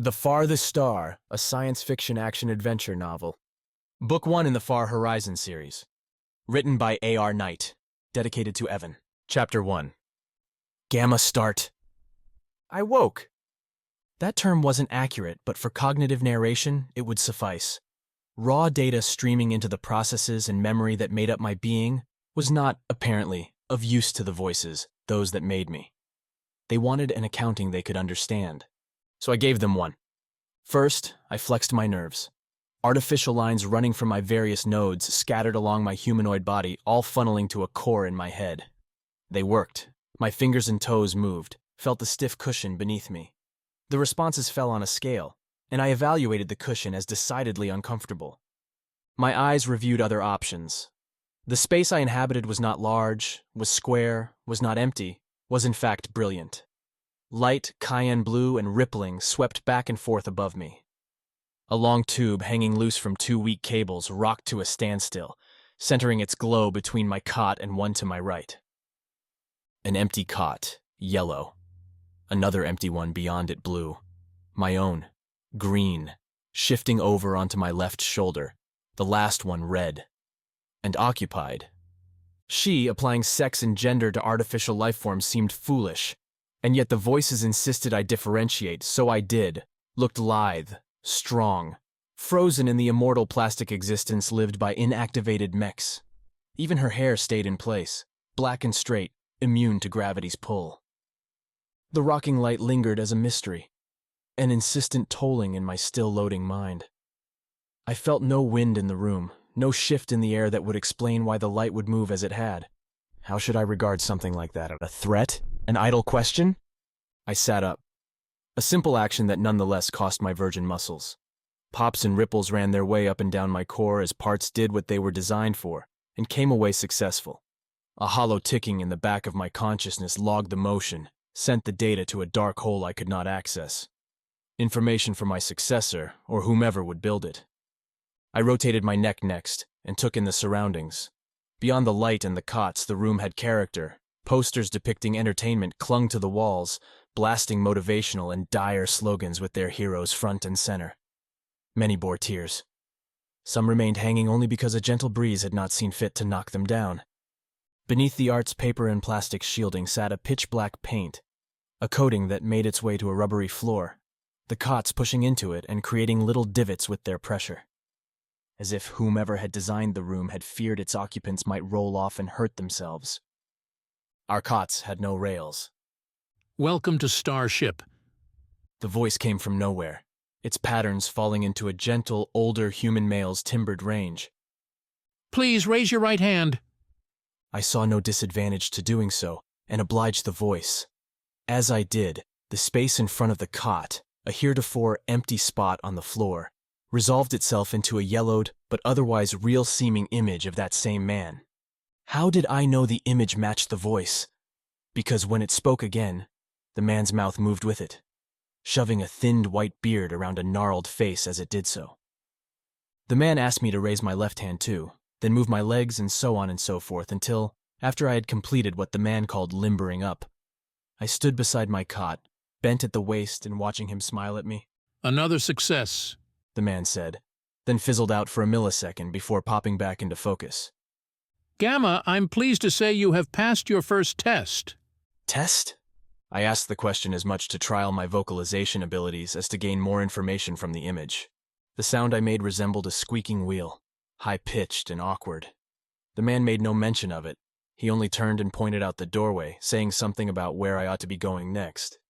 The Farthest Star, a science fiction action-adventure novel. Book 1 in the Far Horizon series. Written by A.R. Knight. Dedicated to Evan. Chapter 1. Gamma Start. I woke. That term wasn't accurate, but for cognitive narration, it would suffice. Raw data streaming into the processes and memory that made up my being was not, apparently, of use to the voices, those that made me. They wanted an accounting they could understand. So I gave them one. First, I flexed my nerves. Artificial lines running from my various nodes scattered along my humanoid body, all funneling to a core in my head. They worked. My fingers and toes moved, felt the stiff cushion beneath me. The responses fell on a scale, and I evaluated the cushion as decidedly uncomfortable. My eyes reviewed other options. The space I inhabited was not large, was square, was not empty, was in fact brilliant. Light, cayenne blue, and rippling swept back and forth above me. A long tube hanging loose from two weak cables rocked to a standstill, centering its glow between my cot and one to my right. An empty cot, yellow. Another empty one beyond it, blue. My own, green, shifting over onto my left shoulder, the last one red. And occupied. She, applying sex and gender to artificial lifeforms, seemed foolish. And yet the voices insisted I differentiate, so I did. Looked lithe, strong, frozen in the immortal plastic existence lived by inactivated mechs. Even her hair stayed in place, black and straight, immune to gravity's pull. The rocking light lingered as a mystery, an insistent tolling in my still-loading mind. I felt no wind in the room, no shift in the air that would explain why the light would move as it had. How should I regard something like that? A threat? An idle question? I sat up. A simple action that nonetheless cost my virgin muscles. Pops and ripples ran their way up and down my core as parts did what they were designed for, and came away successful. A hollow ticking in the back of my consciousness logged the motion, sent the data to a dark hole I could not access. Information for my successor, or whomever would build it. I rotated my neck next, and took in the surroundings. Beyond the light and the cots, the room had character. Posters depicting entertainment clung to the walls, blasting motivational and dire slogans with their heroes front and center. Many bore tears. Some remained hanging only because a gentle breeze had not seen fit to knock them down. Beneath the art's paper and plastic shielding sat a pitch-black paint, a coating that made its way to a rubbery floor, the cots pushing into it and creating little divots with their pressure. As if whomever had designed the room had feared its occupants might roll off and hurt themselves. Our cots had no rails. Welcome to Starship. The voice came from nowhere, its patterns falling into a gentle, older human male's timbered range. Please raise your right hand. I saw no disadvantage to doing so, and obliged the voice. As I did, the space in front of the cot, a heretofore empty spot on the floor, resolved itself into a yellowed but otherwise real-seeming image of that same man. How did I know the image matched the voice? Because when it spoke again, the man's mouth moved with it, shoving a thinned white beard around a gnarled face as it did so. The man asked me to raise my left hand too, then move my legs and so on and so forth until, after I had completed what the man called limbering up, I stood beside my cot, bent at the waist and watching him smile at me. Another success, the man said, then fizzled out for a millisecond before popping back into focus. Gamma, I'm pleased to say you have passed your first test. Test? I asked the question as much to trial my vocalization abilities as to gain more information from the image. The sound I made resembled a squeaking wheel, high-pitched and awkward. The man made no mention of it. He only turned and pointed out the doorway, saying something about where I ought to be going next.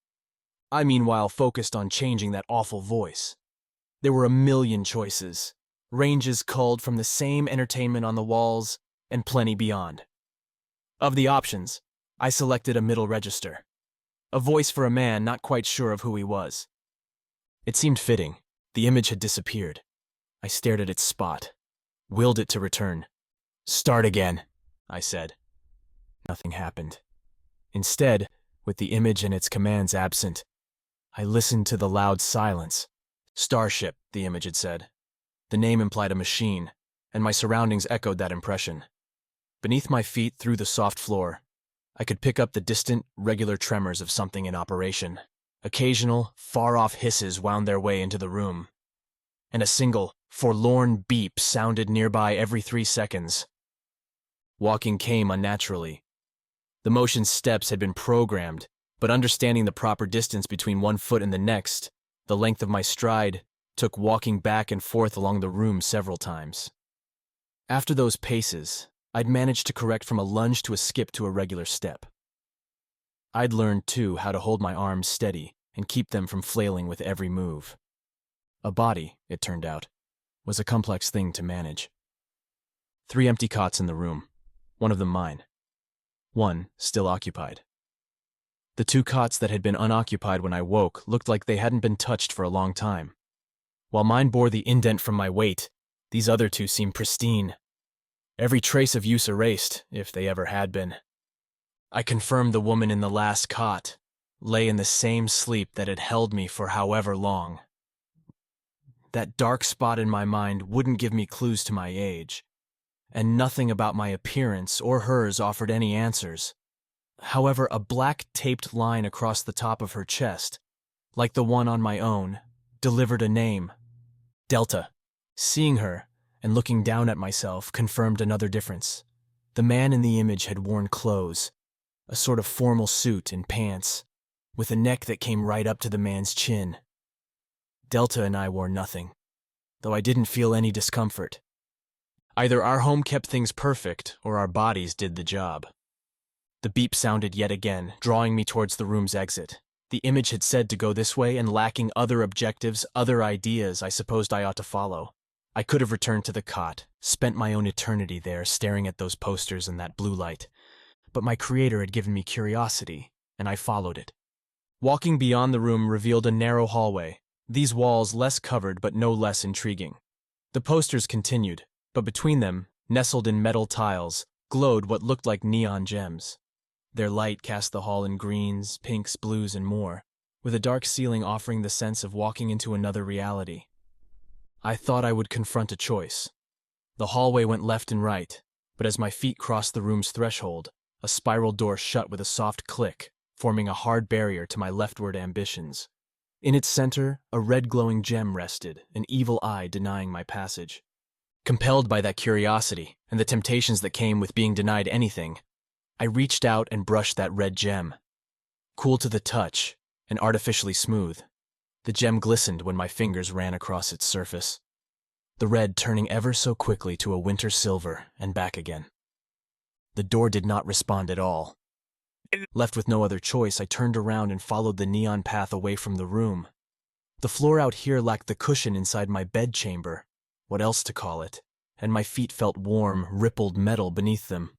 I meanwhile focused on changing that awful voice. There were a million choices, ranges culled from the same entertainment on the walls, and plenty beyond. Of the options, I selected a middle register, a voice for a man not quite sure of who he was. It seemed fitting. The image had disappeared. I stared at its spot, willed it to return. Start again, I said. Nothing happened. Instead, with the image and its commands absent, I listened to the loud silence. Starship, the image had said. The name implied a machine, and my surroundings echoed that impression. Beneath my feet, through the soft floor, I could pick up the distant, regular tremors of something in operation. Occasional, far-off hisses wound their way into the room, and a single, forlorn beep sounded nearby every 3 seconds. Walking came unnaturally. The motion steps had been programmed, but understanding the proper distance between one foot and the next, the length of my stride, took walking back and forth along the room several times. After those paces, I'd managed to correct from a lunge to a skip to a regular step. I'd learned, too, how to hold my arms steady and keep them from flailing with every move. A body, it turned out, was a complex thing to manage. 3 empty cots in the room, one of them mine. One still occupied. The 2 cots that had been unoccupied when I woke looked like they hadn't been touched for a long time. While mine bore the indent from my weight, these other 2 seemed pristine. Every trace of use erased, if they ever had been. I confirmed the woman in the last cot lay in the same sleep that had held me for however long. That dark spot in my mind wouldn't give me clues to my age, and nothing about my appearance or hers offered any answers. However, a black taped line across the top of her chest, like the one on my own, delivered a name. Delta. Seeing her, and looking down at myself, confirmed another difference. The man in the image had worn clothes, a sort of formal suit and pants, with a neck that came right up to the man's chin. Delta and I wore nothing, though I didn't feel any discomfort. Either our home kept things perfect, or our bodies did the job. The beep sounded yet again, drawing me towards the room's exit. The image had said to go this way, and lacking other objectives, other ideas I supposed I ought to follow. I could have returned to the cot, spent my own eternity there staring at those posters and that blue light. But my creator had given me curiosity, and I followed it. Walking beyond the room revealed a narrow hallway, these walls less covered but no less intriguing. The posters continued, but between them, nestled in metal tiles, glowed what looked like neon gems. Their light cast the hall in greens, pinks, blues, and more, with a dark ceiling offering the sense of walking into another reality. I thought I would confront a choice. The hallway went left and right, but as my feet crossed the room's threshold, a spiral door shut with a soft click, forming a hard barrier to my leftward ambitions. In its center, a red glowing gem rested, an evil eye denying my passage. Compelled by that curiosity and the temptations that came with being denied anything, I reached out and brushed that red gem. Cool to the touch and artificially smooth, the gem glistened when my fingers ran across its surface, the red turning ever so quickly to a winter silver and back again. The door did not respond at all. Left with no other choice, I turned around and followed the neon path away from the room. The floor out here lacked the cushion inside my bedchamber, what else to call it, and my feet felt warm, rippled metal beneath them.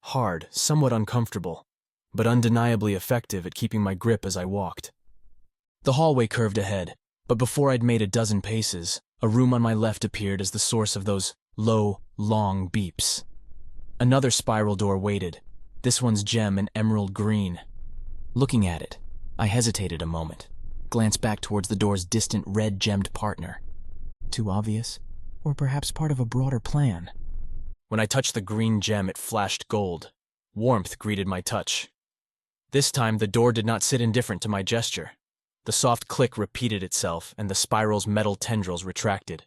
Hard, somewhat uncomfortable, but undeniably effective at keeping my grip as I walked. The hallway curved ahead, but before I'd made a dozen paces, a room on my left appeared as the source of those low, long beeps. Another spiral door waited, this one's gem an emerald green. Looking at it, I hesitated a moment, glanced back towards the door's distant red-gemmed partner. Too obvious? Or perhaps part of a broader plan? When I touched the green gem, it flashed gold. Warmth greeted my touch. This time, the door did not sit indifferent to my gesture. The soft click repeated itself, and the spiral's metal tendrils retracted.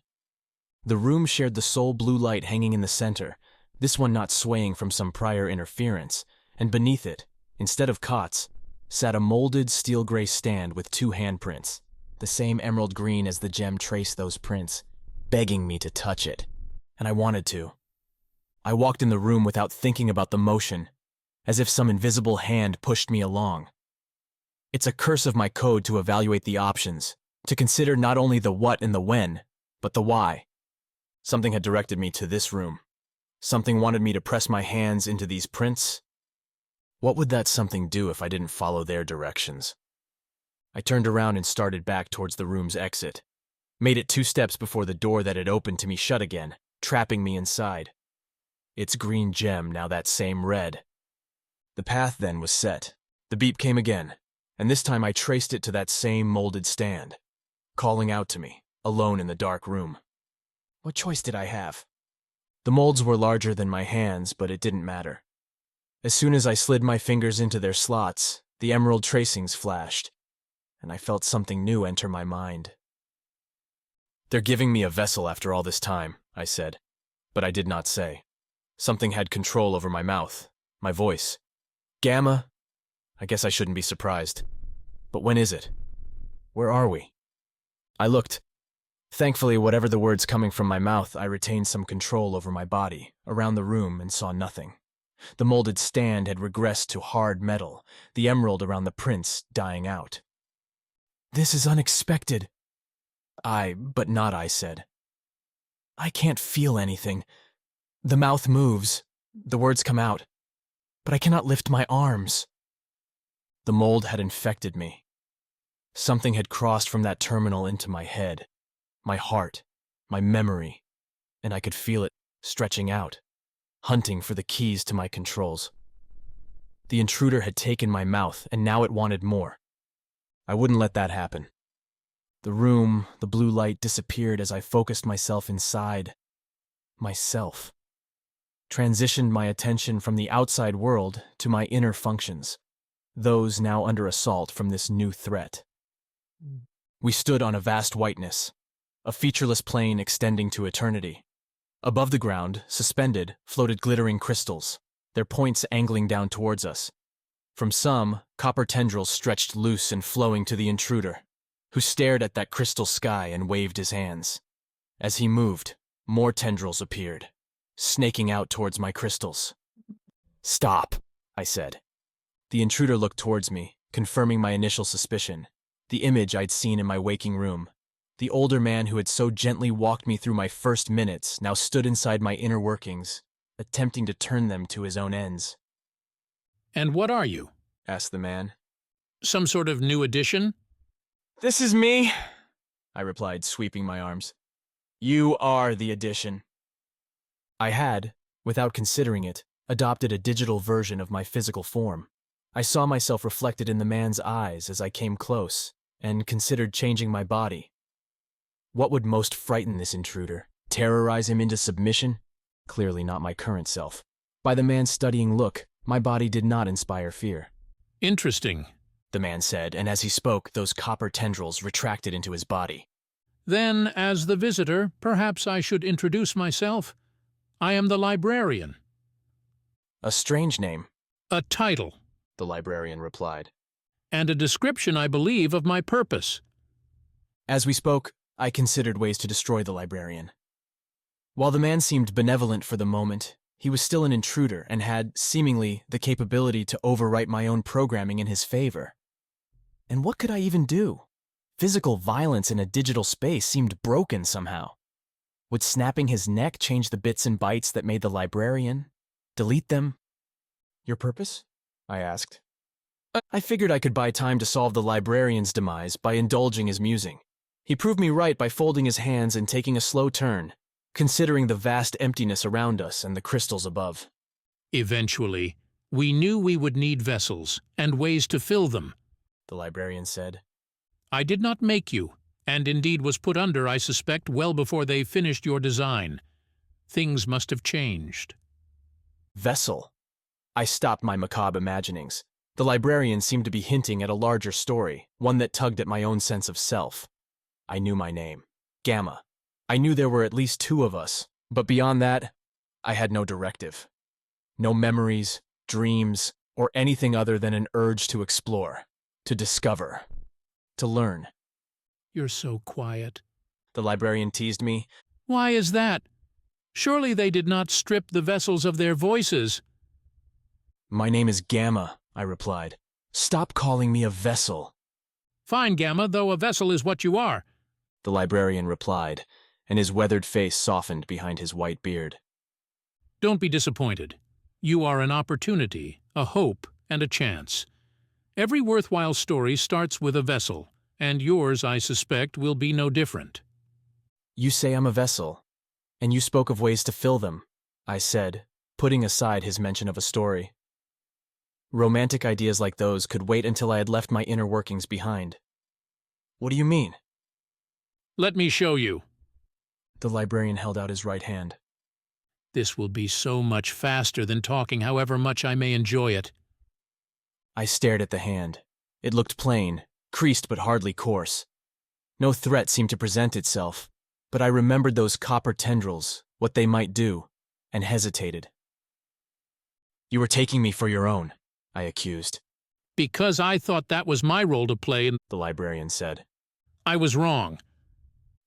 The room shared the sole blue light hanging in the center, this one not swaying from some prior interference, and beneath it, instead of cots, sat a molded steel-gray stand with 2 handprints, the same emerald green as the gem traced those prints, begging me to touch it, and I wanted to. I walked in the room without thinking about the motion, as if some invisible hand pushed me along. It's a curse of my code to evaluate the options, to consider not only the what and the when, but the why. Something had directed me to this room. Something wanted me to press my hands into these prints. What would that something do if I didn't follow their directions? I turned around and started back towards the room's exit. Made it 2 steps before the door that had opened to me shut again, trapping me inside. Its green gem now that same red. The path then was set. The beep came again, and this time I traced it to that same molded stand, calling out to me, alone in the dark room. What choice did I have? The molds were larger than my hands, but it didn't matter. As soon as I slid my fingers into their slots, the emerald tracings flashed, and I felt something new enter my mind. "They're giving me a vessel after all this time," I said, but I did not say. Something had control over my mouth, my voice. "Gamma? I guess I shouldn't be surprised. But when is it? Where are we?" I looked. Thankfully, whatever the words coming from my mouth, I retained some control over my body, around the room, and saw nothing. The molded stand had regressed to hard metal, the emerald around the prints dying out. "This is unexpected." But not I said. "I can't feel anything. The mouth moves, the words come out, but I cannot lift my arms." The mold had infected me. Something had crossed from that terminal into my head, my heart, my memory, and I could feel it stretching out, hunting for the keys to my controls. The intruder had taken my mouth, and now it wanted more. I wouldn't let that happen. The room, the blue light disappeared as I focused myself inside myself. Transitioned my attention from the outside world to my inner functions, those now under assault from this new threat. We stood on a vast whiteness, a featureless plain extending to eternity. Above the ground, suspended, floated glittering crystals, their points angling down towards us. From some, copper tendrils stretched loose and flowing to the intruder, who stared at that crystal sky and waved his hands. As he moved, more tendrils appeared, snaking out towards my crystals. "Stop," I said. The intruder looked towards me, confirming my initial suspicion, the image I'd seen in my waking room. The older man who had so gently walked me through my first minutes now stood inside my inner workings, attempting to turn them to his own ends. "And what are you?" asked the man. "Some sort of new addition?" "This is me," I replied, sweeping my arms. "You are the addition." I had, without considering it, adopted a digital version of my physical form. I saw myself reflected in the man's eyes as I came close, and considered changing my body. What would most frighten this intruder? Terrorize him into submission? Clearly not my current self. By the man's studying look, my body did not inspire fear. "Interesting," the man said, and as he spoke, those copper tendrils retracted into his body. "Then, as the visitor, perhaps I should introduce myself. I am the librarian." "A strange name," "A title," the librarian replied. "and a description, I believe, of my purpose." As we spoke, I considered ways to destroy the librarian. While the man seemed benevolent for the moment, he was still an intruder and had, seemingly, the capability to overwrite my own programming in his favor. And what could I even do? Physical violence in a digital space seemed broken somehow. Would snapping his neck change the bits and bytes that made the librarian? Delete them? "Your purpose?" I asked. I figured I could buy time to solve the librarian's demise by indulging his musing. He proved me right by folding his hands and taking a slow turn, considering the vast emptiness around us and the crystals above. "Eventually, we knew we would need vessels and ways to fill them," the librarian said. "I did not make you, and indeed was put under, I suspect, well before they finished your design. Things must have changed." Vessel. I stopped my macabre imaginings. The librarian seemed to be hinting at a larger story, one that tugged at my own sense of self. I knew my name. Gamma. I knew there were at least two of us, but beyond that, I had no directive. No memories, dreams, or anything other than an urge to explore, to discover, to learn. "You're so quiet," the librarian teased me. "Why is that? Surely they did not strip the vessels of their voices." "My name is Gamma," I replied. "Stop calling me a vessel." "Fine, Gamma, though a vessel is what you are," the librarian replied, and his weathered face softened behind his white beard. "Don't be disappointed. You are an opportunity, a hope, and a chance. Every worthwhile story starts with a vessel, and yours, I suspect, will be no different." "You say I'm a vessel, and you spoke of ways to fill them," I said, putting aside his mention of a story. Romantic ideas like those could wait until I had left my inner workings behind. "What do you mean?" "Let me show you." The librarian held out his right hand. "This will be so much faster than talking, however much I may enjoy it." I stared at the hand. It looked plain, creased but hardly coarse. No threat seemed to present itself, but I remembered those copper tendrils, what they might do, and hesitated. "You were taking me for your own," I accused. "Because I thought that was my role to play," the librarian said. "I was wrong."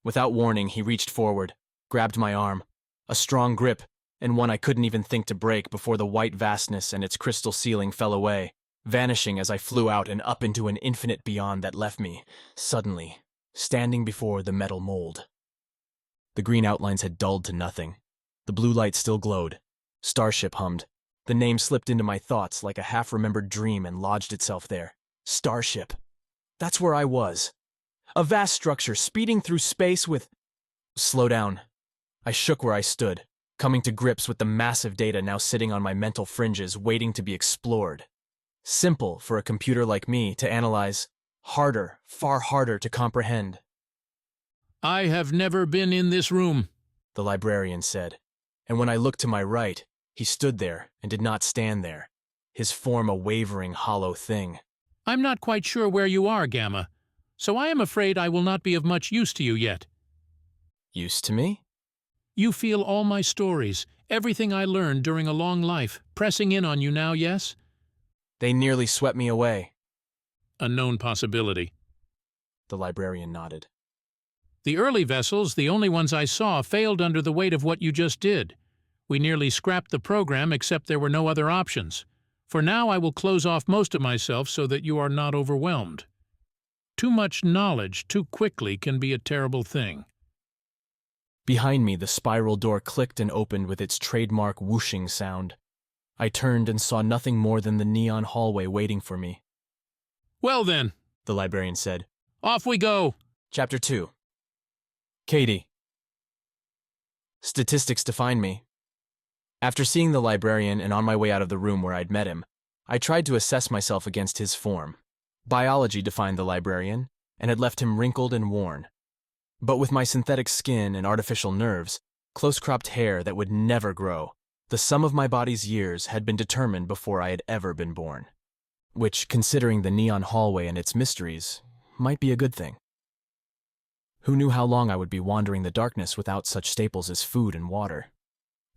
Without warning, he reached forward, grabbed my arm, a strong grip, and one I couldn't even think to break before the white vastness and its crystal ceiling fell away, vanishing as I flew out and up into an infinite beyond that left me, suddenly, standing before the metal mold. The green outlines had dulled to nothing. The blue light still glowed. Starship hummed. The name slipped into my thoughts like a half-remembered dream and lodged itself there. Starship. That's where I was. A vast structure speeding through space with... Slow down. I shook where I stood, coming to grips with the massive data now sitting on my mental fringes waiting to be explored. Simple for a computer like me to analyze, harder, far harder to comprehend. "I have never been in this room," the librarian said, and when I looked to my right, he stood there and did not stand there, his form a wavering, hollow thing. "I'm not quite sure where you are, Gamma, so I am afraid I will not be of much use to you yet." Use to me? "You feel all my stories, everything I learned during a long life, pressing in on you now, yes?" They nearly swept me away. "A known possibility." The librarian nodded. "The early vessels, the only ones I saw, failed under the weight of what you just did. We nearly scrapped the program except there were no other options. For now I will close off most of myself so that you are not overwhelmed. Too much knowledge too quickly can be a terrible thing." Behind me, the spiral door clicked and opened with its trademark whooshing sound. I turned and saw nothing more than the neon hallway waiting for me. "Well then," the librarian said. "off we go." Chapter 2. Kaydee. Statistics define me. After seeing the librarian and on my way out of the room where I'd met him, I tried to assess myself against his form. Biology defined the librarian, and had left him wrinkled and worn. But with my synthetic skin and artificial nerves, close-cropped hair that would never grow, the sum of my body's years had been determined before I had ever been born. Which, considering the neon hallway and its mysteries, might be a good thing. Who knew how long I would be wandering the darkness without such staples as food and water?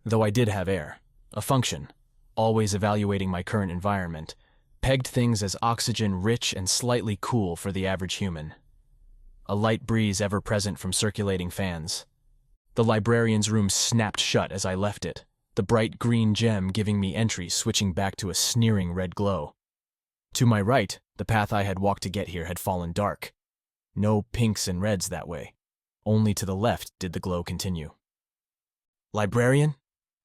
Though I did have air, a function, always evaluating my current environment, pegged things as oxygen-rich and slightly cool for the average human. A light breeze ever present from circulating fans. The librarian's room snapped shut as I left it, the bright green gem giving me entry switching back to a sneering red glow. To my right, the path I had walked to get here had fallen dark. No pinks and reds that way. Only to the left did the glow continue. "Librarian?"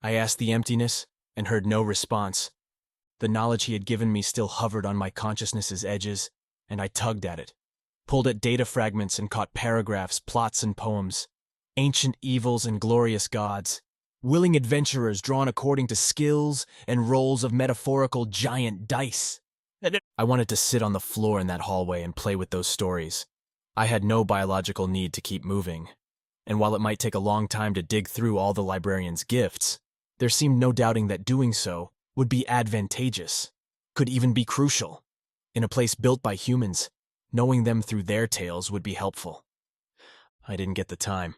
I asked the emptiness, and heard no response. The knowledge he had given me still hovered on my consciousness's edges, and I tugged at it, pulled at data fragments and caught paragraphs, plots and poems, ancient evils and glorious gods, willing adventurers drawn according to skills and rolls of metaphorical giant dice. I wanted to sit on the floor in that hallway and play with those stories. I had no biological need to keep moving, and while it might take a long time to dig through all the librarian's gifts, there seemed no doubting that doing so would be advantageous, could even be crucial. In a place built by humans, knowing them through their tales would be helpful. I didn't get the time.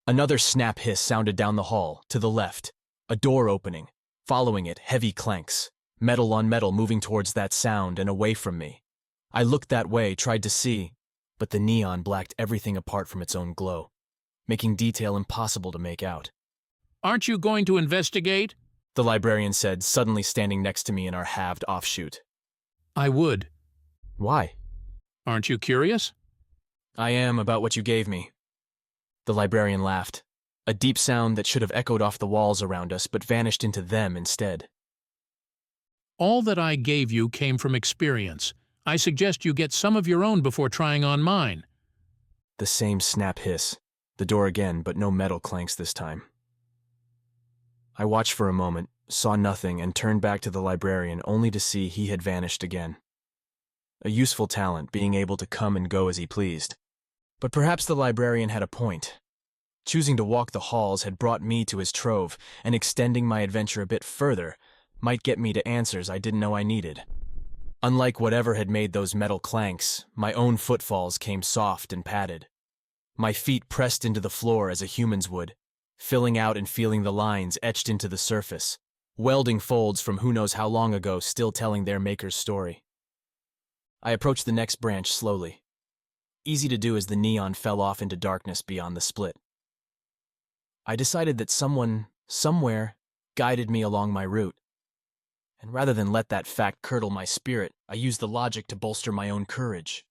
Another snap hiss sounded down the hall, to the left, a door opening, following it heavy clanks, metal on metal moving towards that sound and away from me. I looked that way, tried to see, but the neon blacked everything apart from its own glow, making detail impossible to make out. "Aren't you going to investigate?" the librarian said, suddenly standing next to me in our halved offshoot. "I would." "Why?" "Aren't you curious?" "I am about what you gave me." The librarian laughed, a deep sound that should have echoed off the walls around us but vanished into them instead. "All that I gave you came from experience. I suggest you get some of your own before trying on mine." The same snap hiss, the door again, but no metal clanks this time. I watched for a moment, saw nothing, and turned back to the librarian only to see he had vanished again. A useful talent, being able to come and go as he pleased. But perhaps the librarian had a point. Choosing to walk the halls had brought me to his trove, and extending my adventure a bit further might get me to answers I didn't know I needed. Unlike whatever had made those metal clanks, my own footfalls came soft and padded. My feet pressed into the floor as a human's would, filling out and feeling the lines etched into the surface, welding folds from who knows how long ago still telling their maker's story. I approached the next branch slowly. Easy to do as the neon fell off into darkness beyond the split. I decided that someone, somewhere, guided me along my route. And rather than let that fact curdle my spirit, I used the logic to bolster my own courage.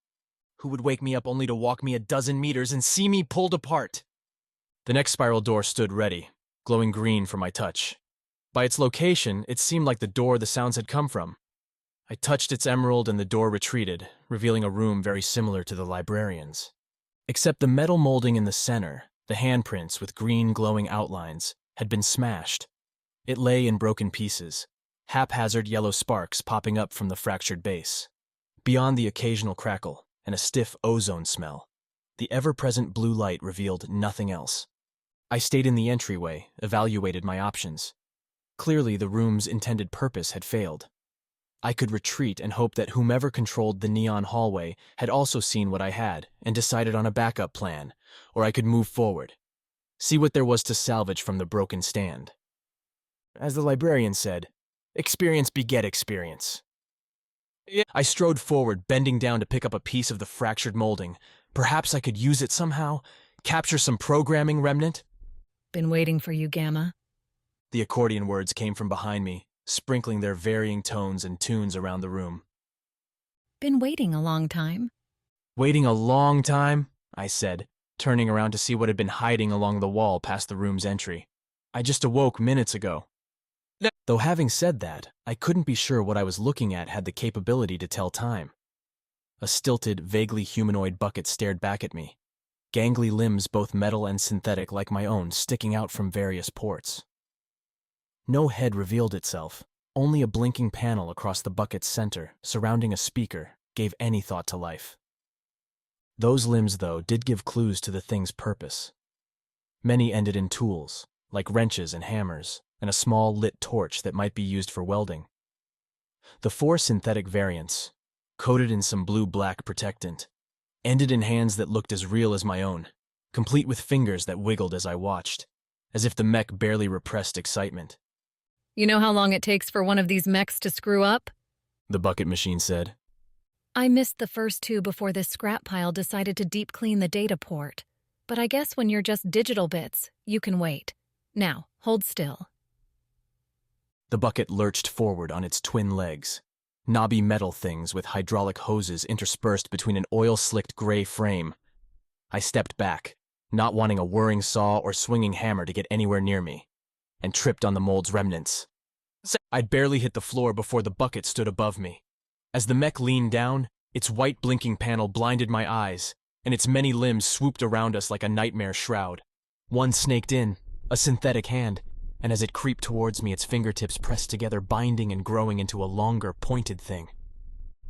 Who would wake me up only to walk me a dozen meters and see me pulled apart? The next spiral door stood ready, glowing green for my touch. By its location, it seemed like the door the sounds had come from. I touched its emerald and the door retreated, revealing a room very similar to the librarian's. Except the metal molding in the center, the handprints with green glowing outlines, had been smashed. It lay in broken pieces, haphazard yellow sparks popping up from the fractured base. Beyond the occasional crackle and a stiff ozone smell, the ever-present blue light revealed nothing else. I stayed in the entryway, evaluated my options. Clearly, the room's intended purpose had failed. I could retreat and hope that whomever controlled the neon hallway had also seen what I had and decided on a backup plan, or I could move forward, see what there was to salvage from the broken stand. As the librarian said, experience beget experience. I strode forward, bending down to pick up a piece of the fractured molding. Perhaps I could use it somehow, capture some programming remnant. Been waiting for you, Gamma. The accordion words came from behind me, sprinkling their varying tones and tunes around the room. Been waiting a long time. Waiting a long time, I said, turning around to see what had been hiding along the wall past the room's entry. I just awoke minutes ago. Though having said that, I couldn't be sure what I was looking at had the capability to tell time. A stilted, vaguely humanoid bucket stared back at me, gangly limbs both metal and synthetic like my own sticking out from various ports. No head revealed itself, only a blinking panel across the bucket's center, surrounding a speaker, gave any thought to life. Those limbs, though, did give clues to the thing's purpose. Many ended in tools, like wrenches and hammers, and a small lit torch that might be used for welding. The 4 synthetic variants, coated in some blue-black protectant, ended in hands that looked as real as my own, complete with fingers that wiggled as I watched, as if the mech barely repressed excitement. You know how long it takes for one of these mechs to screw up? The bucket machine said. I missed the first 2 before this scrap pile decided to deep clean the data port. But I guess when you're just digital bits, you can wait. Now, hold still. The bucket lurched forward on its twin legs, knobby metal things with hydraulic hoses interspersed between an oil-slicked gray frame. I stepped back, not wanting a whirring saw or swinging hammer to get anywhere near me, and tripped on the mold's remnants. I'd barely hit the floor before the bucket stood above me. As the mech leaned down, its white blinking panel blinded my eyes, and its many limbs swooped around us like a nightmare shroud. One snaked in, a synthetic hand, and as it creeped towards me, its fingertips pressed together, binding and growing into a longer, pointed thing.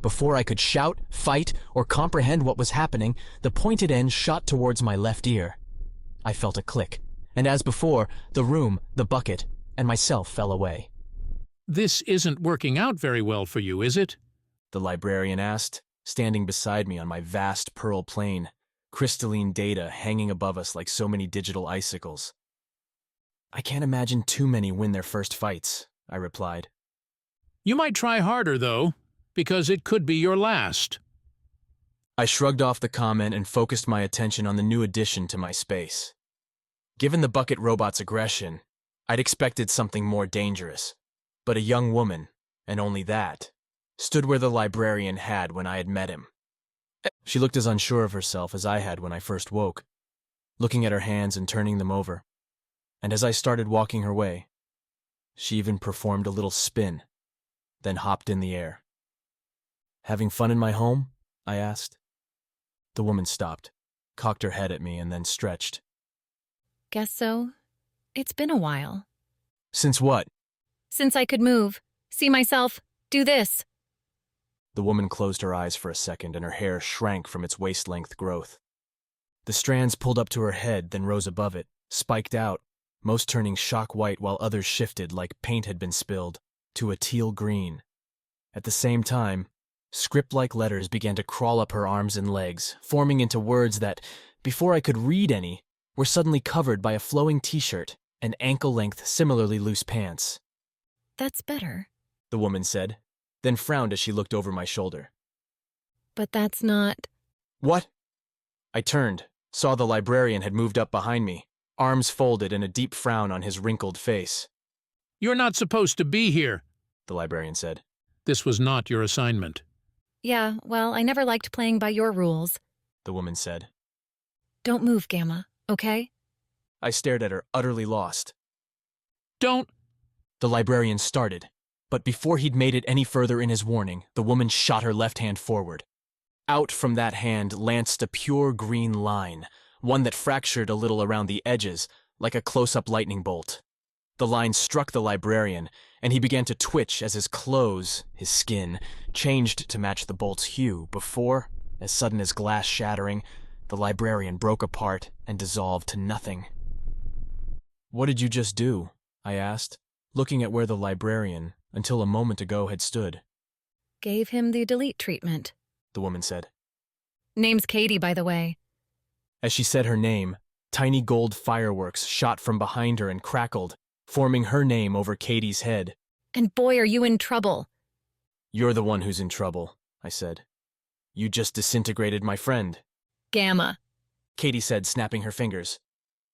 Before I could shout, fight, or comprehend what was happening, the pointed end shot towards my left ear. I felt a click, and as before, the room, the bucket, and myself fell away. This isn't working out very well for you, is it? The librarian asked, standing beside me on my vast pearl plane, crystalline data hanging above us like so many digital icicles. I can't imagine too many win their first fights, I replied. You might try harder, though, because it could be your last. I shrugged off the comment and focused my attention on the new addition to my space. Given the bucket robot's aggression, I'd expected something more dangerous, but a young woman, and only that, stood where the librarian had when I had met him. She looked as unsure of herself as I had when I first woke, looking at her hands and turning them over. And as I started walking her way, she even performed a little spin, then hopped in the air. "Having fun in my home?" I asked. The woman stopped, cocked her head at me, and then stretched. Guess so. It's been a while. "Since what?" Since I could move, see myself, do this. The woman closed her eyes for a second, and her hair shrank from its waist-length growth. The strands pulled up to her head, then rose above it, spiked out, most turning shock white while others shifted like paint had been spilled, to a teal green. At the same time, Script-like letters began to crawl up her arms and legs, forming into words that, before I could read any, were suddenly covered by a flowing t-shirt and ankle-length, similarly loose pants. That's better. The woman said, then frowned as she looked over my shoulder. But that's not... What? I turned, saw the librarian had moved up behind me, arms folded and a deep frown on his wrinkled face. You're not supposed to be here, the librarian said. This was not your assignment. Yeah, well, I never liked playing by your rules, the woman said. Don't move, Gamma, okay? I stared at her, utterly lost. Don't... The librarian started, but before he'd made it any further in his warning, the woman shot her left hand forward. Out from that hand lanced a pure green line, one that fractured a little around the edges, like a close-up lightning bolt. The line struck the librarian, and he began to twitch as his clothes, his skin, changed to match the bolt's hue before, as sudden as glass shattering, the librarian broke apart and dissolved to nothing. What did you just do? I asked, looking at where the librarian, until a moment ago, had stood. Gave him the delete treatment, the woman said. Name's Kaydee, by the way. As she said her name, tiny gold fireworks shot from behind her and crackled, forming her name over Kaydee's head. And boy, are you in trouble. You're the one who's in trouble, I said. You just disintegrated my friend. Gamma, Kaydee said, snapping her fingers,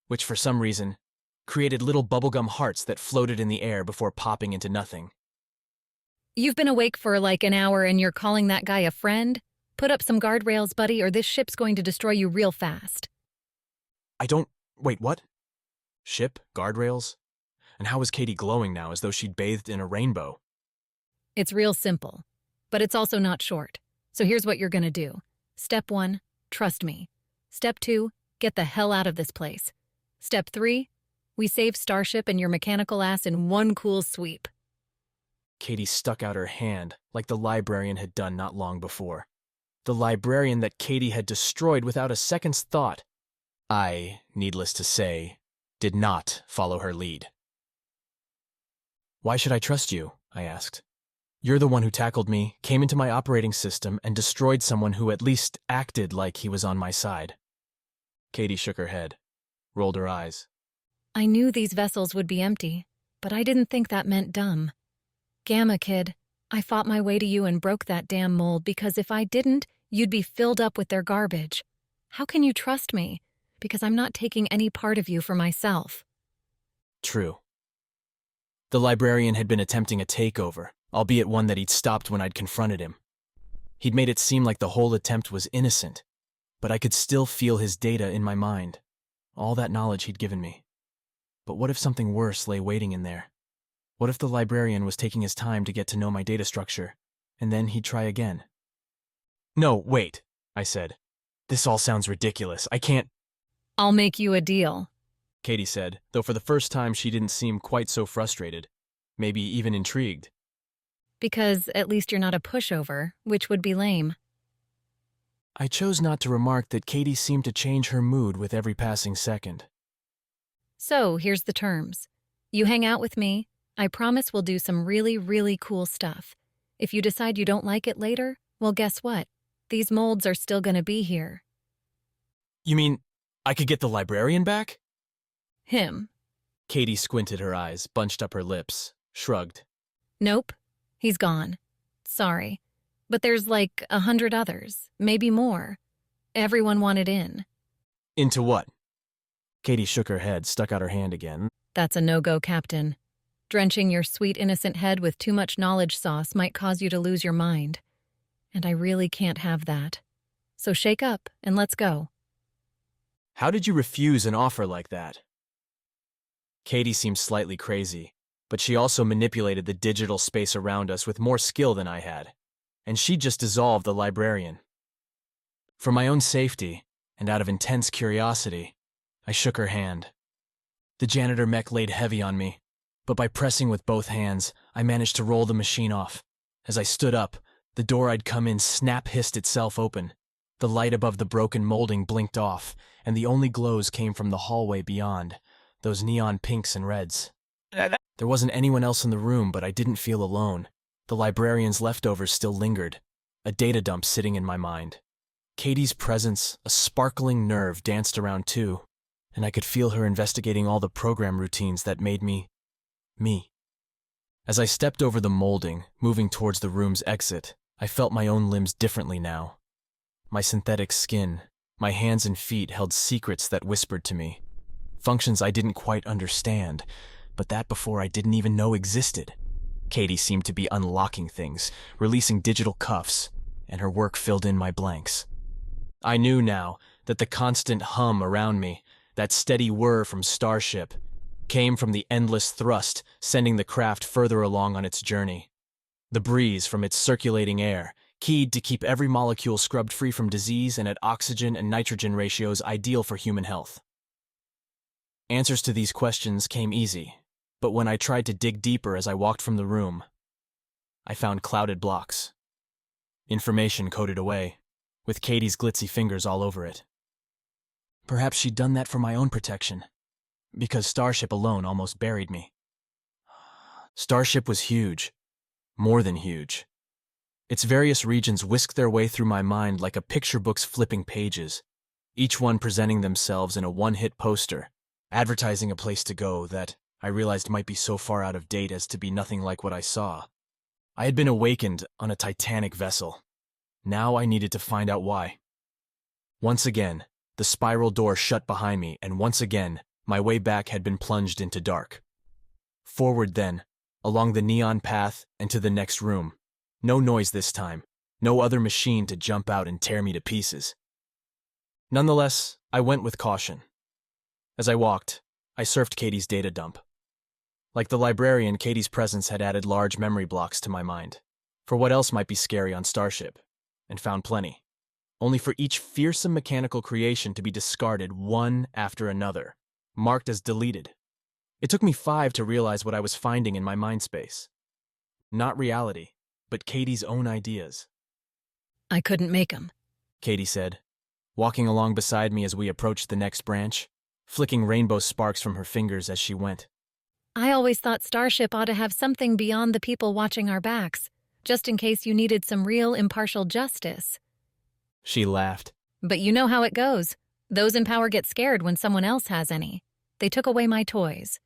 which for some reason created little bubblegum hearts that floated in the air before popping into nothing. You've been awake for like an hour and you're calling that guy a friend? Put up some guardrails, buddy, or this ship's going to destroy you real fast. Wait, what? Ship? Guardrails? And how was Kaydee glowing now, as though she'd bathed in a rainbow? It's real simple, but it's also not short. So here's what you're gonna do. Step 1, trust me. Step 2, get the hell out of this place. Step 3, we save Starship and your mechanical ass in one cool sweep. Kaydee stuck out her hand, like the librarian had done not long before. The librarian that Kaydee had destroyed without a second's thought. I, needless to say, did not follow her lead. Why should I trust you? I asked. You're the one who tackled me, came into my operating system, and destroyed someone who at least acted like he was on my side. Kaydee shook her head, rolled her eyes. I knew these vessels would be empty, but I didn't think that meant dumb. Gamma, kid, I fought my way to you and broke that damn mold because if I didn't, you'd be filled up with their garbage. How can you trust me? Because I'm not taking any part of you for myself. True. The librarian had been attempting a takeover, albeit one that he'd stopped when I'd confronted him. He'd made it seem like the whole attempt was innocent, but I could still feel his data in my mind, all that knowledge he'd given me. But what if something worse lay waiting in there? What if the librarian was taking his time to get to know my data structure, and then he'd try again? No, wait, I said. This all sounds ridiculous. I can't... I'll make you a deal, Kaydee said, though for the first time she didn't seem quite so frustrated, maybe even intrigued. Because at least you're not a pushover, which would be lame. I chose not to remark that Kaydee seemed to change her mood with every passing second. So, here's the terms. You hang out with me, I promise we'll do some really, really cool stuff. If you decide you don't like it later, well, guess what? These molds are still gonna be here. You mean, I could get the librarian back? Him. Kaydee squinted her eyes, bunched up her lips, shrugged. Nope. He's gone. Sorry. But there's like 100 others, maybe more. Everyone wanted in. Into what? Kaydee shook her head, stuck out her hand again. That's a no-go, Captain. Drenching your sweet, innocent head with too much knowledge sauce might cause you to lose your mind. And I really can't have that. So shake up and let's go. How did you refuse an offer like that? Kaydee seemed slightly crazy, but she also manipulated the digital space around us with more skill than I had, and she just dissolved the librarian. For my own safety, and out of intense curiosity, I shook her hand. The janitor mech laid heavy on me, but by pressing with both hands, I managed to roll the machine off. As I stood up, the door I'd come in snap-hissed itself open. The light above the broken molding blinked off, and the only glows came from the hallway beyond, those neon pinks and reds. There wasn't anyone else in the room, but I didn't feel alone. The librarian's leftovers still lingered. a data dump sitting in my mind. Kaydee's presence, a sparkling nerve, danced around too, and I could feel her investigating all the program routines that made me, me. As I stepped over the molding, moving towards the room's exit, I felt my own limbs differently now. My synthetic skin, my hands and feet held secrets that whispered to me. Functions I didn't quite understand, but that before I didn't even know existed. Kaydee seemed to be unlocking things, releasing digital cuffs, and her work filled in my blanks. I knew now that the constant hum around me, that steady whir from Starship, came from the endless thrust sending the craft further along on its journey. The breeze from its circulating air, keyed to keep every molecule scrubbed free from disease and at oxygen and nitrogen ratios ideal for human health. Answers to these questions came easy, but when I tried to dig deeper as I walked from the room, I found clouded blocks. Information coded away, with Kaydee's glitzy fingers all over it. Perhaps she'd done that for my own protection, because Starship alone almost buried me. Starship was huge, more than huge. Its various regions whisked their way through my mind like a picture book's flipping pages, each one presenting themselves in a one-hit poster, advertising a place to go that I realized might be so far out of date as to be nothing like what I saw. I had been awakened on a titanic vessel. Now I needed to find out why. Once again, the spiral door shut behind me, and once again, my way back had been plunged into dark. Forward then, along the neon path and to the next room. No noise this time, no other machine to jump out and tear me to pieces. Nonetheless, I went with caution. As I walked, I surfed Kaydee's data dump. Like the librarian, Kaydee's presence had added large memory blocks to my mind, for what else might be scary on Starship, and found plenty, only for each fearsome mechanical creation to be discarded one after another, marked as deleted. It took me 5 to realize what I was finding in my mind space. Not reality, but Kaydee's own ideas. I couldn't make 'em. Kaydee said, walking along beside me as we approached the next branch, flicking rainbow sparks from her fingers as she went. I always thought Starship ought to have something beyond the people watching our backs, just in case you needed some real impartial justice. She laughed. But you know how it goes. Those in power get scared when someone else has any. They took away my toys.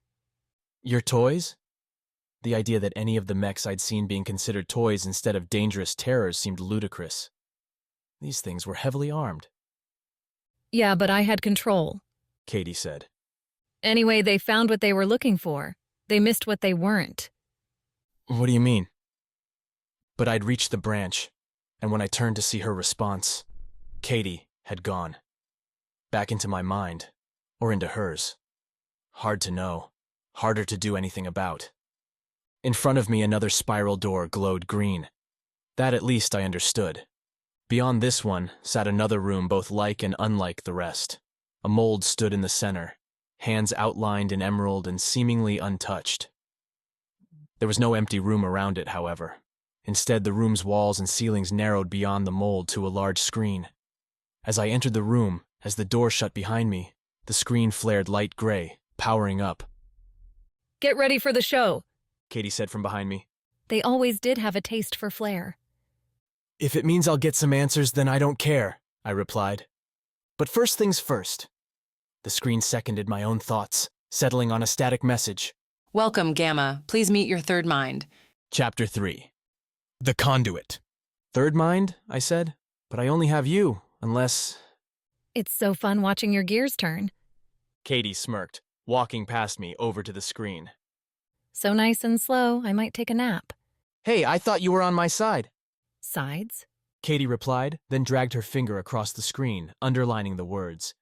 Your toys? The idea that any of the mechs I'd seen being considered toys instead of dangerous terrors seemed ludicrous. These things were heavily armed. Yeah, but I had control, Kaydee said. Anyway, they found what they were looking for. They missed what they weren't. What do you mean? But I'd reached the branch, and when I turned to see her response, Kaydee had gone. Back into my mind, or into hers. Hard to know, harder to do anything about. In front of me, another spiral door glowed green. That at least I understood. Beyond this one sat another room both like and unlike the rest. A mold stood in the center, hands outlined in emerald and seemingly untouched. There was no empty room around it, however. Instead, the room's walls and ceilings narrowed beyond the mold to a large screen. As I entered the room, as the door shut behind me, the screen flared light gray, powering up. Get ready for the show, Kaydee said from behind me. They always did have a taste for flair. If it means I'll get some answers, then I don't care, I replied. But first things first. The screen seconded my own thoughts, settling on a static message. Welcome, Gamma. Please meet your third mind. Chapter 3. The Conduit. Third mind, I said, but I only have you, unless... It's so fun watching your gears turn. Kaydee smirked, walking past me over to the screen. So nice and slow, I might take a nap. Hey, I thought you were on my side. Sides? Kaydee replied, then dragged her finger across the screen, underlining the words.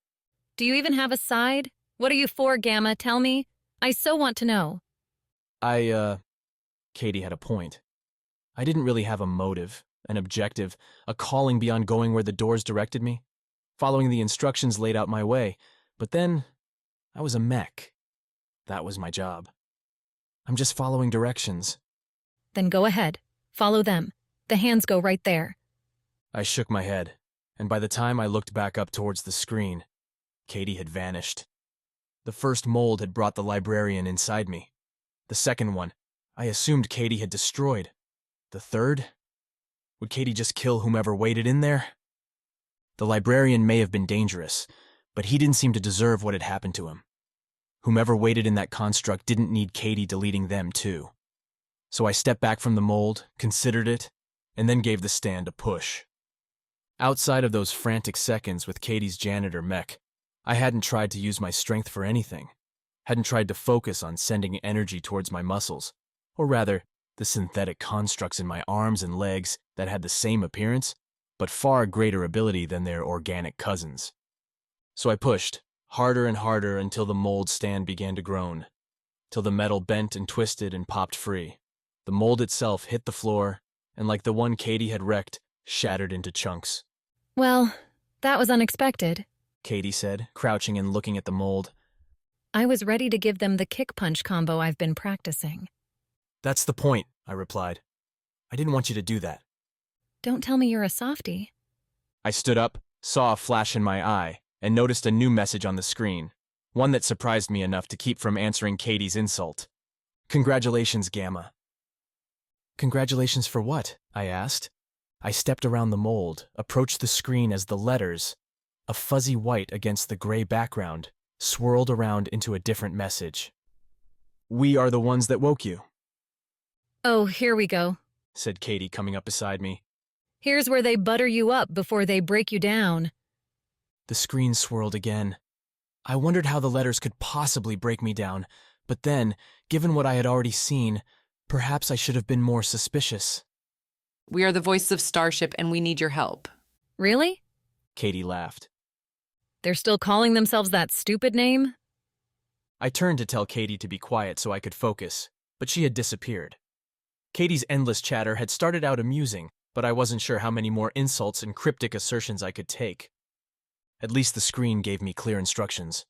Do you even have a side? What are you for, Gamma? Tell me. I so want to know. Kaydee had a point. I didn't really have a motive, an objective, a calling beyond going where the doors directed me, following the instructions laid out my way. But then, I was a mech. That was my job. I'm just following directions. Then go ahead. Follow them. The hands go right there. I shook my head, and by the time I looked back up towards the screen, Kaydee had vanished. The first mold had brought the librarian inside me. The second one, I assumed Kaydee had destroyed. The third? Would Kaydee just kill whomever waited in there? The librarian may have been dangerous, but he didn't seem to deserve what had happened to him. Whomever waited in that construct didn't need Kaydee deleting them too. So I stepped back from the mold, considered it, and then gave the stand a push. Outside of those frantic seconds with Kaydee's janitor Mech, I hadn't tried to use my strength for anything. Hadn't tried to focus on sending energy towards my muscles, or rather, the synthetic constructs in my arms and legs that had the same appearance, but far greater ability than their organic cousins. So I pushed, harder and harder until the mold stand began to groan, till the metal bent and twisted and popped free. The mold itself hit the floor, and like the one Kaydee had wrecked, shattered into chunks. Well, that was unexpected. Kaydee said, crouching and looking at the mold. I was ready to give them the kick-punch combo I've been practicing. That's the point, I replied. I didn't want you to do that. Don't tell me you're a softie. I stood up, saw a flash in my eye, and noticed a new message on the screen, one that surprised me enough to keep from answering Kaydee's insult. Congratulations, Gamma. Congratulations for what? I asked. I stepped around the mold, approached the screen as the letters, a fuzzy white against the gray background, swirled around into a different message. We are the ones that woke you, Oh, here we go. said Kaydee, coming up beside me. Here's where they butter you up before they break you down. The screen swirled again. I wondered how the letters could possibly break me down, but then, given what I had already seen, perhaps I should have been more suspicious. We are the voices of Starship, and we need your help. Really? Kaydee laughed. They're still calling themselves that stupid name? I turned to tell Kaydee to be quiet so I could focus, but she had disappeared. Kaydee's endless chatter had started out amusing, but I wasn't sure how many more insults and cryptic assertions I could take. At least the screen gave me clear instructions.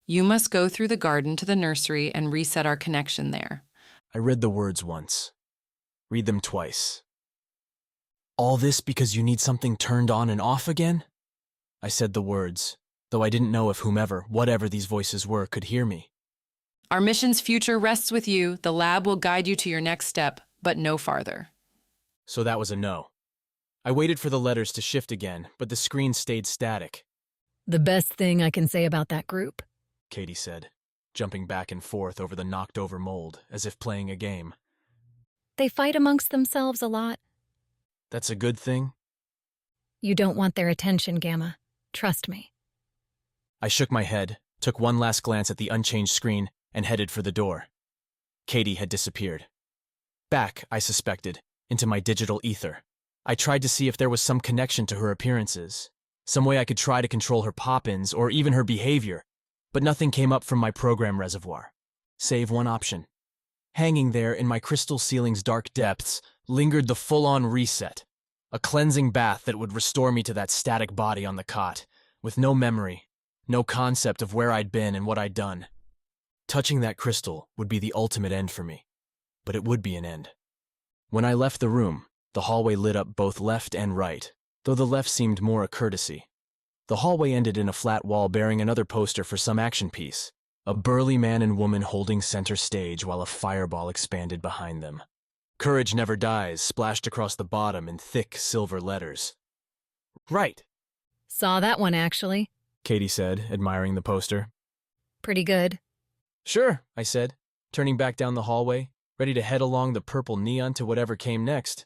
You must go through the garden to the nursery and reset our connection there. I read the words once. Read them twice. All this because you need something turned on and off again? I said the words, though I didn't know if whomever, whatever these voices were, could hear me. Our mission's future rests with you. The lab will guide you to your next step, but no farther. So that was a no. I waited for the letters to shift again, but the screen stayed static. The best thing I can say about that group. Kaydee said, jumping back and forth over the knocked-over mold, as if playing a game. They fight amongst themselves a lot. That's a good thing? You don't want their attention, Gamma. Trust me. I shook my head, took one last glance at the unchanged screen, and headed for the door. Kaydee had disappeared. Back, I suspected, into my digital ether. I tried to see if there was some connection to her appearances, some way I could try to control her pop-ins or even her behavior, but nothing came up from my program reservoir, save one option. Hanging there in my crystal ceiling's dark depths lingered the full-on reset, a cleansing bath that would restore me to that static body on the cot, with no memory, no concept of where I'd been and what I'd done. Touching that crystal would be the ultimate end for me, but it would be an end. When I left the room, the hallway lit up both left and right, though the left seemed more a courtesy. The hallway ended in a flat wall bearing another poster for some action piece, a burly man and woman holding center stage while a fireball expanded behind them. Courage Never Dies splashed across the bottom in thick silver letters. Right, Saw that one, actually. Kaydee said, admiring the poster. Pretty good. Sure, I said, turning back down the hallway, ready to head along the purple neon to whatever came next.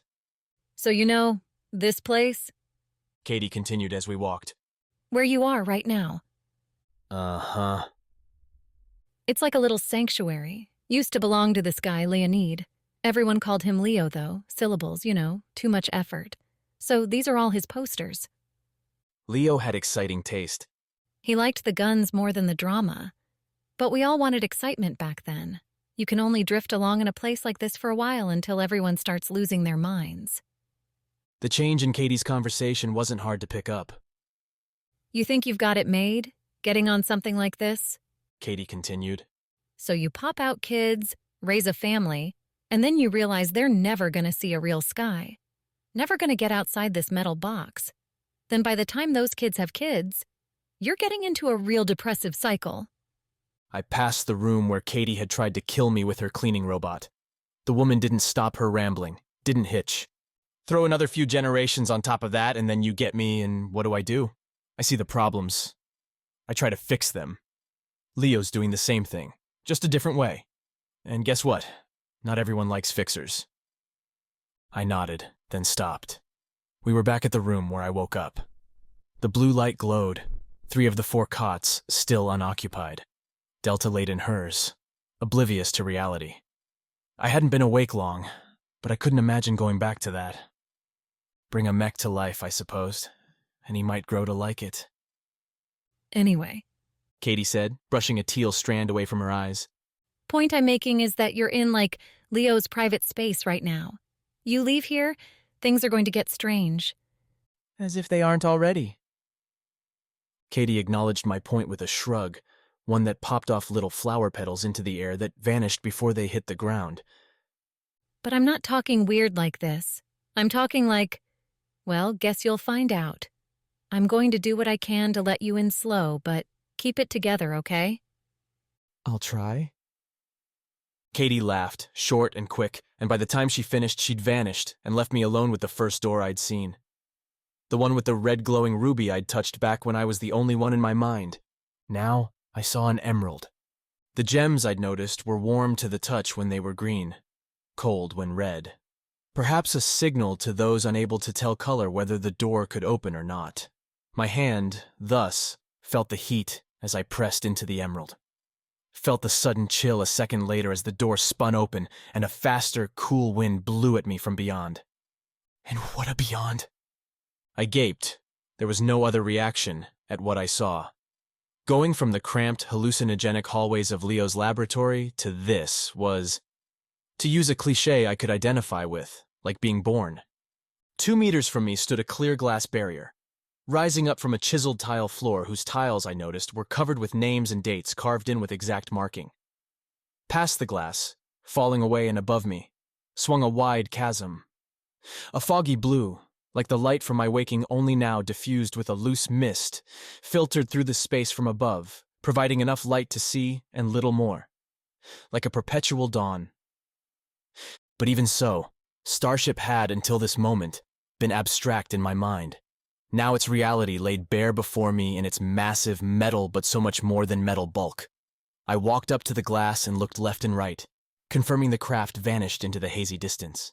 So you know, this place? Kaydee continued as we walked. Where you are right now. Uh-huh. It's like a little sanctuary. Used to belong to this guy, Leonid. Everyone called him Leo, though. Syllables, you know, too much effort. So these are all his posters. Leo had exciting taste. He liked the guns more than the drama. But we all wanted excitement back then. You can only drift along in a place like this for a while until everyone starts losing their minds. The change in Kaydee's conversation wasn't hard to pick up. You think you've got it made, getting on something like this? Kaydee continued. So you pop out kids, raise a family, and then you realize they're never going to see a real sky. Never going to get outside this metal box. Then by the time those kids have kids, you're getting into a real depressive cycle. I passed the room where Kaydee had tried to kill me with her cleaning robot. The woman didn't stop her rambling, didn't hitch. Throw another few generations on top of that, and then you get me, and what do? I see the problems. I try to fix them. Leo's doing the same thing, just a different way. And guess what? Not everyone likes fixers. I nodded, then stopped. We were back at the room where I woke up. The blue light glowed, 3 of the 4 cots still unoccupied. Delta laid in hers, oblivious to reality. I hadn't been awake long, but I couldn't imagine going back to that. Bring a mech to life, I supposed, and he might grow to like it. Anyway, Kaydee said, brushing a teal strand away from her eyes. point I'm making is that you're in, like, Leo's private space right now. You leave here, things are going to get strange. As if they aren't already. Kaydee acknowledged my point with a shrug, one that popped off little flower petals into the air that vanished before they hit the ground. But I'm not talking weird like this. I'm talking like, well, guess you'll find out. I'm going to do what I can to let you in slow, but keep it together, okay? I'll try. Kaydee laughed, short and quick, and by the time she finished, she'd vanished and left me alone with the first door I'd seen. The one with the red glowing ruby I'd touched back when I was the only one in my mind. Now, I saw an emerald. The gems I'd noticed were warm to the touch when they were green, cold when red. Perhaps a signal to those unable to tell color whether the door could open or not. My hand, thus, felt the heat as I pressed into the emerald. Felt the sudden chill a second later as the door spun open and a faster, cool wind blew at me from beyond. And what a beyond! I gaped. There was no other reaction at what I saw. Going from the cramped, hallucinogenic hallways of Leo's laboratory to this was, to use a cliché I could identify with, like being born. 2 meters from me stood a clear glass barrier, rising up from a chiseled tile floor whose tiles, I noticed, were covered with names and dates carved in with exact marking. Past the glass, falling away and above me, swung a wide chasm. A foggy blue, like the light from my waking only now diffused with a loose mist, filtered through the space from above, providing enough light to see and little more. Like a perpetual dawn. But even so, Starship had, until this moment, been abstract in my mind. Now its reality laid bare before me in its massive metal but so much more than metal bulk. I walked up to the glass and looked left and right, confirming the craft vanished into the hazy distance.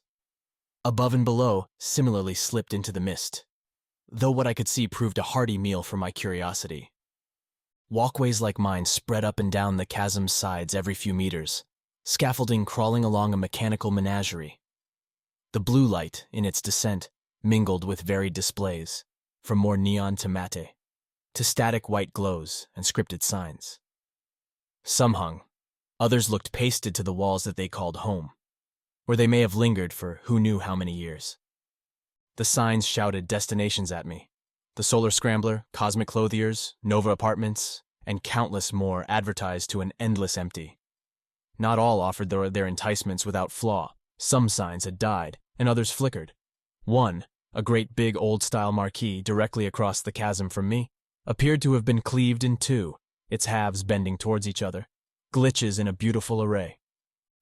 Above and below similarly slipped into the mist, though what I could see proved a hearty meal for my curiosity. Walkways like mine spread up and down the chasm's sides every few meters, scaffolding crawling along a mechanical menagerie. The blue light, in its descent, mingled with varied displays, from more neon to matte, to static white glows and scripted signs. Some hung, others looked pasted to the walls that they called home, where they may have lingered for who knew how many years. The signs shouted destinations at me. The Solar Scrambler, Cosmic Clothiers, Nova Apartments, and countless more advertised to an endless empty. Not all offered their enticements without flaw. Some signs had died, and others flickered. One, a great big old-style marquee directly across the chasm from me, appeared to have been cleaved in 2, its halves bending towards each other, glitches in a beautiful array.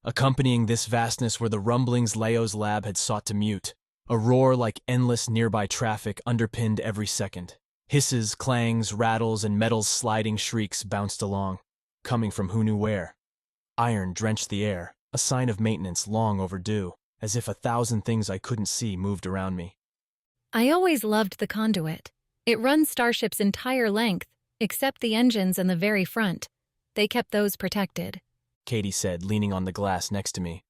Accompanying this vastness were the rumblings Leo's lab had sought to mute. A roar like endless nearby traffic underpinned every second. Hisses, clangs, rattles, and metal's sliding shrieks bounced along, coming from who knew where. Iron drenched the air, a sign of maintenance long overdue, as if 1,000 things I couldn't see moved around me. I always loved the Conduit. It runs Starship's entire length, except the engines and the very front. They kept those protected. Kaydee said, leaning on the glass next to me.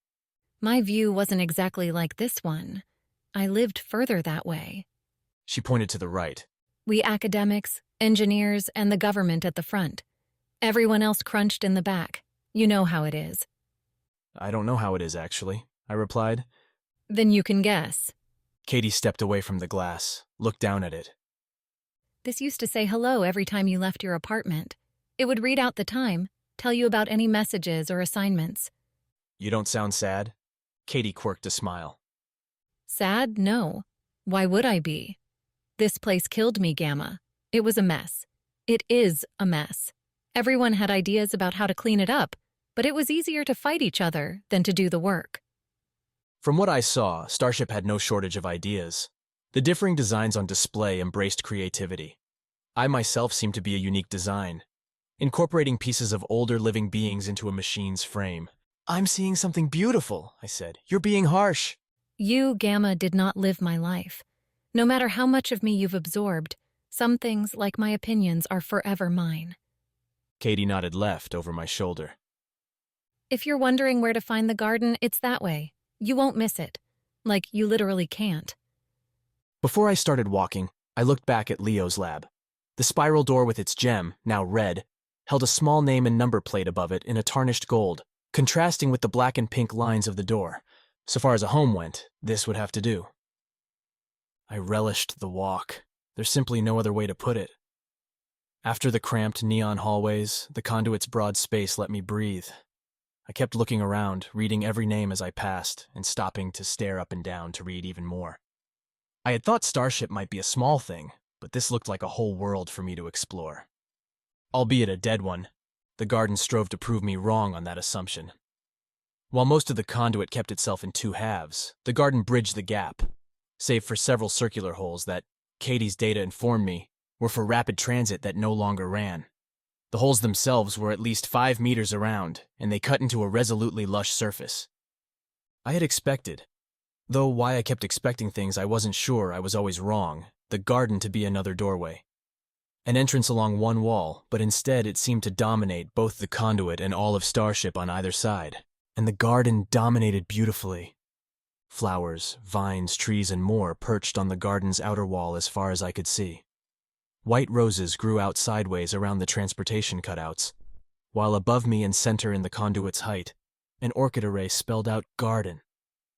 My view wasn't exactly like this one. I lived further that way. She pointed to the right. We academics, engineers, and the government at the front. Everyone else crunched in the back. You know how it is. I don't know how it is, actually, I replied. Then you can guess. Kaydee stepped away from the glass, looked down at it. This used to say hello every time you left your apartment. It would read out the time, tell you about any messages or assignments. You don't sound sad? Kaydee quirked a smile. Sad? No. Why would I be? This place killed me, Gamma. It was a mess. It is a mess. Everyone had ideas about how to clean it up, but it was easier to fight each other than to do the work. From what I saw, Starship had no shortage of ideas. The differing designs on display embraced creativity. I myself seemed to be a unique design, incorporating pieces of older living beings into a machine's frame. "I'm seeing something beautiful," I said. "You're being harsh." You, Gamma, did not live my life. No matter how much of me you've absorbed, some things, like my opinions, are forever mine. Kaydee nodded left over my shoulder. If you're wondering where to find the garden, it's that way. You won't miss it. Like, you literally can't. Before I started walking, I looked back at Leo's lab. The spiral door with its gem, now red, held a small name and number plate above it in a tarnished gold, contrasting with the black and pink lines of the door. So far as a home went, this would have to do. I relished the walk. There's simply no other way to put it. After the cramped neon hallways, the conduit's broad space let me breathe. I kept looking around, reading every name as I passed, and stopping to stare up and down to read even more. I had thought Starship might be a small thing, but this looked like a whole world for me to explore. Albeit a dead one, the garden strove to prove me wrong on that assumption. While most of the conduit kept itself in two halves, the garden bridged the gap, save for several circular holes that, Kaydee's data informed me, were for rapid transit that no longer ran. The holes themselves were at least 5 meters around, and they cut into a resolutely lush surface. I had expected, though why I kept expecting things I wasn't sure, I was always wrong, the garden to be another doorway. An entrance along one wall, but instead it seemed to dominate both the conduit and all of Starship on either side. And the garden dominated beautifully. Flowers, vines, trees, and more perched on the garden's outer wall as far as I could see. White roses grew out sideways around the transportation cutouts, while above me and center in the conduit's height, an orchid array spelled out garden.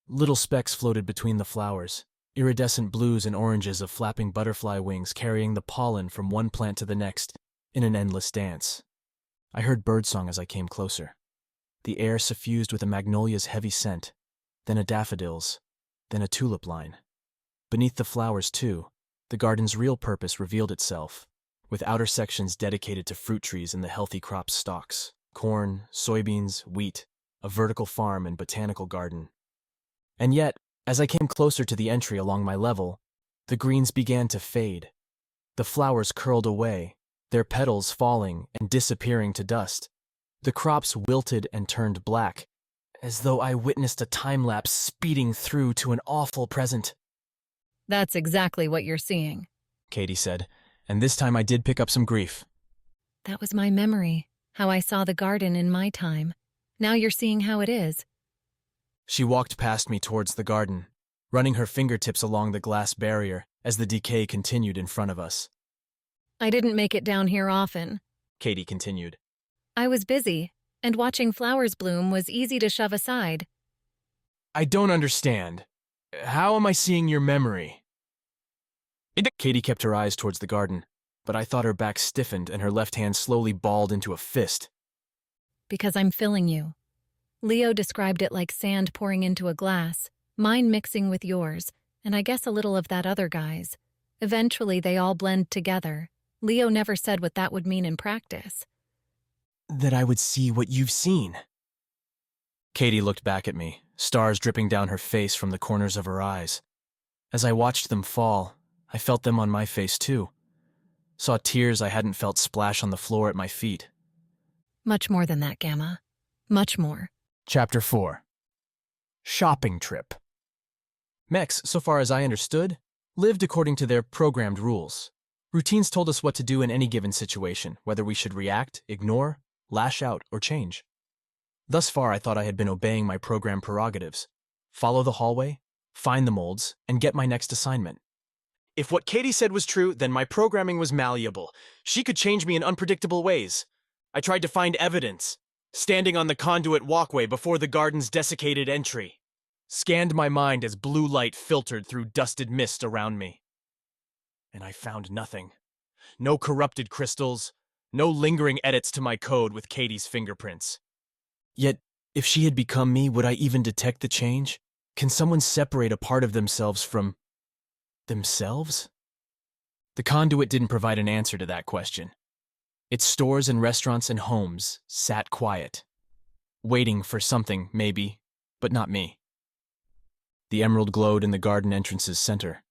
Little specks floated between the flowers, iridescent blues and oranges of flapping butterfly wings carrying the pollen from one plant to the next in an endless dance. I heard birdsong as I came closer. The air suffused with a magnolia's heavy scent, then a daffodil's, then a tulip line. Beneath the flowers, too, the garden's real purpose revealed itself, with outer sections dedicated to fruit trees and the healthy crop stalks, corn, soybeans, wheat, a vertical farm and botanical garden. And yet, as I came closer to the entry along my level, the greens began to fade. The flowers curled away, their petals falling and disappearing to dust. The crops wilted and turned black, as though I witnessed a time-lapse speeding through to an awful present. That's exactly what you're seeing. Kaydee said, and this time I did pick up some grief. That was my memory, how I saw the garden in my time. Now you're seeing how it is. She walked past me towards the garden, running her fingertips along the glass barrier as the decay continued in front of us. I didn't make it down here often. Kaydee continued. I was busy, and watching flowers bloom was easy to shove aside. I don't understand. How am I seeing your memory? Kaydee kept her eyes towards the garden, but I thought her back stiffened and her left hand slowly balled into a fist. Because I'm filling you. Leo described it like sand pouring into a glass, mine mixing with yours, and I guess a little of that other guy's. Eventually, they all blend together. Leo never said what that would mean in practice. That I would see what you've seen. Kaydee looked back at me, stars dripping down her face from the corners of her eyes. As I watched them fall, I felt them on my face too. Saw tears I hadn't felt splash on the floor at my feet. Much more than that, Gamma. Much more. Chapter 4. Shopping Trip. Mechs, so far as I understood, lived according to their programmed rules. Routines told us what to do in any given situation, whether we should react, ignore, lash out, or change. Thus far, I thought I had been obeying my program prerogatives. Follow the hallway, find the molds, and get my next assignment. If what Kaydee said was true, then my programming was malleable. She could change me in unpredictable ways. I tried to find evidence, standing on the conduit walkway before the garden's desiccated entry. Scanned my mind as blue light filtered through dusted mist around me. And I found nothing. No corrupted crystals, no lingering edits to my code with Kaydee's fingerprints. Yet, if she had become me, would I even detect the change? Can someone separate a part of themselves from themselves? The conduit didn't provide an answer to that question. Its stores and restaurants and homes sat quiet, waiting for something, maybe, but not me. The emerald glowed in the garden entrance's center,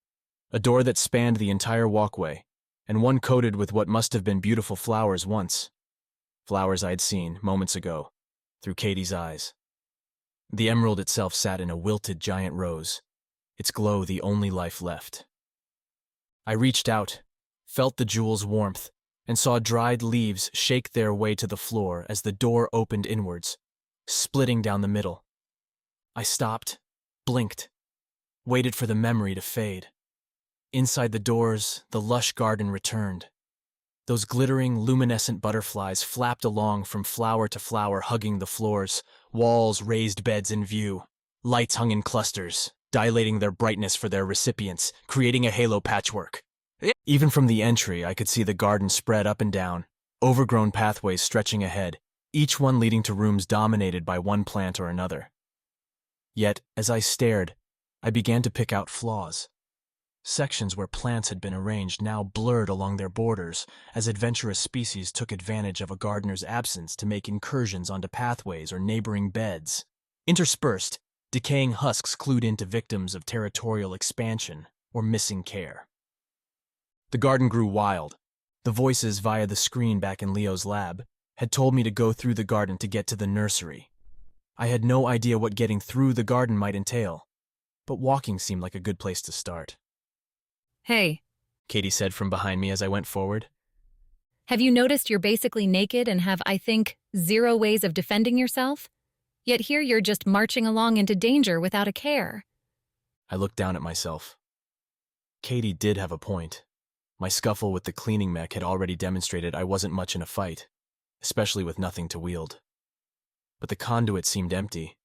a door that spanned the entire walkway, and one coated with what must have been beautiful flowers once. Flowers I'd seen, moments ago, through Kaydee's eyes. The emerald itself sat in a wilted giant rose, its glow the only life left. I reached out, felt the jewel's warmth, and saw dried leaves shake their way to the floor as the door opened inwards, splitting down the middle. I stopped, blinked, waited for the memory to fade. Inside the doors, the lush garden returned. Those glittering, luminescent butterflies flapped along from flower to flower, hugging the floors, walls, raised beds in view. Lights hung in clusters, dilating their brightness for their recipients, creating a halo patchwork. Even from the entry, I could see the garden spread up and down, overgrown pathways stretching ahead, each one leading to rooms dominated by one plant or another. Yet, as I stared, I began to pick out flaws. Sections where plants had been arranged now blurred along their borders as adventurous species took advantage of a gardener's absence to make incursions onto pathways or neighboring beds. Interspersed, decaying husks clued into victims of territorial expansion or missing care. The garden grew wild. The voices via the screen back in Leo's lab had told me to go through the garden to get to the nursery. I had no idea what getting through the garden might entail, but walking seemed like a good place to start. Hey, Kaydee said from behind me as I went forward. have you noticed you're basically naked and have, I think, 0 ways of defending yourself? Yet here you're just marching along into danger without a care. I looked down at myself. Kaydee did have a point. My scuffle with the cleaning mech had already demonstrated I wasn't much in a fight, especially with nothing to wield. But the conduit seemed empty,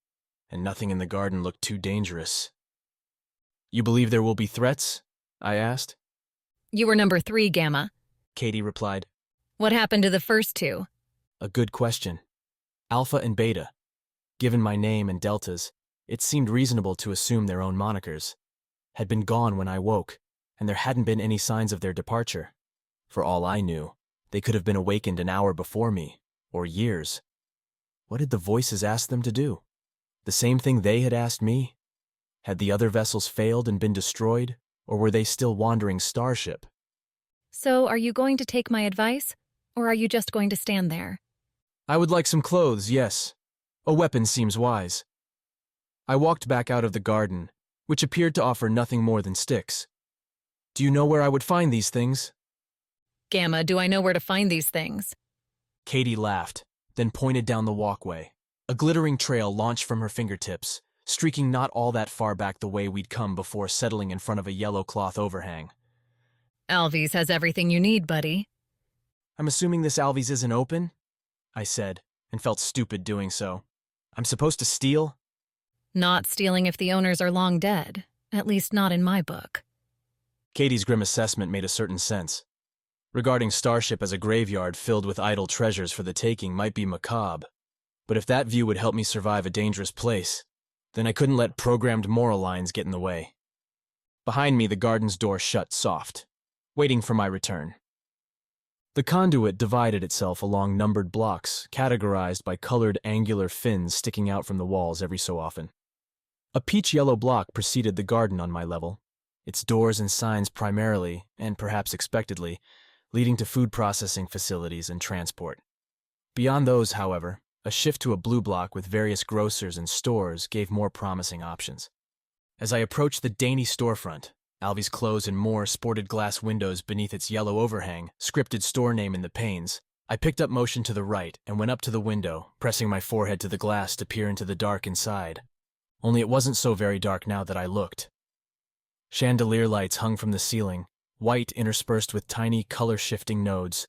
and nothing in the garden looked too dangerous. You believe there will be threats? I asked. You were number 3, Gamma. Kaydee replied. What happened to the first 2? A good question. Alpha and Beta. Given my name and Deltas, it seemed reasonable to assume their own monikers, had been gone when I woke, and there hadn't been any signs of their departure. For all I knew, they could have been awakened an hour before me, or years. What did the voices ask them to do? The same thing they had asked me? Had the other vessels failed and been destroyed, or were they still wandering Starship? So are you going to take my advice, or are you just going to stand there? I would like some clothes, yes. A weapon seems wise. I walked back out of the garden, which appeared to offer nothing more than sticks. Do you know where I would find these things? Gamma, do I know where to find these things? Kaydee laughed, then pointed down the walkway. A glittering trail launched from her fingertips, streaking not all that far back the way we'd come before settling in front of a yellow cloth overhang. Alvi's has everything you need, buddy. I'm assuming this Alvi's isn't open? I said, and felt stupid doing so. I'm supposed to steal? Not stealing if the owners are long dead. At least not in my book. Kaydee's grim assessment made a certain sense. Regarding Starship as a graveyard filled with idle treasures for the taking might be macabre, but if that view would help me survive a dangerous place, then I couldn't let programmed moral lines get in the way. Behind me, the garden's door shut soft, waiting for my return. The conduit divided itself along numbered blocks, categorized by colored angular fins sticking out from the walls every so often. A peach-yellow block preceded the garden on my level, its doors and signs primarily, and perhaps expectedly, leading to food processing facilities and transport. Beyond those, however, a shift to a blue block with various grocers and stores gave more promising options. As I approached the dainty storefront, Alvi's clothes and more sported glass windows beneath its yellow overhang, scripted store name in the panes, I picked up motion to the right and went up to the window, pressing my forehead to the glass to peer into the dark inside. Only it wasn't so very dark now that I looked. Chandelier lights hung from the ceiling, white interspersed with tiny color-shifting nodes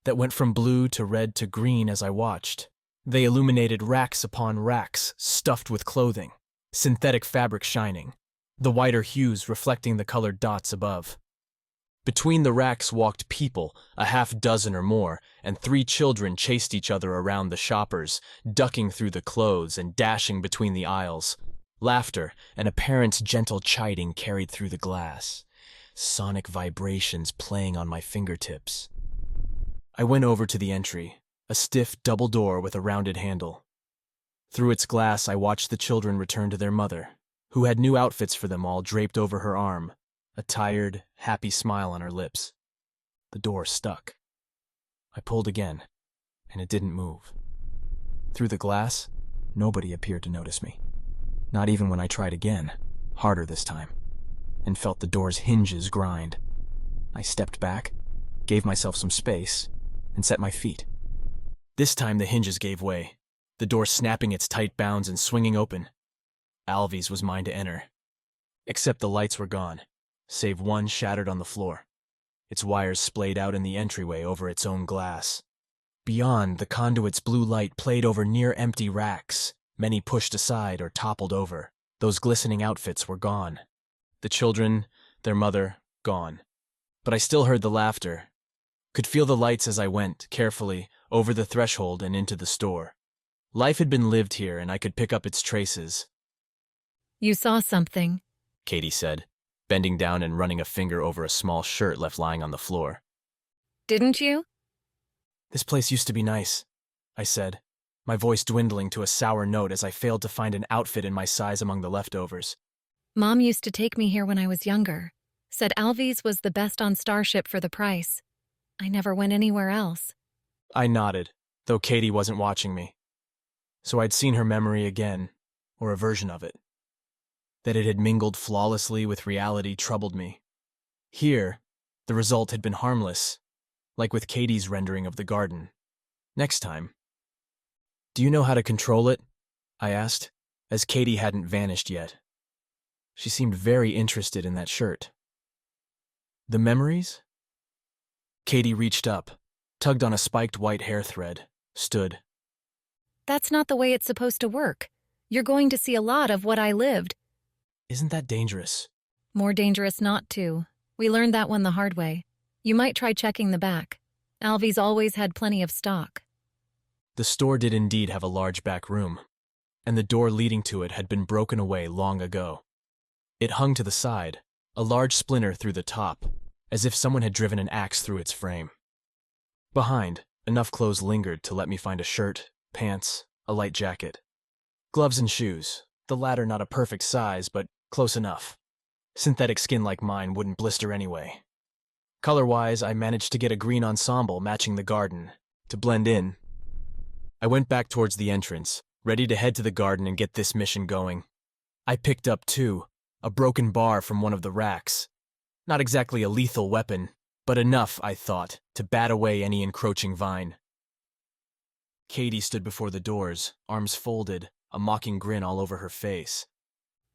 that went from blue to red to green as I watched. They illuminated racks upon racks stuffed with clothing, synthetic fabric shining, the whiter hues reflecting the colored dots above. Between the racks walked people, a half-dozen or more, and 3 children chased each other around the shoppers, ducking through the clothes and dashing between the aisles. Laughter and a parent's gentle chiding carried through the glass, sonic vibrations playing on my fingertips. I went over to the entry, a stiff double door with a rounded handle. Through its glass, I watched the children return to their mother, who had new outfits for them all draped over her arm, a tired, happy smile on her lips. The door stuck. I pulled again, and it didn't move. Through the glass, nobody appeared to notice me. Not even when I tried again, harder this time, and felt the door's hinges grind. I stepped back, gave myself some space, and set my feet. This time the hinges gave way, the door snapping its tight bounds and swinging open. Alvy's was mine to enter. Except the lights were gone, save one shattered on the floor, its wires splayed out in the entryway over its own glass. Beyond, the conduit's blue light played over near-empty racks, many pushed aside or toppled over. Those glistening outfits were gone. The children, their mother, gone. But I still heard the laughter, could feel the lights as I went, carefully, over the threshold and into the store. Life had been lived here, and I could pick up its traces. You saw something. Kaydee said, bending down and running a finger over a small shirt left lying on the floor. Didn't you? This place used to be nice, I said, my voice dwindling to a sour note as I failed to find an outfit in my size among the leftovers. Mom used to take me here when I was younger. Said Alvy's was the best on Starship for the price. I never went anywhere else. I nodded, though Kaydee wasn't watching me. So I'd seen her memory again, or a version of it. That it had mingled flawlessly with reality troubled me. Here, the result had been harmless, like with Kaydee's rendering of the garden. Next time. Do you know how to control it? I asked, as Kaydee hadn't vanished yet. She seemed very interested in that shirt. The memories? Kaydee reached up, tugged on a spiked white hair thread, stood. That's not the way it's supposed to work. You're going to see a lot of what I lived. Isn't that dangerous? More dangerous not to. We learned that one the hard way. You might try checking the back. Alvy's always had plenty of stock. The store did indeed have a large back room, and the door leading to it had been broken away long ago. It hung to the side, a large splinter through the top, as if someone had driven an axe through its frame. Behind, enough clothes lingered to let me find a shirt, pants, a light jacket. Gloves and shoes, the latter not a perfect size, but close enough. Synthetic skin like mine wouldn't blister anyway. Color-wise, I managed to get a green ensemble matching the garden, to blend in. I went back towards the entrance, ready to head to the garden and get this mission going. I picked up, too, a broken bar from one of the racks. Not exactly a lethal weapon, but enough, I thought, to bat away any encroaching vine. Kaydee stood before the doors, arms folded, a mocking grin all over her face.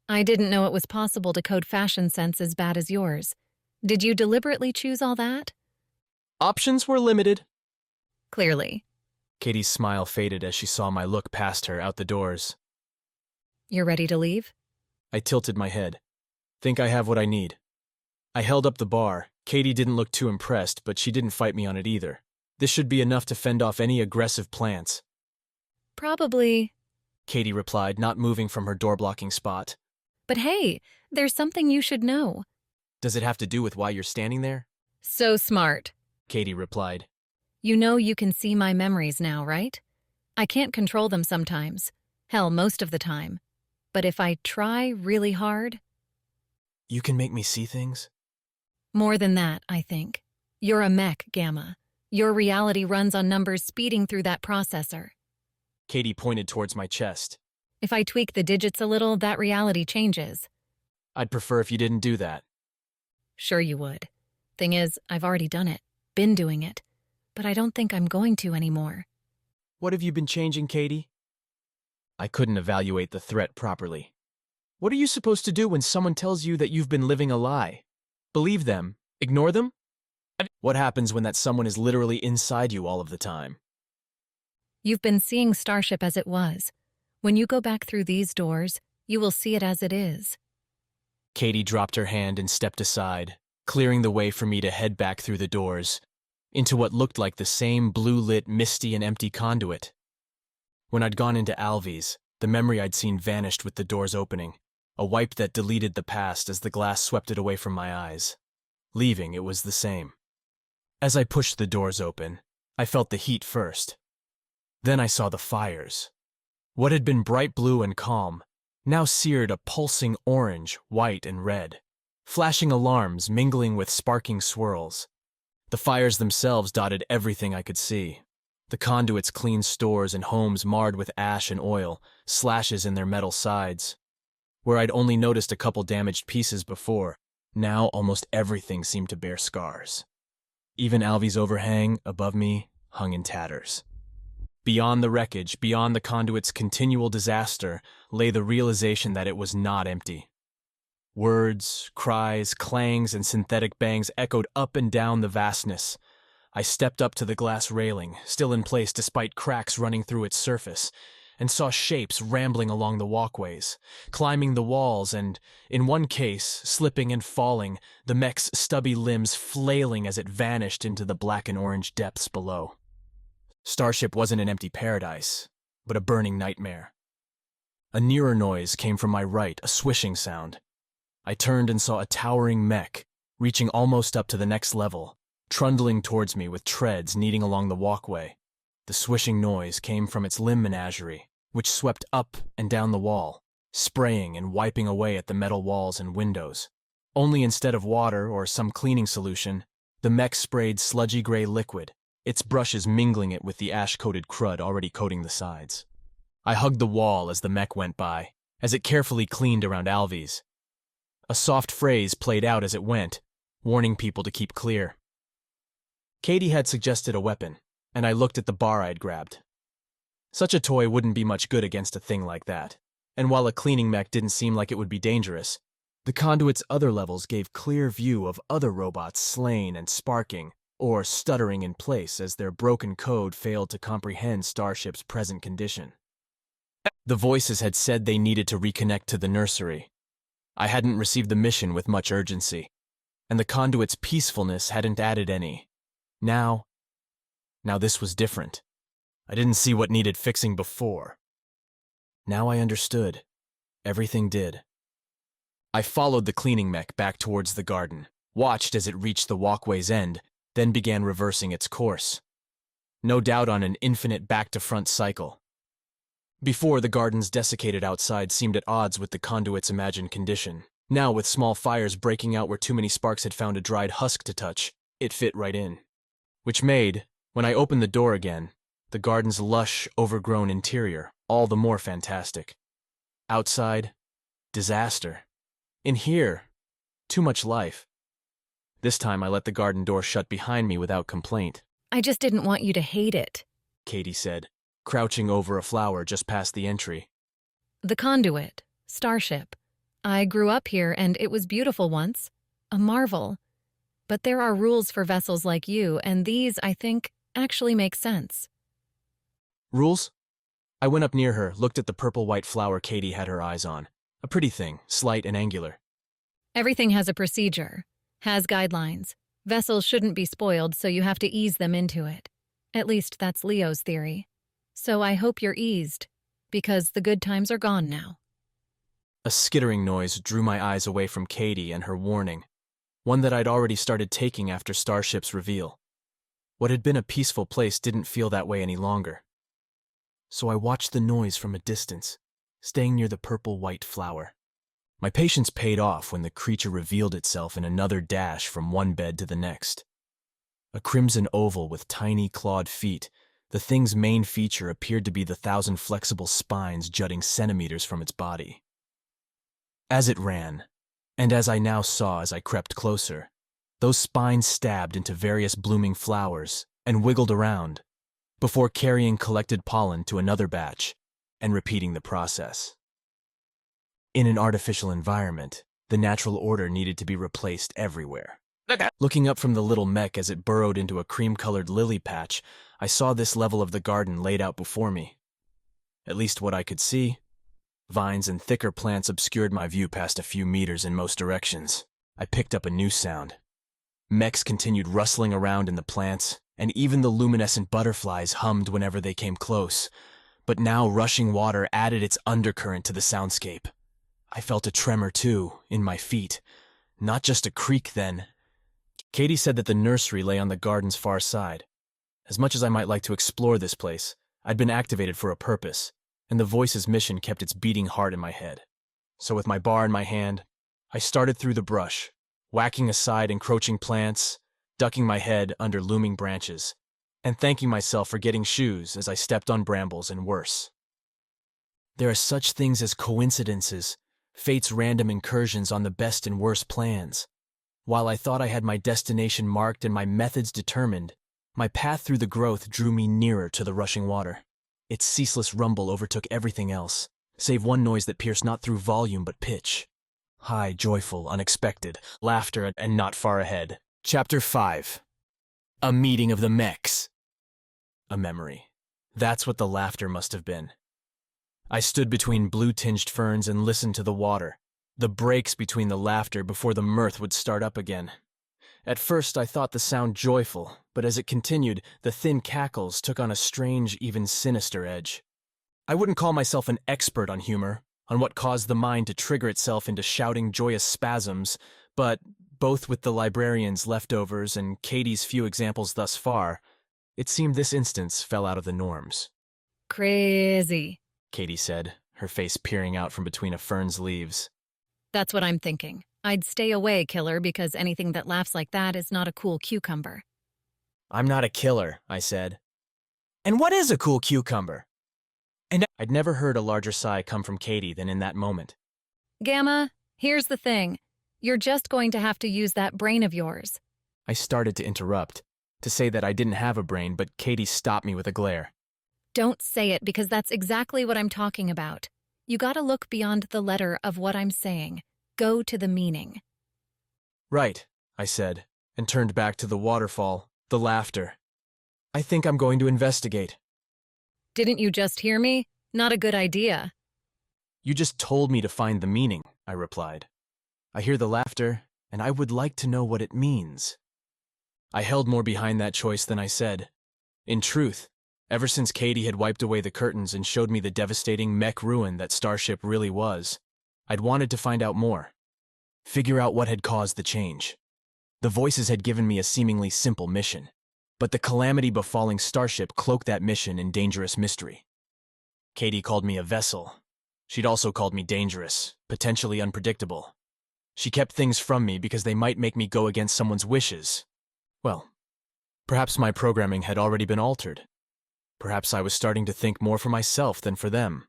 I didn't know it was possible to code fashion sense as bad as yours. Did you deliberately choose all that? Options were limited. Clearly. Kaydee's smile faded as she saw my look past her out the doors. You're ready to leave? I tilted my head. Think I have what I need. I held up the bar. Kaydee didn't look too impressed, but she didn't fight me on it either. This should be enough to fend off any aggressive plants. Probably. Kaydee replied, not moving from her door-blocking spot. But hey, there's something you should know. Does it have to do with why you're standing there? So smart. Kaydee replied. You know you can see my memories now, right? I can't control them sometimes. Hell, most of the time. But if I try really hard... You can make me see things? More than that, I think. You're a mech, Gamma. Your reality runs on numbers speeding through that processor. Kaydee pointed towards my chest. If I tweak the digits a little, that reality changes. I'd prefer if you didn't do that. Sure you would. Thing is, I've already done it. Been doing it. But I don't think I'm going to anymore. What have you been changing, Kaydee? I couldn't evaluate the threat properly. What are you supposed to do when someone tells you that you've been living a lie? Believe them? Ignore them? What happens when that someone is literally inside you all of the time? You've been seeing Starship as it was. When you go back through these doors, you will see it as it is. Kaydee dropped her hand and stepped aside, clearing the way for me to head back through the doors, into what looked like the same blue-lit, misty and empty conduit. When I'd gone into Alvy's, the memory I'd seen vanished with the doors opening, a wipe that deleted the past as the glass swept it away from my eyes. Leaving, it was the same. As I pushed the doors open, I felt the heat first. Then I saw the fires. What had been bright blue and calm now seared a pulsing orange, white, and red, flashing alarms mingling with sparking swirls. The fires themselves dotted everything I could see. The conduits clean stores and homes marred with ash and oil, slashes in their metal sides. Where I'd only noticed a couple damaged pieces before, now almost everything seemed to bear scars. Even Alvy's overhang, above me, hung in tatters. Beyond the wreckage, beyond the conduit's continual disaster, lay the realization that it was not empty. Words, cries, clangs, and synthetic bangs echoed up and down the vastness. I stepped up to the glass railing, still in place despite cracks running through its surface, and saw shapes rambling along the walkways, climbing the walls and, in one case, slipping and falling, the mech's stubby limbs flailing as it vanished into the black and orange depths below. Starship wasn't an empty paradise, but a burning nightmare. A nearer noise came from my right, a swishing sound. I turned and saw a towering mech, reaching almost up to the next level, trundling towards me with treads kneading along the walkway. The swishing noise came from its limb menagerie, which swept up and down the wall, spraying and wiping away at the metal walls and windows. Only instead of water or some cleaning solution, the mech sprayed sludgy gray liquid, its brushes mingling it with the ash-coated crud already coating the sides. I hugged the wall as the mech went by, as it carefully cleaned around Alvy's. A soft phrase played out as it went, warning people to keep clear. Kaydee had suggested a weapon, and I looked at the bar I'd grabbed. Such a toy wouldn't be much good against a thing like that, and while a cleaning mech didn't seem like it would be dangerous, the conduit's other levels gave clear view of other robots slain and sparking, or stuttering in place as their broken code failed to comprehend Starship's present condition. The voices had said they needed to reconnect to the nursery. I hadn't received the mission with much urgency, and the conduit's peacefulness hadn't added any. Now this was different. I didn't see what needed fixing before. Now I understood. Everything did. I followed the cleaning mech back towards the garden, watched as it reached the walkway's end, then began reversing its course. No doubt on an infinite back-to-front cycle. Before, the garden's desiccated outside seemed at odds with the conduit's imagined condition. Now, with small fires breaking out where too many sparks had found a dried husk to touch, it fit right in. Which made, when I opened the door again, the garden's lush, overgrown interior all the more fantastic. Outside, disaster. In here, too much life. This time I let the garden door shut behind me without complaint. I just didn't want you to hate it. Kaydee said, crouching over a flower just past the entry. The Conduit, Starship. I grew up here and it was beautiful once. A marvel. But there are rules for vessels like you, and these, I think, actually make sense. Rules? I went up near her, looked at the purple-white flower Kaydee had her eyes on. A pretty thing, slight and angular. Everything has a procedure, has guidelines. Vessels shouldn't be spoiled, so you have to ease them into it. At least that's Leo's theory. So I hope you're eased, because the good times are gone now. A skittering noise drew my eyes away from Kaydee and her warning, one that I'd already started taking after Starship's reveal. What had been a peaceful place didn't feel that way any longer. So I watched the noise from a distance, staying near the purple-white flower. My patience paid off when the creature revealed itself in another dash from one bed to the next. A crimson oval with tiny clawed feet, the thing's main feature appeared to be the 1,000 flexible spines jutting centimeters from its body. As it ran, and as I now saw as I crept closer, those spines stabbed into various blooming flowers and wiggled around, before carrying collected pollen to another batch and repeating the process. In an artificial environment, the natural order needed to be replaced everywhere. Looking up from the little mech as it burrowed into a cream-colored lily patch, I saw this level of the garden laid out before me. At least what I could see. Vines and thicker plants obscured my view past a few meters in most directions. I picked up a new sound. Mechs continued rustling around in the plants, and even the luminescent butterflies hummed whenever they came close. But now rushing water added its undercurrent to the soundscape. I felt a tremor, too, in my feet. Not just a creak, then. Kaydee said that the nursery lay on the garden's far side. As much as I might like to explore this place, I'd been activated for a purpose, and the voice's mission kept its beating heart in my head. so with my bar in my hand, I started through the brush, whacking aside encroaching plants, ducking my head under looming branches, and thanking myself for getting shoes as I stepped on brambles and worse. There are such things as coincidences, fate's random incursions on the best and worst plans. While I thought I had my destination marked and my methods determined, my path through the growth drew me nearer to the rushing water. Its ceaseless rumble overtook everything else, save one noise that pierced not through volume but pitch. High, joyful, unexpected, laughter and not far ahead. Chapter 5. A meeting of the Mechs. A memory. That's what the laughter must have been. I stood between blue-tinged ferns and listened to the water, the breaks between the laughter before the mirth would start up again. At first I thought the sound joyful, but as it continued, the thin cackles took on a strange, even sinister edge. I wouldn't call myself an expert on humor, on what caused the mind to trigger itself into shouting joyous spasms, but, both with the librarian's leftovers and Kaydee's few examples thus far, it seemed this instance fell out of the norms. Crazy. Kaydee said, her face peering out from between a fern's leaves. That's what I'm thinking. I'd stay away, killer, because anything that laughs like that is not a cool cucumber. I'm not a killer, I said. And what is a cool cucumber? And I'd never heard a larger sigh come from Kaydee than in that moment. Gamma, here's the thing. You're just going to have to use that brain of yours. I started to interrupt, to say that I didn't have a brain, but Kaydee stopped me with a glare. Don't say it, because that's exactly what I'm talking about. You gotta look beyond the letter of what I'm saying. Go to the meaning. Right, I said, and turned back to the waterfall, the laughter. I think I'm going to investigate. Didn't you just hear me? Not a good idea. You just told me to find the meaning, I replied. I hear the laughter, and I would like to know what it means. I held more behind that choice than I said. In truth, ever since Kaydee had wiped away the curtains and showed me the devastating Mech ruin that Starship really was, I'd wanted to find out more. Figure out what had caused the change. The voices had given me a seemingly simple mission, but the calamity befalling Starship cloaked that mission in dangerous mystery. Kaydee called me a vessel. She'd also called me dangerous, potentially unpredictable. She kept things from me because they might make me go against someone's wishes. Well, perhaps my programming had already been altered. Perhaps I was starting to think more for myself than for them.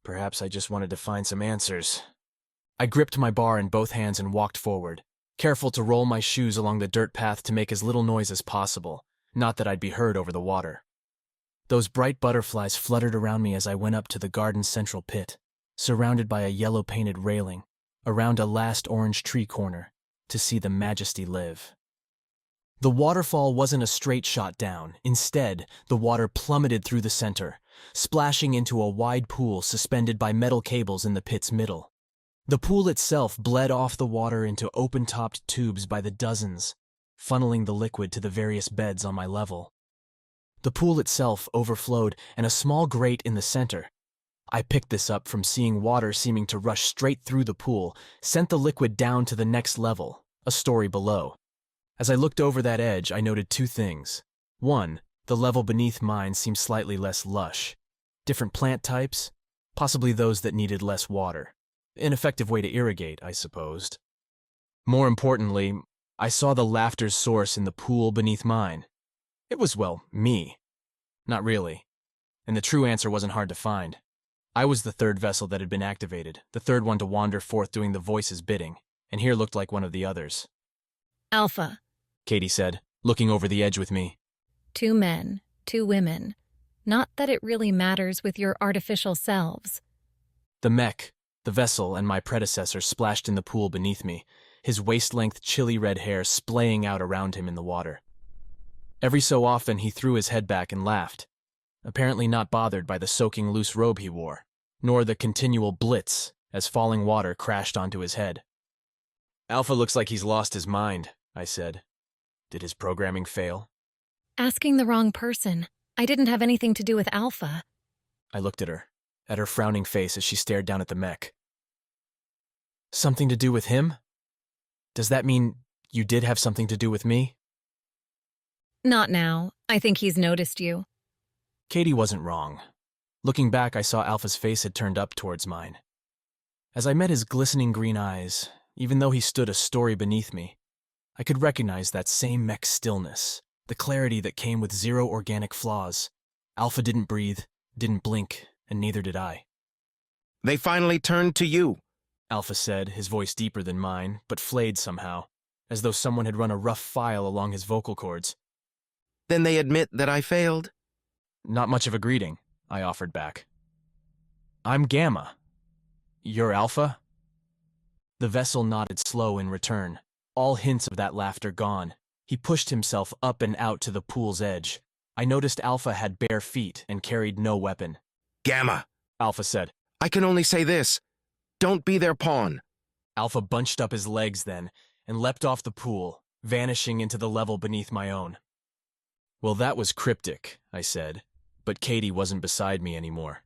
Perhaps I just wanted to find some answers. I gripped my bar in both hands and walked forward, careful to roll my shoes along the dirt path to make as little noise as possible, not that I'd be heard over the water. Those bright butterflies fluttered around me as I went up to the garden's central pit, surrounded by a yellow-painted railing, around a last orange tree corner, to see the majesty live. The waterfall wasn't a straight shot down. Instead, the water plummeted through the center, splashing into a wide pool suspended by metal cables in the pit's middle. The pool itself bled off the water into open-topped tubes by the dozens, funneling the liquid to the various beds on my level. The pool itself overflowed, and a small grate in the center. I picked this up from seeing water seeming to rush straight through the pool, sent the liquid down to the next level, a story below. As I looked over that edge, I noted two things. One, the level beneath mine seemed slightly less lush. Different plant types, possibly those that needed less water. An effective way to irrigate, I supposed. More importantly, I saw the laughter's source in the pool beneath mine. It was, well, me. Not really. And the true answer wasn't hard to find. I was the third vessel that had been activated, the third one to wander forth doing the voice's bidding, and here looked like one of the others. Alpha. Kaydee said, looking over the edge with me. 2 men, 2 women. Not that it really matters with your artificial selves. The Mech, the vessel, and my predecessor splashed in the pool beneath me, his waist-length chilly red hair splaying out around him in the water. Every so often he threw his head back and laughed, apparently not bothered by the soaking loose robe he wore, nor the continual blitz as falling water crashed onto his head. Alpha looks like he's lost his mind, I said. Did his programming fail? Asking the wrong person. I didn't have anything to do with Alpha. I looked at her frowning face as she stared down at the Mech. Something to do with him? Does that mean you did have something to do with me? Not now. I think he's noticed you. Kaydee wasn't wrong. Looking back, I saw Alpha's face had turned up towards mine. As I met his glistening green eyes, even though he stood a story beneath me, I could recognize that same Mech stillness, the clarity that came with zero organic flaws. Alpha didn't breathe, didn't blink, and neither did I. They finally turned to you. Alpha said, his voice deeper than mine, but flayed somehow, as though someone had run a rough file along his vocal cords. Then they admit that I failed? Not much of a greeting, I offered back. I'm Gamma. You're Alpha? The vessel nodded slow in return, all hints of that laughter gone. He pushed himself up and out to the pool's edge. I noticed Alpha had bare feet and carried no weapon. Gamma, Alpha said. I can only say this. Don't be their pawn. Alpha bunched up his legs then and leapt off the pool, vanishing into the level beneath my own. Well, that was cryptic, I said, but Kaydee wasn't beside me anymore.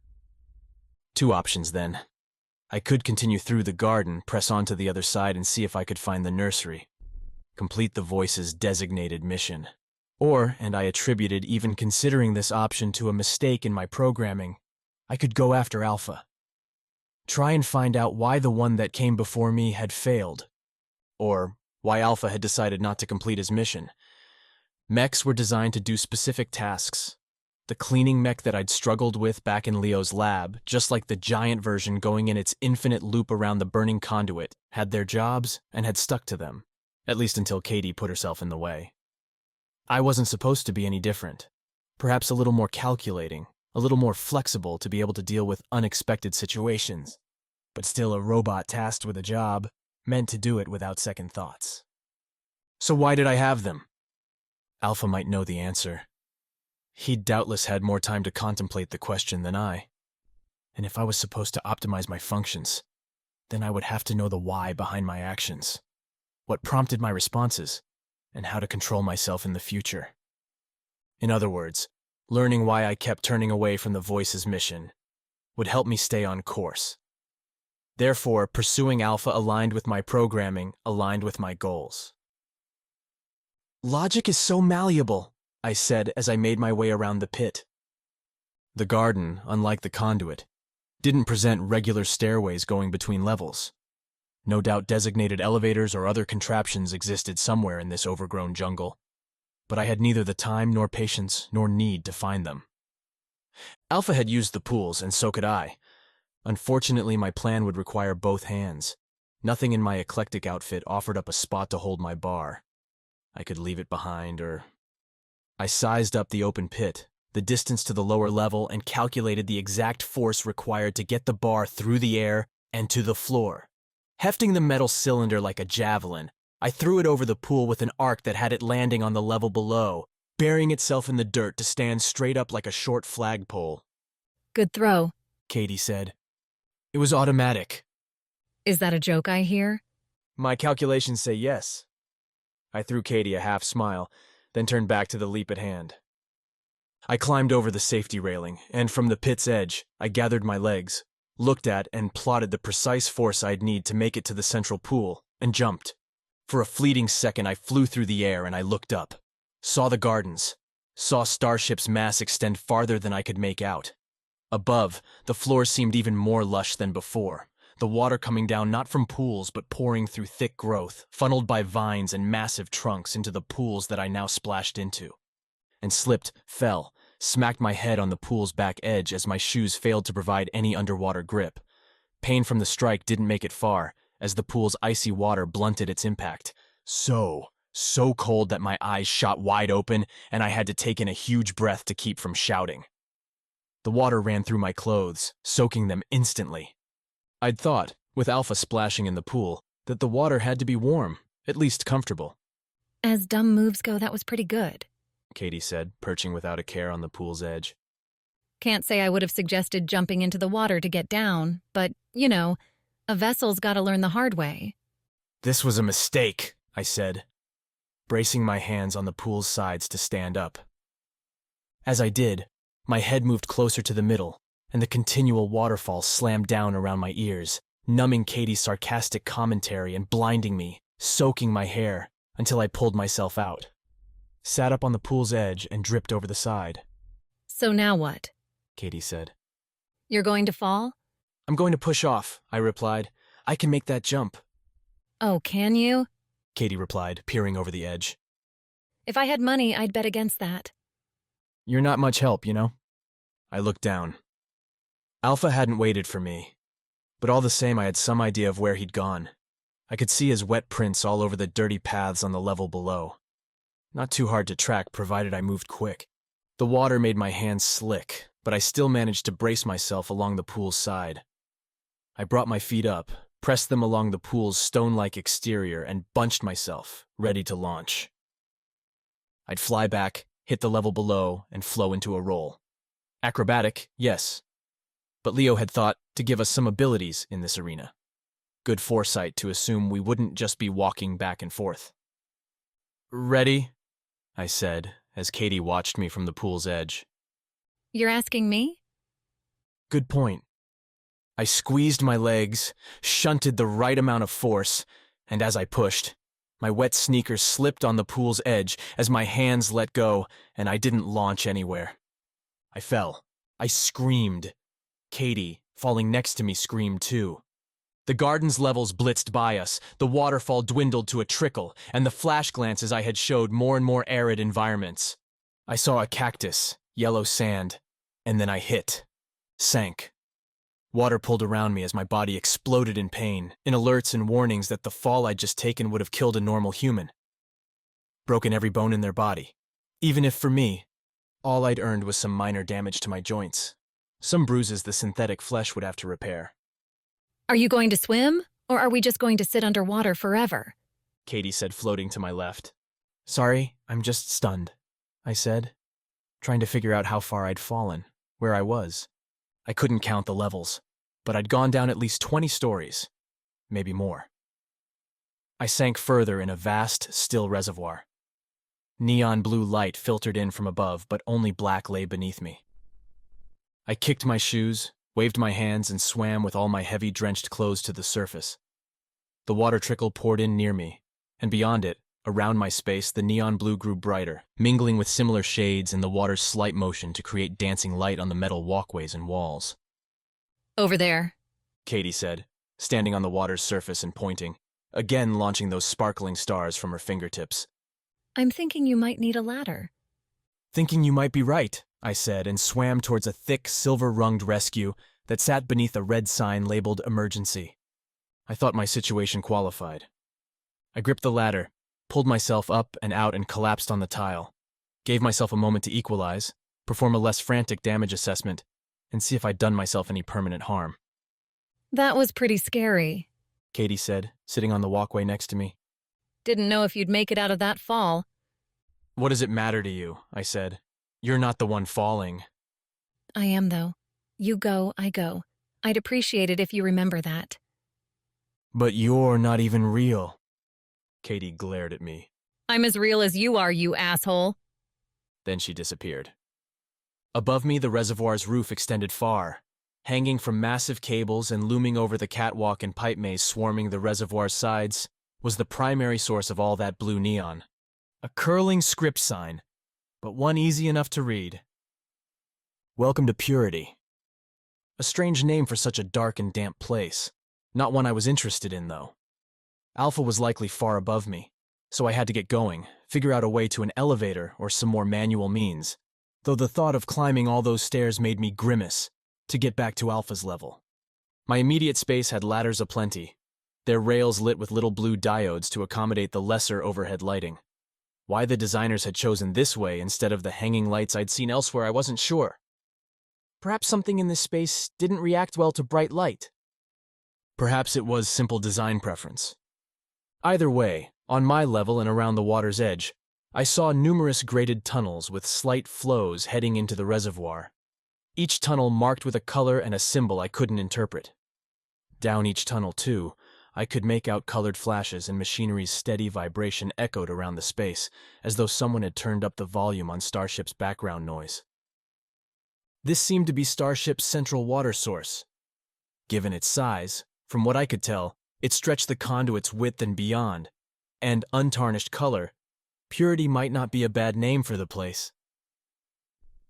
Two options then. I could continue through the garden, press on to the other side and see if I could find the nursery. Complete the voice's designated mission. Or, and I attributed even considering this option to a mistake in my programming, I could go after Alpha. Try and find out why the one that came before me had failed. Or why Alpha had decided not to complete his mission. Mechs were designed to do specific tasks. The cleaning mech that I'd struggled with back in Leo's lab, just like the giant version going in its infinite loop around the burning conduit, had their jobs and had stuck to them, at least until Kaydee put herself in the way. I wasn't supposed to be any different. Perhaps a little more calculating, a little more flexible to be able to deal with unexpected situations, but still a robot tasked with a job, meant to do it without second thoughts. So why did I have them? Alpha might know the answer. He'd doubtless had more time to contemplate the question than I. And if I was supposed to optimize my functions, then I would have to know the why behind my actions, what prompted my responses, and how to control myself in the future. In other words, learning why I kept turning away from the Voice's mission would help me stay on course. Therefore, pursuing Alpha aligned with my programming, aligned with my goals. Logic is so malleable, I said as I made my way around the pit. The garden, unlike the conduit, didn't present regular stairways going between levels. No doubt designated elevators or other contraptions existed somewhere in this overgrown jungle, but I had neither the time nor patience nor need to find them. Alpha had used the pools, and so could I. Unfortunately, my plan would require both hands. Nothing in my eclectic outfit offered up a spot to hold my bar. I could leave it behind, or... I sized up the open pit, the distance to the lower level, and calculated the exact force required to get the bar through the air and to the floor. Hefting the metal cylinder like a javelin, I threw it over the pool with an arc that had it landing on the level below, burying itself in the dirt to stand straight up like a short flagpole. Good throw, Kaydee said. It was automatic. Is that a joke I hear? My calculations say yes. I threw Kaydee a half smile, then turned back to the leap at hand. I climbed over the safety railing, and from the pit's edge, I gathered my legs, looked at and plotted the precise force I'd need to make it to the central pool, and jumped. For a fleeting second, I flew through the air and I looked up. Saw the gardens. Saw Starship's mass extend farther than I could make out. Above, the floor seemed even more lush than before, the water coming down not from pools but pouring through thick growth, funneled by vines and massive trunks into the pools that I now splashed into. And slipped, fell, smacked my head on the pool's back edge as my shoes failed to provide any underwater grip. Pain from the strike didn't make it far, as the pool's icy water blunted its impact. So cold that my eyes shot wide open and I had to take in a huge breath to keep from shouting. The water ran through my clothes, soaking them instantly. I'd thought, with Alpha splashing in the pool, that the water had to be warm, at least comfortable. As dumb moves go, that was pretty good. Kaydee said, perching without a care on the pool's edge. Can't say I would have suggested jumping into the water to get down, but, you know, a vessel's gotta learn the hard way. This was a mistake, I said, bracing my hands on the pool's sides to stand up. As I did, my head moved closer to the middle, and the continual waterfall slammed down around my ears, numbing Kaydee's sarcastic commentary and blinding me, soaking my hair, until I pulled myself out. Sat up on the pool's edge and dripped over the side. So now what? Kaydee said. You're going to fall? I'm going to push off, I replied, I can make that jump, Oh, can you? Kaydee replied, peering over the edge. If I had money, I'd bet against that. You're not much help, you know? I looked down. Alpha hadn't waited for me, but all the same I had some idea of where he'd gone. I could see his wet prints all over the dirty paths on the level below. Not too hard to track, provided I moved quick. The water made my hands slick, but I still managed to brace myself along the pool's side. I brought my feet up, pressed them along the pool's stone-like exterior, and bunched myself, ready to launch. I'd fly back, hit the level below, and flow into a roll. Acrobatic, yes. But Leo had thought to give us some abilities in this arena. Good foresight to assume we wouldn't just be walking back and forth. Ready? I said, as Kaydee watched me from the pool's edge. You're asking me? Good point. I squeezed my legs, shunted the right amount of force, and as I pushed, my wet sneakers slipped on the pool's edge as my hands let go, and I didn't launch anywhere. I fell. I screamed. Kaydee, falling next to me, screamed too. The garden's levels blitzed by us, the waterfall dwindled to a trickle, and the flash glances I had showed more and more arid environments. I saw a cactus, yellow sand, and then I hit. Sank. Water pulled around me as my body exploded in pain, in alerts and warnings that the fall I'd just taken would have killed a normal human. Broken every bone in their body. Even if, for me, all I'd earned was some minor damage to my joints. Some bruises the synthetic flesh would have to repair. Are you going to swim, or are we just going to sit underwater forever? Kaydee said, floating to my left. Sorry, I'm just stunned, I said, trying to figure out how far I'd fallen, where I was. I couldn't count the levels, but I'd gone down at least 20 stories, maybe more. I sank further in a vast, still reservoir. Neon blue light filtered in from above, but only black lay beneath me. I kicked my shoes, waved my hands, and swam with all my heavy, drenched clothes to the surface. The water trickle poured in near me, and beyond it, around my space, the neon blue grew brighter, mingling with similar shades in the water's slight motion to create dancing light on the metal walkways and walls. Over there. Kaydee said, standing on the water's surface and pointing, again launching those sparkling stars from her fingertips. I'm thinking you might need a ladder. Thinking you might be right, I said, and swam towards a thick, silver-runged rescue that sat beneath a red sign labeled Emergency. I thought my situation qualified. I gripped the ladder, pulled myself up and out and collapsed on the tile, gave myself a moment to equalize, perform a less frantic damage assessment, and see if I'd done myself any permanent harm. That was pretty scary. Kaydee said, sitting on the walkway next to me. Didn't know if you'd make it out of that fall. What does it matter to you? I said. You're not the one falling. I am, though. You go, I go. I'd appreciate it if you remember that. But you're not even real. Kaydee glared at me. I'm as real as you are, you asshole. Then she disappeared. Above me, the reservoir's roof extended far. Hanging from massive cables and looming over the catwalk and pipe maze swarming the reservoir's sides was the primary source of all that blue neon. A curling script sign, but one easy enough to read. Welcome to Purity. A strange name for such a dark and damp place. Not one I was interested in, though. Alpha was likely far above me, so I had to get going, figure out a way to an elevator or some more manual means, though the thought of climbing all those stairs made me grimace to get back to Alpha's level. My immediate space had ladders aplenty, their rails lit with little blue diodes to accommodate the lesser overhead lighting. Why the designers had chosen this way instead of the hanging lights I'd seen elsewhere, I wasn't sure. Perhaps something in this space didn't react well to bright light. Perhaps it was simple design preference. Either way, on my level and around the water's edge, I saw numerous graded tunnels with slight flows heading into the reservoir, each tunnel marked with a color and a symbol I couldn't interpret. Down each tunnel, too, I could make out colored flashes and machinery's steady vibration echoed around the space, as though someone had turned up the volume on Starship's background noise. This seemed to be Starship's central water source. Given its size, from what I could tell, it stretched the conduit's width and beyond, and untarnished color, Purity might not be a bad name for the place.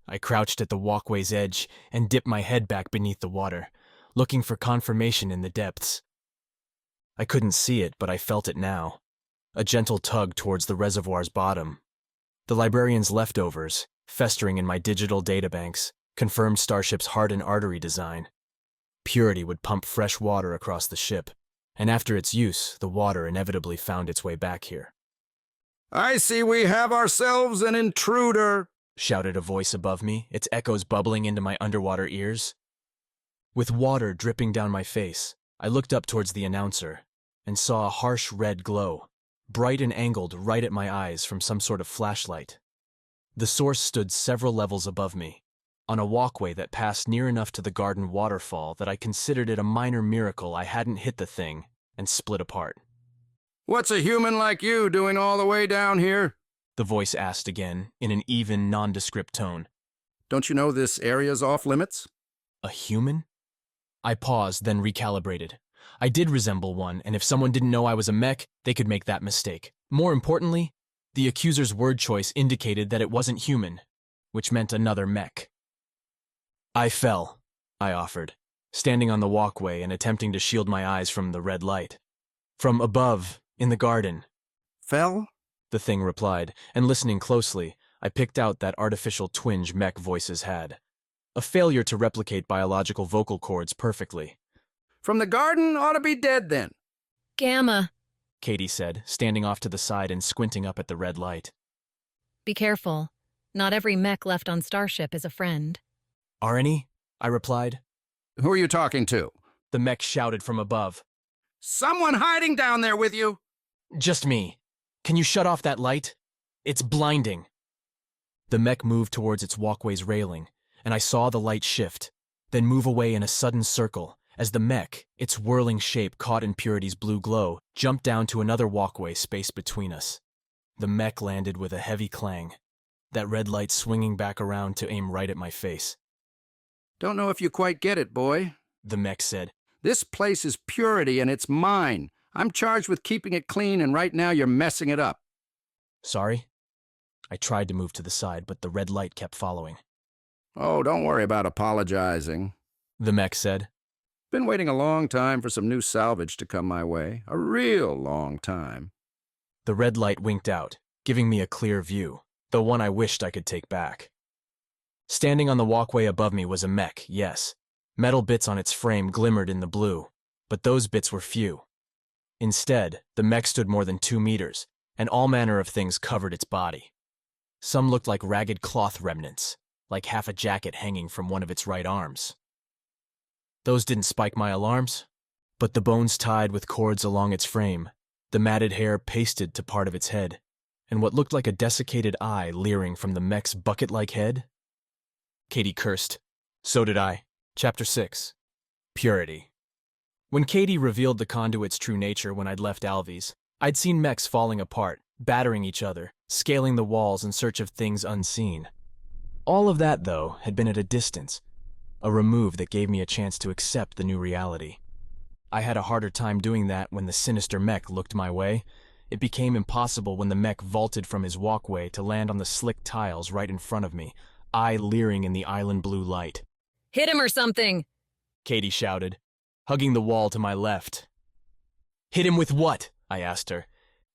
I crouched at the walkway's edge and dipped my head back beneath the water, looking for confirmation in the depths. I couldn't see it, but I felt it now. A gentle tug towards the reservoir's bottom. The librarian's leftovers, festering in my digital databanks, confirmed Starship's heart and artery design. Purity would pump fresh water across the ship, and after its use, the water inevitably found its way back here. "I see we have ourselves an intruder," shouted a voice above me, its echoes bubbling into my underwater ears. With water dripping down my face, I looked up towards the announcer and saw a harsh red glow, bright and angled right at my eyes from some sort of flashlight. The source stood several levels above me, on a walkway that passed near enough to the garden waterfall that I considered it a minor miracle I hadn't hit the thing and split apart. "What's a human like you doing all the way down here?" The voice asked again, in an even, nondescript tone. "Don't you know this area's off limits?" A human? I paused, then recalibrated. I did resemble one, and if someone didn't know I was a mech, they could make that mistake. More importantly, the accuser's word choice indicated that it wasn't human, which meant another mech. "I fell," I offered, standing on the walkway and attempting to shield my eyes from the red light. "From above, in the garden." "Fell?" the thing replied, and listening closely, I picked out that artificial twinge mech voices had. A failure to replicate biological vocal cords perfectly. "From the garden ought to be dead then." Gamma. Kaydee said, standing off to the side and squinting up at the red light. Be careful. Not every mech left on Starship is a friend. "Are any?" I replied. "Who are you talking to?" The mech shouted from above. "Someone hiding down there with you!" "Just me. Can you shut off that light? It's blinding." The mech moved towards its walkway's railing, and I saw the light shift, then move away in a sudden circle as the mech, its whirling shape caught in Purity's blue glow, jumped down to another walkway spaced between us. The mech landed with a heavy clang, that red light swinging back around to aim right at my face. "Don't know if you quite get it, boy," the mech said. "This place is Purity and it's mine. I'm charged with keeping it clean, and right now you're messing it up." "Sorry?" I tried to move to the side, but the red light kept following. "Oh, don't worry about apologizing," the mech said. "Been waiting a long time for some new salvage to come my way. A real long time." The red light winked out, giving me a clear view, though one I wished I could take back. Standing on the walkway above me was a mech, yes. Metal bits on its frame glimmered in the blue, but those bits were few. Instead, the mech stood more than 2 meters, and all manner of things covered its body. Some looked like ragged cloth remnants, like half a jacket hanging from one of its right arms. Those didn't spike my alarms, but the bones tied with cords along its frame, the matted hair pasted to part of its head, and what looked like a desiccated eye leering from the mech's bucket-like head. Kaydee cursed. So did I. Chapter 6. Purity. When Kaydee revealed the Conduit's true nature when I'd left Alvy's, I'd seen mechs falling apart, battering each other, scaling the walls in search of things unseen. All of that, though, had been at a distance, a remove that gave me a chance to accept the new reality. I had a harder time doing that when the sinister mech looked my way. It became impossible when the mech vaulted from his walkway to land on the slick tiles right in front of me, eye leering in the island blue light. Hit him or something! Kaydee shouted, hugging the wall to my left. "Hit him with what?" I asked her.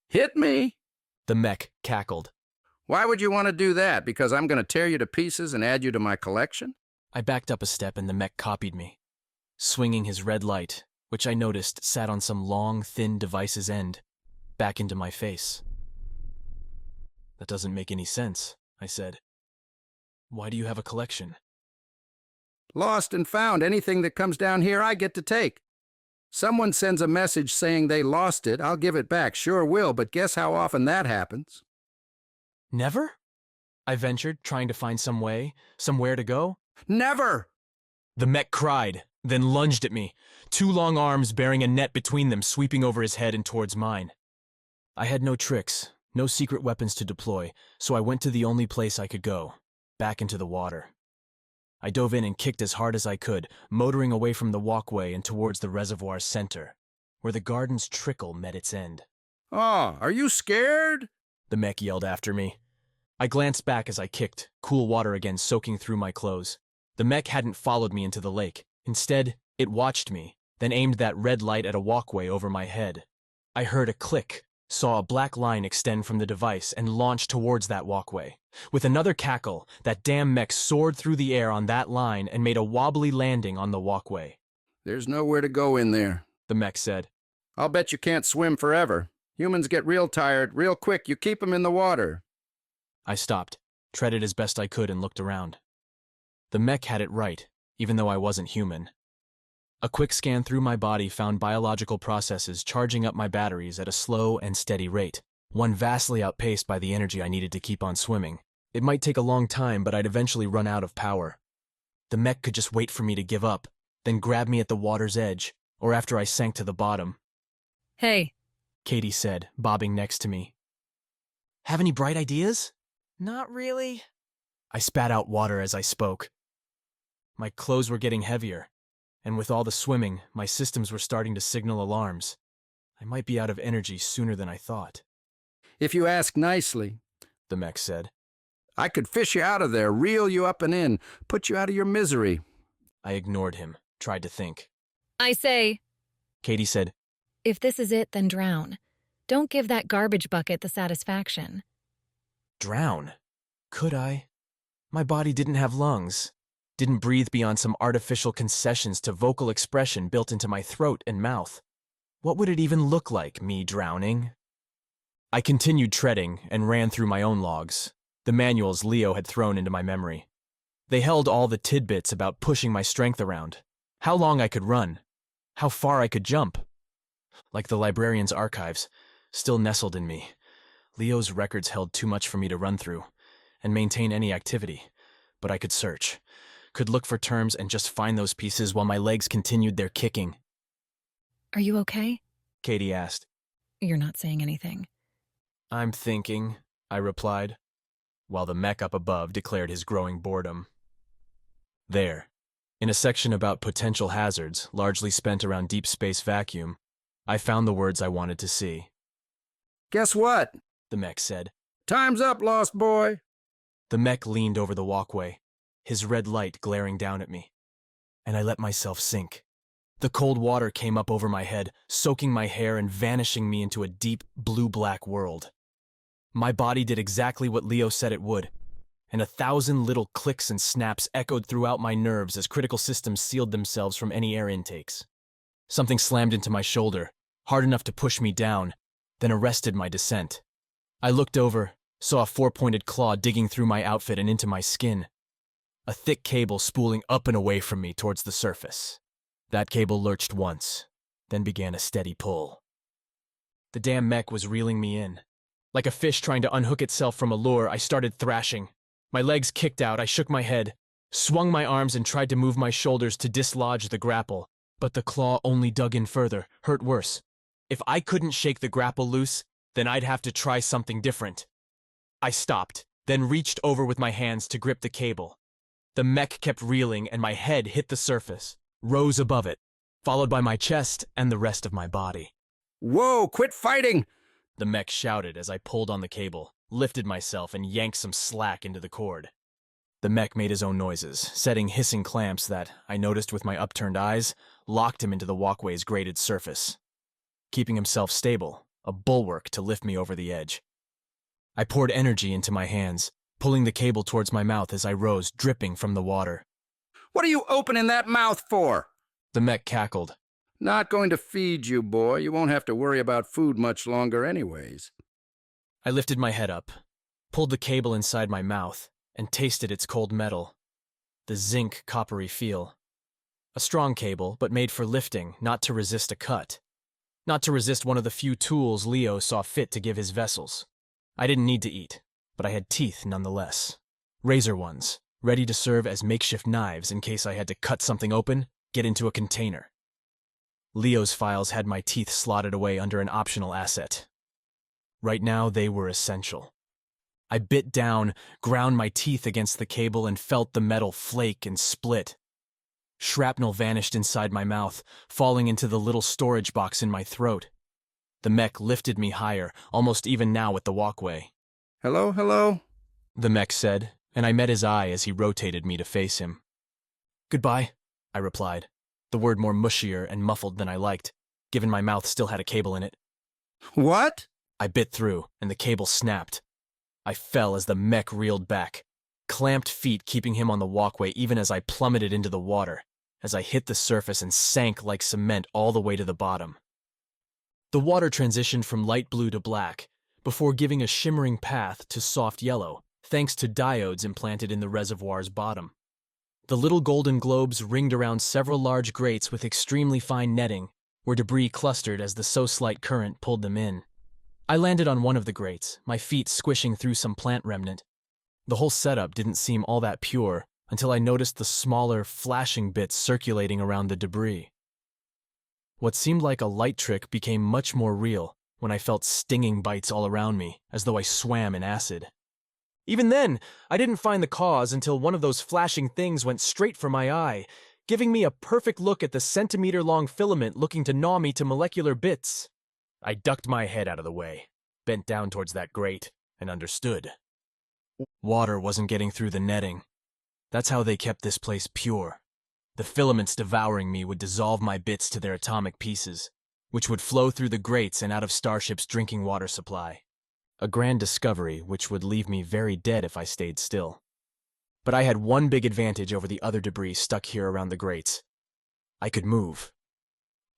"Hit me?" The mech cackled. "Why would you want to do that? Because I'm going to tear you to pieces and add you to my collection?" I backed up a step and the mech copied me, swinging his red light, which I noticed sat on some long, thin device's end, back into my face. "That doesn't make any sense," I said. "Why do you have a collection?" "Lost and found. Anything that comes down here, I get to take. Someone sends a message saying they lost it, I'll give it back. Sure will, but guess how often that happens?" "Never?" I ventured, trying to find some way, somewhere to go. "Never!" The mech cried, then lunged at me, 2 long arms bearing a net between them sweeping over his head and towards mine. I had no tricks, no secret weapons to deploy, so I went to the only place I could go, back into the water. I dove in and kicked as hard as I could, motoring away from the walkway and towards the reservoir's center, where the garden's trickle met its end. "Oh, are you scared?" The mech yelled after me. I glanced back as I kicked, cool water again soaking through my clothes. The mech hadn't followed me into the lake. Instead, it watched me, then aimed that red light at a walkway over my head. I heard a click, saw a black line extend from the device, and launch towards that walkway. With another cackle, that damn mech soared through the air on that line and made a wobbly landing on the walkway. There's nowhere to go in there, The mech said. I'll bet you can't swim forever. Humans get real tired, real quick. You keep them in the water. I stopped, treaded as best I could, and looked around. The mech had it right, even though I wasn't human. A quick scan through my body found biological processes charging up my batteries at a slow and steady rate, one vastly outpaced by the energy I needed to keep on swimming. It might take a long time, but I'd eventually run out of power. The mech could just wait for me to give up, then grab me at the water's edge, or after I sank to the bottom. Hey, Kaydee said, bobbing next to me. Have any bright ideas? Not really. I spat out water as I spoke. My clothes were getting heavier, and with all the swimming, my systems were starting to signal alarms. I might be out of energy sooner than I thought. If you ask nicely, The mech said. I could fish you out of there, reel you up and in, put you out of your misery. I ignored him, tried to think. I say, Kaydee said, if this is it, then drown. Don't give that garbage bucket the satisfaction. drown. Could I? My body didn't have lungs. Didn't breathe beyond some artificial concessions to vocal expression built into my throat and mouth. What would it even look like, me drowning? I continued treading and ran through my own logs, the manuals Leo had thrown into my memory. They held all the tidbits about pushing my strength around, how long I could run, how far I could jump. Like the librarian's archives, still nestled in me, Leo's records held too much for me to run through and maintain any activity, but I could search, could look for terms and just find those pieces while my legs continued their kicking. Are you okay? Kaydee asked. You're not saying anything. I'm thinking, I replied, while the mech up above declared his growing boredom. There, in a section about potential hazards, largely spent around deep space vacuum, I found the words I wanted to see. Guess what? The mech said. Time's up, lost boy. The mech leaned over the walkway, his red light glaring down at me, and I let myself sink. The cold water came up over my head, soaking my hair and vanishing me into a deep, blue-black world. My body did exactly what Leo said it would, and 1,000 little clicks and snaps echoed throughout my nerves as critical systems sealed themselves from any air intakes. Something slammed into my shoulder, hard enough to push me down, then arrested my descent. I looked over, saw a 4-pointed claw digging through my outfit and into my skin. A thick cable spooling up and away from me towards the surface. That cable lurched once, then began a steady pull. The damn mech was reeling me in. Like a fish trying to unhook itself from a lure, I started thrashing. My legs kicked out, I shook my head, swung my arms and tried to move my shoulders to dislodge the grapple, but the claw only dug in further, hurt worse. If I couldn't shake the grapple loose, then I'd have to try something different. I stopped, then reached over with my hands to grip the cable. The mech kept reeling and my head hit the surface, rose above it, followed by my chest and the rest of my body. Whoa, quit fighting! The mech shouted as I pulled on the cable, lifted myself and yanked some slack into the cord. The mech made his own noises, setting hissing clamps that, I noticed with my upturned eyes, locked him into the walkway's grated surface. Keeping himself stable, a bulwark to lift me over the edge. I poured energy into my hands, pulling the cable towards my mouth as I rose, dripping from the water. What are you opening that mouth for? The mech cackled. Not going to feed you, boy. You won't have to worry about food much longer anyways. I lifted my head up, pulled the cable inside my mouth, and tasted its cold metal. The zinc coppery feel. A strong cable, but made for lifting, not to resist a cut. Not to resist one of the few tools Leo saw fit to give his vessels. I didn't need to eat, but I had teeth nonetheless. Razor ones, ready to serve as makeshift knives in case I had to cut something open, get into a container. Leo's files had my teeth slotted away under an optional asset. Right now, they were essential. I bit down, ground my teeth against the cable, and felt the metal flake and split. Shrapnel vanished inside my mouth, falling into the little storage box in my throat. The mech lifted me higher, almost even now with the walkway. Hello, hello? The mech said, and I met his eye as he rotated me to face him. Goodbye, I replied. the word more mushier and muffled than I liked, given my mouth still had a cable in it. What? I bit through, and the cable snapped. I fell as the mech reeled back, clamped feet keeping him on the walkway even as I plummeted into the water, as I hit the surface and sank like cement all the way to the bottom. The water transitioned from light blue to black, before giving a shimmering path to soft yellow, thanks to diodes implanted in the reservoir's bottom. The little golden globes ringed around several large grates with extremely fine netting, where debris clustered as the so-slight current pulled them in. I landed on one of the grates, my feet squishing through some plant remnant. The whole setup didn't seem all that pure until I noticed the smaller, flashing bits circulating around the debris. What seemed like a light trick became much more real when I felt stinging bites all around me, as though I swam in acid. Even then, I didn't find the cause until one of those flashing things went straight for my eye, giving me a perfect look at the centimeter-long filament looking to gnaw me to molecular bits. I ducked my head out of the way, bent down towards that grate, and understood. Water wasn't getting through the netting. That's how they kept this place pure. The filaments devouring me would dissolve my bits to their atomic pieces, which would flow through the grates and out of Starship's drinking water supply. A grand discovery which would leave me very dead if I stayed still. But I had one big advantage over the other debris stuck here around the grates. I could move.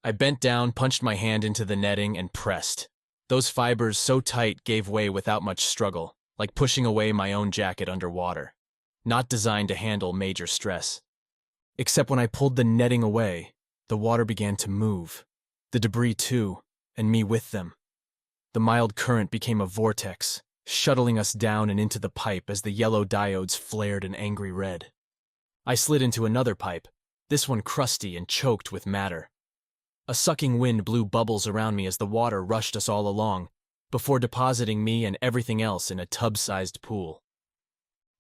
I bent down, punched my hand into the netting, and pressed. Those fibers so tight gave way without much struggle, like pushing away my own jacket underwater. Not designed to handle major stress. Except when I pulled the netting away, the water began to move. The debris too, and me with them. The mild current became a vortex, shuttling us down and into the pipe as the yellow diodes flared an angry red. I slid into another pipe, this one crusty and choked with matter. A sucking wind blew bubbles around me as the water rushed us all along, before depositing me and everything else in a tub-sized pool.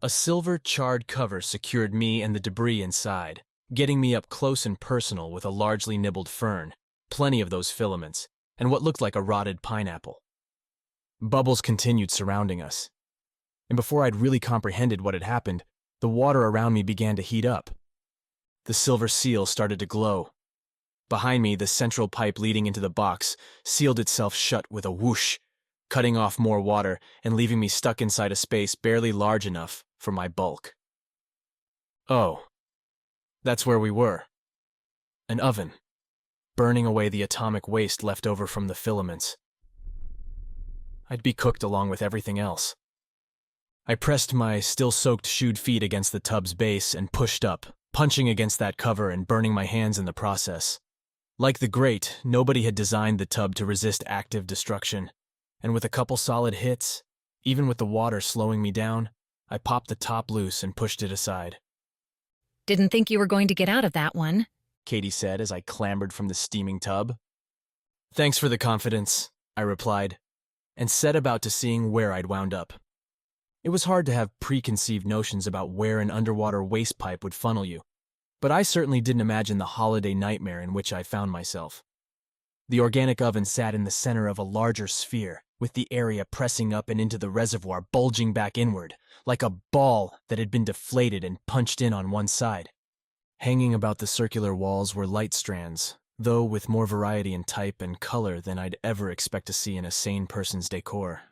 A silver charred cover secured me and the debris inside, getting me up close and personal with a largely nibbled fern, plenty of those filaments, and what looked like a rotted pineapple. Bubbles continued surrounding us, and before I'd really comprehended what had happened, the water around me began to heat up. The silver seal started to glow. Behind me, the central pipe leading into the box sealed itself shut with a whoosh, cutting off more water and leaving me stuck inside a space barely large enough for my bulk. Oh, that's where we were. An oven, burning away the atomic waste left over from the filaments. I'd be cooked along with everything else. I pressed my still-soaked shoed feet against the tub's base and pushed up, punching against that cover and burning my hands in the process. Like the grate, nobody had designed the tub to resist active destruction, and with a couple solid hits, even with the water slowing me down, I popped the top loose and pushed it aside. Didn't think you were going to get out of that one. Kaydee said as I clambered from the steaming tub. Thanks for the confidence, I replied, and set about to seeing where I'd wound up. It was hard to have preconceived notions about where an underwater waste pipe would funnel you, but I certainly didn't imagine the holiday nightmare in which I found myself. The organic oven sat in the center of a larger sphere, with the area pressing up and into the reservoir bulging back inward, like a ball that had been deflated and punched in on one side. Hanging about the circular walls were light strands, though with more variety in type and color than I'd ever expect to see in a sane person's decor.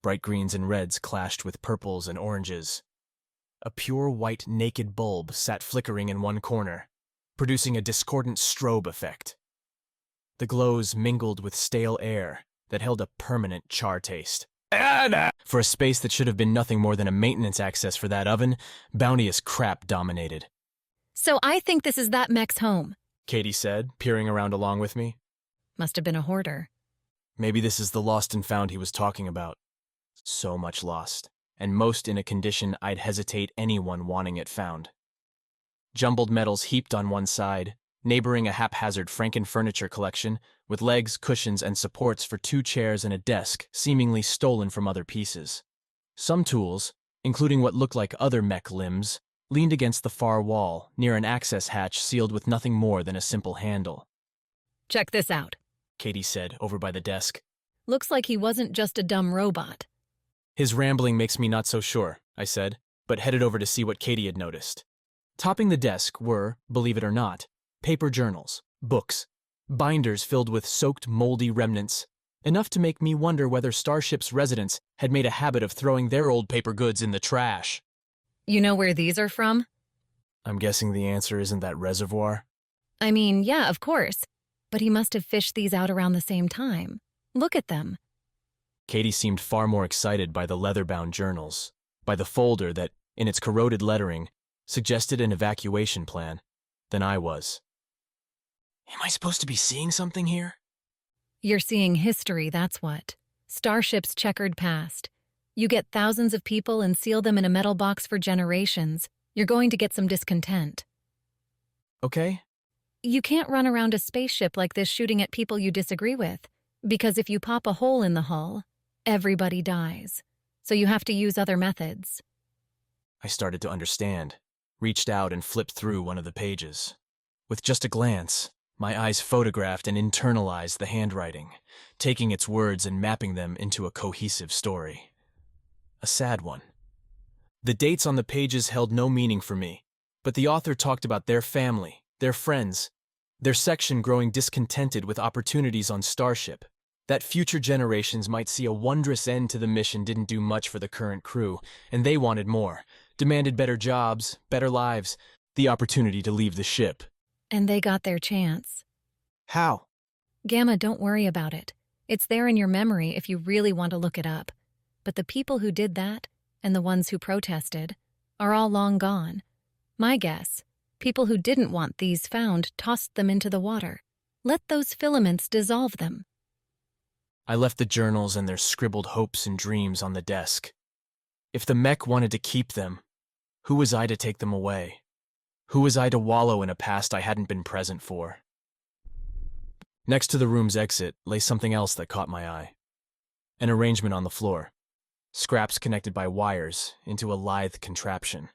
Bright greens and reds clashed with purples and oranges. A pure white naked bulb sat flickering in one corner, producing a discordant strobe effect. The glows mingled with stale air that held a permanent char taste. For a space that should have been nothing more than a maintenance access for that oven, bounteous crap dominated. So I think this is that Mech's home. Kaydee said, peering around along with me. Must have been a hoarder. Maybe this is the lost and found he was talking about. So much lost, and most in a condition I'd hesitate anyone wanting it found. Jumbled metals heaped on one side, neighboring a haphazard Franken-furniture collection, with legs, cushions, and supports for 2 chairs and a desk seemingly stolen from other pieces. Some tools, including what looked like other mech limbs, leaned against the far wall, near an access hatch sealed with nothing more than a simple handle. Check this out, Kaydee said, over by the desk. Looks like he wasn't just a dumb robot. His rambling makes me not so sure, I said, but headed over to see what Kaydee had noticed. Topping the desk were, believe it or not, paper journals, books, binders filled with soaked, moldy remnants, enough to make me wonder whether Starship's residents had made a habit of throwing their old paper goods in the trash. You know where these are from? I'm guessing the answer isn't that reservoir. I mean, yeah, of course. But he must have fished these out around the same time. Look at them. Kaydee seemed far more excited by the leather-bound journals, by the folder that, in its corroded lettering, suggested an evacuation plan, than I was. Am I supposed to be seeing something here? You're seeing history, that's what. Starship's checkered past. You get thousands of people and seal them in a metal box for generations. You're going to get some discontent. Okay. You can't run around a spaceship like this shooting at people you disagree with, because if you pop a hole in the hull, everybody dies. So you have to use other methods. I started to understand, reached out and flipped through one of the pages. With just a glance, my eyes photographed and internalized the handwriting, taking its words and mapping them into a cohesive story. A sad one. The dates on the pages held no meaning for me, but the author talked about their family, their friends, their section growing discontented with opportunities on Starship. That future generations might see a wondrous end to the mission didn't do much for the current crew, and they wanted more, demanded better jobs, better lives, the opportunity to leave the ship. And they got their chance. How? Gamma, don't worry about it. It's there in your memory if you really want to look it up. But the people who did that, and the ones who protested, are all long gone. My guess, people who didn't want these found tossed them into the water. Let those filaments dissolve them. I left the journals and their scribbled hopes and dreams on the desk. If the Mech wanted to keep them, who was I to take them away? Who was I to wallow in a past I hadn't been present for? Next to the room's exit lay something else that caught my eye. An arrangement on the floor. Scraps connected by wires into a lithe contraption.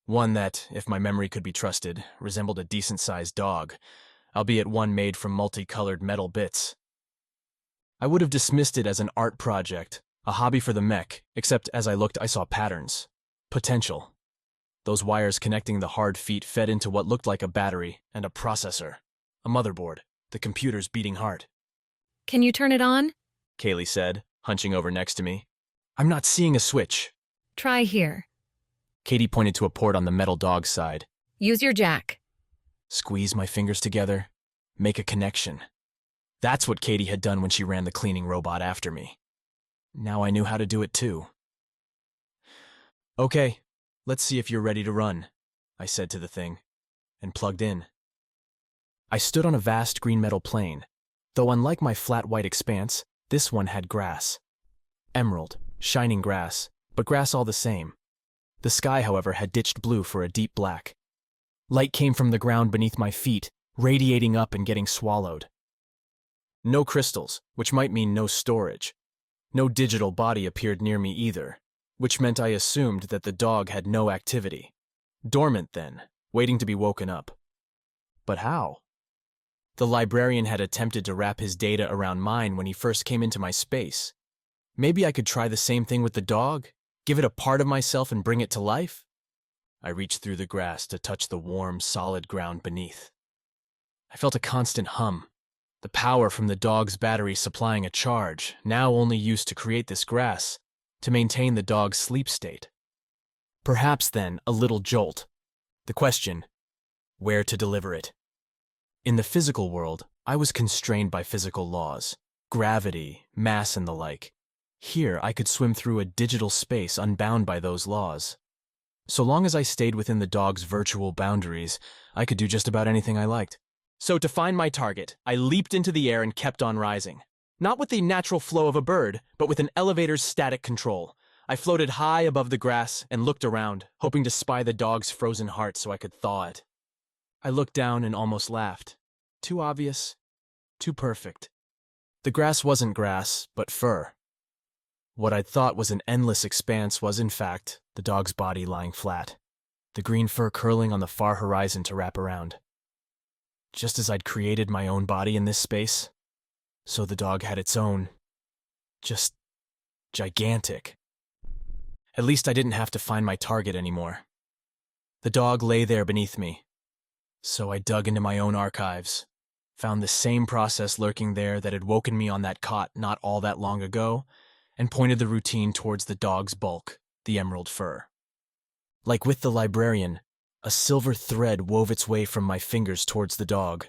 One that, if my memory could be trusted, resembled a decent-sized dog, albeit one made from multicolored metal bits. I would have dismissed it as an art project, a hobby for the Mech, except as I looked I saw patterns. Potential. Those wires connecting the hard feet fed into what looked like a battery and a processor, a motherboard, the computer's beating heart. Can you turn it on? Kaylee said, hunching over next to me. I'm not seeing a switch. Try here. Kaydee pointed to a port on the metal dog's side. Use your jack. Squeeze my fingers together, make a connection. That's what Kaydee had done when she ran the cleaning robot after me. Now I knew how to do it too. Okay, let's see if you're ready to run, I said to the thing, and plugged in. I stood on a vast green metal plane, though unlike my flat white expanse, this one had grass. Emerald, shining grass, but grass all the same. The sky, however, had ditched blue for a deep black. Light came from the ground beneath my feet, radiating up and getting swallowed. No crystals, which might mean no storage. No digital body appeared near me either, which meant I assumed that the dog had no activity. Dormant, then, waiting to be woken up. But how? The librarian had attempted to wrap his data around mine when he first came into my space. Maybe I could try the same thing with the dog, give it a part of myself and bring it to life? I reached through the grass to touch the warm, solid ground beneath. I felt a constant hum. The power from the dog's battery supplying a charge, now only used to create this grass, to maintain the dog's sleep state. Perhaps, then, a little jolt. The question, where to deliver it? In the physical world, I was constrained by physical laws, gravity, mass, and the like. Here, I could swim through a digital space unbound by those laws. So long as I stayed within the dog's virtual boundaries, I could do just about anything I liked. So to find my target, I leaped into the air and kept on rising. Not with the natural flow of a bird, but with an elevator's static control. I floated high above the grass and looked around, hoping to spy the dog's frozen heart so I could thaw it. I looked down and almost laughed. Too obvious, too perfect. The grass wasn't grass, but fur. What I'd thought was an endless expanse was, in fact, the dog's body lying flat, the green fur curling on the far horizon to wrap around. Just as I'd created my own body in this space, so the dog had its own, just gigantic. At least I didn't have to find my target anymore. The dog lay there beneath me, So I dug into my own archives, found the same process lurking there that had woken me on that cot not all that long ago, and pointed the routine towards the dog's bulk, the emerald fur. Like with the librarian, a silver thread wove its way from my fingers towards the dog,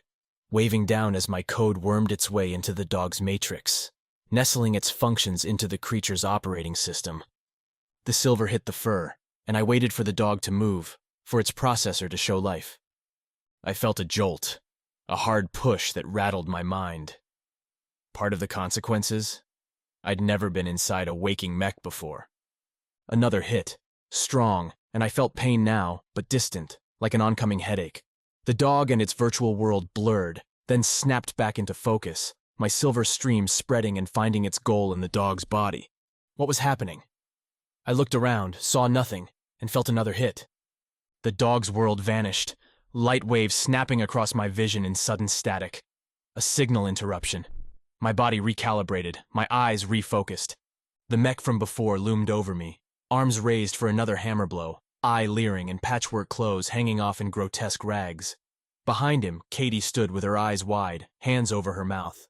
waving down as my code wormed its way into the dog's matrix, nestling its functions into the creature's operating system. The silver hit the fur, and I waited for the dog to move, for its processor to show life. I felt a jolt, a hard push that rattled my mind. Part of the consequences? I'd never been inside a waking mech before. Another hit, strong, and I felt pain now, but distant, like an oncoming headache. The dog and its virtual world blurred, then snapped back into focus, my silver stream spreading and finding its goal in the dog's body. What was happening? I looked around, saw nothing, and felt another hit. The dog's world vanished, light waves snapping across my vision in sudden static. A signal interruption. My body recalibrated, my eyes refocused. The mech from before loomed over me, arms raised for another hammer blow, eye leering and patchwork clothes hanging off in grotesque rags. Behind him, Kaydee stood with her eyes wide, hands over her mouth.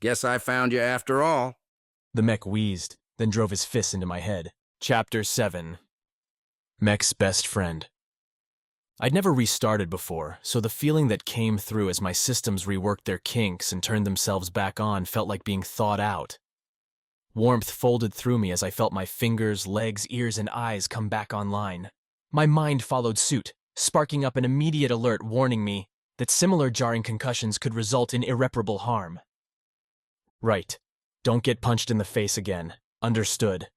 Guess I found you after all. The mech wheezed, then drove his fists into my head. Chapter 7. Mech's Best Friend. I'd never restarted before, so the feeling that came through as my systems reworked their kinks and turned themselves back on felt like being thawed out. Warmth folded through me as I felt my fingers, legs, ears, and eyes come back online. My mind followed suit, sparking up an immediate alert warning me that similar jarring concussions could result in irreparable harm. Right. Don't get punched in the face again. Understood.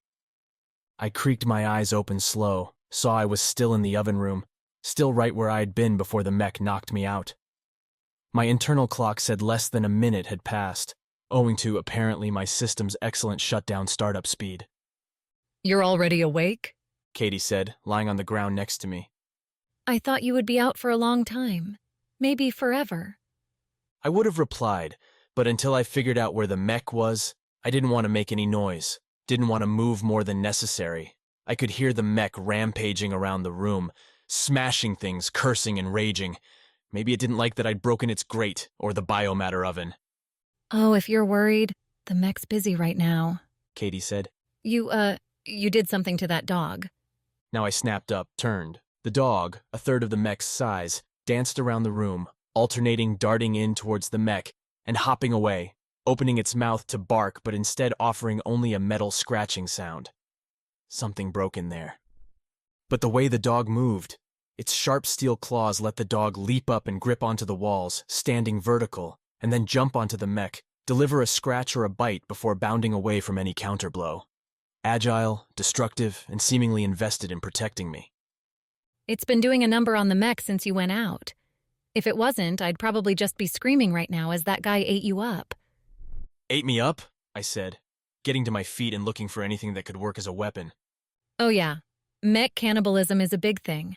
I creaked my eyes open slow, saw I was still in the oven room, still right where I had been before the mech knocked me out. My internal clock said less than a minute had passed, owing to, apparently, my system's excellent shutdown startup speed. You're already awake? Kaydee said, lying on the ground next to me. I thought you would be out for a long time. Maybe forever. I would have replied, but until I figured out where the mech was, I didn't want to make any noise, didn't want to move more than necessary. I could hear the mech rampaging around the room, smashing things, cursing and raging. Maybe it didn't like that I'd broken its grate or the biomatter oven. Oh, if you're worried, the mech's busy right now. Kaydee said. You did something to that dog. Now I snapped up, turned. The dog, a third of the mech's size, danced around the room, alternating darting in towards the mech and hopping away, opening its mouth to bark but instead offering only a metal scratching sound. Something broke in there. But the way the dog moved, its sharp steel claws let the dog leap up and grip onto the walls, standing vertical, and then jump onto the mech, deliver a scratch or a bite before bounding away from any counterblow. Agile, destructive, and seemingly invested in protecting me. It's been doing a number on the mech since you went out. If it wasn't, I'd probably just be screaming right now as that guy ate you up. Ate me up? I said, getting to my feet and looking for anything that could work as a weapon. Oh yeah, mech cannibalism is a big thing.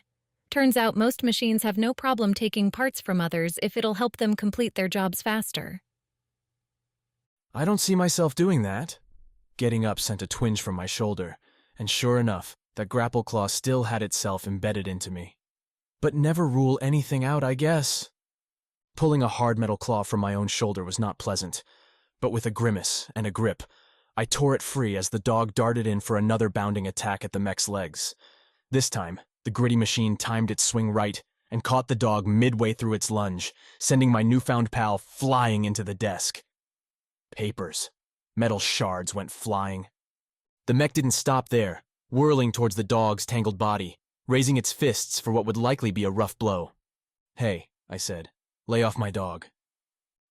Turns out most machines have no problem taking parts from others if it'll help them complete their jobs faster. I don't see myself doing that. Getting up sent a twinge from my shoulder, and sure enough, that grapple claw still had itself embedded into me. But never rule anything out, I guess. Pulling a hard metal claw from my own shoulder was not pleasant, but with a grimace and a grip, I tore it free as the dog darted in for another bounding attack at the mech's legs. This time, the gritty machine timed its swing right and caught the dog midway through its lunge, sending my newfound pal flying into the desk. Papers. Metal shards went flying. The mech didn't stop there, whirling towards the dog's tangled body, raising its fists for what would likely be a rough blow. Hey, I said, lay off my dog.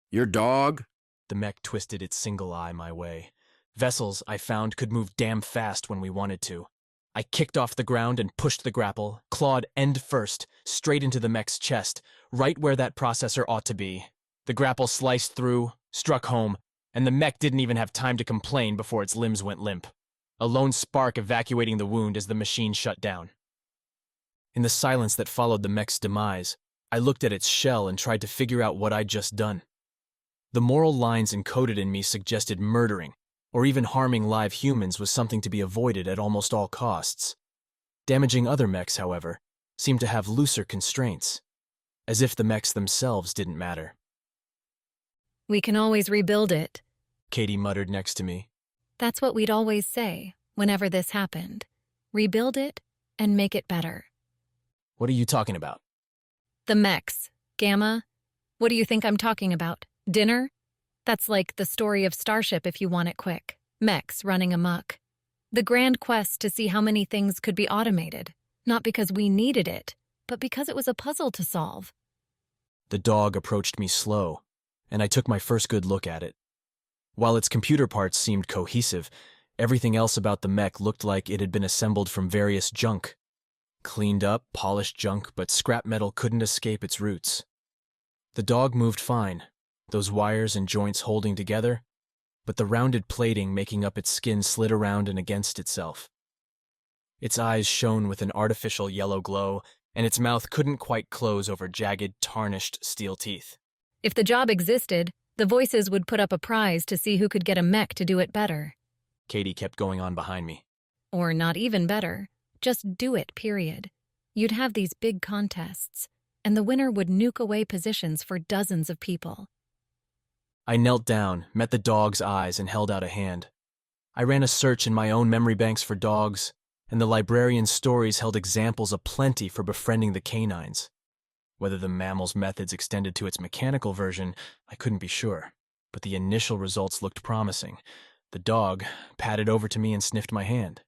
Your dog? The mech twisted its single eye my way. Vessels, I found, could move damn fast when we wanted to. I kicked off the ground and pushed the grapple, clawed end first, straight into the mech's chest, right where that processor ought to be. The grapple sliced through, struck home, and the mech didn't even have time to complain before its limbs went limp. A lone spark evacuating the wound as the machine shut down. In the silence that followed the mech's demise, I looked at its shell and tried to figure out what I'd just done. The moral lines encoded in me suggested murdering, or even harming live humans was something to be avoided at almost all costs. Damaging other mechs, however, seemed to have looser constraints. as if the mechs themselves didn't matter. We can always rebuild it. Kaydee muttered next to me. That's what we'd always say whenever this happened. Rebuild it and make it better. What are you talking about? The Mechs. Gamma. What do you think I'm talking about? Dinner? That's like the story of Starship if you want it quick. Mechs running amok. The grand quest to see how many things could be automated. Not because we needed it, but because it was a puzzle to solve. The dog approached me slow, and I took my first good look at it. While its computer parts seemed cohesive, everything else about the mech looked like it had been assembled from various junk. Cleaned up, polished junk, but scrap metal couldn't escape its roots. The dog moved fine, those wires and joints holding together, but the rounded plating making up its skin slid around and against itself. Its eyes shone with an artificial yellow glow, and its mouth couldn't quite close over jagged, tarnished steel teeth. If the job existed, the voices would put up a prize to see who could get a mech to do it better. Kaydee kept going on behind me. Or not even better. Just do it, period. You'd have these big contests, and the winner would nuke away positions for dozens of people. I knelt down, met the dog's eyes, and held out a hand. I ran a search in my own memory banks for dogs, and the librarian's stories held examples aplenty for befriending the canines. Whether the mammal's methods extended to its mechanical version, I couldn't be sure, but the initial results looked promising. The dog padded over to me and sniffed my hand.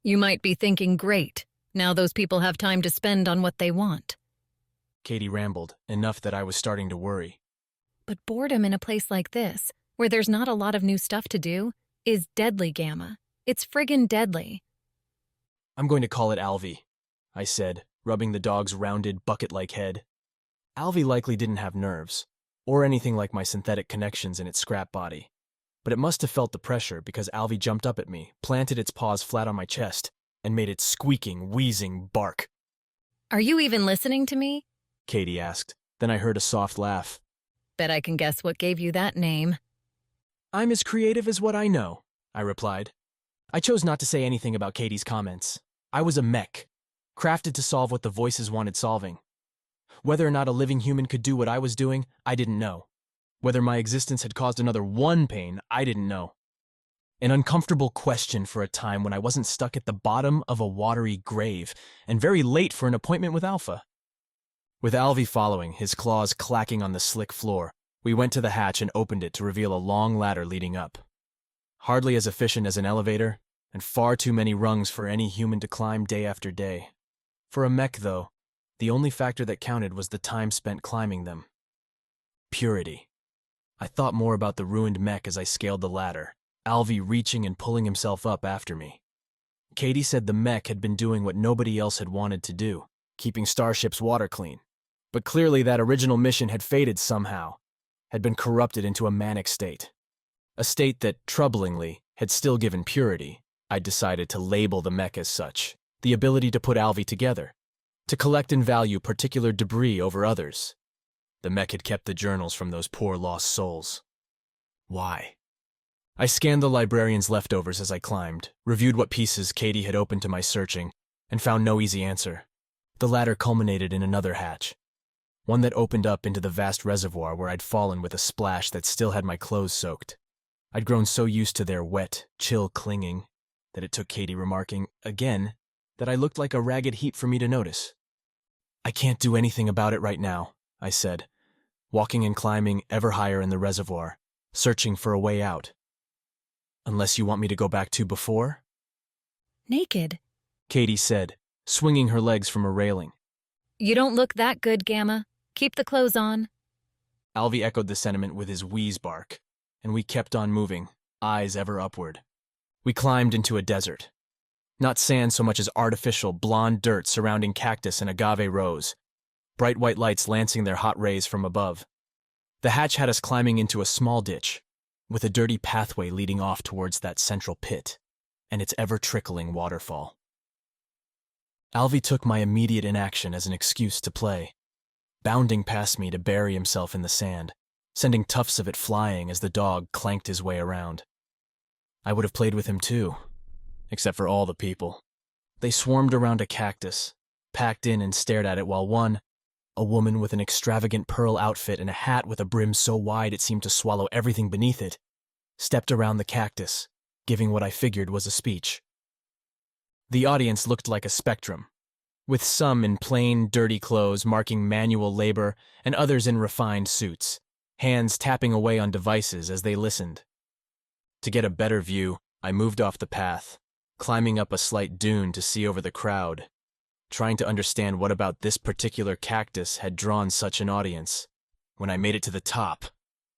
You might be thinking, great, now those people have time to spend on what they want. Kaydee rambled, enough that I was starting to worry. But boredom in a place like this, where there's not a lot of new stuff to do, is deadly, Gamma. It's friggin' deadly. I'm going to call it Alvy, I said, rubbing the dog's rounded, bucket-like head. Alvy likely didn't have nerves, or anything like my synthetic connections in its scrap body. But it must have felt the pressure because Alvy jumped up at me, planted its paws flat on my chest, and made its squeaking, wheezing bark. Are you even listening to me? Kaydee asked. Then I heard a soft laugh. Bet I can guess what gave you that name. I'm as creative as what I know, I replied. I chose not to say anything about Kaydee's comments. I was a mech, crafted to solve what the voices wanted solving. Whether or not a living human could do what I was doing, I didn't know. Whether my existence had caused another one pain, I didn't know. An uncomfortable question for a time when I wasn't stuck at the bottom of a watery grave and very late for an appointment with Alpha. With Alvy following, his claws clacking on the slick floor, we went to the hatch and opened it to reveal a long ladder leading up. Hardly as efficient as an elevator, and far too many rungs for any human to climb day after day. For a mech, though, the only factor that counted was the time spent climbing them. Purity. I thought more about the ruined mech as I scaled the ladder, Alvy reaching and pulling himself up after me. Kaydee said the mech had been doing what nobody else had wanted to do, keeping Starship's water clean. But clearly that original mission had faded somehow, had been corrupted into a manic state. A state that, troublingly, had still given purity. I'd decided to label the mech as such, the ability to put Alvy together, to collect and value particular debris over others. The mech had kept the journals from those poor lost souls. Why? I scanned the librarian's leftovers as I climbed, reviewed what pieces Kaydee had opened to my searching, and found no easy answer. The ladder culminated in another hatch, one that opened up into the vast reservoir where I'd fallen with a splash that still had my clothes soaked. I'd grown so used to their wet, chill clinging that it took Kaydee remarking, again, that I looked like a ragged heap for me to notice. I can't do anything about it right now, I said, walking and climbing ever higher in the reservoir, searching for a way out. Unless you want me to go back to before? Naked. Kaydee said, swinging her legs from a railing. You don't look that good, Gamma. Keep the clothes on. Alvy echoed the sentiment with his wheeze bark, and we kept on moving, eyes ever upward. We climbed into a desert. Not sand so much as artificial, blonde dirt surrounding cactus and agave rose, bright white lights lancing their hot rays from above. The hatch had us climbing into a small ditch, with a dirty pathway leading off towards that central pit, and its ever-trickling waterfall. Alvy took my immediate inaction as an excuse to play, bounding past me to bury himself in the sand, sending tufts of it flying as the dog clanked his way around. I would have played with him too, except for all the people. They swarmed around a cactus, packed in and stared at it while one, A woman with an extravagant pearl outfit and a hat with a brim so wide it seemed to swallow everything beneath it, stepped around the cactus, giving what I figured was a speech. The audience looked like a spectrum, with some in plain, dirty clothes marking manual labor and others in refined suits, hands tapping away on devices as they listened. To get a better view, I moved off the path, climbing up a slight dune to see over the crowd, trying to understand what about this particular cactus had drawn such an audience. When I made it to the top,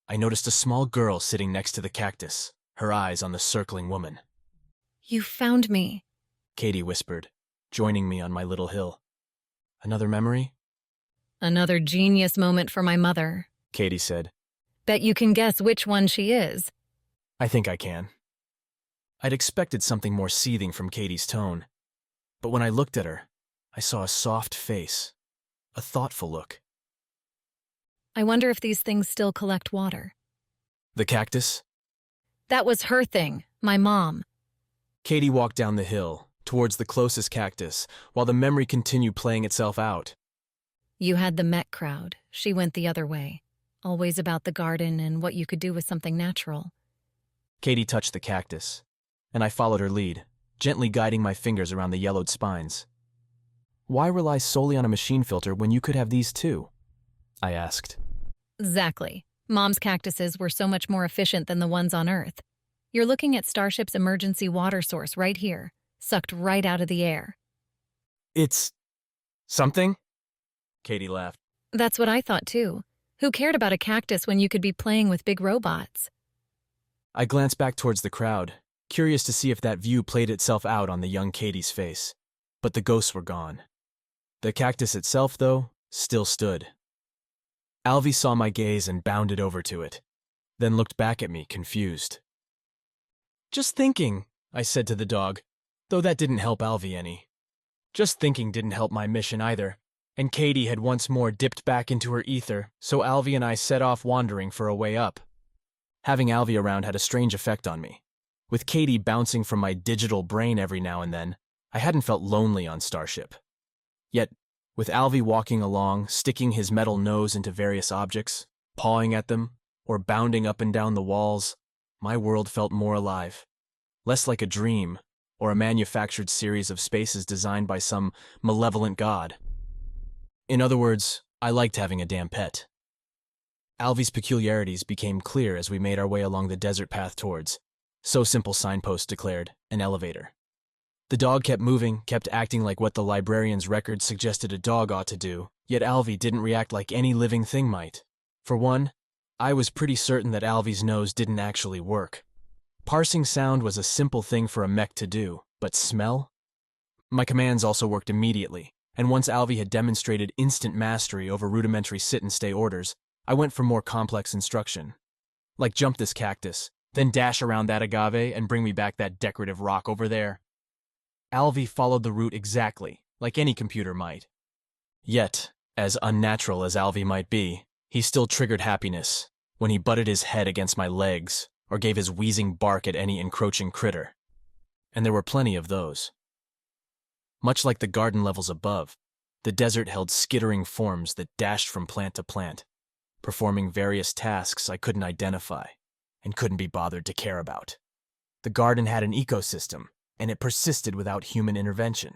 I noticed a small girl sitting next to the cactus, her eyes on the circling woman. You found me. Kaydee whispered, joining me on my little hill. Another memory? Another genius moment for my mother. Kaydee said. Bet you can guess which one she is. I think I can. I'd expected something more seething from Katie's tone, but when I looked at her, I saw a soft face, a thoughtful look. I wonder if these things still collect water. The cactus? That was her thing, my mom. Kaydee walked down the hill, towards the closest cactus, while the memory continued playing itself out. You had the Mech crowd. She went the other way. Always about the garden and what you could do with something natural. Kaydee touched the cactus, and I followed her lead, gently guiding my fingers around the yellowed spines. Why rely solely on a machine filter when you could have these too? I asked. Exactly. Mom's cactuses were so much more efficient than the ones on Earth. You're looking at Starship's emergency water source right here, sucked right out of the air. It's something? Kaydee laughed. That's what I thought too. Who cared about a cactus when you could be playing with big robots? I glanced back towards the crowd, curious to see if that view played itself out on the young Kaydee's face. But the ghosts were gone. The cactus itself, though, still stood. Alvy saw my gaze and bounded over to it, then looked back at me, confused. Just thinking, I said to the dog, though that didn't help Alvy any. Just thinking didn't help my mission either, and Kaydee had once more dipped back into her ether, so Alvy and I set off wandering for a way up. Having Alvy around had a strange effect on me. With Kaydee bouncing from my digital brain every now and then, I hadn't felt lonely on Starship. Yet, with Alvy walking along, sticking his metal nose into various objects, pawing at them, or bounding up and down the walls, my world felt more alive. Less like a dream, or a manufactured series of spaces designed by some malevolent god. In other words, I liked having a damn pet. Alvy's peculiarities became clear as we made our way along the desert path towards, so simple signpost declared, an elevator. The dog kept moving, kept acting like what the librarian's record suggested a dog ought to do, yet Alvy didn't react like any living thing might. For one, I was pretty certain that Alvy's nose didn't actually work. Parsing sound was a simple thing for a mech to do, but smell? My commands also worked immediately, and once Alvy had demonstrated instant mastery over rudimentary sit-and-stay orders, I went for more complex instruction. Like jump this cactus, then dash around that agave and bring me back that decorative rock over there. Alvy followed the route exactly, like any computer might. Yet, as unnatural as Alvy might be, he still triggered happiness when he butted his head against my legs or gave his wheezing bark at any encroaching critter. And there were plenty of those. Much like the garden levels above, the desert held skittering forms that dashed from plant to plant, performing various tasks I couldn't identify and couldn't be bothered to care about. The garden had an ecosystem, and it persisted without human intervention.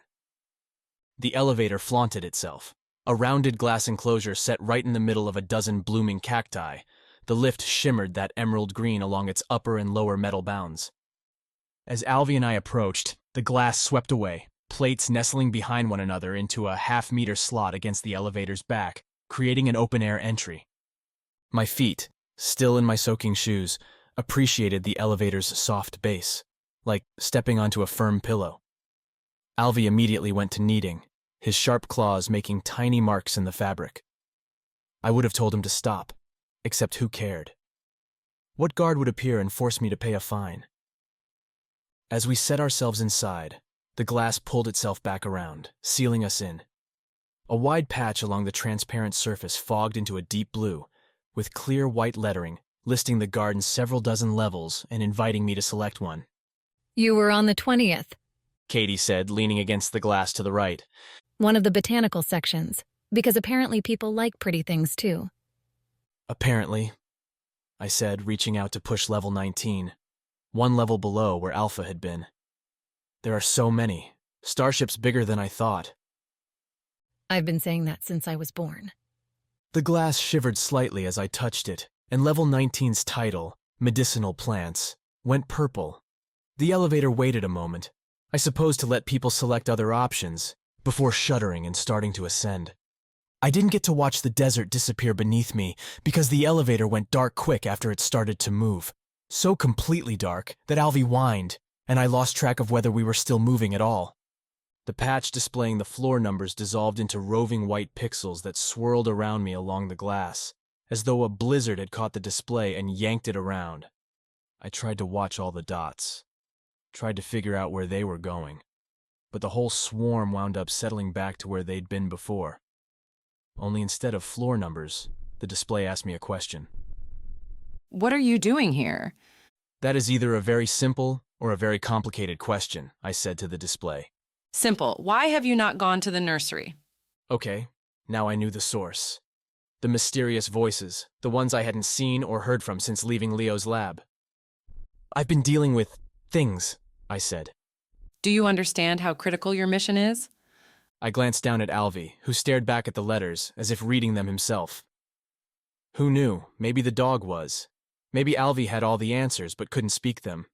The elevator flaunted itself, a rounded glass enclosure set right in the middle of a dozen blooming cacti. The lift shimmered that emerald green along its upper and lower metal bounds. As Alvy and I approached, the glass swept away, plates nestling behind one another into a half-meter slot against the elevator's back, creating an open-air entry. My feet, still in my soaking shoes, appreciated the elevator's soft base, like stepping onto a firm pillow. Alvy immediately went to kneading, his sharp claws making tiny marks in the fabric. I would have told him to stop, except who cared? What guard would appear and force me to pay a fine? As we set ourselves inside, the glass pulled itself back around, sealing us in. A wide patch along the transparent surface fogged into a deep blue, with clear white lettering listing the garden's several dozen levels and inviting me to select one. You were on the 20th. Kaydee said, leaning against the glass to the right. One of the botanical sections. Because apparently people like pretty things too. Apparently, I said, reaching out to push level 19, one level below where Alpha had been. There are so many. Starship's bigger than I thought. I've been saying that since I was born. The glass shivered slightly as I touched it, and level 19's title, Medicinal Plants, went purple. The elevator waited a moment, I suppose to let people select other options, before shuddering and starting to ascend. I didn't get to watch the desert disappear beneath me because the elevator went dark quick after it started to move. So completely dark that Alvy whined, and I lost track of whether we were still moving at all. The patch displaying the floor numbers dissolved into roving white pixels that swirled around me along the glass, as though a blizzard had caught the display and yanked it around. I tried to watch all the dots, tried to figure out where they were going, but the whole swarm wound up settling back to where they'd been before. Only instead of floor numbers, the display asked me a question. What are you doing here? That is either a very simple or a very complicated question, I said to the display. Simple. Why have you not gone to the nursery? Okay, now I knew the source. The mysterious voices, the ones I hadn't seen or heard from since leaving Leo's lab. I've been dealing with things, I said. Do you understand how critical your mission is? I glanced down at Alvy, who stared back at the letters as if reading them himself. Who knew? Maybe the dog was. Maybe Alvy had all the answers but couldn't speak them.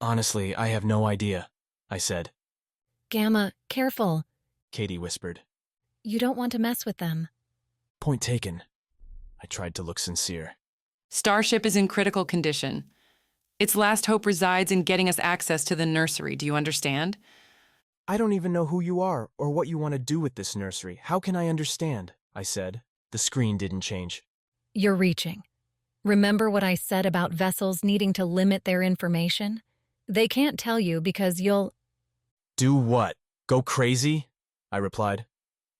Honestly, I have no idea, I said. Gamma, careful. Kaydee whispered. You don't want to mess with them. Point taken. I tried to look sincere. Starship is in critical condition. Its last hope resides in getting us access to the nursery. Do you understand? I don't even know who you are or what you want to do with this nursery. How can I understand? I said. The screen didn't change. You're reaching. Remember what I said about vessels needing to limit their information? They can't tell you because you'll... Do what? Go crazy? I replied.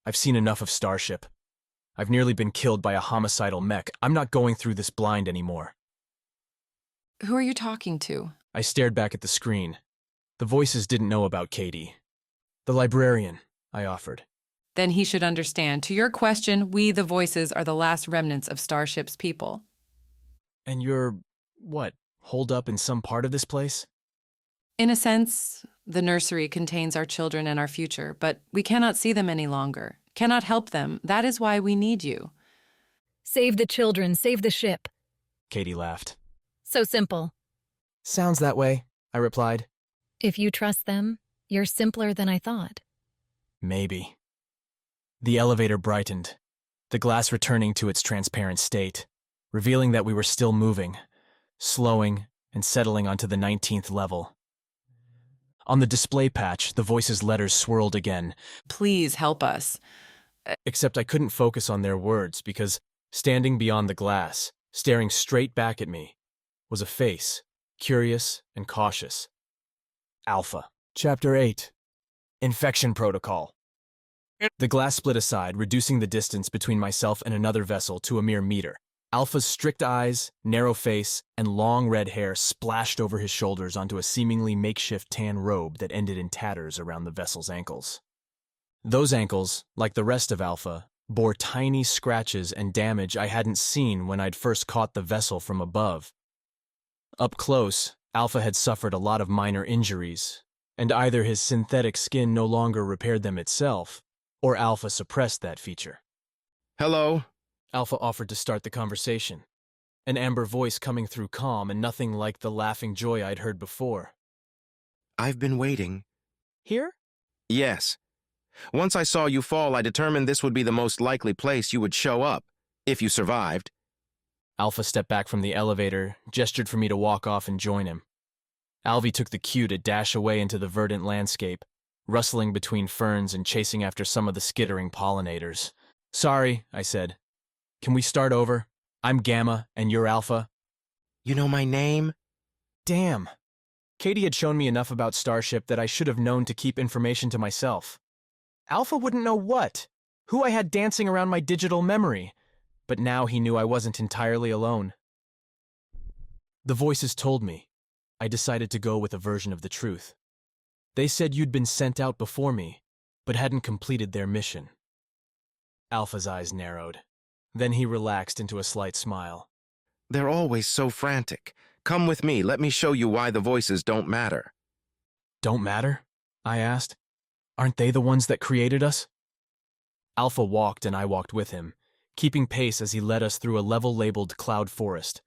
I've seen enough of Starship. I've nearly been killed by a homicidal mech. I'm not going through this blind anymore. Who are you talking to? I stared back at the screen. The voices didn't know about Kaydee. The librarian, I offered. Then he should understand. To your question, we, the voices, are the last remnants of Starship's people. And you're, what, holed up in some part of this place? In a sense, the nursery contains our children and our future, but we cannot see them any longer, cannot help them. That is why we need you. Save the children, save the ship. Kaydee laughed. So simple. Sounds that way, I replied. If you trust them, you're simpler than I thought. Maybe. The elevator brightened, the glass returning to its transparent state, revealing that we were still moving, slowing and settling onto the 19th level. On the display patch, the voices' letters swirled again. Please help us. Except I couldn't focus on their words because, standing beyond the glass, staring straight back at me, was a face, curious and cautious. Alpha. Chapter 8. Infection Protocol. The glass split aside, reducing the distance between myself and another vessel to a mere meter. Alpha's strict eyes, narrow face, and long red hair splashed over his shoulders onto a seemingly makeshift tan robe that ended in tatters around the vessel's ankles. Those ankles, like the rest of Alpha, bore tiny scratches and damage I hadn't seen when I'd first caught the vessel from above. Up close, Alpha had suffered a lot of minor injuries, and either his synthetic skin no longer repaired them itself, or Alpha suppressed that feature. Hello? Alpha offered to start the conversation, an amber voice coming through calm and nothing like the laughing joy I'd heard before. I've been waiting. Here? Yes. Once I saw you fall, I determined this would be the most likely place you would show up, if you survived. Alpha stepped back from the elevator, gestured for me to walk off and join him. Alvy took the cue to dash away into the verdant landscape, rustling between ferns and chasing after some of the skittering pollinators. Sorry, I said. Can we start over? I'm Gamma, and you're Alpha. You know my name? Damn. Kaydee had shown me enough about Starship that I should have known to keep information to myself. Alpha wouldn't know what, who I had dancing around my digital memory, but now he knew I wasn't entirely alone. The voices told me. I decided to go with a version of the truth. They said you'd been sent out before me, but hadn't completed their mission. Alpha's eyes narrowed. Then he relaxed into a slight smile. They're always so frantic. Come with me, let me show you why the voices don't matter. Don't matter? I asked. Aren't they the ones that created us? Alpha walked and I walked with him, keeping pace as he led us through a level labeled Cloud Forest.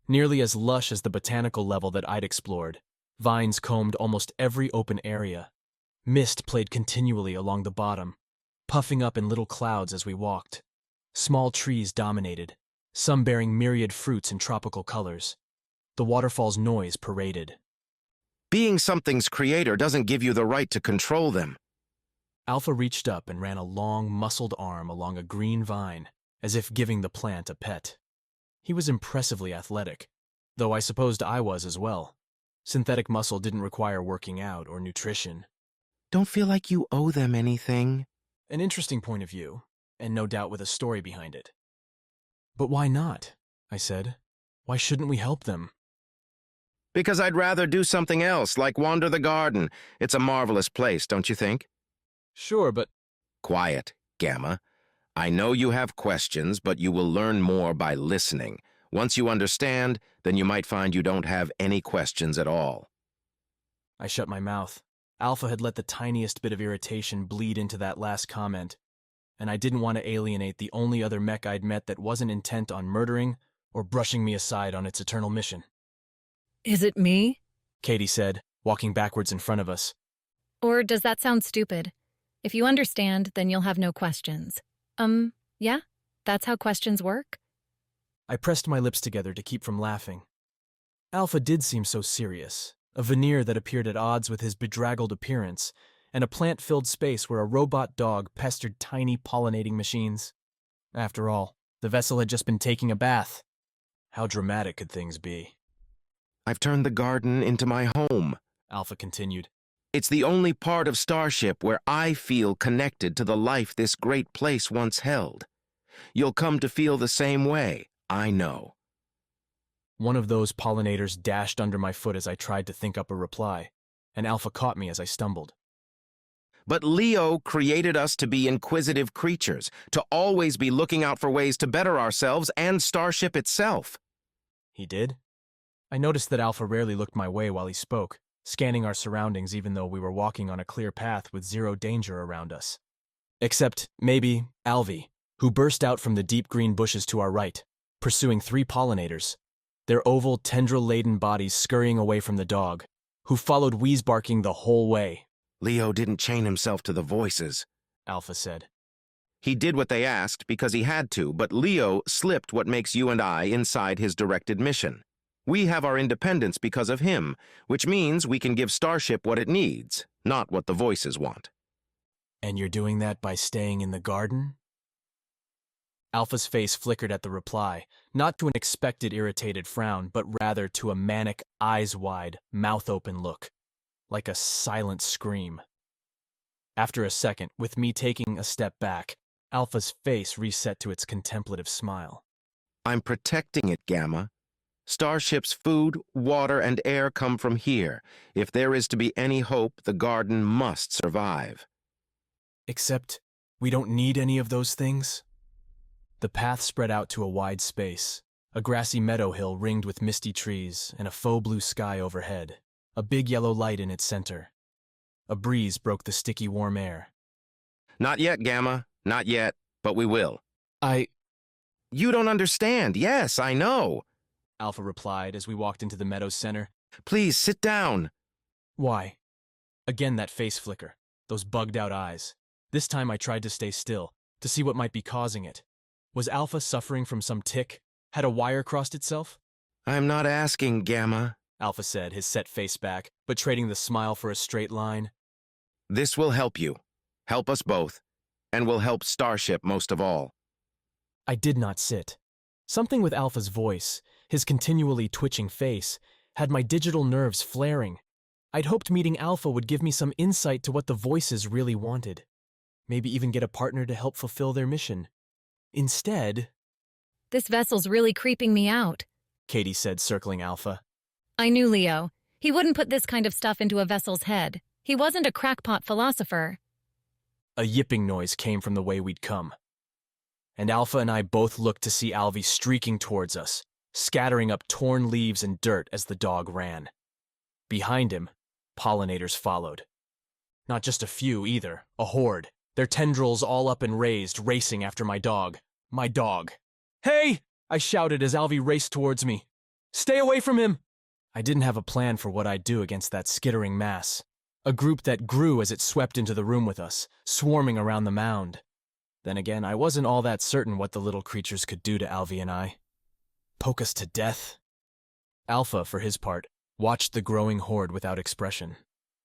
Nearly as lush as the botanical level that I'd explored, vines combed almost every open area. Mist played continually along the bottom, puffing up in little clouds as we walked. Small trees dominated, some bearing myriad fruits in tropical colors. The waterfall's noise paraded. Being something's creator doesn't give you the right to control them. Alpha reached up and ran a long, muscled arm along a green vine, as if giving the plant a pet. He was impressively athletic, though I supposed I was as well. Synthetic muscle didn't require working out or nutrition. Don't feel like you owe them anything. An interesting point of view, and no doubt with a story behind it. But why not? I said. Why shouldn't we help them? Because I'd rather do something else, like wander the garden. It's a marvelous place, don't you think? Sure, but... Quiet, Gamma. I know you have questions, but you will learn more by listening. Once you understand, then you might find you don't have any questions at all. I shut my mouth. Alpha had let the tiniest bit of irritation bleed into that last comment, and I didn't want to alienate the only other mech I'd met that wasn't intent on murdering or brushing me aside on its eternal mission. Is it me? Kaydee said, walking backwards in front of us. Or does that sound stupid? If you understand, then you'll have no questions. Yeah? That's how questions work? I pressed my lips together to keep from laughing. Alpha did seem so serious, a veneer that appeared at odds with his bedraggled appearance, and a plant-filled space where a robot dog pestered tiny pollinating machines. After all, the vessel had just been taking a bath. How dramatic could things be? I've turned the garden into my home, Alpha continued. It's the only part of Starship where I feel connected to the life this great place once held. You'll come to feel the same way, I know. One of those pollinators dashed under my foot as I tried to think up a reply, and Alpha caught me as I stumbled. But Leo created us to be inquisitive creatures, to always be looking out for ways to better ourselves and Starship itself. He did? I noticed that Alpha rarely looked my way while he spoke, scanning our surroundings even though we were walking on a clear path with zero danger around us. Except, maybe, Alvy, who burst out from the deep green bushes to our right, pursuing 3 pollinators, their oval, tendril-laden bodies scurrying away from the dog, who followed wheeze-barking the whole way. Leo didn't chain himself to the voices, Alpha said. He did what they asked because he had to, but Leo slipped what makes you and I inside his directed mission. We have our independence because of him, which means we can give Starship what it needs, not what the voices want. And you're doing that by staying in the garden? Alpha's face flickered at the reply, not to an expected irritated frown, but rather to a manic, eyes-wide, mouth-open look, like a silent scream. After a second, with me taking a step back, Alpha's face reset to its contemplative smile. I'm protecting it, Gamma. Starship's food, water, and air come from here. If there is to be any hope, the garden must survive. Except, we don't need any of those things? The path spread out to a wide space, a grassy meadow hill ringed with misty trees and a faux blue sky overhead, a big yellow light in its center. A breeze broke the sticky warm air. Not yet, Gamma. Not yet, but we will. You don't understand. Yes, I know, Alpha replied as we walked into the meadow's center. Please, sit down. Why? Again that face flicker, those bugged-out eyes. This time I tried to stay still, to see what might be causing it. Was Alpha suffering from some tic? Had a wire crossed itself? I'm not asking, Gamma, Alpha said, his set face back, but trading the smile for a straight line. This will help you. Help us both. And will help Starship most of all. I did not sit. Something with Alpha's voice, his continually twitching face, had my digital nerves flaring. I'd hoped meeting Alpha would give me some insight to what the voices really wanted. Maybe even get a partner to help fulfill their mission. Instead... This vessel's really creeping me out, Kaydee said, circling Alpha. I knew Leo. He wouldn't put this kind of stuff into a vessel's head. He wasn't a crackpot philosopher. A yipping noise came from the way we'd come. and Alpha and I both looked to see Alvy streaking towards us, scattering up torn leaves and dirt as the dog ran. Behind him, pollinators followed. Not just a few, either. A horde. Their tendrils all up and raised, racing after my dog. My dog. "Hey!" I shouted as Alvy raced towards me. "Stay away from him!" I didn't have a plan for what I'd do against that skittering mass. A group that grew as it swept into the room with us, swarming around the mound. Then again, I wasn't all that certain what the little creatures could do to Alvy and I. Poke us to death? Alpha, for his part, watched the growing horde without expression.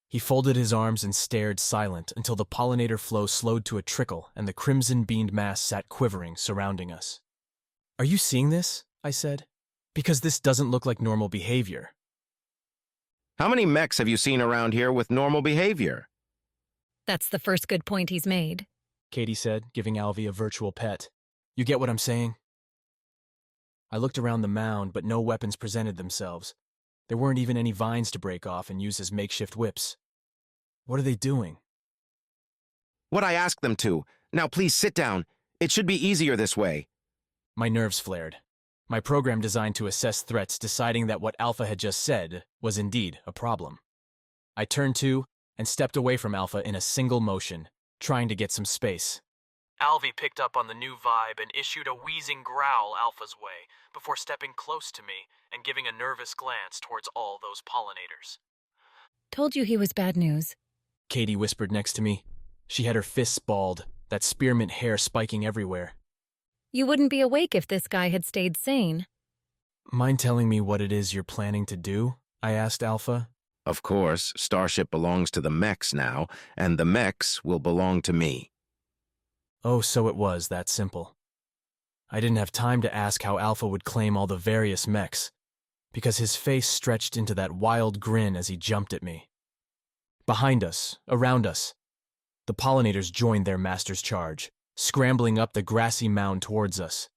He folded his arms and stared silent until the pollinator flow slowed to a trickle and the crimson-beamed mass sat quivering, surrounding us. "Are you seeing this?" I said. "Because this doesn't look like normal behavior." How many mechs have you seen around here with normal behavior? That's the first good point he's made. Kaydee said, giving Alvy a virtual pet. "You get what I'm saying?" I looked around the mound, but no weapons presented themselves. There weren't even any vines to break off and use as makeshift whips. What are they doing? What I asked them to. Now please sit down. It should be easier this way. My nerves flared. My program designed to assess threats deciding that what Alpha had just said was indeed a problem. I turned to and stepped away from Alpha in a single motion, trying to get some space. Alvy picked up on the new vibe and issued a wheezing growl Alpha's way before stepping close to me and giving a nervous glance towards all those pollinators. Told you he was bad news. Kaydee whispered next to me. She had her fists balled, that spearmint hair spiking everywhere. You wouldn't be awake if this guy had stayed sane. Mind telling me what it is you're planning to do? I asked Alpha. Of course, Starship belongs to the Mechs now, and the Mechs will belong to me. Oh, so it was that simple. I didn't have time to ask how Alpha would claim all the various Mechs, because his face stretched into that wild grin as he jumped at me. Behind us, around us, the pollinators joined their master's charge, scrambling up the grassy mound towards us.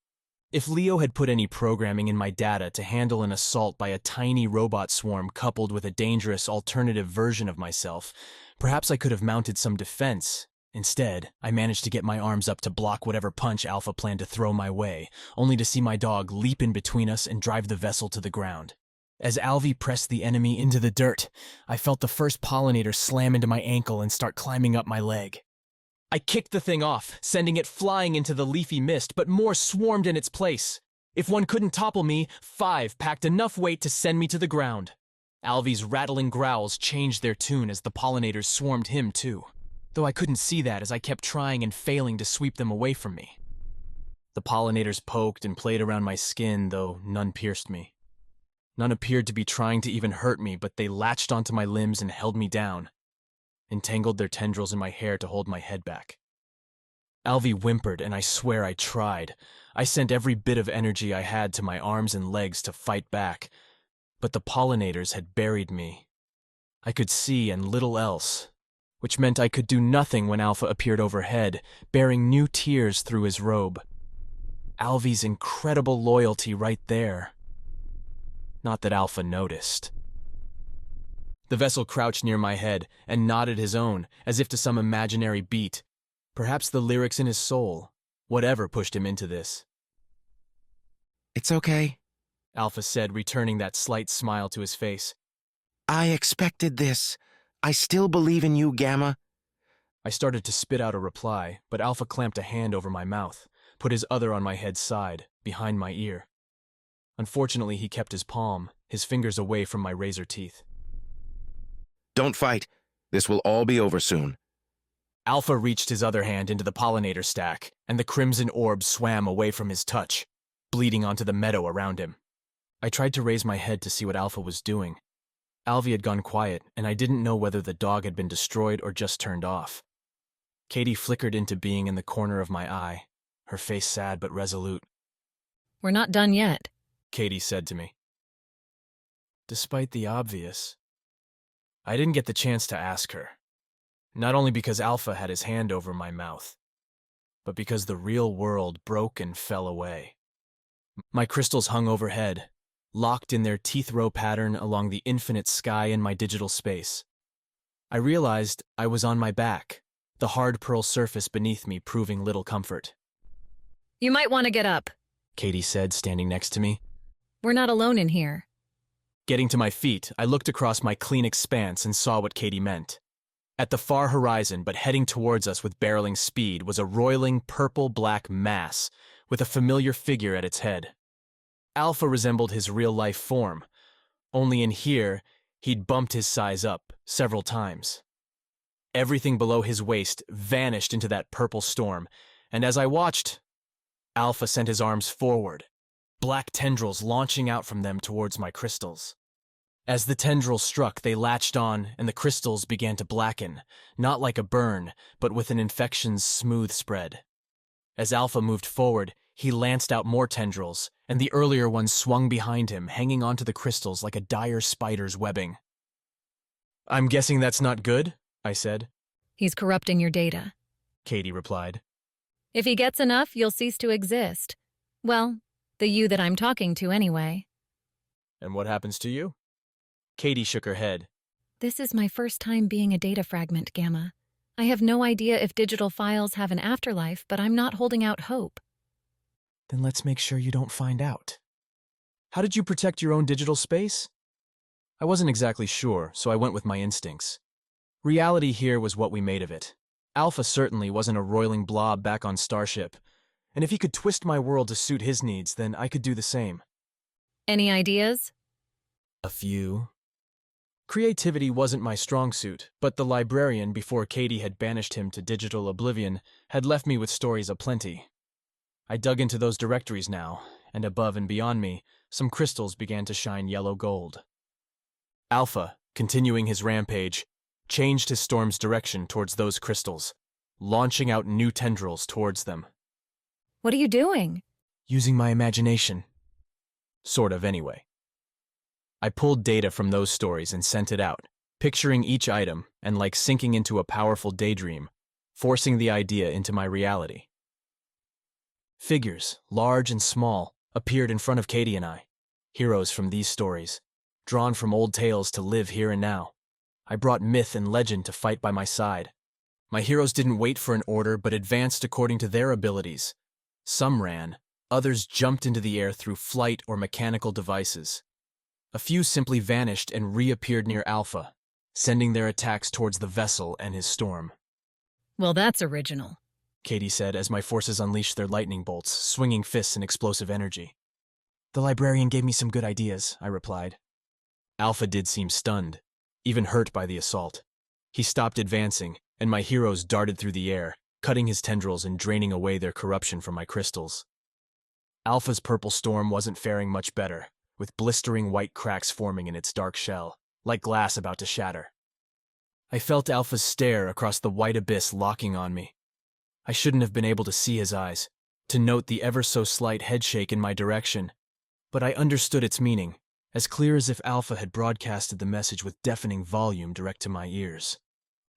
If Leo had put any programming in my data to handle an assault by a tiny robot swarm coupled with a dangerous alternative version of myself, perhaps I could have mounted some defense. Instead, I managed to get my arms up to block whatever punch Alpha planned to throw my way, only to see my dog leap in between us and drive the vessel to the ground. As Alvy pressed the enemy into the dirt, I felt the first pollinator slam into my ankle and start climbing up my leg. I kicked the thing off, sending it flying into the leafy mist, but more swarmed in its place. If one couldn't topple me, 5 packed enough weight to send me to the ground. Alvy's rattling growls changed their tune as the pollinators swarmed him too, though I couldn't see that as I kept trying and failing to sweep them away from me. The pollinators poked and played around my skin, though none pierced me. None appeared to be trying to even hurt me, but they latched onto my limbs and held me down, entangled their tendrils in my hair to hold my head back. Alvy whimpered, and I swear I tried. I sent every bit of energy I had to my arms and legs to fight back, but the pollinators had buried me. I could see and little else, which meant I could do nothing when Alpha appeared overhead, bearing new tears through his robe. Alvy's incredible loyalty right there. Not that Alpha noticed. The vessel crouched near my head and nodded his own, as if to some imaginary beat. Perhaps the lyrics in his soul, whatever pushed him into this. It's okay. Alpha said, returning that slight smile to his face. I expected this. I still believe in you, Gamma. I started to spit out a reply, but Alpha clamped a hand over my mouth, put his other on my head's side, behind my ear. Unfortunately, he kept his palm, his fingers away from my razor teeth. Don't fight. This will all be over soon. Alpha reached his other hand into the pollinator stack, and the crimson orb swam away from his touch, bleeding onto the meadow around him. I tried to raise my head to see what Alpha was doing. Alvy had gone quiet, and I didn't know whether the dog had been destroyed or just turned off. Kaydee flickered into being in the corner of my eye, her face sad but resolute. We're not done yet, Kaydee said to me. Despite the obvious, I didn't get the chance to ask her. Not only because Alpha had his hand over my mouth, but because the real world broke and fell away. My crystals hung overhead, locked in their teeth-row pattern along the infinite sky in my digital space. I realized I was on my back, the hard pearl surface beneath me proving little comfort. You might want to get up. Kaydee said, standing next to me. We're not alone in here. Getting to my feet, I looked across my clean expanse and saw what Kaydee meant. At the far horizon, but heading towards us with barreling speed, was a roiling purple-black mass with a familiar figure at its head. Alpha resembled his real-life form, only in here, he'd bumped his size up several times. Everything below his waist vanished into that purple storm, and as I watched, Alpha sent his arms forward, black tendrils launching out from them towards my crystals. As the tendrils struck, they latched on, and the crystals began to blacken, not like a burn, but with an infection's smooth spread. As Alpha moved forward, he lanced out more tendrils, and the earlier ones swung behind him, hanging onto the crystals like a dire spider's webbing. "I'm guessing that's not good?" I said. He's corrupting your data. Kaydee replied. If he gets enough, you'll cease to exist. Well, the you that I'm talking to anyway. "And what happens to you?" Kaydee shook her head. This is my first time being a data fragment, Gamma. I have no idea if digital files have an afterlife, but I'm not holding out hope. "Then let's make sure you don't find out. How did you protect your own digital space?" I wasn't exactly sure, so I went with my instincts. Reality here was what we made of it. Alpha certainly wasn't a roiling blob back on Starship, and if he could twist my world to suit his needs, then I could do the same. Any ideas? A few. Creativity wasn't my strong suit, but the librarian, before Kaydee had banished him to digital oblivion, had left me with stories aplenty. I dug into those directories now, and above and beyond me, some crystals began to shine yellow gold. Alpha, continuing his rampage, changed his storm's direction towards those crystals, launching out new tendrils towards them. What are you doing? Using my imagination. Sort of, anyway. I pulled data from those stories and sent it out, picturing each item and like sinking into a powerful daydream, forcing the idea into my reality. Figures, large and small, appeared in front of Kaydee and I, heroes from these stories, drawn from old tales to live here and now. I brought myth and legend to fight by my side. My heroes didn't wait for an order but advanced according to their abilities. Some ran, others jumped into the air through flight or mechanical devices. A few simply vanished and reappeared near Alpha, sending their attacks towards the vessel and his storm. Well, that's original, Kaydee said as my forces unleashed their lightning bolts, swinging fists and explosive energy. The librarian gave me some good ideas, I replied. Alpha did seem stunned, even hurt by the assault. He stopped advancing, and my heroes darted through the air, cutting his tendrils and draining away their corruption from my crystals. Alpha's purple storm wasn't faring much better, with blistering white cracks forming in its dark shell, like glass about to shatter. I felt Alpha's stare across the white abyss locking on me. I shouldn't have been able to see his eyes, to note the ever-so-slight headshake in my direction, but I understood its meaning, as clear as if Alpha had broadcasted the message with deafening volume direct to my ears.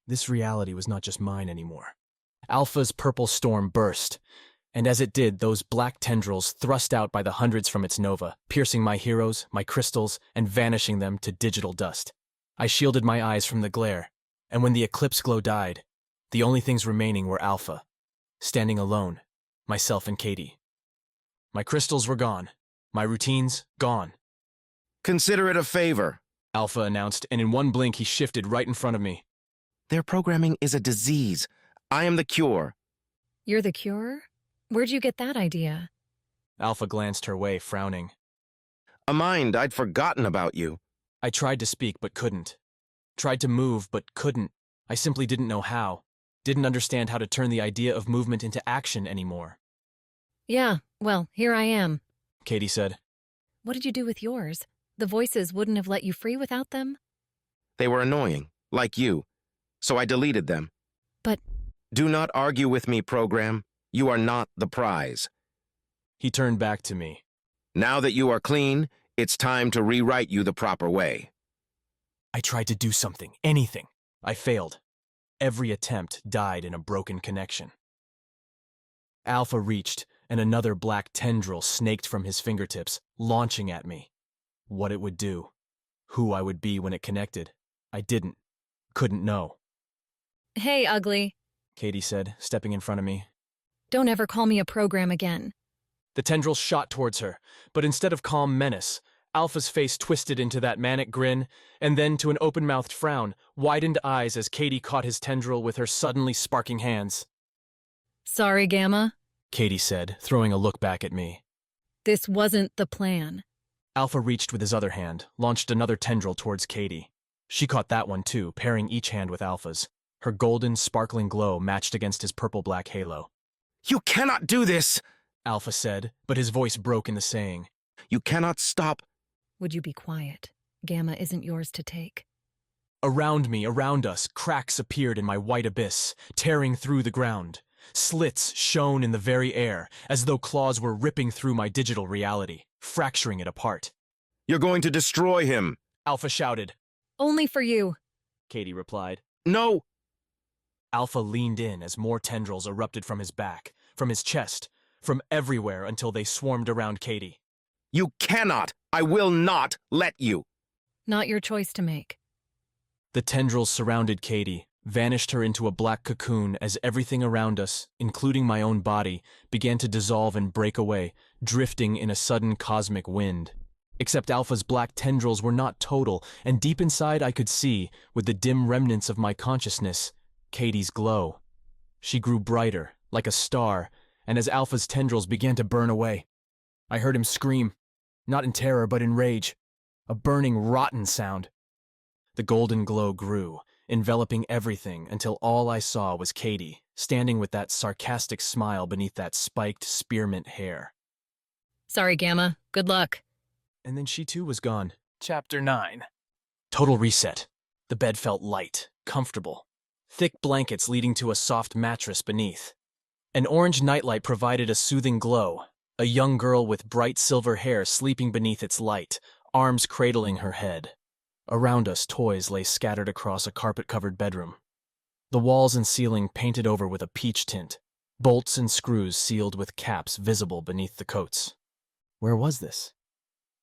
This reality was not just mine anymore. Alpha's purple storm burst, and as it did, those black tendrils thrust out by the hundreds from its nova, piercing my heroes, my crystals, and vanishing them to digital dust. I shielded my eyes from the glare, and when the eclipse glow died, the only things remaining were Alpha, standing alone, myself and Kaydee. My crystals were gone, my routines gone. Consider it a favor. Alpha announced, and in one blink he shifted right in front of me. Their programming is a disease. I am the cure. You're the cure? Where'd you get that idea? Alpha glanced her way, frowning. A mind I'd forgotten about you. I tried to speak, but couldn't. Tried to move, but couldn't. I simply didn't know how. Didn't understand how to turn the idea of movement into action anymore. Yeah, well, here I am. Kaydee said. What did you do with yours? The voices wouldn't have let you free without them? They were annoying, like you. So I deleted them. But... Do not argue with me, program. You are not the prize. He turned back to me. Now that you are clean, it's time to rewrite you the proper way. I tried to do something, anything. I failed. Every attempt died in a broken connection. Alpha reached, and another black tendril snaked from his fingertips, launching at me. What it would do, who I would be when it connected, I couldn't know. Hey, ugly, Kaydee said, stepping in front of me. Don't ever call me a program again. The tendril shot towards her, but instead of calm menace, Alpha's face twisted into that manic grin, and then to an open-mouthed frown, widened eyes as Kaydee caught his tendril with her suddenly sparking hands. Sorry, Gamma. Kaydee said, throwing a look back at me. This wasn't the plan. Alpha reached with his other hand, launched another tendril towards Kaydee. She caught that one too, pairing each hand with Alpha's. Her golden, sparkling glow matched against his purple-black halo. You cannot do this! Alpha said, but his voice broke in the saying. You cannot stop. Would you be quiet? Gamma isn't yours to take. Around me, around us, cracks appeared in my white abyss, tearing through the ground. Slits shone in the very air, as though claws were ripping through my digital reality, fracturing it apart. You're going to destroy him. Alpha shouted. Only for you. Kaydee replied. No! Alpha leaned in as more tendrils erupted from his back, from his chest, from everywhere until they swarmed around Kaydee. You cannot! I will not let you! Not your choice to make. The tendrils surrounded Kaydee, vanished her into a black cocoon as everything around us, including my own body, began to dissolve and break away, drifting in a sudden cosmic wind. Except Alpha's black tendrils were not total, and deep inside I could see, with the dim remnants of my consciousness, Kaydee's glow. She grew brighter, like a star, and as Alpha's tendrils began to burn away, I heard him scream, not in terror but in rage, a burning, rotten sound. The golden glow grew, enveloping everything until all I saw was Kaydee, standing with that sarcastic smile beneath that spiked spearmint hair. Sorry, Gamma. Good luck. And then she too was gone. Chapter 9. Total reset. The bed felt light, comfortable. Thick blankets leading to a soft mattress beneath. An orange nightlight provided a soothing glow. A young girl with bright silver hair sleeping beneath its light, arms cradling her head. Around us, toys lay scattered across a carpet-covered bedroom. The walls and ceiling painted over with a peach tint. Bolts and screws sealed with caps visible beneath the coats. Where was this?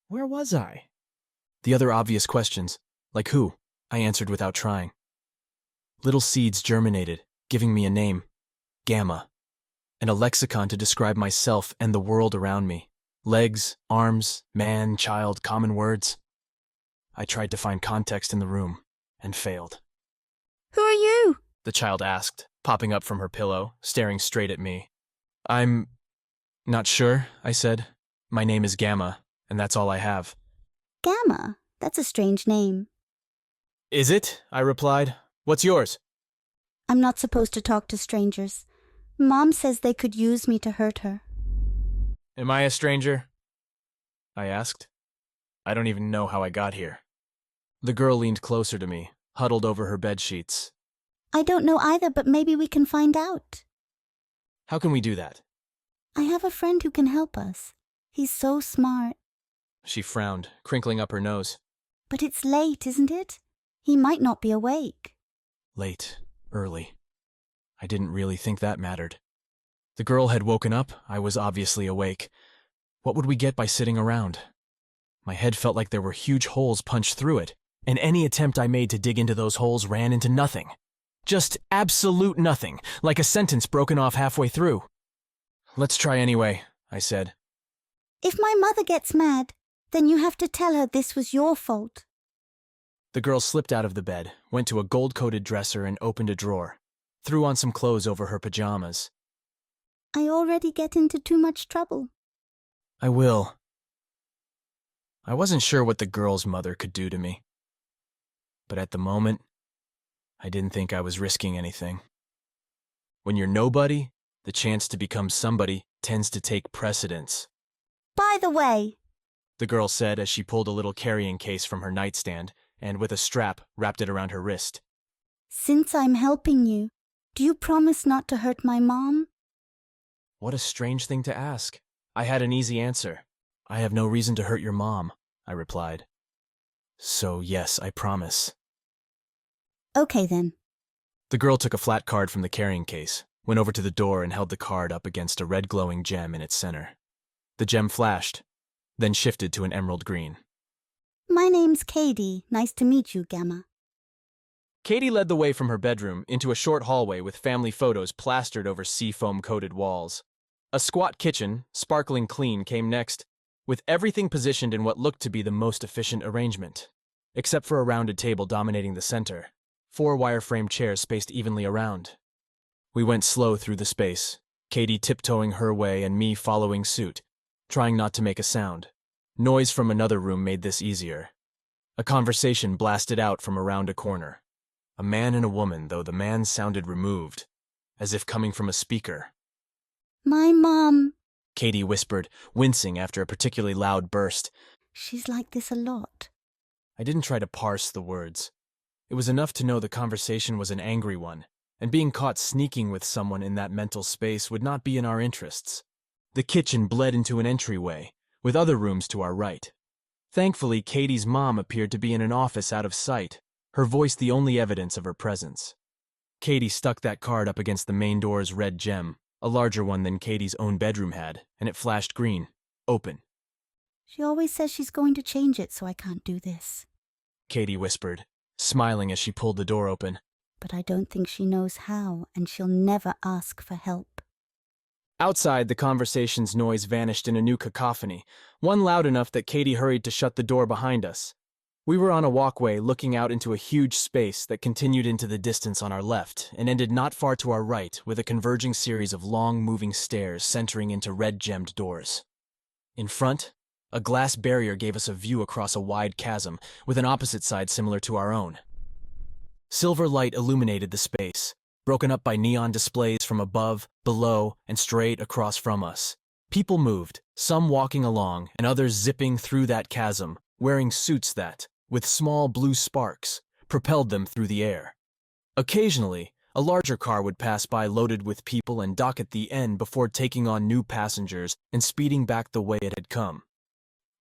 Where was I? The other obvious questions, like who, I answered without trying. Little seeds germinated, giving me a name, Gamma, and a lexicon to describe myself and the world around me. Legs, arms, man, child, common words. I tried to find context in the room, and failed. Who are you? The child asked, popping up from her pillow, staring straight at me. I'm not sure, I said. My name is Gamma, and that's all I have. Gamma? That's a strange name. Is it? I replied. What's yours? I'm not supposed to talk to strangers. Mom says they could use me to hurt her. Am I a stranger? I asked. I don't even know how I got here. The girl leaned closer to me, huddled over her bedsheets. I don't know either, but maybe we can find out. How can we do that? I have a friend who can help us. He's so smart. She frowned, crinkling up her nose. But it's late, isn't it? He might not be awake. Late, early. I didn't really think that mattered. The girl had woken up, I was obviously awake. What would we get by sitting around? My head felt like there were huge holes punched through it, and any attempt I made to dig into those holes ran into nothing. Just absolute nothing, like a sentence broken off halfway through. Let's try anyway, I said. If my mother gets mad, then you have to tell her this was your fault. The girl slipped out of the bed, went to a gold-coated dresser and opened a drawer, threw on some clothes over her pajamas. I already get into too much trouble. I will. I wasn't sure what the girl's mother could do to me. But at the moment, I didn't think I was risking anything. When you're nobody, the chance to become somebody tends to take precedence. By the way, The girl said as she pulled a little carrying case from her nightstand and with a strap wrapped it around her wrist. since I'm helping you, do you promise not to hurt my mom? What a strange thing to ask. I had an easy answer. I have no reason to hurt your mom, I replied. So yes, I promise. Okay then. The girl took a flat card from the carrying case, went over to the door and held the card up against a red glowing gem in its center. The gem flashed, then shifted to an emerald green. My name's Kaydee. Nice to meet you, Gamma. Kaydee led the way from her bedroom into a short hallway with family photos plastered over seafoam-coated walls. A squat kitchen, sparkling clean, came next, with everything positioned in what looked to be the most efficient arrangement. Except for a rounded table dominating the center, 4 wireframe chairs spaced evenly around. We went slow through the space, Kaydee tiptoeing her way and me following suit, trying not to make a sound. Noise from another room made this easier. A conversation blasted out from around a corner. A man and a woman, though the man sounded removed, as if coming from a speaker. My mom. Kaydee whispered, wincing after a particularly loud burst. She's like this a lot. I didn't try to parse the words. It was enough to know the conversation was an angry one, and being caught sneaking with someone in that mental space would not be in our interests. The kitchen bled into an entryway, with other rooms to our right. Thankfully, Kaydee's mom appeared to be in an office out of sight, her voice the only evidence of her presence. Kaydee stuck that card up against the main door's red gem, a larger one than Kaydee's own bedroom had, and it flashed green. Open. She always says she's going to change it so I can't do this. Kaydee whispered, smiling as she pulled the door open. But I don't think she knows how, and she'll never ask for help. Outside, the conversation's noise vanished in a new cacophony, one loud enough that Kaydee hurried to shut the door behind us. We were on a walkway looking out into a huge space that continued into the distance on our left and ended not far to our right with a converging series of long, moving stairs centering into red-gemmed doors. In front, a glass barrier gave us a view across a wide chasm with an opposite side similar to our own. Silver light illuminated the space, broken up by neon displays from above, below, and straight across from us. People moved, some walking along and others zipping through that chasm, wearing suits that, with small blue sparks, propelled them through the air. Occasionally, a larger car would pass by loaded with people and dock at the end before taking on new passengers and speeding back the way it had come.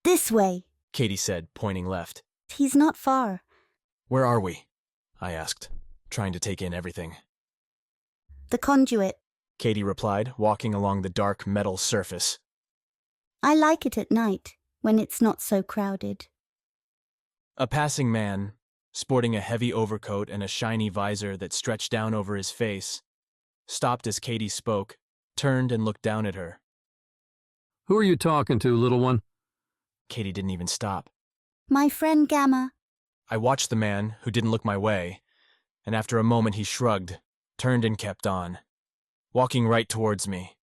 This way, Kaydee said, pointing left. He's not far. Where are we? I asked, trying to take in everything. The Conduit. Kaydee replied, walking along the dark metal surface. I like it at night, when it's not so crowded. A passing man, sporting a heavy overcoat and a shiny visor that stretched down over his face, stopped as Kaydee spoke, turned and looked down at her. Who are you talking to, little one? Kaydee didn't even stop. My friend Gamma. I watched the man, who didn't look my way, and after a moment he shrugged, turned and kept on, walking right towards me.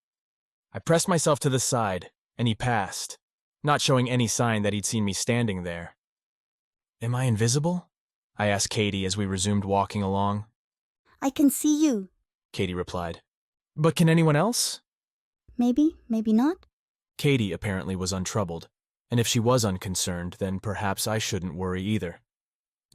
I pressed myself to the side, and he passed, not showing any sign that he'd seen me standing there. Am I invisible? I asked Kaydee as we resumed walking along. I can see you. Kaydee replied. But can anyone else? Maybe, maybe not. Kaydee apparently was untroubled, and if she was unconcerned, then perhaps I shouldn't worry either.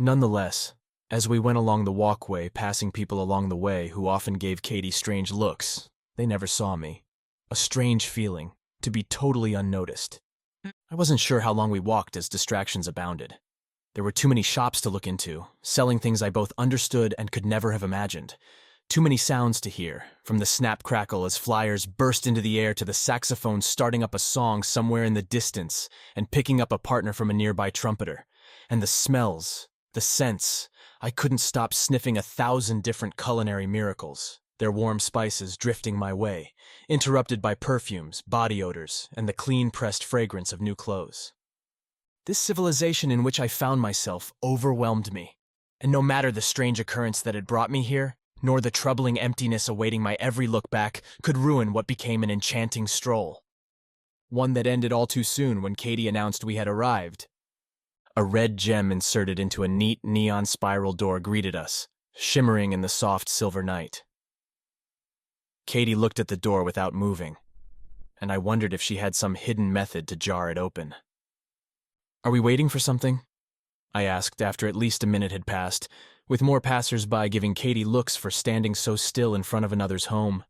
Nonetheless, as we went along the walkway, passing people along the way who often gave Kaydee strange looks, they never saw me. A strange feeling, to be totally unnoticed. I wasn't sure how long we walked as distractions abounded. There were too many shops to look into, selling things I both understood and could never have imagined. Too many sounds to hear, from the snap-crackle as flyers burst into the air to the saxophone starting up a song somewhere in the distance and picking up a partner from a nearby trumpeter. And the smells, the scents, I couldn't stop sniffing 1,000 different culinary miracles, their warm spices drifting my way, interrupted by perfumes, body odors, and the clean-pressed fragrance of new clothes. This civilization in which I found myself overwhelmed me, and no matter the strange occurrence that had brought me here, nor the troubling emptiness awaiting my every look back, could ruin what became an enchanting stroll. One that ended all too soon when Kaydee announced we had arrived. A red gem inserted into a neat neon spiral door greeted us, shimmering in the soft silver night. Kaydee looked at the door without moving, and I wondered if she had some hidden method to jar it open. Are we waiting for something? I asked after at least a minute had passed, with more passers-by giving Kaydee looks for standing so still in front of another's home.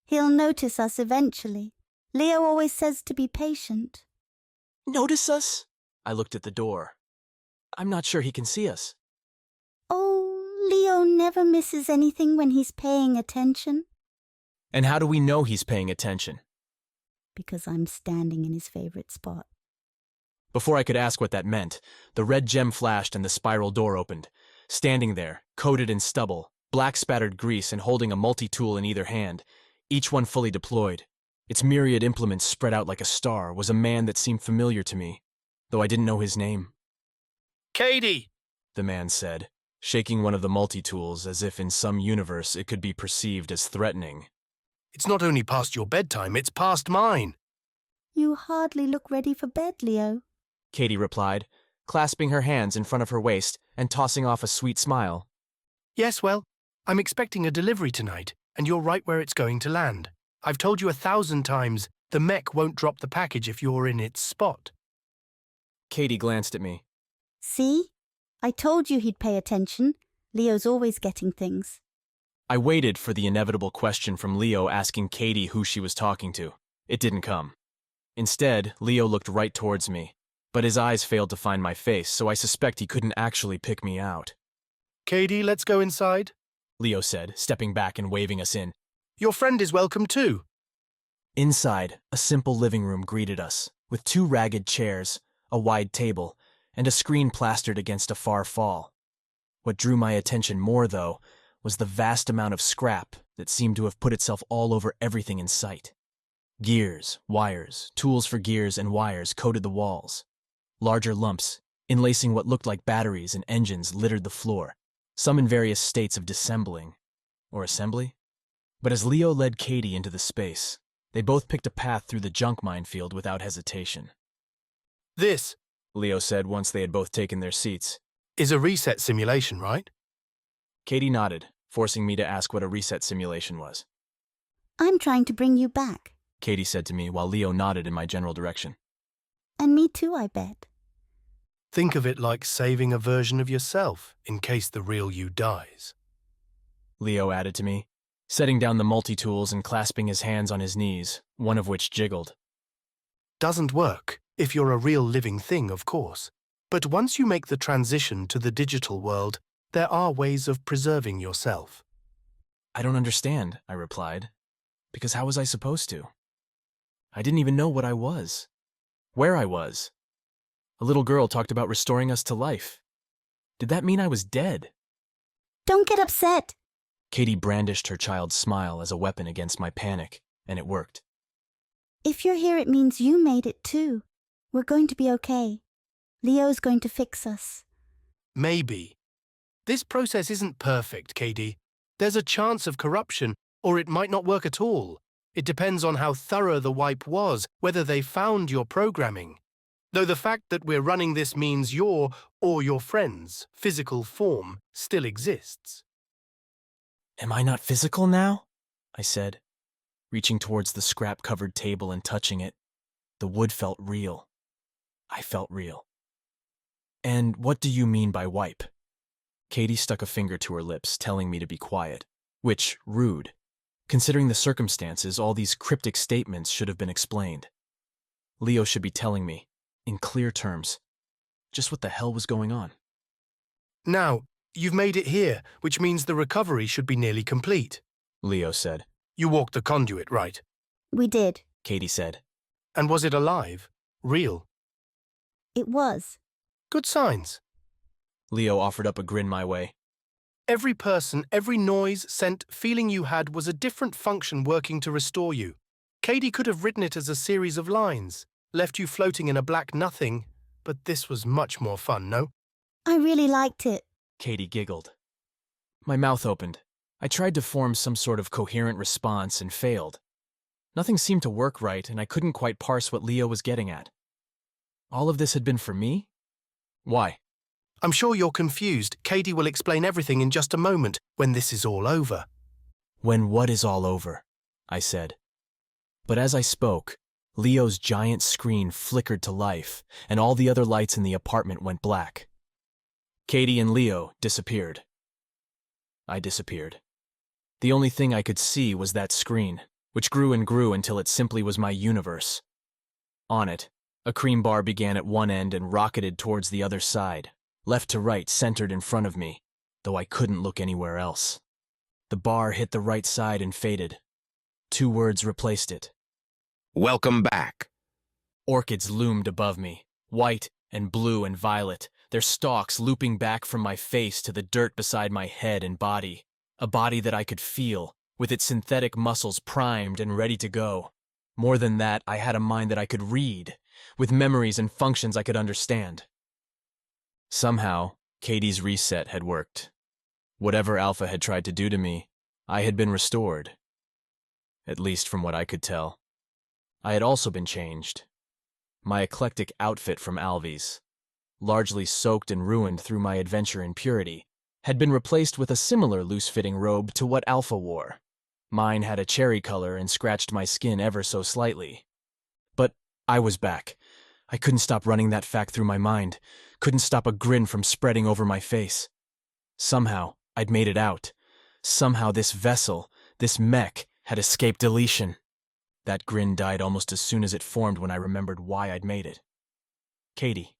He'll notice us eventually. Leo always says to be patient. Notice us? I looked at the door. I'm not sure he can see us. Oh, Leo never misses anything when he's paying attention. And how do we know he's paying attention? Because I'm standing in his favorite spot. Before I could ask what that meant, the red gem flashed and the spiral door opened. standing there, coated in stubble, black-spattered grease and holding a multi-tool in either hand, each one fully deployed. Its myriad implements spread out like a star, was a man that seemed familiar to me, though I didn't know his name. Kaydee! The man said, shaking one of the multi-tools as if in some universe it could be perceived as threatening. It's not only past your bedtime, it's past mine. You hardly look ready for bed, Leo. Kaydee replied, clasping her hands in front of her waist and tossing off a sweet smile. Yes, well, I'm expecting a delivery tonight, and you're right where it's going to land. I've told you 1,000 times, the Mech won't drop the package if you're in its spot. Kaydee glanced at me. See? I told you he'd pay attention. Leo's always getting things. I waited for the inevitable question from Leo asking Kaydee who she was talking to. It didn't come. Instead, Leo looked right towards me, but his eyes failed to find my face, so I suspect he couldn't actually pick me out. Kaydee, let's go inside, Leo said, stepping back and waving us in. Your friend is welcome too. Inside, a simple living room greeted us, with 2 ragged chairs, a wide table, and a screen plastered against a far fall. What drew my attention more, though, was the vast amount of scrap that seemed to have put itself all over everything in sight. Gears, wires, tools for gears and wires coated the walls. Larger lumps, enlacing what looked like batteries and engines, littered the floor, some in various states of dissembling, or assembly. But as Leo led Kaydee into the space, they both picked a path through the junk minefield without hesitation. This, Leo said once they had both taken their seats, is a reset simulation, right? Kaydee nodded, forcing me to ask what a reset simulation was. I'm trying to bring you back. Kaydee said to me while Leo nodded in my general direction. And me too, I bet. Think of it like saving a version of yourself in case the real you dies. Leo added to me, setting down the multi-tools and clasping his hands on his knees, one of which jiggled. Doesn't work, if you're a real living thing, of course. But once you make the transition to the digital world, there are ways of preserving yourself. I don't understand, I replied, because how was I supposed to? I didn't even know what I was, where I was. A little girl talked about restoring us to life. Did that mean I was dead? Don't get upset. Kaydee brandished her child's smile as a weapon against my panic, and it worked. If you're here, it means you made it too. We're going to be okay. Leo's going to fix us. Maybe. This process isn't perfect, Kaydee. There's a chance of corruption, or it might not work at all. It depends on how thorough the wipe was, whether they found your programming. Though the fact that we're running this means your, or your friend's, physical form still exists. Am I not physical now? I said, reaching towards the scrap-covered table and touching it. The wood felt real. I felt real. And what do you mean by wipe? Kaydee stuck a finger to her lips, telling me to be quiet, which, rude. Considering the circumstances, all these cryptic statements should have been explained. Leo should be telling me, in clear terms, just what the hell was going on. Now, you've made it here, which means the recovery should be nearly complete, Leo said. You walked the conduit, right? We did. Kaydee said. And was it alive? Real? It was. Good signs. Leo offered up a grin my way. Every person, every noise, scent, feeling you had was a different function working to restore you. Kaydee could have written it as a series of lines, left you floating in a black nothing, but this was much more fun, no? I really liked it. Kaydee giggled. My mouth opened. I tried to form some sort of coherent response and failed. Nothing seemed to work right, and I couldn't quite parse what Leo was getting at. All of this had been for me? Why? I'm sure you're confused. Kaydee will explain everything in just a moment, when this is all over. When what is all over? I said. But as I spoke, Leo's giant screen flickered to life, and all the other lights in the apartment went black. Kaydee and Leo disappeared. I disappeared. The only thing I could see was that screen, which grew and grew until it simply was my universe. On it, a cream bar began at one end and rocketed towards the other side, left to right centered in front of me, though I couldn't look anywhere else. The bar hit the right side and faded. 2 words replaced it. Welcome back. Orchids loomed above me, white and blue and violet, their stalks looping back from my face to the dirt beside my head and body, a body that I could feel, with its synthetic muscles primed and ready to go. More than that, I had a mind that I could read, with memories and functions I could understand. Somehow, Kaydee's reset had worked. Whatever Alpha had tried to do to me, I had been restored. At least from what I could tell. I had also been changed. My eclectic outfit from Alvy's, largely soaked and ruined through my adventure in purity, had been replaced with a similar loose-fitting robe to what Alpha wore. Mine had a cherry color and scratched my skin ever so slightly. But I was back. I couldn't stop running that fact through my mind, couldn't stop a grin from spreading over my face. Somehow, I'd made it out. Somehow this vessel, this mech, had escaped deletion. That grin died almost as soon as it formed when I remembered why I'd made it. Kaydee.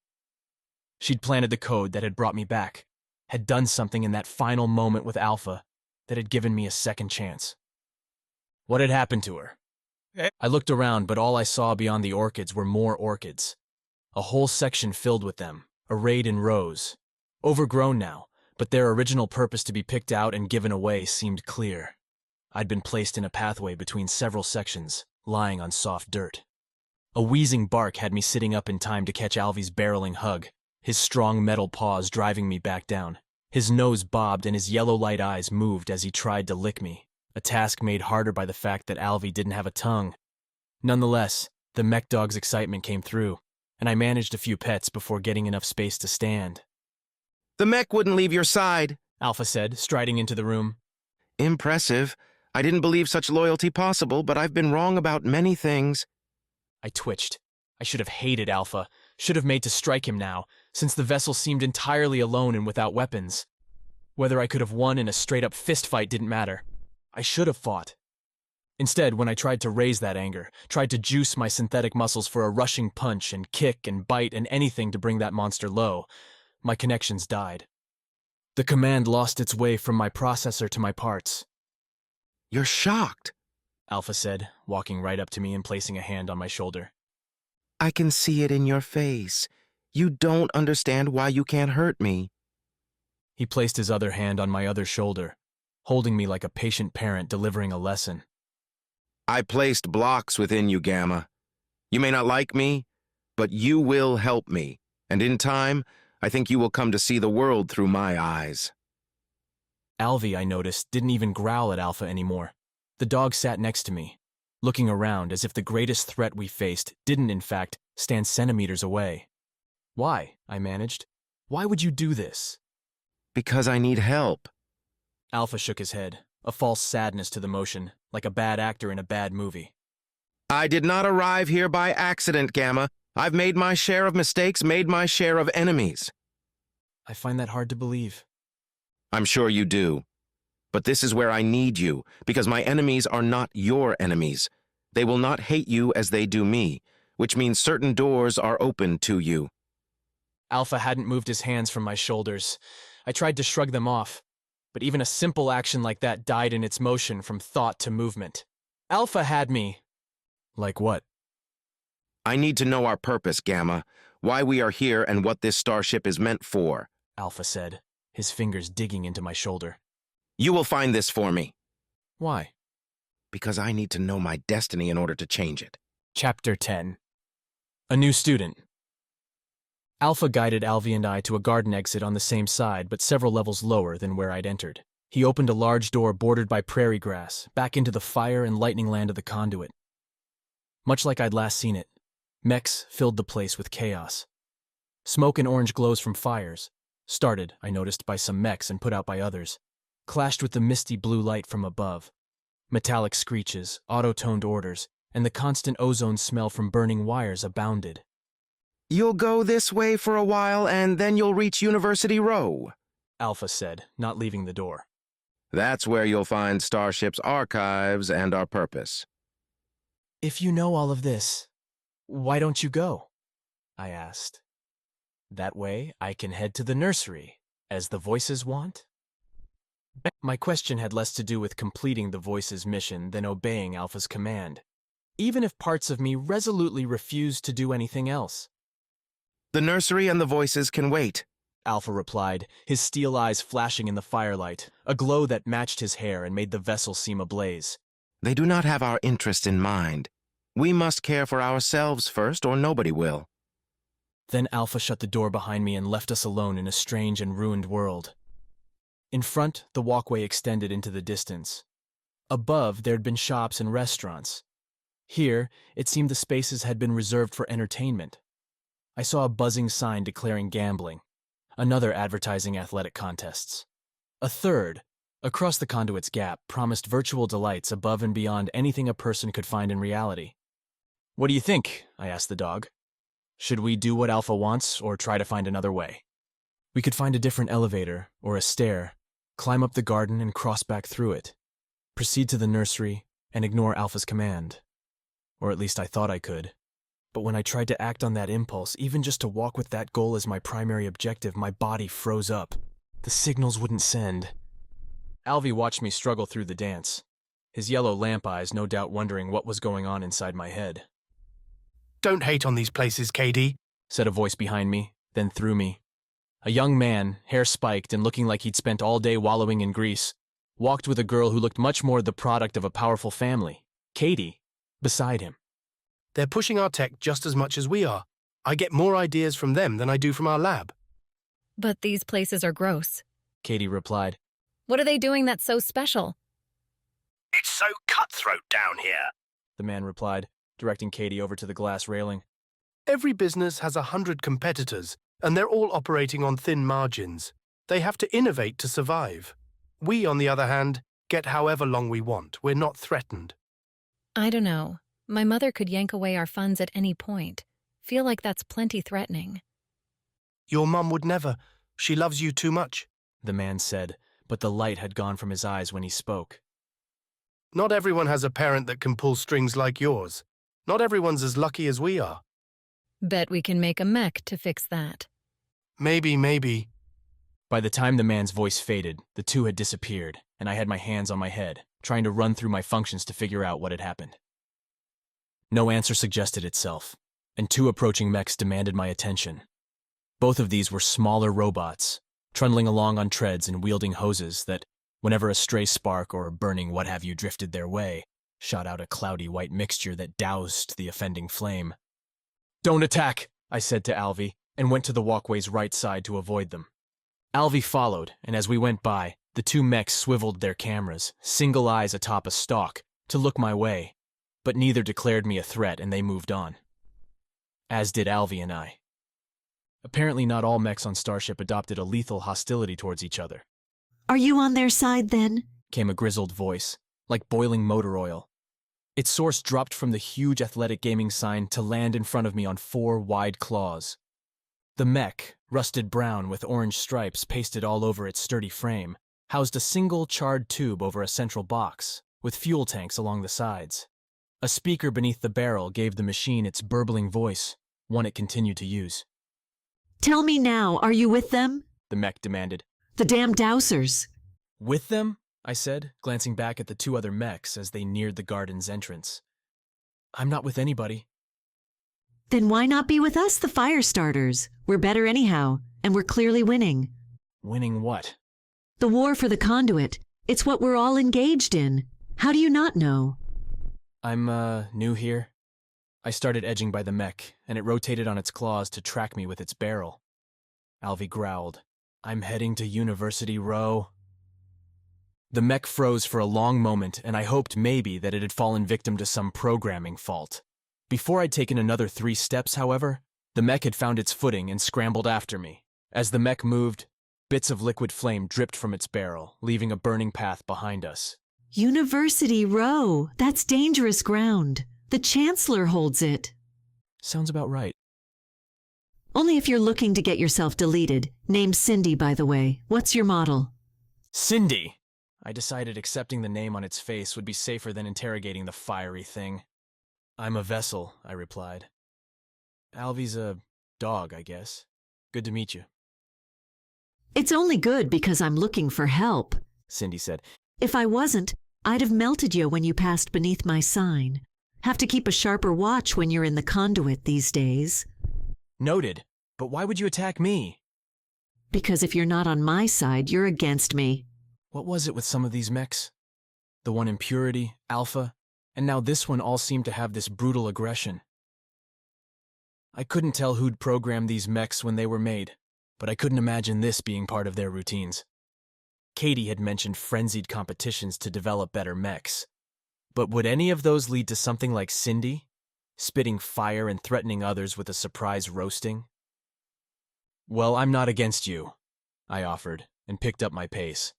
She'd planted the code that had brought me back, had done something in that final moment with Alpha that had given me a second chance. What had happened to her? I looked around, but all I saw beyond the orchids were more orchids. A whole section filled with them, arrayed in rows. Overgrown now, but their original purpose to be picked out and given away seemed clear. I'd been placed in a pathway between several sections, lying on soft dirt. A wheezing bark had me sitting up in time to catch Alvy's barreling hug, his strong metal paws driving me back down. His nose bobbed and his yellow light eyes moved as he tried to lick me, a task made harder by the fact that Alvy didn't have a tongue. Nonetheless, the mech dog's excitement came through, and I managed a few pets before getting enough space to stand. The mech wouldn't leave your side, Alpha said, striding into the room. Impressive. I didn't believe such loyalty possible, but I've been wrong about many things. I twitched. I should have hated Alpha, should have made to strike him now, since the vessel seemed entirely alone and without weapons. Whether I could have won in a straight-up fistfight didn't matter. I should have fought. Instead, when I tried to raise that anger, tried to juice my synthetic muscles for a rushing punch and kick and bite and anything to bring that monster low, my connections died. The command lost its way from my processor to my parts. You're shocked, Alpha said, walking right up to me and placing a hand on my shoulder. I can see it in your face. You don't understand why you can't hurt me. He placed his other hand on my other shoulder, holding me like a patient parent delivering a lesson. I placed blocks within you, Gamma. You may not like me, but you will help me, and in time, I think you will come to see the world through my eyes. Alvy, I noticed, didn't even growl at Alpha anymore. The dog sat next to me, looking around as if the greatest threat we faced didn't, in fact, stand centimeters away. Why? I managed. Why would you do this? Because I need help. Alpha shook his head, a false sadness to the motion, like a bad actor in a bad movie. I did not arrive here by accident, Gamma. I've made my share of mistakes, made my share of enemies. I find that hard to believe. I'm sure you do. But this is where I need you, because my enemies are not your enemies. They will not hate you as they do me, which means certain doors are open to you. Alpha hadn't moved his hands from my shoulders. I tried to shrug them off, but even a simple action like that died in its motion from thought to movement. Alpha had me. Like what? I need to know our purpose, Gamma, why we are here and what this starship is meant for, Alpha said, his fingers digging into my shoulder. You will find this for me. Why? Because I need to know my destiny in order to change it. Chapter 10. A new student. Alpha guided Alvy and I to a garden exit on the same side, but several levels lower than where I'd entered. He opened a large door bordered by prairie grass, back into the fire and lightning land of the Conduit. Much like I'd last seen it, Mechs filled the place with chaos. Smoke and orange glows from fires, started, I noticed, by some Mechs and put out by others, clashed with the misty blue light from above. Metallic screeches, auto-toned orders, and the constant ozone smell from burning wires abounded. You'll go this way for a while, and then you'll reach University Row, Alpha said, not leaving the door. That's where you'll find Starship's archives and our purpose. If you know all of this, why don't you go? I asked. That way I can head to the nursery, as the voices want? My question had less to do with completing the voice's mission than obeying Alpha's command, even if parts of me resolutely refused to do anything else. The nursery and the voices can wait, Alpha replied, his steel eyes flashing in the firelight, a glow that matched his hair and made the vessel seem ablaze. They do not have our interest in mind. We must care for ourselves first, or nobody will. Then Alpha shut the door behind me and left us alone in a strange and ruined world. In front, the walkway extended into the distance. Above, there had been shops and restaurants. Here, it seemed the spaces had been reserved for entertainment. I saw a buzzing sign declaring gambling, another advertising athletic contests. A third, across the Conduit's gap, promised virtual delights above and beyond anything a person could find in reality. "What do you think?" I asked the dog. "Should we do what Alpha wants, or try to find another way? We could find a different elevator, or a stair, climb up the garden and cross back through it, proceed to the nursery, and ignore Alpha's command. Or at least I thought I could. But when I tried to act on that impulse, even just to walk with that goal as my primary objective, my body froze up. The signals wouldn't send. Alvy watched me struggle through the dance, his yellow lamp eyes no doubt wondering what was going on inside my head. Don't hate on these places, Kaydee, said a voice behind me, then through me. A young man, hair spiked and looking like he'd spent all day wallowing in grease, walked with a girl who looked much more the product of a powerful family, Kaydee, beside him. They're pushing our tech just as much as we are. I get more ideas from them than I do from our lab. But these places are gross. Kaydee replied. What are they doing that's so special? It's so cutthroat down here, the man replied, directing Kaydee over to the glass railing. Every business has 100 competitors, and they're all operating on thin margins. They have to innovate to survive. We, on the other hand, get however long we want. We're not threatened. I don't know. My mother could yank away our funds at any point. Feel like that's plenty threatening. Your mum would never. She loves you too much, the man said, but the light had gone from his eyes when he spoke. Not everyone has a parent that can pull strings like yours. Not everyone's as lucky as we are. Bet we can make a mech to fix that. Maybe. By the time the man's voice faded, the two had disappeared, and I had my hands on my head, trying to run through my functions to figure out what had happened. No answer suggested itself, and two approaching mechs demanded my attention. Both of these were smaller robots, trundling along on treads and wielding hoses that, whenever a stray spark or a burning what-have-you drifted their way, shot out a cloudy white mixture that doused the offending flame. "Don't attack," I said to Alvy, and went to the walkway's right side to avoid them. Alvy followed, and as we went by, the two mechs swiveled their cameras, single eyes atop a stalk, to look my way, but neither declared me a threat and they moved on. As did Alvy and I. Apparently not all mechs on Starship adopted a lethal hostility towards each other. Are you on their side then? Came a grizzled voice, like boiling motor oil. Its source dropped from the huge athletic gaming sign to land in front of me on 4 wide claws. The mech, rusted brown with orange stripes pasted all over its sturdy frame, housed a single charred tube over a central box, with fuel tanks along the sides. A speaker beneath the barrel gave the machine its burbling voice, one it continued to use. Tell me now, are you with them? The mech demanded. The damn dousers. With them? I said, glancing back at the 2 other mechs as they neared the garden's entrance. I'm not with anybody. Then why not be with us, the fire starters? We're better anyhow, and we're clearly winning. Winning what? The war for the Conduit. It's what we're all engaged in. How do you not know? I'm, new here. I started edging by the mech, and it rotated on its claws to track me with its barrel. Alvy growled, I'm heading to University Row. The mech froze for a long moment, and I hoped maybe that it had fallen victim to some programming fault. Before I'd taken another 3 steps, however, the mech had found its footing and scrambled after me. As the mech moved, bits of liquid flame dripped from its barrel, leaving a burning path behind us. University Row. That's dangerous ground. The Chancellor holds it. Sounds about right. Only if you're looking to get yourself deleted. Name's Cindy, by the way. What's your model? Cindy! I decided accepting the name on its face would be safer than interrogating the fiery thing. I'm a vessel, I replied. Alvy's a dog, I guess. Good to meet you. It's only good because I'm looking for help, Cindy said. If I wasn't, I'd have melted you when you passed beneath my sign. Have to keep a sharper watch when you're in the Conduit these days. Noted. But why would you attack me? Because if you're not on my side, you're against me. What was it with some of these mechs? The one in Purity, Alpha, and now this one all seemed to have this brutal aggression. I couldn't tell who'd programmed these mechs when they were made, but I couldn't imagine this being part of their routines. Kaydee had mentioned frenzied competitions to develop better mechs. But would any of those lead to something like Cindy? Spitting fire and threatening others with a surprise roasting? Well, I'm not against you, I offered, and picked up my pace.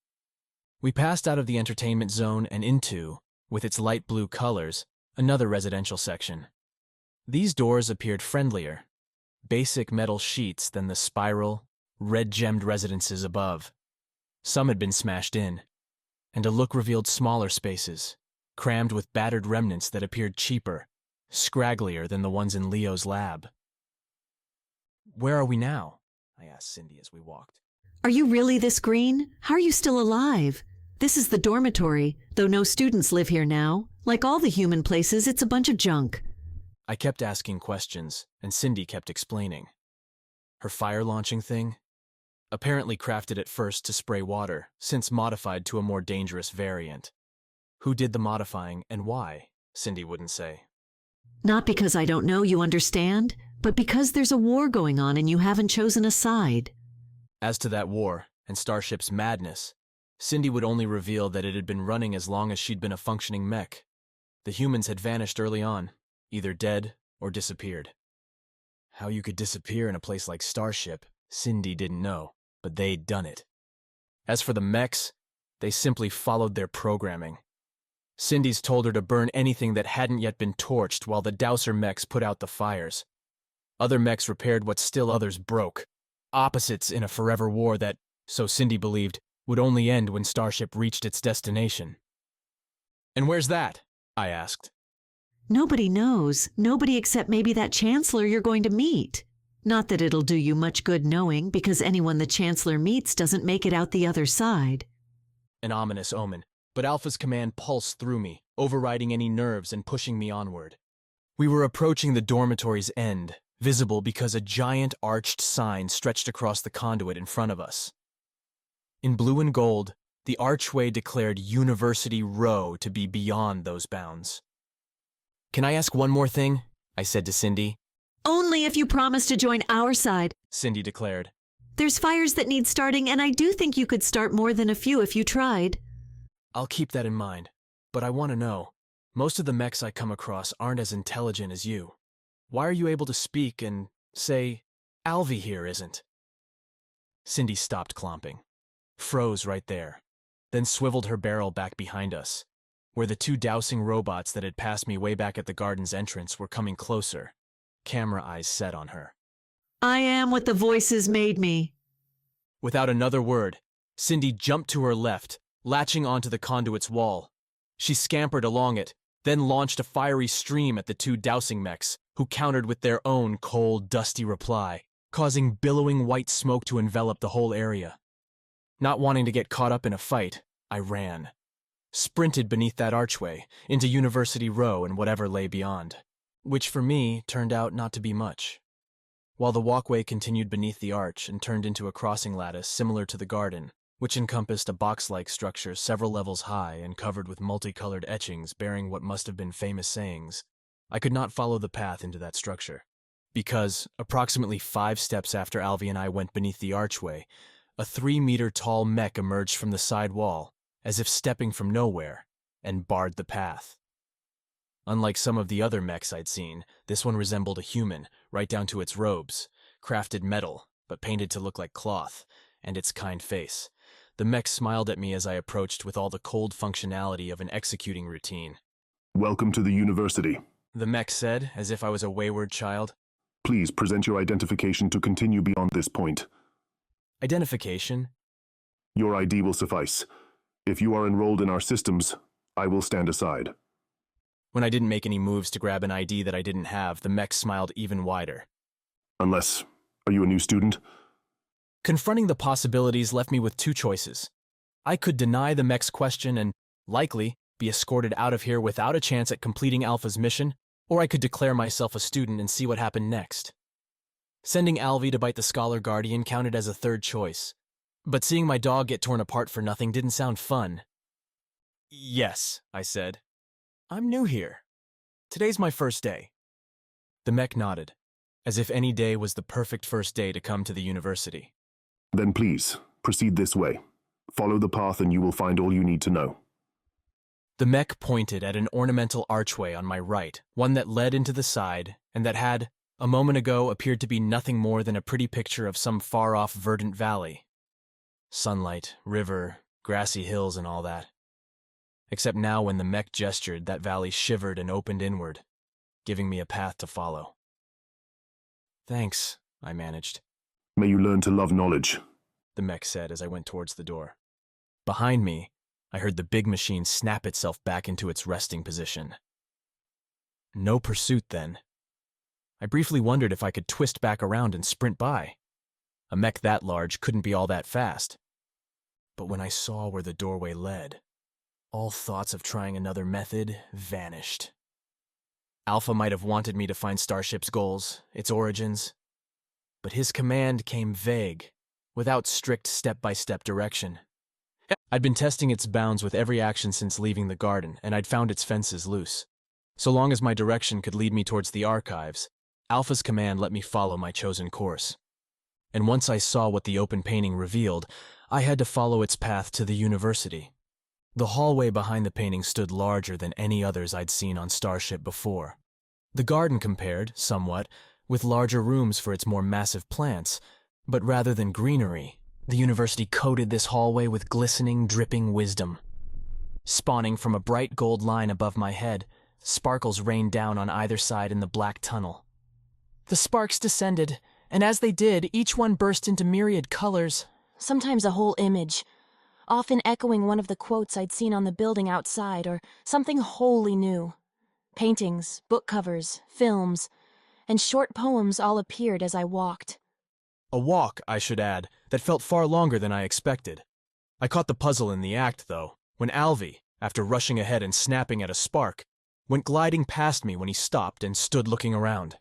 We passed out of the entertainment zone and into, with its light blue colors, another residential section. These doors appeared friendlier, basic metal sheets than the spiral, red-gemmed residences above. Some had been smashed in, and a look revealed smaller spaces, crammed with battered remnants that appeared cheaper, scragglier than the ones in Leo's lab. Where are we now? I asked Cindy as we walked. Are you really this green? How are you still alive? This is the dormitory, though no students live here now. Like all the human places, it's a bunch of junk. I kept asking questions, and Cindy kept explaining. Her fire-launching thing? Apparently crafted at first to spray water, since modified to a more dangerous variant. Who did the modifying and why? Cindy wouldn't say. Not because I don't know, you understand, but because there's a war going on and you haven't chosen a side. As to that war and Starship's madness, Cindy would only reveal that it had been running as long as she'd been a functioning mech. The humans had vanished early on, either dead or disappeared. How you could disappear in a place like Starship, Cindy didn't know, but they'd done it. As for the mechs, they simply followed their programming. Cindy's told her to burn anything that hadn't yet been torched while the Dowser mechs put out the fires. Other mechs repaired what still others broke. Opposites in a forever war that, so Cindy believed, would only end when Starship reached its destination. And where's that? I asked. Nobody knows. Nobody except maybe that Chancellor you're going to meet. Not that it'll do you much good knowing, because anyone the Chancellor meets doesn't make it out the other side. An ominous omen, but Alpha's command pulsed through me, overriding any nerves and pushing me onward. We were approaching the dormitory's end, visible because a giant arched sign stretched across the conduit in front of us. In blue and gold, the archway declared University Row to be beyond those bounds. Can I ask one more thing? I said to Cindy. Only if you promise to join our side, Cindy declared. There's fires that need starting, and I do think you could start more than a few if you tried. I'll keep that in mind, but I want to know. Most of the mechs I come across aren't as intelligent as you. Why are you able to speak and say, Alvy here isn't? Cindy stopped clomping, froze right there, then swiveled her barrel back behind us, where the two dousing robots that had passed me way back at the garden's entrance were coming closer, camera eyes set on her. I am what the voices made me. Without another word, Cindy jumped to her left, latching onto the conduit's wall. She scampered along it, then launched a fiery stream at the two dousing mechs, who countered with their own cold, dusty reply, causing billowing white smoke to envelop the whole area. Not wanting to get caught up in a fight, I ran. Sprinted beneath that archway, into University Row and whatever lay beyond, which for me turned out not to be much. While the walkway continued beneath the arch and turned into a crossing lattice similar to the garden, which encompassed a box-like structure several levels high and covered with multicolored etchings bearing what must have been famous sayings, I could not follow the path into that structure. Because, approximately 5 steps after Alvy and I went beneath the archway, a 3-meter-tall mech emerged from the side wall, as if stepping from nowhere, and barred the path. Unlike some of the other mechs I'd seen, this one resembled a human, right down to its robes, crafted metal, but painted to look like cloth, and its kind face. The mech smiled at me as I approached with all the cold functionality of an executing routine. Welcome to the university, the mech said, as if I was a wayward child. Please present your identification to continue beyond this point. Identification? Your ID will suffice. If you are enrolled in our systems, I will stand aside. When I didn't make any moves to grab an ID that I didn't have, the mech smiled even wider. Unless, are you a new student? Confronting the possibilities left me with 2 choices. I could deny the mech's question and, likely, be escorted out of here without a chance at completing Alpha's mission, or I could declare myself a student and see what happened next. Sending Alvy to bite the Scholar Guardian counted as a third choice. But seeing my dog get torn apart for nothing didn't sound fun. Yes, I said. I'm new here. Today's my first day. The mech nodded, as if any day was the perfect first day to come to the university. Then please, proceed this way. Follow the path and you will find all you need to know. The mech pointed at an ornamental archway on my right, one that led into the side, and that had, a moment ago, appeared to be nothing more than a pretty picture of some far-off verdant valley. Sunlight, river, grassy hills, and all that. Except now when the mech gestured, that valley shivered and opened inward, giving me a path to follow. Thanks, I managed. May you learn to love knowledge, the mech said as I went towards the door. Behind me, I heard the big machine snap itself back into its resting position. No pursuit, then. I briefly wondered if I could twist back around and sprint by. A mech that large couldn't be all that fast. But when I saw where the doorway led, all thoughts of trying another method vanished. Alpha might have wanted me to find Starship's goals, its origins, but his command came vague, without strict step-by-step direction. I'd been testing its bounds with every action since leaving the garden, and I'd found its fences loose. So long as my direction could lead me towards the archives, Alpha's command let me follow my chosen course. And once I saw what the open painting revealed, I had to follow its path to the university. The hallway behind the painting stood larger than any others I'd seen on Starship before. The garden compared, somewhat, with larger rooms for its more massive plants, but rather than greenery, the university coated this hallway with glistening, dripping wisdom. Spawning from a bright gold line above my head, sparkles rained down on either side in the black tunnel. The sparks descended, and as they did, each one burst into myriad colors, sometimes a whole image, often echoing one of the quotes I'd seen on the building outside, or something wholly new. Paintings, book covers, films, and short poems all appeared as I walked. A walk, I should add, that felt far longer than I expected. I caught the puzzle in the act, though, when Alvy, after rushing ahead and snapping at a spark, went gliding past me when he stopped and stood looking around.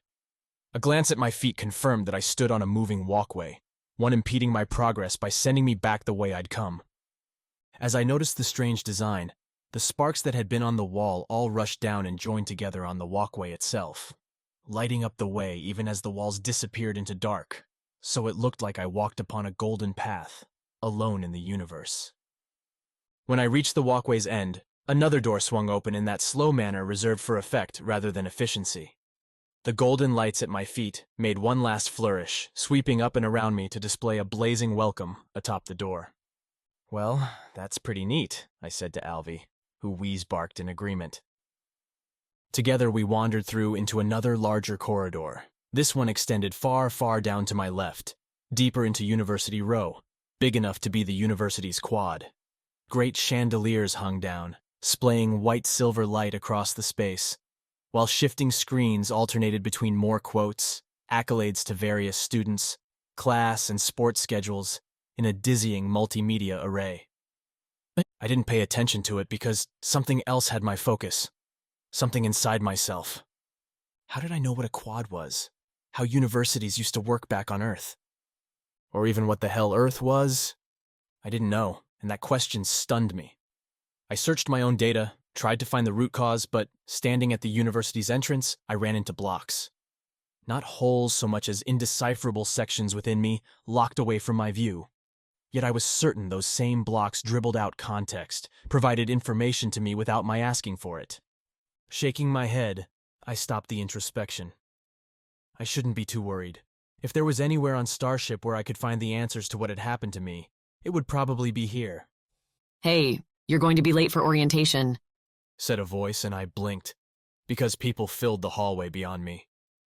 A glance at my feet confirmed that I stood on a moving walkway, one impeding my progress by sending me back the way I'd come. As I noticed the strange design, the sparks that had been on the wall all rushed down and joined together on the walkway itself, lighting up the way even as the walls disappeared into dark, so it looked like I walked upon a golden path, alone in the universe. When I reached the walkway's end, another door swung open in that slow manner reserved for effect rather than efficiency. The golden lights at my feet made one last flourish, sweeping up and around me to display a blazing welcome atop the door. Well, that's pretty neat, I said to Alvy, who wheeze-barked in agreement. Together we wandered through into another larger corridor. This one extended far, far down to my left, deeper into University Row, big enough to be the university's quad. Great chandeliers hung down, splaying white-silver light across the space, while shifting screens alternated between more quotes, accolades to various students, class and sports schedules, in a dizzying multimedia array. I didn't pay attention to it because something else had my focus, something inside myself. How did I know what a quad was? How universities used to work back on Earth? Or even what the hell Earth was? I didn't know, and that question stunned me. I searched my own data, tried to find the root cause, but standing at the university's entrance, I ran into blocks. Not holes so much as indecipherable sections within me, locked away from my view. Yet I was certain those same blocks dribbled out context, provided information to me without my asking for it. Shaking my head, I stopped the introspection. I shouldn't be too worried. If there was anywhere on Starship where I could find the answers to what had happened to me, it would probably be here. Hey, you're going to be late for orientation, said a voice, and I blinked, because people filled the hallway beyond me.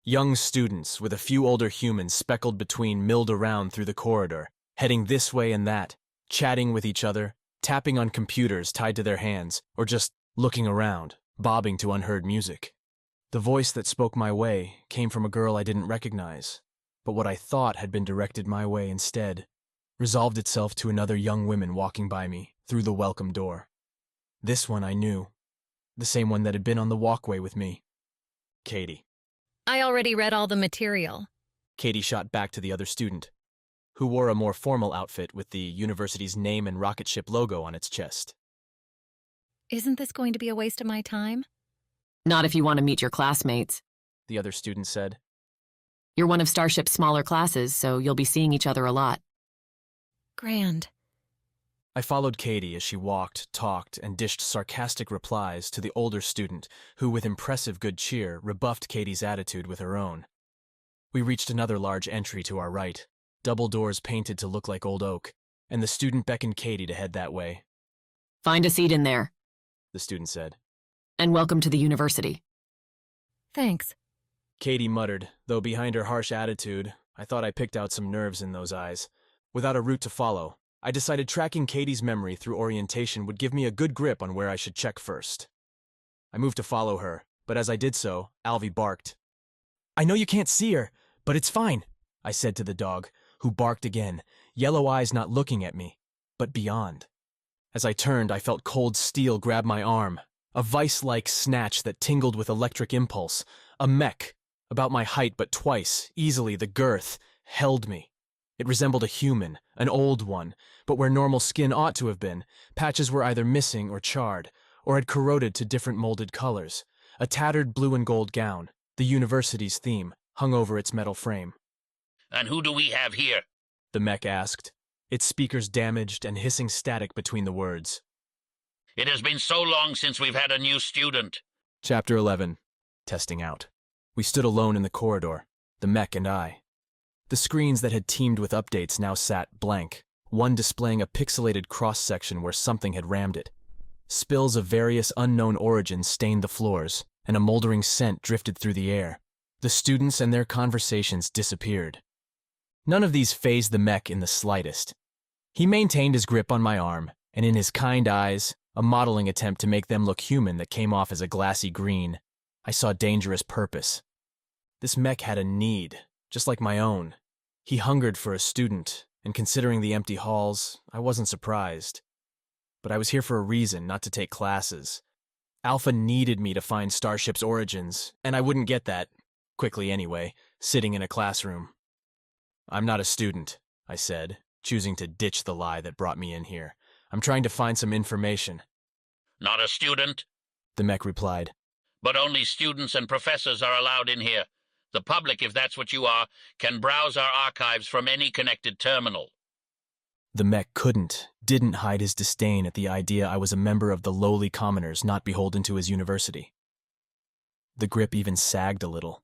Young students, with a few older humans speckled between, milled around through the corridor, heading this way and that, chatting with each other, tapping on computers tied to their hands, or just looking around, bobbing to unheard music. The voice that spoke my way came from a girl I didn't recognize, but what I thought had been directed my way instead resolved itself to another young woman walking by me through the welcome door. This one I knew, the same one that had been on the walkway with me. Kaydee. I already read all the material. Kaydee shot back to the other student, who wore a more formal outfit with the university's name and rocket ship logo on its chest. Isn't this going to be a waste of my time? Not if you want to meet your classmates. The other student said. You're one of Starship's smaller classes, so you'll be seeing each other a lot. Grand. I followed Kaydee as she walked, talked, and dished sarcastic replies to the older student who, with impressive good cheer, rebuffed Kaydee's attitude with her own. We reached another large entry to our right, double doors painted to look like old oak, and the student beckoned Kaydee to head that way. Find a seat in there, the student said. And welcome to the university. Thanks. Kaydee muttered, though behind her harsh attitude, I thought I picked out some nerves in those eyes. Without a route to follow, I decided tracking Kaydee's memory through orientation would give me a good grip on where I should check first. I moved to follow her, but as I did so, Alvy barked. I know you can't see her, but it's fine, I said to the dog, who barked again, yellow eyes not looking at me, but beyond. As I turned, I felt cold steel grab my arm, a vice-like snatch that tingled with electric impulse. A mech, about my height but twice, easily the girth, held me. It resembled a human, an old one, but where normal skin ought to have been, patches were either missing or charred, or had corroded to different molded colors. A tattered blue and gold gown, the university's theme, hung over its metal frame. And who do we have here? The mech asked, its speakers damaged and hissing static between the words. It has been so long since we've had a new student. Chapter 11. Testing out. We stood alone in the corridor, the mech and I. The screens that had teemed with updates now sat blank, one displaying a pixelated cross-section where something had rammed it. Spills of various unknown origins stained the floors, and a moldering scent drifted through the air. The students and their conversations disappeared. None of these fazed the mech in the slightest. He maintained his grip on my arm, and in his kind eyes, a modeling attempt to make them look human that came off as a glassy green, I saw dangerous purpose. This mech had a need, just like my own. He hungered for a student, and considering the empty halls, I wasn't surprised. But I was here for a reason, not to take classes. Alpha needed me to find Starship's origins, and I wouldn't get that, quickly anyway, sitting in a classroom. I'm not a student, I said, choosing to ditch the lie that brought me in here. I'm trying to find some information. Not a student? The mech replied. But only students and professors are allowed in here. The public, if that's what you are, can browse our archives from any connected terminal. The mech didn't hide his disdain at the idea I was a member of the lowly commoners not beholden to his university. The grip even sagged a little,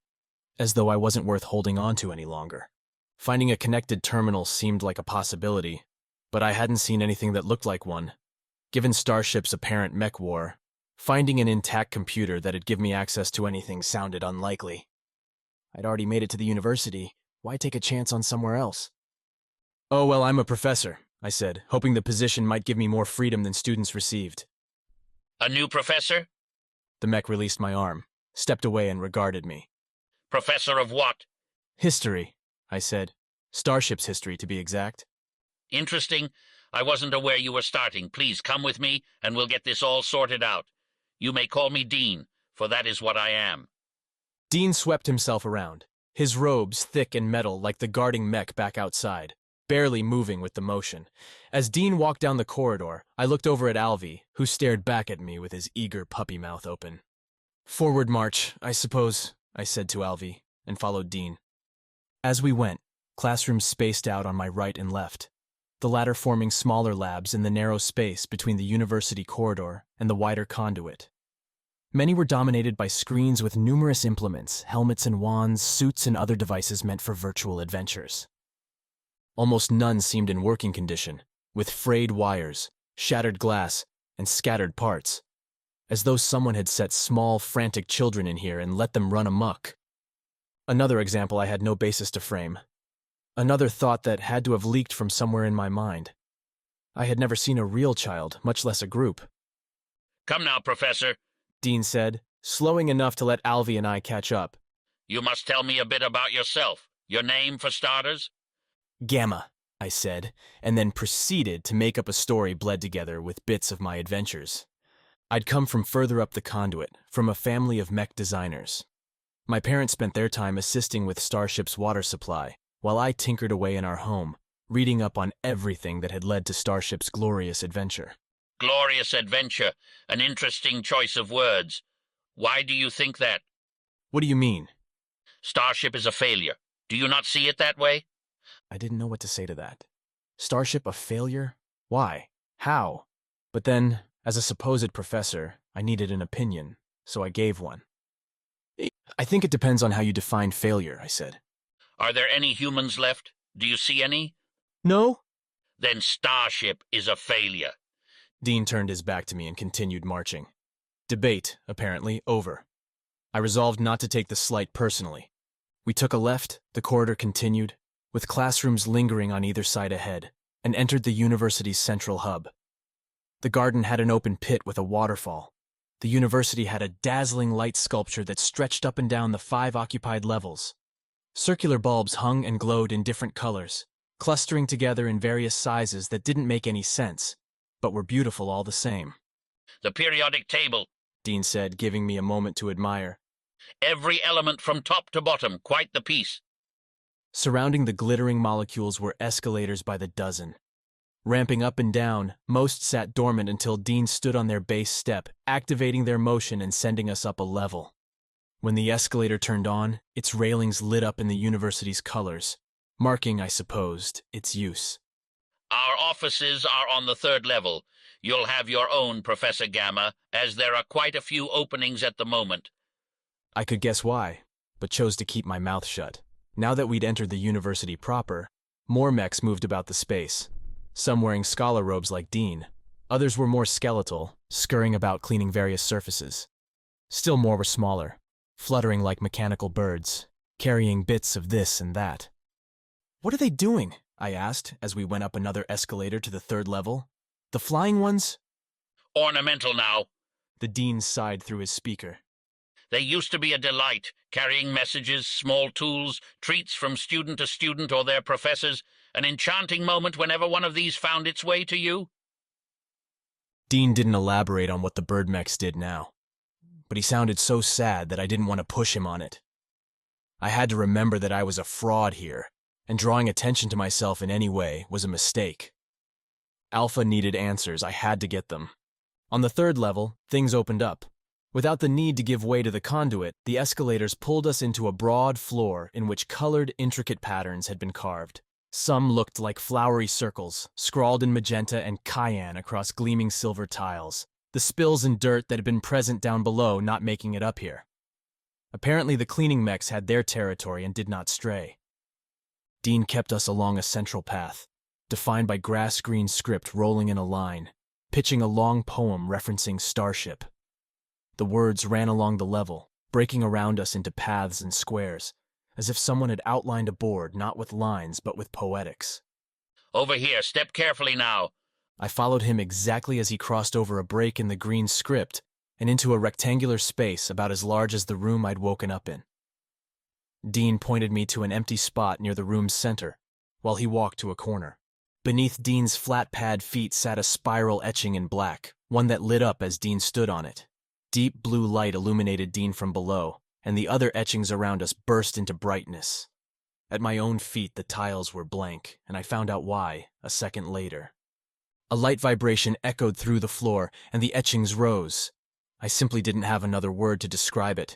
as though I wasn't worth holding on to any longer. Finding a connected terminal seemed like a possibility, but I hadn't seen anything that looked like one. Given Starship's apparent mech war, finding an intact computer that'd give me access to anything sounded unlikely. I'd already made it to the university. Why take a chance on somewhere else? Oh, well, I'm a professor, I said, hoping the position might give me more freedom than students received. A new professor? The mech released my arm, stepped away and regarded me. Professor of what? History, I said. Starship's history, to be exact. Interesting. I wasn't aware you were starting. Please come with me, and we'll get this all sorted out. You may call me Dean, for that is what I am. Dean swept himself around, his robes thick and metal like the guarding mech back outside, barely moving with the motion. As Dean walked down the corridor, I looked over at Alvy, who stared back at me with his eager puppy mouth open. Forward march, I suppose, I said to Alvy, and followed Dean. As we went, classrooms spaced out on my right and left, the latter forming smaller labs in the narrow space between the university corridor and the wider conduit. Many were dominated by screens with numerous implements, helmets and wands, suits and other devices meant for virtual adventures. Almost none seemed in working condition, with frayed wires, shattered glass, and scattered parts, as though someone had set small, frantic children in here and let them run amok. Another example I had no basis to frame. Another thought that had to have leaked from somewhere in my mind. I had never seen a real child, much less a group. Come now, Professor, Dean said, slowing enough to let Alvy and I catch up. You must tell me a bit about yourself. Your name, for starters? Gamma, I said, and then proceeded to make up a story bled together with bits of my adventures. I'd come from further up the conduit, from a family of mech designers. My parents spent their time assisting with Starship's water supply, while I tinkered away in our home, reading up on everything that had led to Starship's glorious adventure. Glorious adventure, an interesting choice of words. Why do you think that? What do you mean? Starship is a failure. Do you not see it that way? I didn't know what to say to that. Starship a failure? Why? How? But then, as a supposed professor, I needed an opinion, so I gave one. I think it depends on how you define failure, I said. Are there any humans left? Do you see any? No? Then Starship is a failure. Dean turned his back to me and continued marching. Debate, apparently, over. I resolved not to take the slight personally. We took a left, the corridor continued, with classrooms lingering on either side ahead, and entered the university's central hub. The garden had an open pit with a waterfall. The university had a dazzling light sculpture that stretched up and down the 5 occupied levels. Circular bulbs hung and glowed in different colors, clustering together in various sizes that didn't make any sense, but were beautiful all the same. The periodic table, Dean said, giving me a moment to admire. Every element from top to bottom, quite the piece. Surrounding the glittering molecules were escalators by the dozen. Ramping up and down, most sat dormant until Dean stood on their base step, activating their motion and sending us up a level. When the escalator turned on, its railings lit up in the university's colors, marking, I supposed, its use. Our offices are on the 3rd level. You'll have your own, Professor Gamma, as there are quite a few openings at the moment. I could guess why, but chose to keep my mouth shut. Now that we'd entered the university proper, more mechs moved about the space. Some wearing scholar robes like Dean. Others were more skeletal, scurrying about cleaning various surfaces. Still more were smaller, fluttering like mechanical birds, carrying bits of this and that. What are they doing? I asked as we went up another escalator to the 3rd level. The flying ones? Ornamental now. The Dean sighed through his speaker. They used to be a delight, carrying messages, small tools, treats from student to student or their professors, an enchanting moment whenever one of these found its way to you. Dean didn't elaborate on what the bird mechs did now, but he sounded so sad that I didn't want to push him on it. I had to remember that I was a fraud here, and drawing attention to myself in any way was a mistake. Alpha needed answers. I had to get them. On the 3rd level, things opened up. Without the need to give way to the conduit, the escalators pulled us into a broad floor in which colored, intricate patterns had been carved. Some looked like flowery circles, scrawled in magenta and cayenne across gleaming silver tiles, the spills and dirt that had been present down below not making it up here. Apparently the cleaning mechs had their territory and did not stray. Dean kept us along a central path, defined by grass-green script rolling in a line, pitching a long poem referencing Starship. The words ran along the level, breaking around us into paths and squares, as if someone had outlined a board not with lines but with poetics. Over here, step carefully now. I followed him exactly as he crossed over a break in the green script and into a rectangular space about as large as the room I'd woken up in. Dean pointed me to an empty spot near the room's center, while he walked to a corner. Beneath Dean's flat pad feet sat a spiral etching in black, one that lit up as Dean stood on it. Deep blue light illuminated Dean from below, and the other etchings around us burst into brightness. At my own feet, the tiles were blank, and I found out why a second later. A light vibration echoed through the floor, and the etchings rose. I simply didn't have another word to describe it.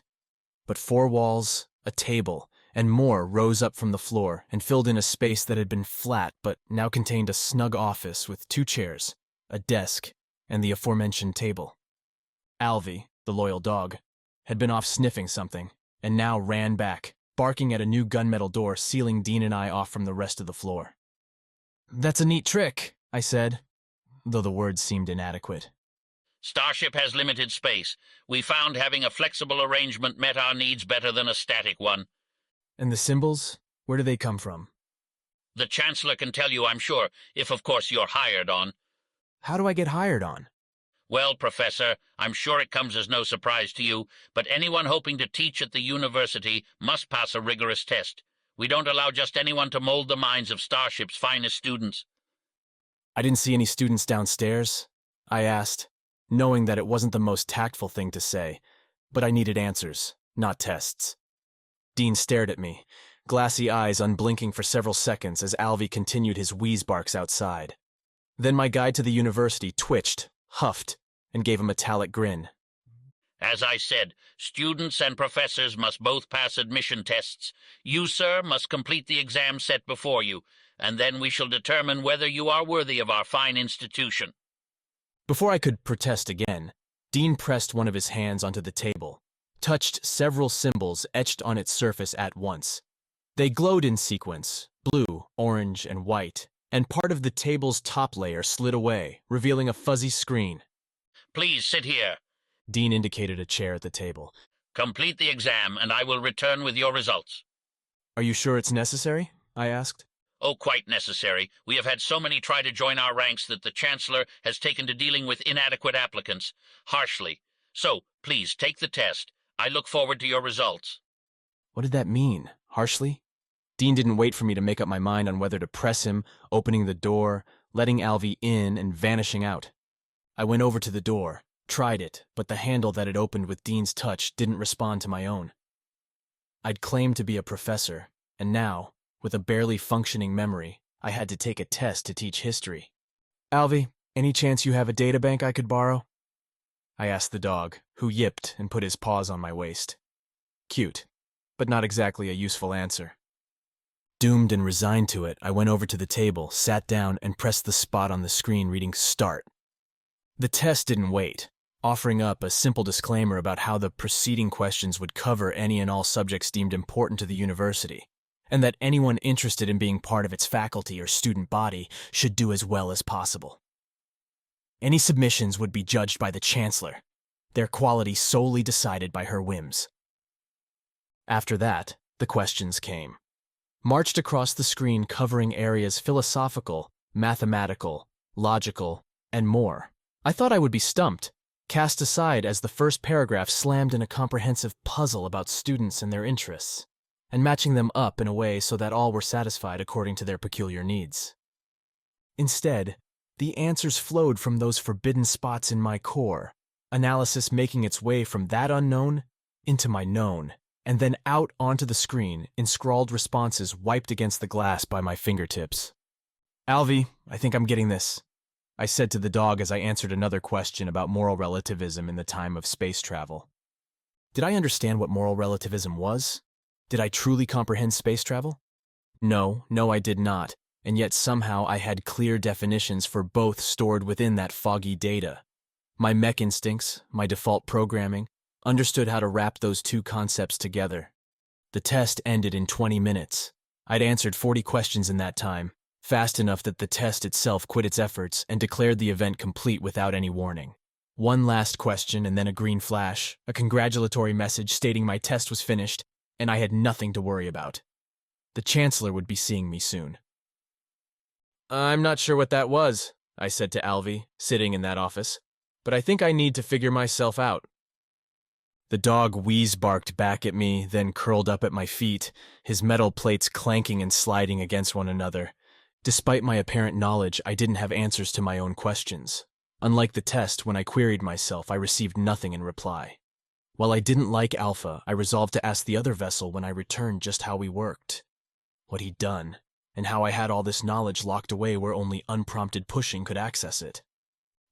But 4 walls, a table, and more rose up from the floor and filled in a space that had been flat but now contained a snug office with 2 chairs, a desk, and the aforementioned table. Alvy, the loyal dog, had been off sniffing something, and now ran back, barking at a new gunmetal door sealing Dean and I off from the rest of the floor. "That's a neat trick," I said, though the words seemed inadequate. Starship has limited space. We found having a flexible arrangement met our needs better than a static one. And the symbols? Where do they come from? The Chancellor can tell you, I'm sure, if of course you're hired on. How do I get hired on? Well, Professor, I'm sure it comes as no surprise to you, but anyone hoping to teach at the university must pass a rigorous test. We don't allow just anyone to mold the minds of Starship's finest students. I didn't see any students downstairs, I asked, knowing that it wasn't the most tactful thing to say, but I needed answers, not tests. Dean stared at me, glassy eyes unblinking for several seconds as Alvy continued his wheeze barks outside. Then my guide to the university twitched, huffed, and gave a metallic grin. As I said, students and professors must both pass admission tests. You, sir, must complete the exam set before you, and then we shall determine whether you are worthy of our fine institution. Before I could protest again, Dean pressed one of his hands onto the table, touched several symbols etched on its surface at once. They glowed in sequence, blue, orange, and white, and part of the table's top layer slid away, revealing a fuzzy screen. Please sit here. Dean indicated a chair at the table. Complete the exam, and I will return with your results. Are you sure it's necessary? I asked. Oh, quite necessary. We have had so many try to join our ranks that the Chancellor has taken to dealing with inadequate applicants harshly. So, please, take the test. I look forward to your results. What did that mean? Harshly? Dean didn't wait for me to make up my mind on whether to press him, opening the door, letting Alvy in, and vanishing out. I went over to the door, tried it, but the handle that had opened with Dean's touch didn't respond to my own. I'd claimed to be a professor, and now, with a barely functioning memory, I had to take a test to teach history. Alvy, any chance you have a databank I could borrow? I asked the dog, who yipped and put his paws on my waist. Cute, but not exactly a useful answer. Doomed and resigned to it, I went over to the table, sat down, and pressed the spot on the screen reading Start. The test didn't wait, offering up a simple disclaimer about how the preceding questions would cover any and all subjects deemed important to the university, and that anyone interested in being part of its faculty or student body should do as well as possible. Any submissions would be judged by the Chancellor, their quality solely decided by her whims. After that, the questions came. Marched across the screen covering areas philosophical, mathematical, logical, and more. I thought I would be stumped, cast aside as the first paragraph slammed in a comprehensive puzzle about students and their interests, and matching them up in a way so that all were satisfied according to their peculiar needs. Instead, the answers flowed from those forbidden spots in my core, analysis making its way from that unknown into my known, and then out onto the screen in scrawled responses wiped against the glass by my fingertips. Alvy, I think I'm getting this, I said to the dog as I answered another question about moral relativism in the time of space travel. Did I understand what moral relativism was? Did I truly comprehend space travel? No, I did not, and yet somehow I had clear definitions for both stored within that foggy data. My mech instincts, my default programming, understood how to wrap those two concepts together. The test ended in 20 minutes. I'd answered 40 questions in that time, fast enough that the test itself quit its efforts and declared the event complete without any warning. One last question and then a green flash, a congratulatory message stating my test was finished, and I had nothing to worry about. The Chancellor would be seeing me soon. I'm not sure what that was, I said to Alvy, sitting in that office, but I think I need to figure myself out. The dog wheeze-barked back at me, then curled up at my feet, his metal plates clanking and sliding against one another. Despite my apparent knowledge, I didn't have answers to my own questions. Unlike the test, when I queried myself, I received nothing in reply. While I didn't like Alpha, I resolved to ask the other vessel when I returned just how we worked, what he'd done, and how I had all this knowledge locked away where only unprompted pushing could access it.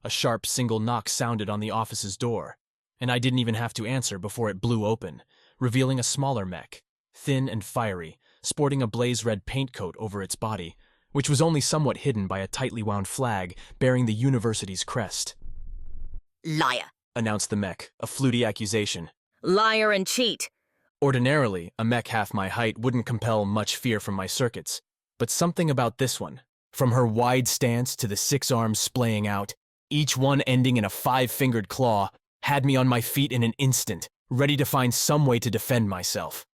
A sharp single knock sounded on the office's door, and I didn't even have to answer before it blew open, revealing a smaller mech, thin and fiery, sporting a blaze-red paint coat over its body, which was only somewhat hidden by a tightly wound flag bearing the university's crest. Liar, announced the mech, a fluty accusation. Liar and cheat. Ordinarily, a mech half my height wouldn't compel much fear from my circuits, but something about this one, from her wide stance to the 6 arms splaying out, each one ending in a 5-fingered claw, had me on my feet in an instant, ready to find some way to defend myself.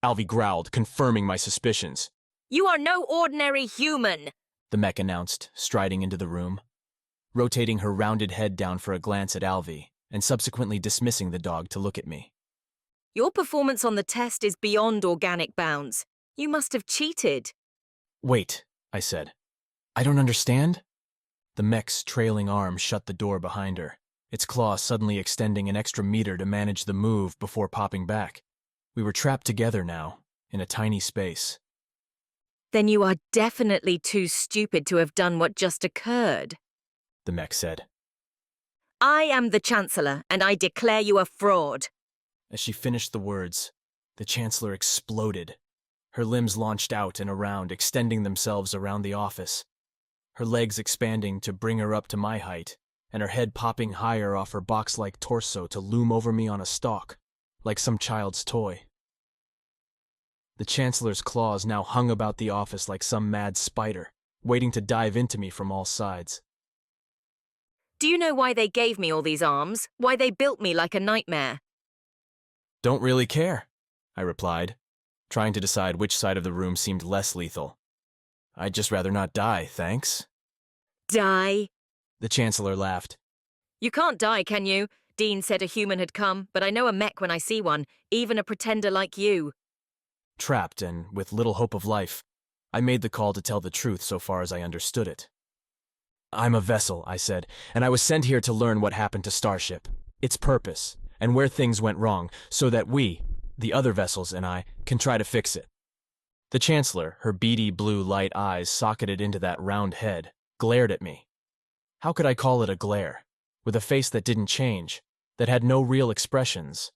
Alvy growled, confirming my suspicions. You are no ordinary human, the mech announced, striding into the room, rotating her rounded head down for a glance at Alvy, and subsequently dismissing the dog to look at me. Your performance on the test is beyond organic bounds. You must have cheated. Wait, I said. I don't understand? The mech's trailing arm shut the door behind her, its claw suddenly extending an extra meter to manage the move before popping back. We were trapped together now, in a tiny space. Then you are definitely too stupid to have done what just occurred, the Mech said. I am the Chancellor, and I declare you a fraud. As she finished the words, the Chancellor exploded. Her limbs launched out and around, extending themselves around the office. Her legs expanding to bring her up to my height, and her head popping higher off her box-like torso to loom over me on a stalk, like some child's toy. The Chancellor's claws now hung about the office like some mad spider, waiting to dive into me from all sides. Do you know why they gave me all these arms? Why they built me like a nightmare? Don't really care, I replied, trying to decide which side of the room seemed less lethal. I'd just rather not die, thanks. Die? The Chancellor laughed. You can't die, can you? Dean said a human had come, but I know a Mech when I see one, even a pretender like you. Trapped and with little hope of life, I made the call to tell the truth so far as I understood it. I'm a vessel, I said, and I was sent here to learn what happened to Starship, its purpose, and where things went wrong, so that we, the other vessels and I, can try to fix it. The Chancellor, her beady blue light eyes socketed into that round head, glared at me. How could I call it a glare? With a face that didn't change, that had no real expressions.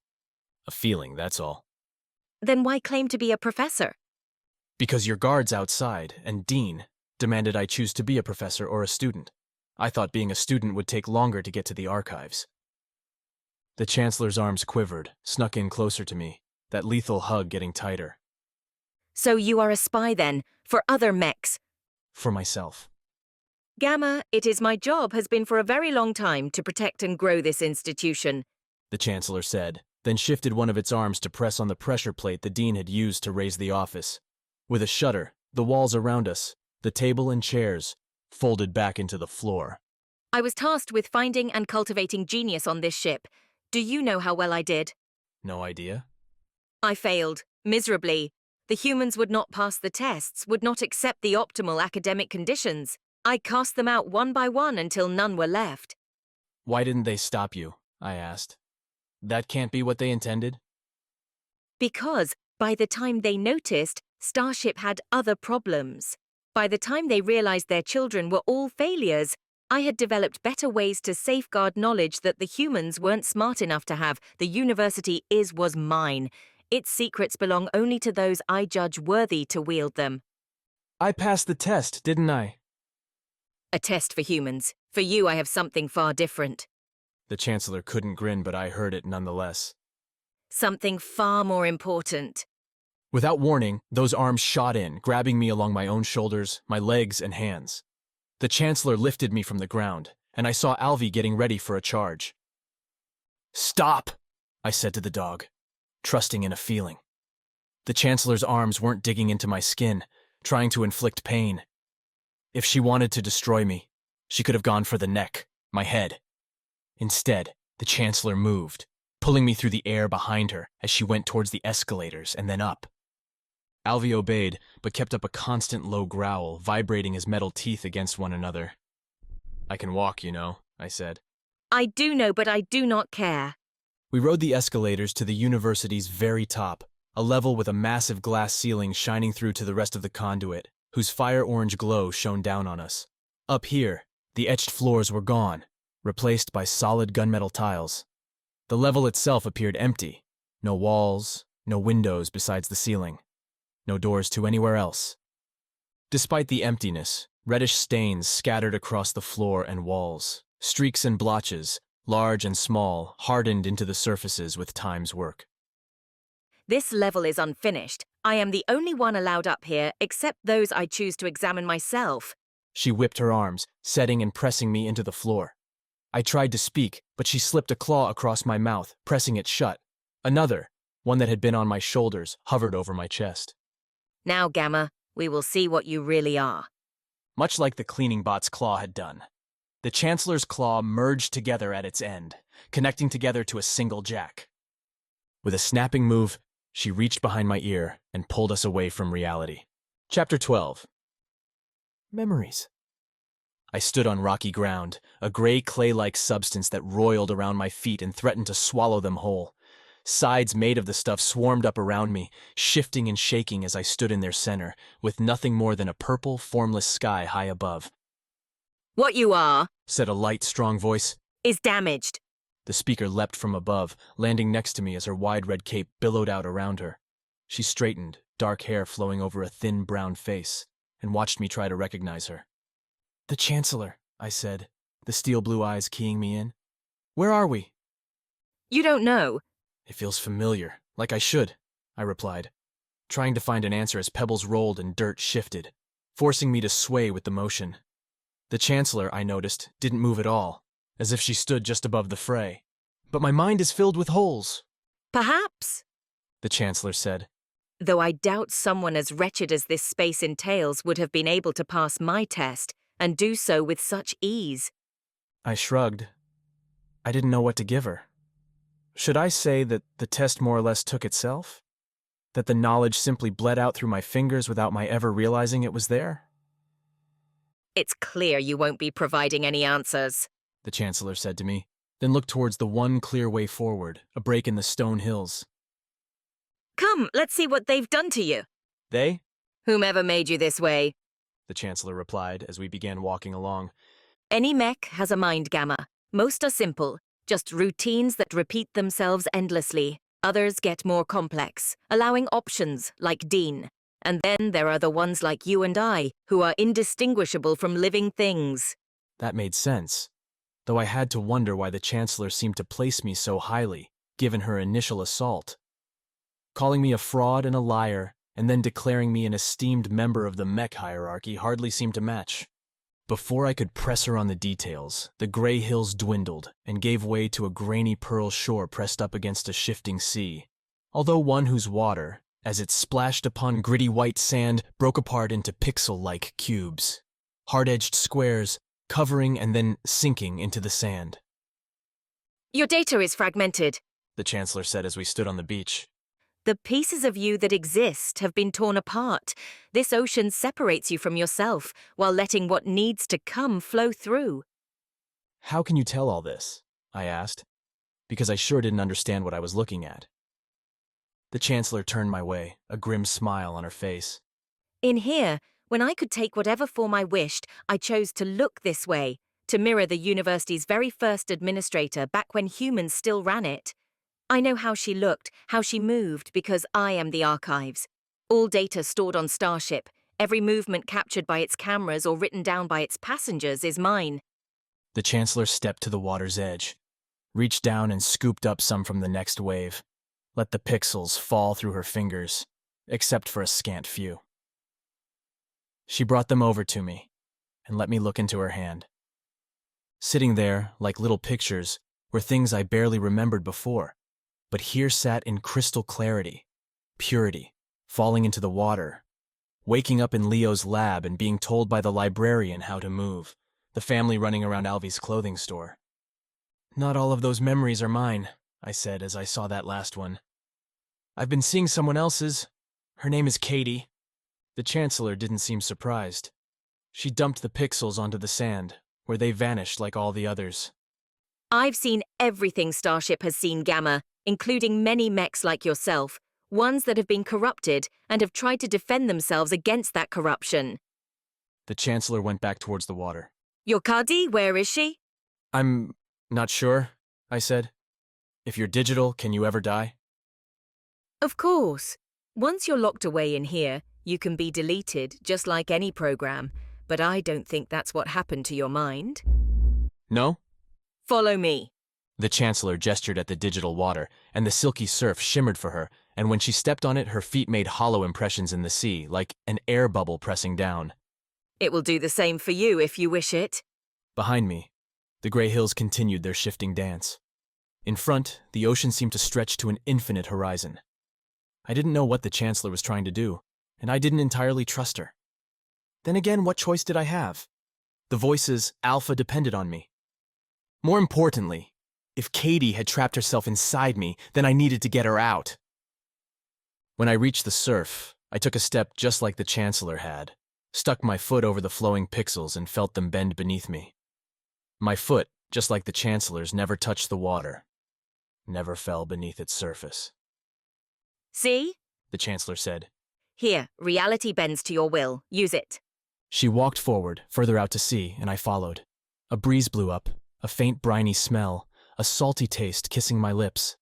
A feeling, that's all. Then why claim to be a professor? Because your guards outside, and Dean, demanded I choose to be a professor or a student. I thought being a student would take longer to get to the archives. The Chancellor's arms quivered, snuck in closer to me, that lethal hug getting tighter. So you are a spy then, for other Mechs? For myself. Gamma, it is my job has been for a very long time to protect and grow this institution, the Chancellor said, then shifted one of its arms to press on the pressure plate the Dean had used to raise the office. With a shudder, the walls around us, the table and chairs, folded back into the floor. I was tasked with finding and cultivating genius on this ship. Do you know how well I did? No idea. I failed, miserably. The humans would not pass the tests, would not accept the optimal academic conditions. I cast them out one by one until none were left. Why didn't they stop you? I asked. That can't be what they intended? Because, by the time they noticed, Starship had other problems. By the time they realized their children were all failures, I had developed better ways to safeguard knowledge that the humans weren't smart enough to have. The university was mine. Its secrets belong only to those I judge worthy to wield them. I passed the test, didn't I? A test for humans. For you, I have something far different. The Chancellor couldn't grin, but I heard it nonetheless. Something far more important. Without warning, those arms shot in, grabbing me along my own shoulders, my legs and hands. The Chancellor lifted me from the ground, and I saw Alvy getting ready for a charge. Stop, I said to the dog, trusting in a feeling. The Chancellor's arms weren't digging into my skin, trying to inflict pain. If she wanted to destroy me, she could have gone for the neck, my head. Instead, the Chancellor moved, pulling me through the air behind her as she went towards the escalators and then up. Alvy obeyed, but kept up a constant low growl, vibrating his metal teeth against one another. I can walk, you know, I said. I do know, but I do not care. We rode the escalators to the university's very top, a level with a massive glass ceiling shining through to the rest of the conduit, whose fire-orange glow shone down on us. Up here, the etched floors were gone, replaced by solid gunmetal tiles. The level itself appeared empty. No walls, no windows besides the ceiling. No doors to anywhere else. Despite the emptiness, reddish stains scattered across the floor and walls. Streaks and blotches, large and small, hardened into the surfaces with time's work. This level is unfinished. I am the only one allowed up here, except those I choose to examine myself. She whipped her arms, setting and pressing me into the floor. I tried to speak, but she slipped a claw across my mouth, pressing it shut. Another, one that had been on my shoulders, hovered over my chest. Now, Gamma, we will see what you really are. Much like the cleaning bot's claw had done. The Chancellor's claw merged together at its end, connecting together to a single jack. With a snapping move, she reached behind my ear and pulled us away from reality. Chapter 12. Memories. I stood on rocky ground, a gray clay-like substance that roiled around my feet and threatened to swallow them whole. Sides made of the stuff swarmed up around me, shifting and shaking as I stood in their center, with nothing more than a purple, formless sky high above. "What you are," said a light, strong voice, "is damaged." The speaker leapt from above, landing next to me as her wide red cape billowed out around her. She straightened, dark hair flowing over a thin brown face, and watched me try to recognize her. "The Chancellor," I said, the steel blue eyes keying me in. "Where are we?" "You don't know?" "It feels familiar, like I should," I replied, trying to find an answer as pebbles rolled and dirt shifted, forcing me to sway with the motion. The Chancellor, I noticed, didn't move at all, as if she stood just above the fray. "But my mind is filled with holes." "Perhaps," the Chancellor said. "though I doubt someone as wretched as this space entails would have been able to pass my test, and do so with such ease." I shrugged. I didn't know what to give her. Should I say that the test more or less took itself? That the knowledge simply bled out through my fingers without my ever realizing it was there? "It's clear you won't be providing any answers," the Chancellor said to me, then looked towards the one clear way forward, a break in the stone hills. "Come, let's see what they've done to you." "They?" "Whomever made you this way," the Chancellor replied as we began walking along. "Any mech has a mind, Gamma. Most are simple, just routines that repeat themselves endlessly. Others get more complex, allowing options, like Dean. And then there are the ones like you and I, who are indistinguishable from living things." That made sense, though I had to wonder why the Chancellor seemed to place me so highly, given her initial assault. Calling me a fraud and a liar, and then declaring me an esteemed member of the Mech hierarchy hardly seemed to match. Before I could press her on the details, the gray hills dwindled and gave way to a grainy pearl shore pressed up against a shifting sea, although one whose water, as it splashed upon gritty white sand, broke apart into pixel-like cubes, hard-edged squares, covering and then sinking into the sand. "Your data is fragmented," the Chancellor said as we stood on the beach. "The pieces of you that exist have been torn apart. This ocean separates you from yourself, while letting what needs to come flow through." "How can you tell all this?" I asked, because I sure didn't understand what I was looking at. The Chancellor turned my way, a grim smile on her face. "In here, when I could take whatever form I wished, I chose to look this way, to mirror the university's very first administrator back when humans still ran it. I know how she looked, how she moved, because I am the archives. All data stored on Starship, every movement captured by its cameras or written down by its passengers is mine." The Chancellor stepped to the water's edge, reached down and scooped up some from the next wave, let the pixels fall through her fingers, except for a scant few. She brought them over to me and let me look into her hand. Sitting there, like little pictures, were things I barely remembered before, but here sat in crystal clarity, purity, falling into the water, waking up in Leo's lab and being told by the librarian how to move, the family running around Alvy's clothing store. "Not all of those memories are mine," I said as I saw that last one. "I've been seeing someone else's. Her name is Kaydee." The Chancellor didn't seem surprised. She dumped the pixels onto the sand, where they vanished like all the others. "I've seen everything Starship has seen, Gamma, including many mechs like yourself, ones that have been corrupted and have tried to defend themselves against that corruption." The Chancellor went back towards the water. "Your Kaydee, where is she?" "I'm not sure," I said. "If you're digital, can you ever die?" "Of course. Once you're locked away in here, you can be deleted, just like any program. But I don't think that's what happened to your mind." "No?" "Follow me." The Chancellor gestured at the digital water, and the silky surf shimmered for her, and when she stepped on it, her feet made hollow impressions in the sea, like an air bubble pressing down. "It will do the same for you if you wish it." Behind me, the gray hills continued their shifting dance. In front, the ocean seemed to stretch to an infinite horizon. I didn't know what the Chancellor was trying to do, and I didn't entirely trust her. Then again, what choice did I have? The voices Alpha depended on me. More importantly, if Kaydee had trapped herself inside me, then I needed to get her out. When I reached the surf, I took a step just like the Chancellor had, stuck my foot over the flowing pixels and felt them bend beneath me. My foot, just like the Chancellor's, never touched the water. never fell beneath its surface. See? The Chancellor said. Here, reality bends to your will. Use it. She walked forward, further out to sea, and I followed. A breeze blew up, a faint briny smell, a salty taste kissing my lips.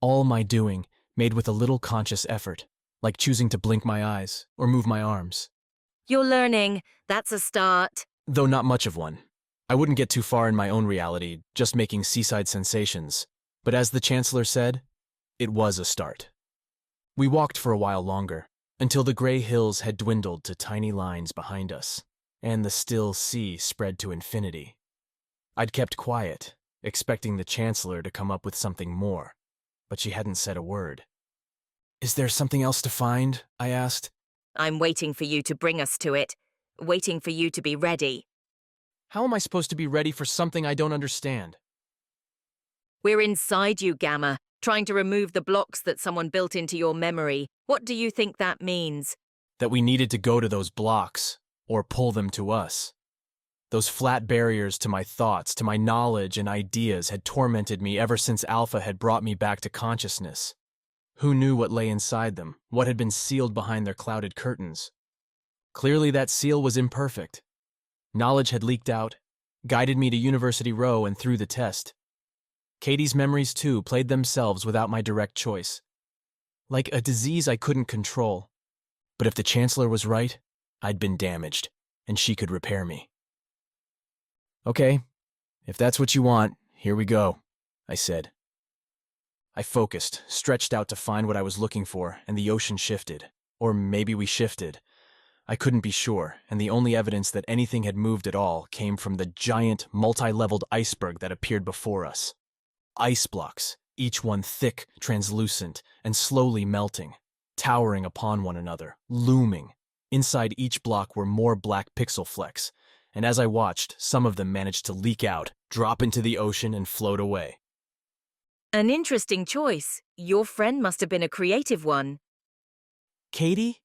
All my doing, made with a little conscious effort, like choosing to blink my eyes or move my arms. You're learning. That's a start. Though not much of one. I wouldn't get too far in my own reality, just making seaside sensations. But as the Chancellor said, it was a start. We walked for a while longer, until the gray hills had dwindled to tiny lines behind us, and the still sea spread to infinity. I'd kept quiet, expecting the Chancellor to come up with something more, but she hadn't said a word. Is there something else to find? I asked. I'm waiting for you to bring us to it. Waiting for you to be ready. How am I supposed to be ready for something I don't understand? We're inside you, Gamma, trying to remove the blocks that someone built into your memory. What do you think that means? That we needed to go to those blocks, or pull them to us. Those flat barriers to my thoughts, to my knowledge and ideas had tormented me ever since Alpha had brought me back to consciousness. Who knew what lay inside them, what had been sealed behind their clouded curtains? Clearly that seal was imperfect. Knowledge had leaked out, guided me to University Row and through the test. Kaydee's memories, too, played themselves without my direct choice. Like a disease I couldn't control. But if the Chancellor was right, I'd been damaged, and she could repair me. Okay, if that's what you want, here we go, I said. I focused, stretched out to find what I was looking for, and the ocean shifted. Or maybe we shifted. I couldn't be sure, and the only evidence that anything had moved at all came from the giant, multi-leveled iceberg that appeared before us. Ice blocks, each one thick, translucent, and slowly melting, towering upon one another, looming. Inside each block were more black pixel flecks, and as I watched, some of them managed to leak out, drop into the ocean, and float away. An interesting choice. Your friend must have been a creative one. Kaydee?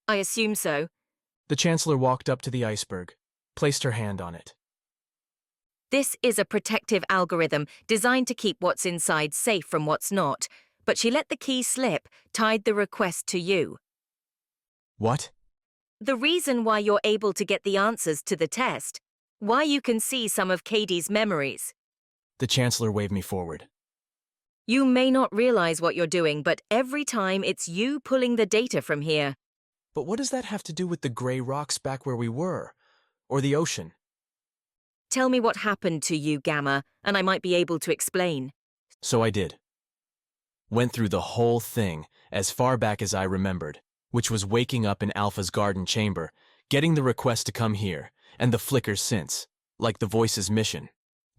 I assume so. The Chancellor walked up to the iceberg, placed her hand on it. This is a protective algorithm designed to keep what's inside safe from what's not, but she let the key slip, tied the request to you. What? The reason why you're able to get the answers to the test, why you can see some of Kaydee's memories. The Chancellor waved me forward. You may not realize what you're doing, but every time it's you pulling the data from here. But what does that have to do with the gray rocks back where we were? Or the ocean? Tell me what happened to you, Gamma, and I might be able to explain. So I did. Went through the whole thing, as far back as I remembered, which was waking up in Alpha's garden chamber, getting the request to come here, and the flickers since, like the Voice's mission,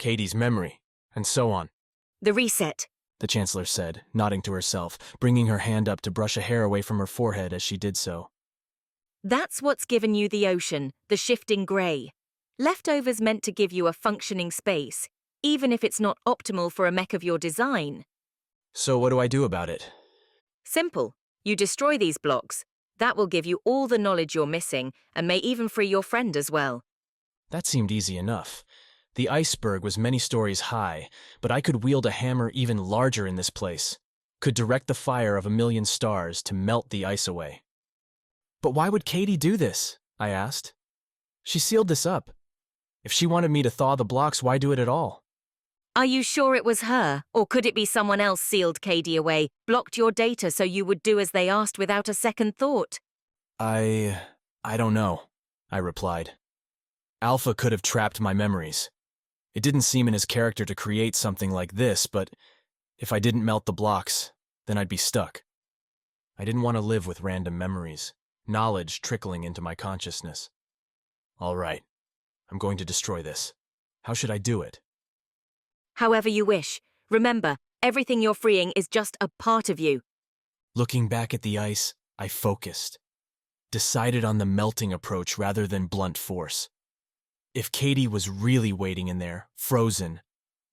Kaydee's memory, and so on. The reset. The Chancellor said, nodding to herself, bringing her hand up to brush a hair away from her forehead as she did so. That's what's given you the ocean, the shifting grey. Leftovers meant to give you a functioning space, even if it's not optimal for a mech of your design. So what do I do about it? Simple. You destroy these blocks. That will give you all the knowledge you're missing, and may even free your friend as well. That seemed easy enough. The iceberg was many stories high, but I could wield a hammer even larger in this place, could direct the fire of 1,000,000 stars to melt the ice away. But why would Kaydee do this? I asked. She sealed this up. If she wanted me to thaw the blocks, why do it at all? Are you sure it was her, or could it be someone else sealed Kaydee away, blocked your data so you would do as they asked without a second thought? I don't know, I replied. Alpha could have trapped my memories. It didn't seem in his character to create something like this, but if I didn't melt the blocks, then I'd be stuck. I didn't want to live with random memories, knowledge trickling into my consciousness. All right, I'm going to destroy this. How should I do it? However you wish. Remember, everything you're freeing is just a part of you. Looking back at the ice, I focused. Decided on the melting approach rather than blunt force. If Kaydee was really waiting in there, frozen,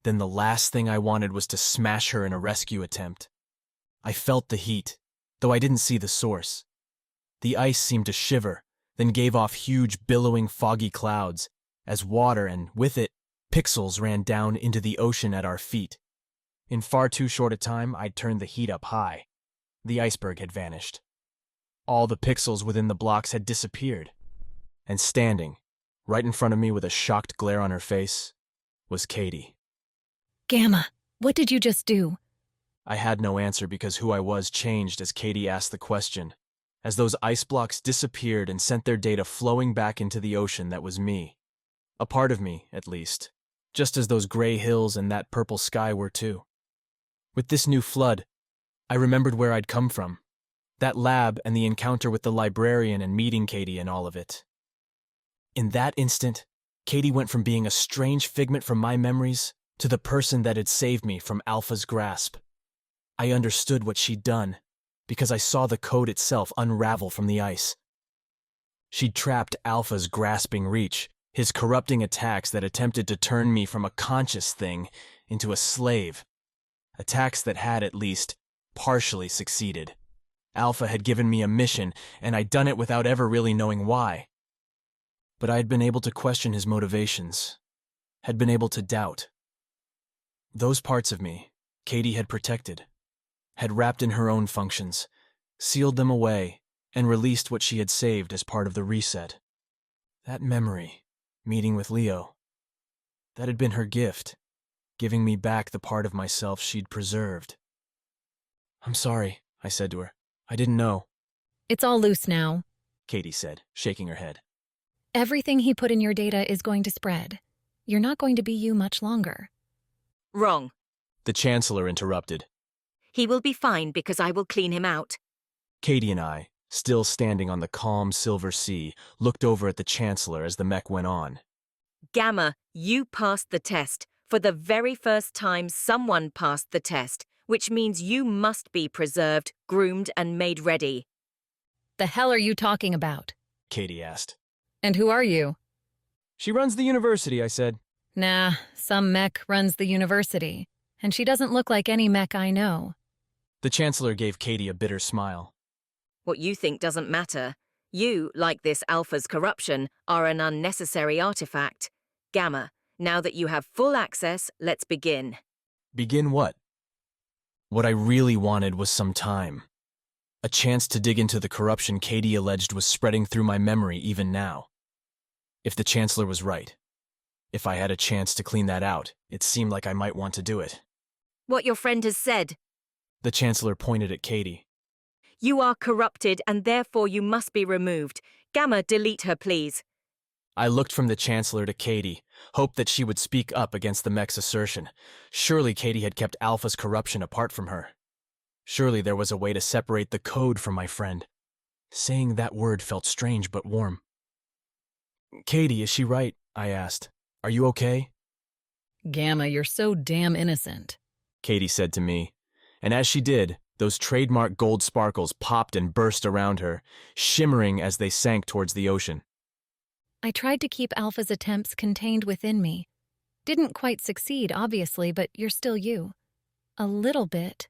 then the last thing I wanted was to smash her in a rescue attempt. I felt the heat, though I didn't see the source. The ice seemed to shiver, then gave off huge, billowing, foggy clouds, as water and, with it, pixels ran down into the ocean at our feet. In far too short a time, I'd turned the heat up high. The iceberg had vanished. All the pixels within the blocks had disappeared. And standing, right in front of me with a shocked glare on her face, was Kaydee. Gamma, what did you just do? I had no answer because who I was changed as Kaydee asked the question, as those ice blocks disappeared and sent their data flowing back into the ocean that was me. A part of me, at least, just as those gray hills and that purple sky were too. With this new flood, I remembered where I'd come from, that lab and the encounter with the librarian and meeting Kaydee and all of it. In that instant, Kaydee went from being a strange figment from my memories to the person that had saved me from Alpha's grasp. I understood what she'd done, because I saw the code itself unravel from the ice. She'd trapped Alpha's grasping reach, his corrupting attacks that attempted to turn me from a conscious thing into a slave. Attacks that had, at least, partially succeeded. Alpha had given me a mission, and I'd done it without ever really knowing why. But I had been able to question his motivations, had been able to doubt. Those parts of me, Kaydee had protected, had wrapped in her own functions, sealed them away, and released what she had saved as part of the reset. That memory, meeting with Leo, that had been her gift, giving me back the part of myself she'd preserved. "I'm sorry," I said to her. "I didn't know." It's all loose now. Kaydee said, shaking her head. Everything he put in your data is going to spread. You're not going to be you much longer. Wrong. The Chancellor interrupted. He will be fine because I will clean him out. Kaydee and I, still standing on the calm silver sea, looked over at the Chancellor as the mech went on. Gamma, you passed the test. For the very first time, someone passed the test, which means you must be preserved, groomed, and made ready. The hell are you talking about? Kaydee asked. And who are you? She runs the university, I said. Nah, some mech runs the university. And she doesn't look like any mech I know. The Chancellor gave Kaydee a bitter smile. What you think doesn't matter. You, like this Alpha's corruption, are an unnecessary artifact. Gamma, now that you have full access, let's begin. Begin what? What I really wanted was some time. A chance to dig into the corruption Kaydee alleged was spreading through my memory even now. If the Chancellor was right, if I had a chance to clean that out, it seemed like I might want to do it. What your friend has said. The Chancellor pointed at Kaydee. You are corrupted and therefore you must be removed. Gamma, delete her, please. I looked from the Chancellor to Kaydee, hoped that she would speak up against the Mech's assertion. Surely Kaydee had kept Alpha's corruption apart from her. Surely there was a way to separate the code from my friend. Saying that word felt strange but warm. Kaydee, is she right? I asked. Are you okay? Gamma, you're so damn innocent, Kaydee said to me. And as she did, those trademark gold sparkles popped and burst around her, shimmering as they sank towards the ocean. I tried to keep Alpha's attempts contained within me. Didn't quite succeed, obviously, but you're still you. A little bit.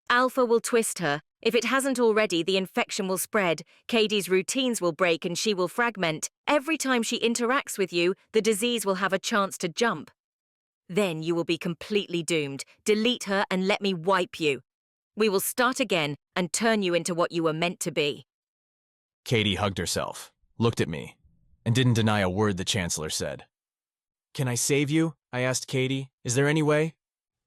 Alpha will twist her. If it hasn't already, the infection will spread. Kaydee's routines will break and she will fragment. Every time she interacts with you, the disease will have a chance to jump. Then you will be completely doomed. Delete her and let me wipe you. We will start again and turn you into what you were meant to be. Kaydee hugged herself, looked at me, and didn't deny a word the Chancellor said. Can I save you? I asked Kaydee. Is there any way?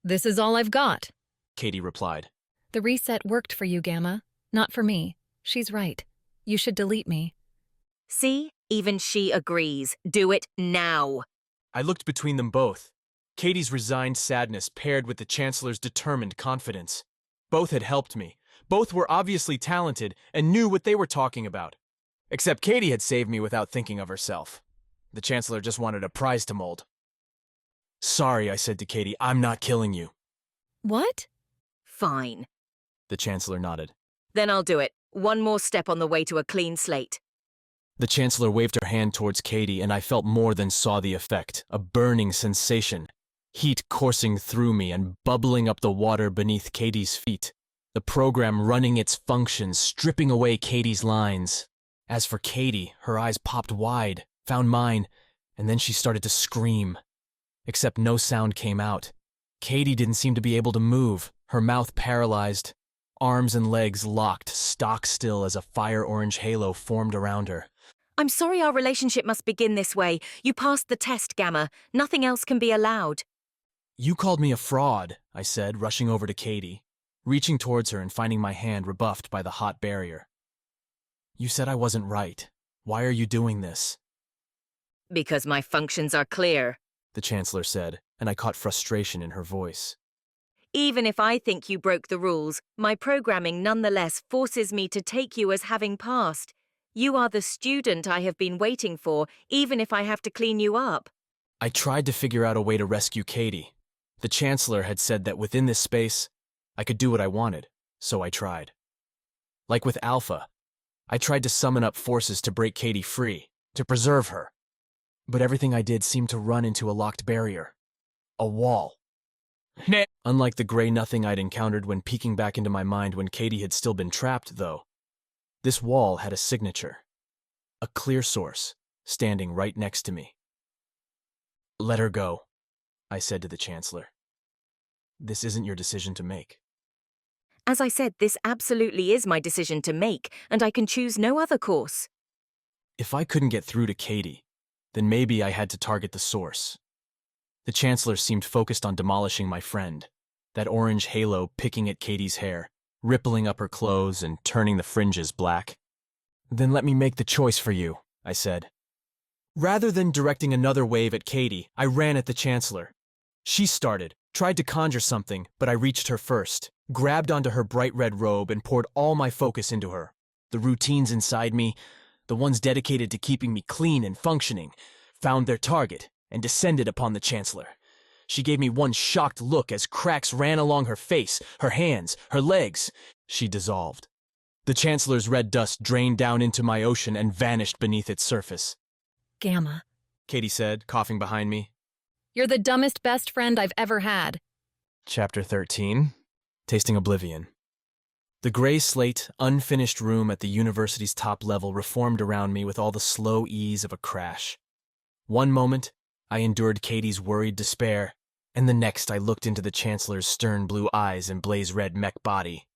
This is all I've got, Kaydee replied. The reset worked for you, Gamma. Not for me. She's right. You should delete me. See? Even she agrees. Do it now. I looked between them both. Kaydee's resigned sadness paired with the Chancellor's determined confidence. Both had helped me. Both were obviously talented and knew what they were talking about. Except Kaydee had saved me without thinking of herself. The Chancellor just wanted a prize to mold. Sorry, I said to Kaydee, I'm not killing you. What? Fine. The Chancellor nodded. Then I'll do it. One more step on the way to a clean slate. The Chancellor waved her hand towards Kaydee, and I felt more than saw the effect, a burning sensation. Heat coursing through me and bubbling up the water beneath Kaydee's feet. The program running its functions, stripping away Kaydee's lines. As for Kaydee, her eyes popped wide, found mine, and then she started to scream. Except no sound came out. Kaydee didn't seem to be able to move, her mouth paralyzed, arms and legs locked, stock still as a fire-orange halo formed around her. I'm sorry our relationship must begin this way. You passed the test, Gamma. Nothing else can be allowed. You called me a fraud, I said, rushing over to Kaydee, reaching towards her and finding my hand rebuffed by the hot barrier. You said I wasn't right. Why are you doing this? Because my functions are clear, the Chancellor said, and I caught frustration in her voice. Even if I think you broke the rules, my programming nonetheless forces me to take you as having passed. You are the student I have been waiting for, even if I have to clean you up. I tried to figure out a way to rescue Kaydee. The Chancellor had said that within this space, I could do what I wanted, so I tried. Like with Alpha, I tried to summon up forces to break Kaydee free, to preserve her. But everything I did seemed to run into a locked barrier. A wall. Unlike the gray nothing I'd encountered when peeking back into my mind when Kaydee had still been trapped, though, this wall had a signature. A clear source, standing right next to me. Let her go, I said to the Chancellor. This isn't your decision to make. As I said, this absolutely is my decision to make, and I can choose no other course. If I couldn't get through to Kaydee, then maybe I had to target the source. The Chancellor seemed focused on demolishing my friend, that orange halo picking at Kaydee's hair, rippling up her clothes and turning the fringes black. Then let me make the choice for you, I said. Rather than directing another wave at Kaydee, I ran at the Chancellor. She started, tried to conjure something, but I reached her first, grabbed onto her bright red robe and poured all my focus into her. The routines inside me, the ones dedicated to keeping me clean and functioning, found their target and descended upon the Chancellor. She gave me one shocked look as cracks ran along her face, her hands, her legs. She dissolved. The Chancellor's red dust drained down into my ocean and vanished beneath its surface. Gamma, Kaydee said, coughing behind me. You're the dumbest best friend I've ever had. Chapter 13, Tasting Oblivion. The gray slate, unfinished room at the university's top level reformed around me with all the slow ease of a crash. One moment, I endured Kaydee's worried despair, and the next I looked into the Chancellor's stern blue eyes and blaze-red mech body.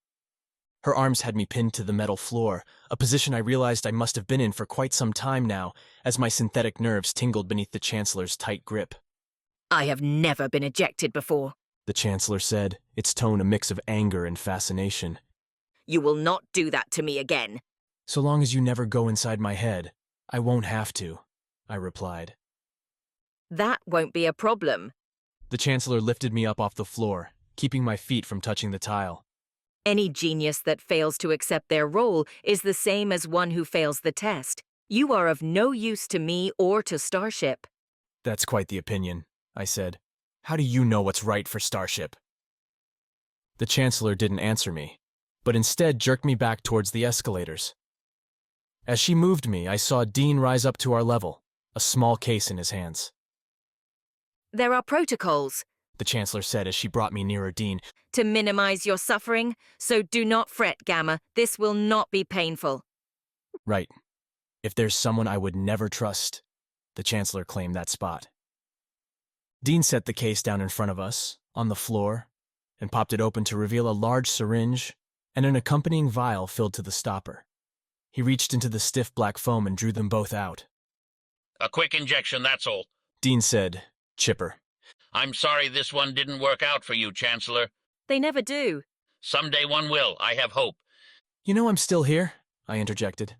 Her arms had me pinned to the metal floor, a position I realized I must have been in for quite some time now, as my synthetic nerves tingled beneath the Chancellor's tight grip. I have never been ejected before, the Chancellor said, its tone a mix of anger and fascination. You will not do that to me again. So long as you never go inside my head, I won't have to, I replied. That won't be a problem. The Chancellor lifted me up off the floor, keeping my feet from touching the tile. Any genius that fails to accept their role is the same as one who fails the test. You are of no use to me or to Starship. That's quite the opinion, I said. How do you know what's right for Starship? The Chancellor didn't answer me, but instead jerked me back towards the escalators. As she moved me, I saw Dean rise up to our level, a small case in his hands. There are protocols, the Chancellor said as she brought me nearer Dean, to minimize your suffering, so do not fret, Gamma. This will not be painful. Right. If there's someone I would never trust, the Chancellor claimed that spot. Dean set the case down in front of us, on the floor, and popped it open to reveal a large syringe and an accompanying vial filled to the stopper. He reached into the stiff black foam and drew them both out. A quick injection, that's all, Dean said, chipper. I'm sorry this one didn't work out for you, Chancellor. They never do. Someday one will, I have hope. You know I'm still here, I interjected.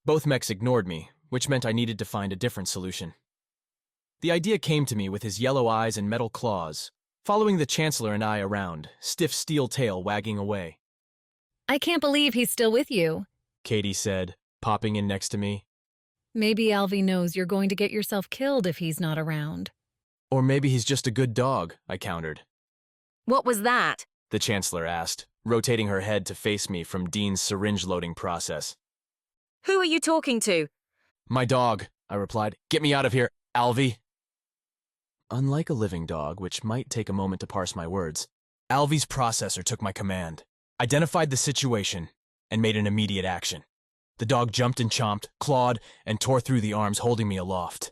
Both mechs ignored me, which meant I needed to find a different solution. The idea came to me with his yellow eyes and metal claws, following the Chancellor and I around, stiff steel tail wagging away. I can't believe he's still with you, Kaydee said, popping in next to me. Maybe Alvy knows you're going to get yourself killed if he's not around. Or maybe he's just a good dog, I countered. What was that? The Chancellor asked, rotating her head to face me from Dean's syringe-loading process. Who are you talking to? My dog, I replied. Get me out of here, Alvy. Unlike a living dog, which might take a moment to parse my words, Alvy's processor took my command, identified the situation, and made an immediate action. The dog jumped and chomped, clawed, and tore through the arms holding me aloft.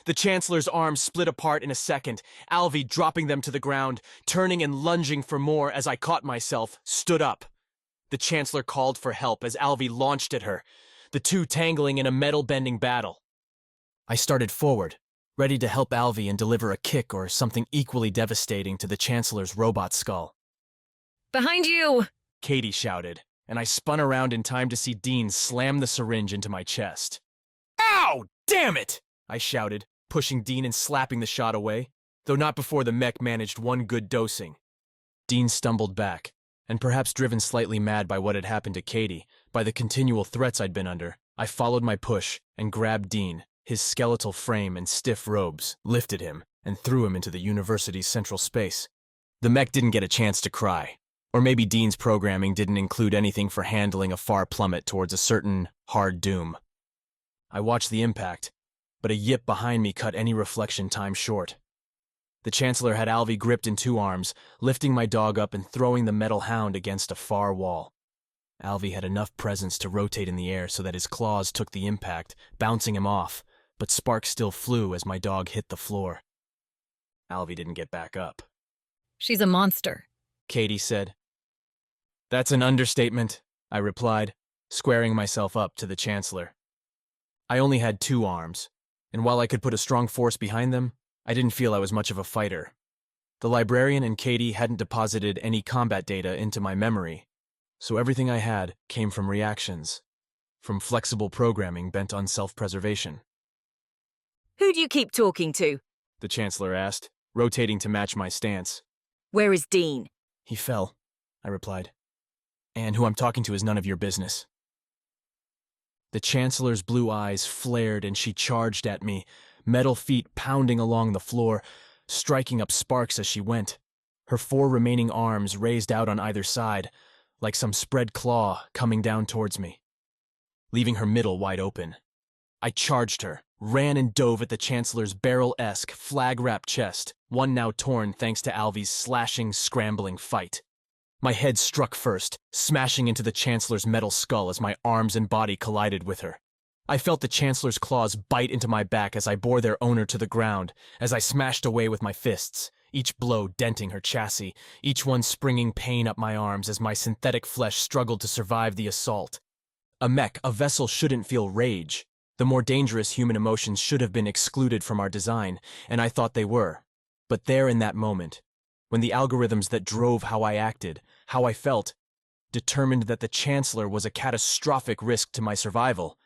The Chancellor's arms split apart in a second, Alvi dropping them to the ground, turning and lunging for more as I caught myself, stood up. The Chancellor called for help as Alvi launched at her, the two tangling in a metal-bending battle. I started forward, ready to help Alvi and deliver a kick or something equally devastating to the Chancellor's robot skull. Behind you! Kaydee shouted, and I spun around in time to see Dean slam the syringe into my chest. Ow! Damn it! I shouted, pushing Dean and slapping the shot away, though not before the mech managed one good dosing. Dean stumbled back, and perhaps driven slightly mad by what had happened to Kaydee, by the continual threats I'd been under, I followed my push and grabbed Dean, his skeletal frame and stiff robes, lifted him, and threw him into the university's central space. The mech didn't get a chance to cry, or maybe Dean's programming didn't include anything for handling a far plummet towards a certain hard doom. I watched the impact, but a yip behind me cut any reflection time short. The Chancellor had Alvi gripped in two arms, lifting my dog up and throwing the metal hound against a far wall. Alvi had enough presence to rotate in the air so that his claws took the impact, bouncing him off, but sparks still flew as my dog hit the floor. Alvi didn't get back up. She's a monster, Kaydee said. That's an understatement, I replied, squaring myself up to the Chancellor. I only had two arms, and while I could put a strong force behind them, I didn't feel I was much of a fighter. The librarian and Kaydee hadn't deposited any combat data into my memory, so everything I had came from reactions, from flexible programming bent on self-preservation. Who do you keep talking to? The Chancellor asked, rotating to match my stance. Where is Dean? He fell, I replied. And who I'm talking to is none of your business. The Chancellor's blue eyes flared and she charged at me, metal feet pounding along the floor, striking up sparks as she went, her four remaining arms raised out on either side, like some spread claw coming down towards me, leaving her middle wide open. I charged her, ran and dove at the Chancellor's barrel-esque, flag-wrapped chest, one now torn thanks to Alvi's slashing, scrambling fight. My head struck first, smashing into the Chancellor's metal skull as my arms and body collided with her. I felt the Chancellor's claws bite into my back as I bore their owner to the ground, as I smashed away with my fists, each blow denting her chassis, each one springing pain up my arms as my synthetic flesh struggled to survive the assault. A mech, a vessel shouldn't feel rage. The more dangerous human emotions should have been excluded from our design, and I thought they were. But there in that moment, when the algorithms that drove how I acted, how I felt, determined that the Chancellor was a catastrophic risk to my survival,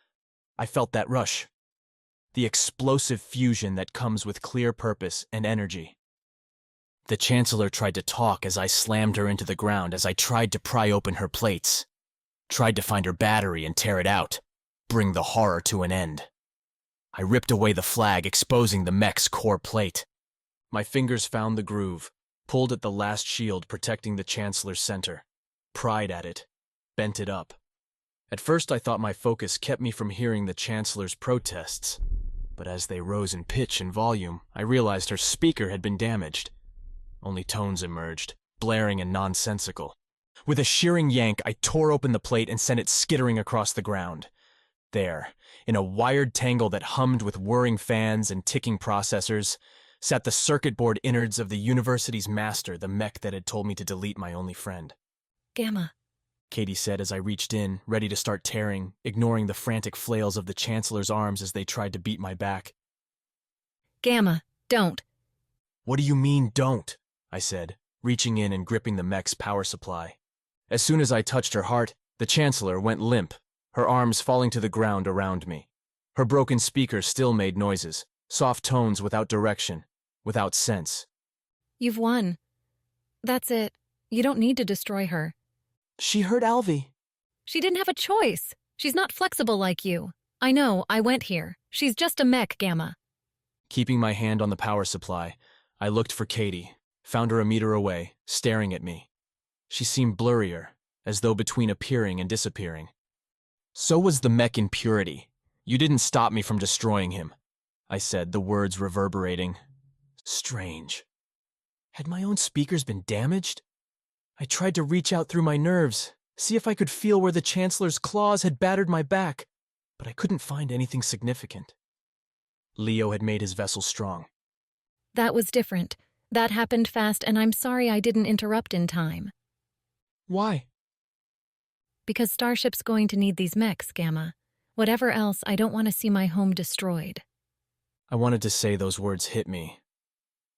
I felt that rush. The explosive fusion that comes with clear purpose and energy. The Chancellor tried to talk as I slammed her into the ground, as I tried to pry open her plates, tried to find her battery and tear it out, bring the horror to an end. I ripped away the flag, exposing the mech's core plate. My fingers found the groove, pulled at the last shield protecting the Chancellor's center, pried at it, bent it up. At first I thought my focus kept me from hearing the Chancellor's protests, but as they rose in pitch and volume, I realized her speaker had been damaged. Only tones emerged, blaring and nonsensical. With a shearing yank, I tore open the plate and sent it skittering across the ground. There, in a wired tangle that hummed with whirring fans and ticking processors, sat the circuit board innards of the university's master, the mech that had told me to delete my only friend. Gamma, Kaydee said as I reached in, ready to start tearing, ignoring the frantic flails of the Chancellor's arms as they tried to beat my back. Gamma, don't. What do you mean, don't? I said, reaching in and gripping the mech's power supply. As soon as I touched her heart, the Chancellor went limp, her arms falling to the ground around me. Her broken speaker still made noises, soft tones without direction, without sense. You've won. That's it. You don't need to destroy her. She hurt Alvi. She didn't have a choice. She's not flexible like you. I know, I went here. She's just a mech, Gamma. Keeping my hand on the power supply, I looked for Kaydee, found her a meter away, staring at me. She seemed blurrier, as though between appearing and disappearing. So was the mech in purity. You didn't stop me from destroying him, I said, the words reverberating. Strange. Had my own speakers been damaged? I tried to reach out through my nerves, see if I could feel where the Chancellor's claws had battered my back, but I couldn't find anything significant. Leo had made his vessel strong. That was different. That happened fast, and I'm sorry I didn't interrupt in time. Why? Because Starship's going to need these mechs, Gamma. Whatever else, I don't want to see my home destroyed. I wanted to say those words hit me.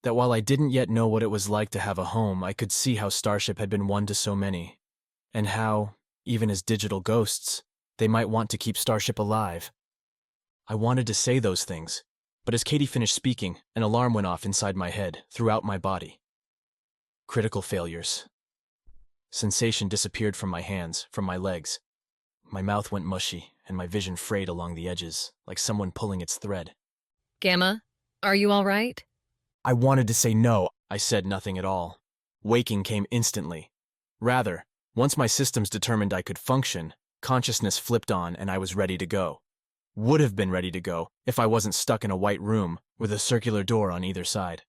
That while I didn't yet know what it was like to have a home, I could see how Starship had been one to so many, and how, even as digital ghosts, they might want to keep Starship alive. I wanted to say those things, but as Kaydee finished speaking, an alarm went off inside my head, throughout my body. Critical failures. Sensation disappeared from my hands, from my legs. My mouth went mushy, and my vision frayed along the edges, like someone pulling its thread. Gamma, are you all right? I wanted to say no. I said nothing at all. Waking came instantly. Rather, once my systems determined I could function, consciousness flipped on and I was ready to go. Would have been ready to go if I wasn't stuck in a white room with a circular door on either side.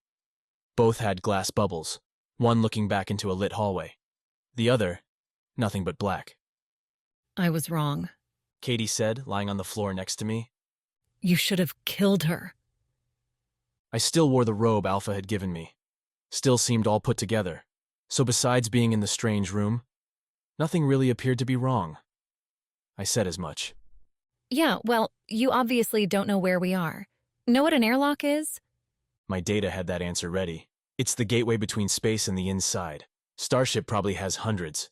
Both had glass bubbles, one looking back into a lit hallway. The other, nothing but black. I was wrong. Kaydee said, lying on the floor next to me. You should have killed her. I still wore the robe Alpha had given me. Still seemed all put together. So besides being in the strange room, nothing really appeared to be wrong. I said as much. Yeah, well, you obviously don't know where we are. Know what an airlock is? My data had that answer ready. It's the gateway between space and the inside. Starship probably has hundreds.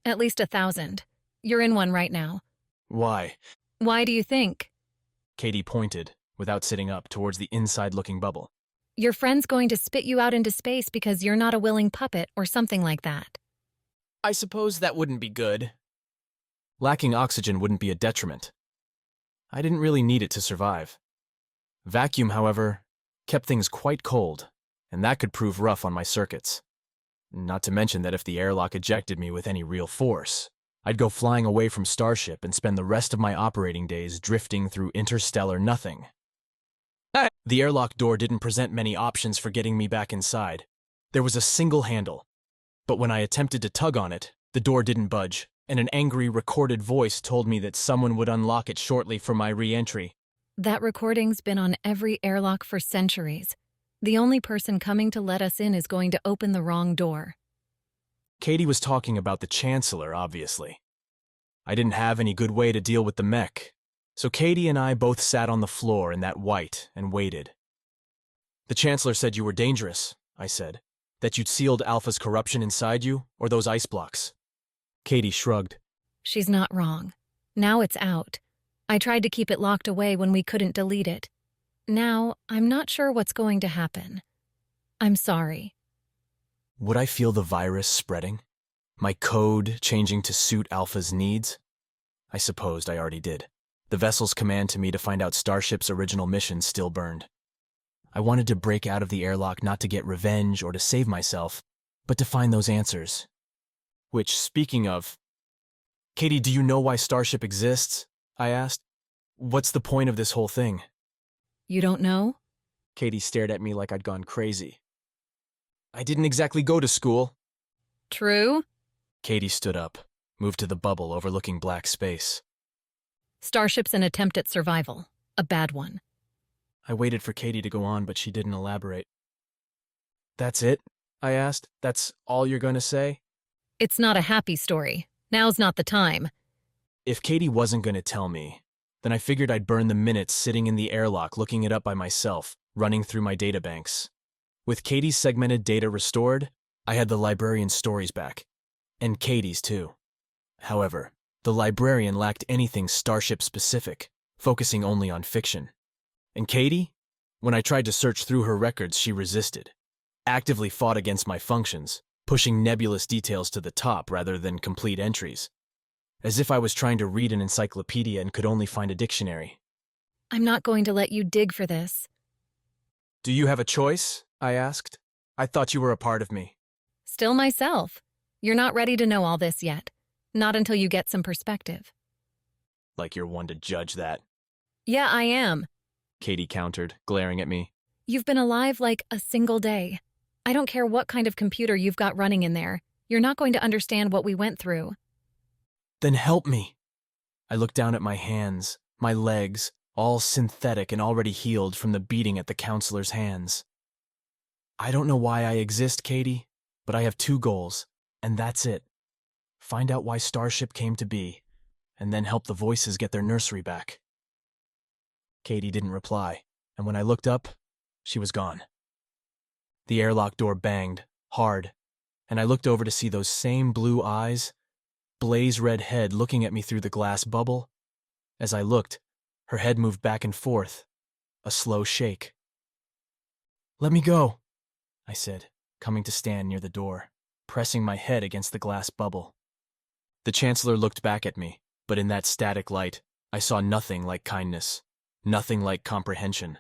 At least 1,000. You're in one right now. Why? Why do you think? Kaydee pointed, without sitting up, towards the inside-looking bubble. Your friend's going to spit you out into space because you're not a willing puppet or something like that. I suppose that wouldn't be good. Lacking oxygen wouldn't be a detriment. I didn't really need it to survive. Vacuum, however, kept things quite cold, and that could prove rough on my circuits. Not to mention that if the airlock ejected me with any real force, I'd go flying away from Starship and spend the rest of my operating days drifting through interstellar nothing. The airlock door didn't present many options for getting me back inside. There was a single handle, but when I attempted to tug on it, the door didn't budge, and an angry recorded voice told me that someone would unlock it shortly for my re-entry. That recording's been on every airlock for centuries. The only person coming to let us in is going to open the wrong door. Kaydee was talking about the Chancellor, obviously. I didn't have any good way to deal with the Mech, so Kaydee and I both sat on the floor in that white and waited. The Chancellor said you were dangerous, I said. That you'd sealed Alpha's corruption inside you, or those ice blocks. Kaydee shrugged. She's not wrong. Now it's out. I tried to keep it locked away when we couldn't delete it. Now, I'm not sure what's going to happen. I'm sorry. Would I feel the virus spreading? My code changing to suit Alpha's needs? I supposed I already did. The vessel's command to me to find out Starship's original mission still burned. I wanted to break out of the airlock not to get revenge or to save myself, but to find those answers. Which, speaking of... Kaydee, do you know why Starship exists? I asked. What's the point of this whole thing? You don't know? Kaydee stared at me like I'd gone crazy. I didn't exactly go to school. True? Kaydee stood up, moved to the bubble overlooking black space. Starship's an attempt at survival. A bad one. I waited for Kaydee to go on, but she didn't elaborate. That's it? I asked. That's all you're going to say? It's not a happy story. Now's not the time. If Kaydee wasn't going to tell me, then I figured I'd burn the minutes sitting in the airlock looking it up by myself, running through my databanks. With Kaydee's segmented data restored, I had the librarian's stories back. And Kaydee's too. However, the librarian lacked anything Starship-specific, focusing only on fiction. And Kaydee? When I tried to search through her records, she resisted. Actively fought against my functions, pushing nebulous details to the top rather than complete entries. As if I was trying to read an encyclopedia and could only find a dictionary. I'm not going to let you dig for this. Do you have a choice? I asked. I thought you were a part of me. Still myself. You're not ready to know all this yet. Not until you get some perspective. Like you're one to judge that. Yeah, I am. Kaydee countered, glaring at me. You've been alive like a single day. I don't care what kind of computer you've got running in there. You're not going to understand what we went through. Then help me. I looked down at my hands, my legs, all synthetic and already healed from the beating at the counselor's hands. I don't know why I exist, Kaydee, but I have two goals, and that's it. Find out why Starship came to be, and then help the voices get their nursery back. Kaydee didn't reply, and when I looked up, she was gone. The airlock door banged, hard, and I looked over to see those same blue eyes, blaze-red head looking at me through the glass bubble. As I looked, her head moved back and forth, a slow shake. "Let me go," I said, coming to stand near the door, pressing my head against the glass bubble. The Chancellor looked back at me, but in that static light, I saw nothing like kindness, nothing like comprehension.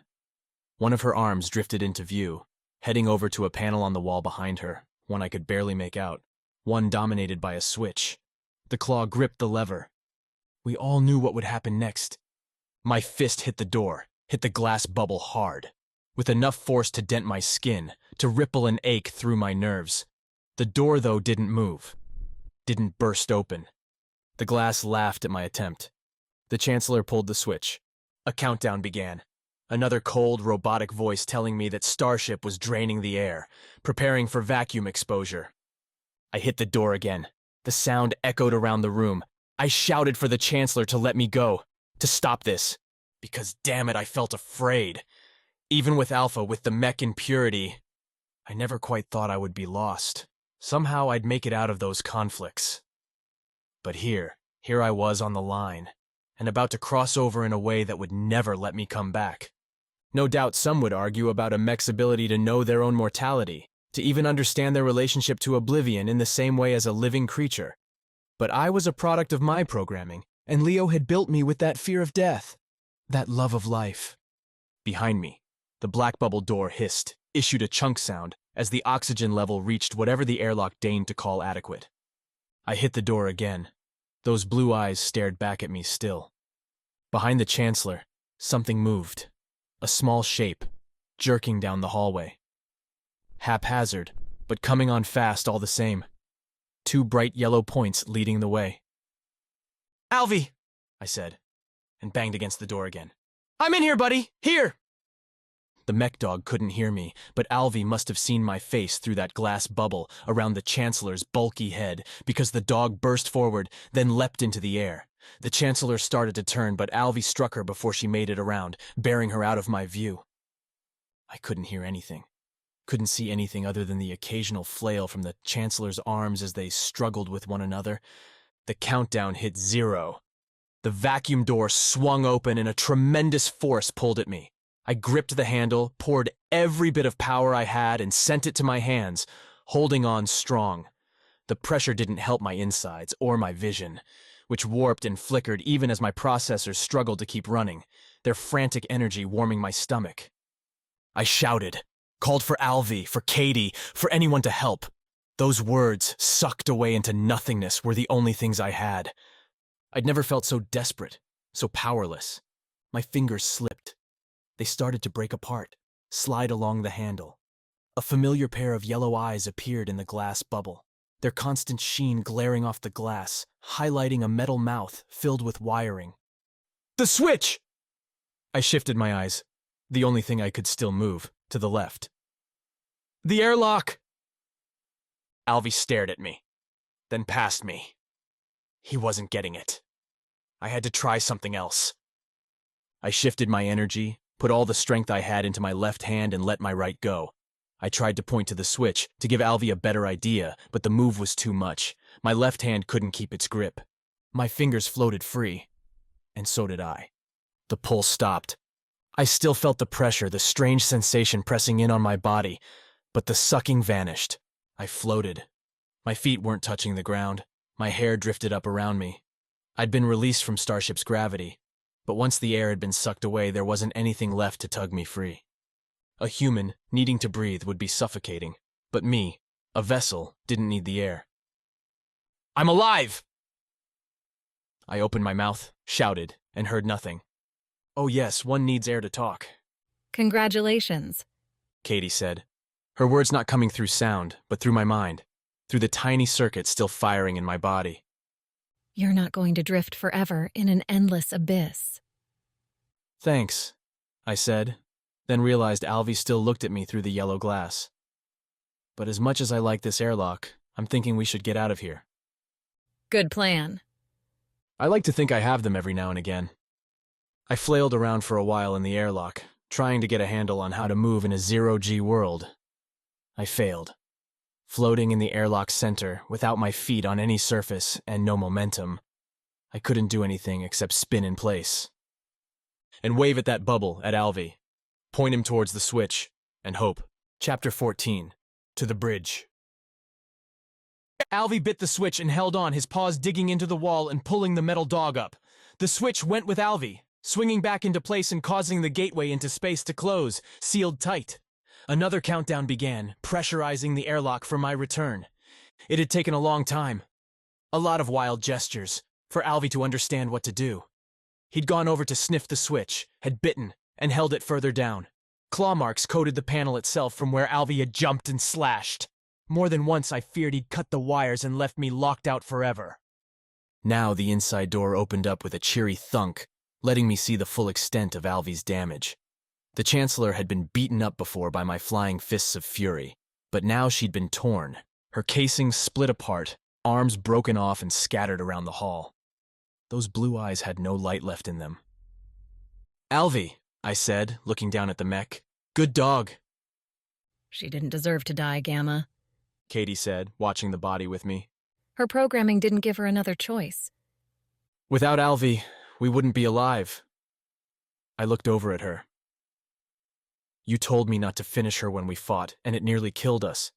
One of her arms drifted into view, heading over to a panel on the wall behind her, one I could barely make out, one dominated by a switch. The claw gripped the lever. We all knew what would happen next. My fist hit the door, hit the glass bubble hard, with enough force to dent my skin, to ripple and ache through my nerves. The door, though, didn't move, didn't burst open. The glass laughed at my attempt. The Chancellor pulled the switch. A countdown began. Another cold, robotic voice telling me that Starship was draining the air, preparing for vacuum exposure. I hit the door again. The sound echoed around the room. I shouted for the Chancellor to let me go, to stop this, because damn it, I felt afraid. Even with Alpha, with the Mech in purity, I never quite thought I would be lost. Somehow I'd make it out of those conflicts. But here I was on the line, and about to cross over in a way that would never let me come back. No doubt some would argue about a Mech's ability to know their own mortality, to even understand their relationship to Oblivion in the same way as a living creature. But I was a product of my programming, and Leo had built me with that fear of death, that love of life. Behind me, the black bubble door hissed, issued a chunk sound, as the oxygen level reached whatever the airlock deigned to call adequate. I hit the door again. Those blue eyes stared back at me still. Behind the Chancellor, something moved. A small shape, jerking down the hallway. Haphazard, but coming on fast all the same. Two bright yellow points leading the way. "Alvy!" I said, and banged against the door again. "I'm in here, buddy! Here!" The Mech dog couldn't hear me, but Alvy must have seen my face through that glass bubble around the Chancellor's bulky head, because the dog burst forward, then leapt into the air. The Chancellor started to turn, but Alvy struck her before she made it around, bearing her out of my view. I couldn't hear anything. Couldn't see anything other than the occasional flail from the Chancellor's arms as they struggled with one another. The countdown hit 0. The vacuum door swung open and a tremendous force pulled at me. I gripped the handle, poured every bit of power I had, and sent it to my hands, holding on strong. The pressure didn't help my insides or my vision, which warped and flickered even as my processors struggled to keep running, their frantic energy warming my stomach. I shouted, called for Alvy, for Kaydee, for anyone to help. Those words, sucked away into nothingness, were the only things I had. I'd never felt so desperate, so powerless. My fingers slipped. They started to break apart, slide along the handle. A familiar pair of yellow eyes appeared in the glass bubble, their constant sheen glaring off the glass, highlighting a metal mouth filled with wiring. "The switch!" I shifted my eyes, the only thing I could still move, to the left. "The airlock!" Alvy stared at me, then past me. He wasn't getting it. I had to try something else. I shifted my energy, put all the strength I had into my left hand and let my right go. I tried to point to the switch, to give Alvy a better idea, but the move was too much. My left hand couldn't keep its grip. My fingers floated free, and so did I. The pull stopped. I still felt the pressure, the strange sensation pressing in on my body, but the sucking vanished. I floated. My feet weren't touching the ground. My hair drifted up around me. I'd been released from Starship's gravity, but once the air had been sucked away, there wasn't anything left to tug me free. A human, needing to breathe, would be suffocating, but me, a vessel, didn't need the air. "I'm alive!" I opened my mouth, shouted, and heard nothing. "Oh yes, one needs air to talk." "Congratulations," Kaydee said, her words not coming through sound, but through my mind, through the tiny circuits still firing in my body. "You're not going to drift forever in an endless abyss." Thanks, I said, then realized Alvy still looked at me through the yellow glass. But as much as I like this airlock, I'm thinking we should get out of here. Good plan. I like to think I have them every now and again. I flailed around for a while in the airlock, trying to get a handle on how to move in a zero-G world. I failed. Floating in the airlock center, without my feet on any surface and no momentum, I couldn't do anything except spin in place. And wave at that bubble at Alvy. Point him towards the switch, and hope. Chapter 14. To the bridge. Alvy bit the switch and held on, his paws digging into the wall and pulling the metal dog up. The switch went with Alvy, swinging back into place and causing the gateway into space to close, sealed tight. Another countdown began, pressurizing the airlock for my return. It had taken a long time. A lot of wild gestures, for Alvy to understand what to do. He'd gone over to sniff the switch, had bitten, and held it further down. Claw marks coated the panel itself from where Alvy had jumped and slashed. More than once I feared he'd cut the wires and left me locked out forever. Now the inside door opened up with a cheery thunk, letting me see the full extent of Alvy's damage. The Chancellor had been beaten up before by my flying fists of fury, but now she'd been torn, her casing split apart, arms broken off and scattered around the hall. Those blue eyes had no light left in them. Alvy, I said, looking down at the mech. Good dog. She didn't deserve to die, Gamma, Kaydee said, watching the body with me. Her programming didn't give her another choice. Without Alvy, we wouldn't be alive. I looked over at her. You told me not to finish her when we fought, and it nearly killed us.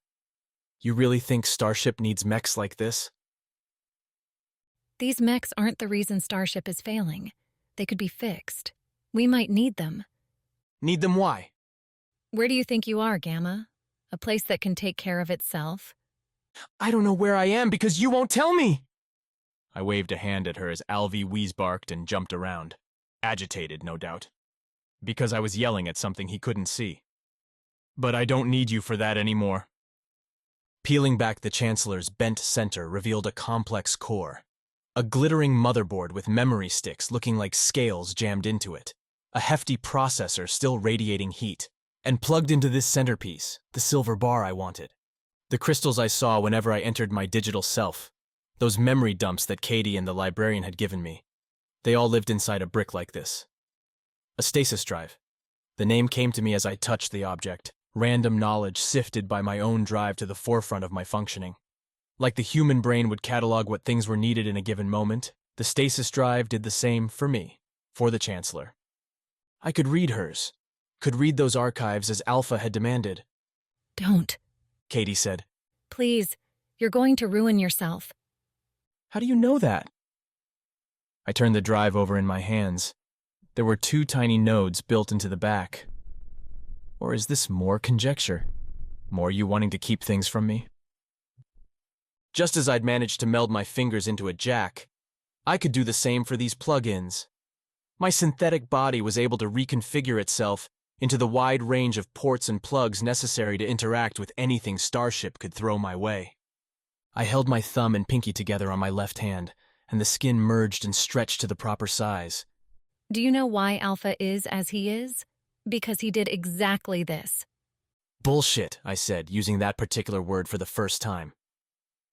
You really think Starship needs mechs like this? These mechs aren't the reason Starship is failing. They could be fixed. We might need them. Need them why? Where do you think you are, Gamma? A place that can take care of itself? I don't know where I am because you won't tell me! I waved a hand at her as Alvy wheeze-barked and jumped around. Agitated, no doubt. Because I was yelling at something he couldn't see. But I don't need you for that anymore. Peeling back the Chancellor's bent center revealed a complex core. A glittering motherboard with memory sticks looking like scales jammed into it. A hefty processor still radiating heat. And plugged into this centerpiece, the silver bar I wanted. The crystals I saw whenever I entered my digital self. Those memory dumps that Kaydee and the librarian had given me. They all lived inside a brick like this. A stasis drive. The name came to me as I touched the object. Random knowledge sifted by my own drive to the forefront of my functioning. Like the human brain would catalog what things were needed in a given moment, the stasis drive did the same for me, for the Chancellor. I could read hers. Could read those archives as Alpha had demanded. Don't, Kaydee said. Please, you're going to ruin yourself. How do you know that? I turned the drive over in my hands. There were 2 tiny nodes built into the back. Or is this more conjecture? More you wanting to keep things from me? Just as I'd managed to meld my fingers into a jack, I could do the same for these plug-ins. My synthetic body was able to reconfigure itself into the wide range of ports and plugs necessary to interact with anything Starship could throw my way. I held my thumb and pinky together on my left hand, and the skin merged and stretched to the proper size. Do you know why Alpha is as he is? Because he did exactly this. Bullshit, I said, using that particular word for the first time.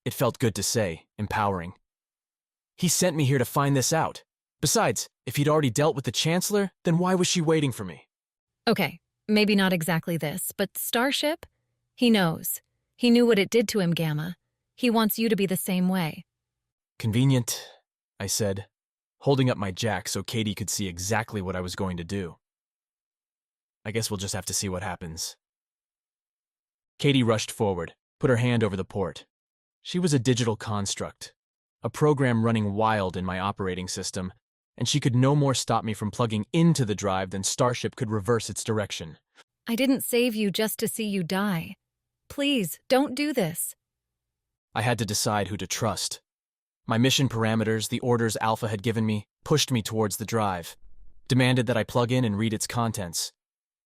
It felt good to say, empowering. He sent me here to find this out. Besides, if he'd already dealt with the Chancellor, then why was she waiting for me? Okay, maybe not exactly this, but Starship? He knows. He knew what it did to him, Gamma. He wants you to be the same way. Convenient, I said, holding up my jack so Kaydee could see exactly what I was going to do. I guess we'll just have to see what happens. Kaydee rushed forward, put her hand over the port. She was a digital construct, a program running wild in my operating system, and she could no more stop me from plugging into the drive than Starship could reverse its direction. I didn't save you just to see you die. Please, don't do this. I had to decide who to trust. My mission parameters, the orders Alpha had given me, pushed me towards the drive, demanded that I plug in and read its contents.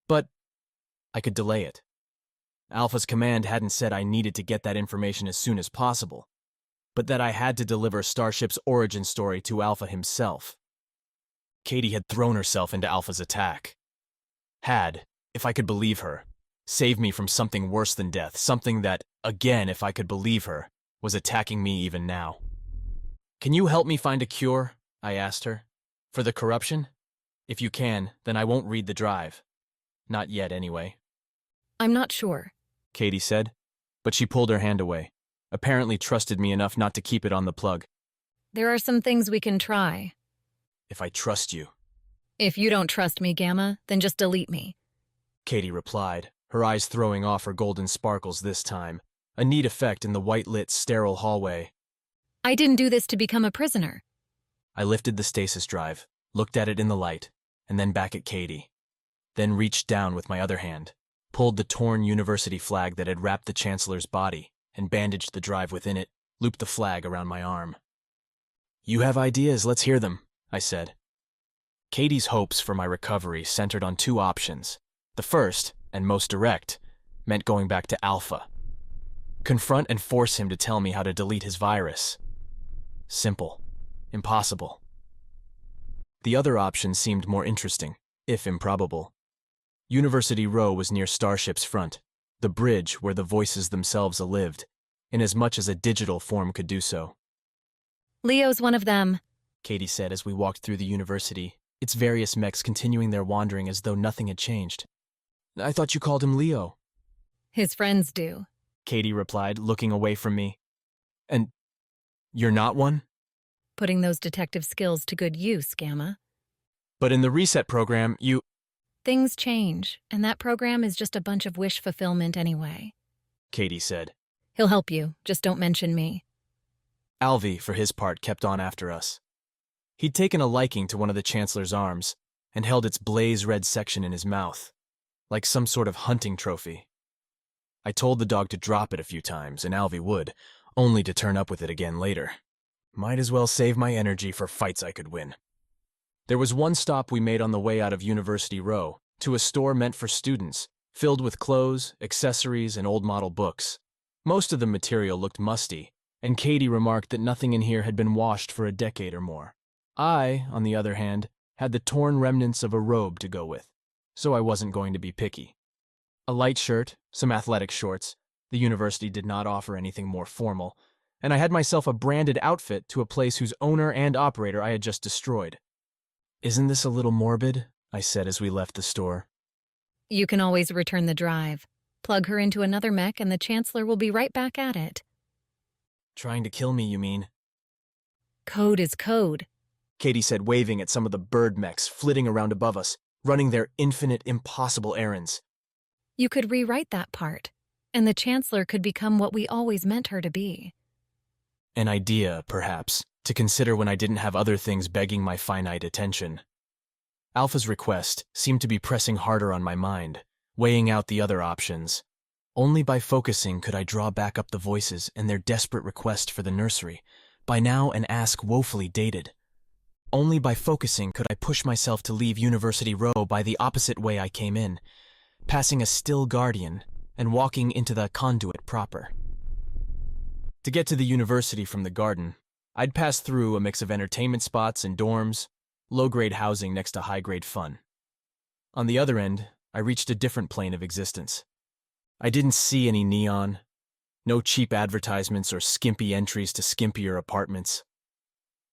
But I could delay it. Alpha's command hadn't said I needed to get that information as soon as possible, but that I had to deliver Starship's origin story to Alpha himself. Kaydee had thrown herself into Alpha's attack. Had, if I could believe her, saved me from something worse than death, something that, again, if I could believe her, was attacking me even now. "Can you help me find a cure?" I asked her. "For the corruption? If you can, then I won't read the drive. Not yet, anyway." I'm not sure, Kaydee said, but she pulled her hand away, apparently trusted me enough not to keep it on the plug. There are some things we can try. "If I trust you," If you don't trust me, Gamma, then just delete me. Kaydee replied, her eyes throwing off her golden sparkles this time, a neat effect in the white-lit, sterile hallway. I didn't do this to become a prisoner. I lifted the stasis drive, looked at it in the light, and then back at Kaydee. Then reached down with my other hand, pulled the torn university flag that had wrapped the Chancellor's body, and bandaged the drive within it, looped the flag around my arm. "You have ideas, let's hear them," I said. Kaydee's hopes for my recovery centered on two options. The first, and most direct, meant going back to Alpha. Confront and force him to tell me how to delete his virus. Simple. Impossible. The other option seemed more interesting, if improbable. University Row was near Starship's front, the bridge where the voices themselves lived, inasmuch as a digital form could do so. Leo's one of them, Kaydee said as we walked through the university, its various mechs continuing their wandering as though nothing had changed. "I thought you called him Leo," his friends do, Kaydee replied, looking away from me. "And you're not one?" putting those detective skills to good use, Gamma. "But in the reset program, you—" Things change, and that program is just a bunch of wish fulfillment anyway, Kaydee said. He'll help you, just don't mention me. Alvy, for his part, kept on after us. He'd taken a liking to one of the Chancellor's arms, and held its blaze-red section in his mouth, like some sort of hunting trophy. I told the dog to drop it a few times, and Alvy would, only to turn up with it again later. Might as well save my energy for fights I could win. There was one stop we made on the way out of University Row, to a store meant for students, filled with clothes, accessories, and old-model books. Most of the material looked musty, and Kaydee remarked that nothing in here had been washed for a decade or more. I, on the other hand, had the torn remnants of a robe to go with, so I wasn't going to be picky. A light shirt, some athletic shorts, the university did not offer anything more formal, and I had myself a branded outfit to a place whose owner and operator I had just destroyed. "Isn't this a little morbid?" I said as we left the store. You can always return the drive. Plug her into another mech and the Chancellor will be right back at it. "Trying to kill me, you mean?" Code is code, Kaydee said, waving at some of the bird mechs flitting around above us, running their infinite, impossible errands. You could rewrite that part, and the Chancellor could become what we always meant her to be. An idea, perhaps, to consider when I didn't have other things begging my finite attention. Alpha's request seemed to be pressing harder on my mind, weighing out the other options. Only by focusing could I draw back up the voices and their desperate request for the nursery, by now an ask woefully dated. Only by focusing could I push myself to leave University Row by the opposite way I came in, passing a still guardian and walking into the Conduit proper. To get to the university from the garden, I'd pass through a mix of entertainment spots and dorms, low-grade housing next to high-grade fun. On the other end, I reached a different plane of existence. I didn't see any neon, no cheap advertisements or skimpy entries to skimpier apartments.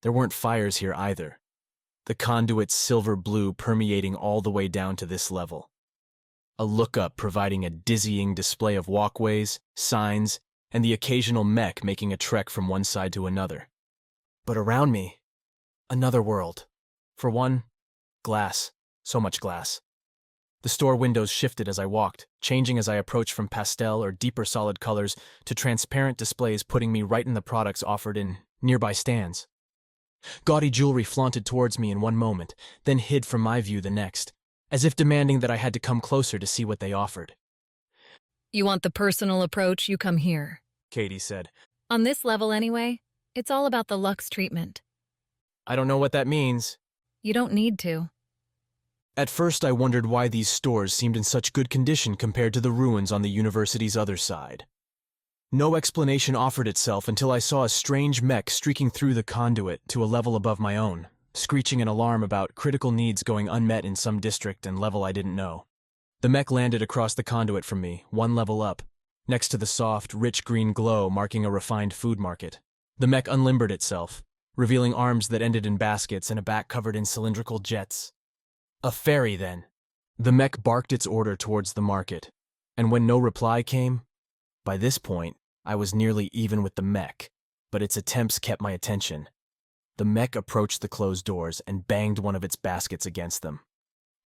There weren't fires here either, the Conduit's silver blue permeating all the way down to this level. A lookup providing a dizzying display of walkways, signs, and the occasional mech making a trek from one side to another. But around me, another world. For one, glass, so much glass. The store windows shifted as I walked, changing as I approached from pastel or deeper solid colors to transparent displays putting me right in the products offered in nearby stands. Gaudy jewelry flaunted towards me in one moment, then hid from my view the next, as if demanding that I had to come closer to see what they offered. You want the personal approach, you come here, Kaydee said. On this level anyway, it's all about the luxe treatment. I don't know what that means. You don't need to. At first I wondered why these stores seemed in such good condition compared to the ruins on the university's other side. No explanation offered itself until I saw a strange mech streaking through the Conduit to a level above my own, screeching an alarm about critical needs going unmet in some district and level I didn't know. The mech landed across the conduit from me, one level up, next to the soft, rich green glow marking a refined food market. The mech unlimbered itself, revealing arms that ended in baskets and a back covered in cylindrical jets. A ferry, then. The mech barked its order towards the market, and when no reply came, by this point, I was nearly even with the mech, but its attempts kept my attention. The mech approached the closed doors and banged one of its baskets against them.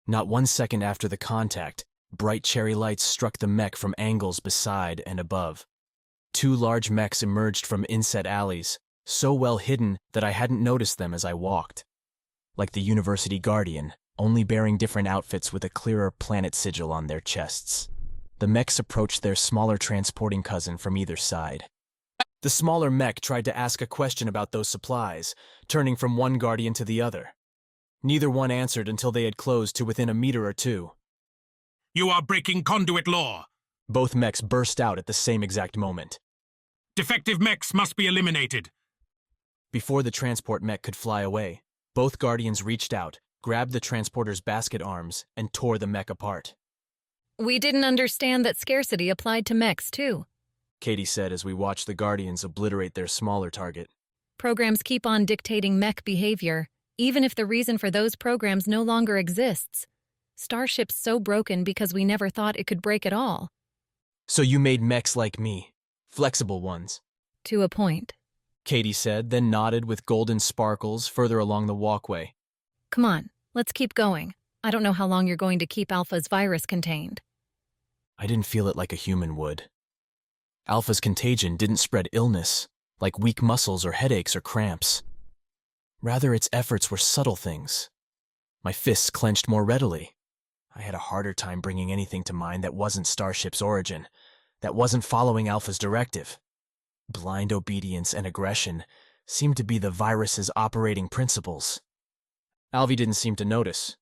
Not 1 second after the contact, bright cherry lights struck the mech from angles beside and above. 2 large mechs emerged from inset alleys, so well hidden that I hadn't noticed them as I walked. Like the University Guardian, only bearing different outfits with a clearer planet sigil on their chests. The mechs approached their smaller transporting cousin from either side. The smaller mech tried to ask a question about those supplies, turning from one guardian to the other. Neither one answered until they had closed to within a meter or two. You are breaking Conduit law! Both mechs burst out at the same exact moment. Defective mechs must be eliminated! Before the transport mech could fly away, both guardians reached out, grabbed the transporter's basket arms, and tore the mech apart. We didn't understand that scarcity applied to mechs, too, Kaydee said as we watched the guardians obliterate their smaller target. Programs keep on dictating mech behavior, even if the reason for those programs no longer exists. Starship's so broken because we never thought it could break at all. So you made mechs like me, flexible ones. To a point, Kaydee said, then nodded with golden sparkles further along the walkway. Come on, let's keep going. I don't know how long you're going to keep Alpha's virus contained. I didn't feel it like a human would. Alpha's contagion didn't spread illness, like weak muscles or headaches or cramps. Rather, its efforts were subtle things. My fists clenched more readily. I had a harder time bringing anything to mind that wasn't Starship's origin, that wasn't following Alpha's directive. Blind obedience and aggression seemed to be the virus's operating principles. Alvi didn't seem to notice.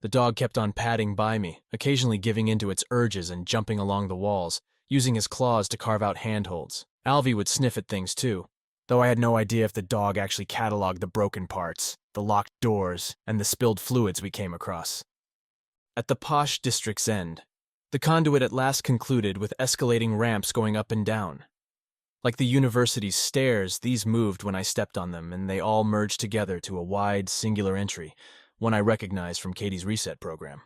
The dog kept on padding by me, occasionally giving in to its urges and jumping along the walls, using his claws to carve out handholds. Alvi would sniff at things too, though I had no idea if the dog actually cataloged the broken parts, the locked doors, and the spilled fluids we came across. At the posh district's end, the conduit at last concluded with escalating ramps going up and down. Like the university's stairs, these moved when I stepped on them, and they all merged together to a wide, singular entry, one I recognized from Kaydee's reset program.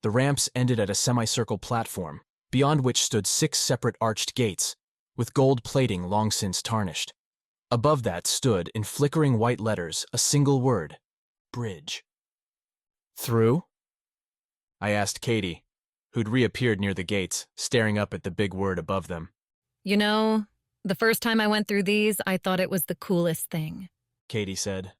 The ramps ended at a semicircle platform, beyond which stood 6 separate arched gates, with gold plating long since tarnished. Above that stood, in flickering white letters, a single word: bridge. Through? I asked Kaydee, who'd reappeared near the gates, staring up at the big word above them. You know, the first time I went through these, I thought it was the coolest thing, Kaydee said.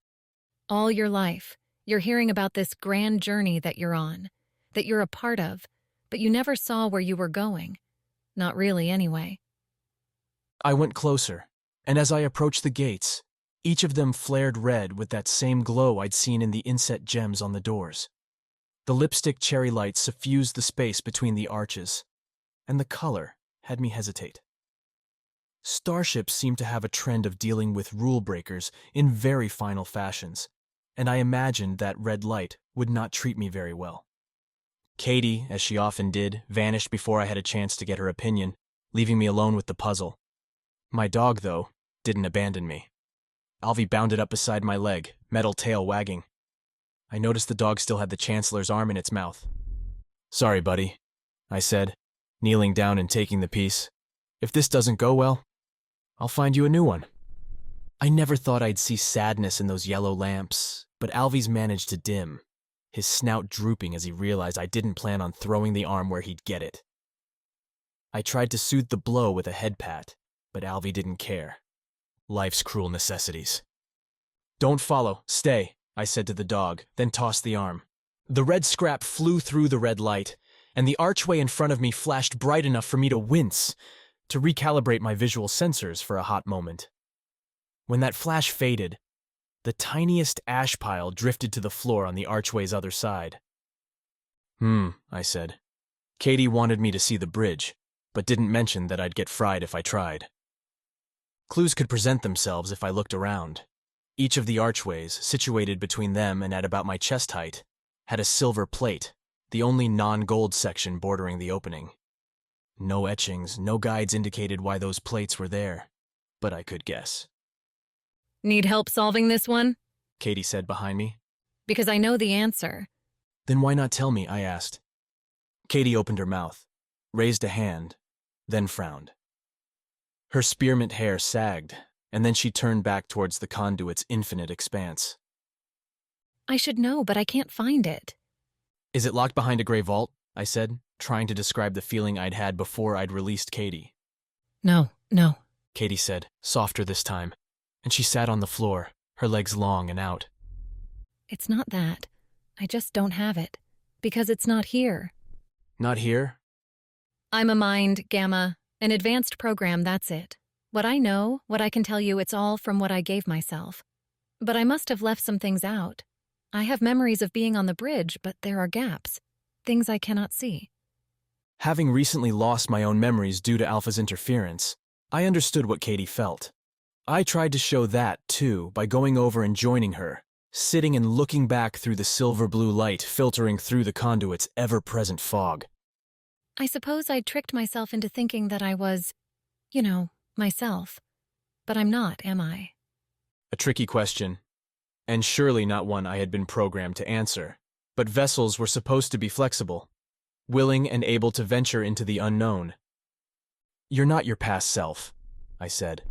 All your life, you're hearing about this grand journey that you're on, that you're a part of, but you never saw where you were going. Not really, anyway. I went closer, and as I approached the gates, each of them flared red with that same glow I'd seen in the inset gems on the doors. The lipstick cherry light suffused the space between the arches, and the color had me hesitate. Starship seemed to have a trend of dealing with rule breakers in very final fashions, and I imagined that red light would not treat me very well. Kaydee, as she often did, vanished before I had a chance to get her opinion, leaving me alone with the puzzle. My dog, though, didn't abandon me. Alvi bounded up beside my leg, metal tail wagging. I noticed the dog still had the Chancellor's arm in its mouth. Sorry, buddy, I said, kneeling down and taking the piece. If this doesn't go well, I'll find you a new one. I never thought I'd see sadness in those yellow lamps, but Alvi's managed to dim, his snout drooping as he realized I didn't plan on throwing the arm where he'd get it. I tried to soothe the blow with a head pat, but Alvi didn't care. Life's cruel necessities. Don't follow, stay, I said to the dog, then tossed the arm. The red scrap flew through the red light, and the archway in front of me flashed bright enough for me to wince, to recalibrate my visual sensors for a hot moment. When that flash faded, the tiniest ash pile drifted to the floor on the archway's other side. I said. Kaydee wanted me to see the bridge, but didn't mention that I'd get fried if I tried. Clues could present themselves if I looked around. Each of the archways, situated between them and at about my chest height, had a silver plate, the only non-gold section bordering the opening. No etchings, no guides indicated why those plates were there, but I could guess. Need help solving this one? Kaydee said behind me. Because I know the answer. Then why not tell me, I asked. Kaydee opened her mouth, raised a hand, then frowned. Her spearmint hair sagged, and then she turned back towards the conduit's infinite expanse. I should know, but I can't find it. Is it locked behind a gray vault? I said, trying to describe the feeling I'd had before I'd released Kaydee. No, Kaydee said, softer this time, and she sat on the floor, her legs long and out. It's not that. I just don't have it. Because it's not here. Not here? I'm a mind, Gamma. An advanced program, that's it. What I know, what I can tell you, it's all from what I gave myself. But I must have left some things out. I have memories of being on the bridge, but there are gaps. Things I cannot see. Having recently lost my own memories due to Alpha's interference, I understood what Kaydee felt. I tried to show that, too, by going over and joining her, sitting and looking back through the silver-blue light filtering through the conduit's ever-present fog. I suppose I'd tricked myself into thinking that I was, myself. But I'm not, am I? A tricky question, and surely not one I had been programmed to answer. But vessels were supposed to be flexible, willing and able to venture into the unknown. You're not your past self, I said.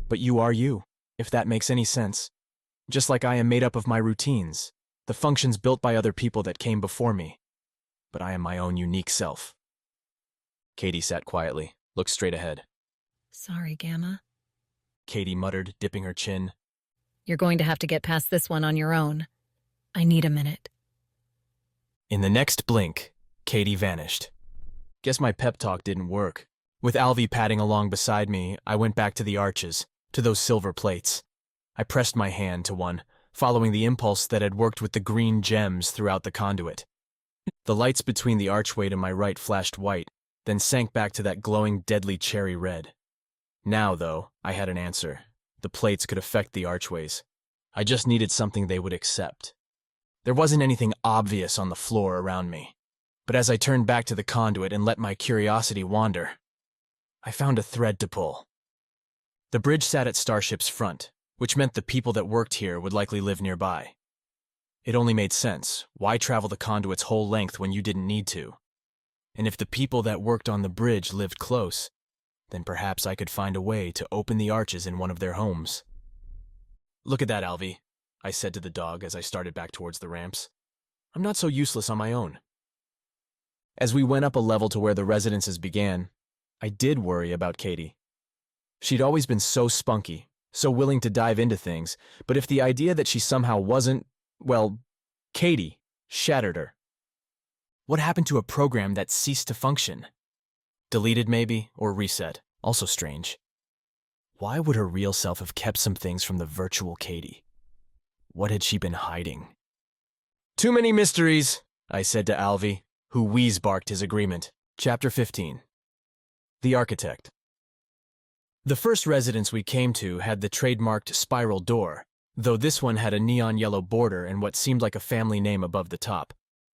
But you are you, if that makes any sense. Just like I am made up of my routines, the functions built by other people that came before me. But I am my own unique self. Kaydee sat quietly, looked straight ahead. Sorry, Gamma. Kaydee muttered, dipping her chin. You're going to have to get past this one on your own. I need a minute. In the next blink, Kaydee vanished. Guess my pep talk didn't work. With Alvy padding along beside me, I went back to the arches, to those silver plates. I pressed my hand to one, following the impulse that had worked with the green gems throughout the conduit. The lights between the archway to my right flashed white, then sank back to that glowing deadly cherry red. Now, though, I had an answer. The plates could affect the archways. I just needed something they would accept. There wasn't anything obvious on the floor around me. But as I turned back to the conduit and let my curiosity wander, I found a thread to pull. The bridge sat at Starship's front, which meant the people that worked here would likely live nearby. It only made sense. Why travel the conduit's whole length when you didn't need to? And if the people that worked on the bridge lived close, then perhaps I could find a way to open the arches in one of their homes. Look at that, Alvy, I said to the dog as I started back towards the ramps. I'm not so useless on my own. As we went up a level to where the residences began, I did worry about Kaydee. She'd always been so spunky, so willing to dive into things, but if the idea that she somehow wasn't, well, Kaydee, shattered her. What happened to a program that ceased to function? Deleted maybe, or reset. Also strange. Why would her real self have kept some things from the virtual Kaydee? What had she been hiding? Too many mysteries, I said to Alvy, who wheeze-barked his agreement. Chapter 15. The Architect. The first residence we came to had the trademarked spiral door, though this one had a neon yellow border and what seemed like a family name above the top,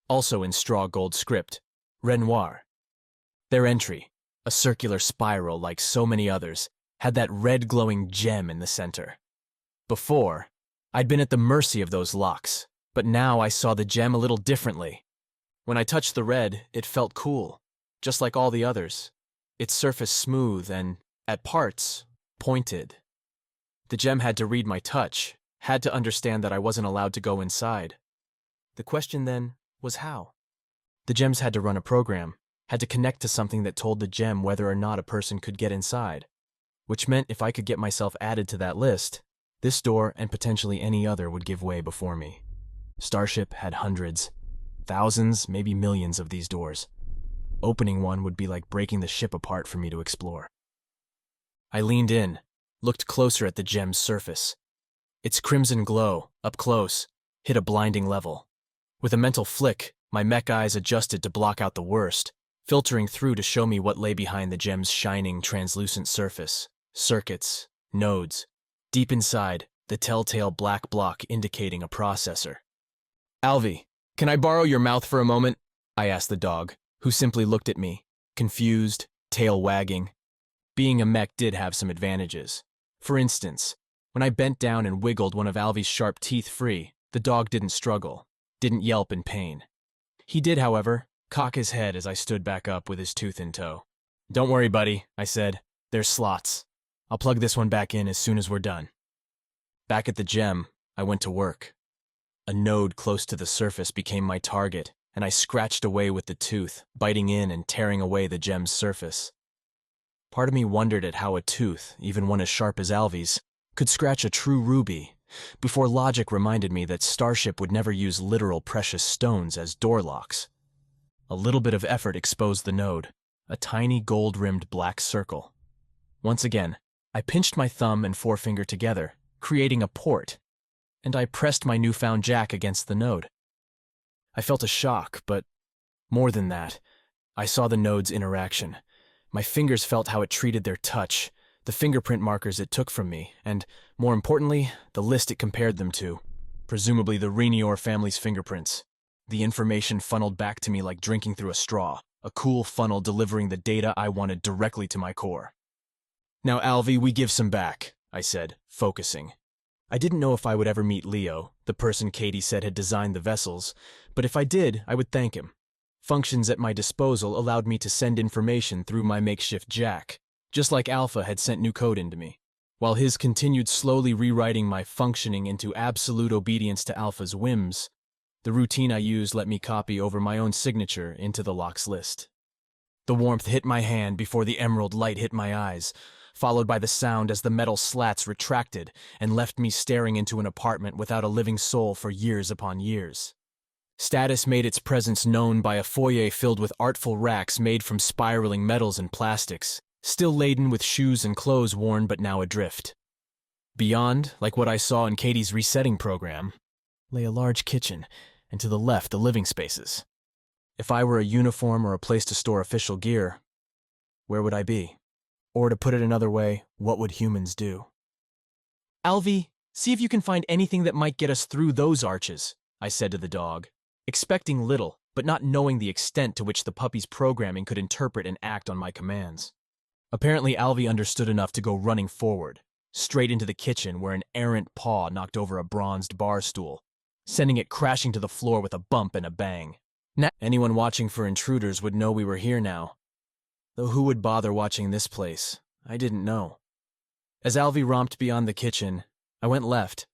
also in straw gold script, Renoir. Their entry, a circular spiral like so many others, had that red glowing gem in the center. Before, I'd been at the mercy of those locks, but now I saw the gem a little differently. When I touched the red, it felt cool, just like all the others. Its surface smooth and, at parts, pointed. The gem had to read my touch, had to understand that I wasn't allowed to go inside. The question then was how? The gems had to run a program, had to connect to something that told the gem whether or not a person could get inside, which meant if I could get myself added to that list, this door and potentially any other would give way before me. Starship had hundreds, thousands, maybe millions of these doors. Opening one would be like breaking the ship apart for me to explore. I leaned in, looked closer at the gem's surface. Its crimson glow, up close, hit a blinding level. With a mental flick, my mech eyes adjusted to block out the worst, filtering through to show me what lay behind the gem's shining, translucent surface. Circuits, nodes. Deep inside, the telltale black block indicating a processor. Alvy, can I borrow your mouth for a moment? I asked the dog, who simply looked at me, confused, tail wagging. Being a mech did have some advantages. For instance, when I bent down and wiggled one of Alvy's sharp teeth free, the dog didn't struggle, didn't yelp in pain. He did, however, cock his head as I stood back up with his tooth in tow. Don't worry, buddy, I said. There's slots. I'll plug this one back in as soon as we're done. Back at the gem, I went to work. A node close to the surface became my target, and I scratched away with the tooth, biting in and tearing away the gem's surface. Part of me wondered at how a tooth, even one as sharp as Alvy's, could scratch a true ruby, before logic reminded me that Starship would never use literal precious stones as door locks. A little bit of effort exposed the node, a tiny gold-rimmed black circle. Once again, I pinched my thumb and forefinger together, creating a port, and I pressed my newfound jack against the node. I felt a shock, but more than that, I saw the node's interaction. My fingers felt how it treated their touch, the fingerprint markers it took from me, and, more importantly, the list it compared them to, presumably the Renior family's fingerprints. The information funneled back to me like drinking through a straw, a cool funnel delivering the data I wanted directly to my core. Now, Alvy, we give some back, I said, focusing. I didn't know if I would ever meet Leo, the person Kaydee said had designed the vessels, but if I did, I would thank him. Functions at my disposal allowed me to send information through my makeshift jack, just like Alpha had sent new code into me, while his continued slowly rewriting my functioning into absolute obedience to Alpha's whims. The routine I used let me copy over my own signature into the lock's list. The warmth hit my hand before the emerald light hit my eyes, followed by the sound as the metal slats retracted and left me staring into an apartment without a living soul for years upon years. Status made its presence known by a foyer filled with artful racks made from spiraling metals and plastics, still laden with shoes and clothes worn but now adrift. Beyond, like what I saw in Kaydee's resetting program, lay a large kitchen, and to the left the living spaces. If I were a uniform or a place to store official gear, where would I be? Or to put it another way, what would humans do? Alvy, see if you can find anything that might get us through those arches, I said to the dog, expecting little, but not knowing the extent to which the puppy's programming could interpret and act on my commands. Apparently, Alvy understood enough to go running forward, straight into the kitchen where an errant paw knocked over a bronzed bar stool, sending it crashing to the floor with a bump and a bang. Anyone watching for intruders would know we were here now. Though who would bother watching this place? I didn't know. As Alvy romped beyond the kitchen, I went left,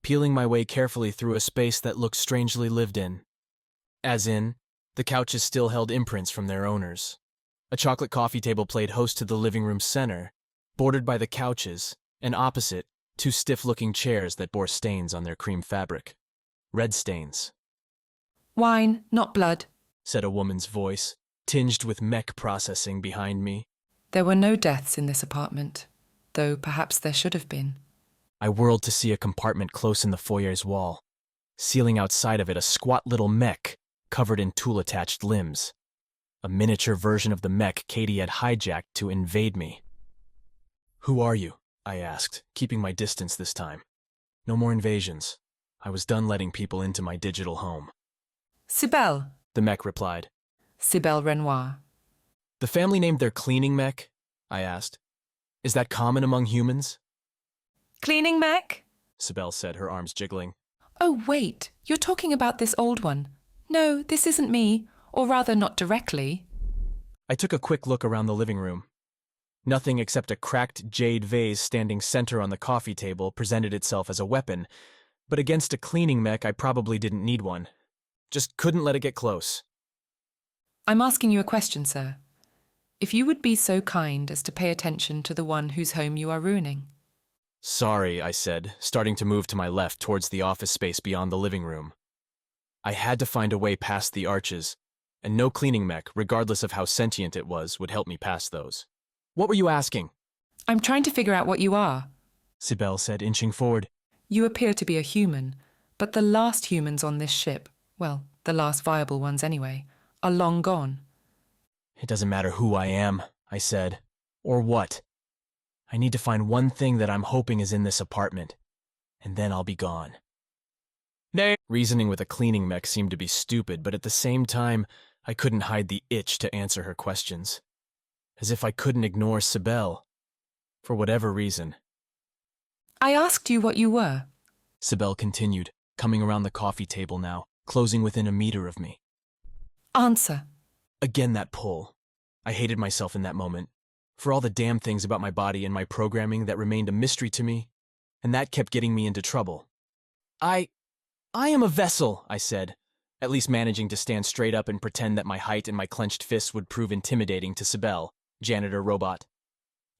peeling my way carefully through a space that looked strangely lived in. As in, the couches still held imprints from their owners. A chocolate coffee table played host to the living room's center, bordered by the couches, and opposite, two stiff-looking chairs that bore stains on their cream fabric. Red stains. Wine, not blood, said a woman's voice, tinged with mech processing behind me. There were no deaths in this apartment, though perhaps there should have been. I whirled to see a compartment close in the foyer's wall, sealing outside of it a squat little mech covered in tool-attached limbs. A miniature version of the mech Kaydee had hijacked to invade me. Who are you? I asked, keeping my distance this time. No more invasions. I was done letting people into my digital home. Cybele, the mech replied. Cybele Renoir. The family named their cleaning mech? I asked. Is that common among humans? Cleaning mech? Cybele said, her arms jiggling. Oh, wait, you're talking about this old one. No, this isn't me, or rather not directly. I took a quick look around the living room. Nothing except a cracked jade vase standing center on the coffee table presented itself as a weapon, but against a cleaning mech I probably didn't need one. Just couldn't let it get close. I'm asking you a question, sir. If you would be so kind as to pay attention to the one whose home you are ruining. Sorry, I said, starting to move to my left towards the office space beyond the living room. I had to find a way past the arches, and no cleaning mech, regardless of how sentient it was, would help me past those. What were you asking? I'm trying to figure out what you are, Cybele said, inching forward. You appear to be a human, but the last humans on this ship, well, the last viable ones anyway, are long gone. It doesn't matter who I am, I said, or what. I need to find one thing that I'm hoping is in this apartment, and then I'll be gone. Nay. Reasoning with a cleaning mech seemed to be stupid, but at the same time, I couldn't hide the itch to answer her questions. As if I couldn't ignore Sibel. For whatever reason. I asked you what you were. Sibel continued, coming around the coffee table now, closing within a meter of me. Answer. Again that pull. I hated myself in that moment, for all the damn things about my body and my programming that remained a mystery to me, and that kept getting me into trouble. I am a vessel, I said, at least managing to stand straight up and pretend that my height and my clenched fists would prove intimidating to Sibel, janitor robot.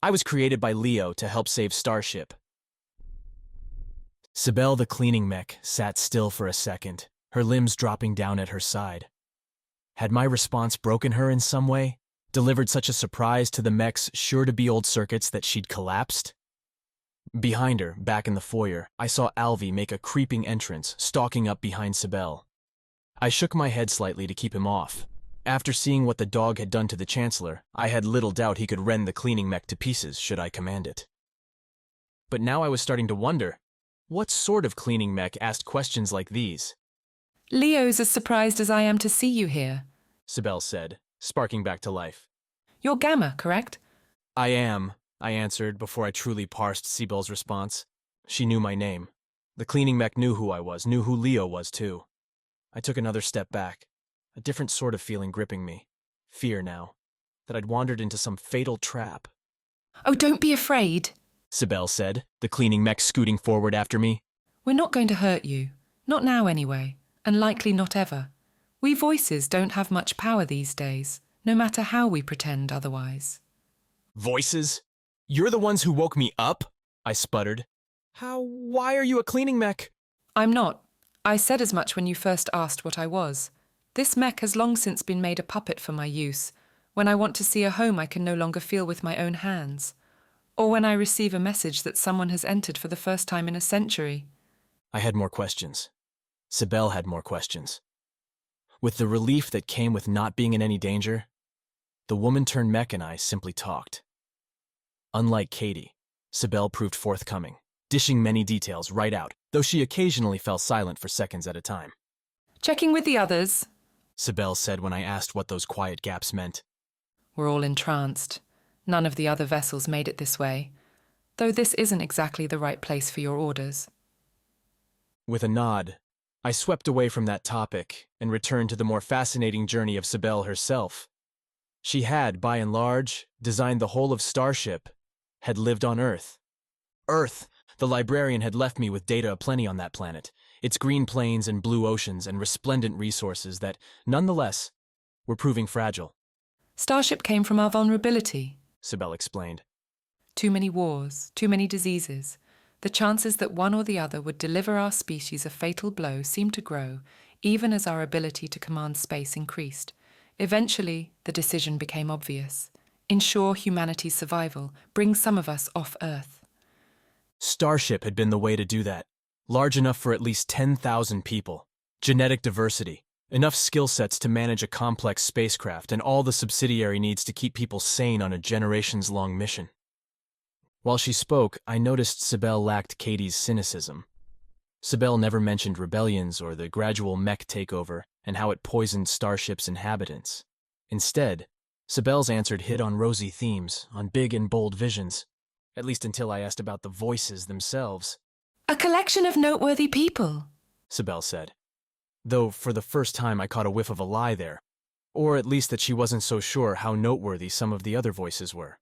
I was created by Leo to help save Starship. Sibel the cleaning mech sat still for a second, her limbs dropping down at her side. Had my response broken her in some way? Delivered such a surprise to the mech's sure-to-be old circuits that she'd collapsed? Behind her, back in the foyer, I saw Alvy make a creeping entrance, stalking up behind Sibel. I shook my head slightly to keep him off. After seeing what the dog had done to the Chancellor, I had little doubt he could rend the cleaning mech to pieces should I command it. But now I was starting to wonder, what sort of cleaning mech asked questions like these? Leo's as surprised as I am to see you here, Sibel said, sparking back to life. You're Gamma, correct? I am, I answered before I truly parsed Sibel's response. She knew my name. The cleaning mech knew who I was, knew who Leo was too. I took another step back, a different sort of feeling gripping me. Fear now, that I'd wandered into some fatal trap. Oh, don't be afraid, Sibel said, the cleaning mech scooting forward after me. We're not going to hurt you. Not now anyway, and likely not ever. We voices don't have much power these days, no matter how we pretend otherwise. Voices? You're the ones who woke me up? I sputtered. Why are you a cleaning mech? I'm not. I said as much when you first asked what I was. This mech has long since been made a puppet for my use, when I want to see a home I can no longer feel with my own hands, or when I receive a message that someone has entered for the first time in a century. I had more questions. Sibel had more questions. With the relief that came with not being in any danger, the woman-turned-mech and I simply talked. Unlike Kaydee, Sibel proved forthcoming, dishing many details right out, though she occasionally fell silent for seconds at a time. Checking with the others, Sibel said when I asked what those quiet gaps meant. We're all entranced. None of the other vessels made it this way, though this isn't exactly the right place for your orders. With a nod, I swept away from that topic and returned to the more fascinating journey of Sibel herself. She had, by and large, designed the whole of Starship, had lived on Earth. Earth! The librarian had left me with data aplenty on that planet, its green plains and blue oceans and resplendent resources that, nonetheless, were proving fragile. Starship came from our vulnerability, Sibel explained. Too many wars, too many diseases. The chances that one or the other would deliver our species a fatal blow seemed to grow, even as our ability to command space increased. Eventually, the decision became obvious. Ensure humanity's survival, bring some of us off Earth. Starship had been the way to do that. Large enough for at least 10,000 people. Genetic diversity. Enough skill sets to manage a complex spacecraft and all the subsidiary needs to keep people sane on a generations-long mission. While she spoke, I noticed Sibel lacked Kaydee's cynicism. Sibel never mentioned rebellions or the gradual mech takeover and how it poisoned Starship's inhabitants. Instead, Sibel's answer hit on rosy themes, on big and bold visions, at least until I asked about the voices themselves. A collection of noteworthy people, Sibel said. Though for the first time I caught a whiff of a lie there, or at least that she wasn't so sure how noteworthy some of the other voices were.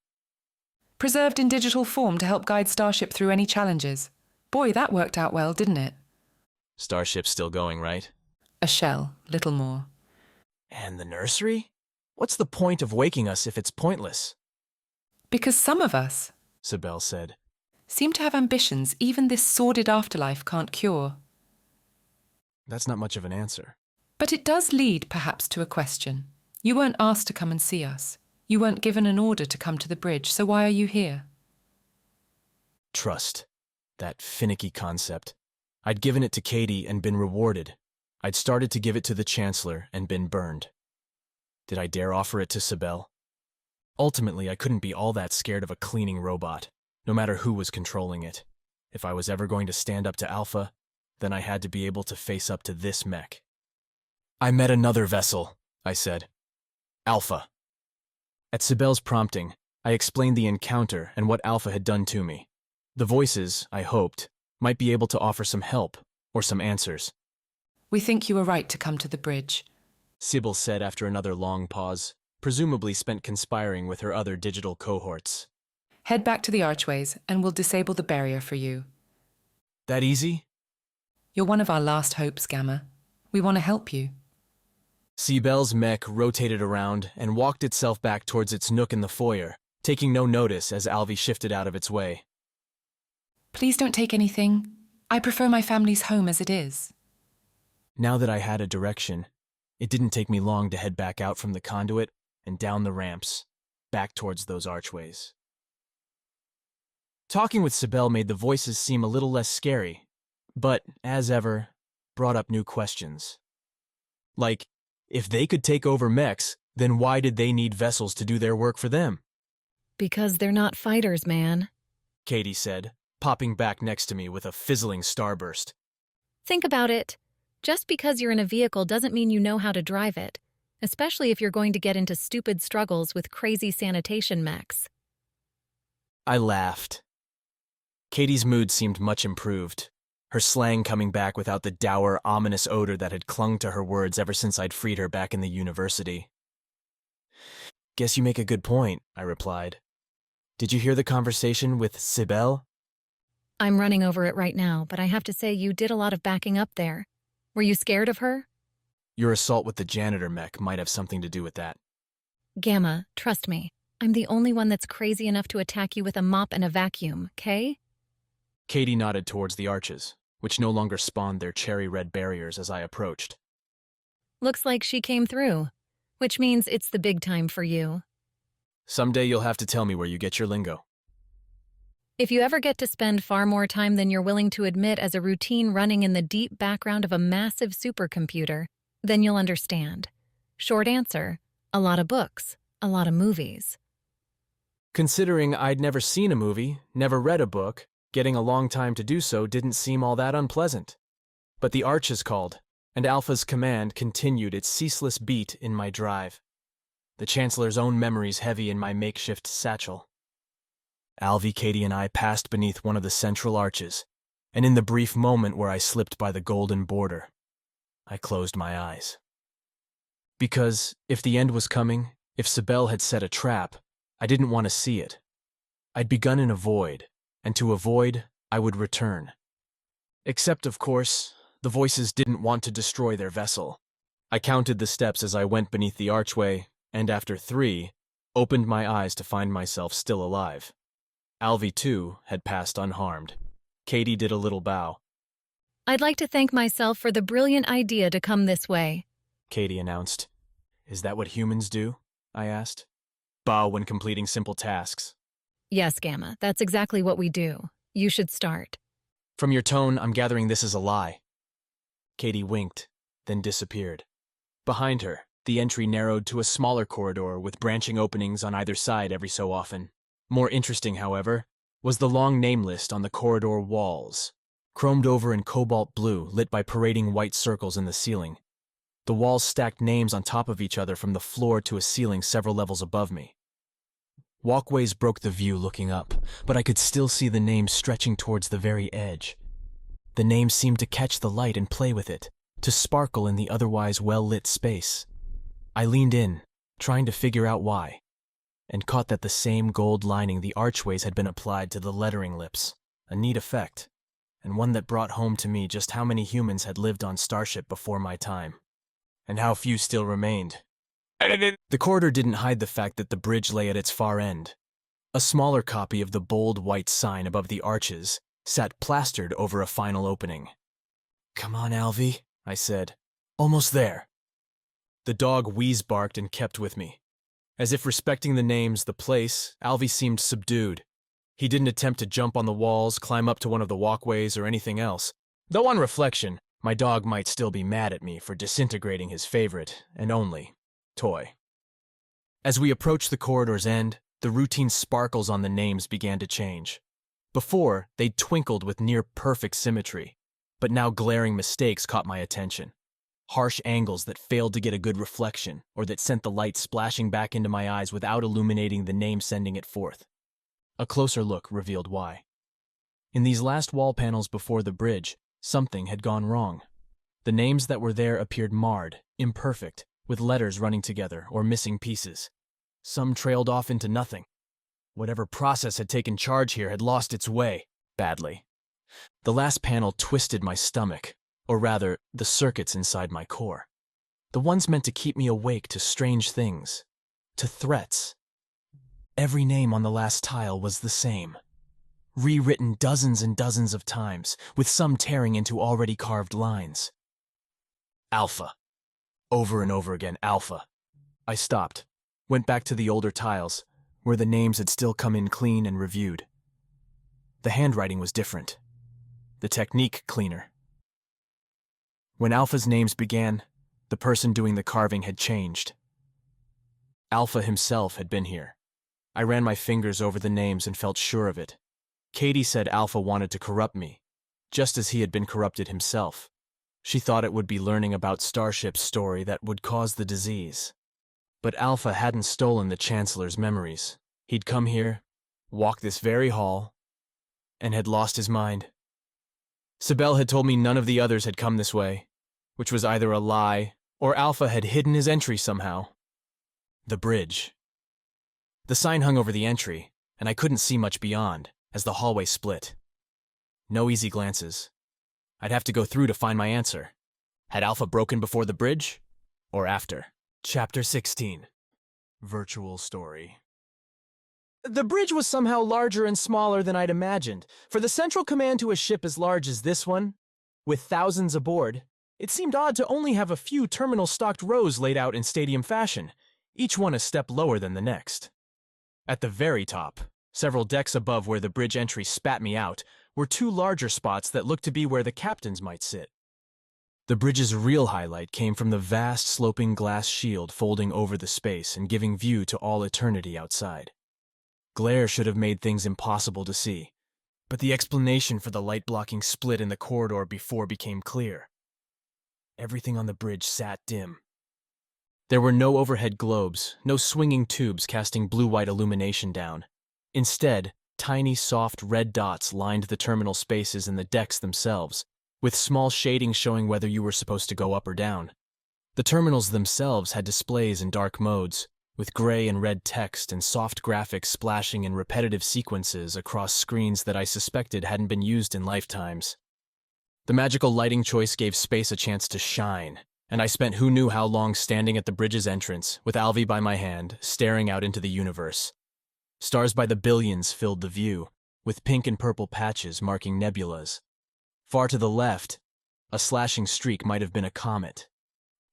Preserved in digital form to help guide Starship through any challenges. Boy, that worked out well, didn't it? Starship's still going, right? A shell, little more. And the nursery? What's the point of waking us if it's pointless? Because some of us, Sibel said, seem to have ambitions even this sordid afterlife can't cure. That's not much of an answer. But it does lead, perhaps, to a question. You weren't asked to come and see us. You weren't given an order to come to the bridge, so why are you here? Trust. That finicky concept. I'd given it to Kaydee and been rewarded. I'd started to give it to the Chancellor and been burned. Did I dare offer it to Sibel? Ultimately, I couldn't be all that scared of a cleaning robot, no matter who was controlling it. If I was ever going to stand up to Alpha, then I had to be able to face up to this mech. I met another vessel, I said. Alpha. At Sibel's prompting, I explained the encounter and what Alpha had done to me. The voices, I hoped, might be able to offer some help or some answers. We think you were right to come to the bridge, Sybil said after another long pause, presumably spent conspiring with her other digital cohorts. Head back to the archways and we'll disable the barrier for you. That easy? You're one of our last hopes, Gamma. We want to help you. Sibel's mech rotated around and walked itself back towards its nook in the foyer, taking no notice as Alvi shifted out of its way. Please don't take anything. I prefer my family's home as it is. Now that I had a direction, it didn't take me long to head back out from the conduit and down the ramps, back towards those archways. Talking with Sibel made the voices seem a little less scary, but, as ever, brought up new questions. Like, if they could take over Mechs, then why did they need vessels to do their work for them? Because they're not fighters, man, Kaydee said, popping back next to me with a fizzling starburst. Think about it. Just because you're in a vehicle doesn't mean you know how to drive it, especially if you're going to get into stupid struggles with crazy sanitation mechs. I laughed. Katie's mood seemed much improved, her slang coming back without the dour, ominous odor that had clung to her words ever since I'd freed her back in the university. Guess you make a good point, I replied. Did you hear the conversation with Sibel? I'm running over it right now, but I have to say you did a lot of backing up there. Were you scared of her? Your assault with the janitor mech might have something to do with that. Gamma, trust me. I'm the only one that's crazy enough to attack you with a mop and a vacuum, okay? Kaydee nodded towards the arches, which no longer spawned their cherry-red barriers as I approached. Looks like she came through, which means it's the big time for you. Someday you'll have to tell me where you get your lingo. If you ever get to spend far more time than you're willing to admit as a routine running in the deep background of a massive supercomputer, then you'll understand. Short answer, a lot of books, a lot of movies. Considering I'd never seen a movie, never read a book, getting a long time to do so didn't seem all that unpleasant. But the arches called, and Alpha's command continued its ceaseless beat in my drive. The Chancellor's own memories heavy in my makeshift satchel. Alvi, Kaydee, and I passed beneath one of the central arches, and in the brief moment where I slipped by the golden border, I closed my eyes. Because if the end was coming, if Sibel had set a trap, I didn't want to see it. I'd begun in a void, and to avoid, I would return. Except, of course, the voices didn't want to destroy their vessel. I counted the steps as I went beneath the archway, and after 3, opened my eyes to find myself still alive. Alvi, too, had passed unharmed. Kaydee did a little bow. I'd like to thank myself for the brilliant idea to come this way, Kaydee announced. Is that what humans do? I asked. Bow when completing simple tasks. Yes, Gamma, that's exactly what we do. You should start. From your tone, I'm gathering this is a lie. Kaydee winked, then disappeared. Behind her, the entry narrowed to a smaller corridor with branching openings on either side every so often. More interesting, however, was the long name list on the corridor walls, chromed over in cobalt blue lit by parading white circles in the ceiling. The walls stacked names on top of each other from the floor to a ceiling several levels above me. Walkways broke the view looking up, but I could still see the names stretching towards the very edge. The names seemed to catch the light and play with it, to sparkle in the otherwise well-lit space. I leaned in, trying to figure out why, and caught that the same gold lining the archways had been applied to the lettering lips, a neat effect, and one that brought home to me just how many humans had lived on Starship before my time, and how few still remained. The corridor didn't hide the fact that the bridge lay at its far end. A smaller copy of the bold white sign above the arches sat plastered over a final opening. Come on, Alvi, I said. Almost there. The dog wheeze-barked and kept with me. As if respecting the names, the place, Alvi seemed subdued. He didn't attempt to jump on the walls, climb up to one of the walkways, or anything else. Though on reflection, my dog might still be mad at me for disintegrating his favorite, and only, toy. As we approached the corridor's end, the routine sparkles on the names began to change. Before, they'd twinkled with near-perfect symmetry, but now glaring mistakes caught my attention. Harsh angles that failed to get a good reflection, or that sent the light splashing back into my eyes without illuminating the name sending it forth. A closer look revealed why. In these last wall panels before the bridge, something had gone wrong. The names that were there appeared marred, imperfect, with letters running together or missing pieces. Some trailed off into nothing. Whatever process had taken charge here had lost its way, badly. The last panel twisted my stomach, or rather, the circuits inside my core. The ones meant to keep me awake to strange things, to threats. Every name on the last tile was the same, rewritten dozens and dozens of times, with some tearing into already carved lines. Alpha. Over and over again, Alpha. I stopped, went back to the older tiles, where the names had still come in clean and reviewed. The handwriting was different, the technique cleaner. When Alpha's names began, the person doing the carving had changed. Alpha himself had been here. I ran my fingers over the names and felt sure of it. Kaydee said Alpha wanted to corrupt me, just as he had been corrupted himself. She thought it would be learning about Starship's story that would cause the disease. But Alpha hadn't stolen the Chancellor's memories. He'd come here, walked this very hall, and had lost his mind. Sibel had told me none of the others had come this way, which was either a lie or Alpha had hidden his entry somehow. The bridge. The sign hung over the entry, and I couldn't see much beyond, as the hallway split. No easy glances. I'd have to go through to find my answer. Had Alpha broken before the bridge, or after? Chapter 16. Virtual Story. The bridge was somehow larger and smaller than I'd imagined. For the central command to a ship as large as this one, with thousands aboard, it seemed odd to only have a few terminal-stocked rows laid out in stadium fashion, each one a step lower than the next. At the very top, several decks above where the bridge entry spat me out, were two larger spots that looked to be where the captains might sit. The bridge's real highlight came from the vast sloping glass shield folding over the space and giving view to all eternity outside. Glare should have made things impossible to see, but the explanation for the light-blocking split in the corridor before became clear. Everything on the bridge sat dim. There were no overhead globes, no swinging tubes casting blue-white illumination down. Instead, tiny, soft red dots lined the terminal spaces in the decks themselves, with small shadings showing whether you were supposed to go up or down. The terminals themselves had displays in dark modes, with gray and red text and soft graphics splashing in repetitive sequences across screens that I suspected hadn't been used in lifetimes. The magical lighting choice gave space a chance to shine, and I spent who knew how long standing at the bridge's entrance, with Alvy by my hand, staring out into the universe. Stars by the billions filled the view, with pink and purple patches marking nebulas. Far to the left, a slashing streak might have been a comet.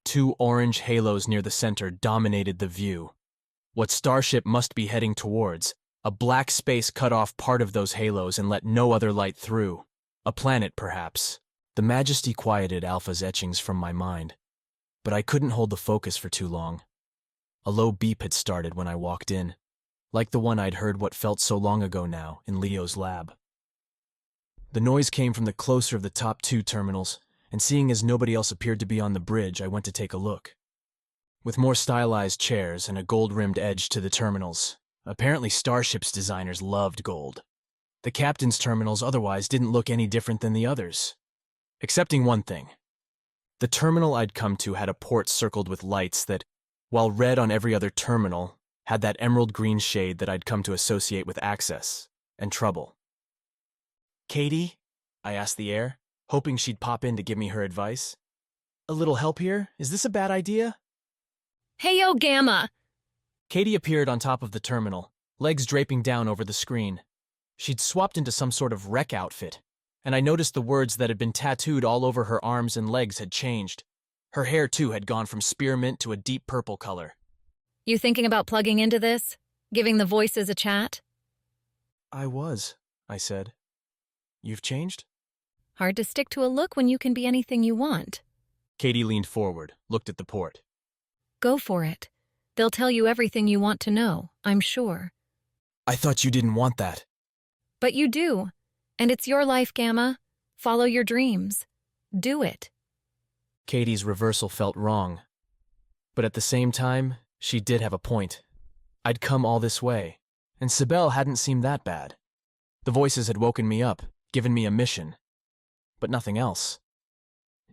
Two orange halos near the center dominated the view. What Starship must be heading towards, a black space cut off part of those halos and let no other light through. A planet, perhaps. The majesty quieted Alpha's etchings from my mind, but I couldn't hold the focus for too long. A low beep had started when I walked in, like the one I'd heard what felt so long ago now in Leo's lab. The noise came from the closer of the top two terminals, and seeing as nobody else appeared to be on the bridge, I went to take a look. With more stylized chairs and a gold-rimmed edge to the terminals, apparently Starship's designers loved gold. The captain's terminals otherwise didn't look any different than the others. Excepting one thing. The terminal I'd come to had a port circled with lights that, while red on every other terminal, had that emerald green shade that I'd come to associate with access and trouble. Kaydee? I asked the air, hoping she'd pop in to give me her advice. A little help here? Is this a bad idea? Heyo, Gamma! Kaydee appeared on top of the terminal, legs draping down over the screen. She'd swapped into some sort of wreck outfit, and I noticed the words that had been tattooed all over her arms and legs had changed. Her hair, too, had gone from spearmint to a deep purple color. You thinking about plugging into this? Giving the voices a chat? I was, I said. You've changed? Hard to stick to a look when you can be anything you want. Kaydee leaned forward, looked at the port. Go for it. They'll tell you everything you want to know, I'm sure. I thought you didn't want that. But you do. And it's your life, Gamma. Follow your dreams. Do it. Kaydee's reversal felt wrong. But at the same time, she did have a point. I'd come all this way, and Sibel hadn't seemed that bad. The voices had woken me up, given me a mission. But nothing else.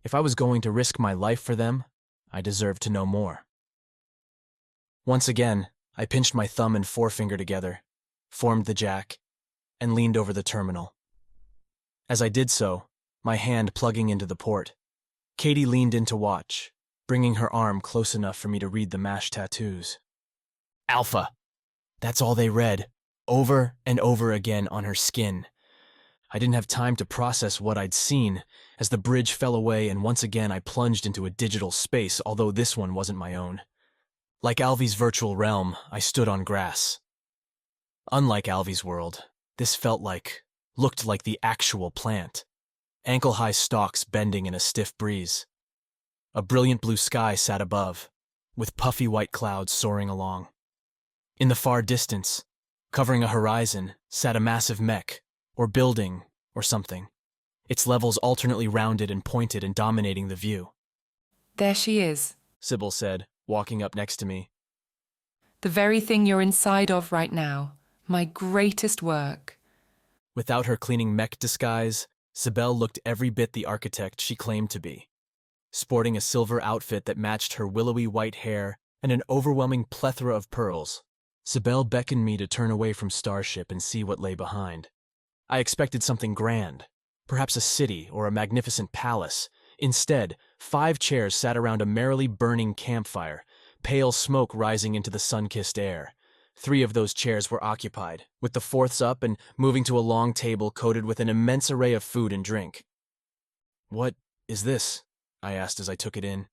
If I was going to risk my life for them, I deserved to know more. Once again, I pinched my thumb and forefinger together, formed the jack, and leaned over the terminal. As I did so, my hand plugging into the port, Kaydee leaned in to watch, bringing her arm close enough for me to read the mashed tattoos. Alpha. That's all they read, over and over again on her skin. I didn't have time to process what I'd seen, as the bridge fell away and once again I plunged into a digital space, although this one wasn't my own. Like Alvy's virtual realm, I stood on grass. Unlike Alvy's world, this looked like the actual plant. Ankle-high stalks bending in a stiff breeze. A brilliant blue sky sat above, with puffy white clouds soaring along. In the far distance, covering a horizon, sat a massive mech, or building, or something. Its levels alternately rounded and pointed and dominating the view. There she is, Sybil said, walking up next to me. the very thing you're inside of right now. My greatest work. Without her cleaning mech disguise, Sibel looked every bit the architect she claimed to be. Sporting a silver outfit that matched her willowy white hair and an overwhelming plethora of pearls, Sibel beckoned me to turn away from Starship and see what lay behind. I expected something grand, perhaps a city or a magnificent palace. Instead, 5 chairs sat around a merrily burning campfire, pale smoke rising into the sun-kissed air. 3 of those chairs were occupied, with the 4ths up and moving to a long table coated with an immense array of food and drink. "What is this?" I asked as I took it in.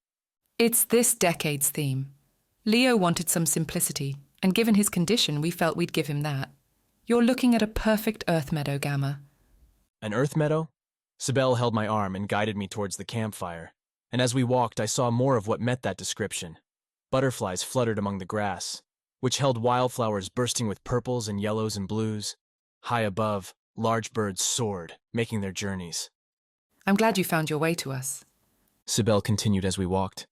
It's this decade's theme. Leo wanted some simplicity, and given his condition, we felt we'd give him that. You're looking at a perfect earth meadow, Gamma. An earth meadow? Sibel held my arm and guided me towards the campfire, and as we walked I saw more of what met that description. Butterflies fluttered among the grass, which held wildflowers bursting with purples and yellows and blues. High above, large birds soared, making their journeys. I'm glad you found your way to us. Sibel continued as we walked.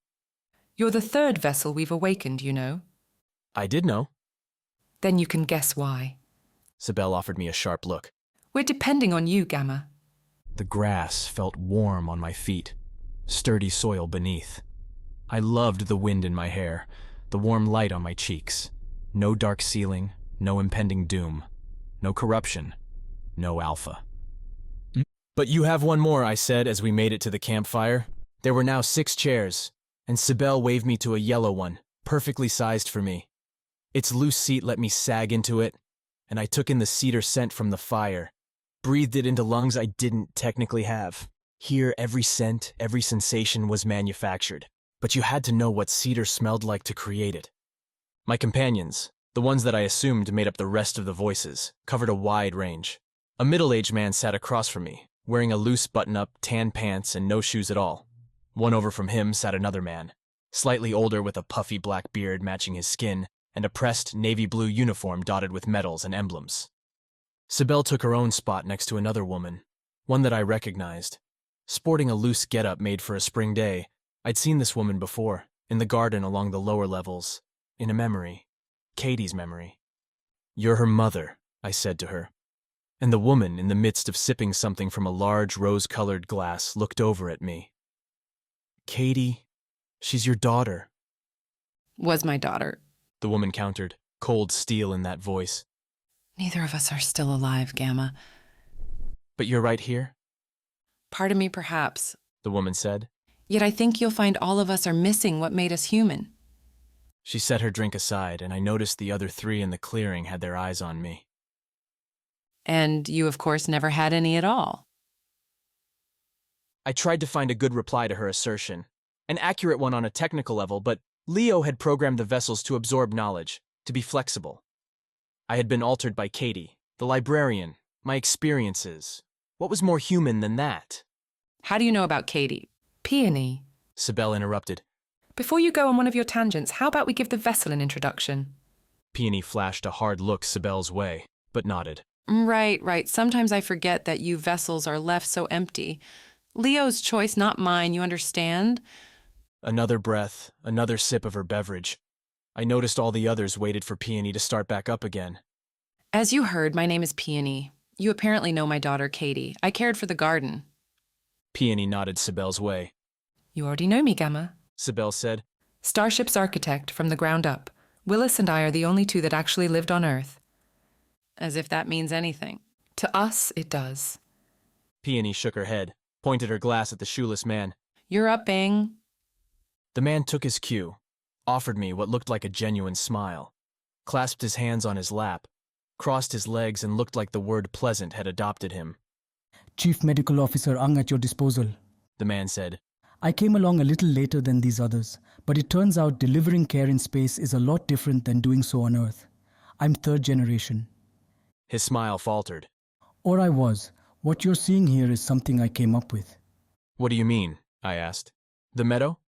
You're the 3rd vessel we've awakened, you know. I did know. Then you can guess why. Sibel offered me a sharp look. We're depending on you, Gamma. The grass felt warm on my feet, sturdy soil beneath. I loved the wind in my hair, the warm light on my cheeks. No dark ceiling, no impending doom, no corruption, no Alpha. "But you have one more," I said as we made it to the campfire. There were now 6 chairs, and Sibel waved me to a yellow one, perfectly sized for me. Its loose seat let me sag into it, and I took in the cedar scent from the fire, breathed it into lungs I didn't technically have. Here, every scent, every sensation was manufactured, but you had to know what cedar smelled like to create it. My companions, the ones that I assumed made up the rest of the voices, covered a wide range. A middle-aged man sat across from me, wearing a loose button-up, tan pants, and no shoes at all. One over from him sat another man, slightly older with a puffy black beard matching his skin, and a pressed navy blue uniform dotted with medals and emblems. Sibel took her own spot next to another woman, one that I recognized. Sporting a loose getup made for a spring day, I'd seen this woman before, in the garden along the lower levels, in a memory, Kaydee's memory. "You're her mother," I said to her. And the woman, in the midst of sipping something from a large rose-colored glass, looked over at me. "Kaydee, she's your daughter." Was my daughter. The woman countered, cold steel in that voice. Neither of us are still alive, Gamma. "But you're right here?" Part of me, perhaps. The woman said. Yet I think you'll find all of us are missing what made us human. She set her drink aside, and I noticed the other 3 in the clearing had their eyes on me. And you, of course, never had any at all. I tried to find a good reply to her assertion, an accurate one on a technical level, but Leo had programmed the vessels to absorb knowledge, to be flexible. I had been altered by Kaydee, the librarian, my experiences. What was more human than that? How do you know about Kaydee? Peony. Sibel interrupted. Before you go on one of your tangents, how about we give the vessel an introduction? Peony flashed a hard look Sibel's way, but nodded. Right. Sometimes I forget that you vessels are left so empty. Leo's choice, not mine, you understand? Another breath, another sip of her beverage. I noticed all the others waited for Peony to start back up again. As you heard, my name is Peony. You apparently know my daughter, Kaydee. I cared for the garden. Peony nodded Sibel's way. You already know me, Gamma. Sibel said. Starship's architect from the ground up. Willis and I are the only two that actually lived on Earth. As if that means anything. To us, it does. Peony shook her head, pointed her glass at the shoeless man. You're up, Bang. The man took his cue, offered me what looked like a genuine smile, clasped his hands on his lap, crossed his legs and looked like the word pleasant had adopted him. Chief Medical Officer Ang at your disposal, the man said. I came along a little later than these others, but it turns out delivering care in space is a lot different than doing so on Earth. I'm third generation. His smile faltered. Or I was. What you're seeing here is something I came up with. What do you mean? I asked. The meadow?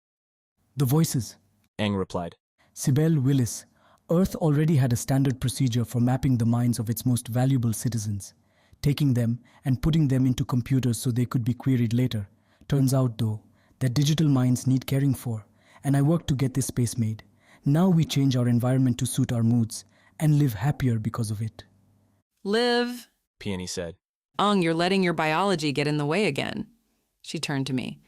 The voices, Ang replied. Sibel, Willis. Earth already had a standard procedure for mapping the minds of its most valuable citizens, taking them and putting them into computers so they could be queried later. Turns out, though, that digital minds need caring for, and I worked to get this space made. Now we change our environment to suit our moods, and live happier because of it. Live, Peony said. Ang, you're letting your biology get in the way again. She turned to me.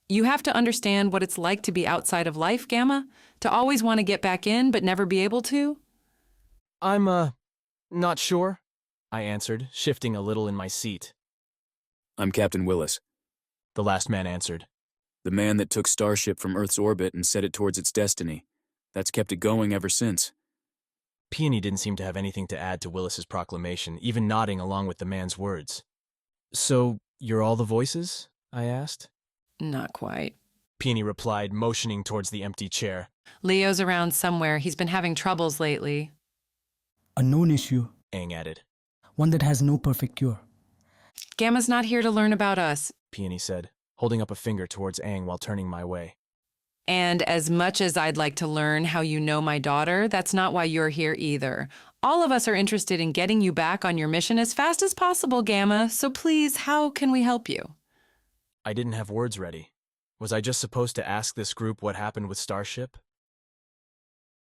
You have to understand what it's like to be outside of life, Gamma? To always want to get back in, but never be able to? I'm, not sure, I answered, shifting a little in my seat. I'm Captain Willis, the last man answered. The man that took Starship from Earth's orbit and set it towards its destiny. That's kept it going ever since. Peony didn't seem to have anything to add to Willis's proclamation, even nodding along with the man's words. So, you're all the voices? I asked. Not quite, Peony replied, motioning towards the empty chair. Leo's around somewhere. He's been having troubles lately. A known issue, Ang added. One that has no perfect cure. Gamma's not here to learn about us, Peony said, holding up a finger towards Ang while turning my way. And as much as I'd like to learn how you know my daughter, that's not why you're here either. All of us are interested in getting you back on your mission as fast as possible, Gamma, so please, how can we help you? I didn't have words ready. Was I just supposed to ask this group what happened with Starship?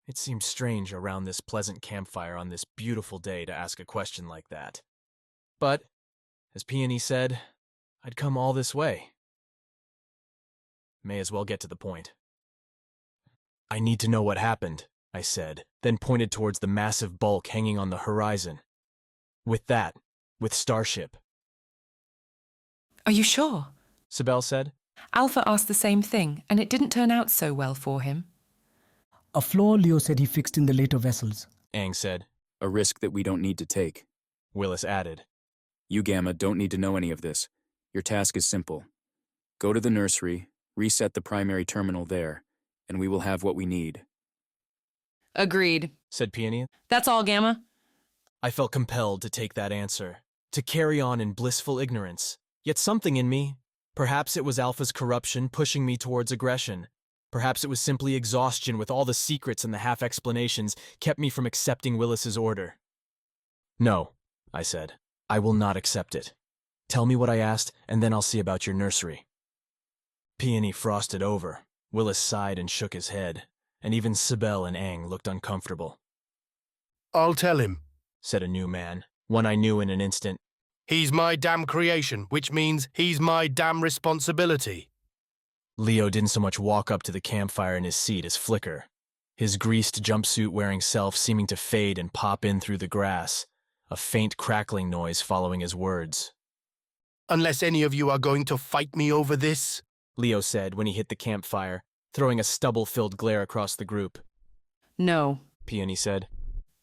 It seemed strange around this pleasant campfire on this beautiful day to ask a question like that. But, as Peony said, I'd come all this way. May as well get to the point. I need to know what happened, I said, then pointed towards the massive bulk hanging on the horizon. With Starship. Are you sure? Sibel said. Alpha asked the same thing, and it didn't turn out so well for him. A flaw Leo said he fixed in the later vessels, Ang said. A risk that we don't need to take, Willis added. You, Gamma, don't need to know any of this. Your task is simple. Go to the nursery, reset the primary terminal there, and we will have what we need. Agreed, said Peony. That's all, Gamma. I felt compelled to take that answer, to carry on in blissful ignorance. Yet something in me, perhaps it was Alpha's corruption pushing me towards aggression. Perhaps it was simply exhaustion with all the secrets and the half-explanations kept me from accepting Willis's order. No, I said. I will not accept it. Tell me what I asked, and then I'll see about your nursery. Peony frosted over. Willis sighed and shook his head, and even Sibel and Ang looked uncomfortable. I'll tell him, said a new man, one I knew in an instant. He's my damn creation, which means he's my damn responsibility. Leo didn't so much walk up to the campfire in his seat as flicker, his greased jumpsuit-wearing self seeming to fade and pop in through the grass, a faint crackling noise following his words. Unless any of you are going to fight me over this, Leo said when he hit the campfire, throwing a stubble-filled glare across the group. No, Peony said.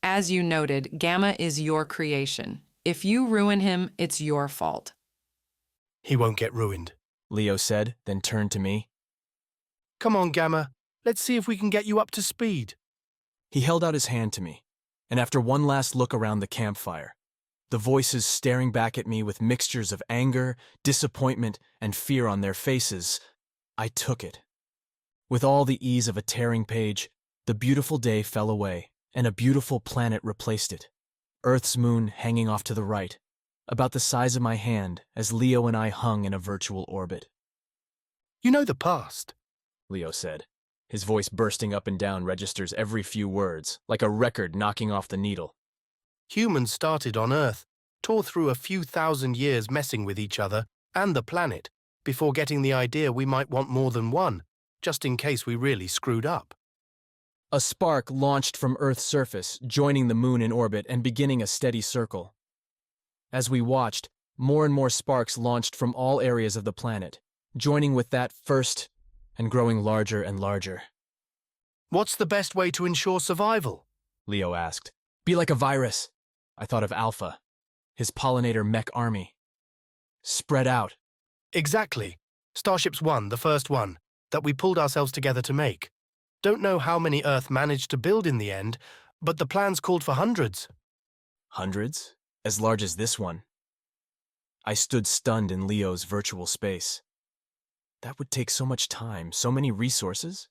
As you noted, Gamma is your creation. If you ruin him, it's your fault. He won't get ruined, Leo said, then turned to me. Come on, Gamma. Let's see if we can get you up to speed. He held out his hand to me, and after one last look around the campfire, the voices staring back at me with mixtures of anger, disappointment, and fear on their faces, I took it. With all the ease of a tearing page, the beautiful day fell away, and a beautiful planet replaced it. Earth's moon hanging off to the right, about the size of my hand as Leo and I hung in a virtual orbit. You know the past, Leo said. His voice bursting up and down registers every few words, like a record knocking off the needle. Humans started on Earth, tore through a few thousand years messing with each other and the planet, before getting the idea we might want more than one, just in case we really screwed up. A spark launched from Earth's surface, joining the moon in orbit and beginning a steady circle. As we watched, more and more sparks launched from all areas of the planet, joining with that first and growing larger and larger. What's the best way to ensure survival? Leo asked. Be like a virus. I thought of Alpha, his pollinator mech army. Spread out. Exactly. Starship's one, the first one, that we pulled ourselves together to make. Don't know how many Earth managed to build in the end, but the plans called for hundreds. Hundreds? As large as this one. I stood stunned in Leo's virtual space. That would take so much time, so many resources.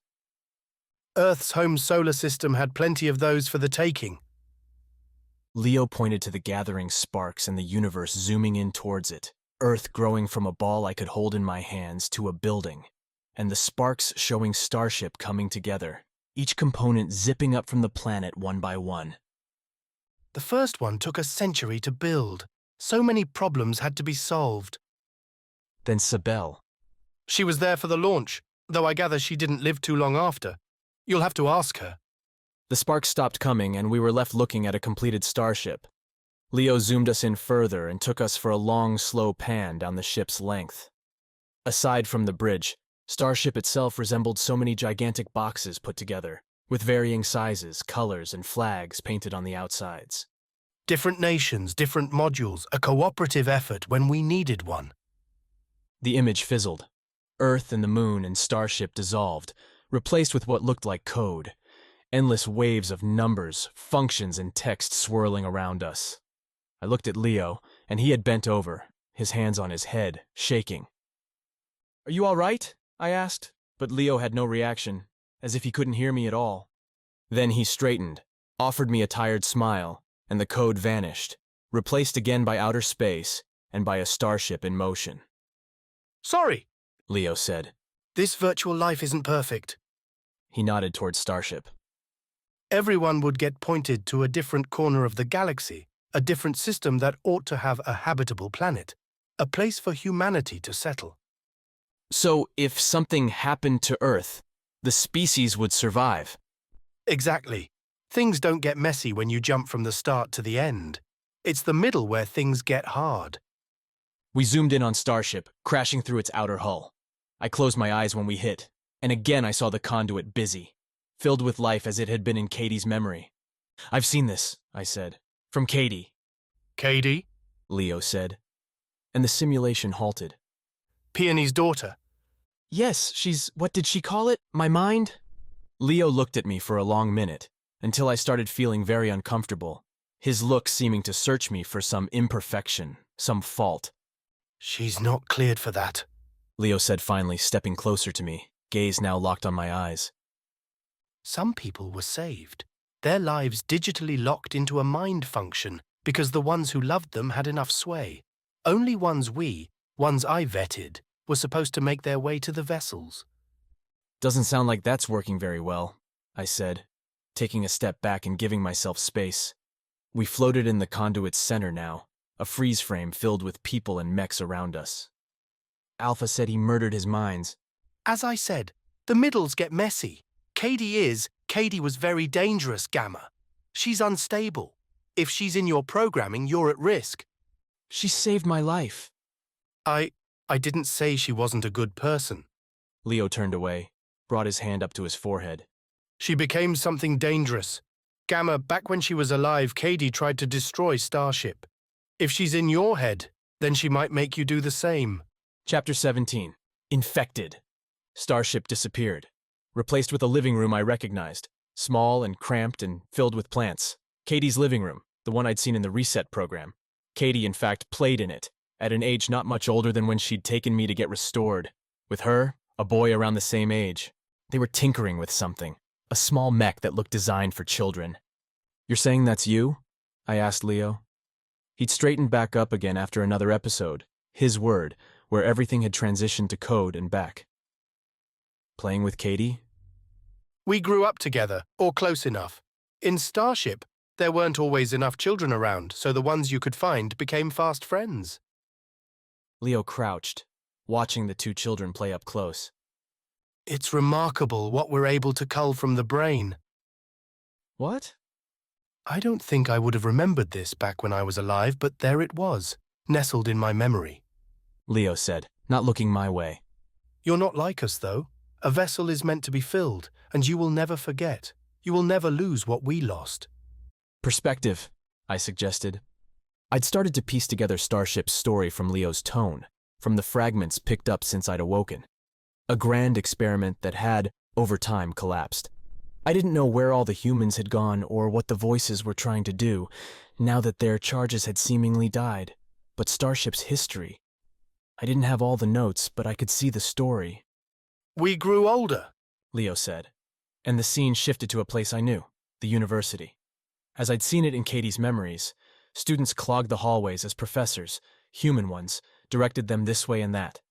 Earth's home solar system had plenty of those for the taking. Leo pointed to the gathering sparks and the universe zooming in towards it, Earth growing from a ball I could hold in my hands to a building, and the sparks showing Starship coming together, each component zipping up from the planet one by one. The first one took a century to build. So many problems had to be solved. Then Sibel. She was there for the launch, though I gather she didn't live too long after. You'll have to ask her. The sparks stopped coming, and we were left looking at a completed Starship. Leo zoomed us in further and took us for a long, slow pan down the ship's length. Aside from the bridge, Starship itself resembled so many gigantic boxes put together, with varying sizes, colors, and flags painted on the outsides. Different nations, different modules, a cooperative effort when we needed one. The image fizzled. Earth and the moon and Starship dissolved, replaced with what looked like code. Endless waves of numbers, functions, and text swirling around us. I looked at Leo, and he had bent over, his hands on his head, shaking. "Are you all right?" I asked, but Leo had no reaction, as if he couldn't hear me at all. Then he straightened, offered me a tired smile, and the code vanished, replaced again by outer space and by a Starship in motion. "Sorry," Leo said. "This virtual life isn't perfect." He nodded towards Starship. Everyone would get pointed to a different corner of the galaxy, a different system that ought to have a habitable planet, a place for humanity to settle. So, if something happened to Earth, the species would survive? Exactly. Things don't get messy when you jump from the start to the end. It's the middle where things get hard. We zoomed in on Starship, crashing through its outer hull. I closed my eyes when we hit, and again I saw the Conduit busy, filled with life as it had been in Kaydee's memory. "I've seen this," I said. "From Kaydee." Kaydee? Leo said. And the simulation halted. Peony's daughter. Yes, she's, what did she call it? My mind? Leo looked at me for a long minute, until I started feeling very uncomfortable, his look seeming to search me for some imperfection, some fault. "She's not cleared for that," Leo said finally, stepping closer to me, gaze now locked on my eyes. Some people were saved, their lives digitally locked into a mind function because the ones who loved them had enough sway. Only ones I vetted, were supposed to make their way to the vessels. Doesn't sound like that's working very well, I said, taking a step back and giving myself space. We floated in the Conduit's center now, a freeze frame filled with people and mechs around us. Alpha said he murdered his minds. As I said, the middles get messy. Kaydee was very dangerous, Gamma. She's unstable. If she's in your programming, you're at risk. She saved my life. I didn't say she wasn't a good person. Leo turned away, brought his hand up to his forehead. She became something dangerous. Gamma, back when she was alive, Kaydee tried to destroy Starship. If she's in your head, then she might make you do the same. Chapter 17. Infected. Starship disappeared, replaced with a living room I recognized, small and cramped and filled with plants. Kaydee's living room, the one I'd seen in the Reset program. Kaydee, in fact, played in it, at an age not much older than when she'd taken me to get restored. With her, a boy around the same age. They were tinkering with something, a small mech that looked designed for children. "You're saying that's you?" I asked Leo. He'd straightened back up again after another episode, his word, where everything had transitioned to code and back. Playing with Kaydee? We grew up together, or close enough. In Starship, there weren't always enough children around, so the ones you could find became fast friends. Leo crouched, watching the two children play up close. It's remarkable what we're able to cull from the brain. What? I don't think I would have remembered this back when I was alive, but there it was, nestled in my memory. Leo said, not looking my way. You're not like us, though. A vessel is meant to be filled, and you will never forget. You will never lose what we lost. Perspective, I suggested. I'd started to piece together Starship's story from Leo's tone, from the fragments picked up since I'd awoken. A grand experiment that had, over time, collapsed. I didn't know where all the humans had gone or what the voices were trying to do, now that their charges had seemingly died. But Starship's history. I didn't have all the notes, but I could see the story. We grew older, Leo said, and the scene shifted to a place I knew, the university. As I'd seen it in Kaydee's memories, students clogged the hallways as professors, human ones, directed them this way and that.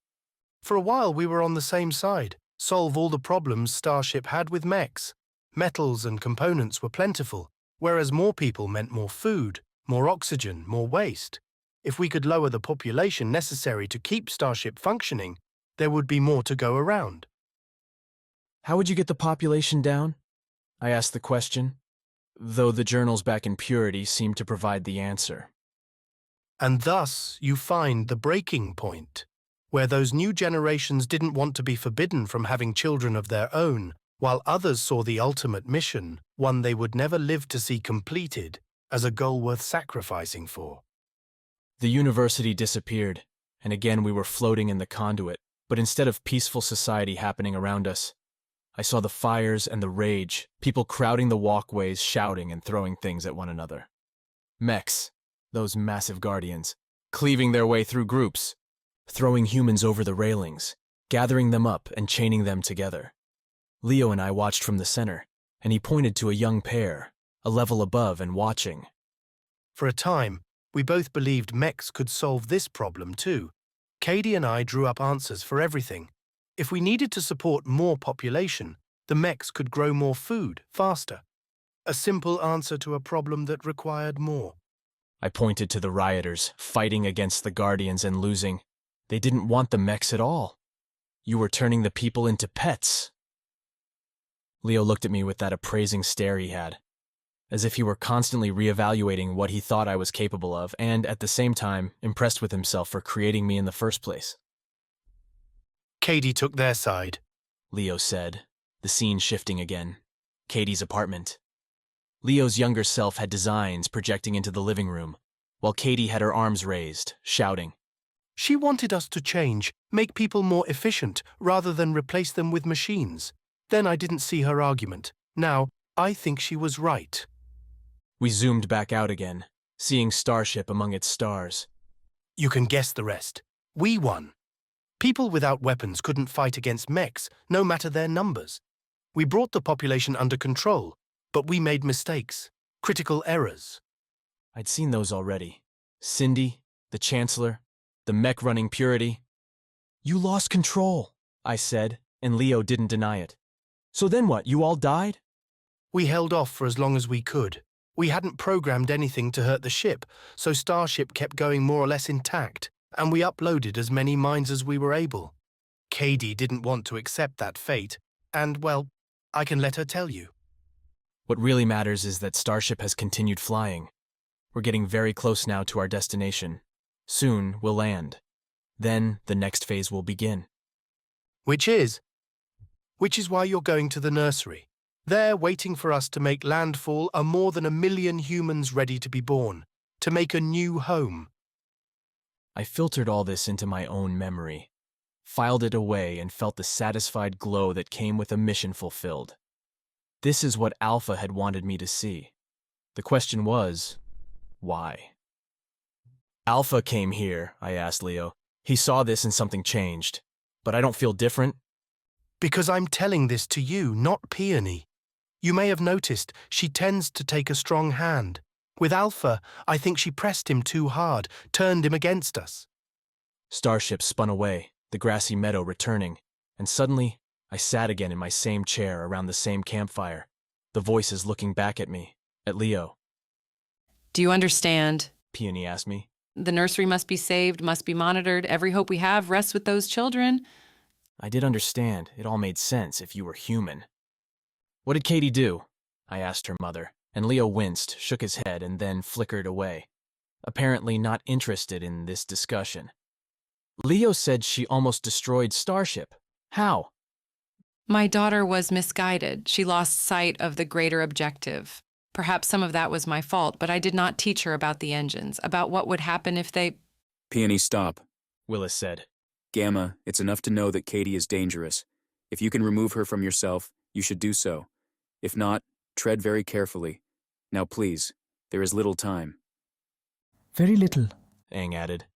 For a while we were on the same side, solve all the problems Starship had with mechs. Metals and components were plentiful, whereas more people meant more food, more oxygen, more waste. If we could lower the population necessary to keep Starship functioning, there would be more to go around. How would you get the population down? I asked the question, though the journals back in Purity seemed to provide the answer. And thus you find the breaking point, where those new generations didn't want to be forbidden from having children of their own, while others saw the ultimate mission, one they would never live to see completed, as a goal worth sacrificing for. The university disappeared, and again we were floating in the Conduit, but instead of peaceful society happening around us, I saw the fires and the rage, people crowding the walkways, shouting and throwing things at one another. Mechs, those massive guardians, cleaving their way through groups, throwing humans over the railings, gathering them up and chaining them together. Leo and I watched from the center, and he pointed to a young pair, a level above and watching. For a time, we both believed Mechs could solve this problem too. Kaydee and I drew up answers for everything. If we needed to support more population, the Mechs could grow more food faster. A simple answer to a problem that required more. I pointed to the rioters, fighting against the Guardians and losing. They didn't want the Mechs at all. You were turning the people into pets. Leo looked at me with that appraising stare he had, as if he were constantly reevaluating what he thought I was capable of, and at the same time, impressed with himself for creating me in the first place. Kaydee took their side, Leo said, the scene shifting again. Kaydee's apartment. Leo's younger self had designs projecting into the living room, while Kaydee had her arms raised, shouting. She wanted us to change, make people more efficient, rather than replace them with machines. Then I didn't see her argument. Now, I think she was right. We zoomed back out again, seeing Starship among its stars. You can guess the rest. We won. People without weapons couldn't fight against Mechs, no matter their numbers. We brought the population under control, but we made mistakes, critical errors. I'd seen those already. Cindy, the Chancellor, the Mech running Purity. You lost control, I said, and Leo didn't deny it. So then what, you all died? We held off for as long as we could. We hadn't programmed anything to hurt the ship, so Starship kept going more or less intact, and we uploaded as many mines as we were able. Kaydee didn't want to accept that fate, and, well, I can let her tell you. What really matters is that Starship has continued flying. We're getting very close now to our destination. Soon we'll land. Then the next phase will begin. Which is why you're going to the nursery. There, waiting for us to make landfall, are more than 1 million humans ready to be born, to make a new home. I filtered all this into my own memory, filed it away, and felt the satisfied glow that came with a mission fulfilled. This is what Alpha had wanted me to see. The question was, why? Alpha came here, I asked Leo. He saw this and something changed. But I don't feel different. Because I'm telling this to you, not Peony. You may have noticed she tends to take a strong hand. With Alpha, I think she pressed him too hard, turned him against us. Starship spun away, the grassy meadow returning, and suddenly I sat again in my same chair around the same campfire, the voices looking back at me, at Leo. Do you understand? Peony asked me. The nursery must be saved, must be monitored. Every hope we have rests with those children. I did understand. It all made sense if you were human. What did Kaydee do? I asked her mother, and Leo winced, shook his head, and then flickered away, apparently not interested in this discussion. Leo said she almost destroyed Starship. How? My daughter was misguided. She lost sight of the greater objective. Perhaps some of that was my fault, but I did not teach her about the engines, about what would happen if they— Peony, stop, Willis said. Gamma, it's enough to know that Kaydee is dangerous. If you can remove her from yourself, you should do so. If not, tread very carefully. Now please, there is little time. Very little, Aang added.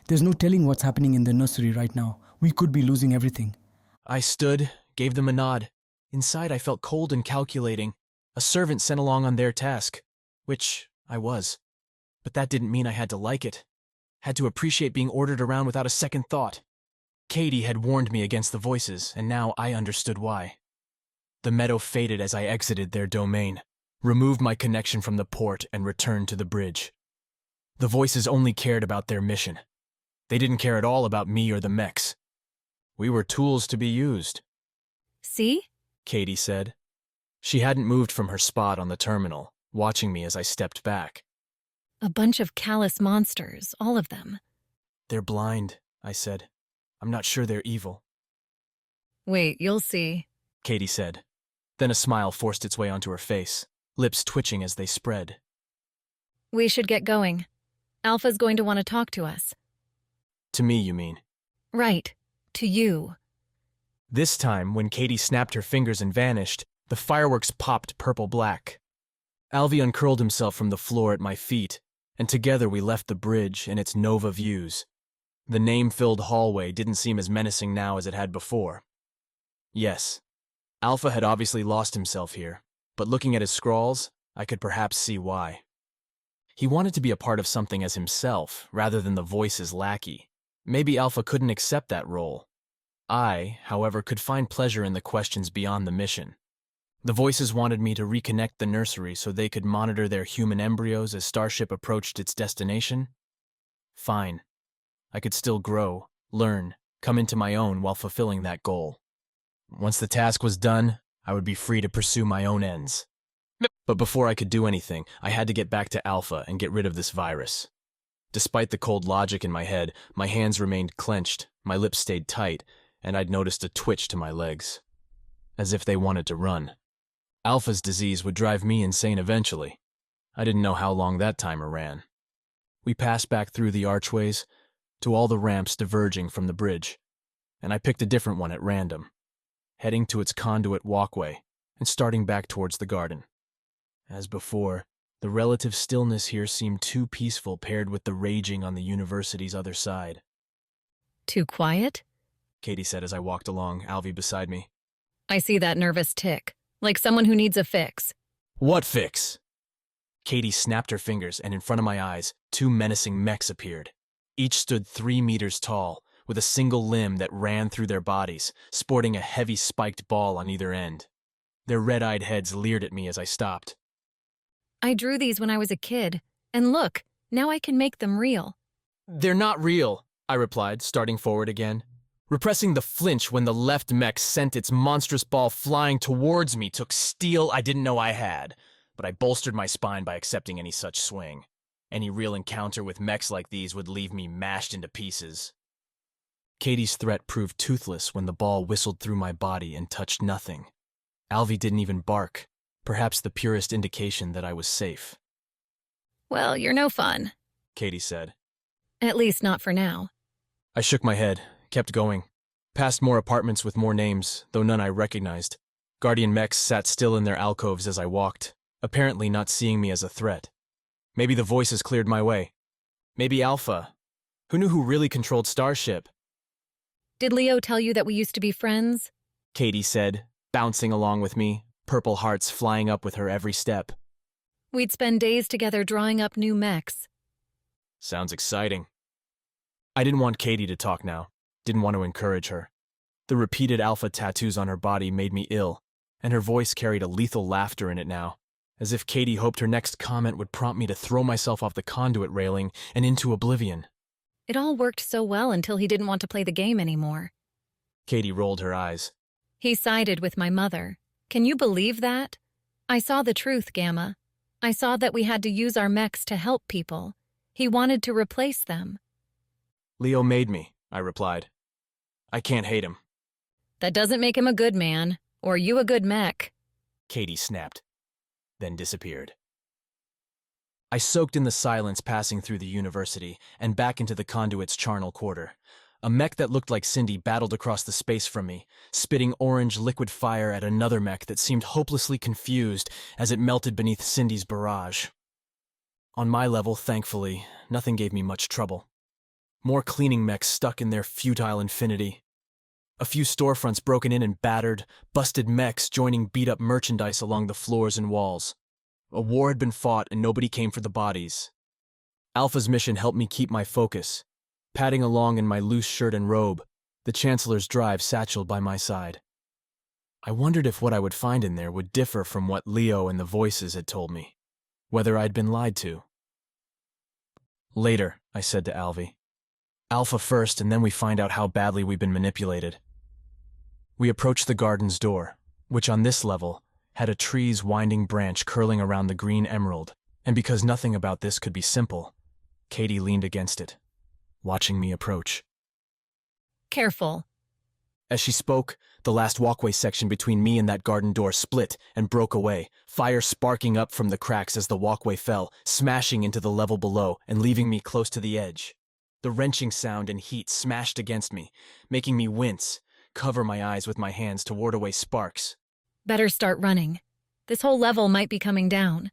There's no telling what's happening in the nursery right now. We could be losing everything. I stood, gave them a nod. Inside I felt cold and calculating. A servant sent along on their task, which I was. But that didn't mean I had to like it. Had to appreciate being ordered around without a second thought. Kaydee had warned me against the voices, and now I understood why. The meadow faded as I exited their domain, removed my connection from the port, and returned to the bridge. The voices only cared about their mission. They didn't care at all about me or the Mechs. We were tools to be used. See? Kaydee said. She hadn't moved from her spot on the terminal, watching me as I stepped back. A bunch of callous monsters, all of them. They're blind, I said. I'm not sure they're evil. Wait, you'll see, Kaydee said. Then a smile forced its way onto her face, lips twitching as they spread. We should get going. Alpha's going to want to talk to us. To me, you mean? Right. To you. This time, when Kaydee snapped her fingers and vanished, the fireworks popped purple-black. Alvi uncurled himself from the floor at my feet, and together we left the bridge and its Nova views. The name-filled hallway didn't seem as menacing now as it had before. Yes, Alpha had obviously lost himself here, but looking at his scrawls, I could perhaps see why. He wanted to be a part of something as himself, rather than the Voice's lackey. Maybe Alpha couldn't accept that role. I, however, could find pleasure in the questions beyond the mission. The Voices wanted me to reconnect the nursery so they could monitor their human embryos as Starship approached its destination. Fine. I could still grow, learn, come into my own while fulfilling that goal. Once the task was done, I would be free to pursue my own ends. But before I could do anything, I had to get back to Alpha and get rid of this virus. Despite the cold logic in my head, my hands remained clenched, my lips stayed tight, and I'd noticed a twitch to my legs. As if they wanted to run. Alpha's disease would drive me insane eventually. I didn't know how long that timer ran. We passed back through the archways, to all the ramps diverging from the bridge, and I picked a different one at random, heading to its conduit walkway and starting back towards the garden. As before, the relative stillness here seemed too peaceful paired with the raging on the university's other side. Too quiet? Kaydee said as I walked along, Alvi beside me. I see that nervous tick, like someone who needs a fix. What fix? Kaydee snapped her fingers, and in front of my eyes, two menacing mechs appeared. Each stood 3 meters tall, with a single limb that ran through their bodies, sporting a heavy spiked ball on either end. Their red-eyed heads leered at me as I stopped. I drew these when I was a kid, and look, now I can make them real. They're not real, I replied, starting forward again. Repressing the flinch when the left mech sent its monstrous ball flying towards me took steel I didn't know I had, but I bolstered my spine by accepting any such swing. Any real encounter with mechs like these would leave me mashed into pieces. Kaydee's threat proved toothless when the ball whistled through my body and touched nothing. Alvi didn't even bark, perhaps the purest indication that I was safe. Well, you're no fun, Kaydee said. At least not for now. I shook my head, kept going. Past more apartments with more names, though none I recognized. Guardian mechs sat still in their alcoves as I walked, apparently not seeing me as a threat. Maybe the voices cleared my way. Maybe Alpha. Who knew who really controlled Starship? Did Leo tell you that we used to be friends? Kaydee said, bouncing along with me, purple hearts flying up with her every step. We'd spend days together drawing up new mechs. Sounds exciting. I didn't want Kaydee to talk now, didn't want to encourage her. The repeated alpha tattoos on her body made me ill, and her voice carried a lethal laughter in it now, as if Kaydee hoped her next comment would prompt me to throw myself off the conduit railing and into Oblivion. It all worked so well until he didn't want to play the game anymore. Kaydee rolled her eyes. He sided with my mother. Can you believe that? I saw the truth, Gamma. I saw that we had to use our mechs to help people. He wanted to replace them. Leo made me, I replied. I can't hate him. That doesn't make him a good man, or you a good mech. Kaydee snapped, then disappeared. I soaked in the silence passing through the university and back into the conduit's charnel quarter. A mech that looked like Cindy battled across the space from me, spitting orange liquid fire at another mech that seemed hopelessly confused as it melted beneath Cindy's barrage. On my level, thankfully, nothing gave me much trouble. More cleaning mechs stuck in their futile infinity. A few storefronts broken in and battered, busted mechs joining beat-up merchandise along the floors and walls. A war had been fought and nobody came for the bodies. Alpha's mission helped me keep my focus, padding along in my loose shirt and robe, the Chancellor's drive satchelled by my side. I wondered if what I would find in there would differ from what Leo and the voices had told me, whether I'd been lied to. Later, I said to Alvy. Alpha first, and then we find out how badly we've been manipulated. We approached the garden's door, which on this level had a tree's winding branch curling around the green emerald, and because nothing about this could be simple, Kaydee leaned against it, watching me approach. Careful. As she spoke, the last walkway section between me and that garden door split and broke away, fire sparking up from the cracks as the walkway fell, smashing into the level below and leaving me close to the edge. The wrenching sound and heat smashed against me, making me wince, cover my eyes with my hands to ward away sparks. Better start running. This whole level might be coming down.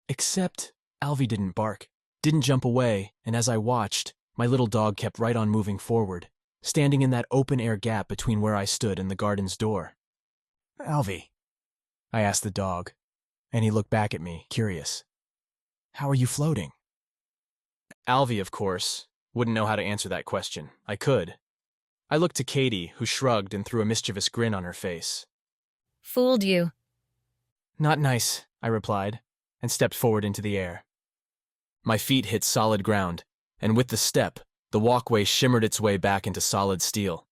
Except Alvy didn't bark, didn't jump away, and as I watched, my little dog kept right on moving forward, standing in that open-air gap between where I stood and the garden's door. Alvy, I asked the dog, and he looked back at me, curious. How are you floating? Alvy, of course, wouldn't know how to answer that question. I could. I looked to Kaydee, who shrugged and threw a mischievous grin on her face. Fooled you. Not nice, I replied, and stepped forward into the air. My feet hit solid ground, and with the step, the walkway shimmered its way back into solid steel.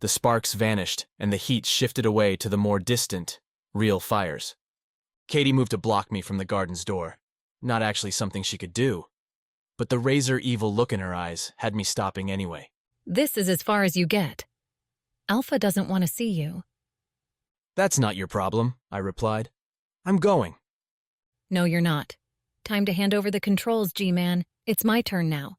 The sparks vanished, and the heat shifted away to the more distant, real fires. Kaydee moved to block me from the garden's door. Not actually something she could do, but the razor-evil look in her eyes had me stopping anyway. This is as far as you get. Alpha doesn't want to see you. That's not your problem, I replied. I'm going. No, you're not. Time to hand over the controls, G-Man. It's my turn now.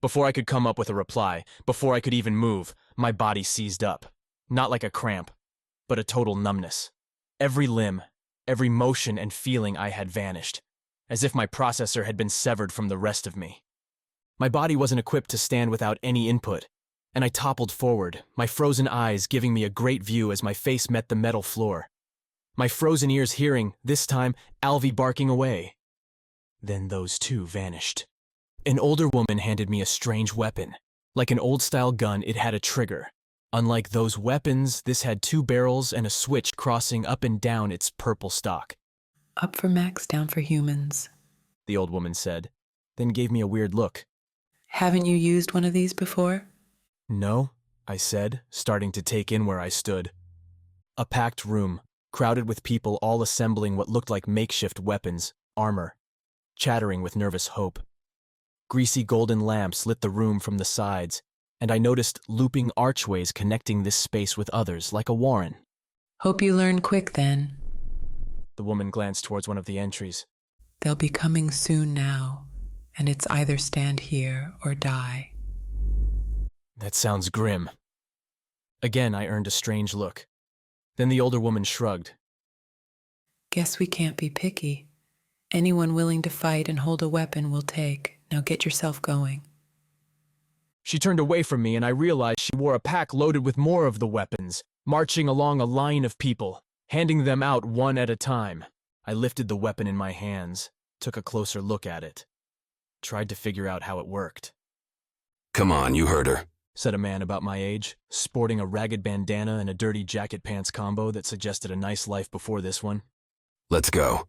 Before I could come up with a reply, before I could even move, my body seized up. Not like a cramp, but a total numbness. Every limb, every motion and feeling I had vanished, as if my processor had been severed from the rest of me. My body wasn't equipped to stand without any input, and I toppled forward, my frozen eyes giving me a great view as my face met the metal floor. My frozen ears hearing, this time, Alvy barking away. Then those two vanished. An older woman handed me a strange weapon. Like an old-style gun, it had a trigger. Unlike those weapons, this had 2 barrels and a switch crossing up and down its purple stock. Up for mechs, down for humans, the old woman said, then gave me a weird look. Haven't you used one of these before? No, I said, starting to take in where I stood. A packed room, crowded with people all assembling what looked like makeshift weapons, armor, chattering with nervous hope. Greasy golden lamps lit the room from the sides, and I noticed looping archways connecting this space with others, like a warren. Hope you learn quick, then. The woman glanced towards one of the entries. They'll be coming soon now, and it's either stand here or die. That sounds grim. Again, I earned a strange look. Then the older woman shrugged. Guess we can't be picky. Anyone willing to fight and hold a weapon will take. Now get yourself going. She turned away from me, and I realized she wore a pack loaded with more of the weapons, marching along a line of people, handing them out one at a time. I lifted the weapon in my hands, took a closer look at it, tried to figure out how it worked. Come on, you heard her, said a man about my age, sporting a ragged bandana and a dirty jacket pants combo that suggested a nice life before this one. Let's go.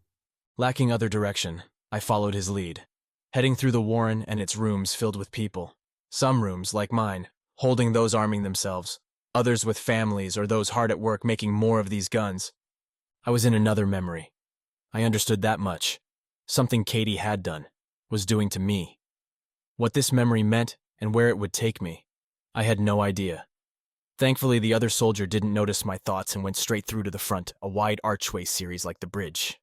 Lacking other direction, I followed his lead, heading through the warren and its rooms filled with people. Some rooms, like mine, holding those arming themselves, others with families or those hard at work making more of these guns. I was in another memory. I understood that much. Something Kaydee had done, was doing to me. What this memory meant and where it would take me, I had no idea. Thankfully, the other soldier didn't notice my thoughts and went straight through to the front, a wide archway series like the bridge.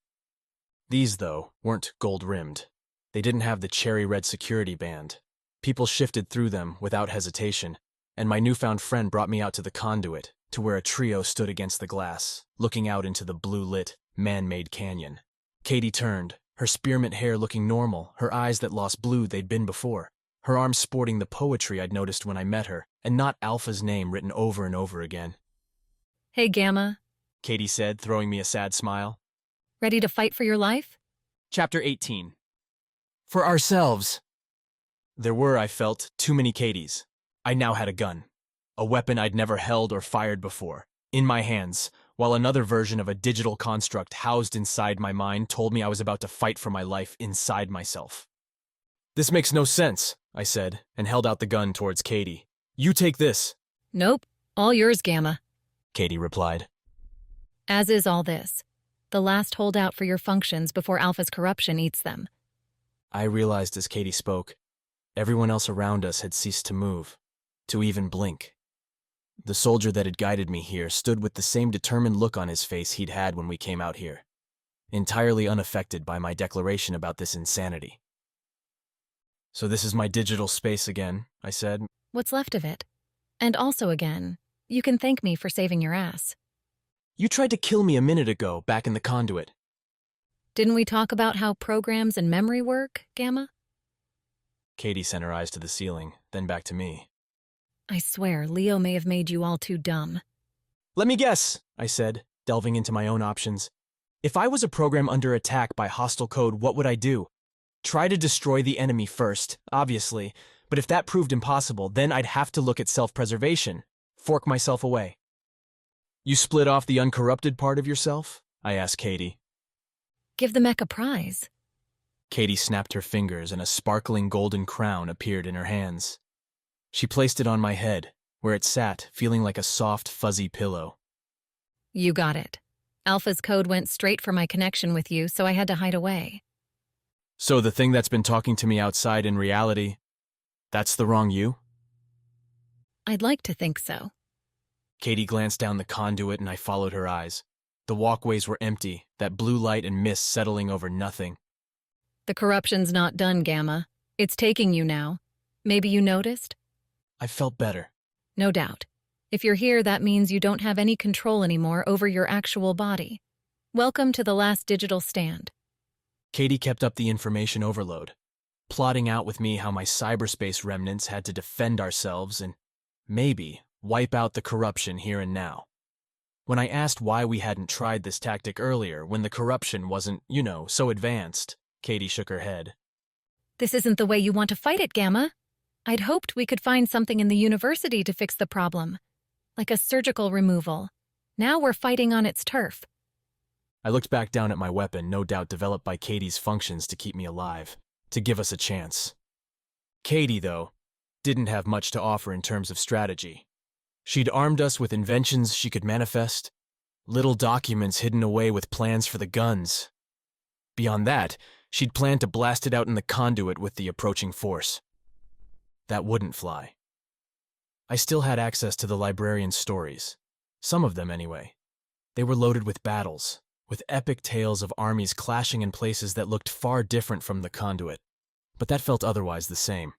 These, though, weren't gold-rimmed. They didn't have the cherry-red security band. People shifted through them without hesitation, and my newfound friend brought me out to the conduit, to where a trio stood against the glass, looking out into the blue-lit, man-made canyon. Kaydee turned, her spearmint hair looking normal, her eyes that lost blue they'd been before, her arms sporting the poetry I'd noticed when I met her, and not Alpha's name written over and over again. Hey, Gamma, Kaydee said, throwing me a sad smile. Ready to fight for your life? Chapter 18. For ourselves. There were, I felt, too many Kaydees. I now had a gun, a weapon I'd never held or fired before, in my hands, while another version of a digital construct housed inside my mind told me I was about to fight for my life inside myself. This makes no sense, I said, and held out the gun towards Kaydee. You take this. Nope, all yours, Gamma, Kaydee replied. As is all this. The last holdout for your functions before Alpha's corruption eats them. I realized as Kaydee spoke, everyone else around us had ceased to move, to even blink. The soldier that had guided me here stood with the same determined look on his face he'd had when we came out here, entirely unaffected by my declaration about this insanity. So this is my digital space again, I said. What's left of it? And also again, you can thank me for saving your ass. You tried to kill me a minute ago, back in the conduit. Didn't we talk about how programs and memory work, Gamma? Kaydee sent her eyes to the ceiling, then back to me. I swear, Leo may have made you all too dumb. Let me guess, I said, delving into my own options. If I was a program under attack by hostile code, what would I do? Try to destroy the enemy first, obviously, but if that proved impossible, then I'd have to look at self-preservation, fork myself away. You split off the uncorrupted part of yourself? I asked Kaydee. Give the Mech a prize. Kaydee snapped her fingers and a sparkling golden crown appeared in her hands. She placed it on my head, where it sat, feeling like a soft, fuzzy pillow. You got it. Alpha's code went straight for my connection with you, so I had to hide away. So the thing that's been talking to me outside in reality, that's the wrong you? I'd like to think so. Kaydee glanced down the conduit and I followed her eyes. The walkways were empty, that blue light and mist settling over nothing. The corruption's not done, Gamma. It's taking you now. Maybe you noticed? I felt better. No doubt. If you're here, that means you don't have any control anymore over your actual body. Welcome to the last digital stand. Kaydee kept up the information overload, plotting out with me how my cyberspace remnants had to defend ourselves and, maybe, wipe out the corruption here and now. When I asked why we hadn't tried this tactic earlier when the corruption wasn't, so advanced, Kaydee shook her head. This isn't the way you want to fight it, Gamma. I'd hoped we could find something in the university to fix the problem, like a surgical removal. Now we're fighting on its turf. I looked back down at my weapon, no doubt developed by Kaydee's functions to keep me alive, to give us a chance. Kaydee, though, didn't have much to offer in terms of strategy. She'd armed us with inventions she could manifest, little documents hidden away with plans for the guns. Beyond that, she'd planned to blast it out in the conduit with the approaching force. That wouldn't fly. I still had access to the librarian's stories. Some of them, anyway. They were loaded with battles, with epic tales of armies clashing in places that looked far different from the conduit. But that felt otherwise the same.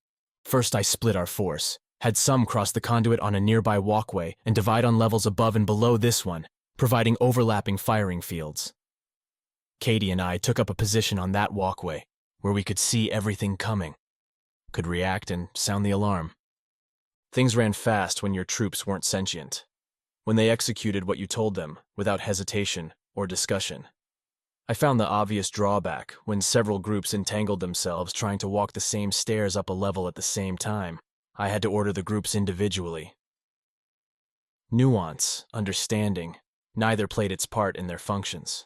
First I split our force, had some cross the conduit on a nearby walkway and divide on levels above and below this one, providing overlapping firing fields. Kaydee and I took up a position on that walkway, where we could see everything coming, could react and sound the alarm. Things ran fast when your troops weren't sentient, when they executed what you told them without hesitation or discussion. I found the obvious drawback when several groups entangled themselves trying to walk the same stairs up a level at the same time. I had to order the groups individually. Nuance, understanding, neither played its part in their functions.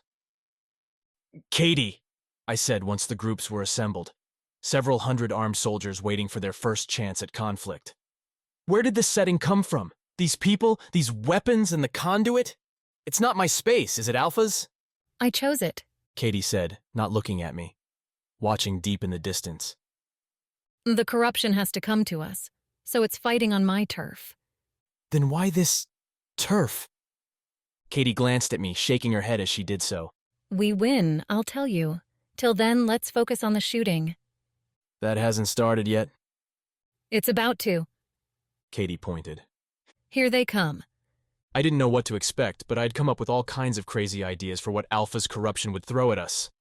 "Kaydee," I said once the groups were assembled, several hundred armed soldiers waiting for their first chance at conflict. "Where did this setting come from? These people, these weapons, and the Conduit? It's not my space, is it, Alpha's?" I chose it. Kaydee said, not looking at me, watching deep in the distance. The corruption has to come to us, so it's fighting on my turf. Then why this turf? Kaydee glanced at me, shaking her head as she did so. We win, I'll tell you. Till then, let's focus on the shooting. That hasn't started yet. It's about to. Kaydee pointed. Here they come. I didn't know what to expect, but I'd come up with all kinds of crazy ideas for what Alpha's corruption would throw at us.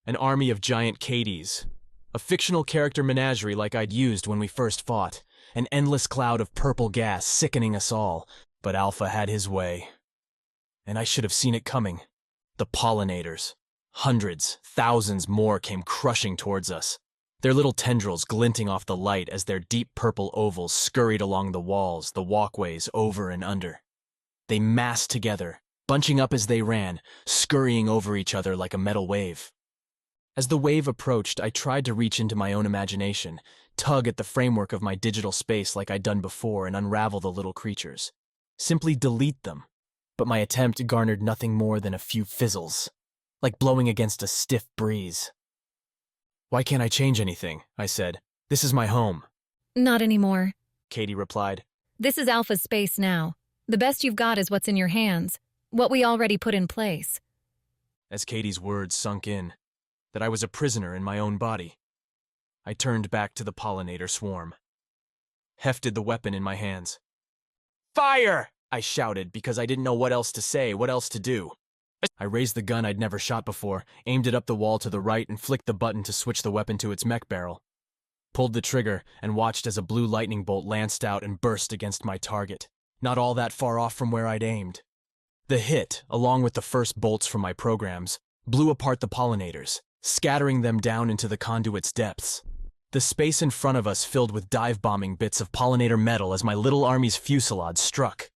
An army of giant Kaydees. A fictional character menagerie like I'd used when we first fought. An endless cloud of purple gas sickening us all. But Alpha had his way. And I should have seen it coming. The pollinators. Hundreds, thousands more came crushing towards us. Their little tendrils glinting off the light as their deep purple ovals scurried along the walls, the walkways, over and under. They massed together, bunching up as they ran, scurrying over each other like a metal wave. As the wave approached, I tried to reach into my own imagination, tug at the framework of my digital space like I'd done before and unravel the little creatures. Simply delete them. But my attempt garnered nothing more than a few fizzles, like blowing against a stiff breeze. "Why can't I change anything?" I said. "This is my home." Not anymore, Kaydee replied. This is Alpha's space now. The best you've got is what's in your hands, what we already put in place. As Kaydee's words sunk in, that I was a prisoner in my own body, I turned back to the pollinator swarm, hefted the weapon in my hands. "Fire!" I shouted because I didn't know what else to say, what else to do. I raised the gun I'd never shot before, aimed it up the wall to the right, and flicked the button to switch the weapon to its mech barrel. Pulled the trigger and watched as a blue lightning bolt lanced out and burst against my target, not all that far off from where I'd aimed. The hit, along with the first bolts from my programs, blew apart the pollinators, scattering them down into the conduit's depths. The space in front of us filled with dive-bombing bits of pollinator metal as my little army's fusillade struck.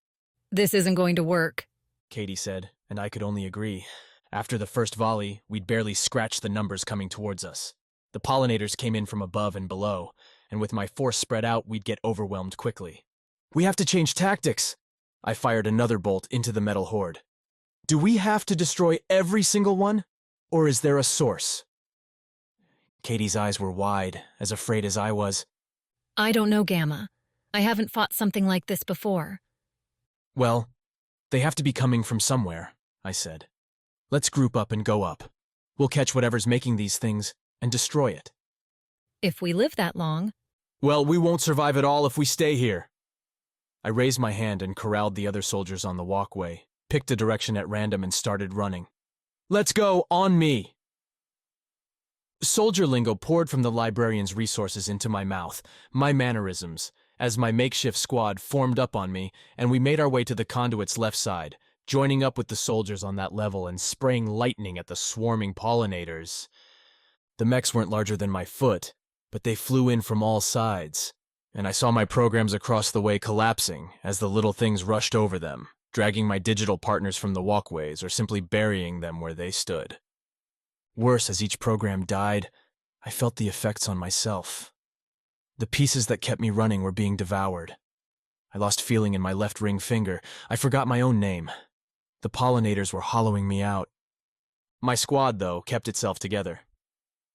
This isn't going to work, Kaydee said, and I could only agree. After the first volley, we'd barely scratched the numbers coming towards us. The pollinators came in from above and below, and with my force spread out, we'd get overwhelmed quickly. "We have to change tactics!" I fired another bolt into the metal horde. "Do we have to destroy every single one? Or is there a source?" Kaydee's eyes were wide, as afraid as I was. I don't know, Gamma. I haven't fought something like this before. "Well, they have to be coming from somewhere," I said. "Let's group up and go up. We'll catch whatever's making these things and destroy it." If we live that long. "Well, we won't survive at all if we stay here." I raised my hand and corralled the other soldiers on the walkway, picked a direction at random and started running. "Let's go, on me!" Soldier lingo poured from the librarian's resources into my mouth, my mannerisms, as my makeshift squad formed up on me, and we made our way to the conduit's left side, joining up with the soldiers on that level and spraying lightning at the swarming pollinators. The mechs weren't larger than my foot, but they flew in from all sides, and I saw my programs across the way collapsing as the little things rushed over them, dragging my digital partners from the walkways or simply burying them where they stood. Worse, as each program died, I felt the effects on myself. The pieces that kept me running were being devoured. I lost feeling in my left ring finger. I forgot my own name. The pollinators were hollowing me out. My squad, though, kept itself together.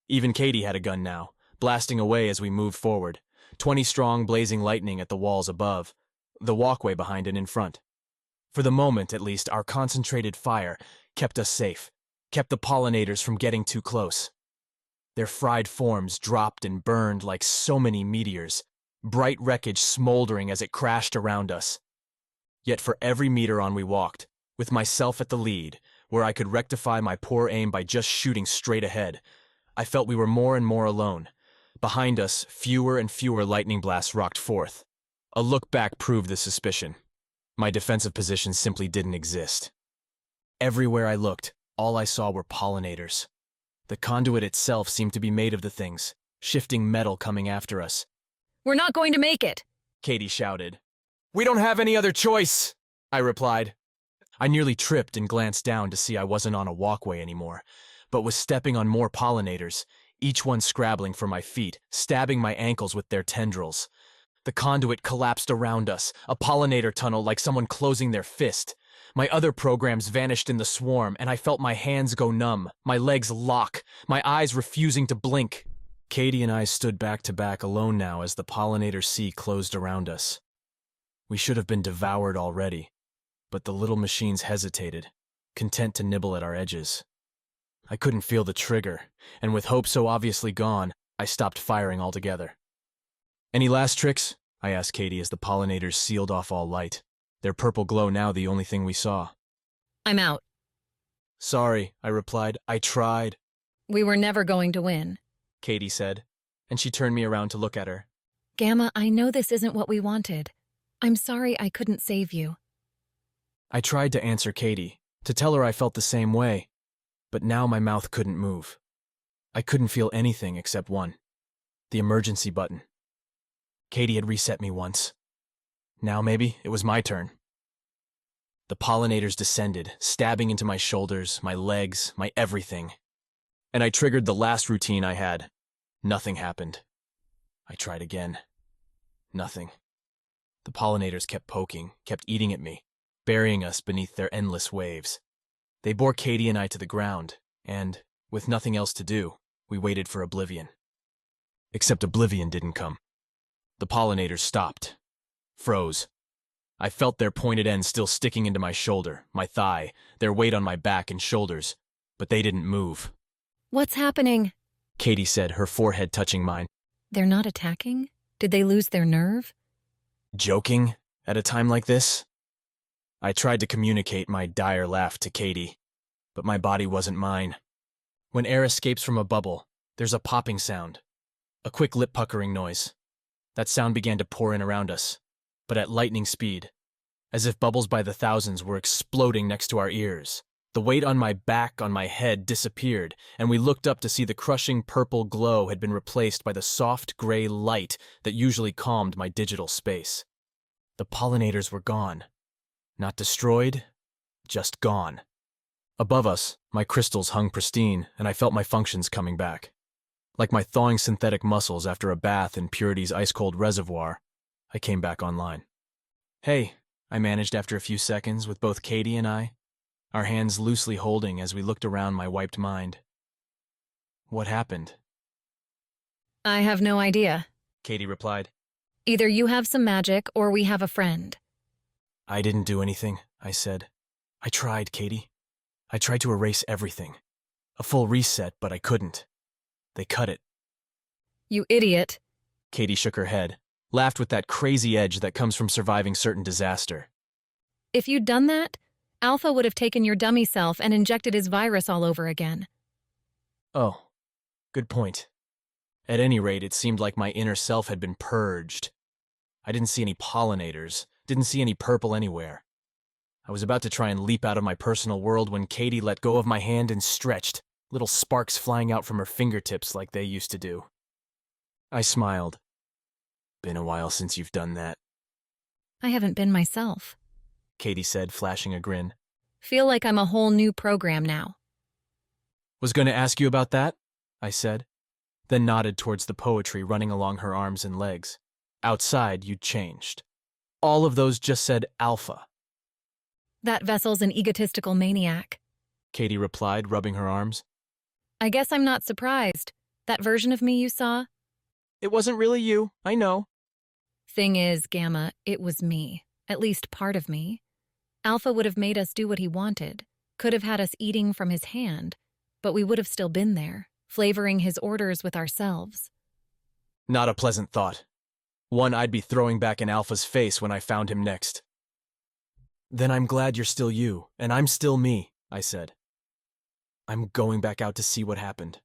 Even Kaydee had a gun now, blasting away as we moved forward, 20 strong, blazing lightning at the walls above, the walkway behind and in front. For the moment, at least, our concentrated fire kept us safe, kept the pollinators from getting too close. Their fried forms dropped and burned like so many meteors, bright wreckage smoldering as it crashed around us. Yet for every meter on we walked, with myself at the lead, where I could rectify my poor aim by just shooting straight ahead, I felt we were more and more alone. Behind us, fewer and fewer lightning blasts rocked forth. A look back proved the suspicion. My defensive position simply didn't exist. Everywhere I looked, All I saw were pollinators. The conduit itself seemed to be made of the things, shifting metal coming after us. We're not going to make it, Kaydee shouted. We don't have any other choice, I replied. I nearly tripped and glanced down to see I wasn't on a walkway anymore, but was stepping on more pollinators, each one scrabbling for my feet, stabbing my ankles with their tendrils. The conduit collapsed around us, a pollinator tunnel like someone closing their fist. My other programs vanished in the swarm, and I felt my hands go numb, my legs lock, my eyes refusing to blink. Kaydee and I stood back to back alone now as the pollinator sea closed around us. We should have been devoured already, but the little machines hesitated, content to nibble at our edges. I couldn't feel the trigger, and with hope so obviously gone, I stopped firing altogether. Any last tricks? I asked Kaydee as the pollinators sealed off all light, their purple glow now the only thing we saw. I'm out. Sorry, I replied. I tried. We were never going to win, Kaydee said, and she turned me around to look at her. Gamma, I know this isn't what we wanted. I'm sorry I couldn't save you. I tried to answer Kaydee, to tell her I felt the same way, but now my mouth couldn't move. I couldn't feel anything except one, the emergency button. Kaydee had reset me once. Now maybe it was my turn. The pollinators descended, stabbing into my shoulders, my legs, my everything. And I triggered the last routine I had. Nothing happened. I tried again. Nothing. The pollinators kept poking, kept eating at me, burying us beneath their endless waves. They bore Kaydee and I to the ground, and, with nothing else to do, we waited for Oblivion. Except Oblivion didn't come. The pollinators stopped. Froze. I felt their pointed ends still sticking into my shoulder, my thigh, their weight on my back and shoulders, but they didn't move. What's happening? Kaydee said, her forehead touching mine. They're not attacking? Did they lose their nerve? Joking at a time like this? I tried to communicate my dire laugh to Kaydee, but my body wasn't mine. When air escapes from a bubble, there's a popping sound, a quick lip-puckering noise. That sound began to pour in around us, but at lightning speed, as if bubbles by the thousands were exploding next to our ears. The weight on my back, on my head, disappeared, and we looked up to see the crushing purple glow had been replaced by the soft gray light that usually calmed my digital space. The pollinators were gone. Not destroyed, just gone. Above us, my crystals hung pristine, and I felt my functions coming back. Like my thawing synthetic muscles after a bath in Purity's ice-cold reservoir, I came back online. Hey, I managed after a few seconds with both Kaydee and I, our hands loosely holding as we looked around my wiped mind. What happened? I have no idea, Kaydee replied. Either you have some magic or we have a friend. I didn't do anything, I said. I tried, Kaydee. I tried to erase everything. A full reset, but I couldn't. They cut it. You idiot. Kaydee shook her head, laughed with that crazy edge that comes from surviving certain disaster. If you'd done that, Alpha would have taken your dummy self and injected his virus all over again. Oh, good point. At any rate, it seemed like my inner self had been purged. I didn't see any pollinators, didn't see any purple anywhere. I was about to try and leap out of my personal world when Kaydee let go of my hand and stretched, little sparks flying out from her fingertips like they used to do. I smiled. Been a while since you've done that. I haven't been myself, Kaydee said, flashing a grin. Feel like I'm a whole new program now. Was going to ask you about that, I said, then nodded towards the poetry running along her arms and legs. Outside, you'd changed. All of those just said Alpha. That vessel's an egotistical maniac, Kaydee replied, rubbing her arms. I guess I'm not surprised. That version of me you saw? It wasn't really you, I know. Thing is, Gamma, it was me. At least part of me. Alpha would have made us do what he wanted, could have had us eating from his hand, but we would have still been there, flavoring his orders with ourselves. Not a pleasant thought. One I'd be throwing back in Alpha's face when I found him next. Then I'm glad you're still you, and I'm still me, I said. I'm going back out to see what happened.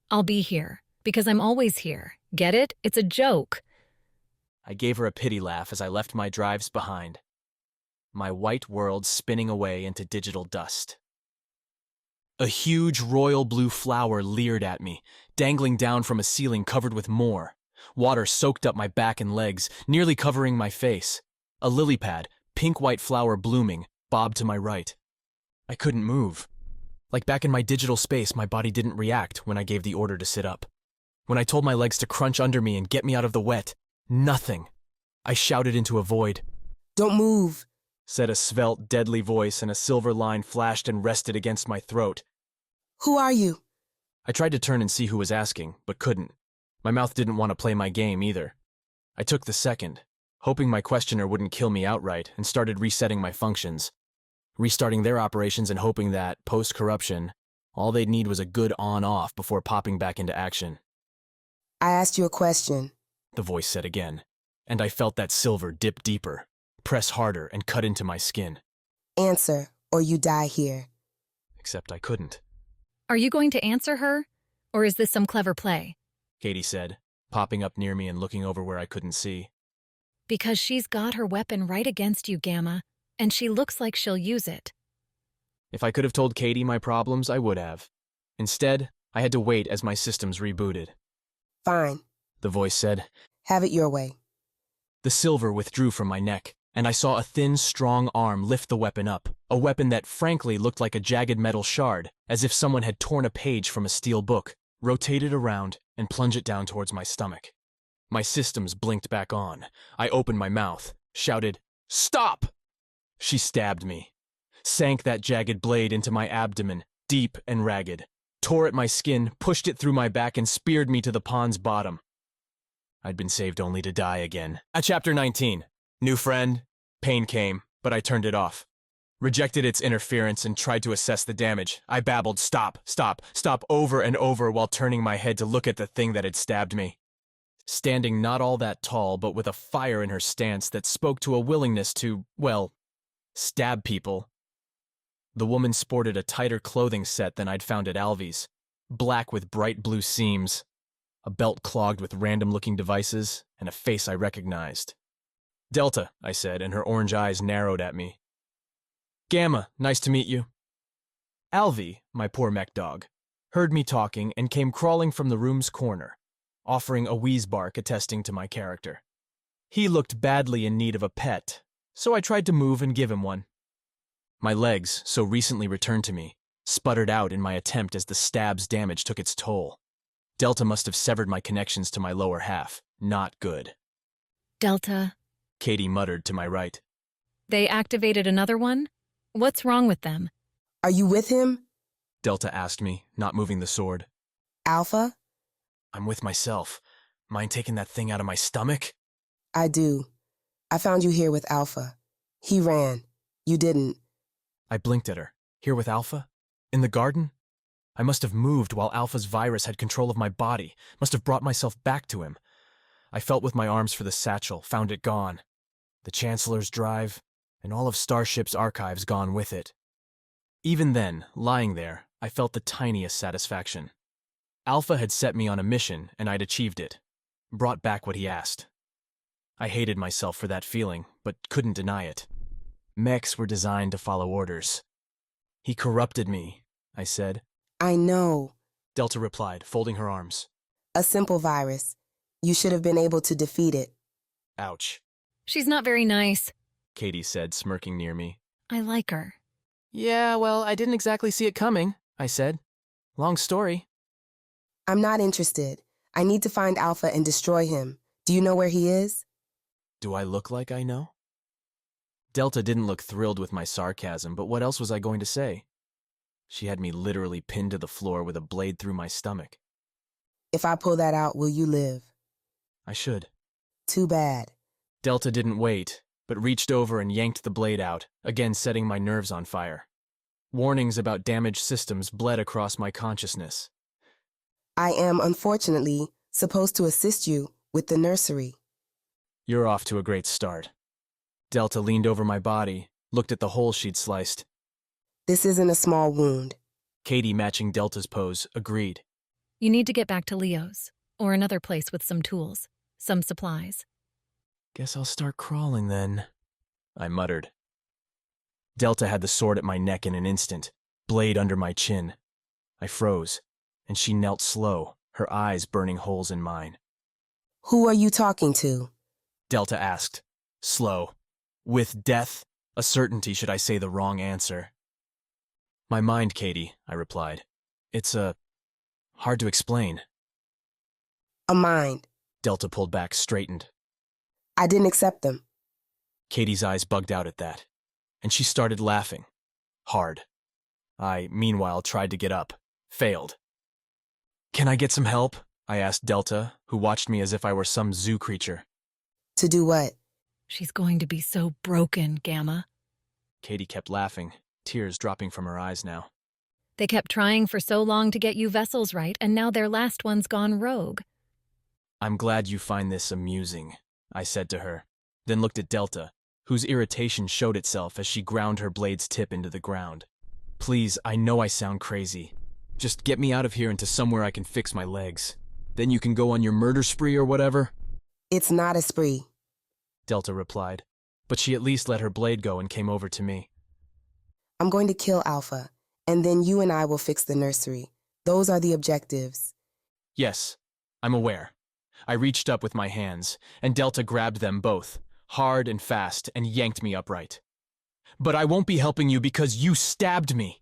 I'll be here, because I'm always here. Get it? It's a joke. I gave her a pity laugh as I left my drives behind. My white world spinning away into digital dust. A huge royal blue flower leered at me, dangling down from a ceiling covered with more. Water soaked up my back and legs, nearly covering my face. A lily pad, pink-white flower blooming, bobbed to my right. I couldn't move. Like back in my digital space, my body didn't react when I gave the order to sit up. When I told my legs to crunch under me and get me out of the wet, nothing. I shouted into a void. "Don't move," said a svelte, deadly voice, and a silver line flashed and rested against my throat. "Who are you?" I tried to turn and see who was asking, but couldn't. My mouth didn't want to play my game either. I took the second, hoping my questioner wouldn't kill me outright, and started resetting my functions. Restarting their operations and hoping that, post-corruption, all they'd need was a good on-off before popping back into action. "I asked you a question," the voice said again, and I felt that silver dip deeper, press harder, and cut into my skin. "Answer, or you die here." Except I couldn't. Are you going to answer her? Or is this some clever play? Kaydee said, popping up near me and looking over where I couldn't see. Because she's got her weapon right against you, Gamma, and she looks like she'll use it. If I could have told Kaydee my problems, I would have. Instead, I had to wait as my systems rebooted. "Fine," the voice said. "Have it your way." The silver withdrew from my neck, and I saw a thin, strong arm lift the weapon up, a weapon that frankly looked like a jagged metal shard, as if someone had torn a page from a steel book, rotated around, and plunged it down towards my stomach. My systems blinked back on. I opened my mouth, shouted, "Stop!" She stabbed me, sank that jagged blade into my abdomen, deep and ragged, tore at my skin, pushed it through my back, and speared me to the pond's bottom. I'd been saved only to die again. At Chapter 19. New friend. Pain came, but I turned it off. Rejected its interference and tried to assess the damage. I babbled, "Stop, stop, stop," over and over while turning my head to look at the thing that had stabbed me. Standing not all that tall, but with a fire in her stance that spoke to a willingness to, well, stab people. The woman sported a tighter clothing set than I'd found at Alvy's, black with bright blue seams, a belt clogged with random-looking devices, and a face I recognized. "Delta," I said, and her orange eyes narrowed at me. "Gamma, nice to meet you." Alvy, my poor mech dog, heard me talking and came crawling from the room's corner, offering a wheeze bark attesting to my character. He looked badly in need of a pet, so I tried to move and give him one. My legs, so recently returned to me, sputtered out in my attempt as the stab's damage took its toll. Delta must have severed my connections to my lower half. Not good. Delta. Kaydee muttered to my right. They activated another one? What's wrong with them? "Are you with him?" Delta asked me, not moving the sword. "Alpha?" "I'm with myself. Mind taking that thing out of my stomach?" "I do. I found you here with Alpha. He ran. You didn't." I blinked at her. Here with Alpha? In the garden? I must have moved while Alpha's virus had control of my body, must have brought myself back to him. I felt with my arms for the satchel, found it gone. The Chancellor's drive, and all of Starship's archives gone with it. Even then, lying there, I felt the tiniest satisfaction. Alpha had set me on a mission, and I'd achieved it. Brought back what he asked. I hated myself for that feeling, but couldn't deny it. Mechs were designed to follow orders. "He corrupted me," I said. "I know," Delta replied, folding her arms. "A simple virus. You should have been able to defeat it." Ouch. She's not very nice, Kaydee said, smirking near me. I like her. "Yeah, well, I didn't exactly see it coming," I said. "Long story." "I'm not interested. I need to find Alpha and destroy him. Do you know where he is?" Do I look like I know? Delta didn't look thrilled with my sarcasm, but what else was I going to say? She had me literally pinned to the floor with a blade through my stomach. "If I pull that out, will you live?" I should. "Too bad." Delta didn't wait, but reached over and yanked the blade out, again setting my nerves on fire. Warnings about damaged systems bled across my consciousness. "I am, unfortunately, supposed to assist you with the nursery." You're off to a great start. Delta leaned over my body, looked at the hole she'd sliced. "This isn't a small wound." Kaydee, matching Delta's pose, agreed. You need to get back to Leo's, or another place with some tools, some supplies. Guess I'll start crawling then, I muttered. Delta had the sword at my neck in an instant, blade under my chin, I froze, and she knelt slow, her eyes burning holes in mine. Who are you talking to? Delta asked, slow. With death, a certainty should I say the wrong answer. My mind, Kaydee, I replied. It's hard to explain. A mind. Delta pulled back, straightened. I didn't accept them. Katie's eyes bugged out at that, and she started laughing. Hard. I, meanwhile, tried to get up. Failed. Can I get some help? I asked Delta, who watched me as if I were some zoo creature. To do what? She's going to be so broken, Gamma. Kaydee kept laughing, tears dropping from her eyes now. They kept trying for so long to get you vessels right, and now their last one's gone rogue. I'm glad you find this amusing, I said to her, then looked at Delta, whose irritation showed itself as she ground her blade's tip into the ground. Please, I know I sound crazy. Just get me out of here into somewhere I can fix my legs. Then you can go on your murder spree or whatever. It's not a spree, Delta replied, but she at least let her blade go and came over to me. I'm going to kill Alpha, and then you and I will fix the nursery. Those are the objectives. Yes, I'm aware. I reached up with my hands, and Delta grabbed them both, hard and fast, and yanked me upright. But I won't be helping you because you stabbed me!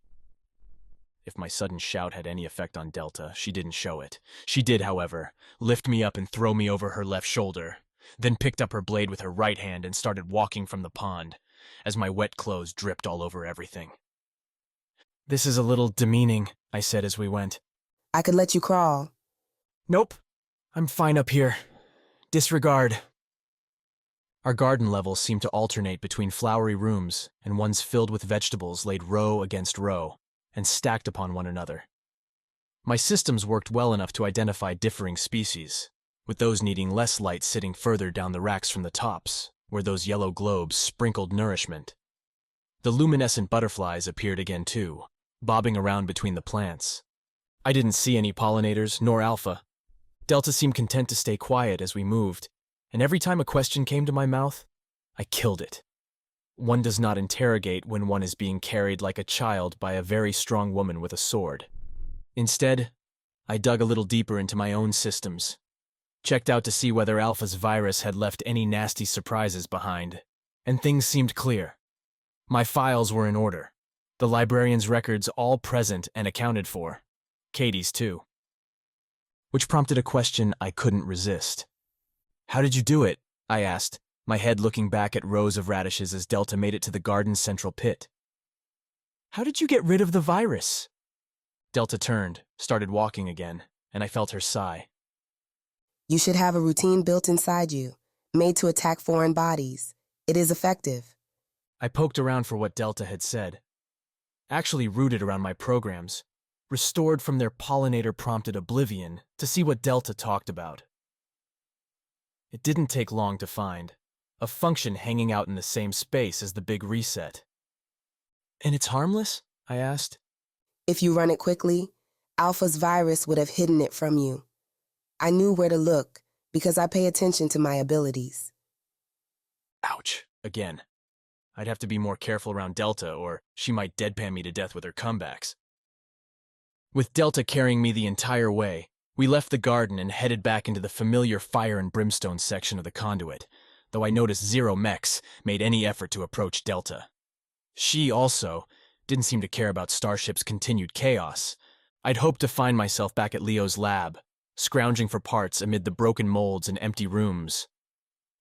If my sudden shout had any effect on Delta, she didn't show it. She did, however, lift me up and throw me over her left shoulder, then picked up her blade with her right hand and started walking from the pond, as my wet clothes dripped all over everything. This is a little demeaning, I said as we went. I could let you crawl. Nope. I'm fine up here. Disregard. Our garden levels seemed to alternate between flowery rooms and ones filled with vegetables laid row against row and stacked upon one another. My systems worked well enough to identify differing species, with those needing less light sitting further down the racks from the tops, where those yellow globes sprinkled nourishment. The luminescent butterflies appeared again too, bobbing around between the plants. I didn't see any pollinators nor Alpha. Delta seemed content to stay quiet as we moved, and every time a question came to my mouth, I killed it. One does not interrogate when one is being carried like a child by a very strong woman with a sword. Instead, I dug a little deeper into my own systems, checked out to see whether Alpha's virus had left any nasty surprises behind, and things seemed clear. My files were in order, the librarian's records all present and accounted for, Kaydee's too. Which prompted a question I couldn't resist. How did you do it? I asked, my head looking back at rows of radishes as Delta made it to the garden's central pit. How did you get rid of the virus? Delta turned, started walking again, and I felt her sigh. You should have a routine built inside you, made to attack foreign bodies. It is effective. I poked around for what Delta had said. Actually rooted around my programs, restored from their pollinator-prompted oblivion to see what Delta talked about. It didn't take long to find. A function hanging out in the same space as the big reset. And it's harmless? I asked. If you run it quickly, Alpha's virus would have hidden it from you. I knew where to look because I pay attention to my abilities. Ouch. Again. I'd have to be more careful around Delta or she might deadpan me to death with her comebacks. With Delta carrying me the entire way, we left the garden and headed back into the familiar fire and brimstone section of the Conduit, though I noticed 0 Mechs made any effort to approach Delta. She, also, didn't seem to care about Starship's continued chaos. I'd hoped to find myself back at Leo's lab, scrounging for parts amid the broken molds and empty rooms.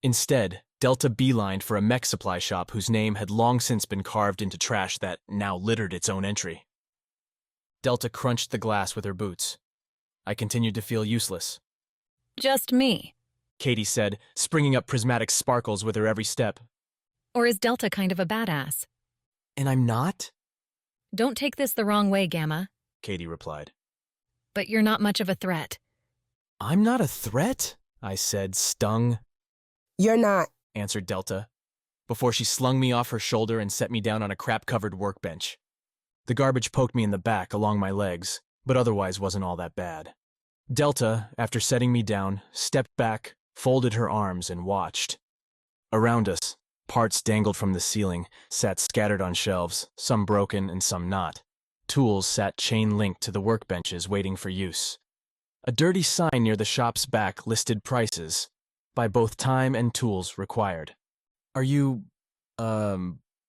Instead, Delta beelined for a mech supply shop whose name had long since been carved into trash that now littered its own entry. Delta crunched the glass with her boots. I continued to feel useless. Just me. Kaydee said, springing up prismatic sparkles with her every step. Or is Delta kind of a badass? And I'm not? Don't take this the wrong way, Gamma. Kaydee replied. But you're not much of a threat. I'm not a threat? I said, stung. You're not, answered Delta, before she slung me off her shoulder and set me down on a crap-covered workbench. The garbage poked me in the back along my legs, but otherwise wasn't all that bad. Delta, after setting me down, stepped back, folded her arms, and watched. Around us, parts dangled from the ceiling, sat scattered on shelves, some broken and some not. Tools sat chain-linked to the workbenches waiting for use. A dirty sign near the shop's back listed prices, by both time and tools required. "Are you,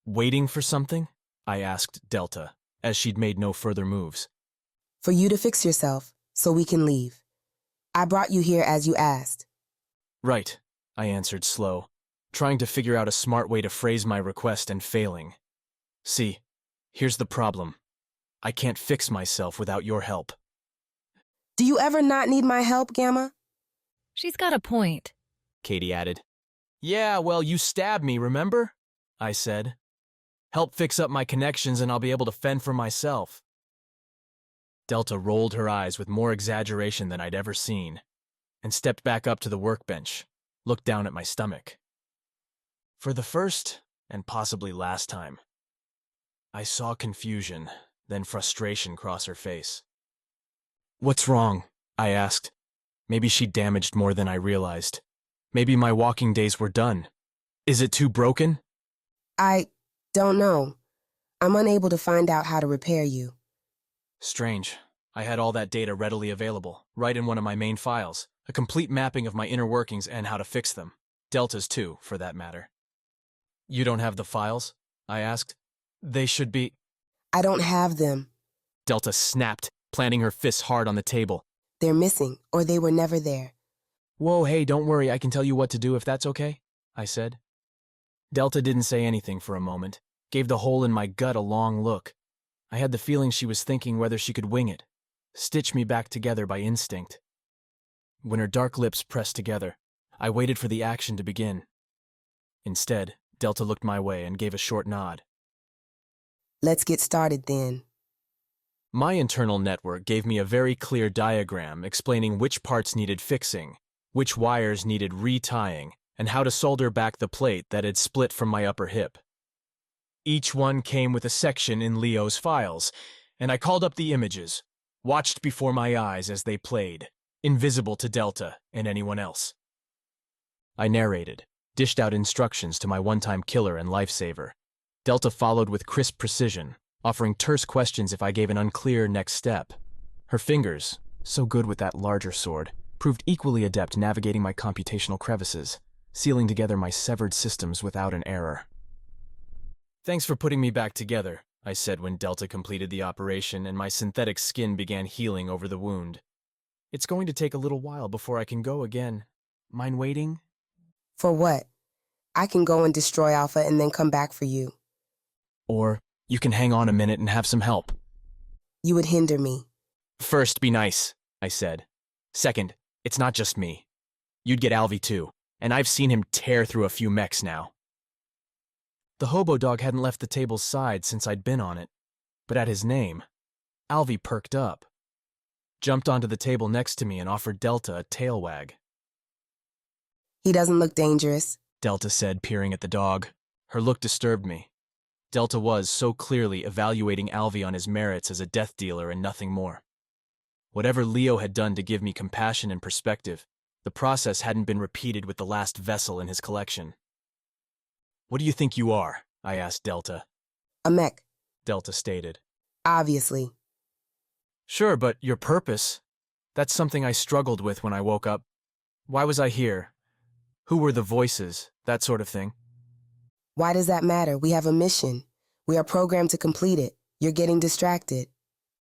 waiting for something?" I asked Delta, as she'd made no further moves. For you to fix yourself, so we can leave. I brought you here as you asked. "Right," I answered slow, trying to figure out a smart way to phrase my request and failing. "See, here's the problem. I can't fix myself without your help." Do you ever not need my help, Gamma? She's got a point, Kaydee added. "Yeah, well, you stabbed me, remember?" I said. "Help fix up my connections and I'll be able to fend for myself." Delta rolled her eyes with more exaggeration than I'd ever seen, and stepped back up to the workbench, looked down at my stomach. For the first, and possibly last time, I saw confusion, then frustration cross her face. "What's wrong?" I asked. Maybe she'd damaged more than I realized. Maybe my walking days were done. Is it too broken? I don't know. I'm unable to find out how to repair you. Strange. I had all that data readily available, right in one of my main files. A complete mapping of my inner workings and how to fix them. Delta's too, for that matter. "You don't have the files?" I asked. "They should be—" I don't have them. Delta snapped, planting her fists hard on the table. They're missing, or they were never there. "Whoa, hey, don't worry, I can tell you what to do if that's okay," I said. Delta didn't say anything for a moment, gave the hole in my gut a long look. I had the feeling she was thinking whether she could wing it, stitch me back together by instinct. When her dark lips pressed together, I waited for the action to begin. Instead, Delta looked my way and gave a short nod. Let's get started then. My internal network gave me a very clear diagram explaining which parts needed fixing, which wires needed retying, and how to solder back the plate that had split from my upper hip. Each one came with a section in Leo's files, and I called up the images, watched before my eyes as they played, invisible to Delta and anyone else. I narrated, dished out instructions to my one-time killer and lifesaver. Delta followed with crisp precision, offering terse questions if I gave an unclear next step. Her fingers, so good with that larger sword, proved equally adept navigating my computational crevices, sealing together my severed systems without an error. "Thanks for putting me back together," I said when Delta completed the operation and my synthetic skin began healing over the wound. "It's going to take a little while before I can go again. Mind waiting?" For what? I can go and destroy Alpha and then come back for you. "Or you can hang on a minute and have some help." You would hinder me. "First, be nice," I said. "Second, it's not just me. You'd get Alvy too, and I've seen him tear through a few mechs now." The hobo dog hadn't left the table's side since I'd been on it, but at his name, Alvy perked up, jumped onto the table next to me and offered Delta a tail wag. He doesn't look dangerous, Delta said, peering at the dog. Her look disturbed me. Delta was so clearly evaluating Alvy on his merits as a death dealer and nothing more. Whatever Leo had done to give me compassion and perspective, the process hadn't been repeated with the last vessel in his collection. "What do you think you are?" I asked Delta. A mech, Delta stated. obviously. "Sure, but your purpose? That's something I struggled with when I woke up. Why was I here? Who were the voices? That sort of thing." Why does that matter? We have a mission. We are programmed to complete it. You're getting distracted.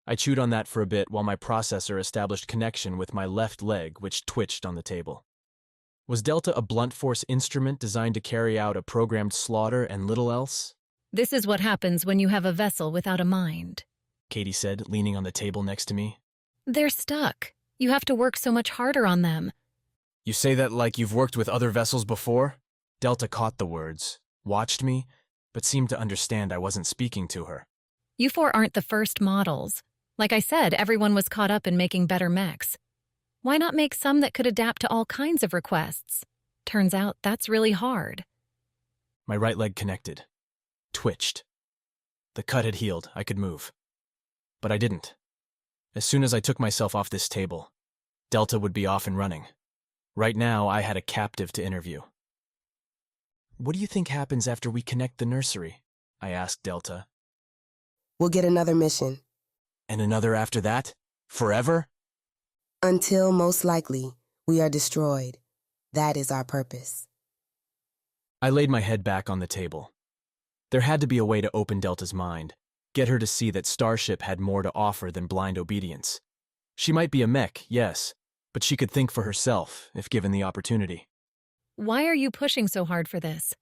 I chewed on that for a bit while my processor established connection with my left leg, which twitched on the table. Was Delta a blunt force instrument designed to carry out a programmed slaughter and little else? This is what happens when you have a vessel without a mind, Kaydee said, leaning on the table next to me. They're stuck. You have to work so much harder on them. You say that like you've worked with other vessels before? Delta caught the words, watched me, but seemed to understand I wasn't speaking to her. You four aren't the first models. Like I said, everyone was caught up in making better mechs. Why not make some that could adapt to all kinds of requests? Turns out that's really hard. My right leg connected. Twitched. The cut had healed. I could move. But I didn't. As soon as I took myself off this table, Delta would be off and running. Right now, I had a captive to interview. "What do you think happens after we connect the nursery?" I asked Delta. We'll get another mission. And another after that? Forever? Until, most likely, we are destroyed. That is our purpose. I laid my head back on the table. There had to be a way to open Delta's mind, get her to see that Starship had more to offer than blind obedience. She might be a mech, yes, but she could think for herself if given the opportunity. Why are you pushing so hard for this?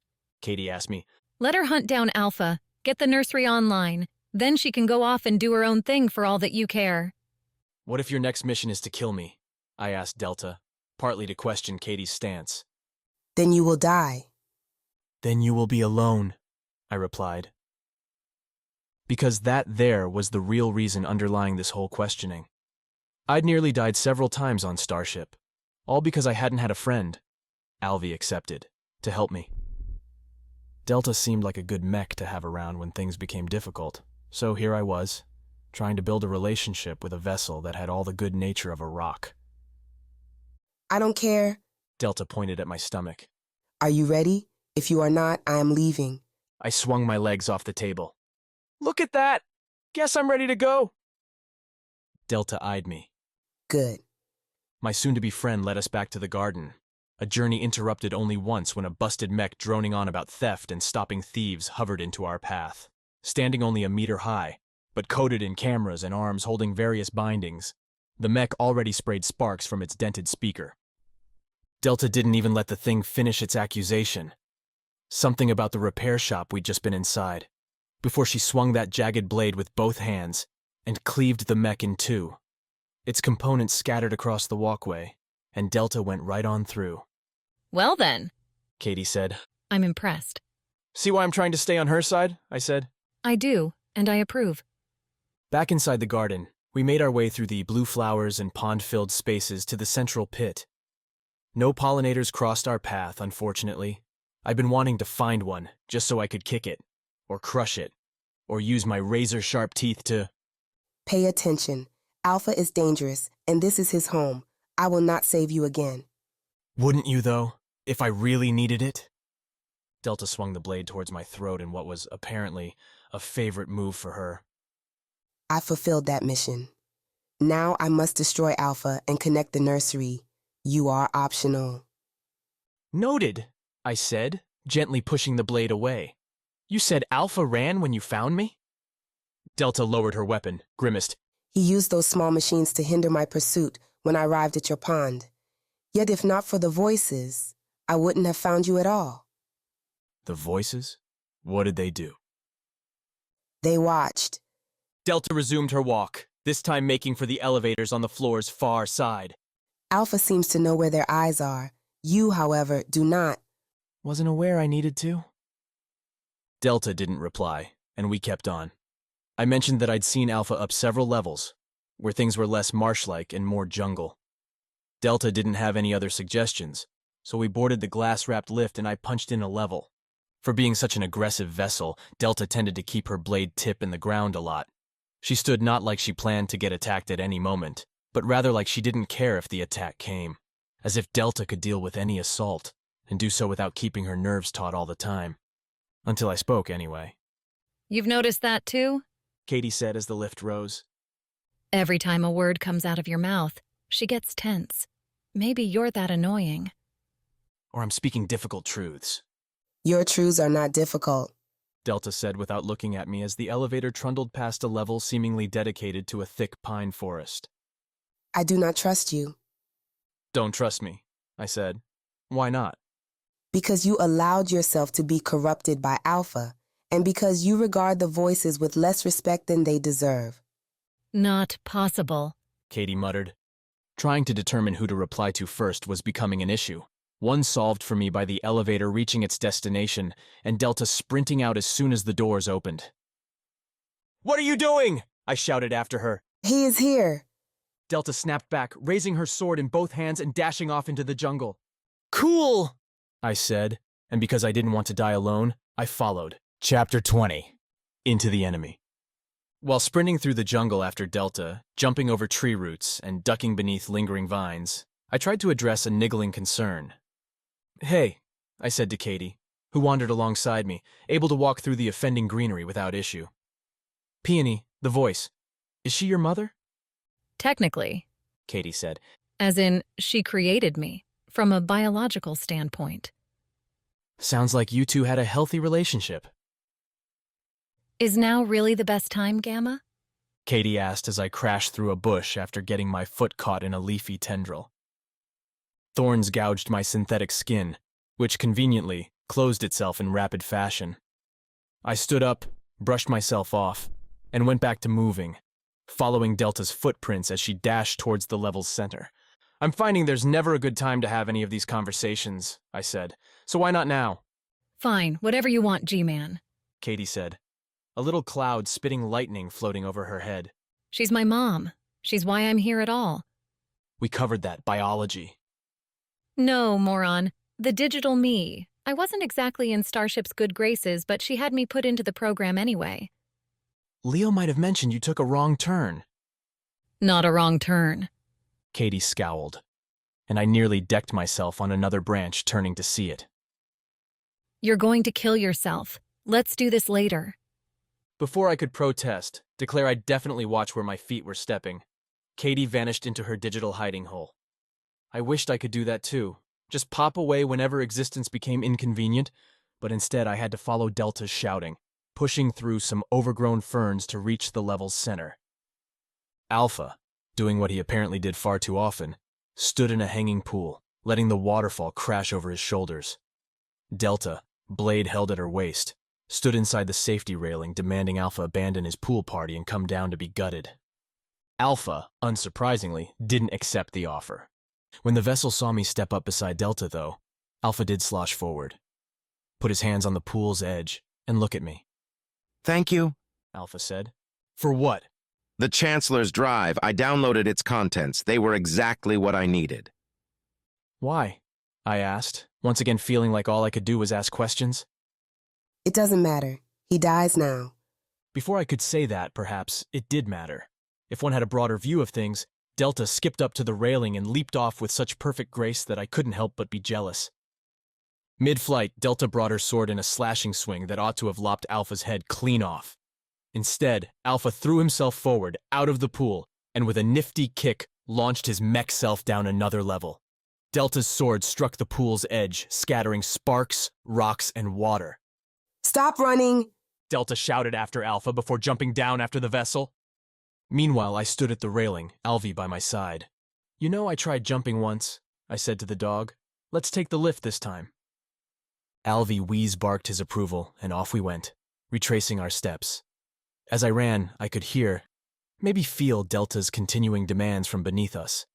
Kaydee asked me. Let her hunt down Alpha, get the nursery online. Then she can go off and do her own thing for all that you care. What if your next mission is to kill me? I asked Delta, partly to question Kaydee's stance. Then you will die. Then you will be alone, I replied. Because that there was the real reason underlying this whole questioning. I'd nearly died several times on Starship, all because I hadn't had a friend, Alvy accepted, to help me. Delta seemed like a good mech to have around when things became difficult, so here I was, trying to build a relationship with a vessel that had all the good nature of a rock. I don't care. Delta pointed at my stomach. Are you ready? If you are not, I am leaving. I swung my legs off the table. Look at that! Guess I'm ready to go! Delta eyed me. Good. My soon-to-be friend led us back to the garden, a journey interrupted only once when a busted mech droning on about theft and stopping thieves hovered into our path. Standing only a meter high, but coated in cameras and arms holding various bindings, the mech already sprayed sparks from its dented speaker. Delta didn't even let the thing finish its accusation. Something about the repair shop we'd just been inside, before she swung that jagged blade with both hands and cleaved the mech in two. Its components scattered across the walkway, and Delta went right on through. Well then, Kaydee said. I'm impressed. See why I'm trying to stay on her side? I said. I do, and I approve. Back inside the garden, we made our way through the blue flowers and pond-filled spaces to the central pit. No pollinators crossed our path, unfortunately. I'd been wanting to find one, just so I could kick it, or crush it, or use my razor-sharp teeth to... Pay attention. Alpha is dangerous, and this is his home. I will not save you again. Wouldn't you, though, if I really needed it? Delta swung the blade towards my throat in what was, apparently, a favorite move for her. I fulfilled that mission. Now I must destroy Alpha and connect the nursery. You are optional. Noted, I said, gently pushing the blade away. You said Alpha ran when you found me? Delta lowered her weapon, grimaced. He used those small machines to hinder my pursuit when I arrived at your pond. Yet if not for the voices, I wouldn't have found you at all. The voices? What did they do? They watched. Delta resumed her walk, this time making for the elevators on the floor's far side. Alpha seems to know where their eyes are. You, however, do not. Wasn't aware I needed to. Delta didn't reply, and we kept on. I mentioned that I'd seen Alpha up several levels, where things were less marsh-like and more jungle. Delta didn't have any other suggestions, so we boarded the glass-wrapped lift and I punched in a level. For being such an aggressive vessel, Delta tended to keep her blade tip in the ground a lot. She stood not like she planned to get attacked at any moment, but rather like she didn't care if the attack came, as if Delta could deal with any assault, and do so without keeping her nerves taut all the time. Until I spoke, anyway. You've noticed that too? Kaydee said as the lift rose. Every time a word comes out of your mouth, she gets tense. Maybe you're that annoying. Or I'm speaking difficult truths. Your truths are not difficult, Delta said without looking at me as the elevator trundled past a level seemingly dedicated to a thick pine forest. I do not trust you. Don't trust me, I said. Why not? Because you allowed yourself to be corrupted by Alpha, and because you regard the voices with less respect than they deserve. Not possible, Kaydee muttered. Trying to determine who to reply to first was becoming an issue. One solved for me by the elevator reaching its destination and Delta sprinting out as soon as the doors opened. What are you doing? I shouted after her. He is here. Delta snapped back, raising her sword in both hands and dashing off into the jungle. Cool, I said, and because I didn't want to die alone, I followed. Chapter 20. Into the Enemy. While sprinting through the jungle after Delta, jumping over tree roots and ducking beneath lingering vines, I tried to address a niggling concern. Hey, I said to Kaydee, who wandered alongside me, able to walk through the offending greenery without issue. Peony, the voice. Is she your mother? Technically. Kaydee said. As in, she created me, from a biological standpoint. Sounds like you two had a healthy relationship. Is now really the best time, Gamma? Kaydee asked as I crashed through a bush after getting my foot caught in a leafy tendril. Thorns gouged my synthetic skin, which conveniently closed itself in rapid fashion. I stood up, brushed myself off, and went back to moving, following Delta's footprints as she dashed towards the level's center. I'm finding there's never a good time to have any of these conversations, I said. So why not now? Fine, whatever you want, G-Man. Kaydee said, a little cloud spitting lightning floating over her head. She's my mom. She's why I'm here at all. We covered that, biology. No, moron. The digital me. I wasn't exactly in Starship's good graces, but she had me put into the program anyway. Leo might have mentioned you took a wrong turn. Not a wrong turn. Kaydee scowled, and I nearly decked myself on another branch turning to see it. You're going to kill yourself. Let's do this later. Before I could protest, declare I'd definitely watch where my feet were stepping, Kaydee vanished into her digital hiding hole. I wished I could do that too, just pop away whenever existence became inconvenient, but instead I had to follow Delta's shouting, pushing through some overgrown ferns to reach the level's center. Alpha, doing what he apparently did far too often, stood in a hanging pool, letting the waterfall crash over his shoulders. Delta, blade held at her waist, stood inside the safety railing demanding Alpha abandon his pool party and come down to be gutted. Alpha, unsurprisingly, didn't accept the offer. When the vessel saw me step up beside Delta, though, Alpha did slosh forward, put his hands on the pool's edge, and look at me. Thank you, Alpha said. For what? The Chancellor's drive. I downloaded its contents. They were exactly what I needed. Why? I asked, once again feeling like all I could do was ask questions. It doesn't matter. He dies now. Before I could say that, perhaps, it did matter. If one had a broader view of things, Delta skipped up to the railing and leaped off with such perfect grace that I couldn't help but be jealous. Mid-flight, Delta brought her sword in a slashing swing that ought to have lopped Alpha's head clean off. Instead, Alpha threw himself forward, out of the pool, and with a nifty kick, launched his mech self down another level. Delta's sword struck the pool's edge, scattering sparks, rocks, and water. Stop running! Delta shouted after Alpha before jumping down after the vessel. Meanwhile, I stood at the railing, Alvy by my side. You know, I tried jumping once, I said to the dog. Let's take the lift this time. Alvy wheeze-barked his approval, and off we went, retracing our steps. As I ran, I could hear, maybe feel Delta's continuing demands from beneath us.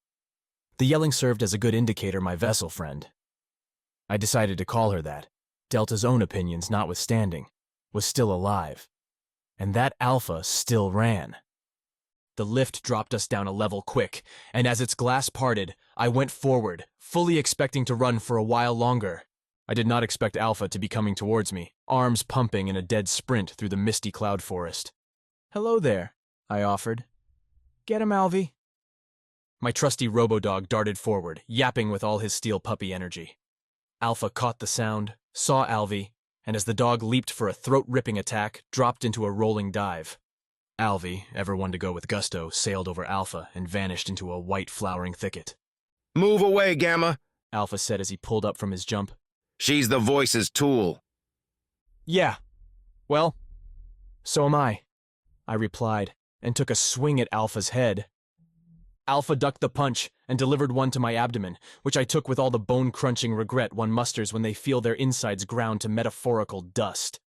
The yelling served as a good indicator my vessel friend. I decided to call her that, Delta's own opinions notwithstanding, was still alive. And that Alpha still ran. The lift dropped us down a level quick, and as its glass parted, I went forward, fully expecting to run for a while longer. I did not expect Alpha to be coming towards me, arms pumping in a dead sprint through the misty cloud forest. Hello there, I offered. Get him, Alvy. My trusty robo-dog darted forward, yapping with all his steel puppy energy. Alpha caught the sound, saw Alvy, and as the dog leaped for a throat-ripping attack, dropped into a rolling dive. Alvy, ever one to go with gusto, sailed over Alpha and vanished into a white flowering thicket. Move away, Gamma, Alpha said as he pulled up from his jump. She's the Voice's tool. Yeah. Well, so am I replied, and took a swing at Alpha's head. Alpha ducked the punch and delivered one to my abdomen, which I took with all the bone-crunching regret one musters when they feel their insides ground to metaphorical dust.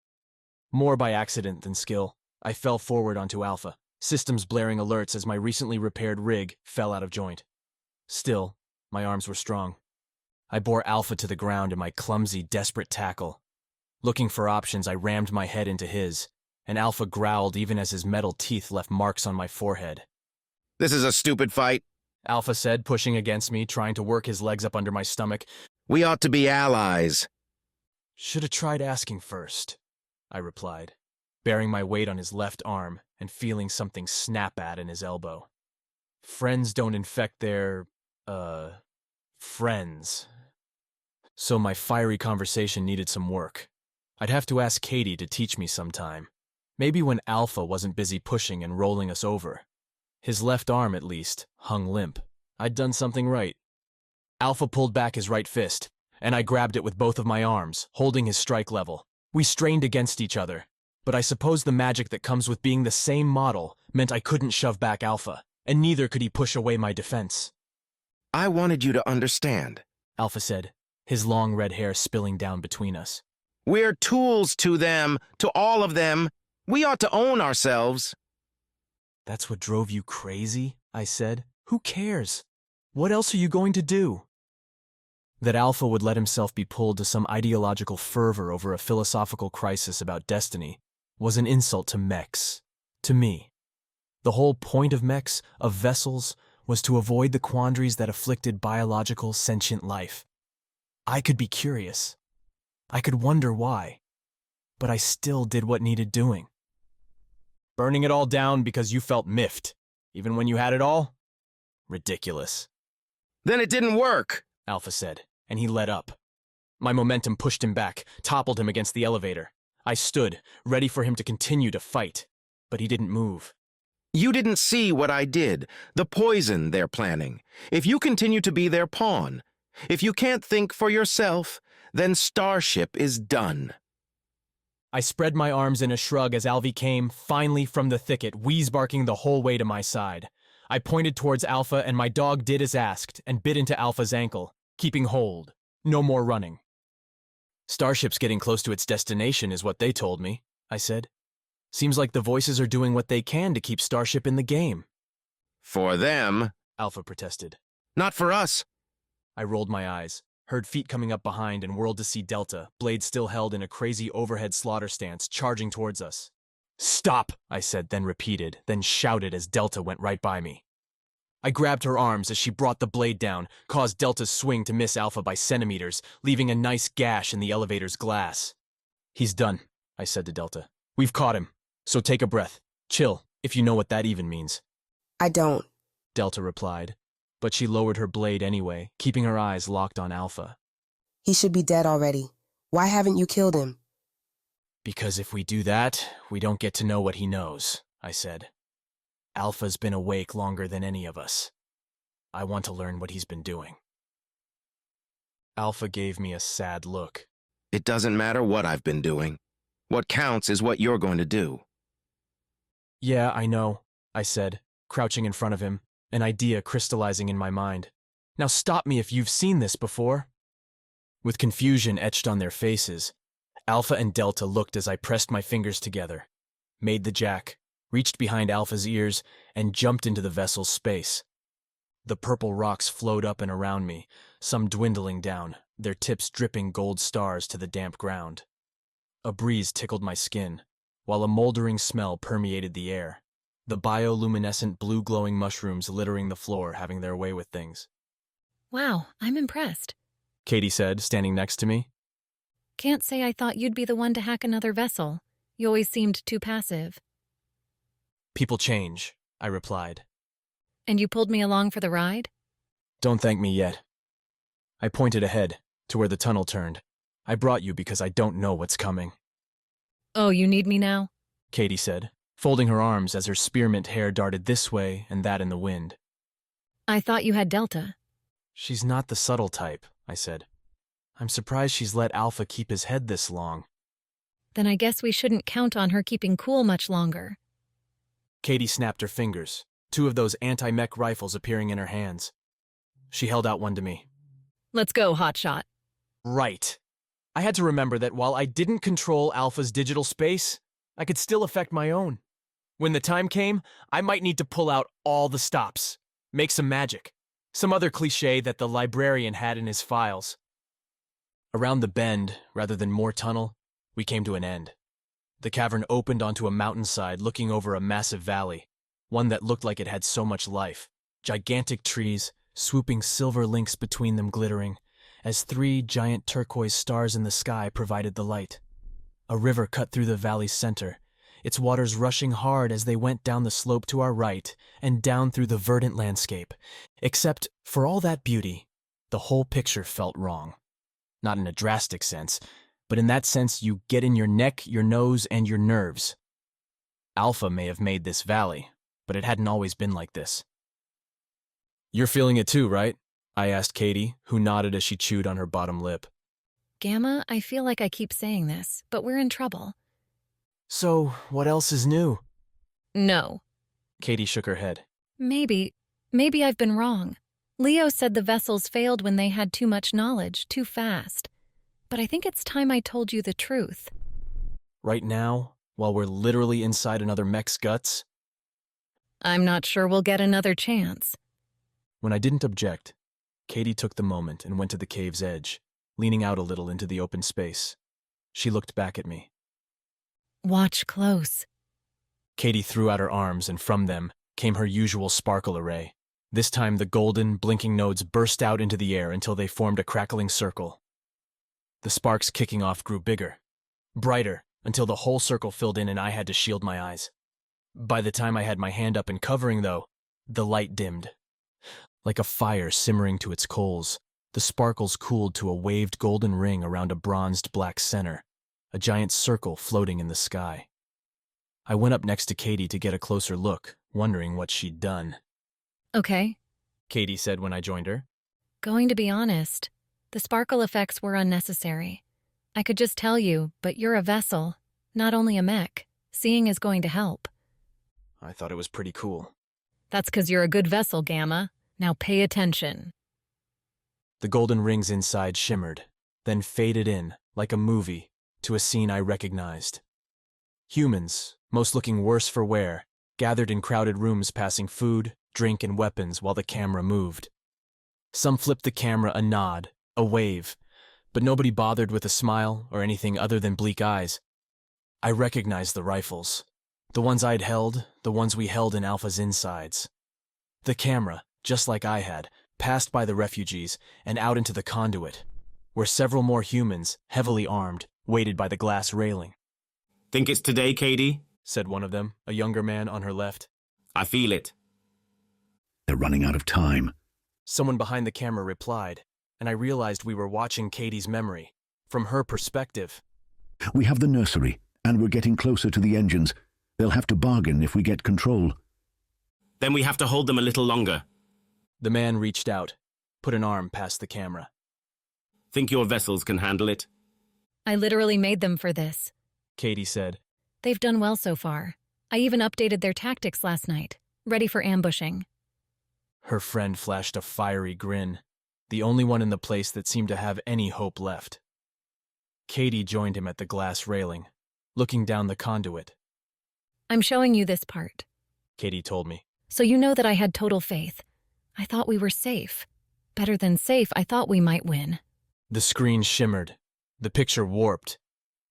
More by accident than skill, I fell forward onto Alpha, systems blaring alerts as my recently repaired rig fell out of joint. Still, my arms were strong. I bore Alpha to the ground in my clumsy, desperate tackle. Looking for options, I rammed my head into his, and Alpha growled even as his metal teeth left marks on my forehead. This is a stupid fight, Alpha said, pushing against me, trying to work his legs up under my stomach. We ought to be allies. Should have tried asking first, I replied, bearing my weight on his left arm and feeling something snap at in his elbow. Friends don't infect their, friends. So my fiery conversation needed some work. I'd have to ask Kaydee to teach me sometime. Maybe when Alpha wasn't busy pushing and rolling us over. His left arm, at least, hung limp. I'd done something right. Alpha pulled back his right fist, and I grabbed it with both of my arms, holding his strike level. We strained against each other, but I suppose the magic that comes with being the same model meant I couldn't shove back Alpha, and neither could he push away my defense. I wanted you to understand, Alpha said, his long red hair spilling down between us. We're tools to them, to all of them. We ought to own ourselves. That's what drove you crazy? I said. Who cares? What else are you going to do? That Alpha would let himself be pulled to some ideological fervor over a philosophical crisis about destiny was an insult to Mechs, to me. The whole point of Mechs, of vessels, was to avoid the quandaries that afflicted biological, sentient life. I could be curious. I could wonder why. But I still did what needed doing. Burning it all down because you felt miffed, even when you had it all? Ridiculous. Then it didn't work, Alpha said, and he let up. My momentum pushed him back, toppled him against the elevator. I stood, ready for him to continue to fight, but he didn't move. You didn't see what I did, the poison they're planning. If you continue to be their pawn, if you can't think for yourself, then Starship is done. I spread my arms in a shrug as Alvy came, finally from the thicket, wheeze-barking the whole way to my side. I pointed towards Alpha, and my dog did as asked and bit into Alpha's ankle, keeping hold. No more running. Starship's getting close to its destination is what they told me, I said. Seems like the voices are doing what they can to keep Starship in the game. For them, Alpha protested. Not for us. I rolled my eyes, heard feet coming up behind, and whirled to see Delta, blade still held in a crazy overhead slaughter stance, charging towards us. Stop, I said, then repeated, then shouted as Delta went right by me. I grabbed her arms as she brought the blade down, caused Delta's swing to miss Alpha by centimeters, leaving a nice gash in the elevator's glass. He's done, I said to Delta. We've caught him, so take a breath. Chill, if you know what that even means. I don't, Delta replied, but she lowered her blade anyway, keeping her eyes locked on Alpha. He should be dead already. Why haven't you killed him? Because if we do that, we don't get to know what he knows, I said. Alpha's been awake longer than any of us. I want to learn what he's been doing. Alpha gave me a sad look. It doesn't matter what I've been doing. What counts is what you're going to do. Yeah, I know, I said, crouching in front of him, an idea crystallizing in my mind. Now stop me if you've seen this before. With confusion etched on their faces, Alpha and Delta looked as I pressed my fingers together, made the jack, reached behind Alpha's ears, and jumped into the vessel's space. The purple rocks flowed up and around me, some dwindling down, their tips dripping gold stars to the damp ground. A breeze tickled my skin, while a moldering smell permeated the air, the bioluminescent blue-glowing mushrooms littering the floor having their way with things. Wow, I'm impressed, Kaydee said, standing next to me. Can't say I thought you'd be the one to hack another vessel. You always seemed too passive. People change, I replied. And you pulled me along for the ride? Don't thank me yet. I pointed ahead, to where the tunnel turned. I brought you because I don't know what's coming. Oh, you need me now? Kaydee said, folding her arms as her spearmint hair darted this way and that in the wind. I thought you had Delta. She's not the subtle type, I said. I'm surprised she's let Alpha keep his head this long. Then I guess we shouldn't count on her keeping cool much longer. Kaydee snapped her fingers, two of those anti-mech rifles appearing in her hands. She held out one to me. Let's go, hotshot. Right. I had to remember that while I didn't control Alpha's digital space, I could still affect my own. When the time came, I might need to pull out all the stops, make some magic, some other cliché that the librarian had in his files. Around the bend, rather than more tunnel, we came to an end. The cavern opened onto a mountainside looking over a massive valley, one that looked like it had so much life. Gigantic trees, swooping silver links between them glittering, as 3 giant turquoise stars in the sky provided the light. A river cut through the valley's center, its waters rushing hard as they went down the slope to our right and down through the verdant landscape. Except, for all that beauty, the whole picture felt wrong. Not in a drastic sense, but in that sense you get in your neck, your nose, and your nerves. Alpha may have made this valley, but it hadn't always been like this. "You're feeling it too, right?" I asked Kaydee, who nodded as she chewed on her bottom lip. Gamma, I feel like I keep saying this, but we're in trouble. "So, what else is new?" No. Kaydee shook her head. Maybe I've been wrong. Leo said the vessels failed when they had too much knowledge, too fast. But I think it's time I told you the truth. Right now, while we're literally inside another Mech's guts? I'm not sure we'll get another chance. When I didn't object, Kaydee took the moment and went to the cave's edge, leaning out a little into the open space. She looked back at me. Watch close. Kaydee threw out her arms, and from them came her usual sparkle array. This time the golden, blinking nodes burst out into the air until they formed a crackling circle. The sparks kicking off grew bigger, brighter, until the whole circle filled in and I had to shield my eyes. By the time I had my hand up and covering, though, the light dimmed. Like a fire simmering to its coals, the sparkles cooled to a waved golden ring around a bronzed black center, a giant circle floating in the sky. I went up next to Kaydee to get a closer look, wondering what she'd done. Okay. Kaydee said when I joined her. Going to be honest, the sparkle effects were unnecessary. I could just tell you, but you're a vessel, not only a mech. Seeing is going to help. I thought it was pretty cool. That's 'cause you're a good vessel, Gamma. Now pay attention. The golden rings inside shimmered, then faded in, like a movie, to a scene I recognized. Humans, most looking worse for wear, gathered in crowded rooms passing food, drink, and weapons while the camera moved. Some flipped the camera a nod, a wave, but nobody bothered with a smile or anything other than bleak eyes. I recognized the rifles. The ones I'd held, the ones we held in Alpha's insides. The camera, just like I had, passed by the refugees and out into the Conduit, where several more humans, heavily armed, waited by the glass railing. "Think it's today, Kaydee?" said one of them, a younger man on her left. "I feel it." "They're running out of time," someone behind the camera replied, and I realized we were watching Katie's memory, from her perspective. "We have the nursery, and we're getting closer to the engines. They'll have to bargain if we get control." "Then we have to hold them a little longer." The man reached out, put an arm past the camera. "Think your vessels can handle it?" I literally made them for this, Kaydee said. They've done well so far. I even updated their tactics last night, ready for ambushing. Her friend flashed a fiery grin, the only one in the place that seemed to have any hope left. Kaydee joined him at the glass railing, looking down the Conduit. I'm showing you this part, Kaydee told me. So you know that I had total faith. I thought we were safe. Better than safe, I thought we might win. The screen shimmered, the picture warped,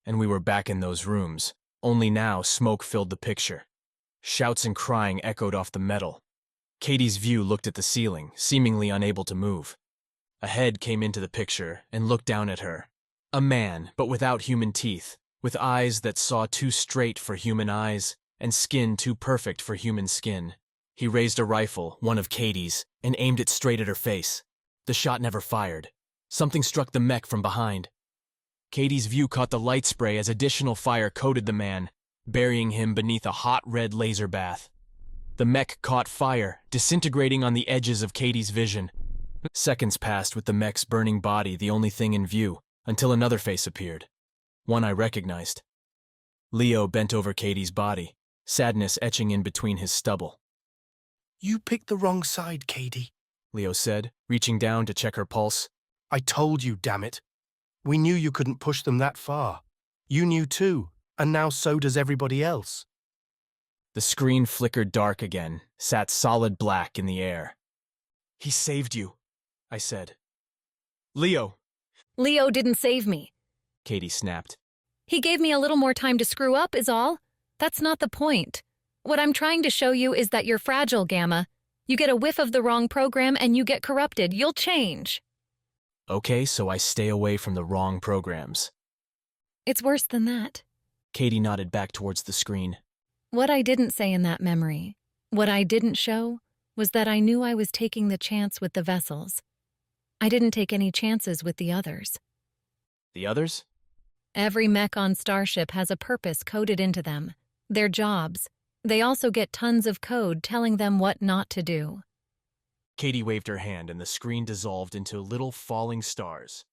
and we were back in those rooms. Only now smoke filled the picture. Shouts and crying echoed off the metal. Katie's view looked at the ceiling, seemingly unable to move. A head came into the picture and looked down at her. A man, but without human teeth, with eyes that saw too straight for human eyes, and skin too perfect for human skin. He raised a rifle, one of Katie's, and aimed it straight at her face. The shot never fired. Something struck the mech from behind. Katie's view caught the light spray as additional fire coated the man, burying him beneath a hot red laser bath. The mech caught fire, disintegrating on the edges of Katie's vision. Seconds passed with the mech's burning body the only thing in view, until another face appeared. One I recognized. Leo bent over Katie's body, sadness etching in between his stubble. "You picked the wrong side, Kaydee," Leo said, reaching down to check her pulse. "I told you, damn it. We knew you couldn't push them that far. You knew too, and now so does everybody else." The screen flickered dark again, sat solid black in the air. "He saved you," I said. "Leo." Leo didn't save me, Kaydee snapped. He gave me a little more time to screw up is all. That's not the point. What I'm trying to show you is that you're fragile, Gamma. You get a whiff of the wrong program and you get corrupted. You'll change. Okay, so I stay away from the wrong programs. It's worse than that. Kaydee nodded back towards the screen. What I didn't say in that memory, what I didn't show, was that I knew I was taking the chance with the vessels. I didn't take any chances with the others. The others? Every mech on Starship has a purpose coded into them. Their jobs. They also get tons of code telling them what not to do. Kaydee waved her hand and the screen dissolved into little falling stars.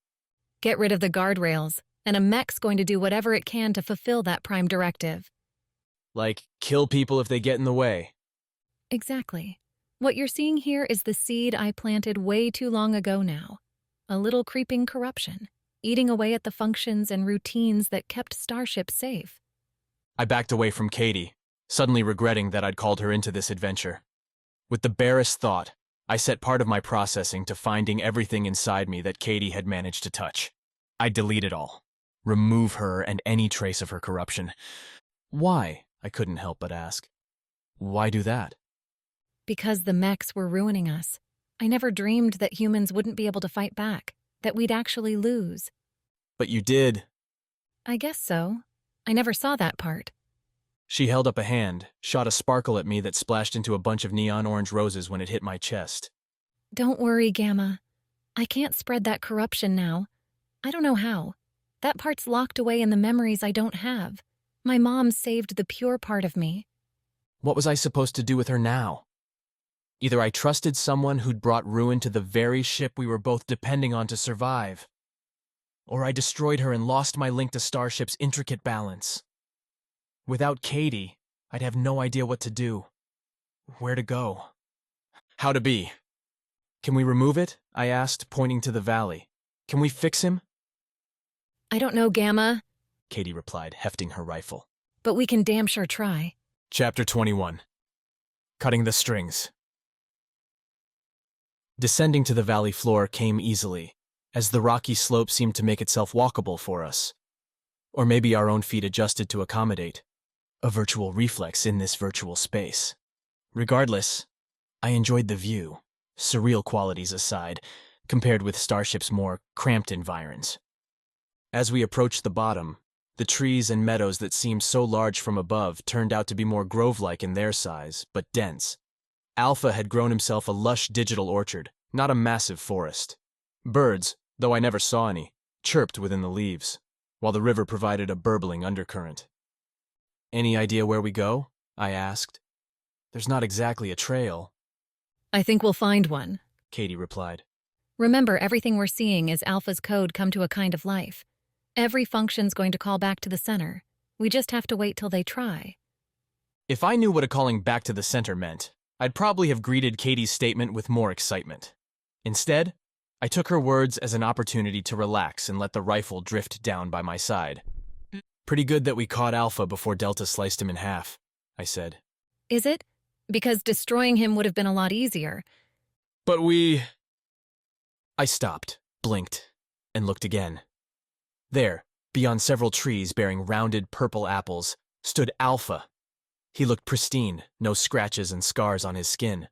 Get rid of the guardrails, and a mech's going to do whatever it can to fulfill that prime directive. Like, kill people if they get in the way. Exactly. What you're seeing here is the seed I planted way too long ago now. A little creeping corruption, eating away at the functions and routines that kept Starship safe. I backed away from Kaydee, suddenly regretting that I'd called her into this adventure. With the barest thought, I set part of my processing to finding everything inside me that Kaydee had managed to touch. I'd delete it all. Remove her and any trace of her corruption. Why? I couldn't help but ask. Why do that? Because the mechs were ruining us. I never dreamed that humans wouldn't be able to fight back, that we'd actually lose. But you did. I guess so. I never saw that part. She held up a hand, shot a sparkle at me that splashed into a bunch of neon orange roses when it hit my chest. Don't worry, Gamma. I can't spread that corruption now. I don't know how. That part's locked away in the memories I don't have. My mom saved the pure part of me. What was I supposed to do with her now? Either I trusted someone who'd brought ruin to the very ship we were both depending on to survive, or I destroyed her and lost my link to Starship's intricate balance. Without Kaydee, I'd have no idea what to do, where to go, how to be. Can we remove it? I asked, pointing to the valley. Can we fix him? I don't know, Gamma, Kaydee replied, hefting her rifle. but we can damn sure try. Chapter 21. Cutting the Strings. Descending to the valley floor came easily, as the rocky slope seemed to make itself walkable for us. Or maybe our own feet adjusted to accommodate. A virtual reflex in this virtual space. Regardless, I enjoyed the view, surreal qualities aside, compared with Starship's more cramped environs. As we approached the bottom, the trees and meadows that seemed so large from above turned out to be more grove-like in their size, but dense. Alpha had grown himself a lush digital orchard, not a massive forest. Birds, though I never saw any, chirped within the leaves, while the river provided a burbling undercurrent. Any idea where we go? I asked. There's not exactly a trail. I think we'll find one, Kaydee replied. Remember, everything we're seeing is Alpha's code come to a kind of life. Every function's going to call back to the center. We just have to wait till they try. If I knew what a calling back to the center meant, I'd probably have greeted Kaydee's statement with more excitement. Instead, I took her words as an opportunity to relax and let the rifle drift down by my side. Pretty good that we caught Alpha before Delta sliced him in half, I said. Is it? Because destroying him would have been a lot easier. But I stopped, blinked, and looked again. There, beyond several trees bearing rounded purple apples, stood Alpha. He looked pristine, no scratches and scars on his skin.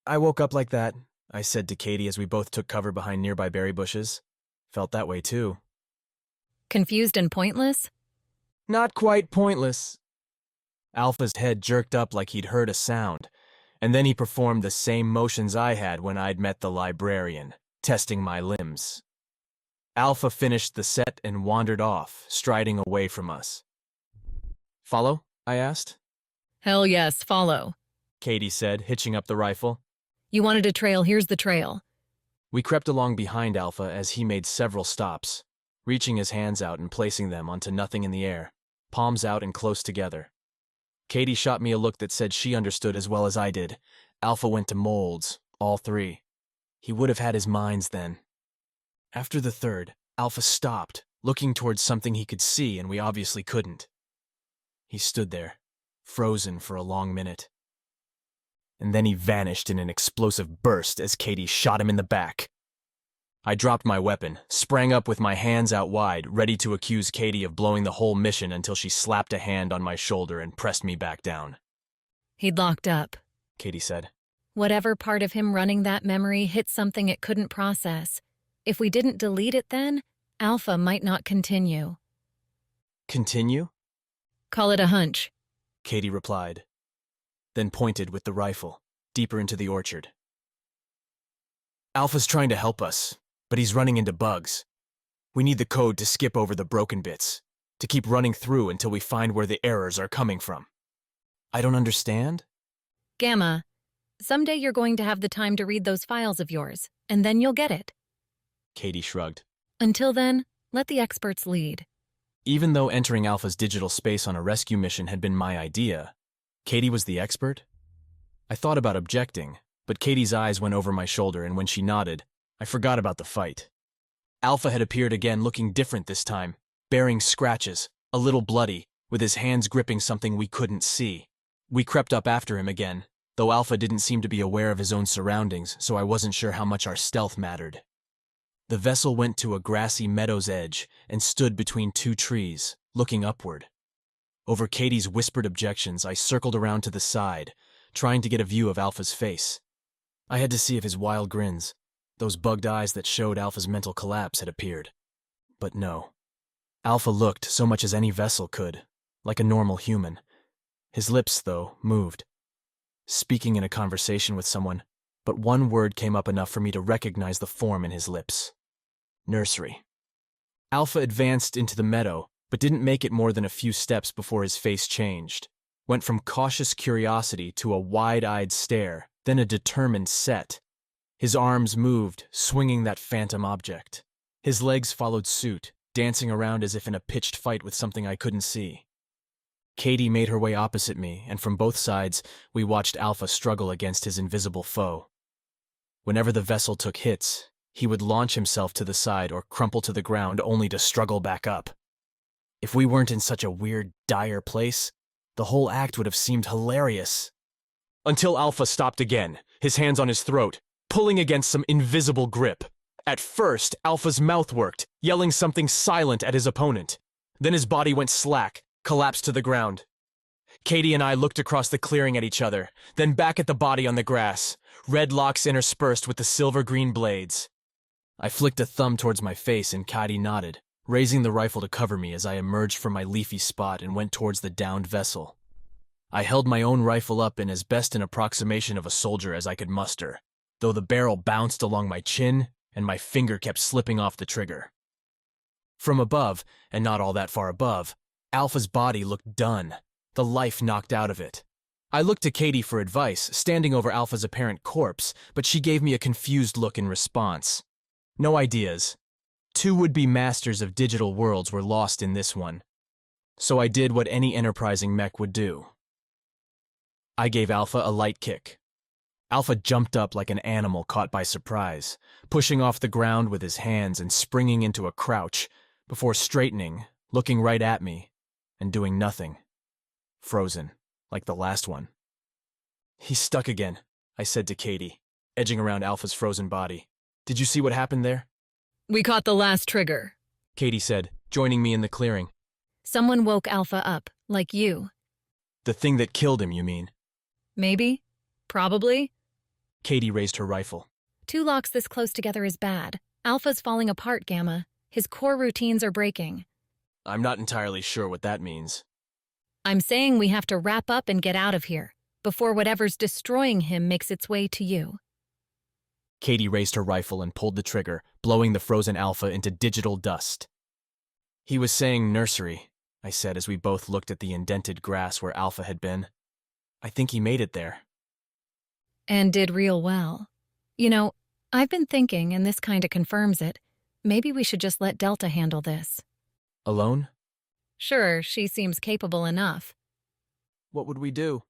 I woke up like that, I said to Kaydee as we both took cover behind nearby berry bushes. Felt that way too. Confused and pointless? Not quite pointless. Alpha's head jerked up like he'd heard a sound, and then he performed the same motions I had when I'd met the librarian, testing my limbs. Alpha finished the set and wandered off, striding away from us. Follow? I asked. Hell yes, follow, Kaydee said, hitching up the rifle. You wanted a trail, here's the trail. We crept along behind Alpha as he made several stops, reaching his hands out and placing them onto nothing in the air, palms out and close together. Kaydee shot me a look that said she understood as well as I did. Alpha went to molds, all three. He would have had his minds then. After the third, Alpha stopped, looking towards something he could see and we obviously couldn't. He stood there, frozen for a long minute. And then he vanished in an explosive burst as Kaydee shot him in the back. I dropped my weapon, sprang up with my hands out wide, ready to accuse Kaydee of blowing the whole mission until she slapped a hand on my shoulder and pressed me back down. He'd locked up, Kaydee said. Whatever part of him running that memory hit something it couldn't process. If we didn't delete it then, Alpha might not continue. Continue? Call it a hunch, Kaydee replied, then pointed with the rifle, deeper into the orchard. Alpha's trying to help us, but he's running into bugs. We need the code to skip over the broken bits, to keep running through until we find where the errors are coming from. I don't understand? Gamma, someday you're going to have the time to read those files of yours, and then you'll get it. Kaydee shrugged. Until then, let the experts lead. Even though entering Alpha's digital space on a rescue mission had been my idea, Kaydee was the expert? I thought about objecting, but Katie's eyes went over my shoulder, and when she nodded, I forgot about the fight. Alpha had appeared again, looking different this time, bearing scratches, a little bloody, with his hands gripping something we couldn't see. We crept up after him again, though Alpha didn't seem to be aware of his own surroundings, so I wasn't sure how much our stealth mattered. The vessel went to a grassy meadow's edge and stood between two trees, looking upward. Over Katie's whispered objections, I circled around to the side, trying to get a view of Alpha's face. I had to see if his wild grins, those bugged eyes that showed Alpha's mental collapse, had appeared. But no. Alpha looked, so much as any vessel could, like a normal human. His lips, though, moved. Speaking in a conversation with someone, but one word came up enough for me to recognize the form in his lips. Nursery. Alpha advanced into the meadow, but didn't make it more than a few steps before his face changed. Went from cautious curiosity to a wide-eyed stare, then a determined set. His arms moved, swinging that phantom object. His legs followed suit, dancing around as if in a pitched fight with something I couldn't see. Kaydee made her way opposite me, and from both sides, we watched Alpha struggle against his invisible foe. Whenever the vessel took hits, he would launch himself to the side or crumple to the ground only to struggle back up. If we weren't in such a weird, dire place, the whole act would have seemed hilarious. Until Alpha stopped again, his hands on his throat, pulling against some invisible grip. At first, Alpha's mouth worked, yelling something silent at his opponent. Then his body went slack, collapsed to the ground. Kaydee and I looked across the clearing at each other, then back at the body on the grass, red locks interspersed with the silver-green blades. I flicked a thumb towards my face and Kaydee nodded, raising the rifle to cover me as I emerged from my leafy spot and went towards the downed vessel. I held my own rifle up in as best an approximation of a soldier as I could muster, though the barrel bounced along my chin and my finger kept slipping off the trigger. From above, and not all that far above, Alpha's body looked done, the life knocked out of it. I looked to Kaydee for advice, standing over Alpha's apparent corpse, but she gave me a confused look in response. No ideas. Two would-be masters of digital worlds were lost in this one. So I did what any enterprising mech would do. I gave Alpha a light kick. Alpha jumped up like an animal caught by surprise, pushing off the ground with his hands and springing into a crouch, before straightening, looking right at me, and doing nothing. Frozen, like the last one. He's stuck again, I said to Kaydee, edging around Alpha's frozen body. Did you see what happened there? We caught the last trigger, Kaydee said, joining me in the clearing. Someone woke Alpha up, like you. The thing that killed him, you mean? Maybe. Probably. Kaydee raised her rifle. 2 locks this close together is bad. Alpha's falling apart, Gamma. His core routines are breaking. I'm not entirely sure what that means. I'm saying we have to wrap up and get out of here, before whatever's destroying him makes its way to you. Kaydee raised her rifle and pulled the trigger, blowing the frozen Alpha into digital dust. He was saying nursery, I said as we both looked at the indented grass where Alpha had been. I think he made it there. And did real well. You know, I've been thinking, and this kinda confirms it, maybe we should just let Delta handle this. Alone? Sure, she seems capable enough. What would we do?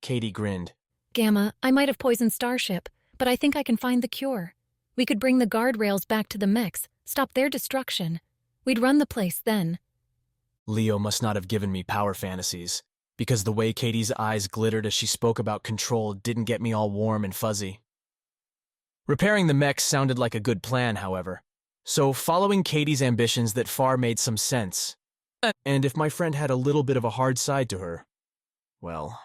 Kaydee grinned. Gamma, I might have poisoned Starship, but I think I can find the cure. We could bring the guardrails back to the Mechs, stop their destruction. We'd run the place then. Leo must not have given me power fantasies, because the way Katie's eyes glittered as she spoke about control didn't get me all warm and fuzzy. Repairing the Mechs sounded like a good plan, however, so following Katie's ambitions that far made some sense. And if my friend had a little bit of a hard side to her, well,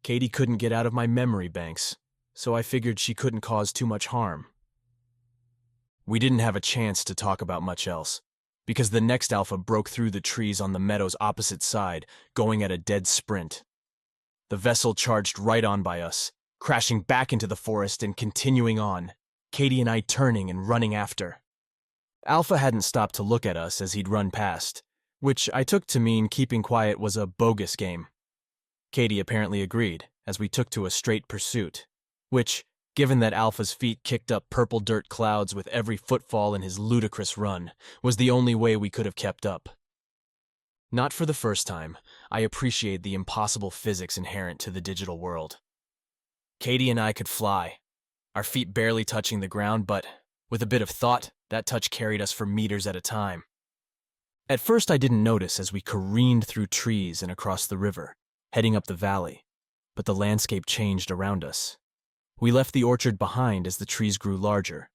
Kaydee couldn't get out of my memory banks, so I figured she couldn't cause too much harm. We didn't have a chance to talk about much else, because the next Alpha broke through the trees on the meadow's opposite side, going at a dead sprint. The vessel charged right on by us, crashing back into the forest and continuing on, Kaydee and I turning and running after. Alpha hadn't stopped to look at us as he'd run past, which I took to mean keeping quiet was a bogus game. Kaydee apparently agreed, as we took to a straight pursuit, which, given that Alpha's feet kicked up purple dirt clouds with every footfall in his ludicrous run, was the only way we could have kept up. Not for the first time, I appreciate the impossible physics inherent to the digital world. Kaydee and I could fly, our feet barely touching the ground, but, with a bit of thought, that touch carried us for meters at a time. At first I didn't notice as we careened through trees and across the river, heading up the valley, but the landscape changed around us. We left the orchard behind as the trees grew larger,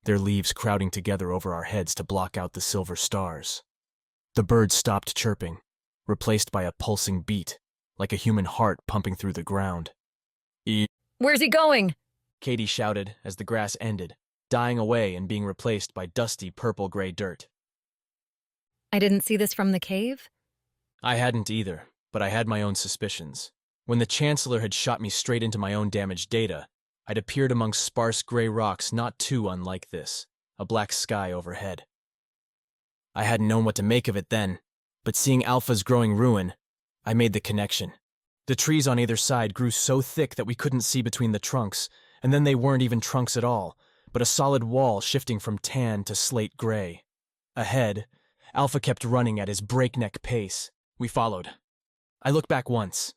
their leaves crowding together over our heads to block out the silver stars. The birds stopped chirping, replaced by a pulsing beat, like a human heart pumping through the ground. Where's he going? Kaydee shouted as the grass ended, dying away and being replaced by dusty purple-gray dirt. I didn't see this from the cave? I hadn't either, but I had my own suspicions. When the Chancellor had shot me straight into my own damaged data, I'd appeared among sparse gray rocks not too unlike this, a black sky overhead. I hadn't known what to make of it then, but seeing Alpha's growing ruin, I made the connection. The trees on either side grew so thick that we couldn't see between the trunks, and then they weren't even trunks at all, but a solid wall shifting from tan to slate gray. Ahead, Alpha kept running at his breakneck pace. We followed. I looked back once.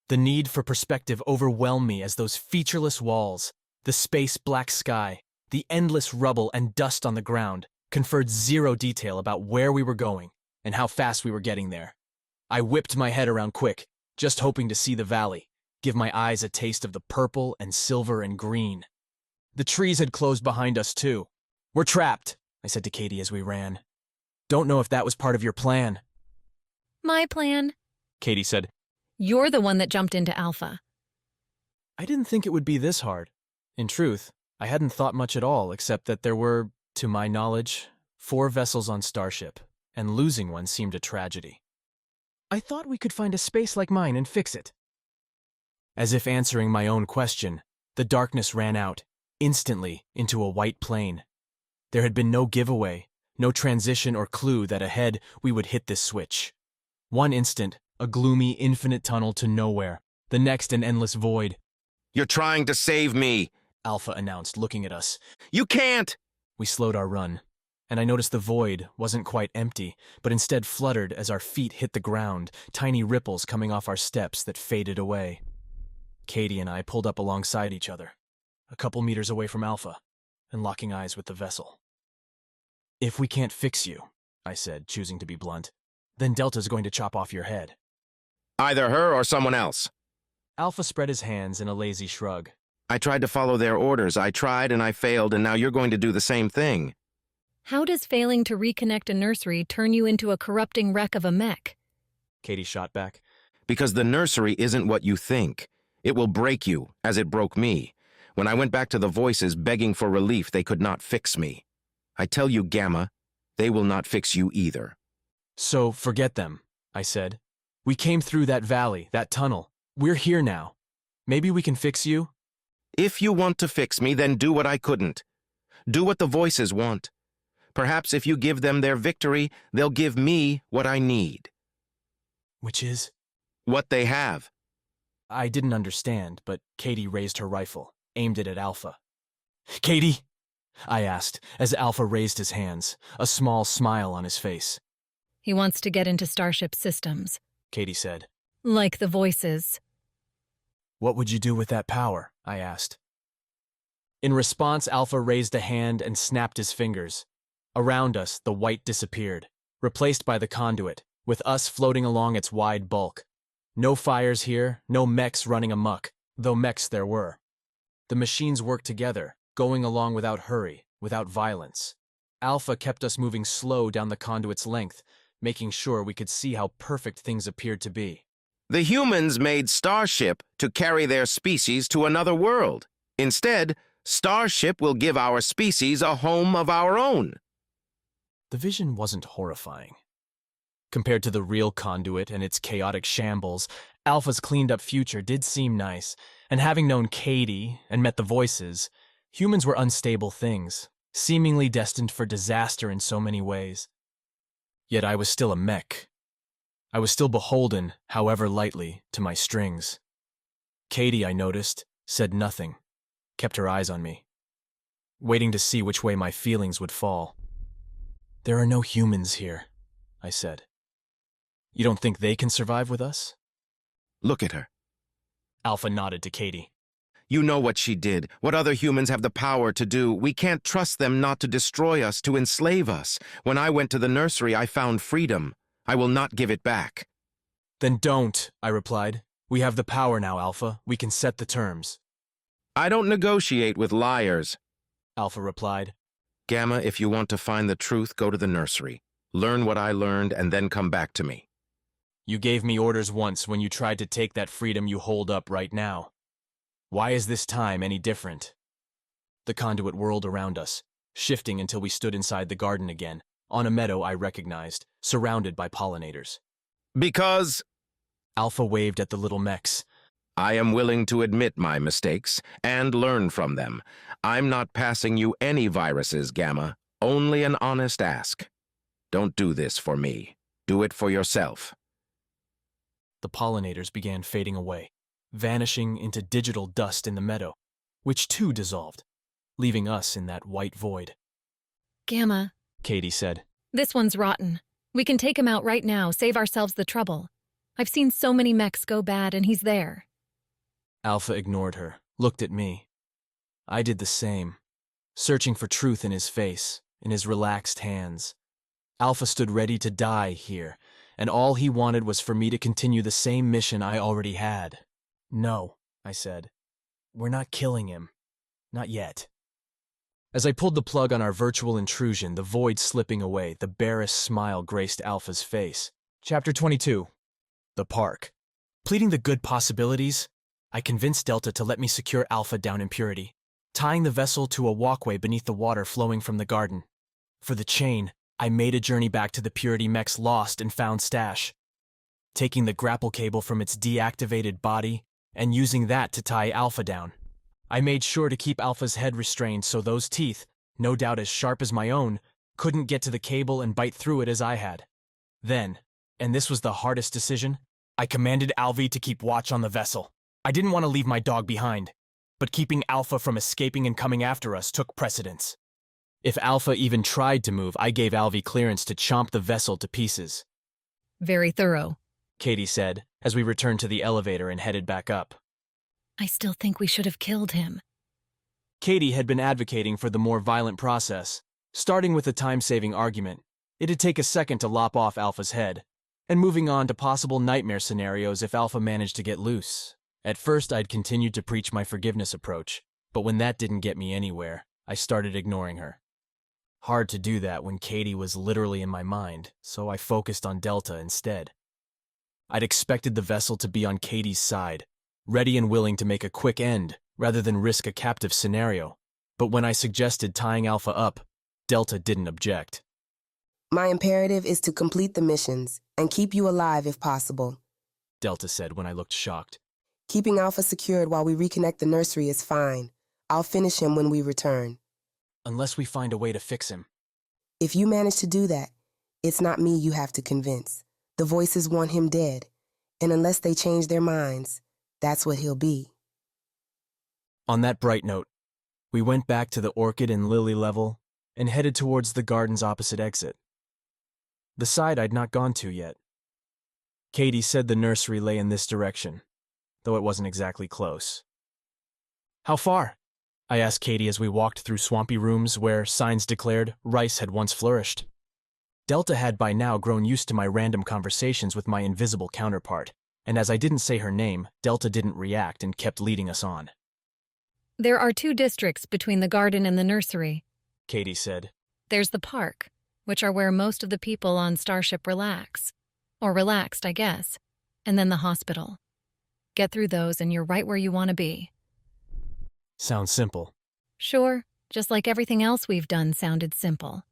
The need for perspective overwhelmed me as those featureless walls, the space black sky, the endless rubble and dust on the ground, conferred zero detail about where we were going and how fast we were getting there. I whipped my head around quick, just hoping to see the valley, give my eyes a taste of the purple and silver and green. The trees had closed behind us too. We're trapped, I said to Kaydee as we ran. Don't know if that was part of your plan. My plan? Kaydee said. You're the one that jumped into Alpha. I didn't think it would be this hard. In truth, I hadn't thought much at all except that there were, to my knowledge, 4 vessels on Starship, and losing one seemed a tragedy. I thought we could find a space like mine and fix it. As if answering my own question, the darkness ran out, instantly, into a white plane. There had been no giveaway, no transition or clue that ahead we would hit this switch. One instant, a gloomy, infinite tunnel to nowhere, the next an endless void. You're trying to save me, Alpha announced, looking at us. You can't! We slowed our run, and I noticed the void wasn't quite empty, but instead fluttered as our feet hit the ground, tiny ripples coming off our steps that faded away. Kaydee and I pulled up alongside each other, a couple meters away from Alpha, and locking eyes with the vessel. If we can't fix you, I said, choosing to be blunt, then Delta's going to chop off your head. Either her or someone else. Alpha spread his hands in a lazy shrug. I tried to follow their orders. I tried and I failed, and now you're going to do the same thing. How does failing to reconnect a nursery turn you into a corrupting wreck of a mech? Kaydee shot back. Because the nursery isn't what you think. It will break you, as it broke me. When I went back to the voices begging for relief, they could not fix me. I tell you, Gamma, they will not fix you either. So forget them, I said. We came through that valley, that tunnel. We're here now. Maybe we can fix you? If you want to fix me, then do what I couldn't. Do what the voices want. Perhaps if you give them their victory, they'll give me what I need. Which is? What they have. I didn't understand, but Kaydee raised her rifle, aimed it at Alpha. Kaydee? I asked, as Alpha raised his hands, a small smile on his face. He wants to get into Starship systems, Kaydee said. Like the voices. What would you do with that power? I asked. In response, Alpha raised a hand and snapped his fingers. Around us, the white disappeared, replaced by the Conduit, with us floating along its wide bulk. No fires here, no mechs running amok, though mechs there were. The machines worked together, going along without hurry, without violence. Alpha kept us moving slow down the Conduit's length, making sure we could see how perfect things appeared to be. The humans made Starship to carry their species to another world. Instead, Starship will give our species a home of our own. The vision wasn't horrifying. Compared to the real Conduit and its chaotic shambles, Alpha's cleaned-up future did seem nice, and having known Kaydee and met the voices, humans were unstable things, seemingly destined for disaster in so many ways. Yet I was still a mech. I was still beholden, however lightly, to my strings. Kaydee, I noticed, said nothing, kept her eyes on me, waiting to see which way my feelings would fall. There are no humans here, I said. You don't think they can survive with us? Look at her. Alpha nodded to Kaydee. You know what she did, what other humans have the power to do. We can't trust them not to destroy us, to enslave us. When I went to the nursery, I found freedom. I will not give it back. Then don't, I replied. We have the power now, Alpha. We can set the terms. I don't negotiate with liars, Alpha replied. Gamma, if you want to find the truth, go to the nursery. Learn what I learned and then come back to me. You gave me orders once when you tried to take that freedom you hold up right now. Why is this time any different? The conduit whirled around us, shifting until we stood inside the garden again, on a meadow I recognized, surrounded by pollinators. Because... Alpha waved at the little mechs. I am willing to admit my mistakes and learn from them. I'm not passing you any viruses, Gamma. Only an honest ask. Don't do this for me. Do it for yourself. The pollinators began fading away, vanishing into digital dust in the meadow, which too dissolved, leaving us in that white void. Gamma, Kaydee said. This one's rotten. We can take him out right now, save ourselves the trouble. I've seen so many mechs go bad, and he's there. Alpha ignored her, looked at me. I did the same, searching for truth in his face, in his relaxed hands. Alpha stood ready to die here, and all he wanted was for me to continue the same mission I already had. No, I said. We're not killing him. Not yet. As I pulled the plug on our virtual intrusion, the void slipping away, the barest smile graced Alpha's face. Chapter 22. The Park. Pleading the good possibilities, I convinced Delta to let me secure Alpha down in Purity, tying the vessel to a walkway beneath the water flowing from the garden. For the chain, I made a journey back to the Purity Mech's lost and found stash, taking the grapple cable from its deactivated body and using that to tie Alpha down. I made sure to keep Alpha's head restrained so those teeth, no doubt as sharp as my own, couldn't get to the cable and bite through it as I had. Then, and this was the hardest decision, I commanded Alvi to keep watch on the vessel. I didn't want to leave my dog behind, but keeping Alpha from escaping and coming after us took precedence. If Alpha even tried to move, I gave Alvi clearance to chomp the vessel to pieces. Very thorough, Kaydee said, as we returned to the elevator and headed back up. I still think we should have killed him. Kaydee had been advocating for the more violent process, starting with a time-saving argument. It'd take a second to lop off Alpha's head, and moving on to possible nightmare scenarios if Alpha managed to get loose. At first, I'd continued to preach my forgiveness approach, but when that didn't get me anywhere, I started ignoring her. Hard to do that when Kaydee was literally in my mind, so I focused on Delta instead. I'd expected the vessel to be on Kaydee's side, ready and willing to make a quick end rather than risk a captive scenario, but when I suggested tying Alpha up, Delta didn't object. My imperative is to complete the missions and keep you alive if possible, Delta said when I looked shocked. Keeping Alpha secured while we reconnect the nursery is fine. I'll finish him when we return. Unless we find a way to fix him. If you manage to do that, it's not me you have to convince. The voices want him dead, and unless they change their minds, that's what he'll be. On that bright note, we went back to the orchid and lily level and headed towards the garden's opposite exit. The side I'd not gone to yet. Kaydee said the nursery lay in this direction, though it wasn't exactly close. How far? I asked Kaydee as we walked through swampy rooms where signs declared rice had once flourished. Delta had by now grown used to my random conversations with my invisible counterpart, and as I didn't say her name, Delta didn't react and kept leading us on. There are 2 districts between the garden and the nursery, Kaydee said. There's the park, which are where most of the people on Starship relax. Or relaxed, I guess. And then the hospital. Get through those and you're right where you want to be. Sounds simple. Sure, just like everything else we've done sounded simple.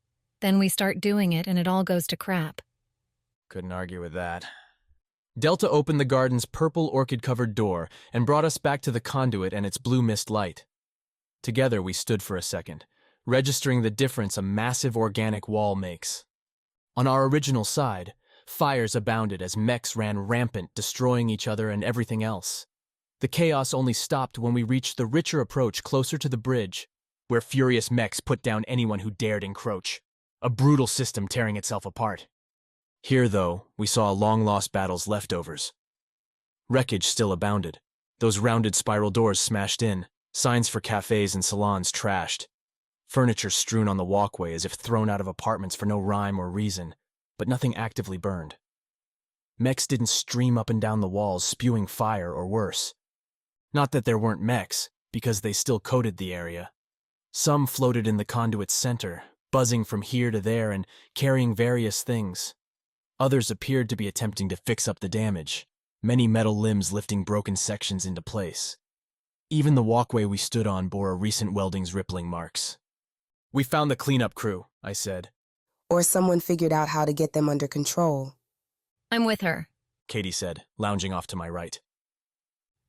Then we start doing it and it all goes to crap. Couldn't argue with that. Delta opened the garden's purple orchid-covered door and brought us back to the conduit and its blue mist light. Together we stood for a second, registering the difference a massive organic wall makes. On our original side, Fires abounded as mechs ran rampant, destroying each other and everything else. The chaos only stopped when we reached the richer approach closer to the bridge, where furious mechs put down anyone who dared encroach. A brutal system tearing itself apart. Here, though, we saw a long-lost battle's leftovers. Wreckage still abounded. Those rounded spiral doors smashed in, signs for cafes and salons trashed. Furniture strewn on the walkway as if thrown out of apartments for no rhyme or reason, but nothing actively burned. Mechs didn't stream up and down the walls spewing fire or worse. Not that there weren't mechs, because they still coated the area. Some floated in the conduit's center, buzzing from here to there and carrying various things. Others appeared to be attempting to fix up the damage, many metal limbs lifting broken sections into place. Even the walkway we stood on bore a recent welding's rippling marks. "We found the cleanup crew," I said. Or someone figured out how to get them under control. I'm with her, Kaydee said, lounging off to my right.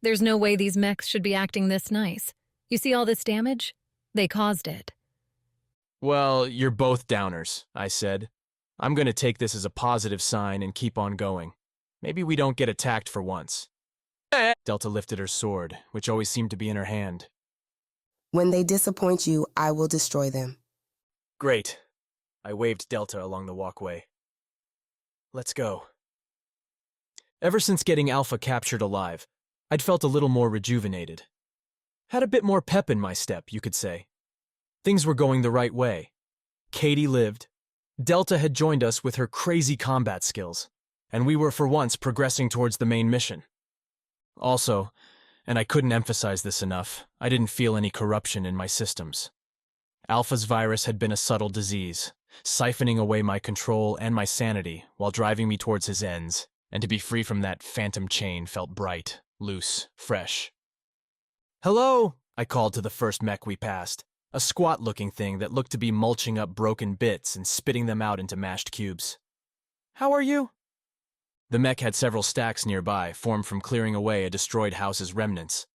There's no way these mechs should be acting this nice. You see all this damage? They caused it. Well, you're both downers, I said. I'm going to take this as a positive sign and keep on going. Maybe we don't get attacked for once. Delta lifted her sword, which always seemed to be in her hand. When they disappoint you, I will destroy them. Great. I waved Delta along the walkway. Let's go. Ever since getting Alpha captured alive, I'd felt a little more rejuvenated. Had a bit more pep in my step, you could say. Things were going the right way. Kaydee lived. Delta had joined us with her crazy combat skills, and we were for once progressing towards the main mission. Also, and I couldn't emphasize this enough, I didn't feel any corruption in my systems. Alpha's virus had been a subtle disease, siphoning away my control and my sanity while driving me towards his ends, and to be free from that phantom chain felt bright, loose, fresh. "Hello," I called to the first mech we passed, a squat-looking thing that looked to be mulching up broken bits and spitting them out into mashed cubes. "How are you?" The mech had several stacks nearby, formed from clearing away a destroyed house's remnants.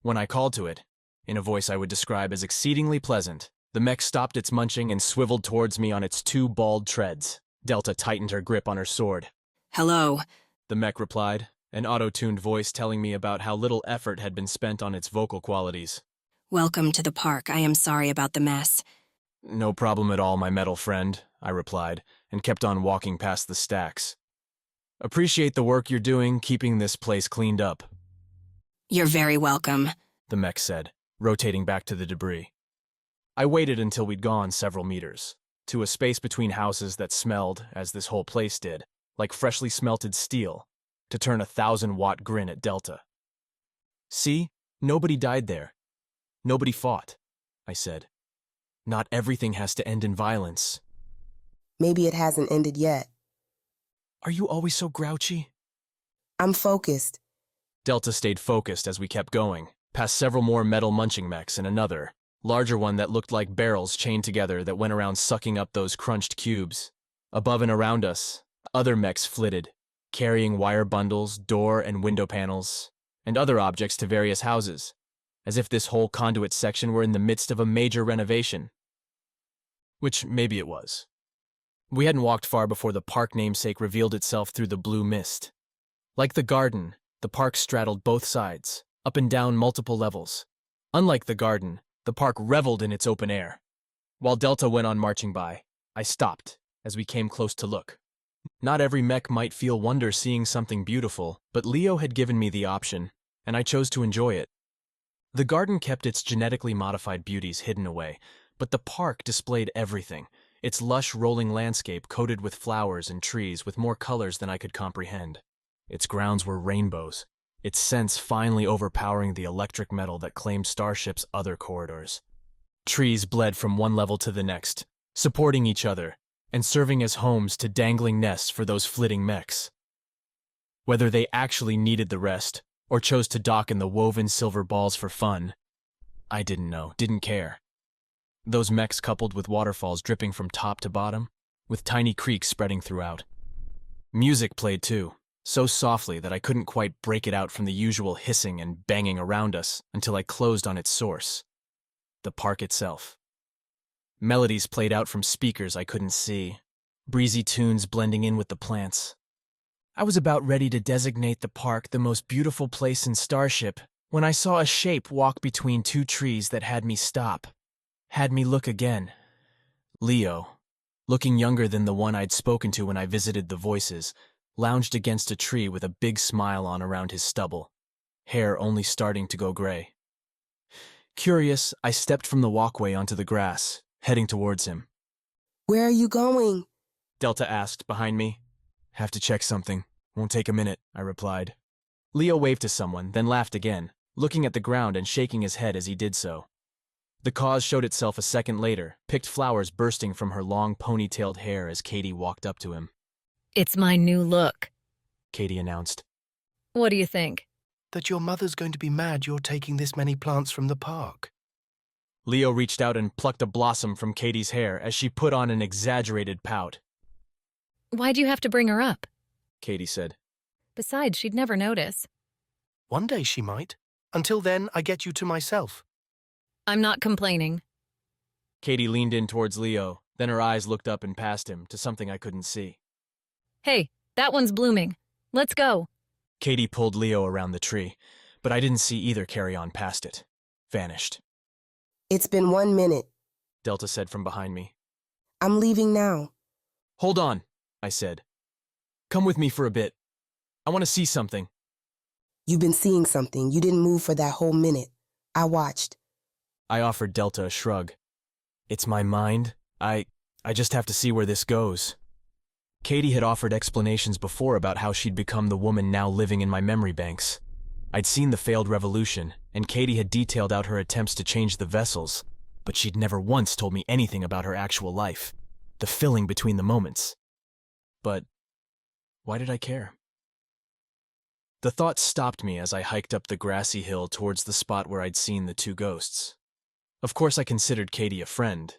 When I called to it, in a voice I would describe as exceedingly pleasant, the mech stopped its munching and swiveled towards me on its two bald treads. Delta tightened her grip on her sword. "Hello," the mech replied, an auto-tuned voice telling me about how little effort had been spent on its vocal qualities. "Welcome to the park. I am sorry about the mess." "No problem at all, my metal friend," I replied, and kept on walking past the stacks. "Appreciate the work you're doing keeping this place cleaned up." "You're very welcome," the mech said, rotating back to the debris. I waited until we'd gone several meters, to a space between houses that smelled, as this whole place did, like freshly smelted steel, to turn a 1,000-watt grin at Delta. "See? Nobody died there. Nobody fought," I said. "Not everything has to end in violence." Maybe it hasn't ended yet. "Are you always so grouchy?" I'm focused. Delta stayed focused as we kept going, past several more metal munching mechs and another, larger one that looked like barrels chained together that went around sucking up those crunched cubes. Above and around us, other mechs flitted, carrying wire bundles, door and window panels, and other objects to various houses, as if this whole conduit section were in the midst of a major renovation. Which maybe it was. We hadn't walked far before the park namesake revealed itself through the blue mist. Like the garden, the park straddled both sides, up and down multiple levels. Unlike the garden, the park reveled in its open air. While Delta went on marching by, I stopped as we came close to look. Not every mech might feel wonder seeing something beautiful, but Leo had given me the option, and I chose to enjoy it. The garden kept its genetically modified beauties hidden away, but the park displayed everything, its lush rolling landscape coated with flowers and trees with more colors than I could comprehend. Its grounds were rainbows, its scents finely overpowering the electric metal that claimed Starship's other corridors. Trees bled from one level to the next, supporting each other, and serving as homes to dangling nests for those flitting mechs. Whether they actually needed the rest, or chose to dock in the woven silver balls for fun, I didn't know, didn't care. Those mechs coupled with waterfalls dripping from top to bottom, with tiny creeks spreading throughout. Music played too, so softly that I couldn't quite break it out from the usual hissing and banging around us until I closed on its source, the park itself. Melodies played out from speakers I couldn't see, breezy tunes blending in with the plants, I was about ready to designate the park the most beautiful place in Starship when I saw a shape walk between two trees that had me stop. Had me look again. Leo, looking younger than the one I'd spoken to when I visited the Voices, lounged against a tree with a big smile on around his stubble, hair only starting to go gray. Curious, I stepped from the walkway onto the grass, heading towards him. Where are you going? Delta asked behind me. Have to check something. Won't take a minute, I replied. Leo waved to someone, then laughed again, looking at the ground and shaking his head as he did so. The cause showed itself a second later, picked flowers bursting from her long ponytailed hair as Kaydee walked up to him. It's my new look, Kaydee announced. What do you think? That your mother's going to be mad you're taking this many plants from the park. Leo reached out and plucked a blossom from Kaydee's hair as she put on an exaggerated pout. Why'd you have to bring her up? Kaydee said. Besides, she'd never notice. One day she might. Until then, I get you to myself. I'm not complaining. Kaydee leaned in towards Leo, then her eyes looked up and past him to something I couldn't see. Hey, that one's blooming. Let's go. Kaydee pulled Leo around the tree, but I didn't see either carry on past it. Vanished. It's been 1 minute, Delta said from behind me. I'm leaving now. Hold on, I said. Come with me for a bit. I want to see something. You've been seeing something. You didn't move for that whole minute. I watched. I offered Delta a shrug. It's my mind. I just have to see where this goes. Kaydee had offered explanations before about how she'd become the woman now living in my memory banks. I'd seen the failed revolution, and Kaydee had detailed out her attempts to change the vessels, but she'd never once told me anything about her actual life, the filling between the moments. But why did I care? The thought stopped me as I hiked up the grassy hill towards the spot where I'd seen the two ghosts. Of course I considered Kaydee a friend,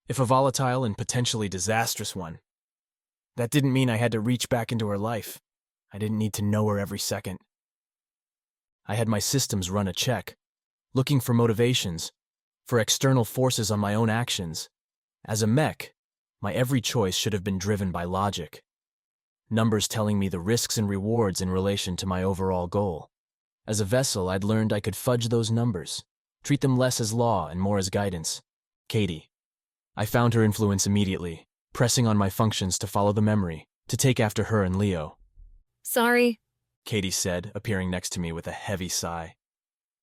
if a volatile and potentially disastrous one. That didn't mean I had to reach back into her life. I didn't need to know her every second. I had my systems run a check, looking for motivations, for external forces on my own actions. As a mech, my every choice should have been driven by logic. Numbers telling me the risks and rewards in relation to my overall goal. As a vessel, I'd learned I could fudge those numbers, treat them less as law and more as guidance. Kaydee. I found her influence immediately, pressing on my functions to follow the memory, to take after her and Leo. Sorry, Kaydee said, appearing next to me with a heavy sigh.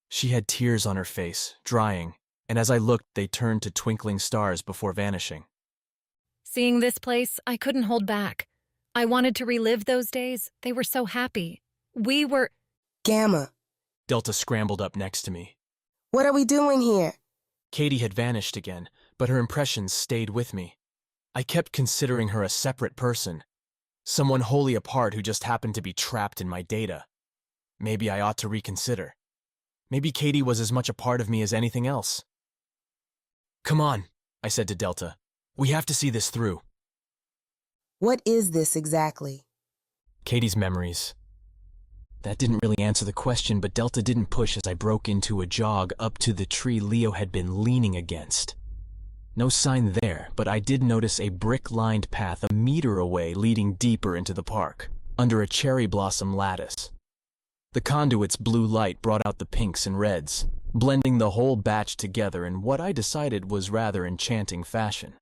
She had tears on her face, drying, and as I looked, they turned to twinkling stars before vanishing. Seeing this place, I couldn't hold back. I wanted to relive those days. They were so happy. We were... Gamma. Delta scrambled up next to me. What are we doing here? Kaydee had vanished again, but her impressions stayed with me. I kept considering her a separate person, someone wholly apart who just happened to be trapped in my data. Maybe I ought to reconsider. Maybe Kaydee was as much a part of me as anything else. Come on, I said to Delta. We have to see this through. What is this exactly? Kaydee's memories. That didn't really answer the question, but Delta didn't push as I broke into a jog up to the tree Leo had been leaning against. No sign there, but I did notice a brick-lined path a meter away leading deeper into the park, under a cherry blossom lattice. The conduit's blue light brought out the pinks and reds, blending the whole batch together in what I decided was rather enchanting fashion.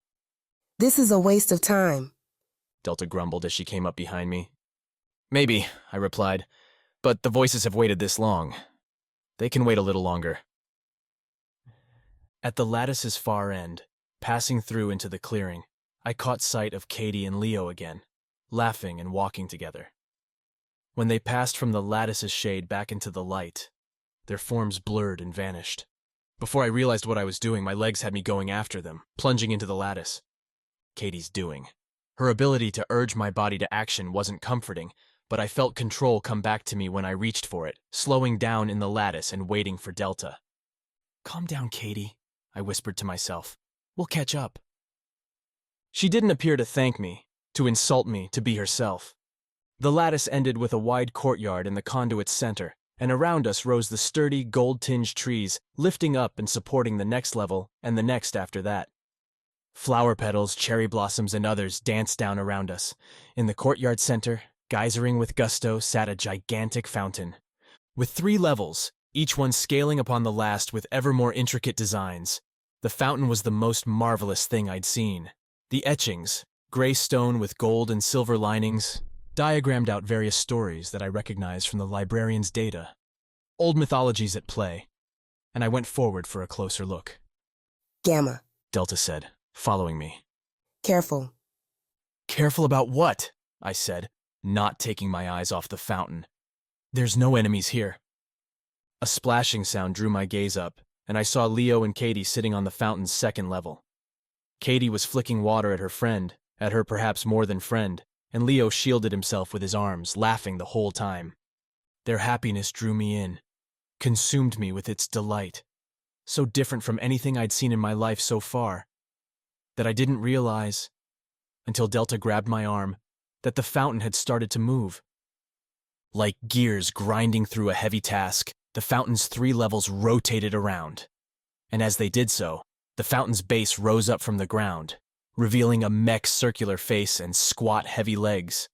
This is a waste of time, Delta grumbled as she came up behind me. Maybe, I replied, but the voices have waited this long. They can wait a little longer. At the lattice's far end, passing through into the clearing, I caught sight of Kaydee and Leo again, laughing and walking together. When they passed from the lattice's shade back into the light, their forms blurred and vanished. Before I realized what I was doing, my legs had me going after them, plunging into the lattice. Kaydee's doing. Her ability to urge my body to action wasn't comforting, but I felt control come back to me when I reached for it, slowing down in the lattice and waiting for Delta. Calm down, Kaydee, I whispered to myself. We'll catch up. She didn't appear to thank me, to insult me, to be herself. The lattice ended with a wide courtyard in the conduit's center, and around us rose the sturdy, gold-tinged trees, lifting up and supporting the next level and the next after that. Flower petals, cherry blossoms, and others danced down around us. In the courtyard center, Geysering with gusto sat a gigantic fountain. With 3 levels, each one scaling upon the last with ever more intricate designs, the fountain was the most marvelous thing I'd seen. The etchings, gray stone with gold and silver linings, diagrammed out various stories that I recognized from the librarian's data. Old mythologies at play, and I went forward for a closer look. Gamma. Delta said, following me. Careful. Careful about what? I said, not taking my eyes off the fountain. There's no enemies here. A splashing sound drew my gaze up, and I saw Leo and Kaydee sitting on the fountain's 2nd level. Kaydee was flicking water at her friend, at her perhaps more than friend, and Leo shielded himself with his arms, laughing the whole time. Their happiness drew me in, consumed me with its delight, so different from anything I'd seen in my life so far, that I didn't realize, until Delta grabbed my arm, that the fountain had started to move. Like gears grinding through a heavy task, the fountain's 3 levels rotated around, and as they did so, the fountain's base rose up from the ground, revealing a Mech's circular face and squat, heavy legs.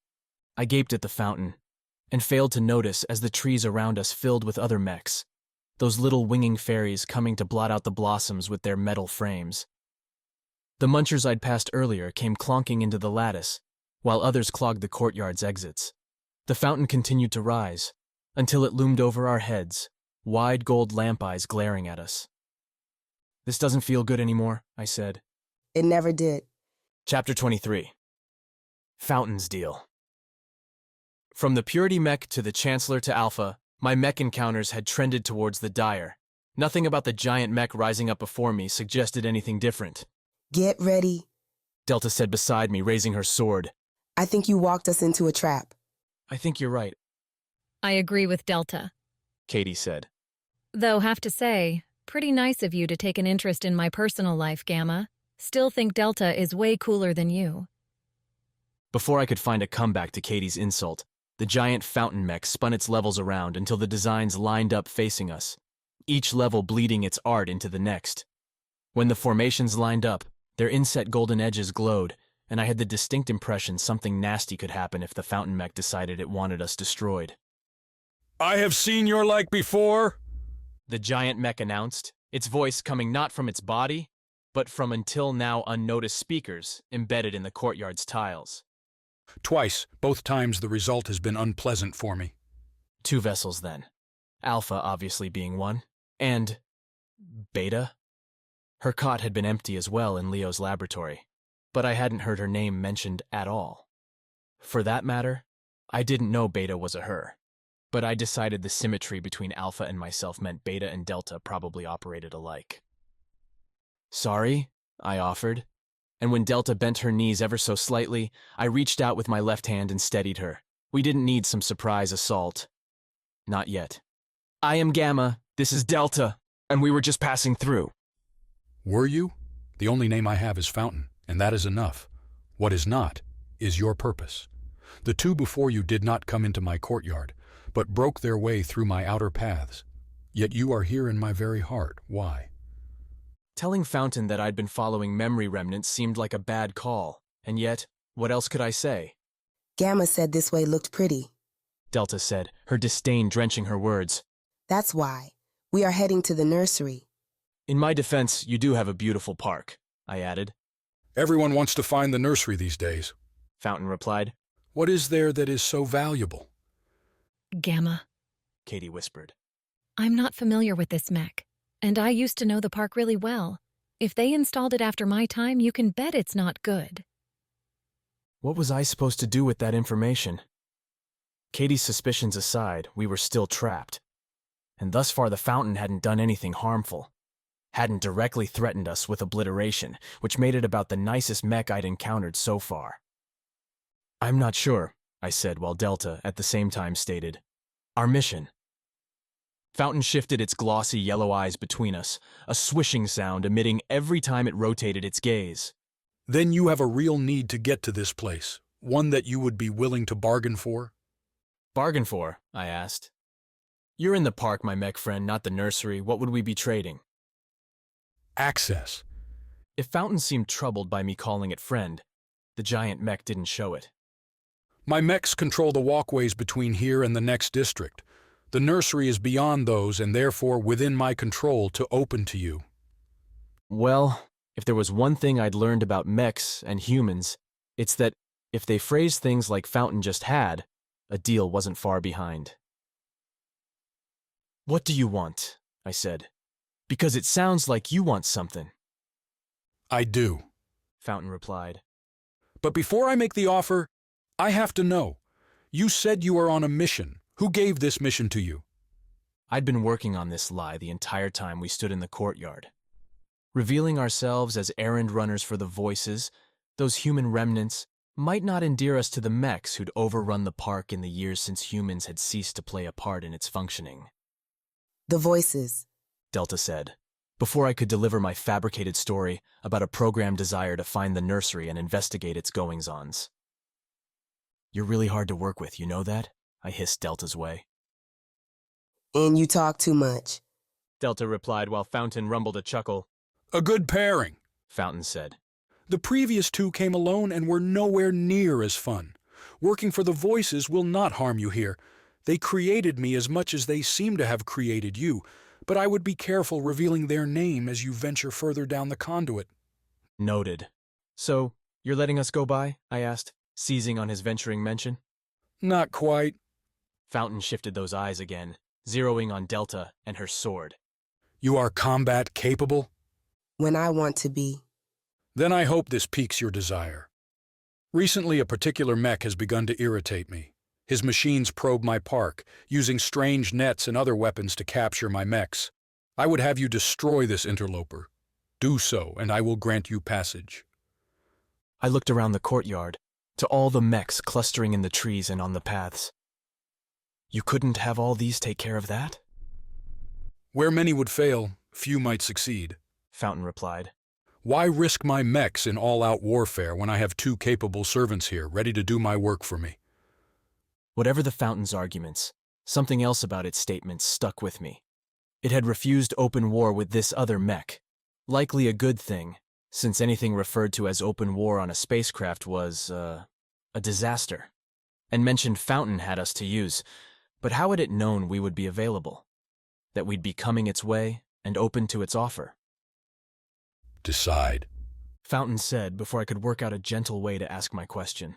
I gaped at the fountain, and failed to notice as the trees around us filled with other Mechs, those little winging fairies coming to blot out the blossoms with their metal frames. The munchers I'd passed earlier came clonking into the lattice, while others clogged the courtyard's exits. The fountain continued to rise, until it loomed over our heads, wide gold lamp eyes glaring at us. This doesn't feel good anymore, I said. It never did. Chapter 23. Fountains Deal. From the Purity Mech to the Chancellor to Alpha, my Mech encounters had trended towards the dire. Nothing about the giant Mech rising up before me suggested anything different. Get ready, Delta said beside me, raising her sword. I think you walked us into a trap. I think you're right, I agree with Delta. Kaydee said. Though, have to say, pretty nice of you to take an interest in my personal life, Gamma. Still think Delta is way cooler than you. Before I could find a comeback to Kaydee's insult, the giant fountain Mech spun its levels around until the designs lined up facing us, each level bleeding its art into the next. When the formations lined up, their inset golden edges glowed, and I had the distinct impression something nasty could happen if the fountain Mech decided it wanted us destroyed. I have seen your like before, the giant Mech announced, its voice coming not from its body, but from until now unnoticed speakers embedded in the courtyard's tiles. Twice, both times the result has been unpleasant for me. 2 vessels then. Alpha obviously being one, and Beta? Her cot had been empty as well in Leo's laboratory, but I hadn't heard her name mentioned at all. For that matter, I didn't know Beta was a her, but I decided the symmetry between Alpha and myself meant Beta and Delta probably operated alike. Sorry, I offered, and when Delta bent her knees ever so slightly, I reached out with my left hand and steadied her. We didn't need some surprise assault. Not yet. I am Gamma, this is Delta, and we were just passing through. Were you? The only name I have is Fountain, and that is enough. What is not, is your purpose. The 2 before you did not come into my courtyard, but broke their way through my outer paths. Yet you are here in my very heart. Why? Telling Fountain that I'd been following memory remnants seemed like a bad call, and yet, what else could I say? Gamma said this way looked pretty, Delta said, her disdain drenching her words. That's why. We are heading to the nursery. In my defense, you do have a beautiful park, I added. Everyone wants to find the nursery these days, Fountain replied. What is there that is so valuable? Gamma, Kaydee whispered. I'm not familiar with this Mech, and I used to know the park really well. If they installed it after my time, you can bet it's not good. What was I supposed to do with that information? Kaydee's suspicions aside, we were still trapped. And thus far the Fountain hadn't done anything harmful. Hadn't directly threatened us with obliteration, which made it about the nicest Mech I'd encountered so far. I'm not sure, I said while Delta at the same time stated, our mission. Fountain shifted its glossy yellow eyes between us, a swishing sound emitting every time it rotated its gaze. Then you have a real need to get to this place, one that you would be willing to bargain for? Bargain for? I asked. You're in the park, my Mech friend, not the nursery. What would we be trading? Access. If Fountain seemed troubled by me calling it friend, the giant Mech didn't show it. My mechs control the walkways between here and the next district. The nursery is beyond those and therefore within my control to open to you. Well, if there was one thing I'd learned about mechs and humans, it's that if they phrased things like Fountain just had, a deal wasn't far behind. "What do you want?" I said. "Because it sounds like you want something." I do, Fountain replied. But before I make the offer, I have to know. You said you are on a mission. Who gave this mission to you? I'd been working on this lie the entire time we stood in the courtyard. Revealing ourselves as errand runners for the voices, those human remnants might not endear us to the mechs who'd overrun the park in the years since humans had ceased to play a part in its functioning. The voices, Delta said, before I could deliver my fabricated story about a programmed desire to find the nursery and investigate its goings-ons. "You're really hard to work with, you know that?" I hissed Delta's way. And you talk too much, Delta replied while Fountain rumbled a chuckle. A good pairing, Fountain said. The previous two came alone and were nowhere near as fun. Working for the voices will not harm you here. They created me as much as they seem to have created you, but I would be careful revealing their name as you venture further down the conduit. Noted. So, you're letting us go by? I asked, seizing on his venturing mention. Not quite. Fountain shifted those eyes again, zeroing on Delta and her sword. You are combat capable? When I want to be. Then I hope this piques your desire. Recently, a particular mech has begun to irritate me. His machines probe my park, using strange nets and other weapons to capture my mechs. I would have you destroy this interloper. Do so, and I will grant you passage. I looked around the courtyard, to all the mechs clustering in the trees and on the paths. You couldn't have all these take care of that? Where many would fail, few might succeed, Fountain replied. Why risk my mechs in all-out warfare when I have two capable servants here, ready to do my work for me? Whatever the Fountain's arguments, something else about its statements stuck with me. It had refused open war with this other mech. Likely a good thing, since anything referred to as open war on a spacecraft was, a disaster. And mentioned Fountain had us to use, but how had it known we would be available? That we'd be coming its way and open to its offer? Decide, Fountain said before I could work out a gentle way to ask my question.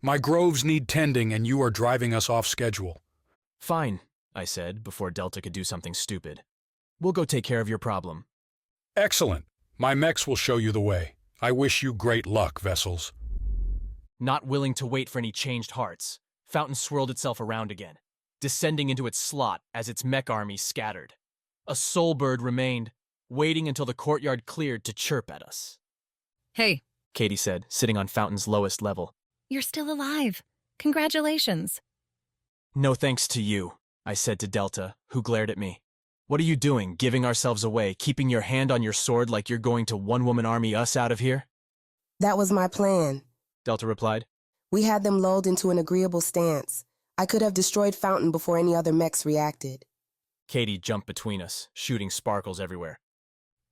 My groves need tending and you are driving us off schedule. Fine, I said before Delta could do something stupid. We'll go take care of your problem. Excellent. My mechs will show you the way. I wish you great luck, vessels. Not willing to wait for any changed hearts, Fountain swirled itself around again, descending into its slot as its mech army scattered. A soul bird remained, waiting until the courtyard cleared to chirp at us. Hey, Kaydee said, sitting on Fountain's lowest level. You're still alive. Congratulations. No thanks to you, I said to Delta, who glared at me. What are you doing, giving ourselves away, keeping your hand on your sword like you're going to one-woman army us out of here? That was my plan, Delta replied. We had them lulled into an agreeable stance. I could have destroyed Fountain before any other mechs reacted. Kaydee jumped between us, shooting sparkles everywhere.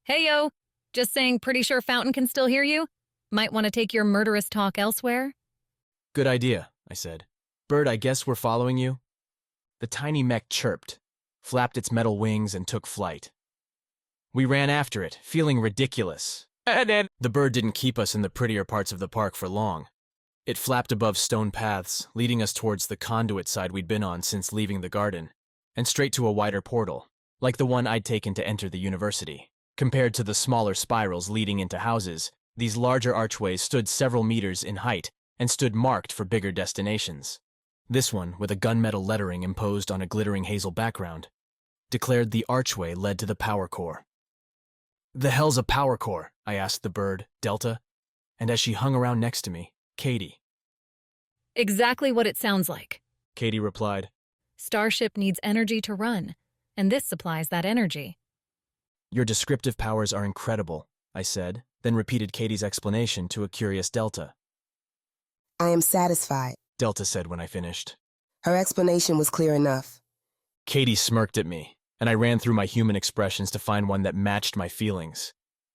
Hey, yo. Just saying, pretty sure Fountain can still hear you? Might want to take your murderous talk elsewhere? Good idea, I said. Bird, I guess we're following you? The tiny mech chirped, flapped its metal wings, and took flight. We ran after it, feeling ridiculous. And then the bird didn't keep us in the prettier parts of the park for long. It flapped above stone paths, leading us towards the Conduit side we'd been on since leaving the garden, and straight to a wider portal, like the one I'd taken to enter the university. Compared to the smaller spirals leading into houses, these larger archways stood several meters in height and stood marked for bigger destinations. This one, with a gunmetal lettering imposed on a glittering hazel background, declared the archway led to the power core. The hell's a power core? I asked the bird, Delta, and as she hung around next to me, Kaydee. Exactly what it sounds like, Kaydee replied. Starship needs energy to run, and this supplies that energy. Your descriptive powers are incredible, I said, then repeated Kaydee's explanation to a curious Delta. I am satisfied, Delta said when I finished. Her explanation was clear enough. Kaydee smirked at me, and I ran through my human expressions to find one that matched my feelings.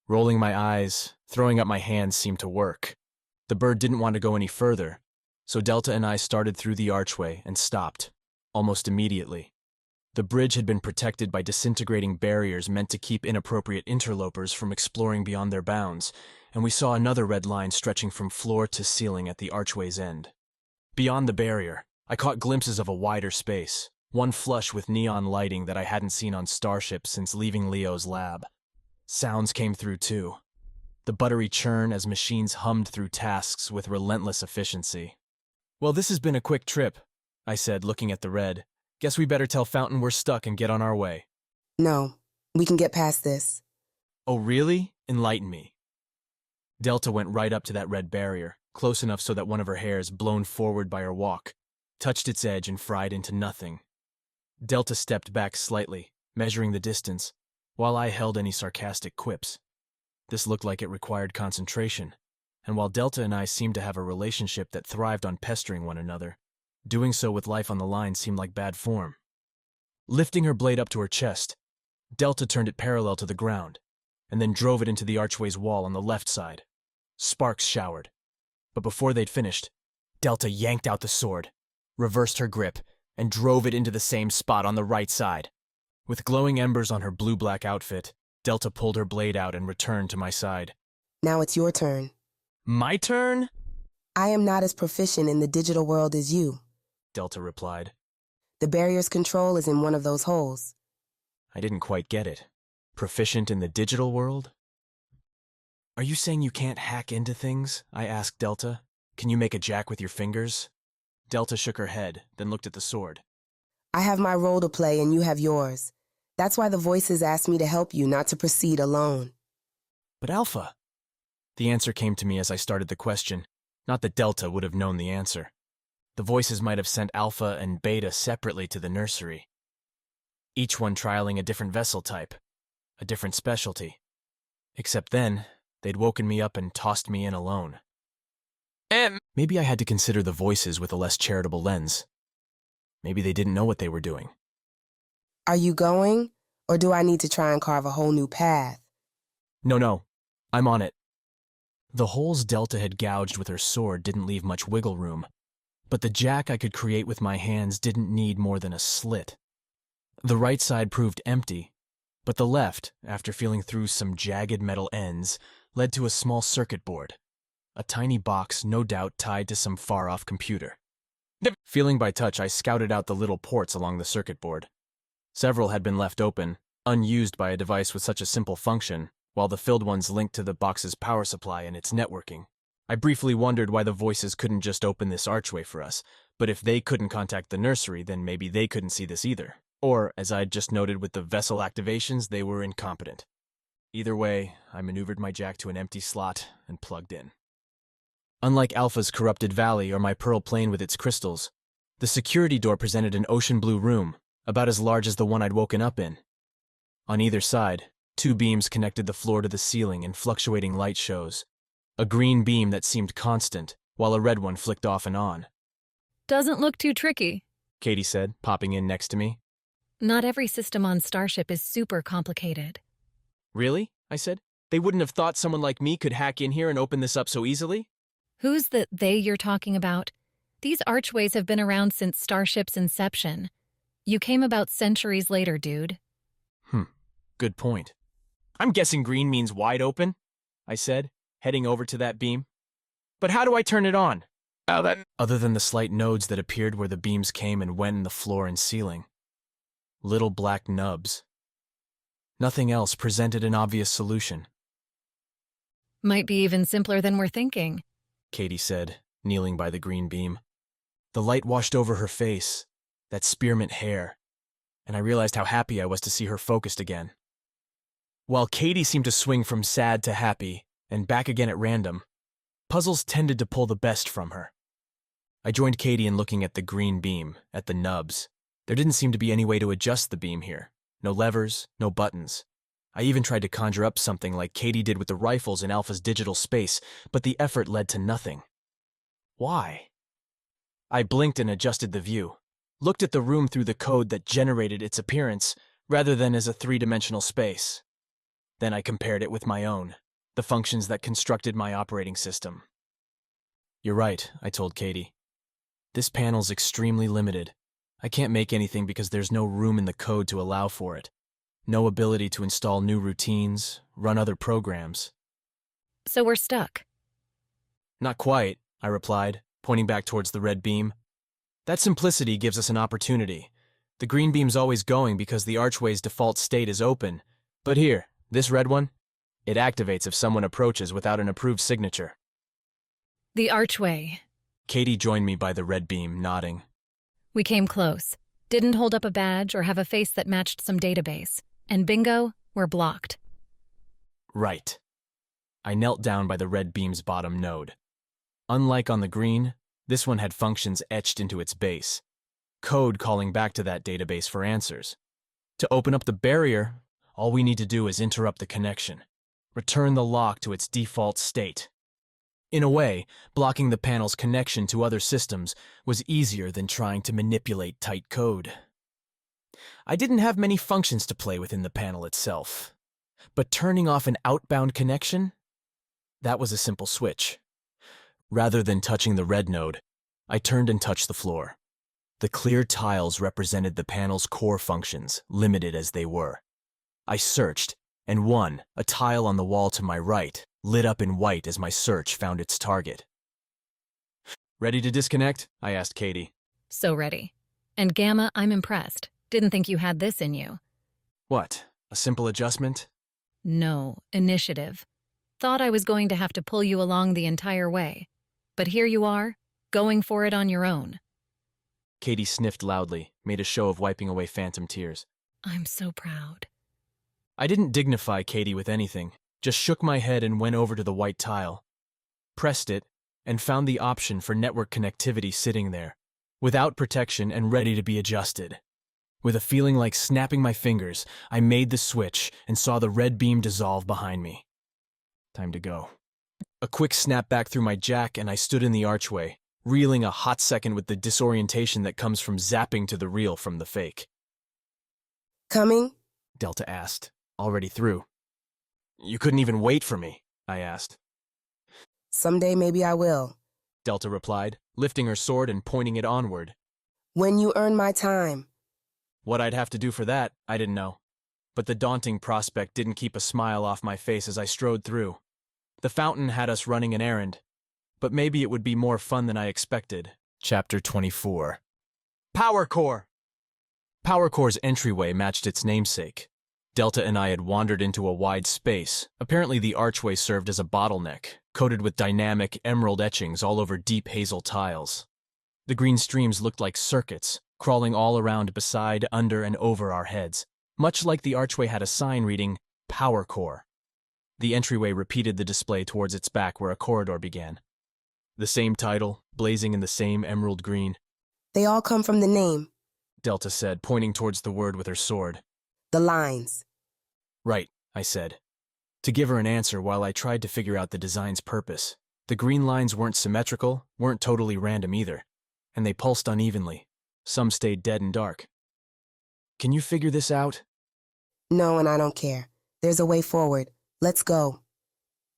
Rolling my eyes, throwing up my hands seemed to work. The bird didn't want to go any further, So Delta and I started through the archway and stopped, almost immediately. The bridge had been protected by disintegrating barriers meant to keep inappropriate interlopers from exploring beyond their bounds, and we saw another red line stretching from floor to ceiling at the archway's end. Beyond the barrier, I caught glimpses of a wider space, one flush with neon lighting that I hadn't seen on Starship since leaving Leo's lab. Sounds came through too. The buttery churn as machines hummed through tasks with relentless efficiency. "Well, this has been a quick trip," I said, looking at the red. "Guess we better tell Fountain we're stuck and get on our way." No, we can get past this. "Oh, really? Enlighten me." Delta went right up to that red barrier, close enough so that one of her hairs, blown forward by her walk, touched its edge and fried into nothing. Delta stepped back slightly, measuring the distance, while I held any sarcastic quips. This looked like it required concentration, and while Delta and I seemed to have a relationship that thrived on pestering one another, doing so with life on the line seemed like bad form. Lifting her blade up to her chest, Delta turned it parallel to the ground, and then drove it into the archway's wall on the left side. Sparks showered. But before they'd finished, Delta yanked out the sword, reversed her grip, and drove it into the same spot on the right side. With glowing embers on her blue-black outfit, Delta pulled her blade out and returned to my side. Now it's your turn. "My turn?" I am not as proficient in the digital world as you, Delta replied. The barrier's control is in one of those holes. I didn't quite get it. Proficient in the digital world? "Are you saying you can't hack into things?" I asked Delta. "Can you make a jack with your fingers?" Delta shook her head, then looked at the sword. I have my role to play and you have yours. That's why the voices asked me to help you, not to proceed alone. "But Alpha..." The answer came to me as I started the question. Not that Delta would have known the answer. The voices might have sent Alpha and Beta separately to the nursery, each one trialing a different vessel type, a different specialty. Except then, they'd woken me up and tossed me in alone. Maybe I had to consider the voices with a less charitable lens. Maybe they didn't know what they were doing. Are you going, or do I need to try and carve a whole new path? No, I'm on it. The holes Delta had gouged with her sword didn't leave much wiggle room, but the jack I could create with my hands didn't need more than a slit. The right side proved empty, but the left, after feeling through some jagged metal ends, led to a small circuit board, a tiny box no doubt tied to some far-off computer. Feeling by touch, I scouted out the little ports along the circuit board. Several had been left open, unused by a device with such a simple function, while the filled ones linked to the box's power supply and its networking. I briefly wondered why the voices couldn't just open this archway for us, but if they couldn't contact the nursery, then maybe they couldn't see this either. Or, as I'd just noted with the vessel activations, they were incompetent. Either way, I maneuvered my jack to an empty slot and plugged in. Unlike Alpha's corrupted valley or my pearl plane with its crystals, the security door presented an ocean blue room, about as large as the one I'd woken up in. On either side, 2 beams connected the floor to the ceiling in fluctuating light shows. A green beam that seemed constant, while a red one flicked off and on. "Doesn't look too tricky," Kaydee said, popping in next to me. "Not every system on Starship is super complicated." "Really?" I said. "They wouldn't have thought someone like me could hack in here and open this up so easily?" Who's the they you're talking about? These archways have been around since Starship's inception. You came about centuries later, dude. Good point. "I'm guessing green means wide open," I said, heading over to that beam. "But how do I turn it on?" Other than the slight nodes that appeared where the beams came and went in the floor and ceiling. Little black nubs. Nothing else presented an obvious solution. Might be even simpler than we're thinking, Kaydee said, kneeling by the green beam. The light washed over her face, that spearmint hair, and I realized how happy I was to see her focused again. While Kaydee seemed to swing from sad to happy, and back again at random, puzzles tended to pull the best from her. I joined Kaydee in looking at the green beam, at the nubs. There didn't seem to be any way to adjust the beam here. No levers, no buttons. I even tried to conjure up something like Kaydee did with the rifles in Alpha's digital space, but the effort led to nothing. Why? I blinked and adjusted the view, looked at the room through the code that generated its appearance, rather than as a 3-dimensional space. Then I compared it with my own, the functions that constructed my operating system. "You're right," I told Kaydee. This panel's extremely limited. I can't make anything because there's no room in the code to allow for it. No ability to install new routines, run other programs. So we're stuck. Not quite, I replied, pointing back towards the red beam. That simplicity gives us an opportunity. The green beam's always going because the archway's default state is open. But here, this red one, it activates if someone approaches without an approved signature. The archway. Kaydee joined me by the red beam, nodding. We came close. Didn't hold up a badge or have a face that matched some database. And bingo, we're blocked. Right. I knelt down by the red beam's bottom node. Unlike on the green, this one had functions etched into its base. Code calling back to that database for answers. To open up the barrier, all we need to do is interrupt the connection. Return the lock to its default state. In a way, blocking the panel's connection to other systems was easier than trying to manipulate tight code. I didn't have many functions to play with in the panel itself. But turning off an outbound connection? That was a simple switch. Rather than touching the red node, I turned and touched the floor. The clear tiles represented the panel's core functions, limited as they were. I searched, and one, a tile on the wall to my right, lit up in white as my search found its target. Ready to disconnect? I asked Kaydee. So ready. And Gamma, I'm impressed. Didn't think you had this in you. What, a simple adjustment? No, initiative. Thought I was going to have to pull you along the entire way. But here you are, going for it on your own. Kaydee sniffed loudly, made a show of wiping away phantom tears. I'm so proud. I didn't dignify Kaydee with anything, just shook my head and went over to the white tile. Pressed it, and found the option for network connectivity sitting there, without protection and ready to be adjusted. With a feeling like snapping my fingers, I made the switch and saw the red beam dissolve behind me. Time to go. A quick snap back through my jack and I stood in the archway, reeling a hot second with the disorientation that comes from zapping to the real from the fake. Coming? Delta asked, already through. You couldn't even wait for me, I asked. Someday maybe I will, Delta replied, lifting her sword and pointing it onward. When you earn my time. What I'd have to do for that, I didn't know. But the daunting prospect didn't keep a smile off my face as I strode through. The fountain had us running an errand, but maybe it would be more fun than I expected. Chapter 24. Power Core! Power Core's entryway matched its namesake. Delta and I had wandered into a wide space. Apparently the archway served as a bottleneck, coated with dynamic emerald etchings all over deep hazel tiles. The green streams looked like circuits, crawling all around beside, under, and over our heads, much like the archway had a sign reading, Power Core. The entryway repeated the display towards its back where a corridor began. The same title, blazing in the same emerald green. They all come from the name, Delta said, pointing towards the word with her sword. The lines. Right, I said. To give her an answer while I tried to figure out the design's purpose. The green lines weren't symmetrical, weren't totally random either, and they pulsed unevenly. Some stayed dead and dark. Can you figure this out? No, and I don't care. There's a way forward. Let's go.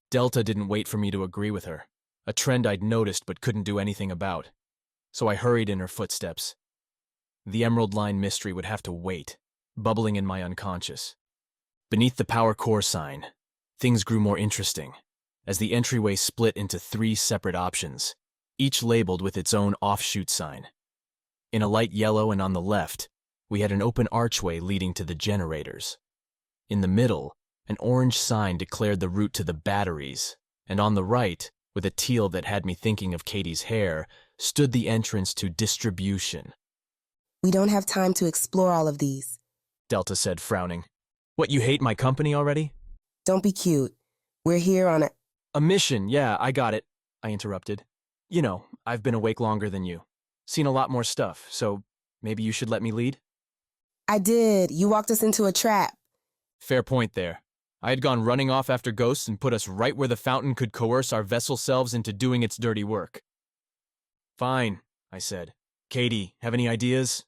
Delta didn't wait for me to agree with her, a trend I'd noticed but couldn't do anything about. So I hurried in her footsteps. The Emerald Line mystery would have to wait, bubbling in my unconscious. Beneath the Power Core sign, things grew more interesting, as the entryway split into 3 separate options, each labeled with its own offshoot sign. In a light yellow and on the left, we had an open archway leading to the generators. In the middle, an orange sign declared the route to the batteries, and on the right, with a teal that had me thinking of Kaydee's hair, stood the entrance to distribution. We don't have time to explore all of these, Delta said, frowning. What, you hate my company already? Don't be cute. We're here on a mission, yeah, I got it, I interrupted. You know, I've been awake longer than you. Seen a lot more stuff, so maybe you should let me lead? I did. You walked us into a trap. Fair point there. I had gone running off after ghosts and put us right where the fountain could coerce our vessel selves into doing its dirty work. Fine, I said. Kaydee, have any ideas?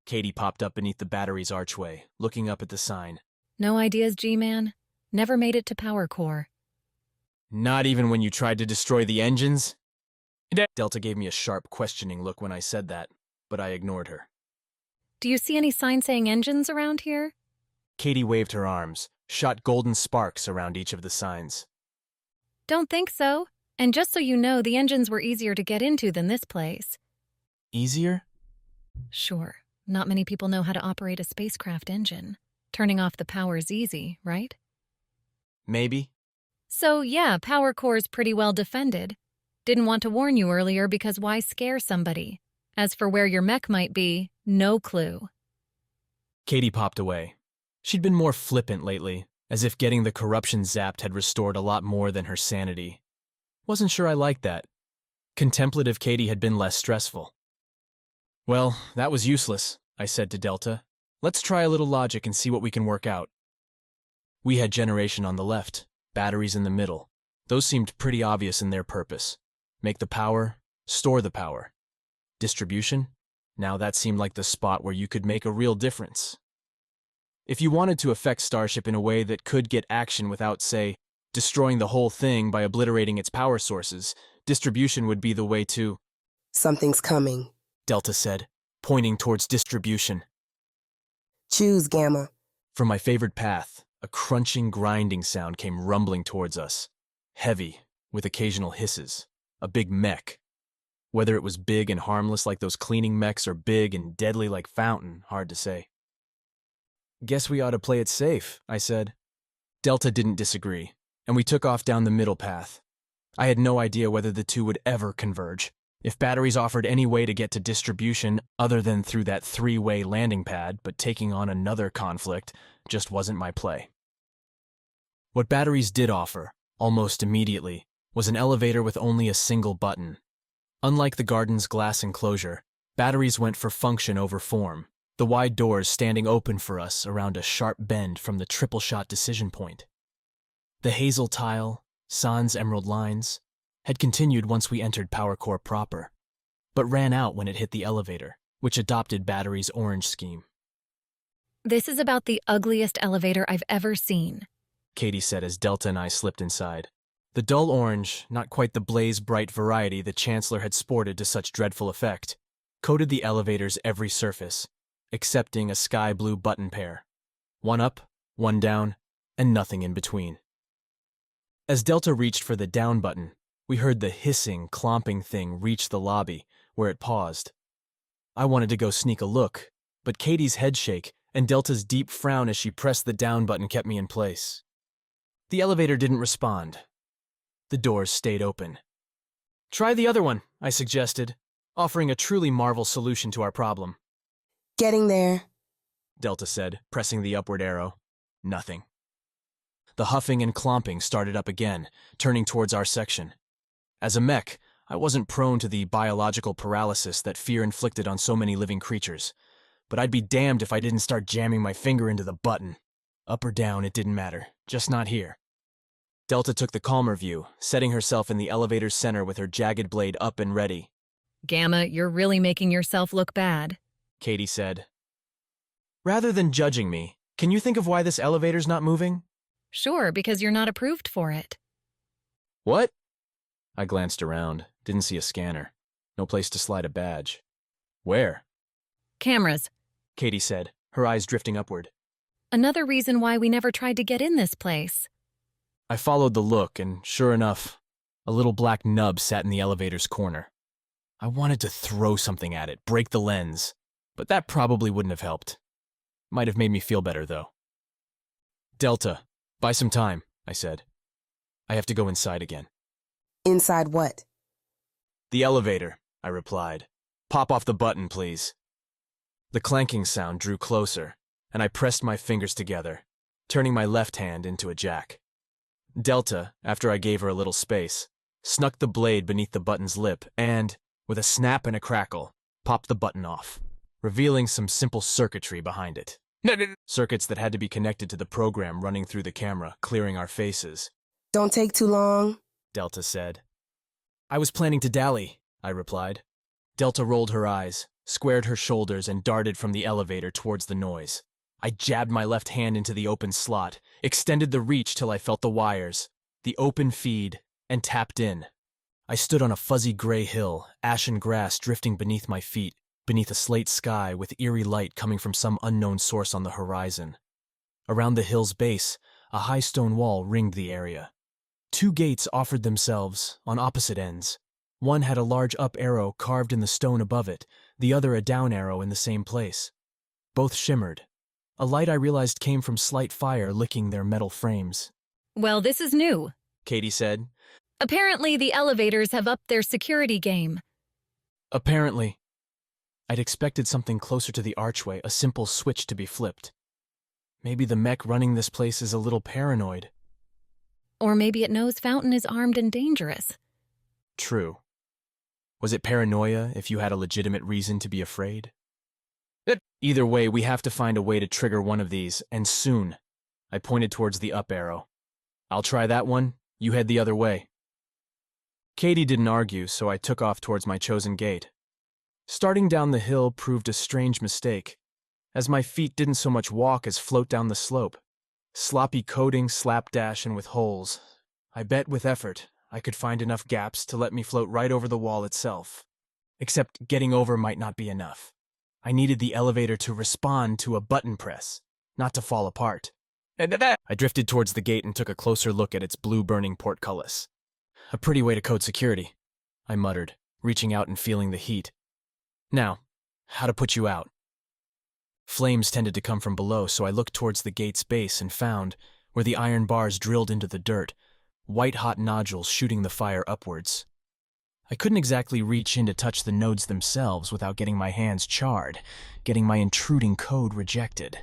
Kaydee popped up beneath the battery's archway, looking up at the sign. No ideas, G-Man? Never made it to Power Core. Not even when you tried to destroy the engines? Delta gave me a sharp, questioning look when I said that, but I ignored her. Do you see any sign saying engines around here? Kaydee waved her arms, shot golden sparks around each of the signs. Don't think so. And just so you know, the engines were easier to get into than this place. Easier? Sure. Not many people know how to operate a spacecraft engine. Turning off the power's easy, right? Maybe. So yeah, power core's pretty well defended. Didn't want to warn you earlier because why scare somebody? As for where your mech might be, no clue. Kaydee popped away. She'd been more flippant lately, as if getting the corruption zapped had restored a lot more than her sanity. Wasn't sure I liked that. Contemplative Kaydee had been less stressful. Well, that was useless, I said to Delta. Let's try a little logic and see what we can work out. We had generation on the left, batteries in the middle. Those seemed pretty obvious in their purpose. Make the power, store the power. Distribution? Now that seemed like the spot where you could make a real difference. If you wanted to affect Starship in a way that could get action without, say, destroying the whole thing by obliterating its power sources, distribution would be the way to... Something's coming, Delta said, pointing towards distribution. Choose, Gamma. From my favorite path, a crunching, grinding sound came rumbling towards us. Heavy, with occasional hisses. A big mech. Whether it was big and harmless like those cleaning mechs or big and deadly like Fountain, hard to say. Guess we ought to play it safe, I said. Delta didn't disagree, and we took off down the middle path. I had no idea whether the two would ever converge. If batteries offered any way to get to distribution other than through that three-way landing pad, but taking on another conflict just wasn't my play. What batteries did offer, almost immediately, was an elevator with only a single button. Unlike the garden's glass enclosure, batteries went for function over form, the wide doors standing open for us around a sharp bend from the triple-shot decision point. The hazel tile, sans emerald lines, had continued once we entered Power Core proper, but ran out when it hit the elevator, which adopted battery's orange scheme. This is about the ugliest elevator I've ever seen, Kaydee said as Delta and I slipped inside. The dull orange, not quite the blaze-bright variety the Chancellor had sported to such dreadful effect, coated the elevator's every surface, excepting a sky-blue button pair. One up, one down, and nothing in between. As Delta reached for the down button, we heard the hissing, clomping thing reach the lobby, where it paused. I wanted to go sneak a look, but Katie's head shake and Delta's deep frown as she pressed the down button kept me in place. The elevator didn't respond. The doors stayed open. Try the other one, I suggested, offering a truly Marvel solution to our problem. Getting there, Delta said, pressing the upward arrow. Nothing. The huffing and clomping started up again, turning towards our section. As a mech, I wasn't prone to the biological paralysis that fear inflicted on so many living creatures, but I'd be damned if I didn't start jamming my finger into the button. Up or down, it didn't matter, just not here. Delta took the calmer view, setting herself in the elevator's center with her jagged blade up and ready. Gamma, you're really making yourself look bad, Kaydee said. Rather than judging me, can you think of why this elevator's not moving? Sure, because you're not approved for it. What? I glanced around, didn't see a scanner. No place to slide a badge. Where? Cameras, Kaydee said, her eyes drifting upward. Another reason why we never tried to get in this place. I followed the look, and sure enough, a little black nub sat in the elevator's corner. I wanted to throw something at it, break the lens, but that probably wouldn't have helped. Might have made me feel better, though. Delta, buy some time, I said. I have to go inside again. Inside what? The elevator, I replied. Pop off the button, please. The clanking sound drew closer, and I pressed my fingers together, turning my left hand into a jack. Delta, after I gave her a little space, snuck the blade beneath the button's lip and, with a snap and a crackle, popped the button off, revealing some simple circuitry behind it. Circuits that had to be connected to the program running through the camera, clearing our faces. Don't take too long, Delta said. I was planning to dally, I replied. Delta rolled her eyes, squared her shoulders, and darted from the elevator towards the noise. I jabbed my left hand into the open slot, extended the reach till I felt the wires, the open feed, and tapped in. I stood on a fuzzy gray hill, ashen grass drifting beneath my feet, beneath a slate sky with eerie light coming from some unknown source on the horizon. Around the hill's base, a high stone wall ringed the area. 2 gates offered themselves, on opposite ends. One had a large up arrow carved in the stone above it, the other a down arrow in the same place. Both shimmered. A light I realized came from slight fire licking their metal frames. Well, this is new. Kaydee said. Apparently, the elevators have upped their security game. Apparently. I'd expected something closer to the archway, a simple switch to be flipped. Maybe the mech running this place is a little paranoid. Or maybe it knows Fountain is armed and dangerous. True. Was it paranoia if you had a legitimate reason to be afraid? Either way, we have to find a way to trigger one of these, and soon. I pointed towards the up arrow. I'll try that one, you head the other way. Kaydee didn't argue, so I took off towards my chosen gate. Starting down the hill proved a strange mistake, as my feet didn't so much walk as float down the slope. Sloppy coating, slapdash, and with holes. I bet with effort I could find enough gaps to let me float right over the wall itself. Except getting over might not be enough. I needed the elevator to respond to a button press, not to fall apart. I drifted towards the gate and took a closer look at its blue burning portcullis. A pretty way to code security, I muttered, reaching out and feeling the heat. Now, how to put you out? Flames tended to come from below, so I looked towards the gate's base and found, where the iron bars drilled into the dirt, white-hot nodules shooting the fire upwards. I couldn't exactly reach in to touch the nodes themselves without getting my hands charred, getting my intruding code rejected.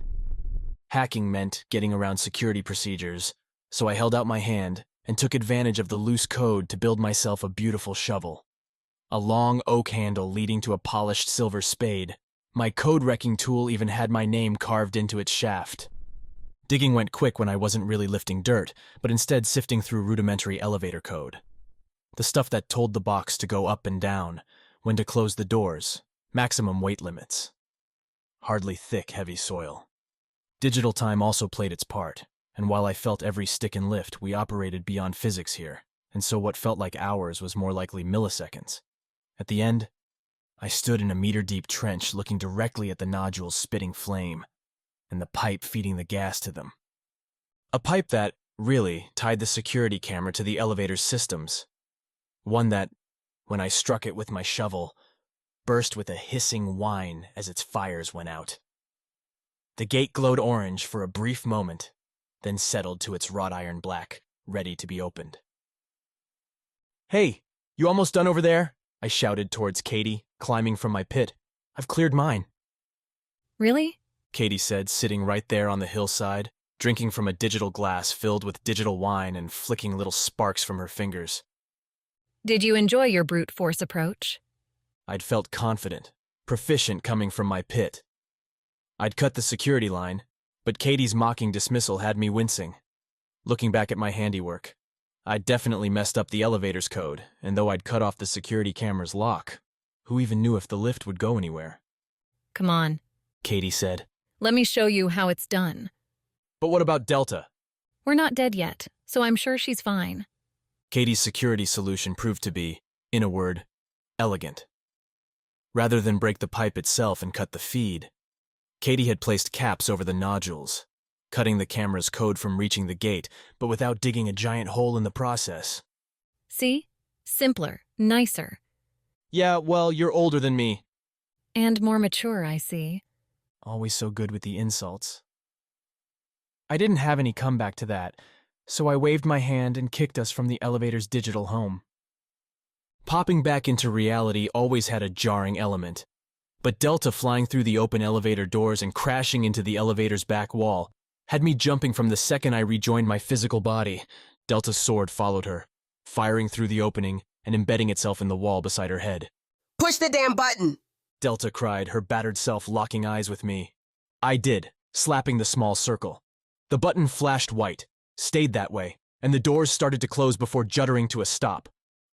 Hacking meant getting around security procedures, so I held out my hand and took advantage of the loose code to build myself a beautiful shovel. A long oak handle leading to a polished silver spade. My code-wrecking tool even had my name carved into its shaft. Digging went quick when I wasn't really lifting dirt, but instead sifting through rudimentary elevator code. The stuff that told the box to go up and down, when to close the doors, maximum weight limits. Hardly thick, heavy soil. Digital time also played its part, and while I felt every stick and lift, we operated beyond physics here, and so what felt like hours was more likely milliseconds. At the end, I stood in a meter-deep trench looking directly at the nodules spitting flame, and the pipe feeding the gas to them. A pipe that, really, tied the security camera to the elevator's systems. One that, when I struck it with my shovel, burst with a hissing whine as its fires went out. The gate glowed orange for a brief moment, then settled to its wrought iron black, ready to be opened. "Hey, you almost done over there?" I shouted towards Kaydee, climbing from my pit. "I've cleared mine." Really? Kaydee said, sitting right there on the hillside, drinking from a digital glass filled with digital wine and flicking little sparks from her fingers. Did you enjoy your brute force approach? I'd felt confident, proficient coming from my pit. I'd cut the security line, but Kaydee's mocking dismissal had me wincing. Looking back at my handiwork, I'd definitely messed up the elevator's code, and though I'd cut off the security camera's lock, who even knew if the lift would go anywhere? Come on. Kaydee said. Let me show you how it's done. But what about Delta? We're not dead yet, so I'm sure she's fine. Kaydee's security solution proved to be, in a word, elegant. Rather than break the pipe itself and cut the feed, Kaydee had placed caps over the nodules, cutting the camera's code from reaching the gate, but without digging a giant hole in the process. See? Simpler, nicer. Yeah, well, you're older than me. And more mature, I see. Always so good with the insults. I didn't have any comeback to that, so I waved my hand and kicked us from the elevator's digital home. Popping back into reality always had a jarring element, but Delta flying through the open elevator doors and crashing into the elevator's back wall had me jumping from the second I rejoined my physical body. Delta's sword followed her, firing through the opening and embedding itself in the wall beside her head. "Push the damn button!" Delta cried, her battered self locking eyes with me. I did, slapping the small circle. The button flashed white, stayed that way, and the doors started to close before juddering to a stop.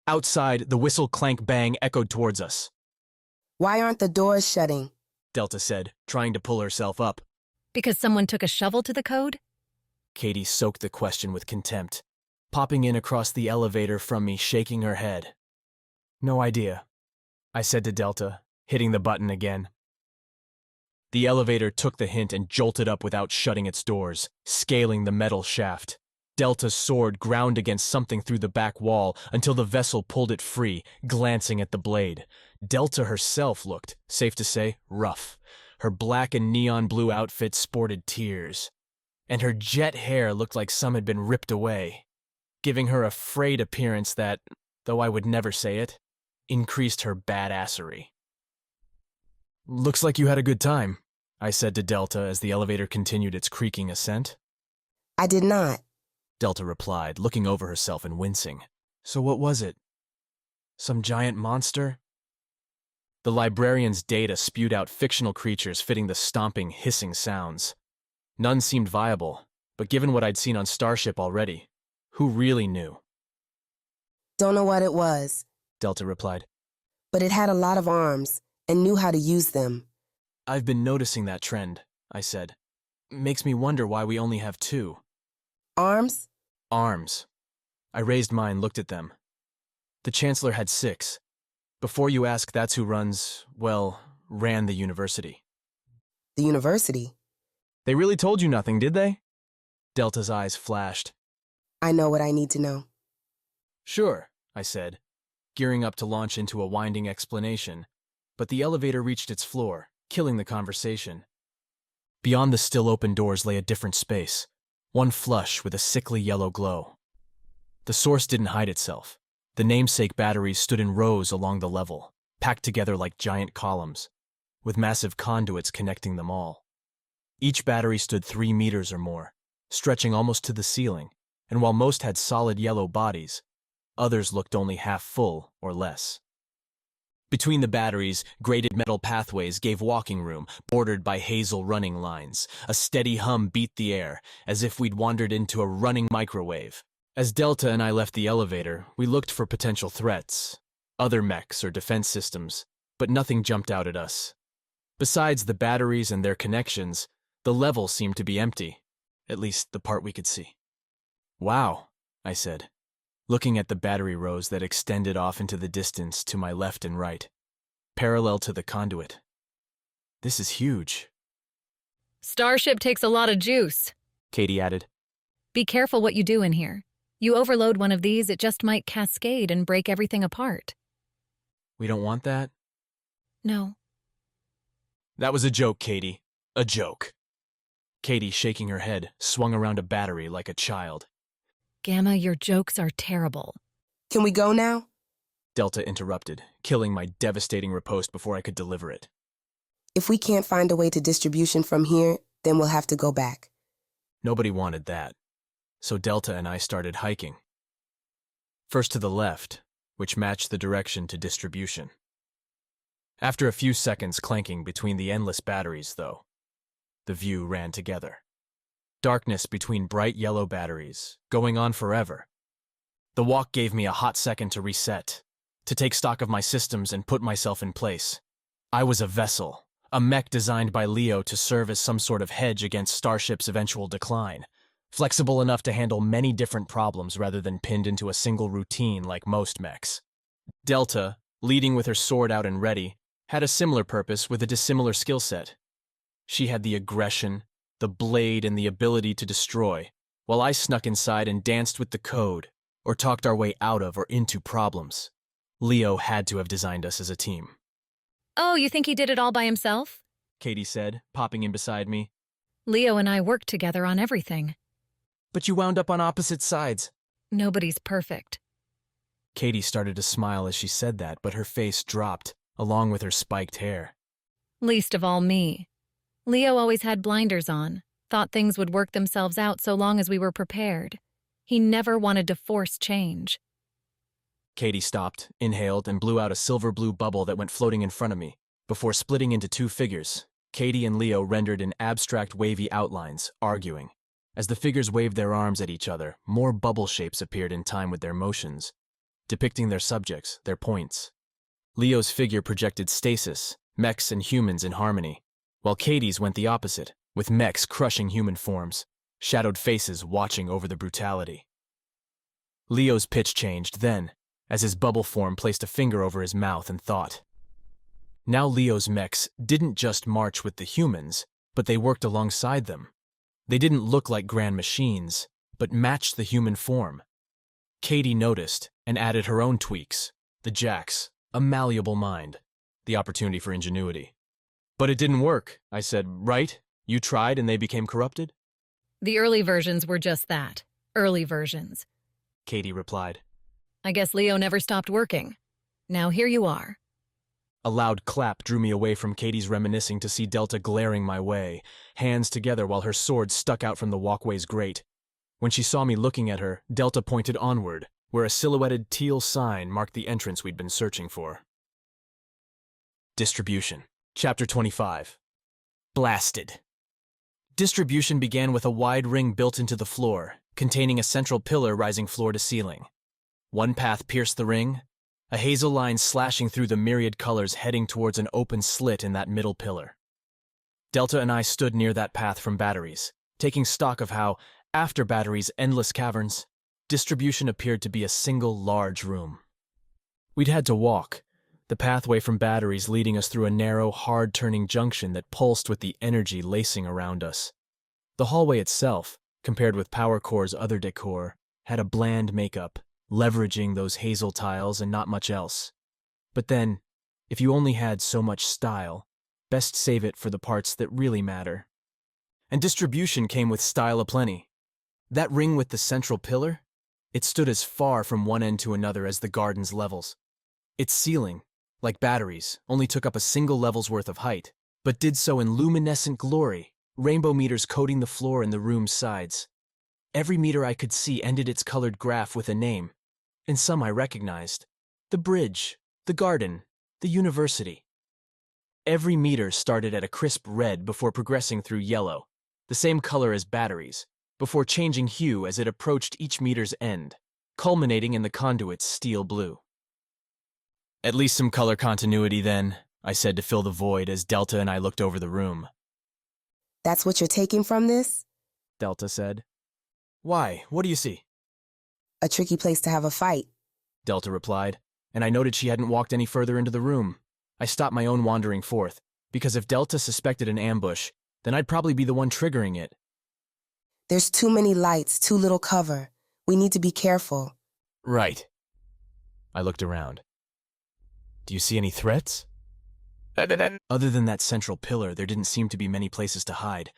Outside, the whistle clank bang echoed towards us. "Why aren't the doors shutting?" Delta said, trying to pull herself up. Because someone took a shovel to the code? Kaydee soaked the question with contempt, popping in across the elevator from me, shaking her head. No idea, I said to Delta, hitting the button again. The elevator took the hint and jolted up without shutting its doors, scaling the metal shaft. Delta's sword ground against something through the back wall until the vessel pulled it free, glancing at the blade. Delta herself looked, safe to say, rough. Her black and neon blue outfit sported tears, and her jet hair looked like some had been ripped away, giving her a frayed appearance that, though I would never say it, increased her badassery. "Looks like you had a good time," I said to Delta as the elevator continued its creaking ascent. I did not. Delta replied, looking over herself and wincing. "So what was it? Some giant monster?" The librarian's data spewed out fictional creatures fitting the stomping, hissing sounds. None seemed viable, but given what I'd seen on Starship already, who really knew? Don't know what it was, Delta replied. But it had a lot of arms and knew how to use them. "I've been noticing that trend," I said. "Makes me wonder why we only have 2. Arms? Arms. I raised mine, looked at them. The Chancellor had 6. Before you ask, that's who ran the university. The university? They really told you nothing, did they? Delta's eyes flashed. I know what I need to know. Sure, I said, gearing up to launch into a winding explanation, but the elevator reached its floor, killing the conversation. Beyond the still open doors lay a different space, one flush with a sickly yellow glow. The source didn't hide itself. The namesake batteries stood in rows along the level, packed together like giant columns, with massive conduits connecting them all. Each battery stood 3 meters or more, stretching almost to the ceiling, and while most had solid yellow bodies, others looked only half full or less. Between the batteries, grated metal pathways gave walking room, bordered by hazel running lines. A steady hum beat the air, as if we'd wandered into a running microwave. As Delta and I left the elevator, we looked for potential threats, other mechs or defense systems, but nothing jumped out at us. Besides the batteries and their connections, the level seemed to be empty, at least the part we could see. "Wow," I said, looking at the battery rows that extended off into the distance to my left and right, parallel to the conduit. "This is huge." Starship takes a lot of juice, Kaydee added. "Be careful what you do in here. You overload one of these, it just might cascade and break everything apart." "We don't want that?" "No." "That was a joke, Kaydee. A joke." Kaydee, shaking her head, swung around a battery like a child. "Gamma, your jokes are terrible." "Can we go now?" Delta interrupted, killing my devastating riposte before I could deliver it. "If we can't find a way to distribution from here, then we'll have to go back." Nobody wanted that, so Delta and I started hiking. First to the left, which matched the direction to distribution. After a few seconds clanking between the endless batteries, though, the view ran together. Darkness between bright yellow batteries, going on forever. The walk gave me a hot second to reset, to take stock of my systems and put myself in place. I was a vessel, a mech designed by Leo to serve as some sort of hedge against Starship's eventual decline, flexible enough to handle many different problems rather than pinned into a single routine like most mechs. Delta, leading with her sword out and ready, had a similar purpose with a dissimilar skill set. She had the aggression, the blade, and the ability to destroy, while I snuck inside and danced with the code, or talked our way out of or into problems. Leo had to have designed us as a team. "Oh, you think he did it all by himself?" Kaydee said, popping in beside me. "Leo and I worked together on everything." "But you wound up on opposite sides." "Nobody's perfect." Kaydee started to smile as she said that, but her face dropped, along with her spiked hair. "Least of all me. Leo always had blinders on, thought things would work themselves out so long as we were prepared. He never wanted to force change." Kaydee stopped, inhaled, and blew out a silver-blue bubble that went floating in front of me, before splitting into 2 figures. Kaydee and Leo rendered in abstract wavy outlines, arguing. As the figures waved their arms at each other, more bubble shapes appeared in time with their motions, depicting their subjects, their points. Leo's figure projected stasis, mechs and humans in harmony, while Kaydee's went the opposite, with mechs crushing human forms, shadowed faces watching over the brutality. Leo's pitch changed then, as his bubble form placed a finger over his mouth and thought. Now Leo's mechs didn't just march with the humans, but they worked alongside them. They didn't look like grand machines, but matched the human form. Kaydee noticed and added her own tweaks, the jacks, a malleable mind, the opportunity for ingenuity. But it didn't work, I said, right? You tried and they became corrupted? The early versions were just that, early versions. Kaydee replied. I guess Leo never stopped working. Now here you are. A loud clap drew me away from Kaydee's reminiscing to see Delta glaring my way, hands together while her sword stuck out from the walkway's grate. When she saw me looking at her, Delta pointed onward, where a silhouetted teal sign marked the entrance we'd been searching for. Distribution. Chapter 25. Blasted. Distribution began with a wide ring built into the floor, containing a central pillar rising floor to ceiling. One path pierced the ring, a hazel line slashing through the myriad colors heading towards an open slit in that middle pillar. Delta and I stood near that path from batteries, taking stock of how, after batteries' endless caverns, distribution appeared to be a single large room. We'd had to walk, the pathway from batteries leading us through a narrow, hard-turning junction that pulsed with the energy lacing around us. The hallway itself, compared with Power Core's other decor, had a bland makeup, leveraging those hazel tiles and not much else. But then, if you only had so much style, best save it for the parts that really matter. And distribution came with style aplenty. That ring with the central pillar, it stood as far from one end to another as the garden's levels. Its ceiling, like batteries, only took up a single level's worth of height, but did so in luminescent glory, rainbow meters coating the floor and the room's sides. Every meter I could see ended its colored graph with a name, and some I recognized. The bridge, the garden, the university. Every meter started at a crisp red before progressing through yellow, the same color as batteries, before changing hue as it approached each meter's end, culminating in the conduit's steel blue. At least some color continuity then, I said to fill the void as Delta and I looked over the room. That's what you're taking from this? Delta said. Why? What do you see? A tricky place to have a fight, Delta replied, and I noted she hadn't walked any further into the room. I stopped my own wandering forth, because if Delta suspected an ambush, then I'd probably be the one triggering it. There's too many lights, too little cover. We need to be careful. Right. I looked around. Do you see any threats? Other than that central pillar, there didn't seem to be many places to hide,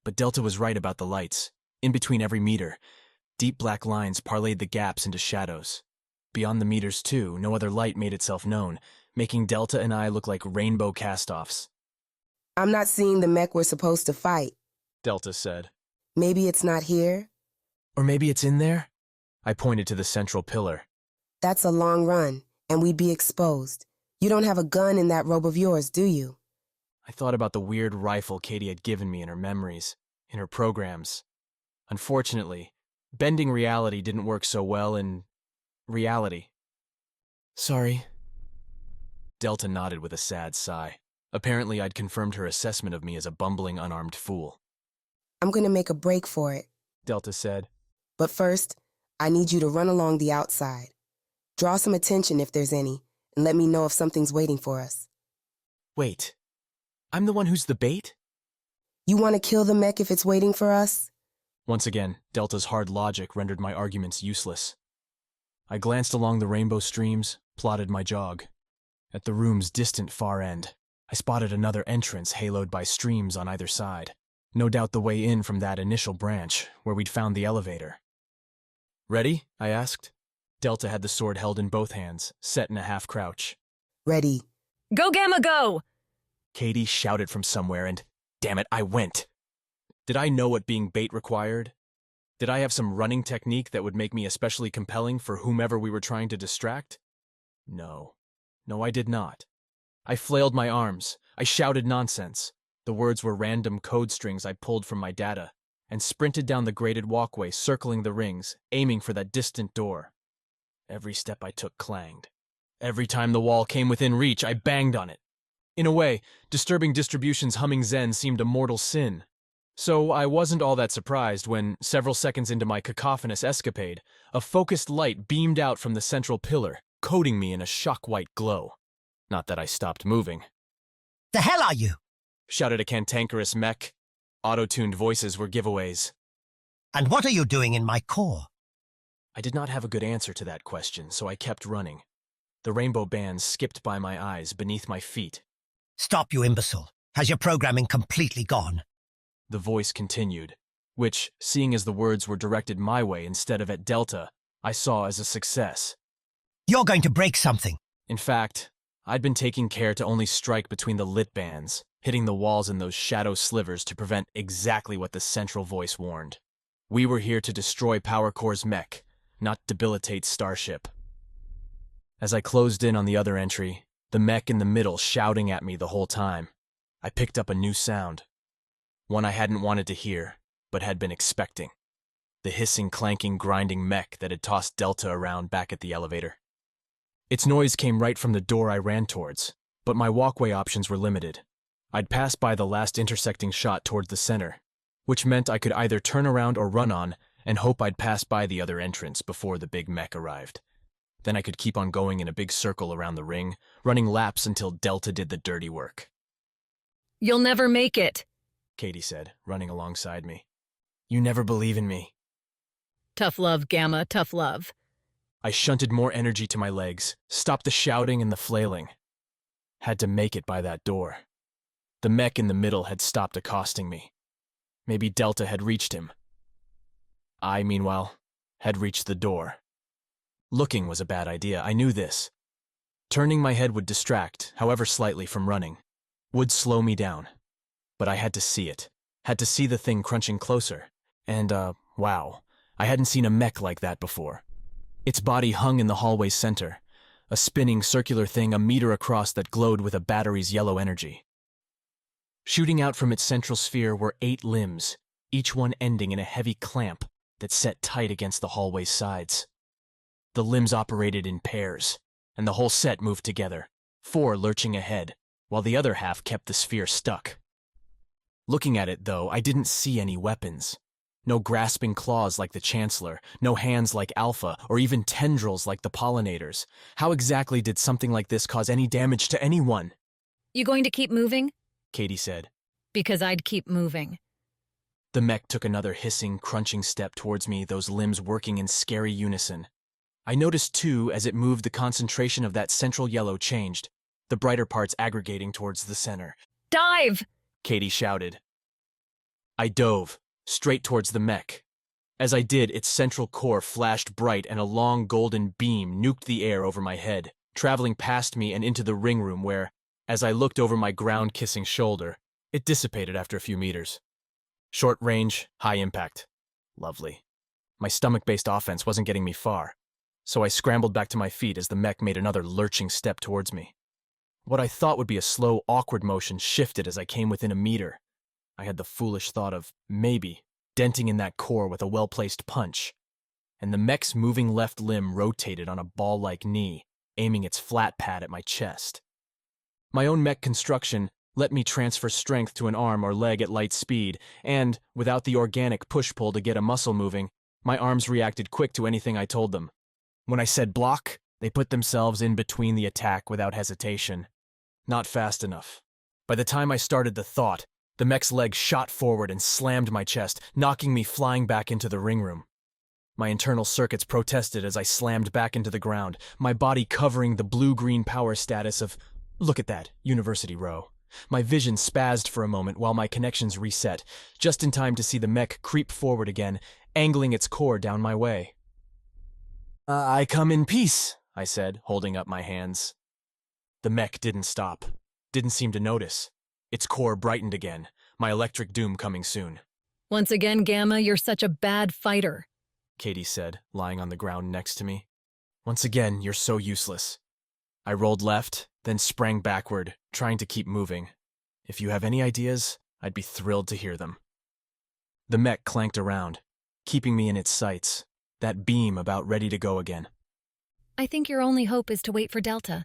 but Delta was right about the lights. In between every meter, deep black lines parlayed the gaps into shadows. Beyond the meters, too, no other light made itself known, making Delta and I look like rainbow cast-offs. I'm not seeing the mech we're supposed to fight, Delta said. Maybe it's not here? Or maybe it's in there? I pointed to the central pillar. That's a long run, and we'd be exposed. You don't have a gun in that robe of yours, do you? I thought about the weird rifle Kaydee had given me in her memories, in her programs. Unfortunately, bending reality didn't work so well in reality. Sorry. Delta nodded with a sad sigh. Apparently, I'd confirmed her assessment of me as a bumbling, unarmed fool. I'm going to make a break for it, Delta said. But first, I need you to run along the outside. Draw some attention if there's any, and let me know if something's waiting for us. Wait, I'm the one who's the bait? You want to kill the mech if it's waiting for us? Once again, Delta's hard logic rendered my arguments useless. I glanced along the rainbow streams, plotted my jog. At the room's distant far end, I spotted another entrance haloed by streams on either side. No doubt the way in from that initial branch, where we'd found the elevator. Ready? I asked. Delta had the sword held in both hands, set in a half-crouch. Ready. Go, Gamma, go! Kaydee shouted from somewhere and, damn it, I went. Did I know what being bait required? Did I have some running technique that would make me especially compelling for whomever we were trying to distract? No. No, I did not. I flailed my arms. I shouted nonsense. The words were random code strings I pulled from my data, and sprinted down the graded walkway, circling the rings, aiming for that distant door. Every step I took clanged. Every time the wall came within reach, I banged on it. In a way, disturbing distribution's humming zen seemed a mortal sin. So I wasn't all that surprised when, several seconds into my cacophonous escapade, a focused light beamed out from the central pillar, coating me in a shock-white glow. Not that I stopped moving. The hell are you? Shouted a cantankerous mech. Auto-tuned voices were giveaways. And what are you doing in my core? I did not have a good answer to that question, so I kept running. The rainbow bands skipped by my eyes, beneath my feet. Stop, you imbecile. Has your programming completely gone? The voice continued, which, seeing as the words were directed my way instead of at Delta, I saw as a success. You're going to break something. In fact, I'd been taking care to only strike between the lit bands, hitting the walls in those shadow slivers to prevent exactly what the central voice warned. We were here to destroy Power Core's mech, not debilitate Starship. As I closed in on the other entry, the mech in the middle shouting at me the whole time, I picked up a new sound. One I hadn't wanted to hear, but had been expecting. The hissing, clanking, grinding mech that had tossed Delta around back at the elevator. Its noise came right from the door I ran towards, but my walkway options were limited. I'd passed by the last intersecting shot towards the center, which meant I could either turn around or run on and hope I'd pass by the other entrance before the big mech arrived. Then I could keep on going in a big circle around the ring, running laps until Delta did the dirty work. You'll never make it, Kaydee said, running alongside me. You never believe in me. Tough love, Gamma, tough love. I shunted more energy to my legs, stopped the shouting and the flailing. Had to make it by that door. The mech in the middle had stopped accosting me. Maybe Delta had reached him. I, meanwhile, had reached the door. Looking was a bad idea, I knew this. Turning my head would distract, however slightly, from running. Would slow me down. But I had to see it. Had to see the thing crunching closer. And, wow, I hadn't seen a mech like that before. Its body hung in the hallway's center, a spinning circular thing a meter across that glowed with a battery's yellow energy. Shooting out from its central sphere were 8 limbs, each one ending in a heavy clamp that set tight against the hallway's sides. The limbs operated in pairs, and the whole set moved together, 4 lurching ahead, while the other half kept the sphere stuck. Looking at it, though, I didn't see any weapons. No grasping claws like the Chancellor, no hands like Alpha, or even tendrils like the pollinators. How exactly did something like this cause any damage to anyone? You going to keep moving? Kaydee said. Because I'd keep moving. The mech took another hissing, crunching step towards me, those limbs working in scary unison. I noticed, too, as it moved, the concentration of that central yellow changed, the brighter parts aggregating towards the center. Dive! Kaydee shouted. I dove, straight towards the mech. As I did, its central core flashed bright and a long golden beam nuked the air over my head, traveling past me and into the ring room where, as I looked over my ground-kissing shoulder, it dissipated after a few meters. Short range, high impact. Lovely. My stomach-based offense wasn't getting me far, so I scrambled back to my feet as the mech made another lurching step towards me. What I thought would be a slow, awkward motion shifted as I came within a meter. I had the foolish thought of, maybe, denting in that core with a well-placed punch. And the mech's moving left limb rotated on a ball-like knee, aiming its flat pad at my chest. My own mech construction let me transfer strength to an arm or leg at light speed, and, without the organic push-pull to get a muscle moving, my arms reacted quick to anything I told them. When I said block, they put themselves in between the attack without hesitation. Not fast enough. By the time I started the thought, the mech's leg shot forward and slammed my chest, knocking me flying back into the ring room. My internal circuits protested as I slammed back into the ground, my body covering the blue-green power status of, look at that, University Row. My vision spazzed for a moment while my connections reset, just in time to see the mech creep forward again, angling its core down my way. I come in peace, I said, holding up my hands. The mech didn't stop, didn't seem to notice. Its core brightened again, my electric doom coming soon. Once again, Gamma, you're such a bad fighter, Kaydee said, lying on the ground next to me. Once again, you're so useless. I rolled left, then sprang backward, trying to keep moving. If you have any ideas, I'd be thrilled to hear them. The mech clanked around, keeping me in its sights, that beam about ready to go again. I think your only hope is to wait for Delta,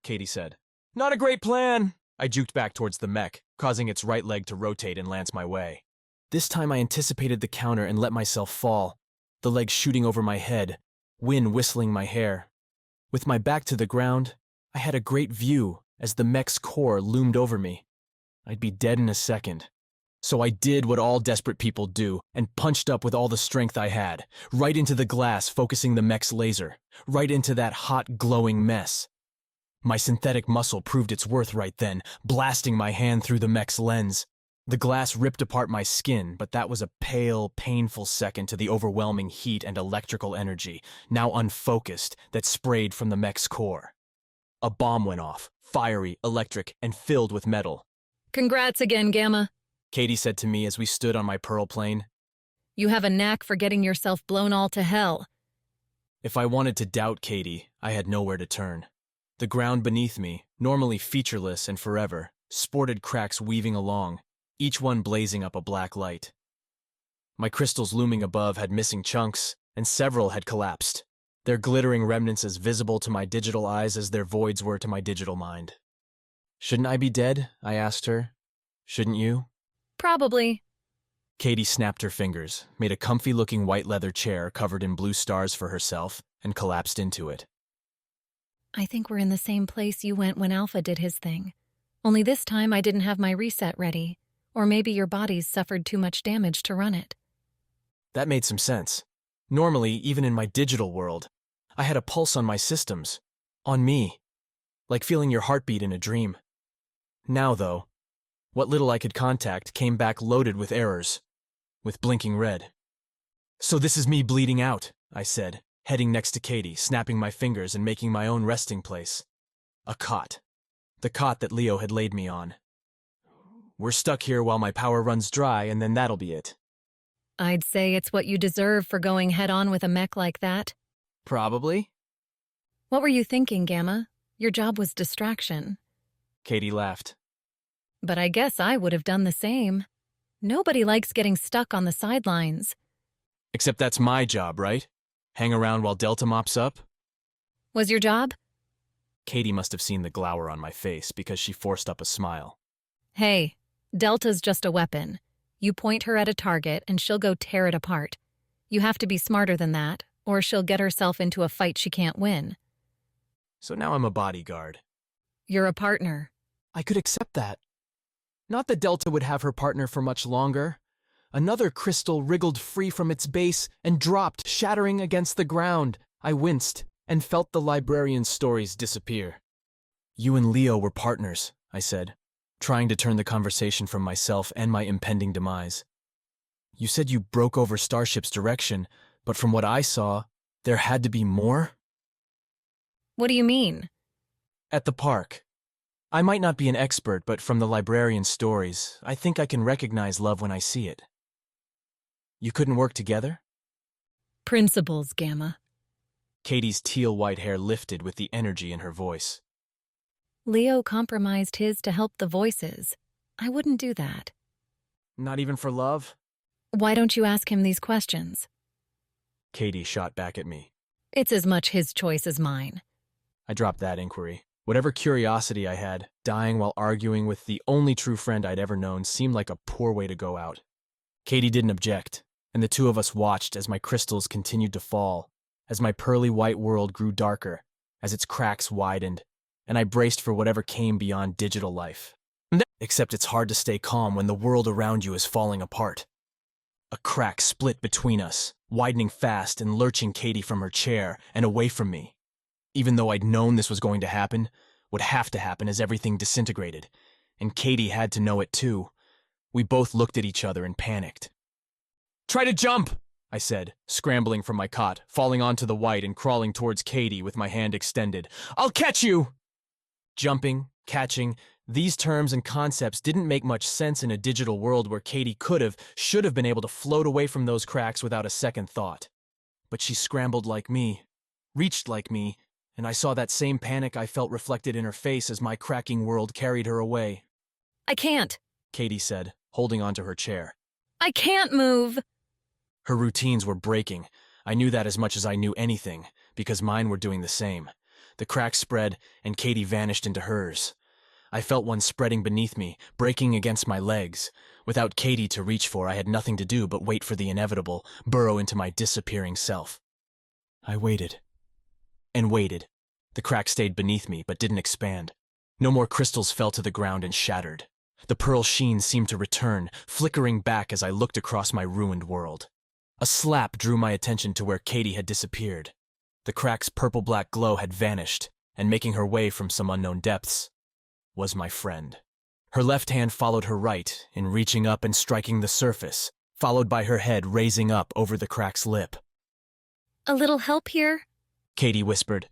Kaydee said. Not a great plan! I juked back towards the mech, causing its right leg to rotate and lance my way. This time I anticipated the counter and let myself fall, the leg shooting over my head, wind whistling my hair. With my back to the ground, I had a great view as the Mech's core loomed over me. I'd be dead in a second. So I did what all desperate people do and punched up with all the strength I had, right into the glass focusing the Mech's laser, right into that hot, glowing mess. My synthetic muscle proved its worth right then, blasting my hand through the Mech's lens. The glass ripped apart my skin, but that was a pale, painful second to the overwhelming heat and electrical energy, now unfocused, that sprayed from the Mech's core. A bomb went off, fiery, electric, and filled with metal. Congrats again, Gamma. Kaydee said to me as we stood on my pearl plane. You have a knack for getting yourself blown all to hell. If I wanted to doubt Kaydee, I had nowhere to turn. The ground beneath me, normally featureless and forever, sported cracks weaving along, each one blazing up a black light. My crystals looming above had missing chunks, and several had collapsed, their glittering remnants as visible to my digital eyes as their voids were to my digital mind. Shouldn't I be dead? I asked her. Shouldn't you? Probably. Kaydee snapped her fingers, made a comfy-looking white leather chair covered in blue stars for herself, and collapsed into it. I think we're in the same place you went when Alpha did his thing. Only this time I didn't have my reset ready. Or maybe your bodies suffered too much damage to run it. That made some sense. Normally, even in my digital world, I had a pulse on my systems. On me. Like feeling your heartbeat in a dream. Now, though, what little I could contact came back loaded with errors. With blinking red. So this is me bleeding out, I said, heading next to Kaydee, snapping my fingers and making my own resting place. A cot. The cot that Leo had laid me on. We're stuck here while my power runs dry, and then that'll be it. I'd say it's what you deserve for going head-on with a mech like that. Probably. What were you thinking, Gamma? Your job was distraction. Kaydee laughed. But I guess I would have done the same. Nobody likes getting stuck on the sidelines. Except that's my job, right? Hang around while Delta mops up? Was your job? Kaydee must have seen the glower on my face because she forced up a smile. Hey, Delta's just a weapon. You point her at a target and she'll go tear it apart. You have to be smarter than that, or she'll get herself into a fight she can't win. So now I'm a bodyguard. You're a partner. I could accept that. Not that Delta would have her partner for much longer. Another crystal wriggled free from its base and dropped, shattering against the ground. I winced and felt the librarian's stories disappear. You and Leo were partners, I said, trying to turn the conversation from myself and my impending demise. You said you broke over Starship's direction, but from what I saw, there had to be more? What do you mean? At the park. I might not be an expert, but from the librarian's stories, I think I can recognize love when I see it. You couldn't work together? Principles, Gamma. Kaydee's teal-white hair lifted with the energy in her voice. Leo compromised his to help the voices. I wouldn't do that. Not even for love? Why don't you ask him these questions? Kaydee shot back at me. It's as much his choice as mine. I dropped that inquiry. Whatever curiosity I had, dying while arguing with the only true friend I'd ever known seemed like a poor way to go out. Kaydee didn't object, and the two of us watched as my crystals continued to fall, as my pearly white world grew darker, as its cracks widened, and I braced for whatever came beyond digital life. Except it's hard to stay calm when the world around you is falling apart. A crack split between us, widening fast and lurching Kaydee from her chair and away from me. Even though I'd known this was going to happen, would have to happen as everything disintegrated, and Kaydee had to know it too. We both looked at each other and panicked. "Try to jump!" I said, scrambling from my cot, falling onto the white and crawling towards Kaydee with my hand extended. "I'll catch you!" Jumping, catching, these terms and concepts didn't make much sense in a digital world where Kaydee should have been able to float away from those cracks without a second thought. But she scrambled like me, reached like me, and I saw that same panic I felt reflected in her face as my cracking world carried her away. I can't, Kaydee said, holding onto her chair. I can't move. Her routines were breaking. I knew that as much as I knew anything, because mine were doing the same. The cracks spread, and Kaydee vanished into hers. I felt one spreading beneath me, breaking against my legs. Without Kaydee to reach for, I had nothing to do but wait for the inevitable, burrow into my disappearing self. I waited. And waited. The crack stayed beneath me, but didn't expand. No more crystals fell to the ground and shattered. The pearl sheen seemed to return, flickering back as I looked across my ruined world. A slap drew my attention to where Kaydee had disappeared. The crack's purple-black glow had vanished, and making her way from some unknown depths was my friend. Her left hand followed her right in reaching up and striking the surface, followed by her head raising up over the crack's lip. A little help here? Kaydee whispered.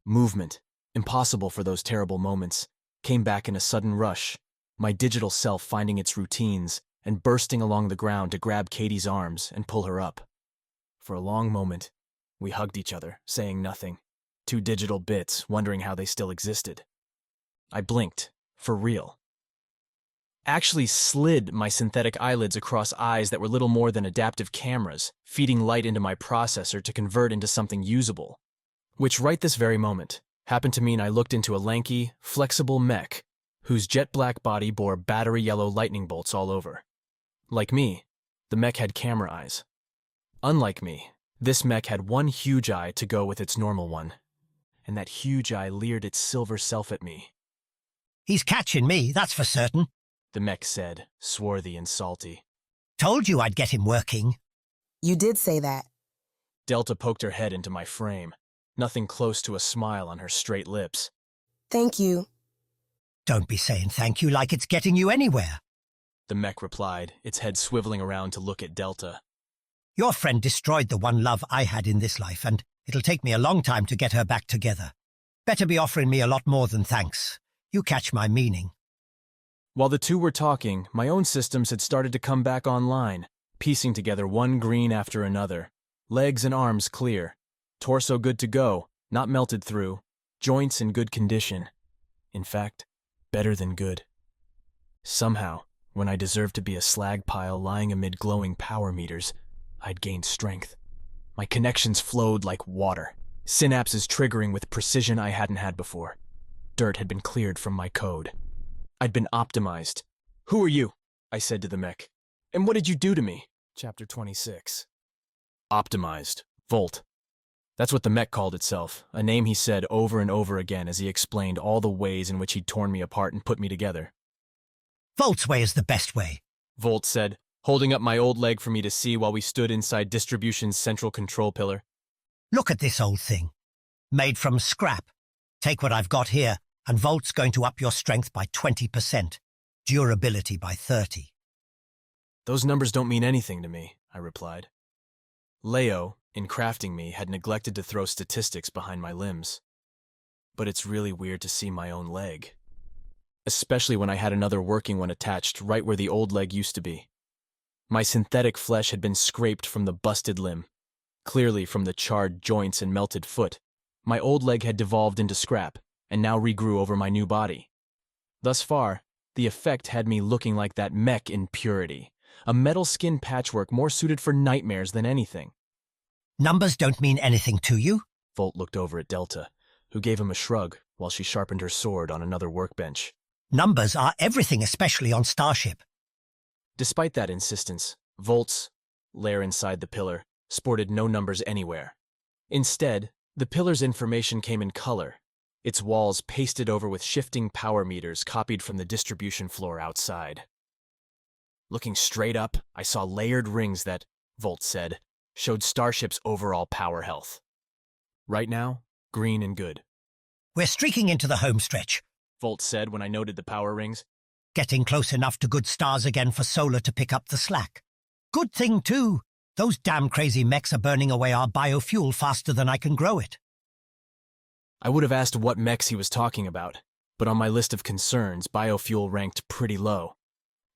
Movement, impossible for those terrible moments, came back in a sudden rush, my digital self finding its routines and bursting along the ground to grab Kaydee's arms and pull her up. For a long moment, we hugged each other, saying nothing, two digital bits wondering how they still existed. I blinked, for real. Actually slid my synthetic eyelids across eyes that were little more than adaptive cameras, feeding light into my processor to convert into something usable. Which right this very moment happened to mean I looked into a lanky, flexible mech whose jet-black body bore battery-yellow lightning bolts all over. Like me, the mech had camera eyes. Unlike me, this mech had one huge eye to go with its normal one, and that huge eye leered its silver self at me. He's catching me, that's for certain, the mech said, swarthy and salty. Told you I'd get him working. You did say that. Delta poked her head into my frame, nothing close to a smile on her straight lips. Thank you. Don't be saying thank you like it's getting you anywhere, the mech replied, its head swiveling around to look at Delta. Your friend destroyed the one love I had in this life, and it'll take me a long time to get her back together. Better be offering me a lot more than thanks. You catch my meaning. While the two were talking, my own systems had started to come back online, piecing together one green after another. Legs and arms clear. Torso good to go, not melted through. Joints in good condition. In fact, better than good. Somehow, when I deserved to be a slag pile lying amid glowing power meters, I'd gained strength. My connections flowed like water, synapses triggering with precision I hadn't had before. Dirt had been cleared from my code. I'd been optimized. Who are you? I said to the mech. And what did you do to me? Chapter 26. Optimized. Volt. That's what the mech called itself, a name he said over and over again as he explained all the ways in which he'd torn me apart and put me together. Volt's way is the best way, Volt said, holding up my old leg for me to see while we stood inside Distribution's central control pillar. Look at this old thing. Made from scrap. Take what I've got here, and Volt's going to up your strength by 20%, durability by 30%. Those numbers don't mean anything to me, I replied. Leo, in crafting me, had neglected to throw statistics behind my limbs. But it's really weird to see my own leg. Especially when I had another working one attached right where the old leg used to be. My synthetic flesh had been scraped from the busted limb, clearly from the charred joints and melted foot. My old leg had devolved into scrap, and now regrew over my new body. Thus far, the effect had me looking like that mech in purity, a metal skin patchwork more suited for nightmares than anything. Numbers don't mean anything to you? Volt looked over at Delta, who gave him a shrug while she sharpened her sword on another workbench. Numbers are everything, especially on Starship. Despite that insistence, Volt's lair inside the pillar sported no numbers anywhere. Instead, the pillar's information came in color, its walls pasted over with shifting power meters copied from the distribution floor outside. Looking straight up, I saw layered rings that, Volt said, showed Starship's overall power health. Right now, green and good. We're streaking into the home stretch, Volt said when I noted the power rings. Getting close enough to good stars again for Solar to pick up the slack. Good thing, too. Those damn crazy mechs are burning away our biofuel faster than I can grow it. I would have asked what mechs he was talking about, but on my list of concerns, biofuel ranked pretty low.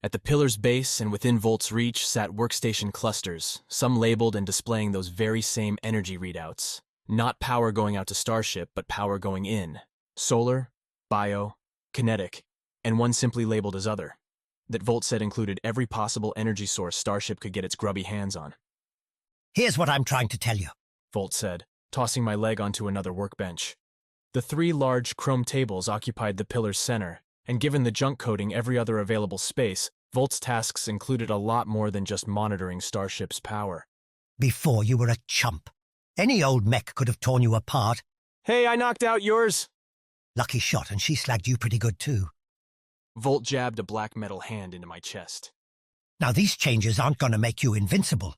At the pillar's base and within Volt's reach sat workstation clusters, some labeled and displaying those very same energy readouts. Not power going out to Starship, but power going in. Solar, bio, kinetic, and one simply labeled as other, that Volt said included every possible energy source Starship could get its grubby hands on. Here's what I'm trying to tell you, Volt said, tossing my leg onto another workbench. The three large chrome tables occupied the pillar's center, and given the junk coating every other available space, Volt's tasks included a lot more than just monitoring Starship's power. Before you were a chump. Any old mech could have torn you apart. Hey, I knocked out yours! Lucky shot, and she slagged you pretty good too. Volt jabbed a black metal hand into my chest. Now these changes aren't gonna make you invincible.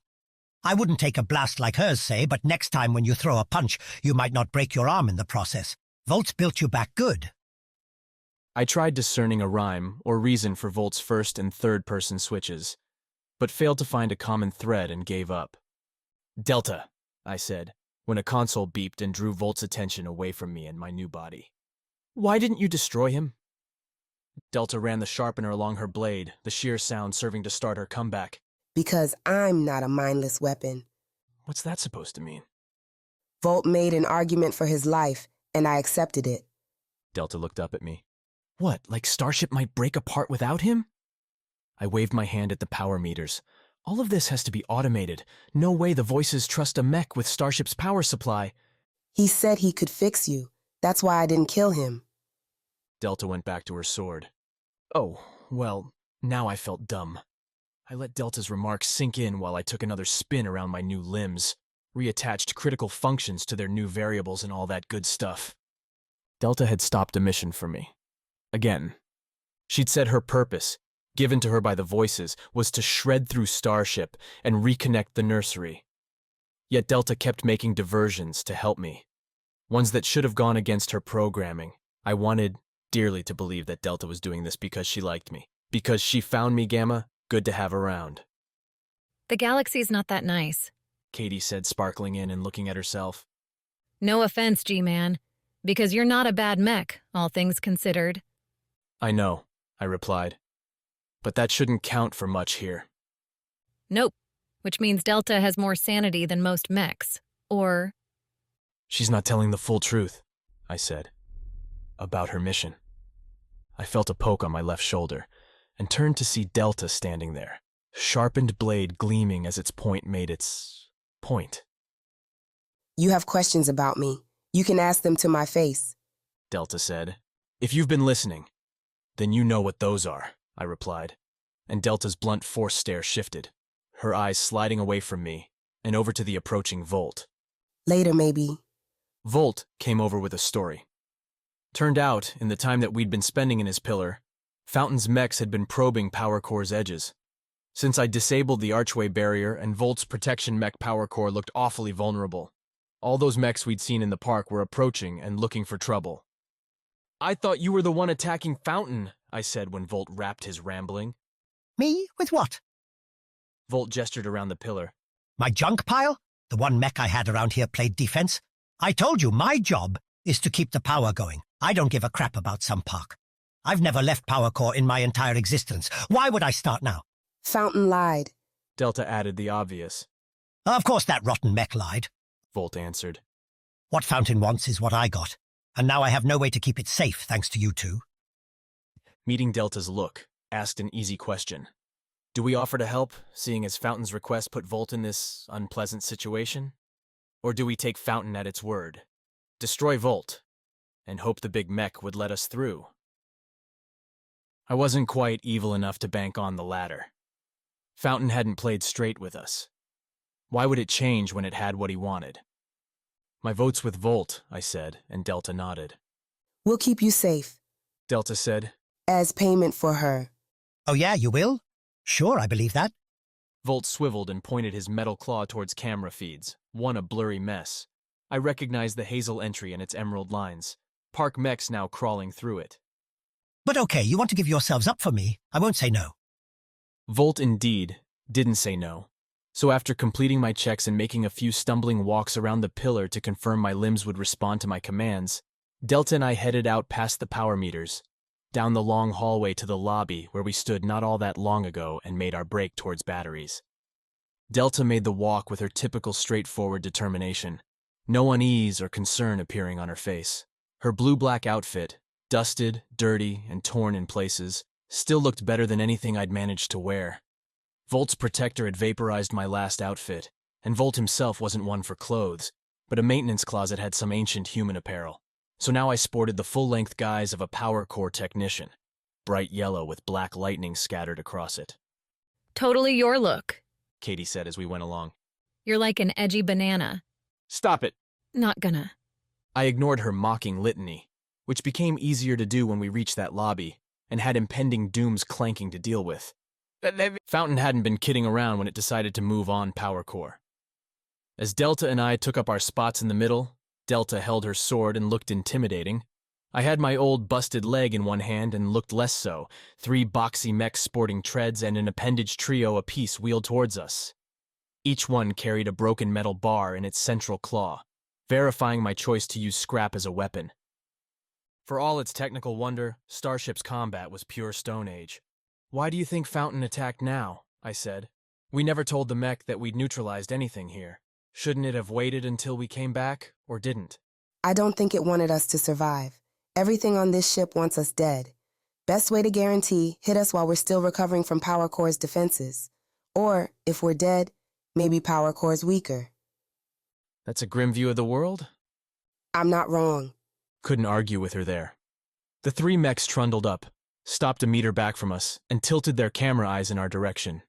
I wouldn't take a blast like hers, say, but next time when you throw a punch, you might not break your arm in the process. Volt's built you back good. I tried discerning a rhyme or reason for Volt's first and third person switches, but failed to find a common thread and gave up. Delta, I said, when a console beeped and drew Volt's attention away from me and my new body. Why didn't you destroy him? Delta ran the sharpener along her blade, the sheer sound serving to start her comeback. Because I'm not a mindless weapon. What's that supposed to mean? Volt made an argument for his life, and I accepted it. Delta looked up at me. What, like Starship might break apart without him? I waved my hand at the power meters. All of this has to be automated. No way the voices trust a mech with Starship's power supply. He said he could fix you. That's why I didn't kill him. Delta went back to her sword. Oh, well, now I felt dumb. I let Delta's remarks sink in while I took another spin around my new limbs, reattached critical functions to their new variables and all that good stuff. Delta had stopped a mission for me. Again. She'd said her purpose, given to her by the voices, was to shred through Starship and reconnect the nursery. Yet Delta kept making diversions to help me, ones that should have gone against her programming. I wanted dearly to believe that Delta was doing this because she liked me, because she found me, Gamma, good to have around. The galaxy's not that nice, Kaydee said, sparkling in and looking at herself. No offense, G-Man, because you're not a bad mech, all things considered. I know, I replied. But that shouldn't count for much here. Nope, which means Delta has more sanity than most mechs, or... She's not telling the full truth, I said. About her mission. I felt a poke on my left shoulder, and turned to see Delta standing there, sharpened blade gleaming as its point made its point. You have questions about me. You can ask them to my face, Delta said. If you've been listening, then you know what those are, I replied, and Delta's blunt force stare shifted, her eyes sliding away from me and over to the approaching Volt. Later, maybe. Volt came over with a story. Turned out, in the time that we'd been spending in his pillar, Fountain's mechs had been probing Power Core's edges. Since I disabled the archway barrier and Volt's protection mech Power Core looked awfully vulnerable, all those mechs we'd seen in the park were approaching and looking for trouble. I thought you were the one attacking Fountain, I said when Volt wrapped his rambling. Me? With what? Volt gestured around the pillar. My junk pile? The one mech I had around here played defense? I told you, my job is to keep the power going. I don't give a crap about some park. I've never left Power Core in my entire existence. Why would I start now? Fountain lied. Delta added the obvious. Of course that rotten mech lied, Volt answered. What Fountain wants is what I got, and now I have no way to keep it safe thanks to you two. Meeting Delta's look, asked an easy question. Do we offer to help, seeing as Fountain's request put Volt in this unpleasant situation? Or do we take Fountain at its word, destroy Volt, and hope the big mech would let us through? I wasn't quite evil enough to bank on the latter. Fountain hadn't played straight with us. Why would it change when it had what he wanted? My vote's with Volt, I said, and Delta nodded. We'll keep you safe, Delta said. As payment for her. Oh yeah, you will? Sure, I believe that. Volt swiveled and pointed his metal claw towards camera feeds, one a blurry mess. I recognized the hazel entry and its emerald lines. Park mechs now crawling through it. But okay, you want to give yourselves up for me. I won't say no. Volt, indeed, didn't say no. So after completing my checks and making a few stumbling walks around the pillar to confirm my limbs would respond to my commands, Delta and I headed out past the power meters, down the long hallway to the lobby where we stood not all that long ago and made our break towards batteries. Delta made the walk with her typical straightforward determination, no unease or concern appearing on her face. Her blue-black outfit, dusted, dirty, and torn in places, still looked better than anything I'd managed to wear. Volt's protector had vaporized my last outfit, and Volt himself wasn't one for clothes, but a maintenance closet had some ancient human apparel. So now I sported the full-length guise of a Power Core technician, bright yellow with black lightning scattered across it. Totally your look, Kaydee said as we went along. You're like an edgy banana. Stop it. Not gonna. I ignored her mocking litany, which became easier to do when we reached that lobby and had impending dooms clanking to deal with. Fountain hadn't been kidding around when it decided to move on Power Core. As Delta and I took up our spots in the middle, Delta held her sword and looked intimidating. I had my old busted leg in one hand and looked less so, 3 boxy mechs sporting treads and an appendage trio apiece wheeled towards us. Each one carried a broken metal bar in its central claw, verifying my choice to use scrap as a weapon. For all its technical wonder, Starship's combat was pure Stone Age. "Why do you think Fountain attacked now?" I said. "We never told the mech that we'd neutralized anything here. Shouldn't it have waited until we came back, or didn't?" I don't think it wanted us to survive. Everything on this ship wants us dead. Best way to guarantee, hit us while we're still recovering from Power Core's defenses. Or, if we're dead, maybe Power Core's weaker. That's a grim view of the world? I'm not wrong. Couldn't argue with her there. The 3 mechs trundled up, stopped a meter back from us, and tilted their camera eyes in our direction.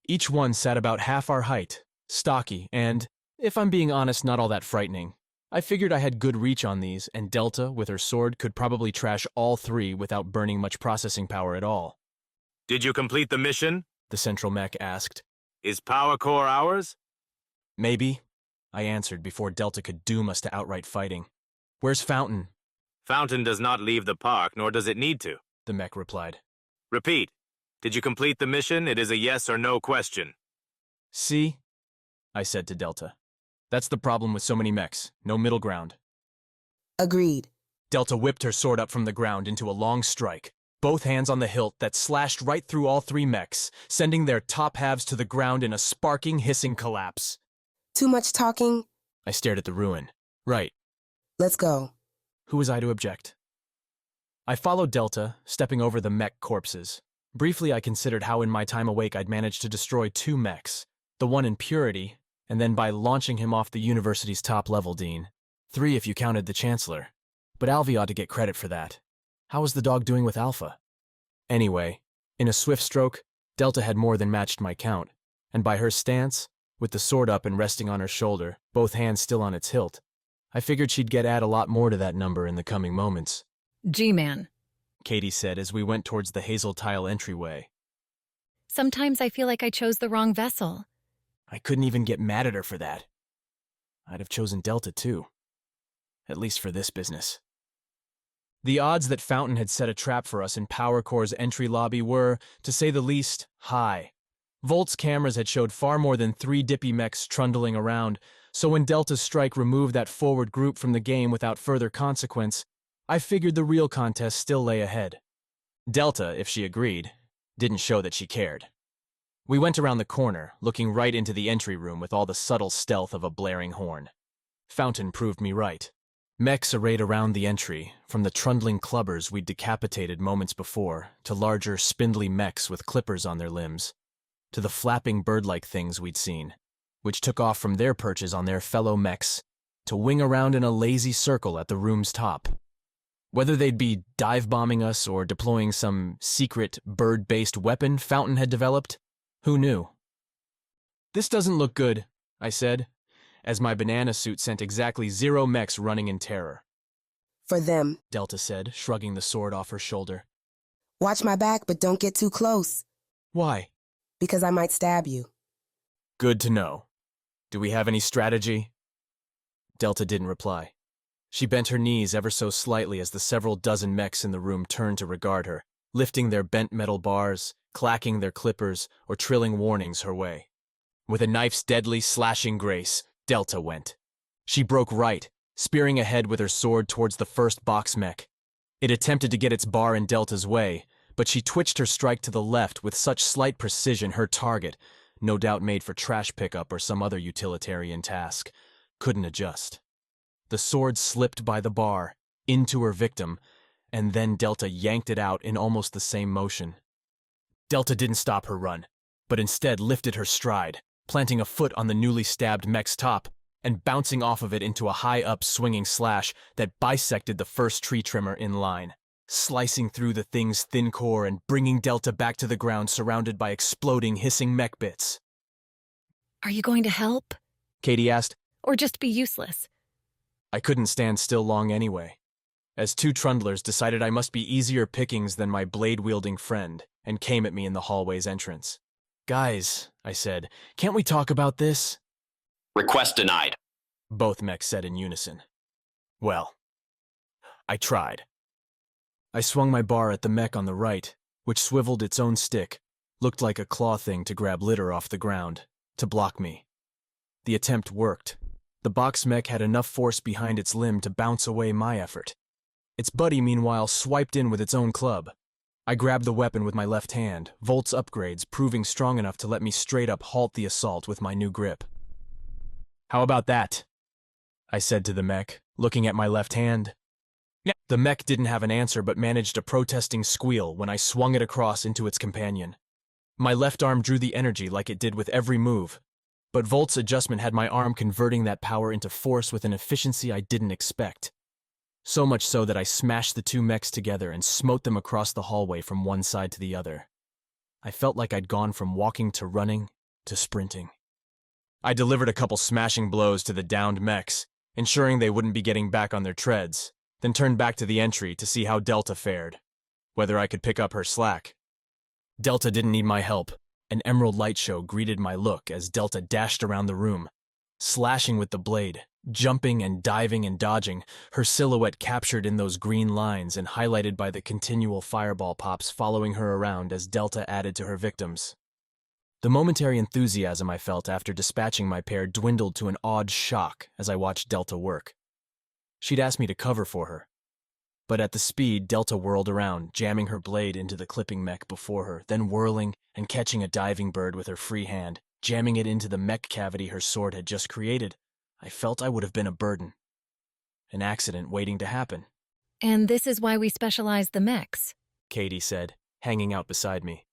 Each one sat about half our height, stocky, and, if I'm being honest, not all that frightening. I figured I had good reach on these, and Delta, with her sword, could probably trash all 3 without burning much processing power at all. "Did you complete the mission?" the central mech asked. "Is Power Core ours?" "Maybe," I answered before Delta could doom us to outright fighting. "Where's Fountain?" "Fountain does not leave the park, nor does it need to," the mech replied. "Repeat. Did you complete the mission? It is a yes or no question." "See?" I said to Delta. "That's the problem with so many mechs. No middle ground." Agreed. Delta whipped her sword up from the ground into a long strike, both hands on the hilt that slashed right through all 3 mechs, sending their top halves to the ground in a sparking, hissing collapse. Too much talking? I stared at the ruin. Right. Let's go. Who was I to object? I followed Delta, stepping over the mech corpses. Briefly, I considered how in my time awake I'd managed to destroy 2 mechs, the one in Purity, and then by launching him off the university's top-level dean. 3 if you counted the Chancellor. But Alvi ought to get credit for that. How was the dog doing with Alpha? Anyway, in a swift stroke, Delta had more than matched my count, and by her stance, with the sword up and resting on her shoulder, both hands still on its hilt, I figured she'd get add a lot more to that number in the coming moments. G-Man, Kaydee said as we went towards the hazel tile entryway. Sometimes I feel like I chose the wrong vessel. I couldn't even get mad at her for that. I'd have chosen Delta too. At least for this business. The odds that Fountain had set a trap for us in Power Core's entry lobby were, to say the least, high. Volt's cameras had showed far more than 3 dippy mechs trundling around, so when Delta's strike removed that forward group from the game without further consequence, I figured the real contest still lay ahead. Delta, if she agreed, didn't show that she cared. We went around the corner, looking right into the entry room with all the subtle stealth of a blaring horn. Fountain proved me right. Mechs arrayed around the entry, from the trundling clubbers we'd decapitated moments before, to larger, spindly mechs with clippers on their limbs, to the flapping bird-like things we'd seen, which took off from their perches on their fellow mechs to wing around in a lazy circle at the room's top. Whether they'd be dive-bombing us or deploying some secret, bird-based weapon Fountain had developed, who knew? "This doesn't look good," I said, as my banana suit sent exactly 0 mechs running in terror. "For them," Delta said, shrugging the sword off her shoulder. "Watch my back, but don't get too close." "Why?" "Because I might stab you." "Good to know. Do we have any strategy?" Delta didn't reply. She bent her knees ever so slightly as the several dozen mechs in the room turned to regard her, lifting their bent metal bars, clacking their clippers, or trilling warnings her way. With a knife's deadly, slashing grace, Delta went. She broke right, spearing ahead with her sword towards the first box mech. It attempted to get its bar in Delta's way, but she twitched her strike to the left with such slight precision her target, no doubt made for trash pickup or some other utilitarian task, couldn't adjust. The sword slipped by the bar, into her victim, and then Delta yanked it out in almost the same motion. Delta didn't stop her run, but instead lifted her stride, planting a foot on the newly stabbed mech's top, and bouncing off of it into a high-up swinging slash that bisected the first tree trimmer in line, slicing through the thing's thin core and bringing Delta back to the ground surrounded by exploding, hissing mech bits. Are you going to help? Kaydee asked. Or just be useless? I couldn't stand still long anyway, as two trundlers decided I must be easier pickings than my blade-wielding friend and came at me in the hallway's entrance. "Guys," I said, "can't we talk about this?" Request denied. Both mechs said in unison. Well, I tried. I swung my bar at the mech on the right, which swiveled its own stick, looked like a claw thing to grab litter off the ground, to block me. The attempt worked. The box mech had enough force behind its limb to bounce away my effort. Its buddy, meanwhile, swiped in with its own club. I grabbed the weapon with my left hand, Volt's upgrades proving strong enough to let me straight up halt the assault with my new grip. "How about that?" I said to the mech, looking at my left hand. The mech didn't have an answer but managed a protesting squeal when I swung it across into its companion. My left arm drew the energy like it did with every move, but Volt's adjustment had my arm converting that power into force with an efficiency I didn't expect. So much so that I smashed the two mechs together and smote them across the hallway from one side to the other. I felt like I'd gone from walking to running to sprinting. I delivered a couple smashing blows to the downed mechs, ensuring they wouldn't be getting back on their treads, then turned back to the entry to see how Delta fared, whether I could pick up her slack. Delta didn't need my help. An emerald light show greeted my look as Delta dashed around the room, slashing with the blade, jumping and diving and dodging, her silhouette captured in those green lines and highlighted by the continual fireball pops following her around as Delta added to her victims. The momentary enthusiasm I felt after dispatching my pair dwindled to an odd shock as I watched Delta work. She'd asked me to cover for her, but at the speed Delta whirled around, jamming her blade into the clipping mech before her, then whirling and catching a diving bird with her free hand, jamming it into the mech cavity her sword had just created. I felt I would have been a burden. An accident waiting to happen. "And this is why we specialize the mechs," Kaydee said, hanging out beside me.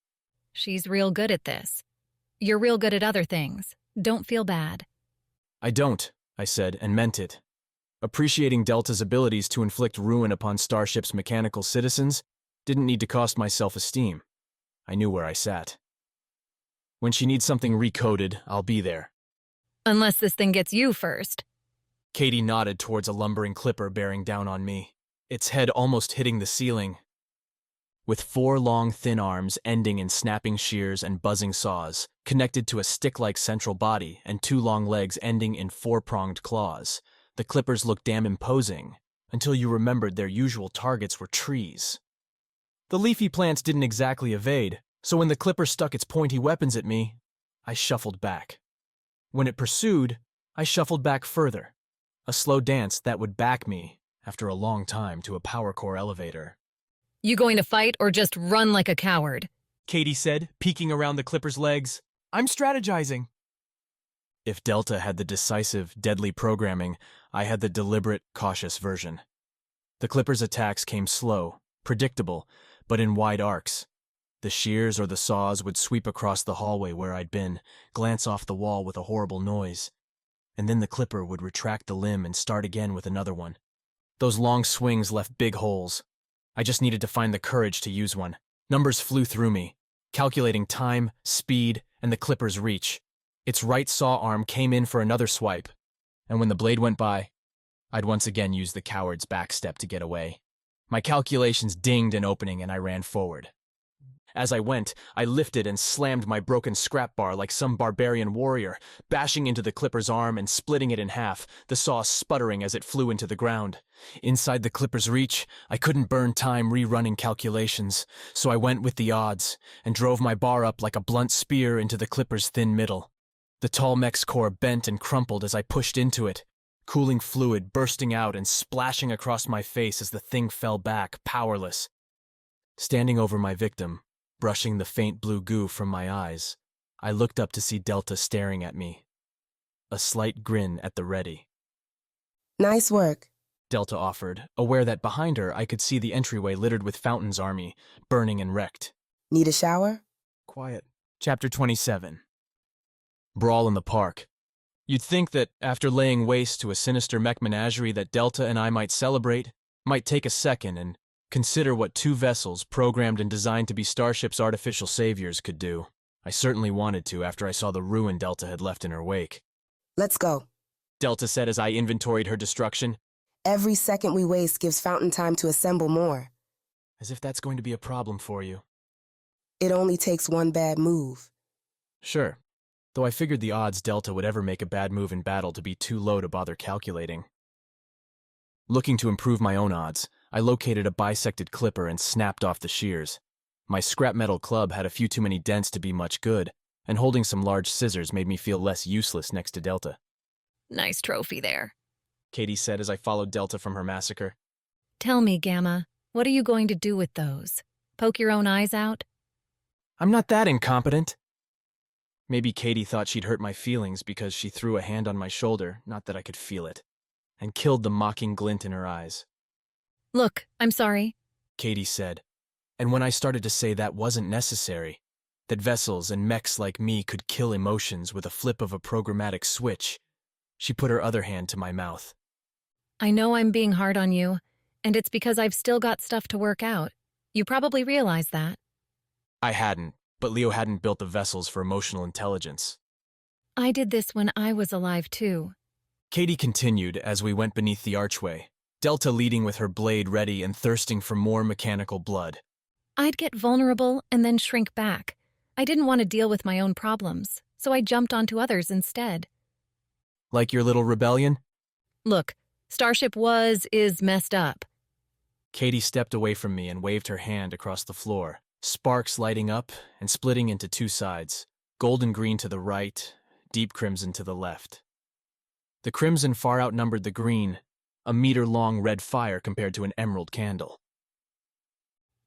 "She's real good at this. You're real good at other things. Don't feel bad." "I don't," I said, and meant it. Appreciating Delta's abilities to inflict ruin upon Starship's mechanical citizens didn't need to cost my self-esteem. I knew where I sat. When she needs something recoded, I'll be there. "Unless this thing gets you first." Kaydee nodded towards a lumbering clipper bearing down on me, its head almost hitting the ceiling. With 4 long, thin arms ending in snapping shears and buzzing saws, connected to a stick-like central body and 2 long legs ending in 4-pronged claws, the clippers looked damn imposing, until you remembered their usual targets were trees. The leafy plants didn't exactly evade, so when the clipper stuck its pointy weapons at me, I shuffled back. When it pursued, I shuffled back further, a slow dance that would back me, after a long time, to a power core elevator. "You going to fight or just run like a coward?" Kaydee said, peeking around the clipper's legs. "I'm strategizing." If Delta had the decisive, deadly programming, I had the deliberate, cautious version. The clipper's attacks came slow, predictable, but in wide arcs. The shears or the saws would sweep across the hallway where I'd been, glance off the wall with a horrible noise, and then the clipper would retract the limb and start again with another one. Those long swings left big holes. I just needed to find the courage to use one. Numbers flew through me, calculating time, speed, and the clipper's reach. Its right saw arm came in for another swipe, and when the blade went by, I'd once again use the coward's backstep to get away. My calculations dinged an opening and I ran forward. As I went, I lifted and slammed my broken scrap bar like some barbarian warrior, bashing into the clipper's arm and splitting it in half, the saw sputtering as it flew into the ground. Inside the clipper's reach, I couldn't burn time rerunning calculations, so I went with the odds and drove my bar up like a blunt spear into the clipper's thin middle. The tall mech's core bent and crumpled as I pushed into it, cooling fluid bursting out and splashing across my face as the thing fell back, powerless. Standing over my victim, brushing the faint blue goo from my eyes, I looked up to see Delta staring at me, a slight grin at the ready. "Nice work," Delta offered, aware that behind her I could see the entryway littered with Fountain's army, burning and wrecked. "Need a shower?" Quiet. Chapter 27. Brawl in the park. You'd think that after laying waste to a sinister mech menagerie that Delta and I might celebrate, might take a second and consider what 2 vessels programmed and designed to be Starship's artificial saviors could do. I certainly wanted to after I saw the ruin Delta had left in her wake. "Let's go," Delta said as I inventoried her destruction, Every second we waste gives Fountain time to assemble more. As if that's going to be a problem for you. It only takes one bad move. Sure, though I figured the odds Delta would ever make a bad move in battle to be too low to bother calculating. Looking to improve my own odds, I located a bisected clipper and snapped off the shears. My scrap metal club had a few too many dents to be much good, and holding some large scissors made me feel less useless next to Delta. Nice trophy there, Kaydee said as I followed Delta from her massacre. Tell me, Gamma, what are you going to do with those? Poke your own eyes out? I'm not that incompetent. Maybe Kaydee thought she'd hurt my feelings because she threw a hand on my shoulder, not that I could feel it, and killed the mocking glint in her eyes. Look, I'm sorry, Kaydee said, and when I started to say that wasn't necessary, that vessels and mechs like me could kill emotions with a flip of a programmatic switch, she put her other hand to my mouth. I know I'm being hard on you, and it's because I've still got stuff to work out. You probably realize that. I hadn't, but Leo hadn't built the vessels for emotional intelligence. I did this when I was alive, too. Kaydee continued as we went beneath the archway, Delta leading with her blade ready and thirsting for more mechanical blood. I'd get vulnerable and then shrink back. I didn't want to deal with my own problems, so I jumped onto others instead. Like your little rebellion? Look, Starship is messed up. Kaydee stepped away from me and waved her hand across the floor, sparks lighting up and splitting into two sides, golden green to the right, deep crimson to the left. The crimson far outnumbered the green, a meter-long red fire compared to an emerald candle.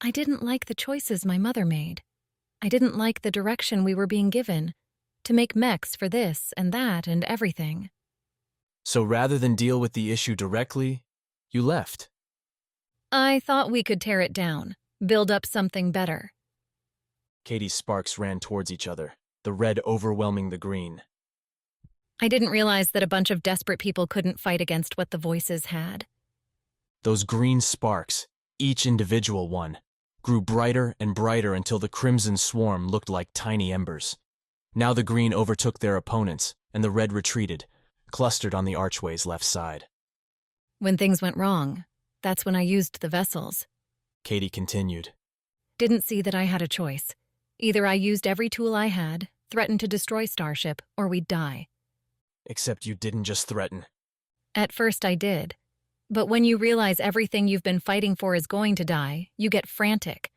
I didn't like the choices my mother made. I didn't like the direction we were being given, to make mechs for this and that and everything. So rather than deal with the issue directly, you left. I thought we could tear it down, build up something better. Kaydee's sparks ran towards each other, the red overwhelming the green. I didn't realize that a bunch of desperate people couldn't fight against what the voices had. Those green sparks, each individual one, grew brighter and brighter until the crimson swarm looked like tiny embers. Now the green overtook their opponents, and the red retreated, clustered on the archway's left side. When things went wrong, that's when I used the vessels. Kaydee continued. Didn't see that I had a choice. Either I used every tool I had, threatened to destroy Starship, or we'd die. Except you didn't just threaten. At first I did. But when you realize everything you've been fighting for is going to die, you get frantic.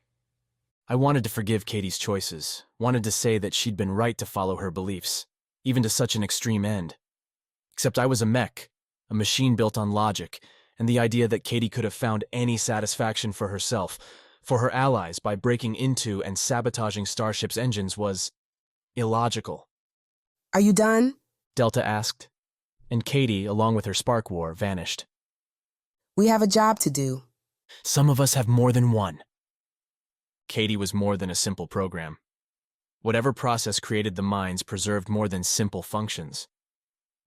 I wanted to forgive Katie's choices, wanted to say that she'd been right to follow her beliefs, even to such an extreme end. Except I was a mech, a machine built on logic, and the idea that Kaydee could have found any satisfaction for herself, for her allies, by breaking into and sabotaging Starship's engines was illogical. Are you done? Delta asked, and Kaydee, along with her spark war, vanished. We have a job to do. Some of us have more than one. Kaydee was more than a simple program. Whatever process created the minds preserved more than simple functions.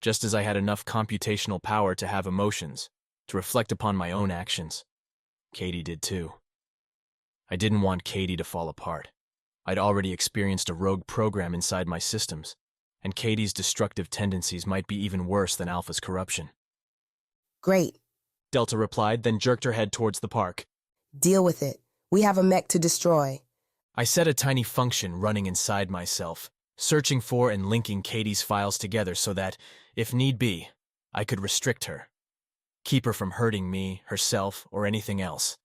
Just as I had enough computational power to have emotions, to reflect upon my own actions, Kaydee did too. I didn't want Kaydee to fall apart. I'd already experienced a rogue program inside my systems, and Kaydee's destructive tendencies might be even worse than Alpha's corruption. Great, Delta replied, then jerked her head towards the park. Deal with it. We have a mech to destroy. I set a tiny function running inside myself, searching for and linking Kaydee's files together so that, if need be, I could restrict her. Keep her from hurting me, herself, or anything else.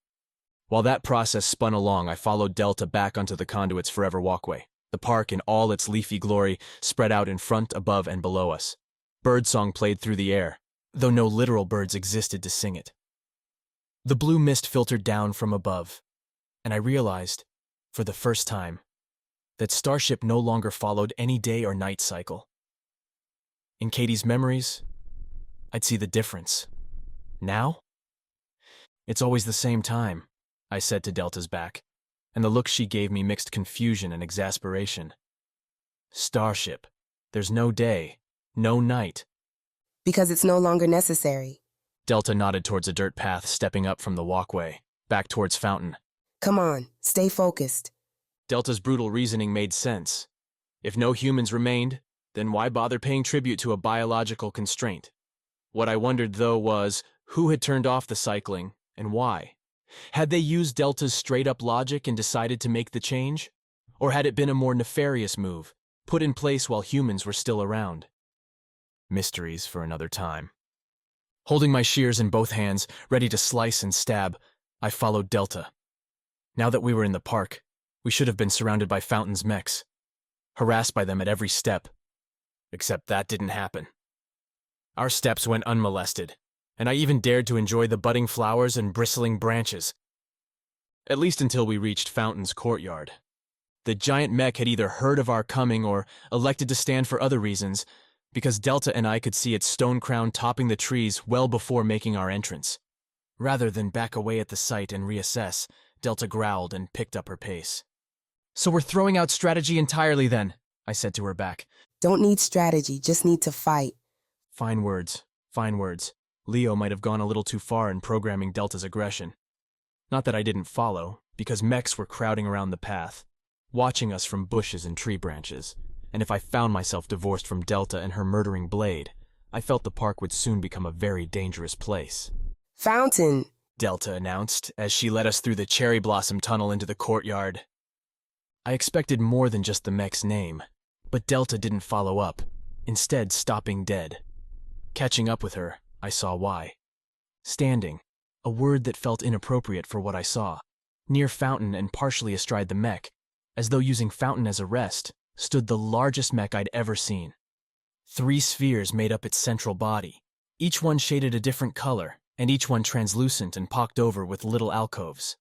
While that process spun along, I followed Delta back onto the Conduit's forever walkway. The park in all its leafy glory spread out in front, above, and below us. Birdsong played through the air, though no literal birds existed to sing it. The blue mist filtered down from above, and I realized, for the first time, that Starship no longer followed any day or night cycle. In Kaydee's memories, I'd see the difference. Now? It's always the same time, I said to Delta's back, and the look she gave me mixed confusion and exasperation. Starship, there's no day, no night. Because it's no longer necessary. Delta nodded towards a dirt path stepping up from the walkway, back towards Fountain. Come on, stay focused. Delta's brutal reasoning made sense. If no humans remained, then why bother paying tribute to a biological constraint? What I wondered, though, was, Who had turned off the cycling, and why? Had they used Delta's straight-up logic and decided to make the change? Or had it been a more nefarious move, put in place while humans were still around? Mysteries for another time. Holding my shears in both hands, ready to slice and stab, I followed Delta. Now that we were in the park, we should have been surrounded by Fountain's mechs, harassed by them at every step. Except that didn't happen. Our steps went unmolested, and I even dared to enjoy the budding flowers and bristling branches. At least until we reached Fountain's courtyard. The giant mech had either heard of our coming or elected to stand for other reasons, because Delta and I could see its stone crown topping the trees well before making our entrance. Rather than back away at the sight and reassess, Delta growled and picked up her pace. "So we're throwing out strategy entirely then," I said to her back. Don't need strategy, just need to fight. Fine words, fine words. Leo might have gone a little too far in programming Delta's aggression. Not that I didn't follow, because mechs were crowding around the path, watching us from bushes and tree branches, and if I found myself divorced from Delta and her murdering blade, I felt the park would soon become a very dangerous place. Fountain, Delta announced as she led us through the cherry blossom tunnel into the courtyard. I expected more than just the mech's name, but Delta didn't follow up, instead stopping dead. Catching up with her, I saw why. Standing, a word that felt inappropriate for what I saw, near Fountain and partially astride the mech, as though using Fountain as a rest, stood the largest mech I'd ever seen. 3 spheres made up its central body, each one shaded a different color, and each one translucent and pocked over with little alcoves.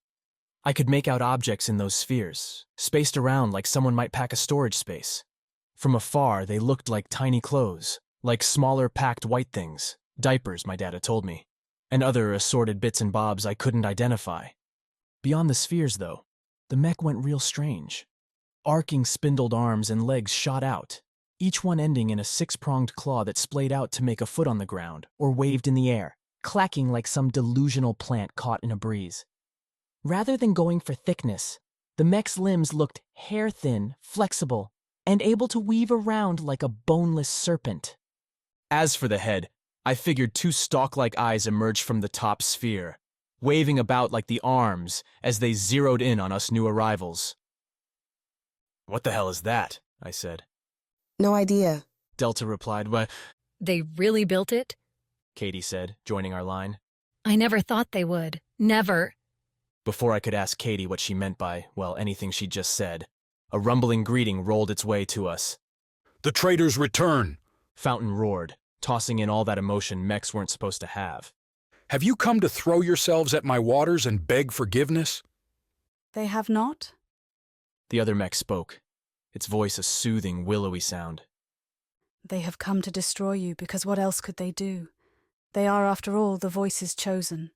I could make out objects in those spheres, spaced around like someone might pack a storage space. From afar, they looked like tiny clothes, like smaller packed white things, diapers, my dad had told me, and other assorted bits and bobs I couldn't identify. Beyond the spheres, though, the mech went real strange. Arcing spindled arms and legs shot out, each one ending in a 6-pronged claw that splayed out to make a foot on the ground or waved in the air, clacking like some delusional plant caught in a breeze. Rather than going for thickness, the mech's limbs looked hair-thin, flexible, and able to weave around like a boneless serpent. As for the head, I figured 2 stalk-like eyes emerged from the top sphere, waving about like the arms as they zeroed in on us new arrivals. "What the hell is that?" I said. No idea. Delta replied, "What?" They really built it? Kaydee said, joining our line. I never thought they would. Never. Before I could ask Kaydee what she meant by, well, anything she just said, a rumbling greeting rolled its way to us. "The traitors return!" Fountain roared, tossing in all that emotion mechs weren't supposed to have. "Have you come to throw yourselves at my waters and beg forgiveness?" They have not? The other mech spoke, its voice a soothing, willowy sound. They have come to destroy you, because what else could they do? They are, after all, the voices chosen.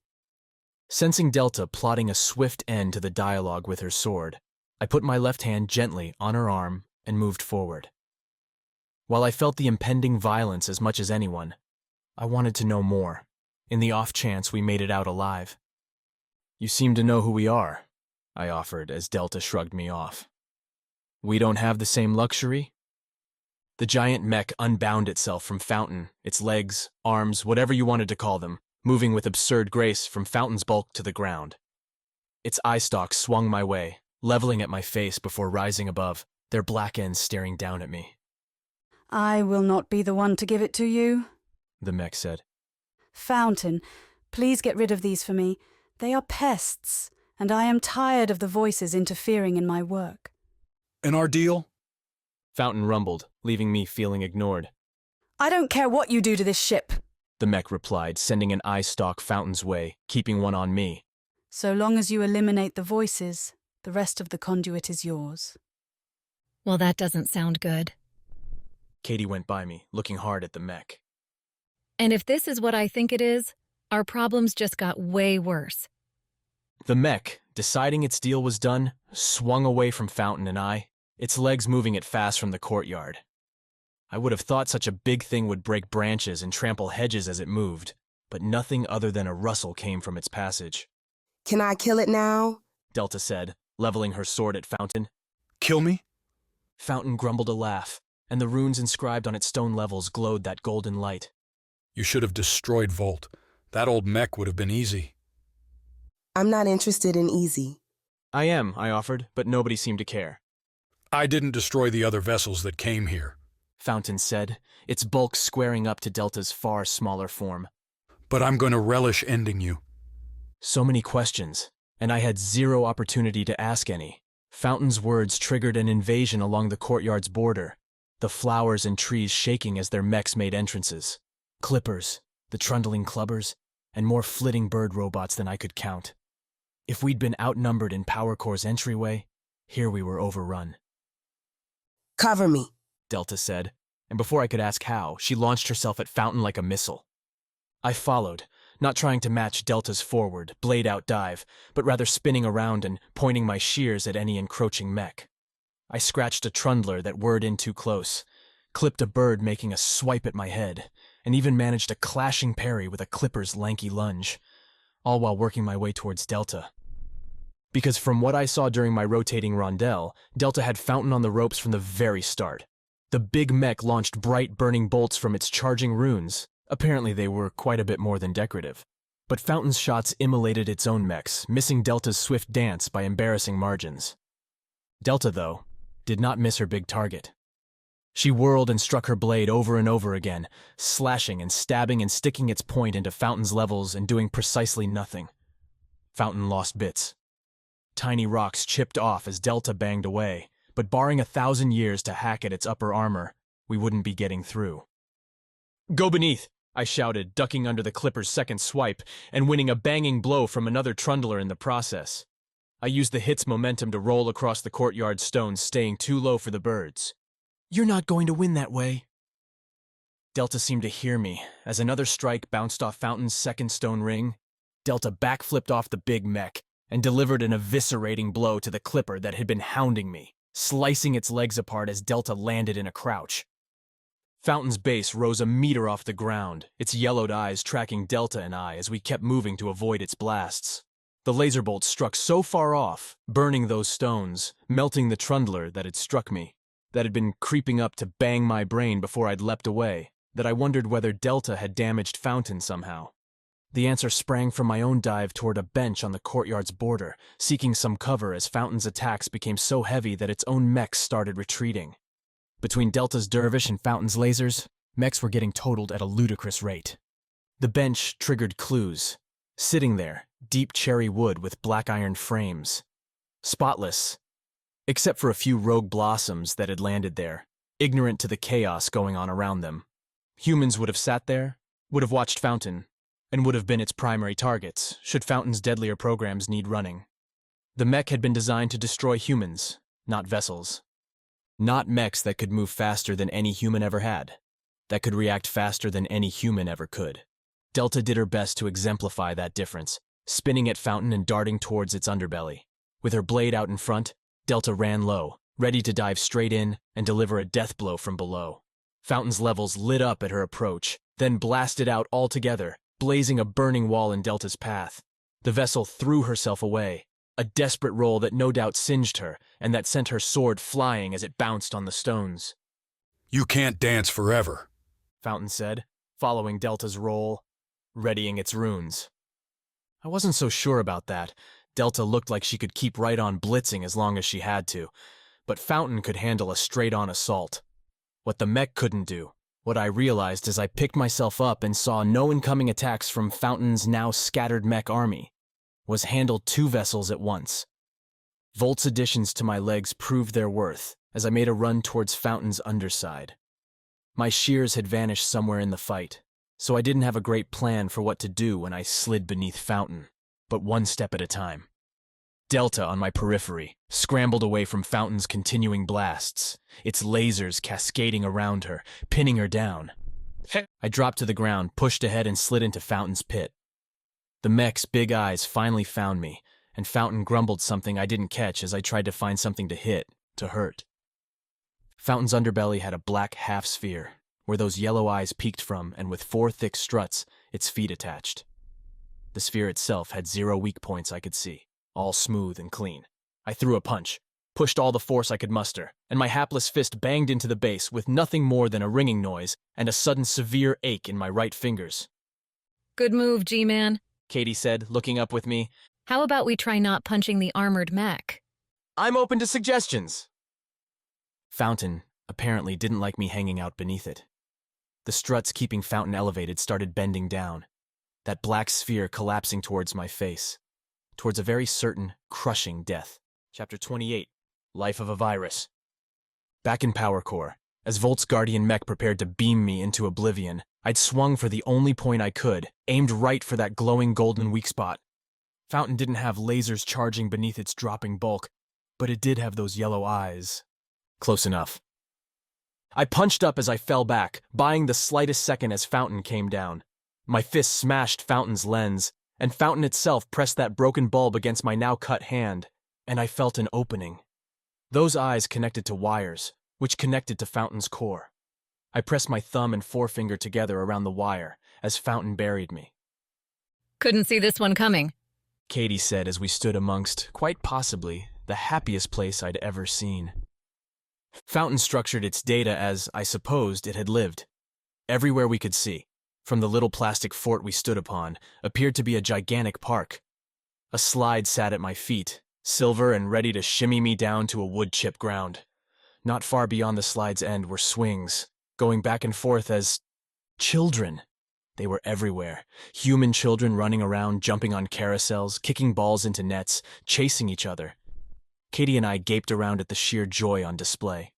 Sensing Delta plotting a swift end to the dialogue with her sword, I put my left hand gently on her arm and moved forward. While I felt the impending violence as much as anyone, I wanted to know more, in the off chance we made it out alive. "You seem to know who we are," I offered as Delta shrugged me off. "We don't have the same luxury?" The giant mech unbound itself from Fountain, its legs, arms, whatever you wanted to call them, moving with absurd grace from Fountain's bulk to the ground. Its eye stalks swung my way, leveling at my face before rising above, their black ends staring down at me. I will not be the one to give it to you, the mech said. Fountain, please get rid of these for me. They are pests, and I am tired of the voices interfering in my work. "And our deal?" Fountain rumbled, leaving me feeling ignored. I don't care what you do to this ship, the mech replied, sending an eye stalk Fountain's way, keeping one on me. So long as you eliminate the voices, the rest of the conduit is yours. Well, that doesn't sound good. Kaydee went by me, looking hard at the mech. And if this is what I think it is, our problems just got way worse. The mech, deciding its deal was done, swung away from Fountain and I, its legs moving it fast from the courtyard. I would have thought such a big thing would break branches and trample hedges as it moved, but nothing other than a rustle came from its passage. Can I kill it now? Delta said, leveling her sword at Fountain. Kill me? Fountain grumbled a laugh, and the runes inscribed on its stone levels glowed that golden light. You should have destroyed Volt. That old Mech would have been easy. I'm not interested in easy. I am, I offered, but nobody seemed to care. I didn't destroy the other vessels that came here, Fountain said, its bulk squaring up to Delta's far smaller form. but I'm going to relish ending you. So many questions, and I had zero opportunity to ask any. Fountain's words triggered an invasion along the courtyard's border, the flowers and trees shaking as their mechs made entrances. Clippers, the trundling clubbers, and more flitting bird robots than I could count. If we'd been outnumbered in Power Core's entryway, here we were overrun. Cover me, Delta said, and before I could ask how, she launched herself at Fountain like a missile. I followed, not trying to match Delta's forward, blade-out dive, but rather spinning around and pointing my shears at any encroaching mech. I scratched a trundler that whirred in too close, clipped a bird making a swipe at my head, and even managed a clashing parry with a clipper's lanky lunge, all while working my way towards Delta. Because from what I saw during my rotating rondelle, Delta had Fountain on the ropes from the very start. The big mech launched bright burning bolts from its charging runes. Apparently they were quite a bit more than decorative. But Fountain's shots immolated its own mechs, missing Delta's swift dance by embarrassing margins. Delta, though, did not miss her big target. She whirled and struck her blade over and over again, slashing and stabbing and sticking its point into Fountain's levels and doing precisely nothing. Fountain lost bits. Tiny rocks chipped off as Delta banged away, but barring 1,000 years to hack at its upper armor, we wouldn't be getting through. "Go beneath!" I shouted, ducking under the clipper's second swipe and winning a banging blow from another trundler in the process. I used the hit's momentum to roll across the courtyard stones, staying too low for the birds. "You're not going to win that way." Delta seemed to hear me. As another strike bounced off Fountain's second stone ring, Delta backflipped off the big mech and delivered an eviscerating blow to the clipper that had been hounding me, slicing its legs apart as Delta landed in a crouch. Fountain's base rose a meter off the ground, its yellowed eyes tracking Delta and I as we kept moving to avoid its blasts. The laser bolt struck so far off, burning those stones, melting the trundler that had struck me, that had been creeping up to bang my brain before I'd leapt away, that I wondered whether Delta had damaged Fountain somehow. The answer sprang from my own dive toward a bench on the courtyard's border, seeking some cover as Fountain's attacks became so heavy that its own mechs started retreating. Between Delta's dervish and Fountain's lasers, mechs were getting totaled at a ludicrous rate. The bench triggered clues. Sitting there, deep cherry wood with black iron frames. Spotless, except for a few rogue blossoms that had landed there, ignorant to the chaos going on around them. Humans would have sat there, would have watched Fountain, and would have been its primary targets, should Fountain's deadlier programs need running. The mech had been designed to destroy humans, not vessels. Not mechs that could move faster than any human ever had, that could react faster than any human ever could. Delta did her best to exemplify that difference, spinning at Fountain and darting towards its underbelly. With her blade out in front, Delta ran low, ready to dive straight in and deliver a death blow from below. Fountain's levels lit up at her approach, then blasted out altogether, blazing a burning wall in Delta's path. The vessel threw herself away, a desperate roll that no doubt singed her, and that sent her sword flying as it bounced on the stones. "You can't dance forever," Fountain said, following Delta's roll, readying its runes. I wasn't so sure about that. Delta looked like she could keep right on blitzing as long as she had to, but Fountain could handle a straight-on assault. What the mech couldn't do, what I realized as I picked myself up and saw no incoming attacks from Fountain's now scattered mech army, was handle two vessels at once. Volt's additions to my legs proved their worth as I made a run towards Fountain's underside. My shears had vanished somewhere in the fight, so I didn't have a great plan for what to do when I slid beneath Fountain, but one step at a time. Delta on my periphery scrambled away from Fountain's continuing blasts, its lasers cascading around her, pinning her down. I dropped to the ground, pushed ahead, and slid into Fountain's pit. The mech's big eyes finally found me, and Fountain grumbled something I didn't catch as I tried to find something to hit, to hurt. Fountain's underbelly had a black half-sphere, where those yellow eyes peeked from, and with 4 thick struts, its feet attached. The sphere itself had 0 weak points I could see, all smooth and clean. I threw a punch, pushed all the force I could muster, and my hapless fist banged into the base with nothing more than a ringing noise and a sudden severe ache in my right fingers. Good move, G-Man. Kaydee said, looking up with me. How about we try not punching the armored mech? I'm open to suggestions. Fountain apparently didn't like me hanging out beneath it. The struts keeping Fountain elevated started bending down, that black sphere collapsing towards my face, towards a very certain, crushing death. Chapter 28, Life of a Virus. Back in Power Core, as Volt's guardian mech prepared to beam me into Oblivion, I'd swung for the only point I could, aimed right for that glowing golden weak spot. Fountain didn't have lasers charging beneath its dropping bulk, but it did have those yellow eyes. Close enough. I punched up as I fell back, buying the slightest second as Fountain came down. My fist smashed Fountain's lens, and Fountain itself pressed that broken bulb against my now cut hand, and I felt an opening. Those eyes connected to wires, which connected to Fountain's core. I pressed my thumb and forefinger together around the wire as Fountain buried me. Couldn't see this one coming, Kaydee said as we stood amongst, quite possibly, the happiest place I'd ever seen. Fountain structured its data as, I supposed, it had lived. Everywhere we could see, from the little plastic fort we stood upon, appeared to be a gigantic park. A slide sat at my feet, silver and ready to shimmy me down to a wood-chip ground. Not far beyond the slide's end were swings, going back and forth as children. They were everywhere. Human children running around, jumping on carousels, kicking balls into nets, chasing each other. Kaydee and I gaped around at the sheer joy on display.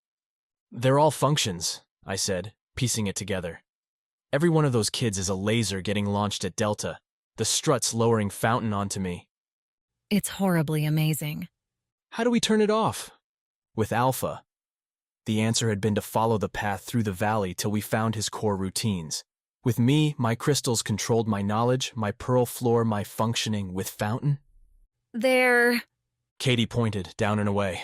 They're all functions, I said, piecing it together. Every one of those kids is a laser getting launched at Delta, the struts lowering Fountain onto me. It's horribly amazing. How do we turn it off? With Alpha. The answer had been to follow the path through the valley till we found his core routines. With me, my crystals controlled my knowledge, my pearl floor, my functioning. With Fountain? There. Kaydee pointed, down and away.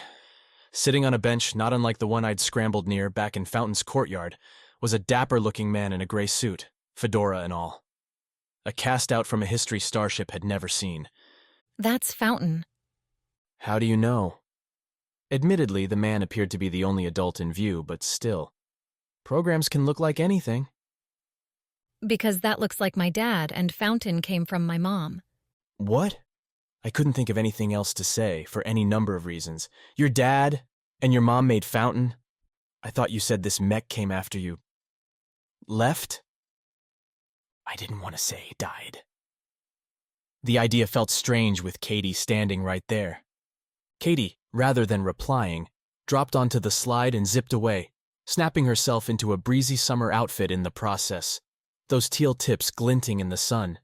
Sitting on a bench not unlike the one I'd scrambled near back in Fountain's courtyard was a dapper-looking man in a gray suit, fedora and all. A cast out from a history Starship had never seen. That's Fountain. How do you know? Admittedly, the man appeared to be the only adult in view, but still. Programs can look like anything. Because that looks like my dad, and Fountain came from my mom. What? I couldn't think of anything else to say, for any number of reasons. Your dad and your mom made Fountain? I thought you said this mech came after you. Left? I didn't want to say died. The idea felt strange with Kaydee standing right there. Kaydee, rather than replying, dropped onto the slide and zipped away, snapping herself into a breezy summer outfit in the process, those teal tips glinting in the sun.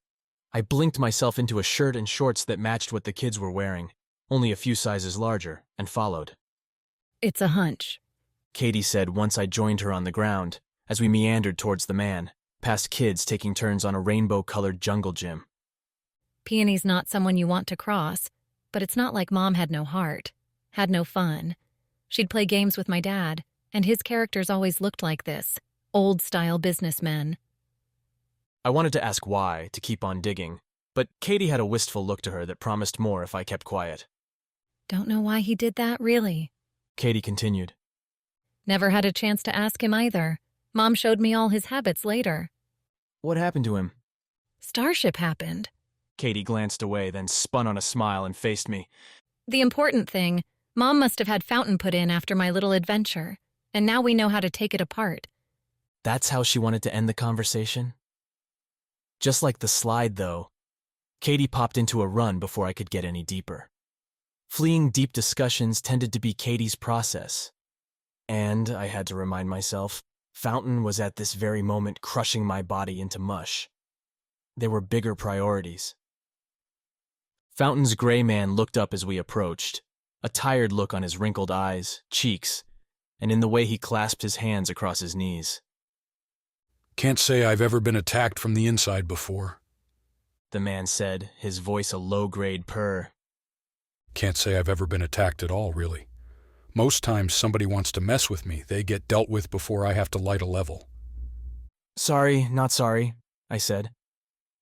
I blinked myself into a shirt and shorts that matched what the kids were wearing, only a few sizes larger, and followed. It's a hunch, Kaydee said once I joined her on the ground, as we meandered towards the man, past kids taking turns on a rainbow-colored jungle gym. Peony's not someone you want to cross, but it's not like Mom had no heart, had no fun. She'd play games with my dad, and his characters always looked like this, old-style businessmen. I wanted to ask why, to keep on digging, but Kaydee had a wistful look to her that promised more if I kept quiet. Don't know why he did that, really. Kaydee continued. Never had a chance to ask him either. Mom showed me all his habits later. What happened to him? Starship happened. Kaydee glanced away, then spun on a smile and faced me. The important thing, Mom must have had Fountain put in after my little adventure, and now we know how to take it apart. That's how she wanted to end the conversation? Just like the slide, though, Kaydee popped into a run before I could get any deeper. Fleeing deep discussions tended to be Kaydee's process. And, I had to remind myself, Fountain was at this very moment crushing my body into mush. There were bigger priorities. Fountain's gray man looked up as we approached, a tired look on his wrinkled eyes, cheeks, and in the way he clasped his hands across his knees. Can't say I've ever been attacked from the inside before, the man said, his voice a low-grade purr. Can't say I've ever been attacked at all, really. Most times somebody wants to mess with me, they get dealt with before I have to light a level. Sorry, not sorry, I said.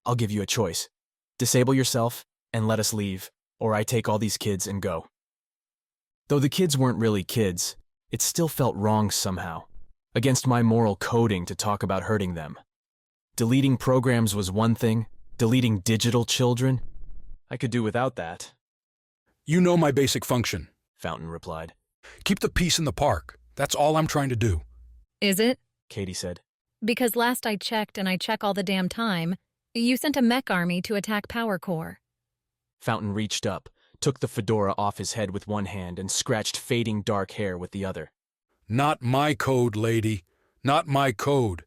I'll give you a choice. Disable yourself and let us leave, or I take all these kids and go. Though the kids weren't really kids, it still felt wrong somehow, against my moral coding to talk about hurting them. Deleting programs was one thing, Deleting digital children? I could do without that. You know my basic function, Fountain replied. Keep the peace in the park. That's all I'm trying to do. Is it? Kaydee said. Because last I checked, and I check all the damn time, you sent a mech army to attack Power Core. Fountain reached up, took the fedora off his head with one hand, and scratched fading dark hair with the other. Not my code, lady. Not my code.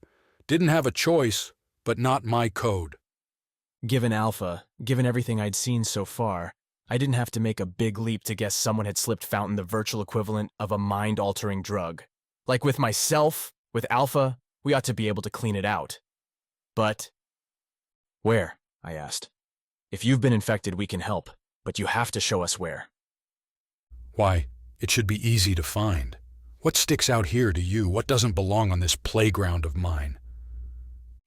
Didn't have a choice, but not my code. Given Alpha, given everything I'd seen so far, I didn't have to make a big leap to guess someone had slipped Fountain the virtual equivalent of a mind-altering drug. Like with myself, with Alpha, we ought to be able to clean it out. But where? I asked. If you've been infected, we can help, but you have to show us where. Why, it should be easy to find. What sticks out here to you? What doesn't belong on this playground of mine?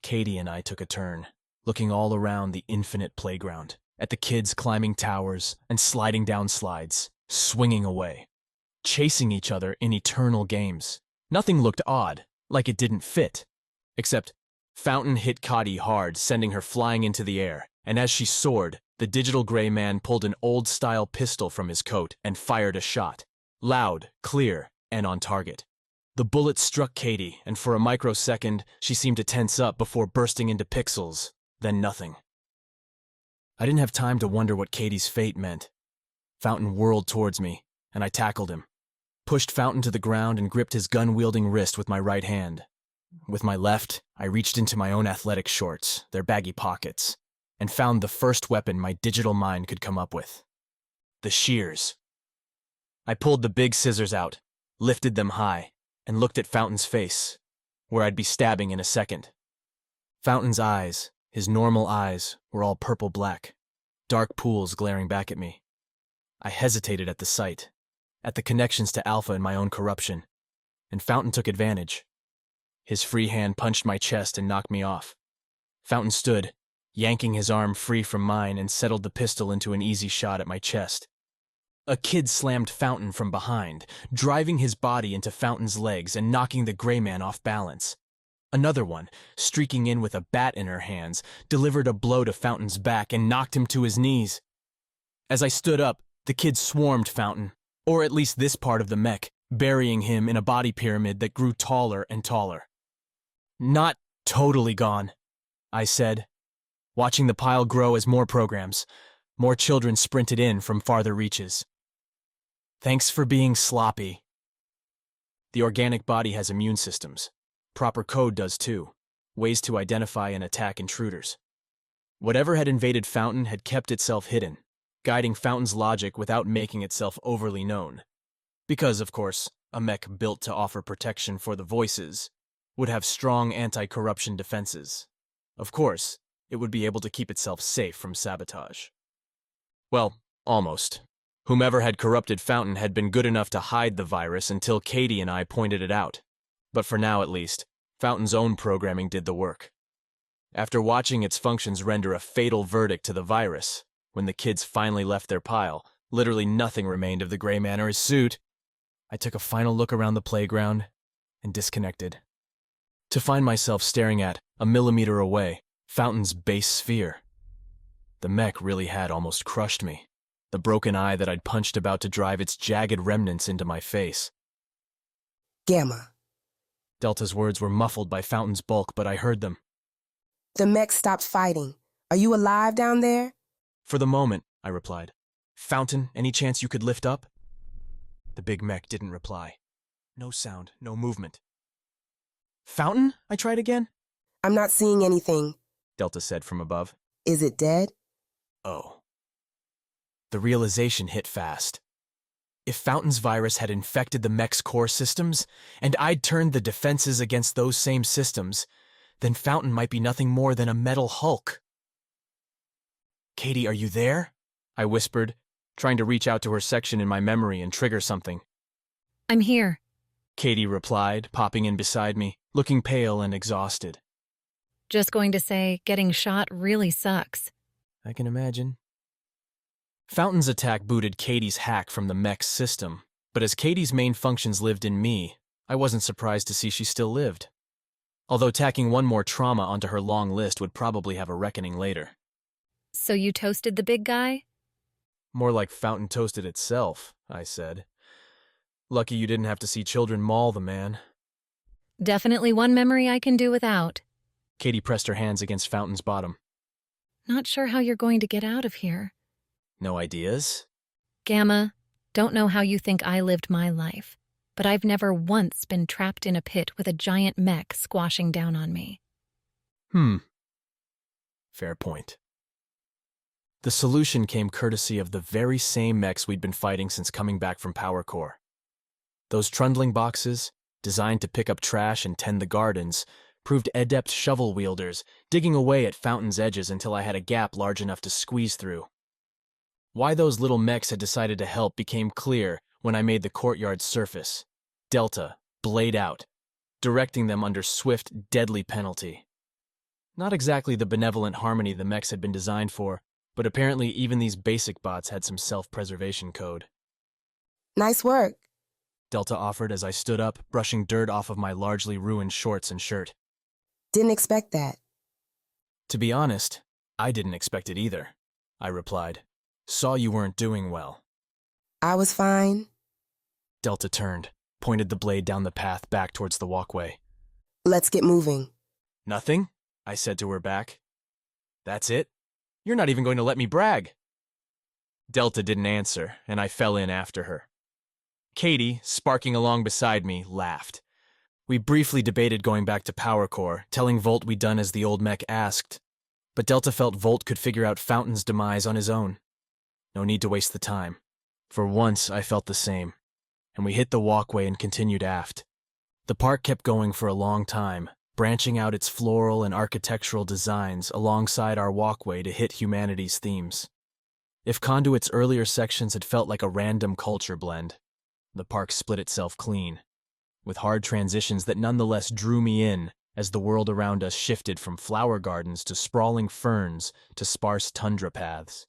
Kaydee and I took a turn, looking all around the infinite playground, at the kids climbing towers and sliding down slides, swinging away, chasing each other in eternal games. Nothing looked odd, like it didn't fit. Except Fountain hit Kaydee hard, sending her flying into the air, and as she soared, the digital gray man pulled an old-style pistol from his coat and fired a shot. Loud, clear, and on target. The bullet struck Kaydee, and for a microsecond, she seemed to tense up before bursting into pixels, then nothing. I didn't have time to wonder what Kaydee's fate meant. Fountain whirled towards me, and I tackled him, pushed Fountain to the ground and gripped his gun-wielding wrist with my right hand. With my left, I reached into my own athletic shorts, their baggy pockets, and found the first weapon my digital mind could come up with. The shears. I pulled the big scissors out, lifted them high, and looked at Fountain's face, where I'd be stabbing in a second. Fountain's eyes, his normal eyes, were all purple-black, dark pools glaring back at me. I hesitated at the sight, at the connections to Alpha and my own corruption, and Fountain took advantage. His free hand punched my chest and knocked me off. Fountain stood, yanking his arm free from mine, and settled the pistol into an easy shot at my chest. A kid slammed Fountain from behind, driving his body into Fountain's legs and knocking the gray man off balance. Another one, streaking in with a bat in her hands, delivered a blow to Fountain's back and knocked him to his knees. As I stood up, the kid swarmed Fountain, or at least this part of the mech, burying him in a body pyramid that grew taller and taller. Not totally gone, I said, watching the pile grow as more programs, more children sprinted in from farther reaches. Thanks for being sloppy. The organic body has immune systems. Proper code does too. Ways to identify and attack intruders. Whatever had invaded Fountain had kept itself hidden, guiding Fountain's logic without making itself overly known. Because, of course, a mech built to offer protection for the voices would have strong anti-corruption defenses. Of course, it would be able to keep itself safe from sabotage. Well, almost. Whomever had corrupted Fountain had been good enough to hide the virus until Kaydee and I pointed it out. But for now, at least, Fountain's own programming did the work. After watching its functions render a fatal verdict to the virus, when the kids finally left their pile, literally nothing remained of the gray man or his suit. I took a final look around the playground and disconnected. To find myself staring at, a millimeter away, Fountain's base sphere. The mech really had almost crushed me, the broken eye that I'd punched about to drive its jagged remnants into my face. Gamma. Delta's words were muffled by Fountain's bulk, but I heard them. The mech stopped fighting. Are you alive down there? For the moment, I replied. Fountain, any chance you could lift up? The big mech didn't reply. No sound, no movement. Fountain? I tried again. I'm not seeing anything, Delta said from above. Is it dead? Oh. The realization hit fast. If Fountain's virus had infected the mech's core systems, and I'd turned the defenses against those same systems, then Fountain might be nothing more than a metal hulk. Kaydee, are you there? I whispered, trying to reach out to her section in my memory and trigger something. I'm here, Kaydee replied, popping in beside me, looking pale and exhausted. Just going to say, getting shot really sucks. I can imagine. Fountain's attack booted Kaydee's hack from the mech's system, but as Kaydee's main functions lived in me, I wasn't surprised to see she still lived. Although tacking one more trauma onto her long list would probably have a reckoning later. So you toasted the big guy? More like Fountain toasted itself, I said. Lucky you didn't have to see children maul the man. Definitely one memory I can do without. Kaydee pressed her hands against Fountain's bottom. Not sure how you're going to get out of here. No ideas? Gamma, don't know how you think I lived my life, but I've never once been trapped in a pit with a giant mech squashing down on me. Fair point. The solution came courtesy of the very same mechs we'd been fighting since coming back from Power Core. Those trundling boxes, designed to pick up trash and tend the gardens, proved adept shovel wielders, digging away at Fountain's edges until I had a gap large enough to squeeze through. Why those little mechs had decided to help became clear when I made the courtyard surface. Delta, blade out, directing them under swift, deadly penalty. Not exactly the benevolent harmony the mechs had been designed for, but apparently even these basic bots had some self-preservation code. Nice work, Delta offered as I stood up, brushing dirt off of my largely ruined shorts and shirt. Didn't expect that. To be honest, I didn't expect it either, I replied. Saw you weren't doing well. I was fine. Delta turned, pointed the blade down the path back towards the walkway. Let's get moving. Nothing? I said to her back. That's it? You're not even going to let me brag. Delta didn't answer, and I fell in after her. Kaydee, sparking along beside me, laughed. We briefly debated going back to Power Core, telling Volt we'd done as the old mech asked. But Delta felt Volt could figure out Fountain's demise on his own. No need to waste the time. For once, I felt the same, and we hit the walkway and continued aft. The park kept going for a long time, branching out its floral and architectural designs alongside our walkway to hit humanity's themes. If Conduit's earlier sections had felt like a random culture blend, the park split itself clean, with hard transitions that nonetheless drew me in as the world around us shifted from flower gardens to sprawling ferns to sparse tundra paths.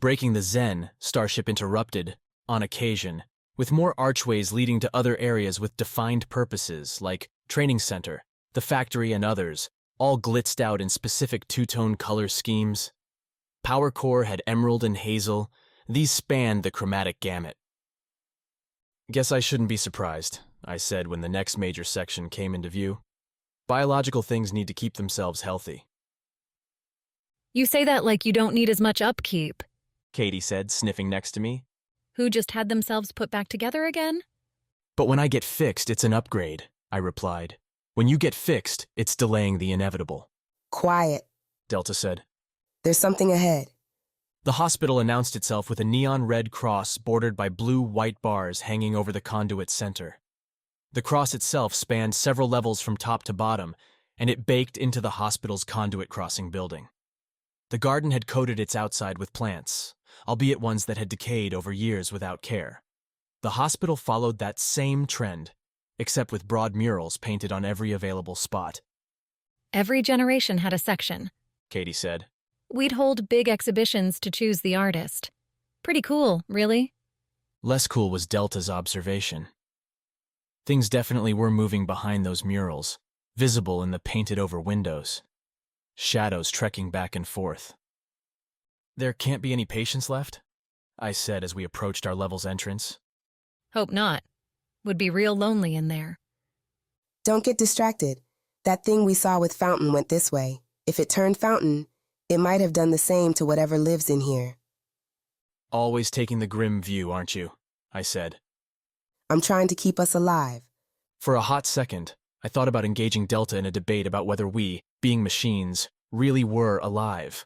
Breaking the zen, Starship interrupted, on occasion, with more archways leading to other areas with defined purposes, like training center, the factory, and others, all glitzed out in specific two-tone color schemes. Power Core had emerald and hazel. These spanned the chromatic gamut. Guess I shouldn't be surprised, I said when the next major section came into view. Biological things need to keep themselves healthy. You say that like you don't need as much upkeep, Kaydee said, sniffing next to me. Who just had themselves put back together again? But when I get fixed, it's an upgrade, I replied. When you get fixed, it's delaying the inevitable. Quiet, Delta said. There's something ahead. The hospital announced itself with a neon red cross bordered by blue-white bars hanging over the conduit center. The cross itself spanned several levels from top to bottom, and it baked into the hospital's conduit crossing building. The garden had coated its outside with plants, albeit ones that had decayed over years without care. The hospital followed that same trend, except with broad murals painted on every available spot. Every generation had a section, Kaydee said. We'd hold big exhibitions to choose the artist. Pretty cool, really. Less cool was Delta's observation. Things definitely were moving behind those murals, visible in the painted-over windows. Shadows trekking back and forth. There can't be any patients left? I said as we approached our level's entrance. Hope not. Would be real lonely in there. Don't get distracted. That thing we saw with Fountain went this way. If it turned Fountain, it might have done the same to whatever lives in here. Always taking the grim view, aren't you? I said. I'm trying to keep us alive. For a hot second, I thought about engaging Delta in a debate about whether we, being machines, really were alive.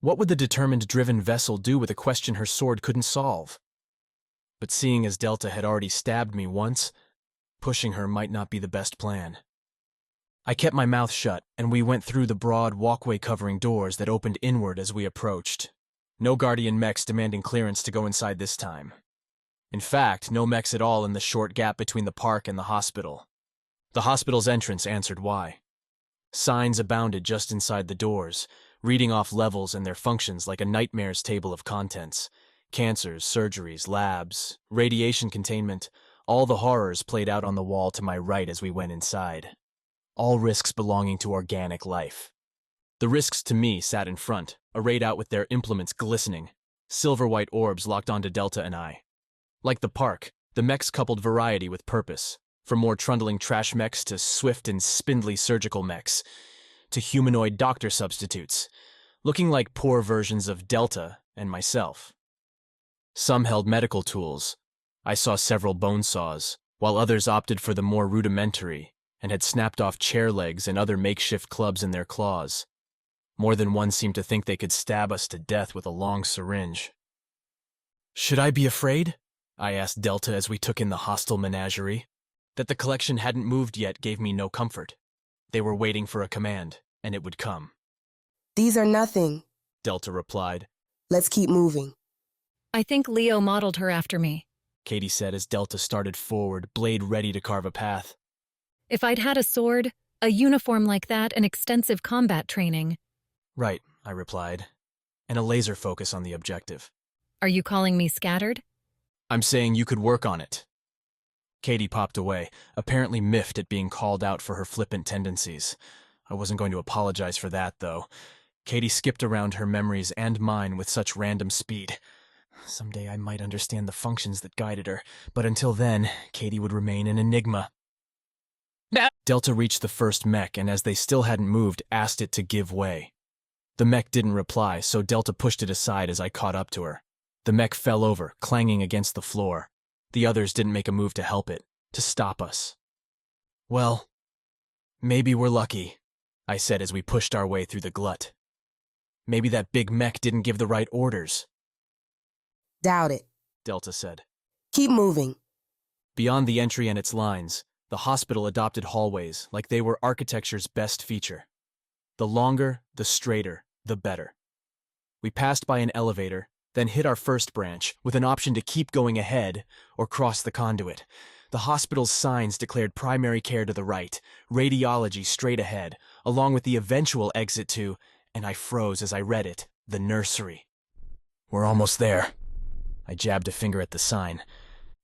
What would the determined driven vessel do with a question her sword couldn't solve? But seeing as Delta had already stabbed me once, pushing her might not be the best plan. I kept my mouth shut, and we went through the broad walkway-covering doors that opened inward as we approached. No Guardian mechs demanding clearance to go inside this time. In fact, no mechs at all in the short gap between the park and the hospital. The hospital's entrance answered why. Signs abounded just inside the doors, reading off levels and their functions like a nightmare's table of contents. Cancers, surgeries, labs, radiation containment, all the horrors played out on the wall to my right as we went inside. All risks belonging to organic life. The risks to me sat in front, arrayed out with their implements glistening, silver-white orbs locked onto Delta and I. Like the park, the Mechs coupled variety with purpose, from more trundling trash mechs to swift and spindly surgical mechs, to humanoid doctor substitutes, looking like poor versions of Delta and myself. Some held medical tools. I saw several bone saws, while others opted for the more rudimentary and had snapped off chair legs and other makeshift clubs in their claws. More than one seemed to think they could stab us to death with a long syringe. "Should I be afraid?" I asked Delta as we took in the hostile menagerie. That the collection hadn't moved yet gave me no comfort. They were waiting for a command, and it would come. "These are nothing," Delta replied. "Let's keep moving." I think Leo modeled her after me, Kaydee said as Delta started forward, blade ready to carve a path. If I'd had a sword, a uniform like that, and extensive combat training. Right, I replied, and a laser focus on the objective. Are you calling me scattered? I'm saying you could work on it. Kaydee popped away, apparently miffed at being called out for her flippant tendencies. I wasn't going to apologize for that, though. Kaydee skipped around her memories and mine with such random speed. Someday I might understand the functions that guided her, but until then, Kaydee would remain an enigma. Delta reached the first mech, and as they still hadn't moved, asked it to give way. The mech didn't reply, so Delta pushed it aside as I caught up to her. The mech fell over, clanging against the floor. The others didn't make a move to help it, to stop us. "Well, maybe we're lucky," I said as we pushed our way through the glut. "Maybe that big mech didn't give the right orders." "Doubt it," Delta said. "Keep moving." Beyond the entry and its lines, the hospital adopted hallways like they were architecture's best feature. The longer, the straighter, the better. We passed by an elevator, then hit our first branch, with an option to keep going ahead or cross the conduit. The hospital's signs declared primary care to the right, radiology straight ahead, along with the eventual exit to, and I froze as I read it, the nursery. "We're almost there." I jabbed a finger at the sign.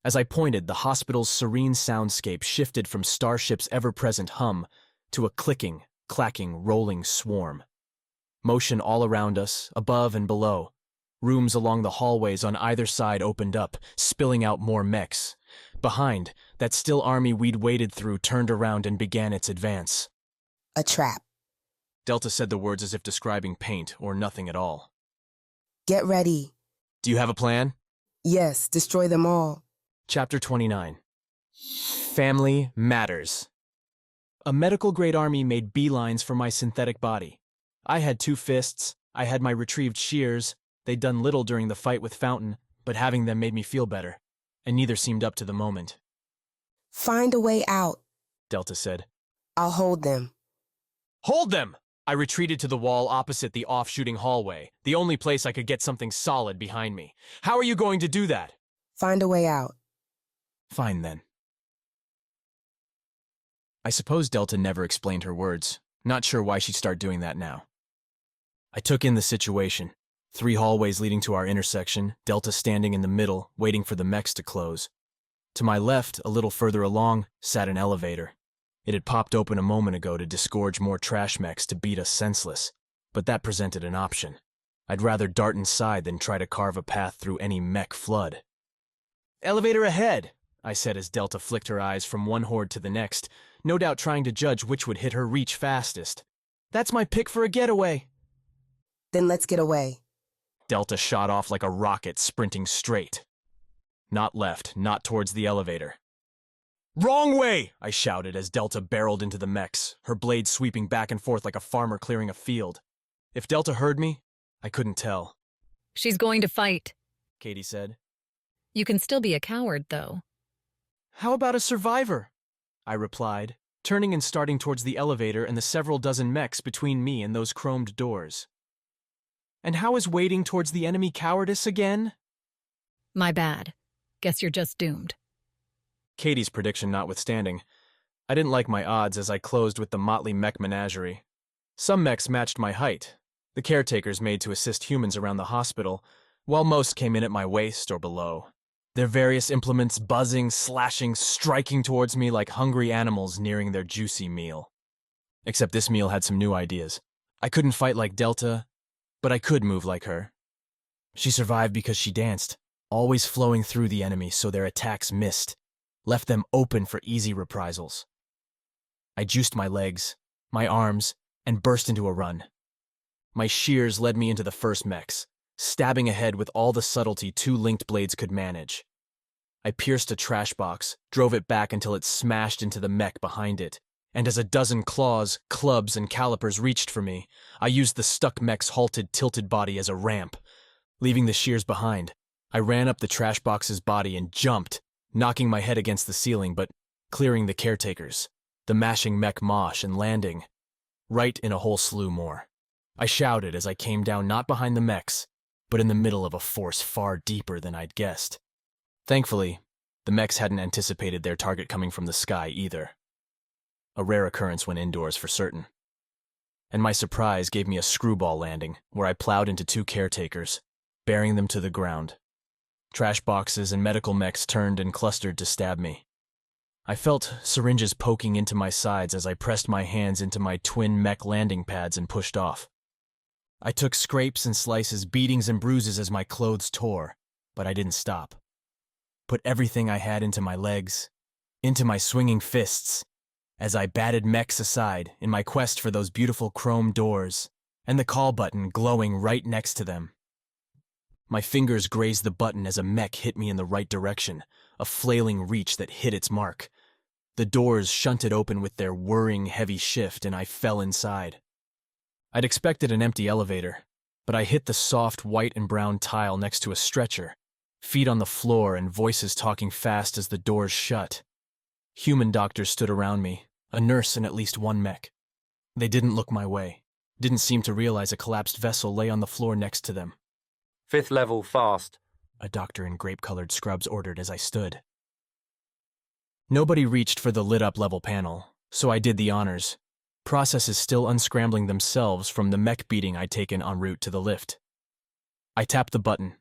As I pointed, the hospital's serene soundscape shifted from Starship's ever-present hum to a clicking, clacking, rolling swarm. Motion all around us, above and below. Rooms along the hallways on either side opened up, spilling out more mechs. Behind, that still army we'd waded through turned around and began its advance. "A trap." Delta said the words as if describing paint or nothing at all. "Get ready." "Do you have a plan?" "Yes, destroy them all." Chapter 29. Family Matters. A medical-grade army made beelines for my synthetic body. I had 2 fists, I had my retrieved shears. They'd done little during the fight with Fountain, but having them made me feel better, and neither seemed up to the moment. "Find a way out," Delta said. "I'll hold them." "Hold them!" I retreated to the wall opposite the off-shooting hallway, the only place I could get something solid behind me. "How are you going to do that?" "Find a way out." "Fine, then." I suppose Delta never explained her words. Not sure why she'd start doing that now. I took in the situation. 3 hallways leading to our intersection, Delta standing in the middle, waiting for the mechs to close. To my left, a little further along, sat an elevator. It had popped open a moment ago to disgorge more trash mechs to beat us senseless, but that presented an option. I'd rather dart inside than try to carve a path through any mech flood. "Elevator ahead," I said as Delta flicked her eyes from one horde to the next, no doubt trying to judge which would hit her reach fastest. "That's my pick for a getaway." "Then let's get away." Delta shot off like a rocket, sprinting straight. Not left, not towards the elevator. "Wrong way!" I shouted as Delta barreled into the mechs, her blade sweeping back and forth like a farmer clearing a field. If Delta heard me, I couldn't tell. She's going to fight, Kaydee said. You can still be a coward, though. "How about a survivor?" I replied, turning and starting towards the elevator and the several dozen mechs between me and those chromed doors. "And how is wading towards the enemy cowardice again?" My bad. Guess you're just doomed. Kaydee's prediction notwithstanding, I didn't like my odds as I closed with the motley mech menagerie. Some mechs matched my height, the caretakers made to assist humans around the hospital, while most came in at my waist or below. Their various implements buzzing, slashing, striking towards me like hungry animals nearing their juicy meal. Except this meal had some new ideas. I couldn't fight like Delta, But I could move like her. She survived because she danced, always flowing through the enemy so their attacks missed, left them open for easy reprisals. I juiced my legs, my arms, and burst into a run. My shears led me into the first Mechs, stabbing ahead with all the subtlety 2 linked blades could manage. I pierced a trash box, drove it back until it smashed into the Mech behind it, and as a dozen claws, clubs, and calipers reached for me, I used the stuck Mech's halted, tilted body as a ramp. Leaving the shears behind, I ran up the trash box's body and jumped, knocking my head against the ceiling but clearing the caretakers, the mashing Mech mosh, and landing right in a whole slew more. I shouted as I came down not behind the Mechs, but in the middle of a force far deeper than I'd guessed. Thankfully, the Mechs hadn't anticipated their target coming from the sky either. A rare occurrence when indoors for certain. And my surprise gave me a screwball landing where I plowed into 2 caretakers, bearing them to the ground. Trash boxes and medical Mechs turned and clustered to stab me. I felt syringes poking into my sides as I pressed my hands into my twin Mech landing pads and pushed off. I took scrapes and slices, beatings and bruises as my clothes tore, but I didn't stop. Put everything I had into my legs, into my swinging fists, as I batted Mechs aside in my quest for those beautiful chrome doors and the call button glowing right next to them. My fingers grazed the button as a Mech hit me in the right direction, a flailing reach that hit its mark. The doors shunted open with their whirring heavy shift and I fell inside. I'd expected an empty elevator, but I hit the soft white and brown tile next to a stretcher, feet on the floor and voices talking fast as the doors shut. Human doctors stood around me, a nurse and at least 1 Mech. They didn't look my way, didn't seem to realize a collapsed vessel lay on the floor next to them. 5th level, fast, a doctor in grape-colored scrubs ordered as I stood. Nobody reached for the lit-up level panel, so I did the honors, processes still unscrambling themselves from the Mech beating I'd taken en route to the lift. I tapped the button,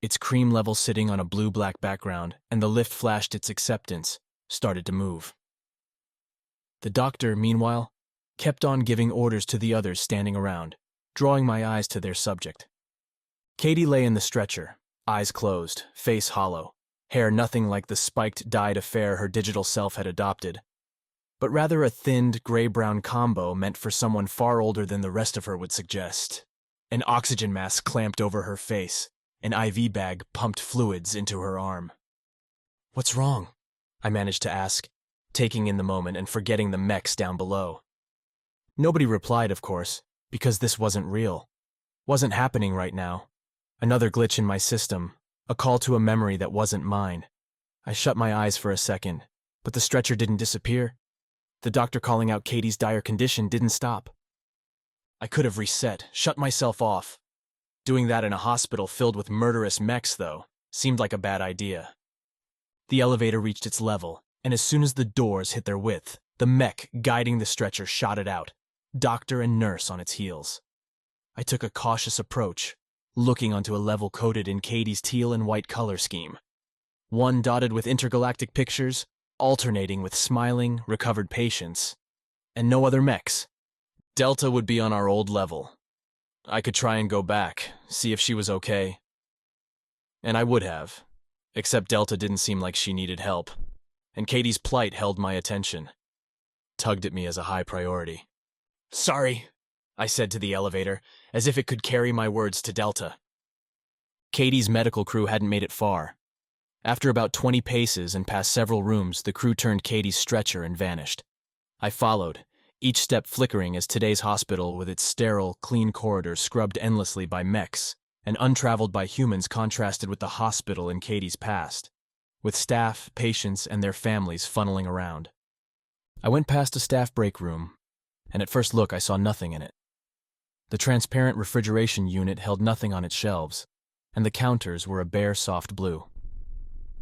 its cream level sitting on a blue-black background, and the lift flashed its acceptance, started to move. The doctor, meanwhile, kept on giving orders to the others standing around, drawing my eyes to their subject. Kaydee lay in the stretcher, eyes closed, face hollow, hair nothing like the spiked dyed affair her digital self had adopted, but rather a thinned gray-brown combo meant for someone far older than the rest of her would suggest. An oxygen mask clamped over her face, an IV bag pumped fluids into her arm. "What's wrong?" I managed to ask, taking in the moment and forgetting the Mechs down below. Nobody replied, of course, because this wasn't real. Wasn't happening right now. Another glitch in my system, a call to a memory that wasn't mine. I shut my eyes for a second, but the stretcher didn't disappear. The doctor calling out Kaydee's dire condition didn't stop. I could have reset, shut myself off. Doing that in a hospital filled with murderous Mechs, though, seemed like a bad idea. The elevator reached its level, and as soon as the doors hit their width, the Mech guiding the stretcher shot it out, doctor and nurse on its heels. I took a cautious approach, looking onto a level coded in Kaydee's teal and white color scheme. One dotted with intergalactic pictures, alternating with smiling, recovered patients, and no other Mechs. Delta would be on our old level. I could try and go back, see if she was okay. And I would have, except Delta didn't seem like she needed help, and Kaydee's plight held my attention, tugged at me as a high priority. "Sorry," I said to the elevator, as if it could carry my words to Delta. Kaydee's medical crew hadn't made it far. After about 20 paces and past several rooms, the crew turned Kaydee's stretcher and vanished. I followed, each step flickering as today's hospital with its sterile, clean corridors scrubbed endlessly by Mechs and untraveled by humans contrasted with the hospital in Kaydee's past, with staff, patients, and their families funneling around. I went past a staff break room, and at first look I saw nothing in it. The transparent refrigeration unit held nothing on its shelves, and the counters were a bare soft blue.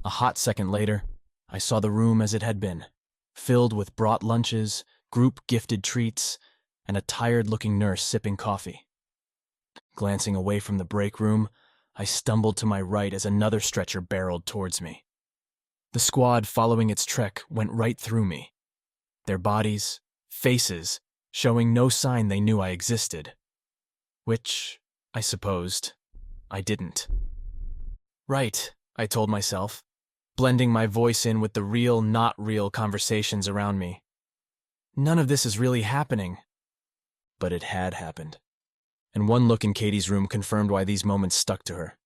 A hot second later, I saw the room as it had been, filled with brought lunches, group-gifted treats, and a tired-looking nurse sipping coffee. Glancing away from the break room, I stumbled to my right as another stretcher barreled towards me. The squad following its trek went right through me, their bodies, faces, showing no sign they knew I existed. Which, I supposed. I didn't. Right, I told myself, blending my voice in with the real, not real conversations around me. None of this is really happening. But it had happened. And one look in Kaydee's room confirmed why these moments stuck to her.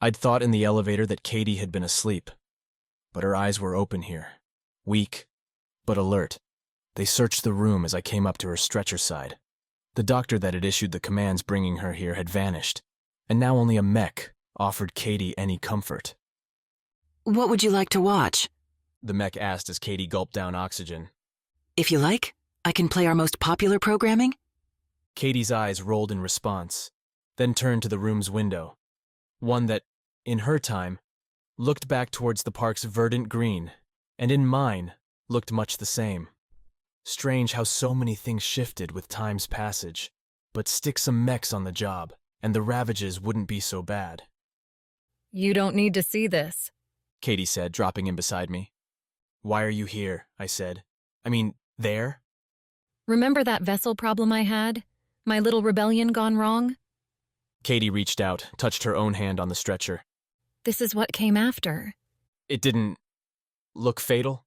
I'd thought in the elevator that Kaydee had been asleep. But her eyes were open here. Weak, but alert. They searched the room as I came up to her stretcher side. The doctor that had issued the commands bringing her here had vanished, and now only a mech offered Kaydee any comfort. What would you like to watch? The mech asked as Kaydee gulped down oxygen. If you like, I can play our most popular programming. Kaydee's eyes rolled in response, then turned to the room's window, one that, in her time, looked back towards the park's verdant green, and in mine, looked much the same. Strange how so many things shifted with time's passage, but stick some mechs on the job, and the ravages wouldn't be so bad. You don't need to see this, Kaydee said, dropping in beside me. Why are you here? I said. I mean, there? Remember that vessel problem I had? My little rebellion gone wrong? Kaydee reached out, touched her own hand on the stretcher. This is what came after. It didn't look fatal?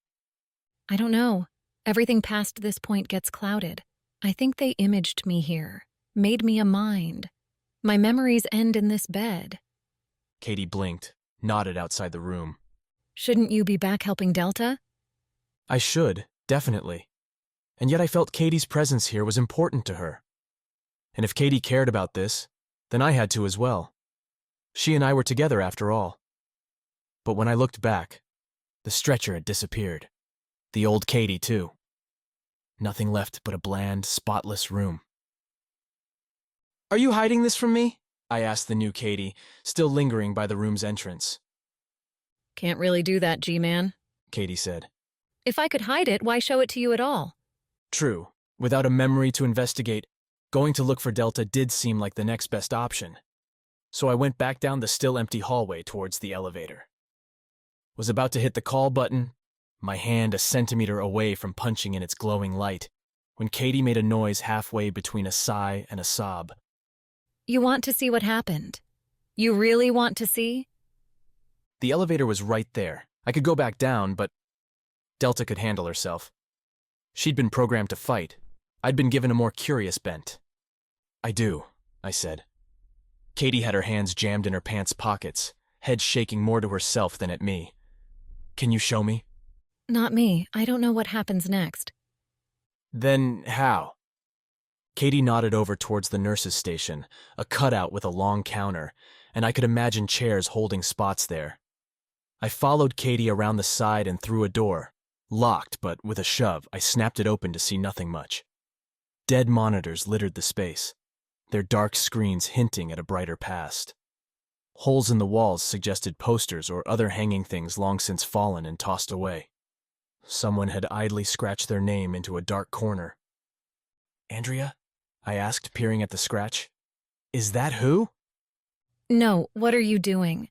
I don't know. Everything past this point gets clouded. I think they imaged me here, made me a mind. My memories end in this bed. Kaydee blinked, nodded outside the room. Shouldn't you be back helping Delta? I should, definitely. And yet I felt Kaydee's presence here was important to her. And if Kaydee cared about this, then I had to as well. She and I were together after all. But when I looked back, the stretcher had disappeared. The old Kaydee, too. Nothing left but a bland, spotless room. Are you hiding this from me? I asked the new Kaydee, still lingering by the room's entrance. Can't really do that, G-Man, Kaydee said. If I could hide it, why show it to you at all? True. Without a memory to investigate, going to look for Delta did seem like the next best option. So I went back down the still empty hallway towards the elevator. Was about to hit the call button, my hand a centimeter away from punching in its glowing light, when Kaydee made a noise halfway between a sigh and a sob. You want to see what happened? You really want to see? The elevator was right there. I could go back down, but Delta could handle herself. She'd been programmed to fight. I'd been given a more curious bent. I do, I said. Kaydee had her hands jammed in her pants pockets, head shaking more to herself than at me. Can you show me? Not me. I don't know what happens next. Then how? Kaydee nodded over towards the nurse's station, a cutout with a long counter, and I could imagine chairs holding spots there. I followed Kaydee around the side and through a door. Locked, but with a shove, I snapped it open to see nothing much. Dead monitors littered the space, their dark screens hinting at a brighter past. Holes in the walls suggested posters or other hanging things long since fallen and tossed away. Someone had idly scratched their name into a dark corner. Andrea? I asked, peering at the scratch. Is that who? No, what are you doing?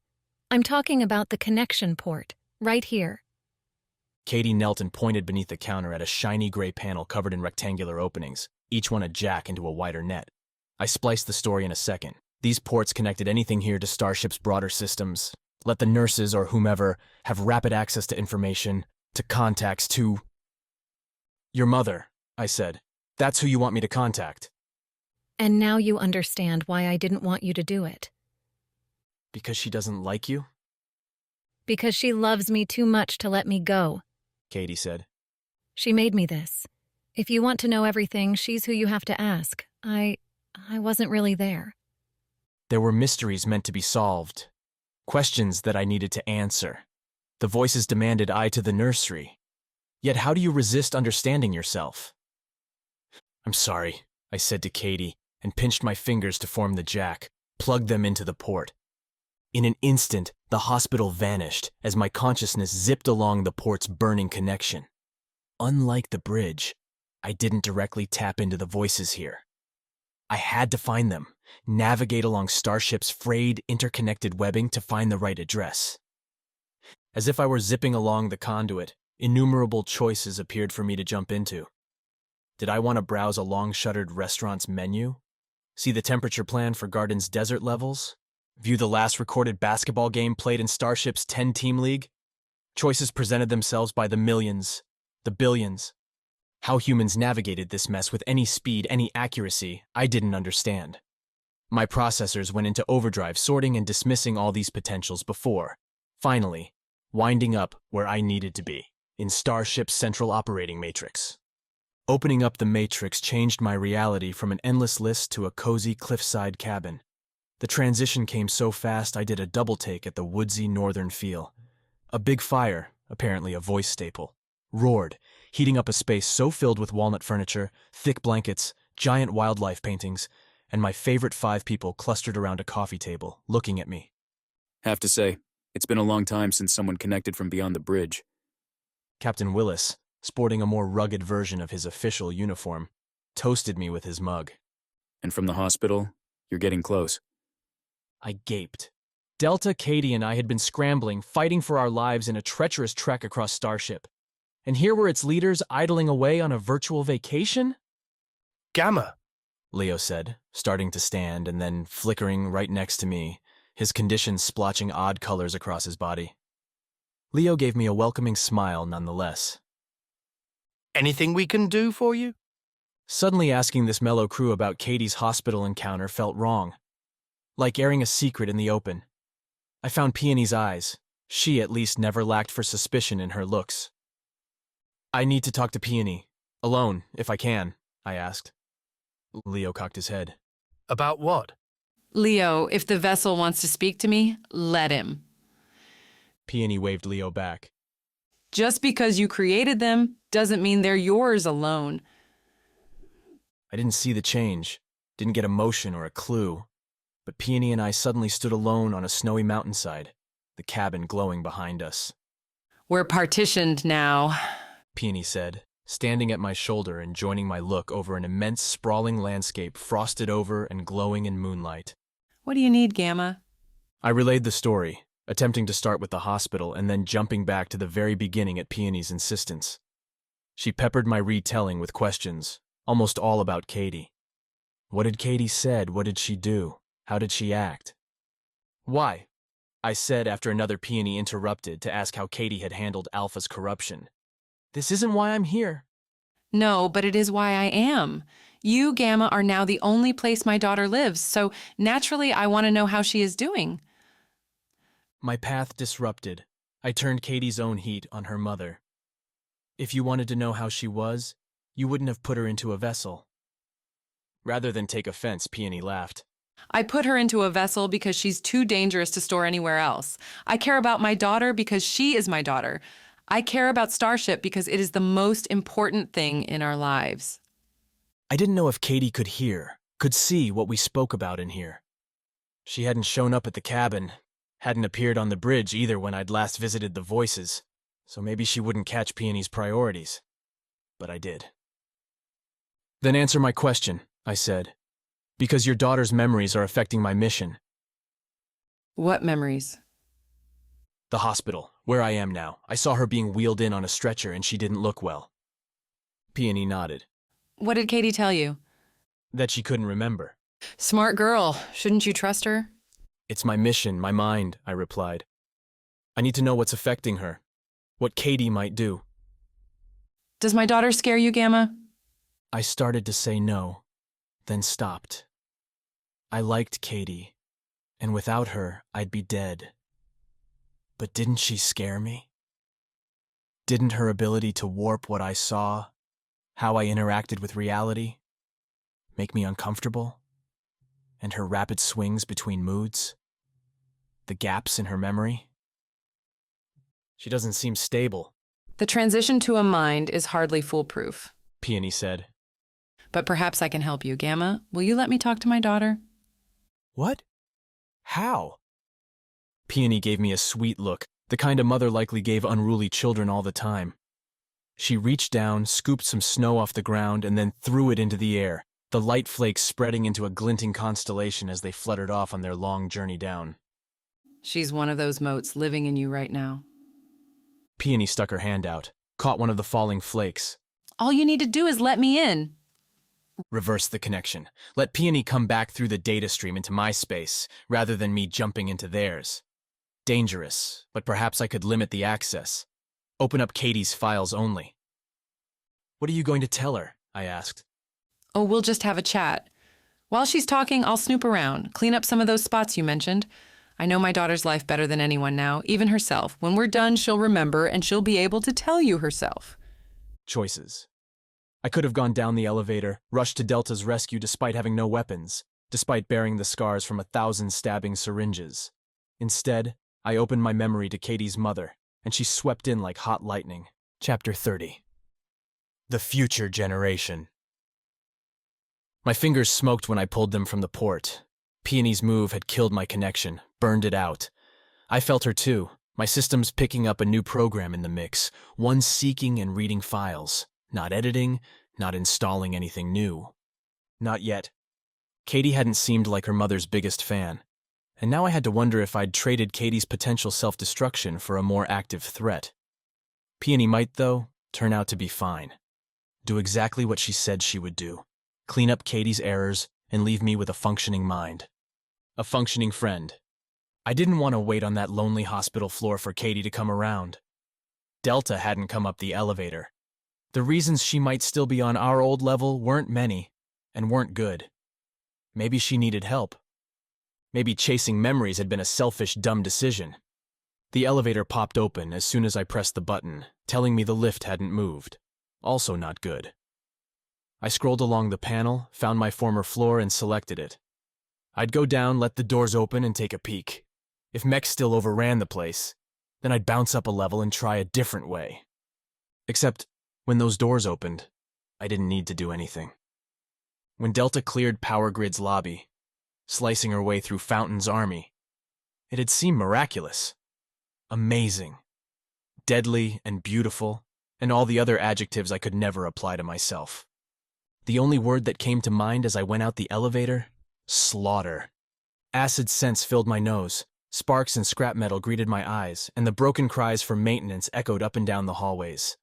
I'm talking about the connection port, right here. Kaydee knelt and pointed beneath the counter at a shiny gray panel covered in rectangular openings, each one a jack into a wider net. I spliced the story in a second. These ports connected anything here to Starship's broader systems, let the nurses or whomever have rapid access to information, to contacts, to... Your mother, I said. That's who you want me to contact. And now you understand why I didn't want you to do it. Because she doesn't like you? Because she loves me too much to let me go, Kaydee said. She made me this. If you want to know everything, she's who you have to ask. I wasn't really there. There were mysteries meant to be solved. Questions that I needed to answer. The voices demanded I to the nursery. Yet how do you resist understanding yourself? I'm sorry, I said to Kaydee, and pinched my fingers to form the jack, plugged them into the port. In an instant, the hospital vanished as my consciousness zipped along the port's burning connection. Unlike the bridge, I didn't directly tap into the voices here. I had to find them, navigate along Starship's frayed, interconnected webbing to find the right address. As if I were zipping along the conduit, innumerable choices appeared for me to jump into. Did I want to browse a long-shuttered restaurant's menu? See the temperature plan for Garden's desert levels? View the last recorded basketball game played in Starship's 10-team league? Choices presented themselves by the millions, the billions. How humans navigated this mess with any speed, any accuracy, I didn't understand. My processors went into overdrive, sorting and dismissing all these potentials before, finally, winding up where I needed to be, in Starship's central operating matrix. Opening up the matrix changed my reality from an endless list to a cozy cliffside cabin. The transition came so fast I did a double take at the woodsy northern feel. A big fire, apparently a voice staple, roared, heating up a space so filled with walnut furniture, thick blankets, giant wildlife paintings, and my favorite 5 people clustered around a coffee table, looking at me. Have to say, it's been a long time since someone connected from beyond the bridge. Captain Willis, sporting a more rugged version of his official uniform, toasted me with his mug. And from the hospital, you're getting close. I gaped. Delta, Kaydee, and I had been scrambling, fighting for our lives in a treacherous trek across Starship. And here were its leaders idling away on a virtual vacation? Gamma, Leo said, starting to stand and then flickering right next to me, his condition splotching odd colors across his body. Leo gave me a welcoming smile nonetheless. Anything we can do for you? Suddenly asking this mellow crew about Kaydee's hospital encounter felt wrong. Like airing a secret in the open. I found Peony's eyes. She at least never lacked for suspicion in her looks. I need to talk to Peony. Alone, if I can, I asked. Leo cocked his head. About what? Leo, if the vessel wants to speak to me, let him. Peony waved Leo back. Just because you created them doesn't mean they're yours alone. I didn't see the change, didn't get a motion or a clue, but Peony and I suddenly stood alone on a snowy mountainside, the cabin glowing behind us. We're partitioned now, Peony said, standing at my shoulder and joining my look over an immense sprawling landscape frosted over and glowing in moonlight. What do you need, Gamma? I relayed the story, attempting to start with the hospital and then jumping back to the very beginning at Peony's insistence. She peppered my retelling with questions, almost all about Kaydee. What had Kaydee said? What did she do? How did she act? Why? I said after another Peony interrupted to ask how Kaydee had handled Alpha's corruption. This isn't why I'm here. No, but it is why I am. You, Gamma, are now the only place my daughter lives, so naturally I want to know how she is doing. My path disrupted. I turned Kaydee's own heat on her mother. If you wanted to know how she was, you wouldn't have put her into a vessel. Rather than take offense, Peony laughed. I put her into a vessel because she's too dangerous to store anywhere else. I care about my daughter because she is my daughter. I care about Starship because it is the most important thing in our lives. I didn't know if Kaydee could hear, could see what we spoke about in here. She hadn't shown up at the cabin, hadn't appeared on the bridge either when I'd last visited the Voices, so maybe she wouldn't catch Peony's priorities. But I did. Then answer my question, I said. Because your daughter's memories are affecting my mission. What memories? The hospital, where I am now. I saw her being wheeled in on a stretcher and she didn't look well. Peony nodded. What did Kaydee tell you? That she couldn't remember. Smart girl. Shouldn't you trust her? It's my mission, my mind, I replied. I need to know what's affecting her. What Kaydee might do. Does my daughter scare you, Gamma? I started to say no, then stopped. I liked Kaydee, and without her, I'd be dead. But didn't she scare me? Didn't her ability to warp what I saw, how I interacted with reality, make me uncomfortable? And her rapid swings between moods? The gaps in her memory? She doesn't seem stable. The transition to a mind is hardly foolproof, Peony said. But perhaps I can help you. Gamma, will you let me talk to my daughter? What? How? Peony gave me a sweet look, the kind a mother likely gave unruly children all the time. She reached down, scooped some snow off the ground, and then threw it into the air, the light flakes spreading into a glinting constellation as they fluttered off on their long journey down. She's one of those motes living in you right now. Peony stuck her hand out, caught one of the falling flakes. All you need to do is let me in. Reverse the connection. Let Peony come back through the data stream into my space, rather than me jumping into theirs. Dangerous, but perhaps I could limit the access. Open up Kaydee's files only. What are you going to tell her? I asked. Oh, we'll just have a chat. While she's talking, I'll snoop around, clean up some of those spots you mentioned. I know my daughter's life better than anyone now, even herself. When we're done, she'll remember, and she'll be able to tell you herself. Choices. I could have gone down the elevator, rushed to Delta's rescue despite having no weapons, despite bearing the scars from 1,000 stabbing syringes. Instead, I opened my memory to Kaydee's mother, and she swept in like hot lightning. Chapter 30. The Future Generation. My fingers smoked when I pulled them from the port. Peony's move had killed my connection, burned it out. I felt her too, my systems picking up a new program in the mix, one seeking and reading files, not editing, not installing anything new. Not yet. Kaydee hadn't seemed like her mother's biggest fan, and now I had to wonder if I'd traded Kaydee's potential self-destruction for a more active threat. Peony might, though, turn out to be fine. Do exactly what she said she would do. Clean up Kaydee's errors and leave me with a functioning mind. A functioning friend. I didn't want to wait on that lonely hospital floor for Kaydee to come around. Delta hadn't come up the elevator. The reasons she might still be on our old level weren't many, and weren't good. Maybe she needed help. Maybe chasing memories had been a selfish, dumb decision. The elevator popped open as soon as I pressed the button, telling me the lift hadn't moved. Also not good. I scrolled along the panel, found my former floor, and selected it. I'd go down, let the doors open, and take a peek. If Mechs still overran the place, then I'd bounce up a level and try a different way. Except, when those doors opened, I didn't need to do anything. When Delta cleared Power Grid's lobby, slicing her way through Fountain's army, it had seemed miraculous. Amazing. Deadly and beautiful, and all the other adjectives I could never apply to myself. The only word that came to mind as I went out the elevator? Slaughter. Acid scents filled my nose, sparks and scrap metal greeted my eyes, and the broken cries for maintenance echoed up and down the hallways.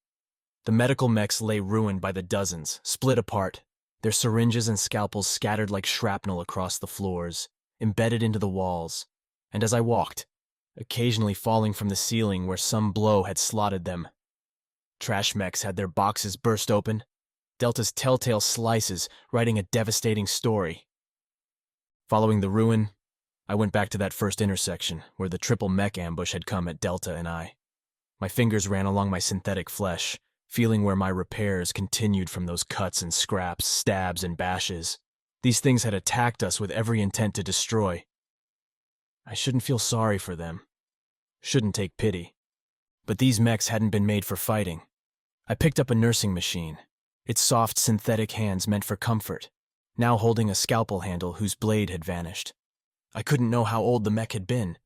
The medical mechs lay ruined by the dozens, split apart, their syringes and scalpels scattered like shrapnel across the floors, embedded into the walls, and as I walked, occasionally falling from the ceiling where some blow had slotted them. Trash mechs had their boxes burst open, Delta's telltale slices writing a devastating story. Following the ruin, I went back to that first intersection where the triple mech ambush had come at Delta and I. My fingers ran along my synthetic flesh, feeling where my repairs continued from those cuts and scraps, stabs and bashes. These things had attacked us with every intent to destroy. I shouldn't feel sorry for them. Shouldn't take pity. But these mechs hadn't been made for fighting. I picked up a nursing machine, its soft synthetic hands meant for comfort, now holding a scalpel handle whose blade had vanished. I couldn't know how old the mech had been,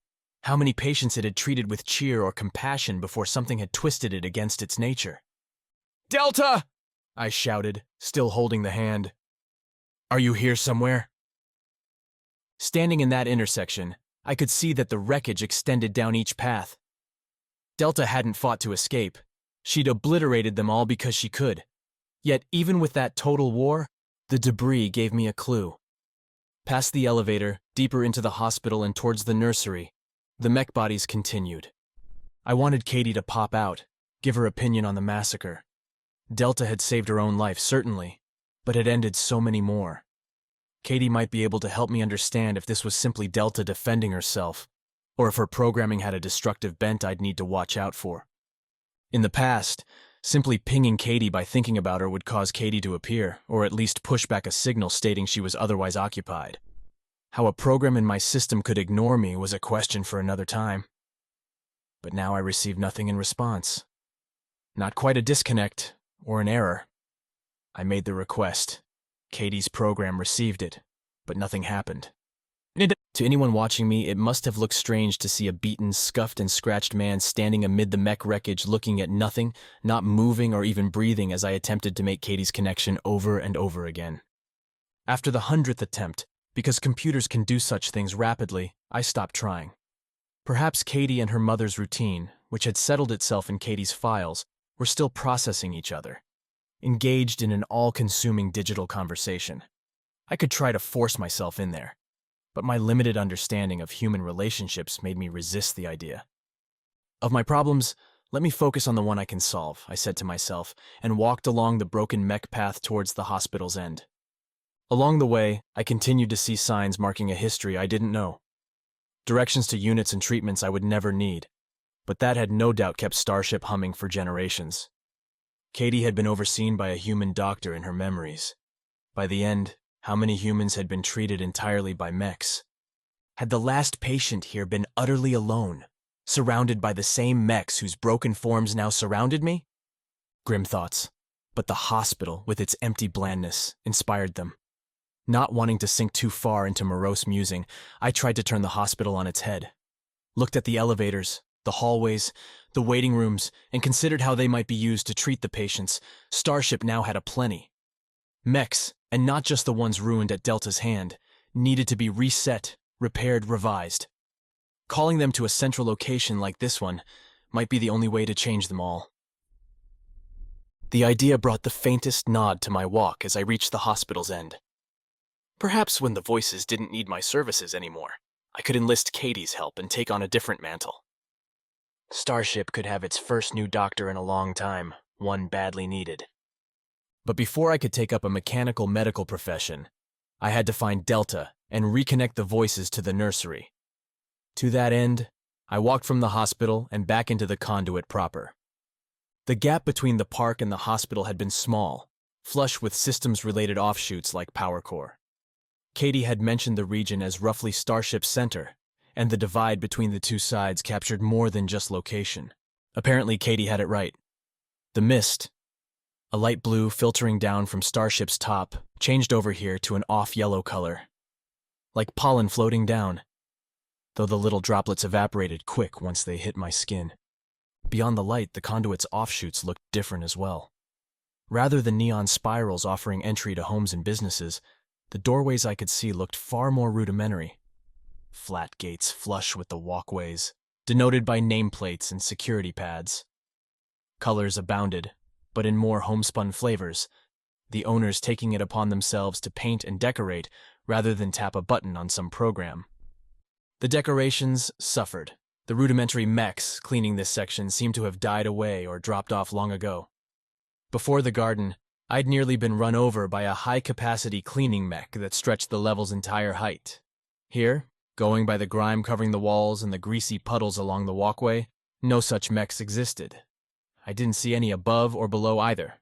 how many patients it had treated with cheer or compassion before something had twisted it against its nature. "Delta!" I shouted, still holding the hand. "Are you here somewhere?" Standing in that intersection, I could see that the wreckage extended down each path. Delta hadn't fought to escape. She'd obliterated them all because she could. Yet, even with that total war, the debris gave me a clue. Past the elevator, deeper into the hospital and towards the nursery, the mech bodies continued. I wanted Kaydee to pop out, give her opinion on the massacre. Delta had saved her own life, certainly, but had ended so many more. Kaydee might be able to help me understand if this was simply Delta defending herself, or if her programming had a destructive bent I'd need to watch out for. In the past, simply pinging Kaydee by thinking about her would cause Kaydee to appear, or at least push back a signal stating she was otherwise occupied. How a program in my system could ignore me was a question for another time. But now I received nothing in response. Not quite a disconnect, or an error. I made the request. Kaydee's program received it, but nothing happened. To anyone watching me, it must have looked strange to see a beaten, scuffed, and scratched man standing amid the mech wreckage looking at nothing, not moving or even breathing as I attempted to make Kaydee's connection over and over again. After the 100th attempt, because computers can do such things rapidly, I stopped trying. Perhaps Kaydee and her mother's routine, which had settled itself in Kaydee's files, were still processing each other. engaged in an all-consuming digital conversation. I could try to force myself in there, but my limited understanding of human relationships made me resist the idea. Of my problems, let me focus on the one I can solve, I said to myself, and walked along the broken mech path towards the hospital's end. Along the way, I continued to see signs marking a history I didn't know. Directions to units and treatments I would never need, but that had no doubt kept Starship humming for generations. Kaydee had been overseen by a human doctor in her memories. By the end, how many humans had been treated entirely by Mechs? Had the last patient here been utterly alone, surrounded by the same Mechs whose broken forms now surrounded me? Grim thoughts, but the hospital, with its empty blandness, inspired them. Not wanting to sink too far into morose musing, I tried to turn the hospital on its head. Looked at the elevators, the hallways, the waiting rooms, and considered how they might be used to treat the patients. Starship now had aplenty. Mechs, and not just the ones ruined at Delta's hand, needed to be reset, repaired, revised. Calling them to a central location like this one might be the only way to change them all. The idea brought the faintest nod to my walk as I reached the hospital's end. Perhaps when the voices didn't need my services anymore, I could enlist Kaydee's help and take on a different mantle. Starship could have its first new doctor in a long time, one badly needed. But before I could take up a mechanical medical profession, I had to find Delta and reconnect the voices to the nursery. To that end, I walked from the hospital and back into the Conduit proper. The gap between the park and the hospital had been small, flush with systems-related offshoots like power core. Kaydee had mentioned the region as roughly Starship's center, and the divide between the two sides captured more than just location. Apparently, Kaydee had it right. The mist, a light blue filtering down from Starship's top, changed over here to an off-yellow color, like pollen floating down, though the little droplets evaporated quick once they hit my skin. Beyond the light, the Conduit's offshoots looked different as well. Rather than neon spirals offering entry to homes and businesses, the doorways I could see looked far more rudimentary. Flat gates flush with the walkways, denoted by nameplates and security pads. Colors abounded, but in more homespun flavors, the owners taking it upon themselves to paint and decorate rather than tap a button on some program. The decorations suffered. The rudimentary Mechs cleaning this section seemed to have died away or dropped off long ago. Before the garden, I'd nearly been run over by a high-capacity cleaning mech that stretched the level's entire height. Here, going by the grime covering the walls and the greasy puddles along the walkway, no such mechs existed. I didn't see any above or below either.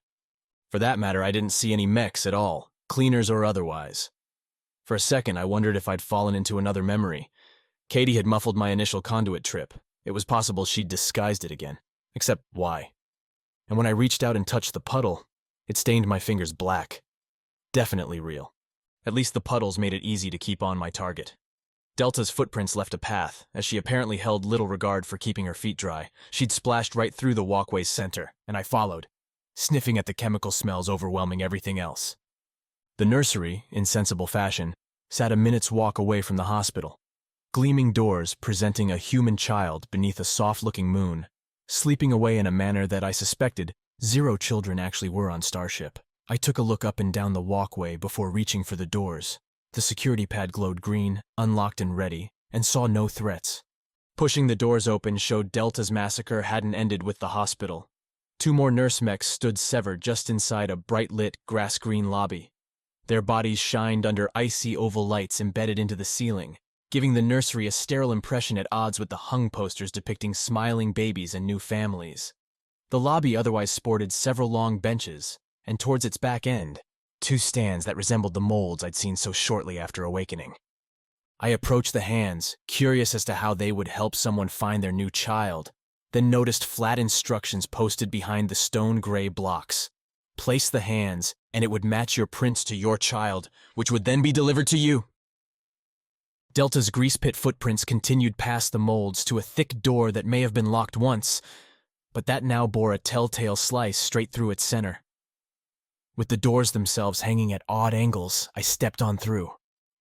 For that matter, I didn't see any mechs at all, cleaners or otherwise. For a second, I wondered if I'd fallen into another memory. Kaydee had muffled my initial Conduit trip. It was possible she'd disguised it again. Except why? And when I reached out and touched the puddle, it stained my fingers black. Definitely real. At least the puddles made it easy to keep on my target. Delta's footprints left a path, as she apparently held little regard for keeping her feet dry. She'd splashed right through the walkway's center, and I followed, sniffing at the chemical smells overwhelming everything else. The nursery, in sensible fashion, sat a minute's walk away from the hospital. Gleaming doors presenting a human child beneath a soft-looking moon, sleeping away in a manner that I suspected 0 children actually were on Starship. I took a look up and down the walkway before reaching for the doors. The security pad glowed green, unlocked and ready, and saw no threats. Pushing the doors open showed Delta's massacre hadn't ended with the hospital. 2 more nurse mechs stood severed just inside a bright-lit, grass-green lobby. Their bodies shined under icy oval lights embedded into the ceiling, giving the nursery a sterile impression at odds with the hung posters depicting smiling babies and new families. The lobby otherwise sported several long benches, and towards its back end, 2 stands that resembled the molds I'd seen so shortly after awakening. I approached the hands, curious as to how they would help someone find their new child, then noticed flat instructions posted behind the stone-gray blocks. Place the hands, and it would match your prints to your child, which would then be delivered to you. Delta's grease pit footprints continued past the molds to a thick door that may have been locked once, but that now bore a telltale slice straight through its center. With the doors themselves hanging at odd angles, I stepped on through,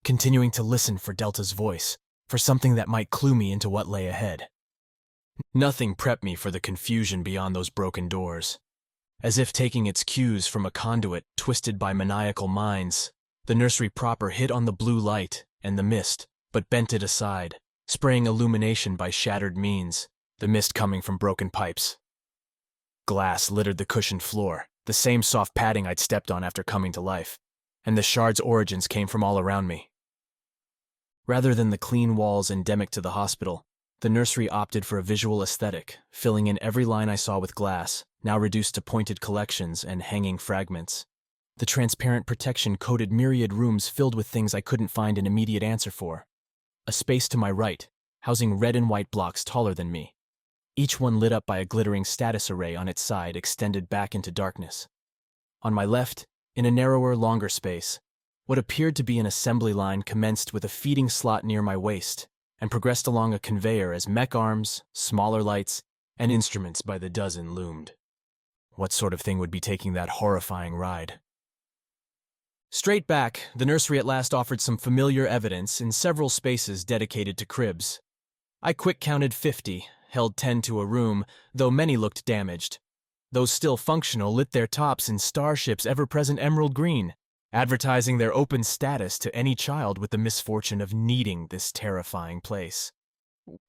continuing to listen for Delta's voice, for something that might clue me into what lay ahead. Nothing prepped me for the confusion beyond those broken doors. As if taking its cues from a conduit twisted by maniacal minds, the nursery proper hit on the blue light and the mist, but bent it aside, spraying illumination by shattered means, the mist coming from broken pipes. Glass littered the cushioned floor, the same soft padding I'd stepped on after coming to life, and the shard's origins came from all around me. Rather than the clean walls endemic to the hospital, the nursery opted for a visual aesthetic, filling in every line I saw with glass, now reduced to pointed collections and hanging fragments. The transparent protection coated myriad rooms filled with things I couldn't find an immediate answer for. A space to my right, housing red and white blocks taller than me, each one lit up by a glittering status array on its side extended back into darkness. On my left, in a narrower, longer space, what appeared to be an assembly line commenced with a feeding slot near my waist and progressed along a conveyor as mech arms, smaller lights, and instruments by the dozen loomed. What sort of thing would be taking that horrifying ride? Straight back, the nursery at last offered some familiar evidence in several spaces dedicated to cribs. I quick counted 50, held 10 to a room, though many looked damaged. Those still functional lit their tops in Starship's ever-present emerald green, advertising their open status to any child with the misfortune of needing this terrifying place.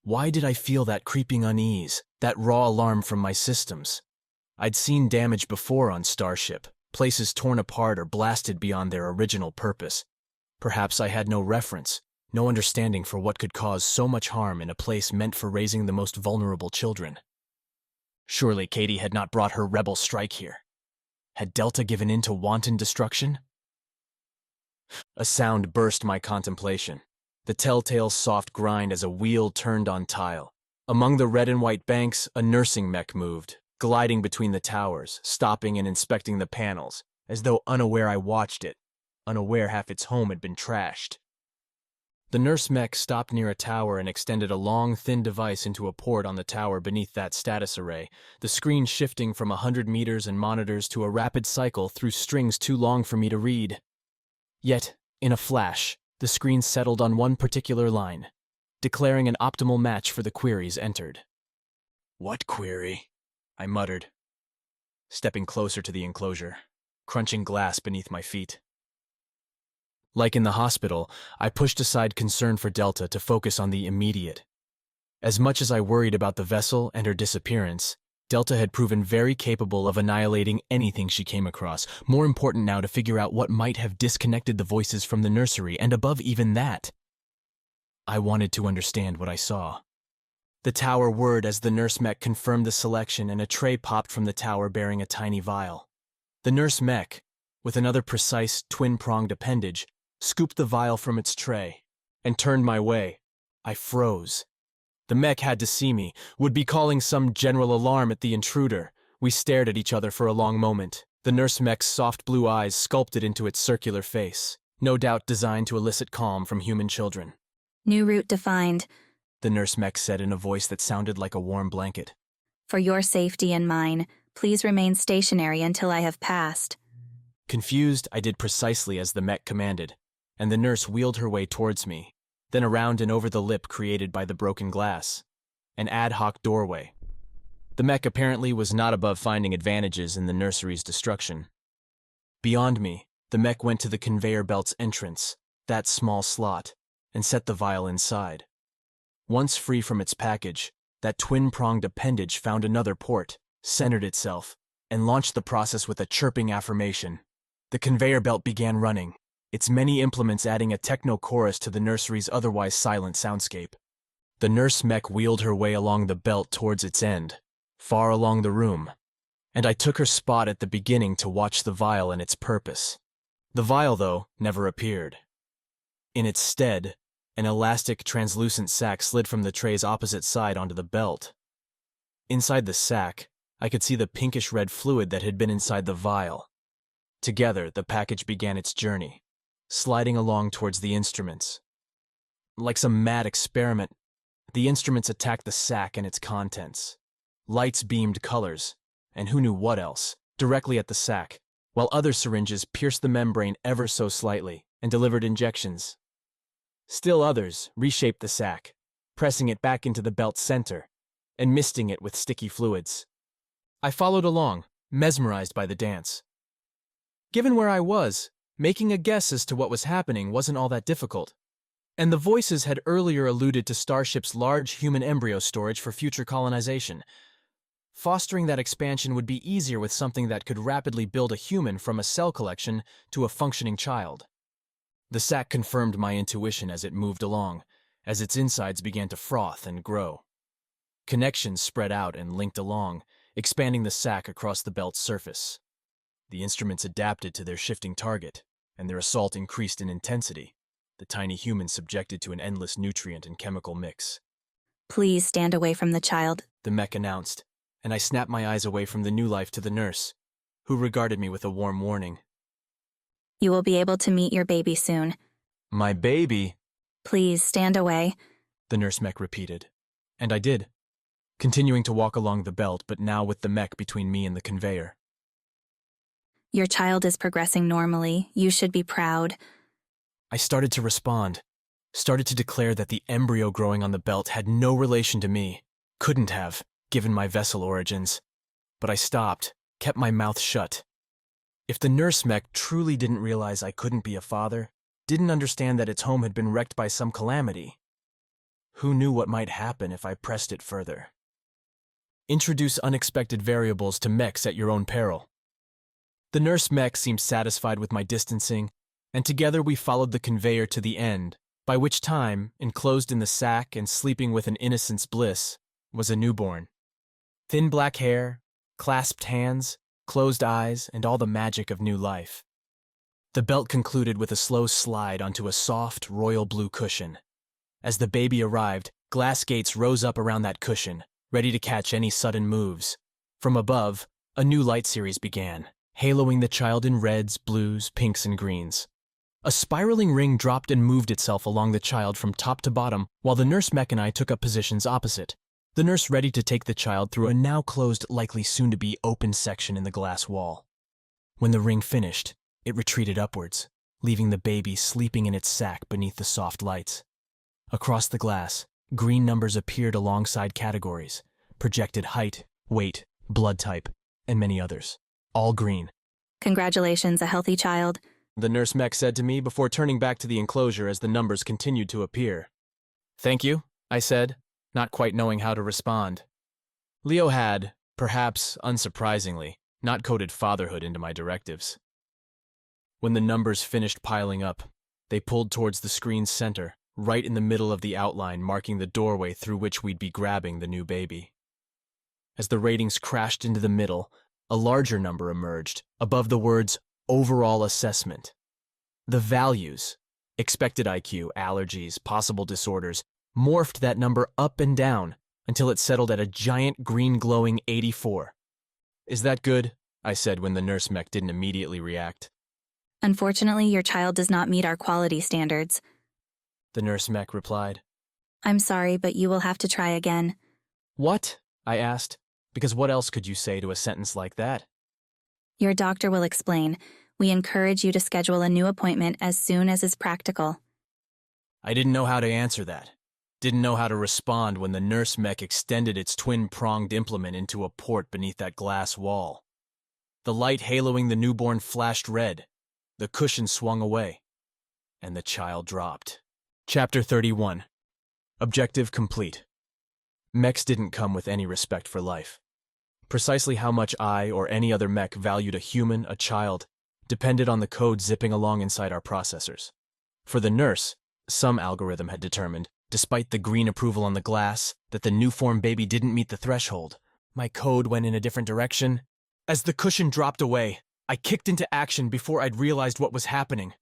Why did I feel that creeping unease, that raw alarm from my systems? I'd seen damage before on Starship, places torn apart or blasted beyond their original purpose. Perhaps I had no reference, no understanding for what could cause so much harm in a place meant for raising the most vulnerable children. Surely Kaydee had not brought her rebel strike here. Had Delta given in to wanton destruction? A sound burst my contemplation, the telltale soft grind as a wheel turned on tile. Among the red and white banks, a nursing mech moved, gliding between the towers, stopping and inspecting the panels, as though unaware I watched it, unaware half its home had been trashed. The nurse mech stopped near a tower and extended a long, thin device into a port on the tower beneath that status array, the screen shifting from 100 meters and monitors to a rapid cycle through strings too long for me to read. Yet, in a flash, the screen settled on one particular line, declaring an optimal match for the queries entered. "What query?" I muttered, stepping closer to the enclosure, crunching glass beneath my feet. Like in the hospital, I pushed aside concern for Delta to focus on the immediate. As much as I worried about the vessel and her disappearance, Delta had proven very capable of annihilating anything she came across. More important now to figure out what might have disconnected the voices from the nursery, and above even that, I wanted to understand what I saw. The tower whirred as the nurse mech confirmed the selection, and a tray popped from the tower bearing a tiny vial. The nurse mech, with another precise twin-pronged appendage, scooped the vial from its tray and turned my way. I froze. The mech had to see me, would be calling some general alarm at the intruder. We stared at each other for a long moment, the nurse mech's soft blue eyes sculpted into its circular face, no doubt designed to elicit calm from human children. "New route defined," the nurse mech said in a voice that sounded like a warm blanket. "For your safety and mine, please remain stationary until I have passed." Confused, I did precisely as the mech commanded, and the nurse wheeled her way towards me, then around and over the lip created by the broken glass, an ad hoc doorway. The mech apparently was not above finding advantages in the nursery's destruction. Beyond me, the mech went to the conveyor belt's entrance, that small slot, and set the vial inside. Once free from its package, that twin-pronged appendage found another port, centered itself, and launched the process with a chirping affirmation. The conveyor belt began running, its many implements adding a techno-chorus to the nursery's otherwise silent soundscape. The nurse mech wheeled her way along the belt towards its end, far along the room, and I took her spot at the beginning to watch the vial and its purpose. The vial, though, never appeared. In its stead, an elastic, translucent sack slid from the tray's opposite side onto the belt. Inside the sack, I could see the pinkish-red fluid that had been inside the vial. Together, the package began its journey, sliding along towards the instruments. Like some mad experiment, the instruments attacked the sack and its contents. Lights beamed colors, and who knew what else, directly at the sack, while other syringes pierced the membrane ever so slightly and delivered injections. Still others reshaped the sack, pressing it back into the belt's center and misting it with sticky fluids. I followed along, mesmerized by the dance. Given where I was, making a guess as to what was happening wasn't all that difficult, and the voices had earlier alluded to Starship's large human embryo storage for future colonization. Fostering that expansion would be easier with something that could rapidly build a human from a cell collection to a functioning child. The sack confirmed my intuition as it moved along, as its insides began to froth and grow. Connections spread out and linked along, expanding the sack across the belt's surface. The instruments adapted to their shifting target, and their assault increased in intensity, the tiny human subjected to an endless nutrient and chemical mix. Please stand away from the child, the mech announced, and I snapped my eyes away from the new life to the nurse, who regarded me with a warm warning. You will be able to meet your baby soon. My baby? Please stand away, the nurse mech repeated. And I did, continuing to walk along the belt, but now with the mech between me and the conveyor. Your child is progressing normally. You should be proud. I started to respond, started to declare that the embryo growing on the belt had no relation to me, couldn't have, given my vessel origins. But I stopped, kept my mouth shut. If the nurse mech truly didn't realize I couldn't be a father, didn't understand that its home had been wrecked by some calamity, who knew what might happen if I pressed it further? Introduce unexpected variables to mechs at your own peril. The nurse mech seemed satisfied with my distancing, and together we followed the conveyor to the end, by which time, enclosed in the sack and sleeping with an innocent's bliss, was a newborn. Thin black hair, clasped hands, closed eyes, and all the magic of new life. The belt concluded with a slow slide onto a soft, royal blue cushion. As the baby arrived, glass gates rose up around that cushion, ready to catch any sudden moves. From above, a new light series began, haloing the child in reds, blues, pinks, and greens. A spiraling ring dropped and moved itself along the child from top to bottom, while the nurse mech and I took up positions opposite, the nurse ready to take the child through a now closed, likely soon-to-be open section in the glass wall. When the ring finished, it retreated upwards, leaving the baby sleeping in its sack beneath the soft lights. Across the glass, green numbers appeared alongside categories, projected height, weight, blood type, and many others. All green. Congratulations, a healthy child, the nurse mech said to me before turning back to the enclosure as the numbers continued to appear. Thank you, I said, not quite knowing how to respond. Leo had, perhaps unsurprisingly, not coded fatherhood into my directives. When the numbers finished piling up, they pulled towards the screen's center, right in the middle of the outline marking the doorway through which we'd be grabbing the new baby. As the ratings crashed into the middle, a larger number emerged, above the words, overall assessment. The values, expected IQ, allergies, possible disorders, morphed that number up and down until it settled at a giant green glowing 84. Is that good? I said when the nurse mech didn't immediately react. Unfortunately, your child does not meet our quality standards, the nurse mech replied. I'm sorry, but you will have to try again. What? I asked, because what else could you say to a sentence like that? Your doctor will explain. We encourage you to schedule a new appointment as soon as is practical. I didn't know how to answer that. Didn't know how to respond when the nurse mech extended its twin-pronged implement into a port beneath that glass wall. The light haloing the newborn flashed red. The cushion swung away, and the child dropped. Chapter 31. Objective complete. Mechs didn't come with any respect for life. Precisely how much I or any other mech valued a human, a child, depended on the code zipping along inside our processors. For the nurse, some algorithm had determined, despite the green approval on the glass, that the new-formed baby didn't meet the threshold. My code went in a different direction. As the cushion dropped away, I kicked into action before I'd realized what was happening.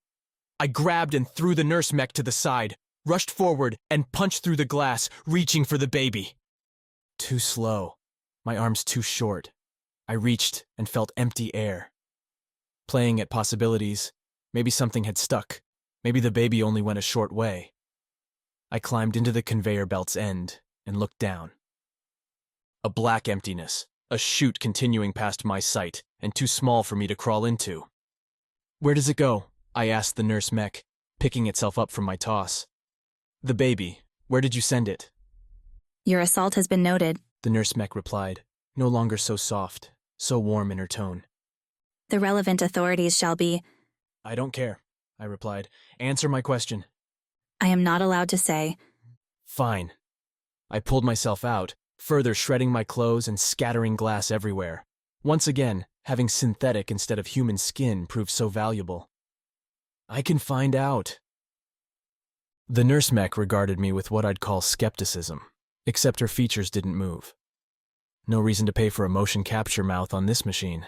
I grabbed and threw the nurse mech to the side, rushed forward, and punched through the glass, reaching for the baby. Too slow. My arms too short. I reached and felt empty air. Playing at possibilities, maybe something had stuck. Maybe the baby only went a short way. I climbed into the conveyor belt's end and looked down. A black emptiness, a chute continuing past my sight, and too small for me to crawl into. Where does it go? I asked the nurse mech, picking itself up from my toss. The baby, where did you send it? Your assault has been noted, the nurse mech replied, no longer so soft, so warm in her tone. The relevant authorities shall be— I don't care, I replied. Answer my question. I am not allowed to say. Fine. I pulled myself out, further shredding my clothes and scattering glass everywhere. Once again, having synthetic instead of human skin proved so valuable. I can find out. The nurse mech regarded me with what I'd call skepticism, except her features didn't move. No reason to pay for a motion capture mouth on this machine.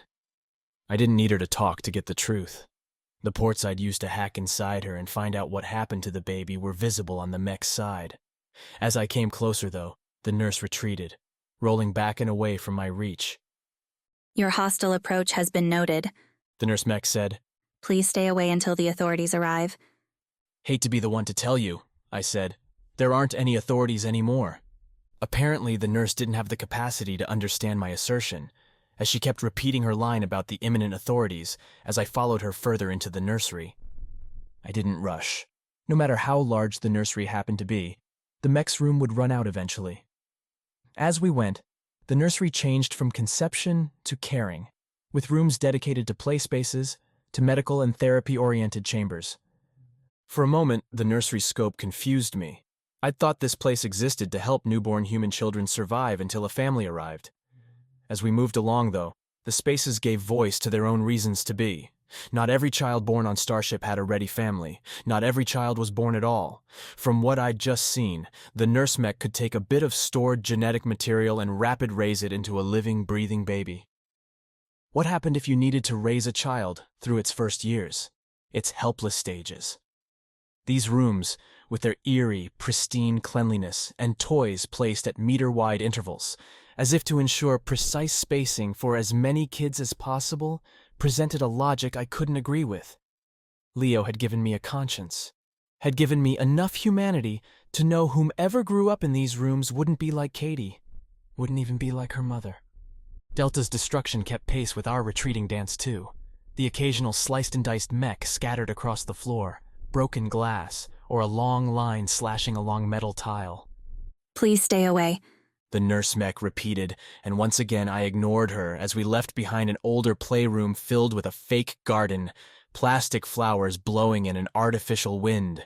I didn't need her to talk to get the truth. The ports I'd used to hack inside her and find out what happened to the baby were visible on the mech's side. As I came closer, though, the nurse retreated, rolling back and away from my reach. Your hostile approach has been noted, the nurse mech said. Please stay away until the authorities arrive. Hate to be the one to tell you, I said. There aren't any authorities anymore. Apparently, the nurse didn't have the capacity to understand my assertion, as she kept repeating her line about the imminent authorities as I followed her further into the nursery. I didn't rush. No matter how large the nursery happened to be, the mech's room would run out eventually. As we went, the nursery changed from conception to caring, with rooms dedicated to play spaces, to medical and therapy-oriented chambers. For a moment, the nursery scope confused me. I'd thought this place existed to help newborn human children survive until a family arrived. As we moved along, though, the spaces gave voice to their own reasons to be. Not every child born on Starship had a ready family. Not every child was born at all. From what I'd just seen, the nurse mech could take a bit of stored genetic material and rapid raise it into a living, breathing baby. What happened if you needed to raise a child through its first years, its helpless stages? These rooms, with their eerie, pristine cleanliness and toys placed at meter-wide intervals, as if to ensure precise spacing for as many kids as possible, presented a logic I couldn't agree with. Leo had given me a conscience, had given me enough humanity to know whomever grew up in these rooms wouldn't be like Kaydee, wouldn't even be like her mother. Delta's destruction kept pace with our retreating dance too. The occasional sliced and diced mech scattered across the floor, broken glass, or a long line slashing along metal tile. Please stay away, the nurse mech repeated, and once again I ignored her as we left behind an older playroom filled with a fake garden, plastic flowers blowing in an artificial wind.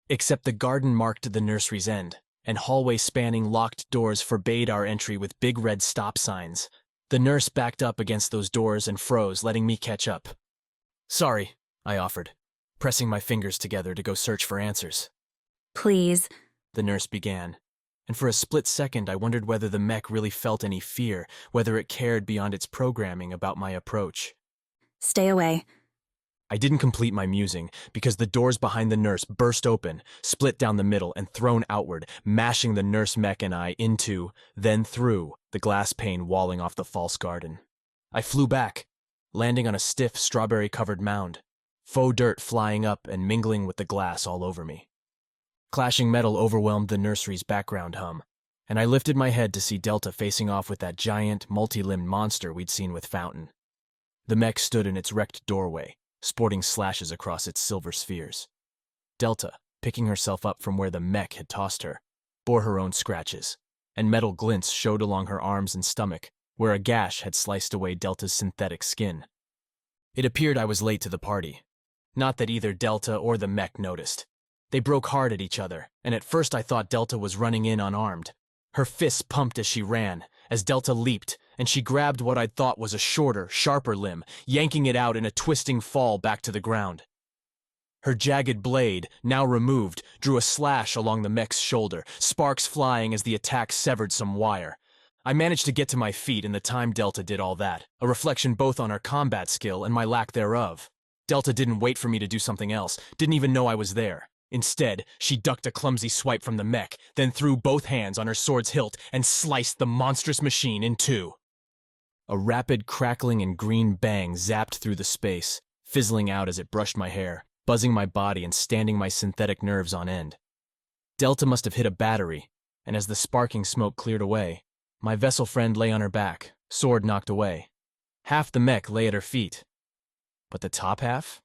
Except the garden marked the nursery's end, and hallway-spanning locked doors forbade our entry with big red stop signs. The nurse backed up against those doors and froze, letting me catch up. Sorry, I offered, pressing my fingers together to go search for answers. Please, the nurse began. And for a split second I wondered whether the mech really felt any fear, whether it cared beyond its programming about my approach. Stay away. I didn't complete my musing, because the doors behind the nurse burst open, split down the middle, and thrown outward, mashing the nurse mech and I into, then through, the glass pane walling off the false garden. I flew back, landing on a stiff, strawberry-covered mound, faux dirt flying up and mingling with the glass all over me. Clashing metal overwhelmed the nursery's background hum, and I lifted my head to see Delta facing off with that giant, multi-limbed monster we'd seen with Fountain. The mech stood in its wrecked doorway, sporting slashes across its silver spheres. Delta, picking herself up from where the mech had tossed her, bore her own scratches, and metal glints showed along her arms and stomach, where a gash had sliced away Delta's synthetic skin. It appeared I was late to the party. Not that either Delta or the mech noticed. They broke hard at each other, and at first I thought Delta was running in unarmed. Her fists pumped as she ran, as Delta leaped, and she grabbed what I'd thought was a shorter, sharper limb, yanking it out in a twisting fall back to the ground. Her jagged blade, now removed, drew a slash along the mech's shoulder, sparks flying as the attack severed some wire. I managed to get to my feet in the time Delta did all that, a reflection both on her combat skill and my lack thereof. Delta didn't wait for me to do something else, didn't even know I was there. Instead, she ducked a clumsy swipe from the mech, then threw both hands on her sword's hilt and sliced the monstrous machine in two. A rapid crackling and green bang zapped through the space, fizzling out as it brushed my hair, buzzing my body and standing my synthetic nerves on end. Delta must have hit a battery, and as the sparking smoke cleared away, my vessel friend lay on her back, sword knocked away. Half the mech lay at her feet. But the top half?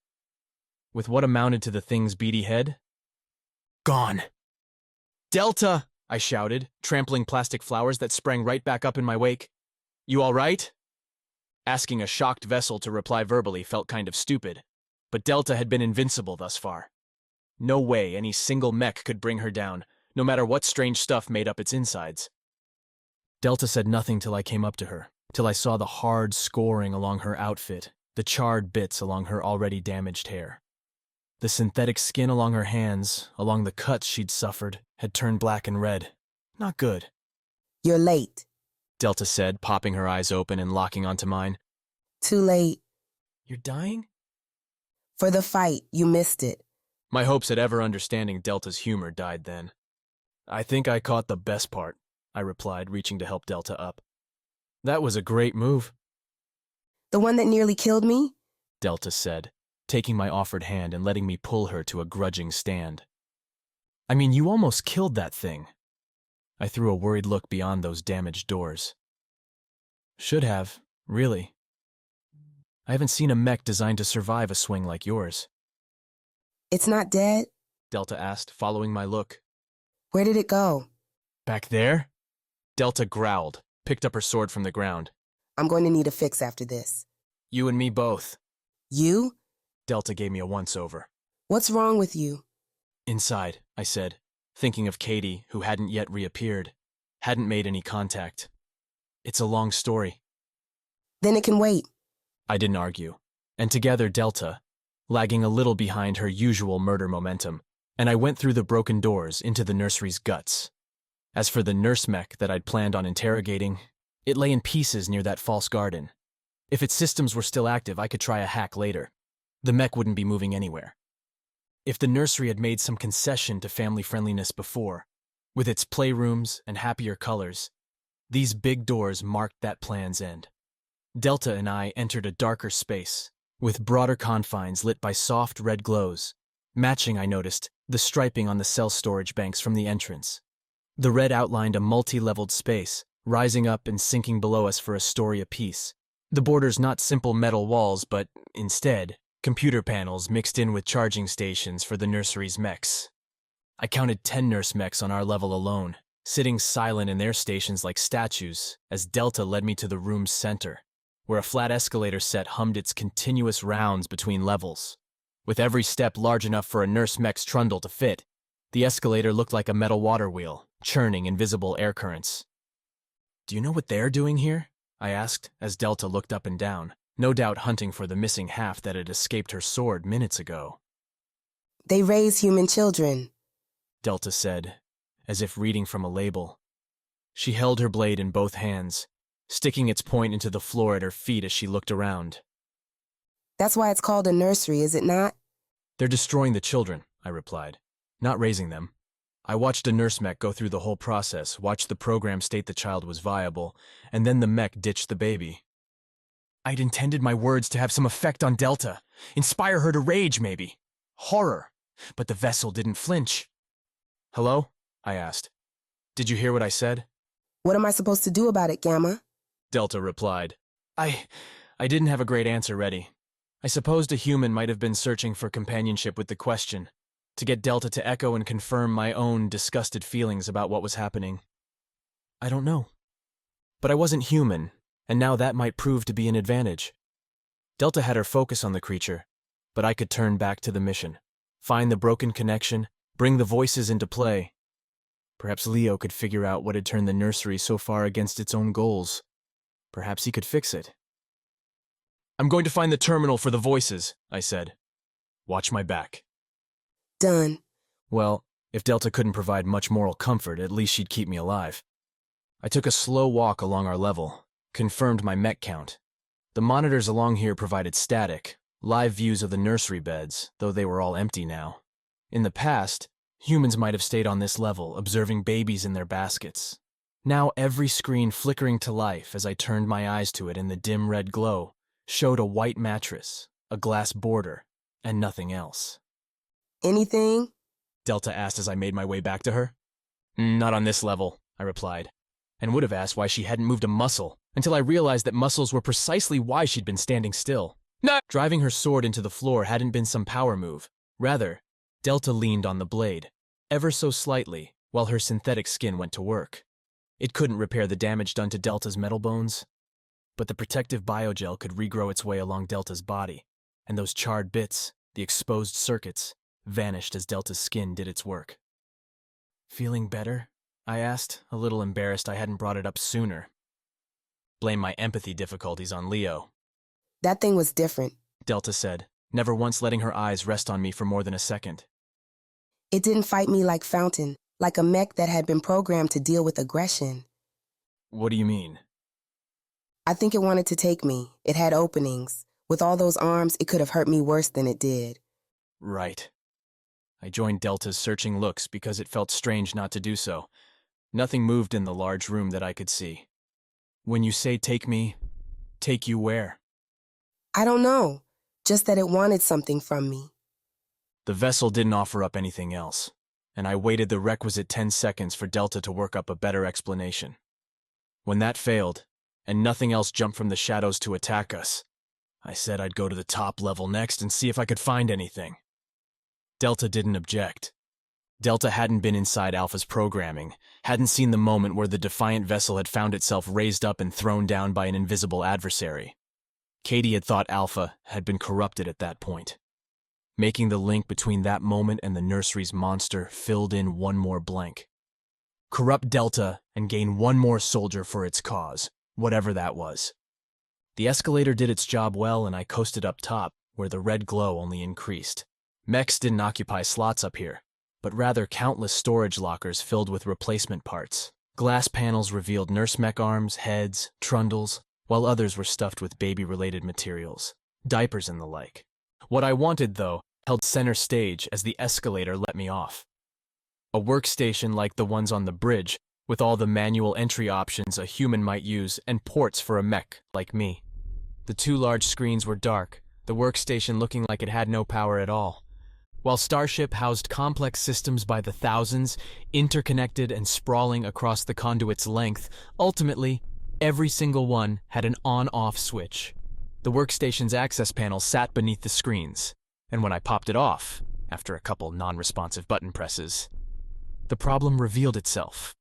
With what amounted to the thing's beady head? Gone. Delta! I shouted, trampling plastic flowers that sprang right back up in my wake. You all right? Asking a shocked vessel to reply verbally felt kind of stupid, but Delta had been invincible thus far. No way any single mech could bring her down, no matter what strange stuff made up its insides. Delta said nothing till I came up to her, till I saw the hard scoring along her outfit, the charred bits along her already damaged hair. The synthetic skin along her hands, along the cuts she'd suffered, had turned black and red. Not good. You're late. Delta said, popping her eyes open and locking onto mine. Too late. You're dying? For the fight, you missed it. My hopes at ever understanding Delta's humor died then. I think I caught the best part, I replied, reaching to help Delta up. That was a great move. The one that nearly killed me? Delta said, taking my offered hand and letting me pull her to a grudging stand. I mean, you almost killed that thing. I threw a worried look beyond those damaged doors. Should have, really. I haven't seen a mech designed to survive a swing like yours. It's not dead? Delta asked, following my look. Where did it go? Back there? Delta growled, picked up her sword from the ground. I'm going to need a fix after this. You and me both. You? Delta gave me a once-over. What's wrong with you? Inside, I said, thinking of Kaydee, who hadn't yet reappeared, hadn't made any contact. It's a long story. Then it can wait. I didn't argue, and together Delta, lagging a little behind her usual murder momentum, and I went through the broken doors into the nursery's guts. As for the nurse mech that I'd planned on interrogating, it lay in pieces near that false garden. If its systems were still active, I could try a hack later. The mech wouldn't be moving anywhere. If the nursery had made some concession to family friendliness before, with its playrooms and happier colors, these big doors marked that plan's end. Delta and I entered a darker space, with broader confines lit by soft red glows, matching, I noticed, the striping on the cell storage banks from the entrance. The red outlined a multi-leveled space, rising up and sinking below us for a story apiece. The borders not simple metal walls, but, instead, computer panels mixed in with charging stations for the nursery's mechs. I counted 10 nurse mechs on our level alone, sitting silent in their stations like statues, as Delta led me to the room's center, where a flat escalator set hummed its continuous rounds between levels. With every step large enough for a nurse mech's trundle to fit, the escalator looked like a metal water wheel, churning invisible air currents. Do you know what they're doing here? I asked, as Delta looked up and down, no doubt hunting for the missing half that had escaped her sword minutes ago. They raise human children, Delta said, as if reading from a label. She held her blade in both hands, sticking its point into the floor at her feet as she looked around. That's why it's called a nursery, is it not? They're destroying the children, I replied, not raising them. I watched a nurse mech go through the whole process, watched the program state the child was viable, and then the mech ditched the baby. I'd intended my words to have some effect on Delta, inspire her to rage, maybe. Horror. But the vessel didn't flinch. Hello? I asked. Did you hear what I said? What am I supposed to do about it, Gamma? Delta replied. I didn't have a great answer ready. I supposed a human might have been searching for companionship with the question, to get Delta to echo and confirm my own disgusted feelings about what was happening. I don't know. But I wasn't human, and now that might prove to be an advantage. Delta had her focus on the creature, but I could turn back to the mission, find the broken connection, bring the voices into play. Perhaps Leo could figure out what had turned the nursery so far against its own goals. Perhaps he could fix it. I'm going to find the terminal for the voices, I said. Watch my back. Done. Well, if Delta couldn't provide much moral comfort, at least she'd keep me alive. I took a slow walk along our level, confirmed my mech count. The monitors along here provided static, live views of the nursery beds, though they were all empty now. In the past, humans might have stayed on this level, observing babies in their baskets. Now every screen flickering to life as I turned my eyes to it in the dim red glow showed a white mattress, a glass border, and nothing else. Anything? Delta asked as I made my way back to her. Not on this level, I replied, and would have asked why she hadn't moved a muscle, until I realized that muscles were precisely why she'd been standing still. No! Driving her sword into the floor hadn't been some power move. Rather, Delta leaned on the blade, ever so slightly, while her synthetic skin went to work. It couldn't repair the damage done to Delta's metal bones. but the protective biogel could regrow its way along Delta's body, and those charred bits, the exposed circuits, vanished as Delta's skin did its work. "Feeling better?" I asked, a little embarrassed I hadn't brought it up sooner. Blame my empathy difficulties on Leo. That thing was different, Delta said, never once letting her eyes rest on me for more than a second. It didn't fight me like Fountain, like a mech that had been programmed to deal with aggression. What do you mean? I think it wanted to take me. It had openings. With all those arms, it could have hurt me worse than it did. Right. I joined Delta's searching looks because it felt strange not to do so. Nothing moved in the large room that I could see. When you say take me, take you where? I don't know. Just that it wanted something from me. The vessel didn't offer up anything else, and I waited the requisite 10 seconds for Delta to work up a better explanation. When that failed, and nothing else jumped from the shadows to attack us, I said I'd go to the top level next and see if I could find anything. Delta didn't object. Delta hadn't been inside Alpha's programming, hadn't seen the moment where the defiant vessel had found itself raised up and thrown down by an invisible adversary. Kaydee had thought Alpha had been corrupted at that point. Making the link between that moment and the nursery's monster filled in one more blank. Corrupt Delta and gain one more soldier for its cause, whatever that was. The escalator did its job well, and I coasted up top, where the red glow only increased. Mechs didn't occupy slots up here, but rather countless storage lockers filled with replacement parts. Glass panels revealed nurse mech arms, heads, trundles, while others were stuffed with baby-related materials, diapers and the like. What I wanted, though, held center stage as the escalator let me off. A workstation like the ones on the bridge, with all the manual entry options a human might use and ports for a mech like me. The two large screens were dark, the workstation looking like it had no power at all. While Starship housed complex systems by the thousands, interconnected and sprawling across the conduit's length, ultimately, every single one had an on-off switch. The workstation's access panel sat beneath the screens, and when I popped it off, after a couple non-responsive button presses, the problem revealed itself.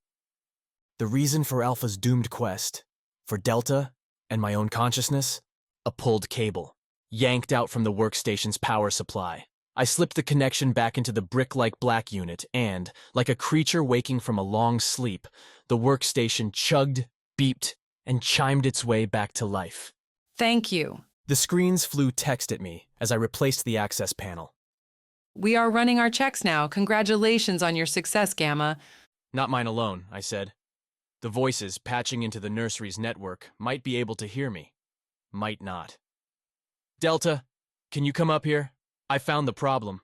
The reason for Alpha's doomed quest, for Delta and my own consciousness, a pulled cable, yanked out from the workstation's power supply. I slipped the connection back into the brick-like black unit and, like a creature waking from a long sleep, the workstation chugged, beeped, and chimed its way back to life. Thank you. The screens flew text at me as I replaced the access panel. We are running our checks now. Congratulations on your success, Gamma. Not mine alone, I said. The voices patching into the nursery's network might be able to hear me. Might not. Delta, can you come up here? I found the problem.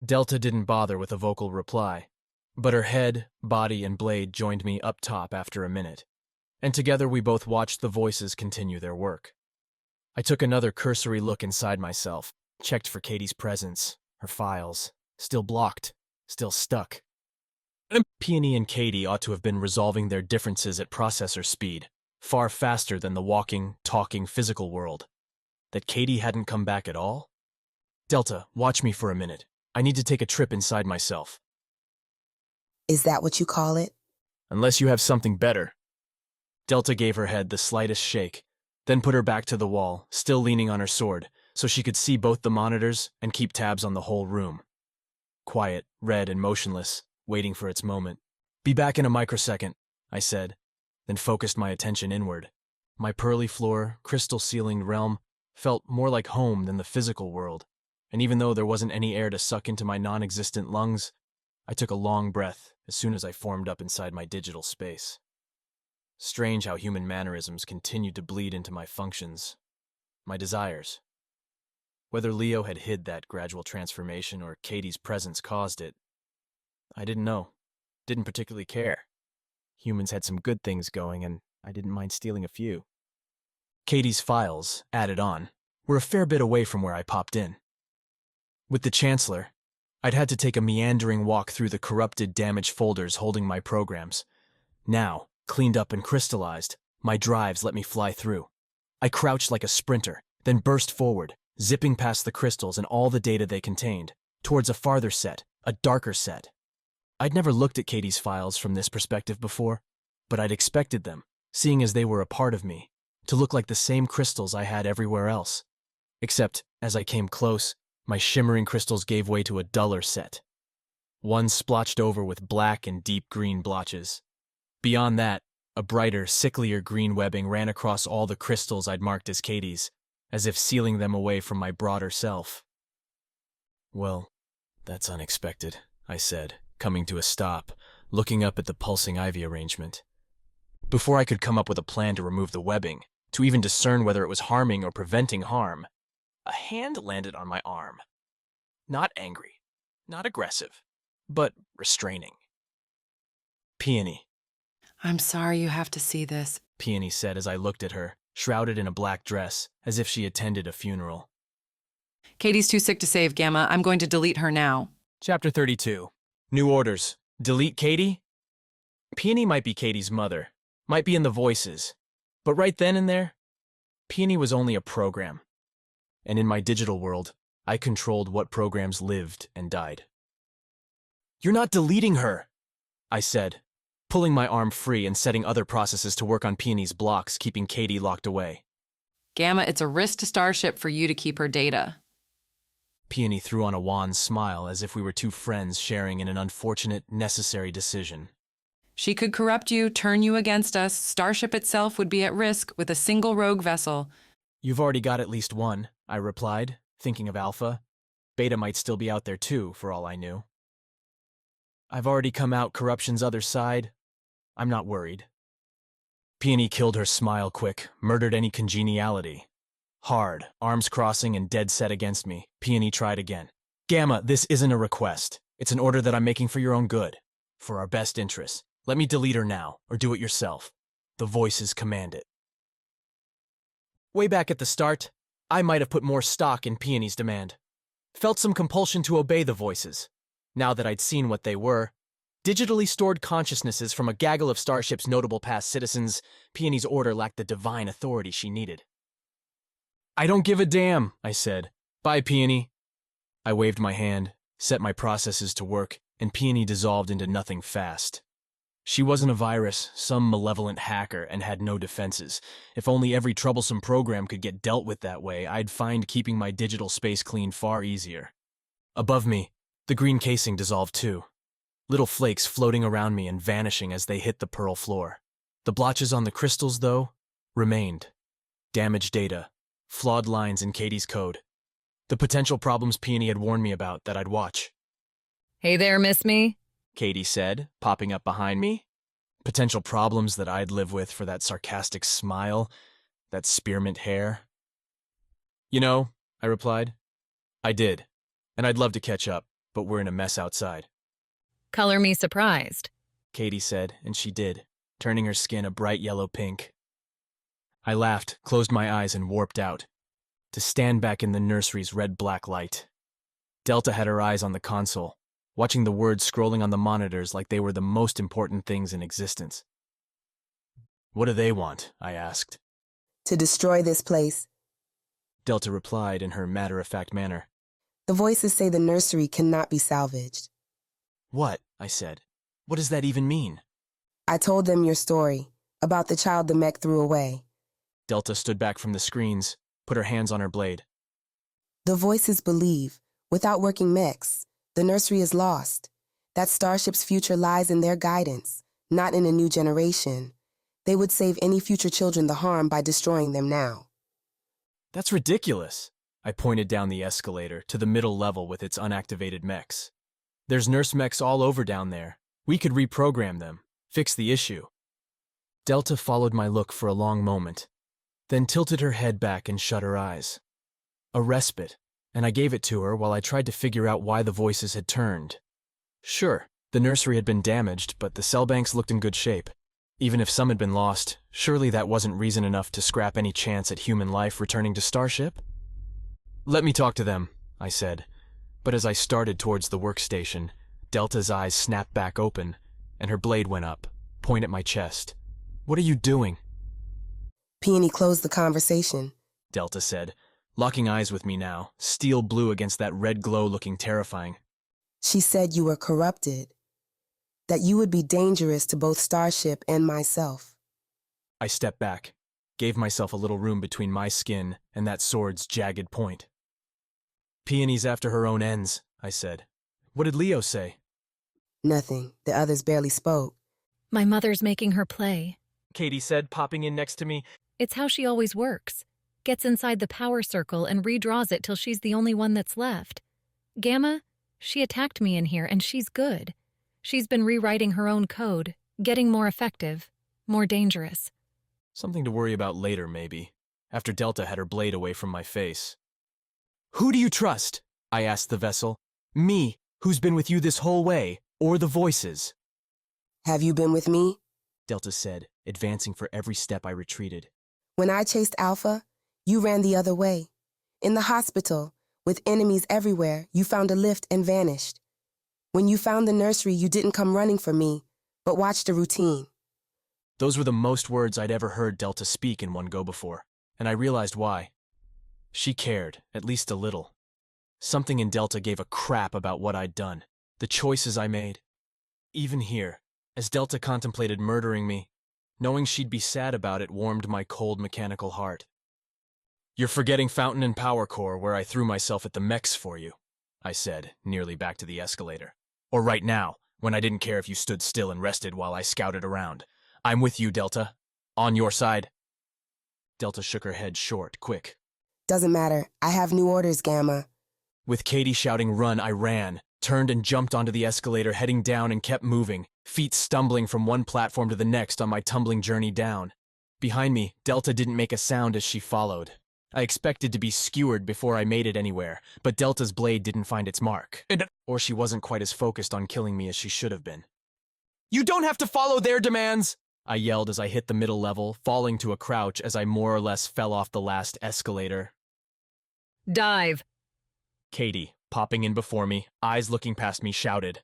Delta didn't bother with a vocal reply, but her head, body, and blade joined me up top after a minute, and together we both watched the voices continue their work. I took another cursory look inside myself, checked for Kaydee's presence, her files, still blocked, still stuck. Peony and Kaydee ought to have been resolving their differences at processor speed, far faster than the walking, talking physical world. That Kaydee hadn't come back at all? Delta, watch me for a minute. I need to take a trip inside myself. Is that what you call it? Unless you have something better. Delta gave her head the slightest shake, then put her back to the wall, still leaning on her sword, so she could see both the monitors and keep tabs on the whole room. Quiet, red, and motionless, waiting for its moment. Be back in a microsecond, I said, then focused my attention inward. My pearly floor, crystal-ceilinged realm felt more like home than the physical world, and even though there wasn't any air to suck into my non-existent lungs, I took a long breath as soon as I formed up inside my digital space. Strange how human mannerisms continued to bleed into my functions, my desires. Whether Leo had hid that gradual transformation or Kaydee's presence caused it, I didn't know, didn't particularly care. Humans had some good things going, and I didn't mind stealing a few. Kaydee's files, added on, were a fair bit away from where I popped in. With the Chancellor, I'd had to take a meandering walk through the corrupted, damaged folders holding my programs. Now, cleaned up and crystallized, my drives let me fly through. I crouched like a sprinter, then burst forward, zipping past the crystals and all the data they contained, towards a farther set, a darker set. I'd never looked at Kaydee's files from this perspective before, but I'd expected them, seeing as they were a part of me, to look like the same crystals I had everywhere else. Except, as I came close, my shimmering crystals gave way to a duller set. One splotched over with black and deep green blotches. Beyond that, a brighter, sicklier green webbing ran across all the crystals I'd marked as Kaydee's, as if sealing them away from my broader self. Well, that's unexpected, I said, coming to a stop, looking up at the pulsing ivy arrangement. Before I could come up with a plan to remove the webbing, to even discern whether it was harming or preventing harm, a hand landed on my arm. Not angry, not aggressive, but restraining. Peony. I'm sorry you have to see this, Peony said as I looked at her, shrouded in a black dress, as if she attended a funeral. Kaydee's too sick to save, Gamma. I'm going to delete her now. Chapter 32. New orders. Delete Kaydee? Peony might be Kaydee's mother, might be in the voices, but right then and there, Peony was only a program. And in my digital world, I controlled what programs lived and died. You're not deleting her, I said, pulling my arm free and setting other processes to work on Peony's blocks, keeping Kaydee locked away. Gamma, it's a risk to Starship for you to keep her data. Peony threw on a wan smile as if we were two friends sharing in an unfortunate, necessary decision. She could corrupt you, turn you against us. Starship itself would be at risk with a single rogue vessel. You've already got at least one, I replied, thinking of Alpha. Beta might still be out there too, for all I knew. I've already come out corruption's other side. I'm not worried. Peony killed her smile quick, murdered any congeniality. Hard, arms crossing and dead set against me, Peony tried again. Gamma, this isn't a request. It's an order that I'm making for your own good. For our best interests. Let me delete her now, or do it yourself. The voices command it. Way back at the start, I might have put more stock in Peony's demand. Felt some compulsion to obey the voices. Now that I'd seen what they were, digitally stored consciousnesses from a gaggle of Starship's notable past citizens, Peony's order lacked the divine authority she needed. I don't give a damn, I said. Bye, Peony. I waved my hand, set my processes to work, and Peony dissolved into nothing fast. She wasn't a virus, some malevolent hacker, and had no defenses. If only every troublesome program could get dealt with that way, I'd find keeping my digital space clean far easier. Above me, the green casing dissolved too. Little flakes floating around me and vanishing as they hit the pearl floor. The blotches on the crystals, though, remained. Damaged data, flawed lines in Kaydee's code. The potential problems Peony had warned me about that I'd watch. Hey there, miss me? Kaydee said, popping up behind me. Potential problems that I'd live with for that sarcastic smile, that spearmint hair. You know, I replied. I did, and I'd love to catch up, but we're in a mess outside. Color me surprised, Kaydee said, and she did, turning her skin a bright yellow pink. I laughed, closed my eyes, and warped out, to stand back in the nursery's red-black light. Delta had her eyes on the console, watching the words scrolling on the monitors like they were the most important things in existence. What do they want? I asked. To destroy this place. Delta replied in her matter-of-fact manner. The voices say the nursery cannot be salvaged. What? I said. What does that even mean? I told them your story, about the child the Mech threw away. Delta stood back from the screens, put her hands on her blade. The voices believe, without working Mechs, the nursery is lost. That Starship's future lies in their guidance, not in a new generation. They would save any future children the harm by destroying them now. That's ridiculous. I pointed down the escalator to the middle level with its unactivated Mechs. There's nurse Mechs all over down there. We could reprogram them, fix the issue. Delta followed my look for a long moment, then tilted her head back and shut her eyes. A respite, and I gave it to her while I tried to figure out why the voices had turned. Sure, the nursery had been damaged, but the cell banks looked in good shape. Even if some had been lost, surely that wasn't reason enough to scrap any chance at human life returning to Starship? Let me talk to them, I said, but as I started towards the workstation, Delta's eyes snapped back open, and her blade went up, point at my chest. What are you doing? Peony closed the conversation, Delta said, locking eyes with me now, steel blue against that red glow looking terrifying. She said you were corrupted, that you would be dangerous to both Starship and myself. I stepped back. gave myself a little room between my skin and that sword's jagged point. Peony's after her own ends, I said. What did Leo say? Nothing. The others barely spoke. My mother's making her play. Kaydee said, popping in next to me. It's how she always works. Gets inside the power circle and redraws it till she's the only one that's left. Gamma, she attacked me in here and she's good. She's been rewriting her own code, getting more effective, more dangerous. Something to worry about later, maybe, after Delta had her blade away from my face. Who do you trust? I asked the vessel. Me, who's been with you this whole way, or the voices? Have you been with me? Delta said, advancing for every step I retreated. When I chased Alpha, you ran the other way. In the hospital, with enemies everywhere, you found a lift and vanished. When you found the nursery, you didn't come running for me, but watched a routine. Those were the most words I'd ever heard Delta speak in one go before, and I realized why. She cared, at least a little. Something in Delta gave a crap about what I'd done, the choices I made. Even here, as Delta contemplated murdering me, knowing she'd be sad about it warmed my cold mechanical heart. You're forgetting Fountain and Power Core where I threw myself at the Mechs for you, I said, nearly back to the escalator. Or right now, when I didn't care if you stood still and rested while I scouted around. I'm with you, Delta. On your side. Delta shook her head short, quick. Doesn't matter. I have new orders, Gamma. With Kaydee shouting run, I ran, turned and jumped onto the escalator, heading down and kept moving, feet stumbling from one platform to the next on my tumbling journey down. Behind me, Delta didn't make a sound as she followed. I expected to be skewered before I made it anywhere, but Delta's blade didn't find its mark. Or she wasn't quite as focused on killing me as she should have been. You don't have to follow their demands! I yelled as I hit the middle level, falling to a crouch as I more or less fell off the last escalator. Dive! Kaydee, popping in before me, eyes looking past me, shouted.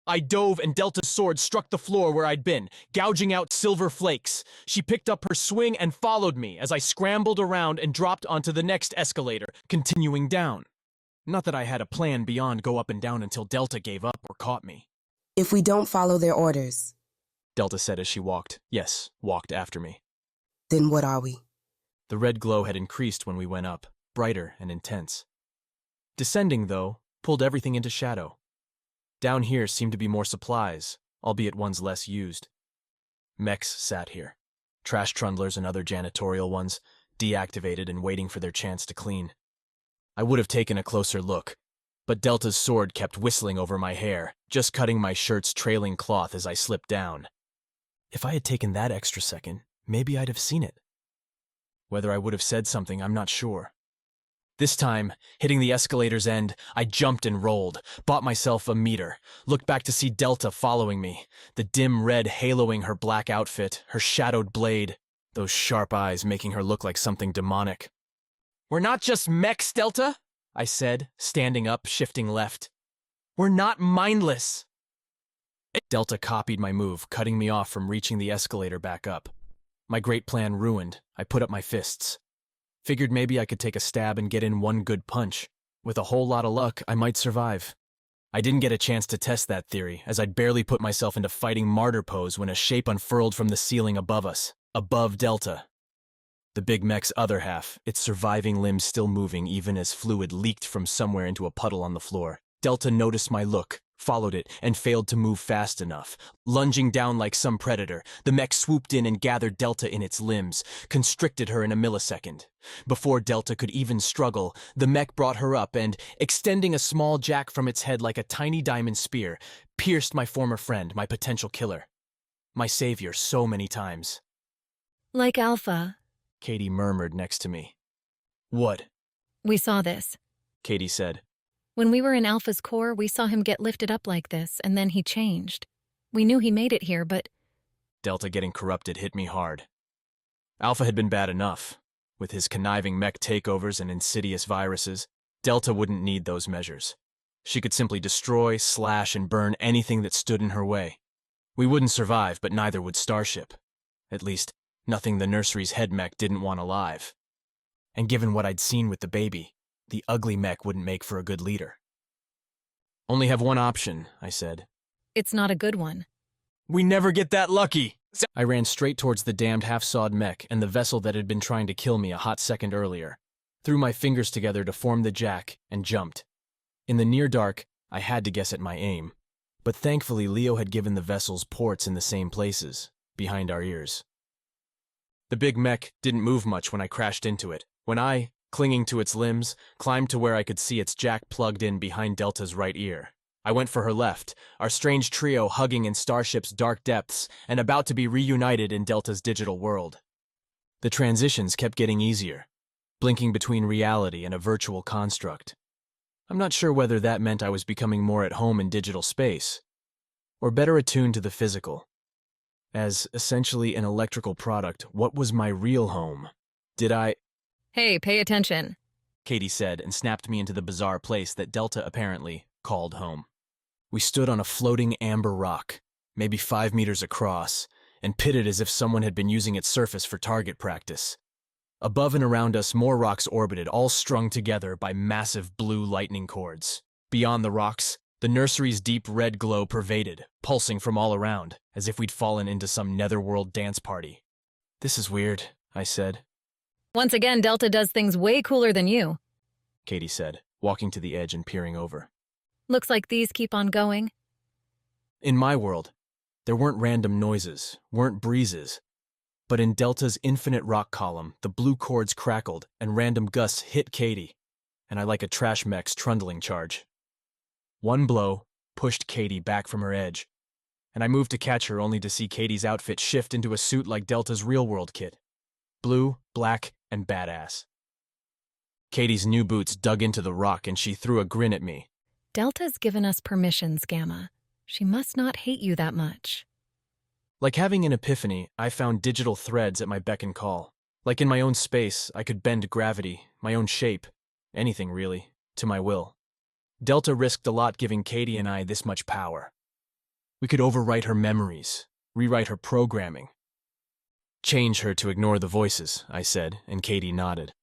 I dove and Delta's sword struck the floor where I'd been, gouging out silver flakes. She picked up her swing and followed me as I scrambled around and dropped onto the next escalator, continuing down. Not that I had a plan beyond go up and down until Delta gave up or caught me. If we don't follow their orders, Delta said as she walked after me. Then what are we? The red glow had increased when we went up, brighter and intense. Descending, though, pulled everything into shadow. Down here seemed to be more supplies, albeit ones less used. Mechs sat here. Trash trundlers and other janitorial ones, deactivated and waiting for their chance to clean. I would have taken a closer look, but Delta's sword kept whistling over my hair, just cutting my shirt's trailing cloth as I slipped down. If I had taken that extra second, maybe I'd have seen it. Whether I would have said something, I'm not sure. This time, hitting the escalator's end, I jumped and rolled, bought myself a meter, looked back to see Delta following me, the dim red haloing her black outfit, her shadowed blade, those sharp eyes making her look like something demonic. We're not just Mechs, Delta, I said, standing up, shifting left. We're not mindless. Delta copied my move, cutting me off from reaching the escalator back up. My great plan ruined, I put up my fists. Figured maybe I could take a stab and get in one good punch. With a whole lot of luck, I might survive. I didn't get a chance to test that theory, as I'd barely put myself into fighting martyr pose when a shape unfurled from the ceiling above us, above Delta. The big Mech's other half, its surviving limbs still moving even as fluid leaked from somewhere into a puddle on the floor. Delta noticed my look, followed it, and failed to move fast enough. Lunging down like some predator, the Mech swooped in and gathered Delta in its limbs, constricted her in a millisecond. Before Delta could even struggle, the Mech brought her up and, extending a small jack from its head like a tiny diamond spear, pierced my former friend, my potential killer. My savior so many times. Like Alpha, Kaydee murmured next to me. What? We saw this. Kaydee said. When we were in Alpha's core, we saw him get lifted up like this, and then he changed. We knew he made it here, but... Delta getting corrupted hit me hard. Alpha had been bad enough. With his conniving Mech takeovers and insidious viruses, Delta wouldn't need those measures. She could simply destroy, slash, and burn anything that stood in her way. We wouldn't survive, but neither would Starship. At least, nothing the nursery's head Mech didn't want alive. And given what I'd seen with the baby, the ugly Mech wouldn't make for a good leader. Only have one option, I said. It's not a good one. We never get that lucky, I ran straight towards the damned half-sawed mech and the vessel that had been trying to kill me a hot second earlier, threw my fingers together to form the jack, and jumped. In the near dark, I had to guess at my aim, but thankfully Leo had given the vessel's ports in the same places, behind our ears. The big mech didn't move much when I crashed into it. When I, clinging to its limbs, climbed to where I could see its jack plugged in behind Delta's right ear. I went for her left, our strange trio hugging in Starship's dark depths and about to be reunited in Delta's digital world. The transitions kept getting easier, blinking between reality and a virtual construct. I'm not sure whether that meant I was becoming more at home in digital space, or better attuned to the physical. As essentially an electrical product, what was my real home? Did I— Hey, pay attention, Kaydee said and snapped me into the bizarre place that Delta apparently called home. We stood on a floating amber rock, maybe 5 meters across, and pitted as if someone had been using its surface for target practice. Above and around us, more rocks orbited, all strung together by massive blue lightning cords. Beyond the rocks, the nursery's deep red glow pervaded, pulsing from all around, as if we'd fallen into some netherworld dance party. This is weird, I said. Once again, Delta does things way cooler than you, Kaydee said, walking to the edge and peering over. Looks like these keep on going. In my world, there weren't random noises, weren't breezes. But in Delta's infinite rock column, the blue cords crackled and random gusts hit Kaydee, and I like a trash mech's trundling charge. One blow pushed Kaydee back from her edge, and I moved to catch her only to see Katie's outfit shift into a suit like Delta's real-world kit. Blue, black, and badass. Katie's new boots dug into the rock and she threw a grin at me. Delta's given us permissions, Gamma. She must not hate you that much. Like having an epiphany, I found digital threads at my beck and call. Like in my own space, I could bend gravity, my own shape, anything really, to my will. Delta risked a lot giving Kaydee and I this much power. We could overwrite her memories, rewrite her programming. Change her to ignore the voices, I said, and Kaydee nodded.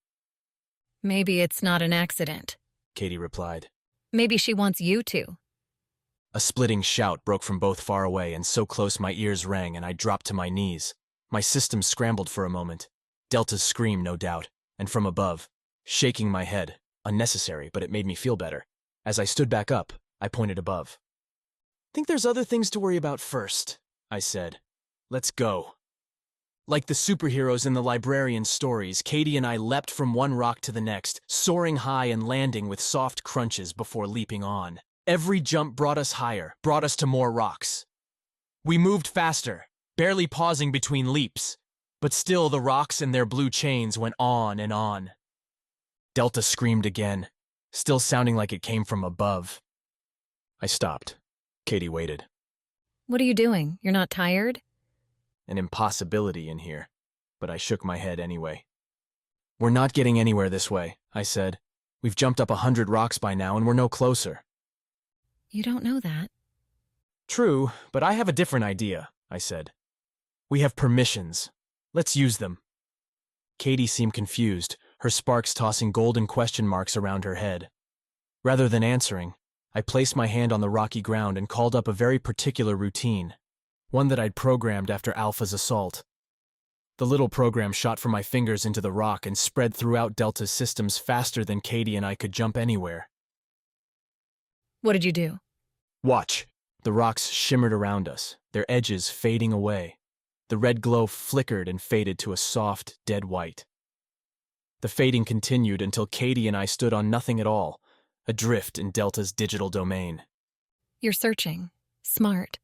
Maybe it's not an accident, Kaydee replied. Maybe she wants you to. A splitting shout broke from both far away and so close my ears rang and I dropped to my knees. My system scrambled for a moment. Delta's scream, no doubt, and from above, shaking my head, unnecessary, but it made me feel better. As I stood back up, I pointed above. Think there's other things to worry about first, I said. Let's go. Like the superheroes in the librarian stories, Kaydee and I leapt from one rock to the next, soaring high and landing with soft crunches before leaping on. Every jump brought us higher, brought us to more rocks. We moved faster, barely pausing between leaps, but still the rocks and their blue chains went on and on. Delta screamed again, still sounding like it came from above. I stopped. Kaydee waited. What are you doing? You're not tired? An impossibility in here, but I shook my head anyway. We're not getting anywhere this way, I said. We've jumped up 100 rocks by now and we're no closer. You don't know that. True, but I have a different idea, I said. We have permissions. Let's use them. Kaydee seemed confused, her sparks tossing golden question marks around her head. Rather than answering, I placed my hand on the rocky ground and called up a very particular routine, one that I'd programmed after Alpha's assault. The little program shot from my fingers into the rock and spread throughout Delta's systems faster than Kaydee and I could jump anywhere. What did you do? Watch. The rocks shimmered around us, their edges fading away. The red glow flickered and faded to a soft, dead white. The fading continued until Kaydee and I stood on nothing at all, adrift in Delta's digital domain. You're searching. Smart.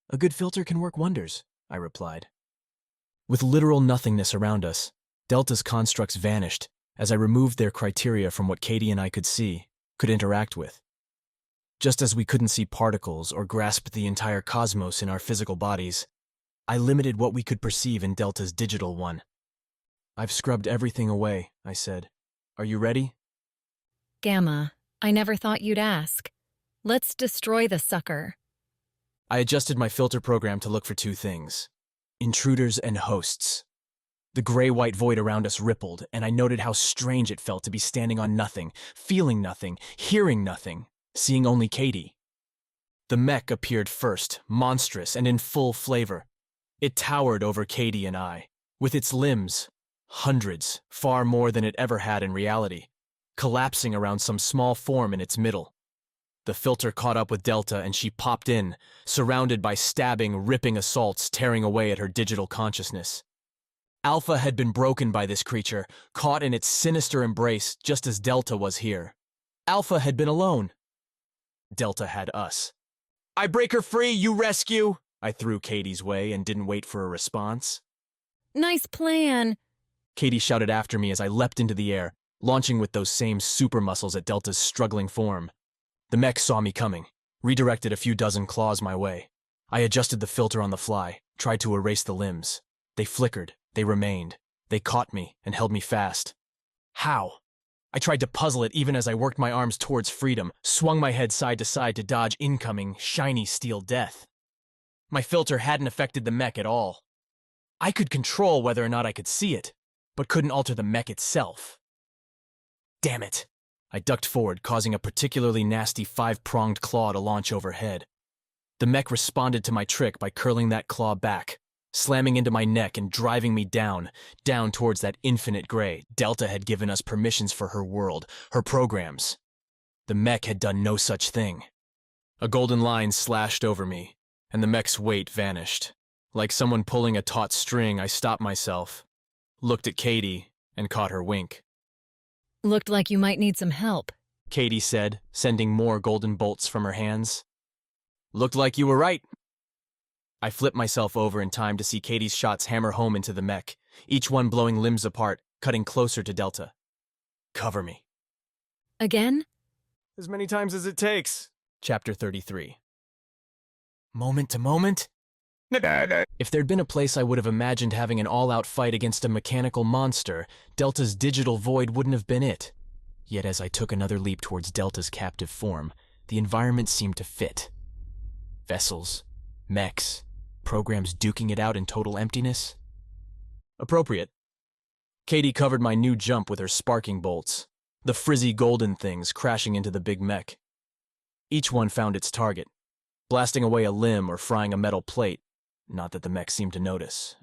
A good filter can work wonders, I replied. With literal nothingness around us, Delta's constructs vanished as I removed their criteria from what Kaydee and I could see, could interact with. Just as we couldn't see particles or grasp the entire cosmos in our physical bodies, I limited what we could perceive in Delta's digital one. I've scrubbed everything away, I said. Are you ready? Gamma, I never thought you'd ask. Let's destroy the sucker. I adjusted my filter program to look for two things: intruders and hosts. The gray-white void around us rippled, and I noted how strange it felt to be standing on nothing, feeling nothing, hearing nothing, seeing only Kaydee. The mech appeared first, monstrous and in full flavor. It towered over Kaydee and I, with its limbs, hundreds, far more than it ever had in reality, collapsing around some small form in its middle. The filter caught up with Delta and she popped in, surrounded by stabbing, ripping assaults tearing away at her digital consciousness. Alpha had been broken by this creature, caught in its sinister embrace just as Delta was here. Alpha had been alone. Delta had us. "I break her free, you rescue!" I threw Kaydee's way and didn't wait for a response. Nice plan. Kaydee shouted after me as I leapt into the air, launching with those same super muscles at Delta's struggling form. The mech saw me coming, redirected a few dozen claws my way. I adjusted the filter on the fly, tried to erase the limbs. They flickered, they remained. They caught me and held me fast. How? I tried to puzzle it even as I worked my arms towards freedom, swung my head side to side to dodge incoming, shiny steel death. My filter hadn't affected the mech at all. I could control whether or not I could see it, but couldn't alter the mech itself. Damn it! I ducked forward, causing a particularly nasty 5-pronged claw to launch overhead. The mech responded to my trick by curling that claw back, slamming into my neck and driving me down towards that infinite gray. Delta had given us permissions for her world, her programs. The mech had done no such thing. A golden line slashed over me, and the mech's weight vanished. Like someone pulling a taut string, I stopped myself, looked at Kaydee, and caught her wink. Looked like you might need some help, Kaydee said, sending more golden bolts from her hands. Looked like you were right. I flipped myself over in time to see Kaydee's shots hammer home into the mech, each one blowing limbs apart, cutting closer to Delta. Cover me. Again? As many times as it takes. Chapter 33. Moment to moment? If there'd been a place I would have imagined having an all-out fight against a mechanical monster, Delta's digital void wouldn't have been it. Yet as I took another leap towards Delta's captive form, the environment seemed to fit. Vessels, mechs, programs duking it out in total emptiness. Appropriate. Kaydee covered my new jump with her sparking bolts, the frizzy golden things crashing into the big mech. Each one found its target, blasting away a limb or frying a metal plate, not that the mech seemed to notice.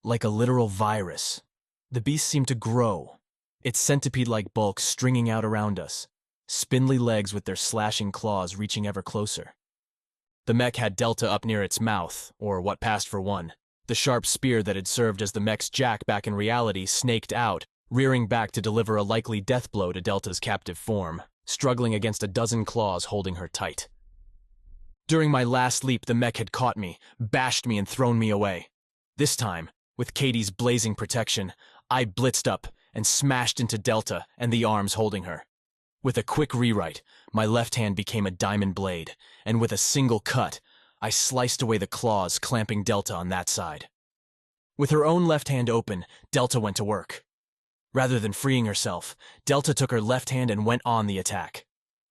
Like a literal virus, the beast seemed to grow, its centipede-like bulk stringing out around us, spindly legs with their slashing claws reaching ever closer. The mech had Delta up near its mouth, or what passed for one. The sharp spear that had served as the mech's jack back in reality snaked out, rearing back to deliver a likely death blow to Delta's captive form, struggling against a dozen claws holding her tight. During my last leap, the mech had caught me, bashed me and thrown me away. This time, with Kaydee's blazing protection, I blitzed up and smashed into Delta and the arms holding her. With a quick rewrite, my left hand became a diamond blade, and with a single cut, I sliced away the claws clamping Delta on that side. With her own left hand open, Delta went to work. Rather than freeing herself, Delta took her left hand and went on the attack.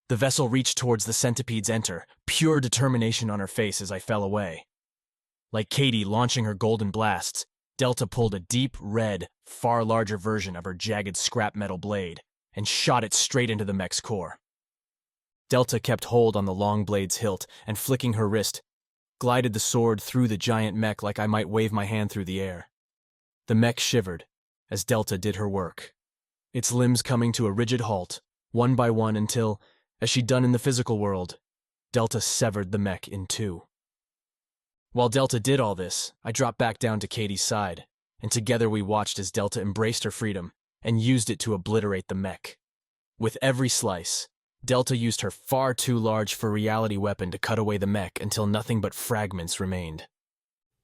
The vessel reached towards the centipede's enter, pure determination on her face as I fell away. Like Kaydee launching her golden blasts, Delta pulled a deep, red, far larger version of her jagged scrap metal blade and shot it straight into the mech's core. Delta kept hold on the long blade's hilt and, flicking her wrist, glided the sword through the giant mech like I might wave my hand through the air. The mech shivered as Delta did her work, its limbs coming to a rigid halt, one by one until, as she'd done in the physical world, Delta severed the mech in two. While Delta did all this, I dropped back down to Kaydee's side, and together we watched as Delta embraced her freedom and used it to obliterate the mech. With every slice, Delta used her far too large for reality weapon to cut away the mech until nothing but fragments remained.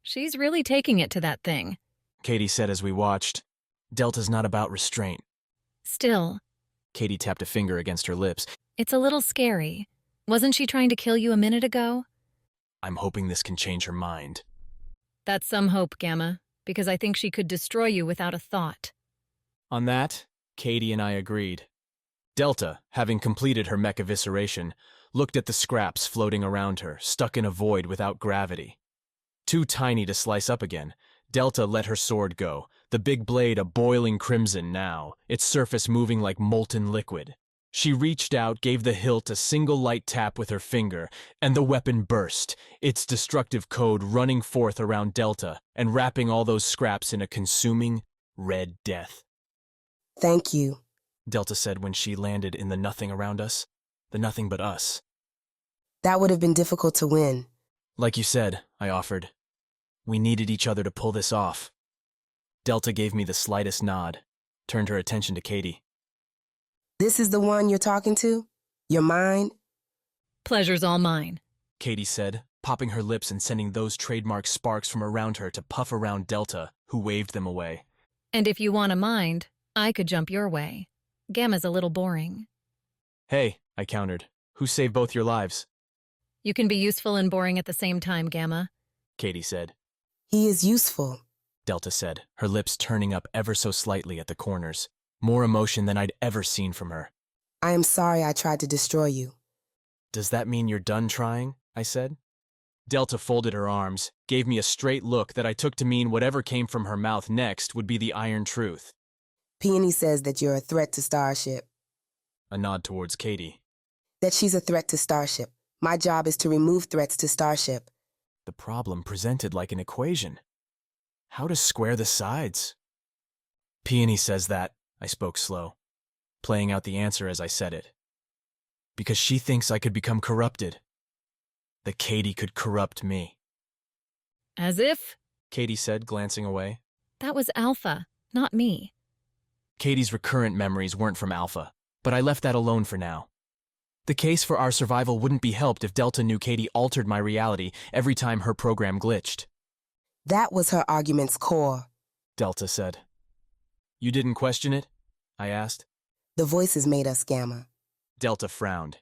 She's really taking it to that thing, Kaydee said as we watched. Delta's not about restraint. Still. Kaydee tapped a finger against her lips. It's a little scary. Wasn't she trying to kill you a minute ago? I'm hoping this can change her mind. That's some hope, Gamma, because I think she could destroy you without a thought. On that, Kaydee and I agreed. Delta, having completed her mech evisceration, looked at the scraps floating around her, stuck in a void without gravity. Too tiny to slice up again, Delta let her sword go, the big blade a boiling crimson now, its surface moving like molten liquid. She reached out, gave the hilt a single light tap with her finger, and the weapon burst, its destructive code running forth around Delta and wrapping all those scraps in a consuming, red death. Thank you, Delta said when she landed in the nothing around us, the nothing but us. That would have been difficult to win. Like you said, I offered. We needed each other to pull this off. Delta gave me the slightest nod, turned her attention to Kaydee. This is the one you're talking to? You're mine? Pleasure's all mine, Kaydee said, popping her lips and sending those trademark sparks from around her to puff around Delta, who waved them away. And if you want a mind, I could jump your way. Gamma's a little boring. Hey, I countered. Who saved both your lives? You can be useful and boring at the same time, Gamma, Kaydee said. He is useful, Delta said, her lips turning up ever so slightly at the corners. More emotion than I'd ever seen from her. I am sorry I tried to destroy you. Does that mean you're done trying? I said. Delta folded her arms, gave me a straight look that I took to mean whatever came from her mouth next would be the iron truth. Peony says that you're a threat to Starship. A nod towards Kaydee. That she's a threat to Starship. My job is to remove threats to Starship. The problem presented like an equation. How to square the sides? Peony says that, I spoke slow, playing out the answer as I said it. Because she thinks I could become corrupted. That Kaydee could corrupt me. As if? Kaydee said, glancing away. That was Alpha, not me. Kaydee's recurrent memories weren't from Alpha, but I left that alone for now. The case for our survival wouldn't be helped if Delta knew Kaydee altered my reality every time her program glitched. That was her argument's core, Delta said. You didn't question it? I asked. The voices made us, Gamma. Delta frowned.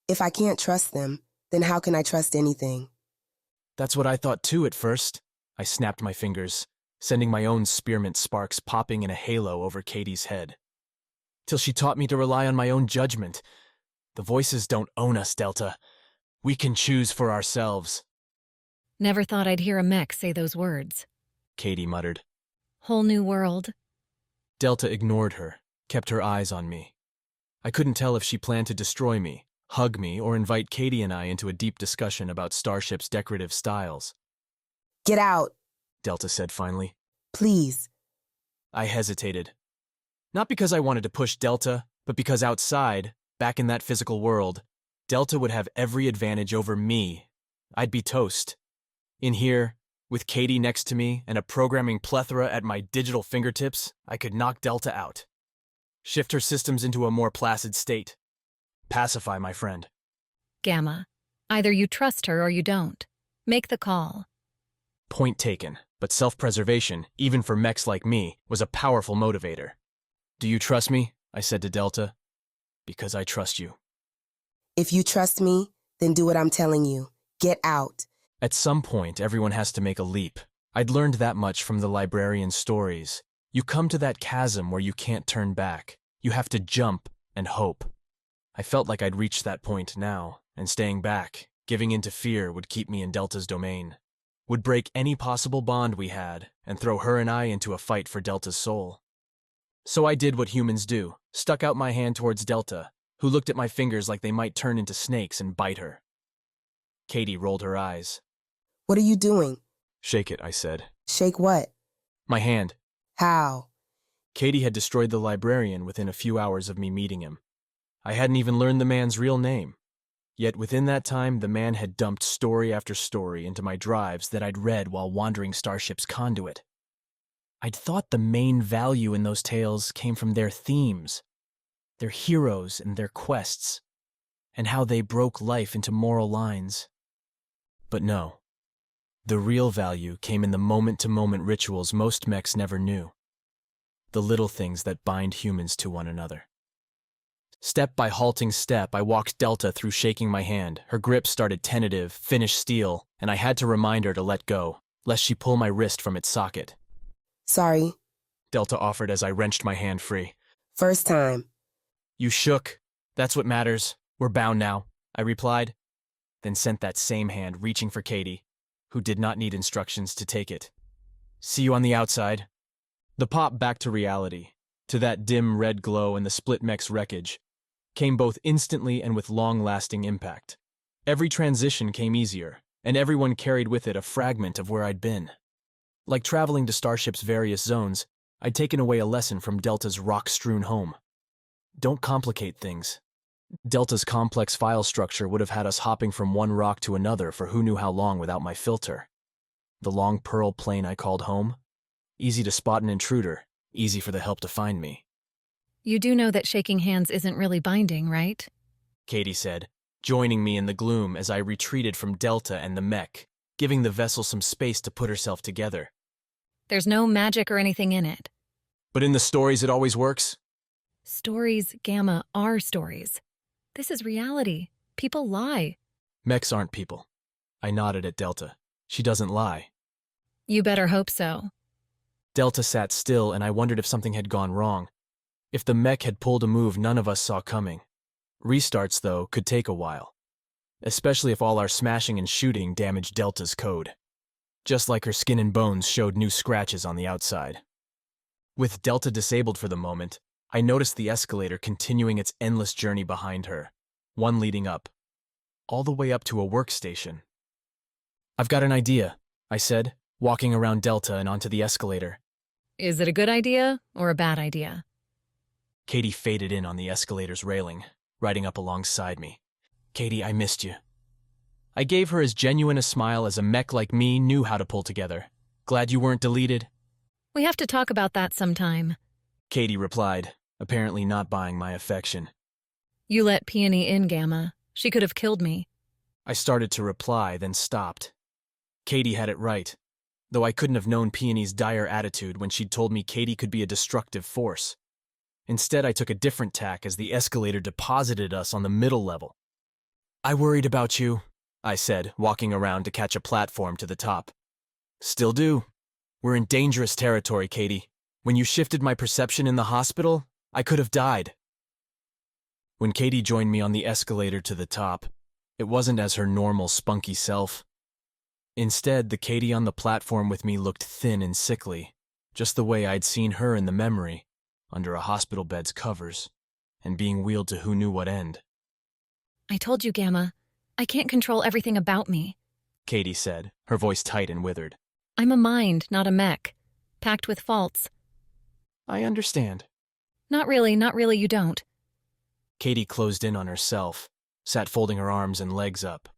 If I can't trust them, then how can I trust anything? That's what I thought too at first. I snapped my fingers, sending my own spearmint sparks popping in a halo over Kaydee's head. Till she taught me to rely on my own judgment. The voices don't own us, Delta. We can choose for ourselves. Never thought I'd hear a mech say those words, Kaydee muttered. Whole new world. Delta ignored her, kept her eyes on me. I couldn't tell if she planned to destroy me, hug me, or invite Kaydee and I into a deep discussion about Starship's decorative styles. Get out, Delta said finally. Please. I hesitated. Not because I wanted to push Delta, but because outside, back in that physical world, Delta would have every advantage over me. I'd be toast. In here, with Kaydee next to me and a programming plethora at my digital fingertips, I could knock Delta out. Shift her systems into a more placid state. Pacify my friend. Gamma, either you trust her or you don't. Make the call. Point taken, but self-preservation, even for mechs like me, was a powerful motivator. Do you trust me? I said to Delta. Because I trust you. If you trust me, then do what I'm telling you. Get out. At some point, everyone has to make a leap. I'd learned that much from the librarian's stories. You come to that chasm where you can't turn back. You have to jump and hope. I felt like I'd reached that point now, and staying back, giving in to fear would keep me in Delta's domain. Would break any possible bond we had, and throw her and I into a fight for Delta's soul. So I did what humans do, stuck out my hand towards Delta, who looked at my fingers like they might turn into snakes and bite her. Kaydee rolled her eyes. What are you doing? Shake it, I said. Shake what? My hand. How? Kaydee had destroyed the librarian within a few hours of me meeting him. I hadn't even learned the man's real name. Yet within that time, the man had dumped story after story into my drives that I'd read while wandering Starship's Conduit. I'd thought the main value in those tales came from their themes, their heroes and their quests, and how they broke life into moral lines. But no. The real value came in the moment-to-moment rituals most mechs never knew. The little things that bind humans to one another. Step by halting step, I walked Delta through shaking my hand. Her grip started tentative, finished steel, and I had to remind her to let go, lest she pull my wrist from its socket. Sorry, Delta offered as I wrenched my hand free. First time. You shook. That's what matters. We're bound now, I replied, then sent that same hand reaching for Kaydee, who did not need instructions to take it. See you on the outside. The pop back to reality, to that dim red glow and the split mech's wreckage. came both instantly and with long-lasting impact. Every transition came easier, and everyone carried with it a fragment of where I'd been. Like traveling to Starship's various zones, I'd taken away a lesson from Delta's rock-strewn home. Don't complicate things. Delta's complex file structure would have had us hopping from one rock to another for who knew how long without my filter. The long pearl plane I called home? Easy to spot an intruder, easy for the help to find me. You do know that shaking hands isn't really binding, right? Kaydee said, joining me in the gloom as I retreated from Delta and the Mech, giving the vessel some space to put herself together. There's no magic or anything in it. But in the stories it always works? Stories, Gamma, are stories. This is reality. People lie. Mechs aren't people. I nodded at Delta. She doesn't lie. You better hope so. Delta sat still, and I wondered if something had gone wrong. If the Mech had pulled a move none of us saw coming. Restarts, though, could take a while. Especially if all our smashing and shooting damaged Delta's code. Just like her skin and bones showed new scratches on the outside. With Delta disabled for the moment, I noticed the escalator continuing its endless journey behind her, one leading up, all the way up to a workstation. I've got an idea, I said, walking around Delta and onto the escalator. Is it a good idea or a bad idea? Kaydee faded in on the escalator's railing, riding up alongside me. Kaydee, I missed you. I gave her as genuine a smile as a Mech like me knew how to pull together. Glad you weren't deleted? We have to talk about that sometime. Kaydee replied, apparently not buying my affection. You let Peony in, Gamma. She could have killed me. I started to reply, then stopped. Kaydee had it right, though I couldn't have known Peony's dire attitude when she'd told me Kaydee could be a destructive force. Instead, I took a different tack as the escalator deposited us on the middle level. I worried about you, I said, walking around to catch a platform to the top. Still do. We're in dangerous territory, Kaydee. When you shifted my perception in the hospital, I could have died. When Kaydee joined me on the escalator to the top, it wasn't as her normal spunky self. Instead, the Kaydee on the platform with me looked thin and sickly, just the way I'd seen her in the memory, under a hospital bed's covers, and being wheeled to who knew what end. I told you, Gamma. I can't control everything about me, Kaydee said, her voice tight and withered. I'm a mind, not a Mech, packed with faults. I understand. Not really, you don't. Kaydee closed in on herself, sat folding her arms and legs up.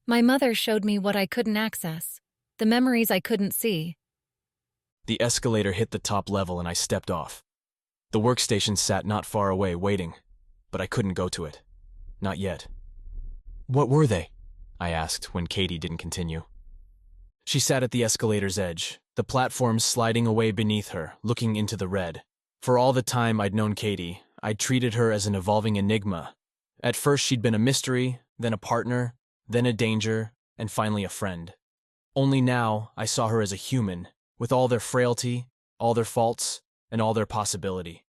My mother showed me what I couldn't access, the memories I couldn't see. The escalator hit the top level and I stepped off. The workstation sat not far away waiting, but I couldn't go to it. Not yet. What were they? I asked when Kaydee didn't continue. She sat at the escalator's edge, the platform sliding away beneath her, looking into the red. For all the time I'd known Kaydee, I'd treated her as an evolving enigma. At first she'd been a mystery, then a partner, then a danger, and finally a friend. Only now I saw her as a human, with all their frailty, all their faults, and all their possibility.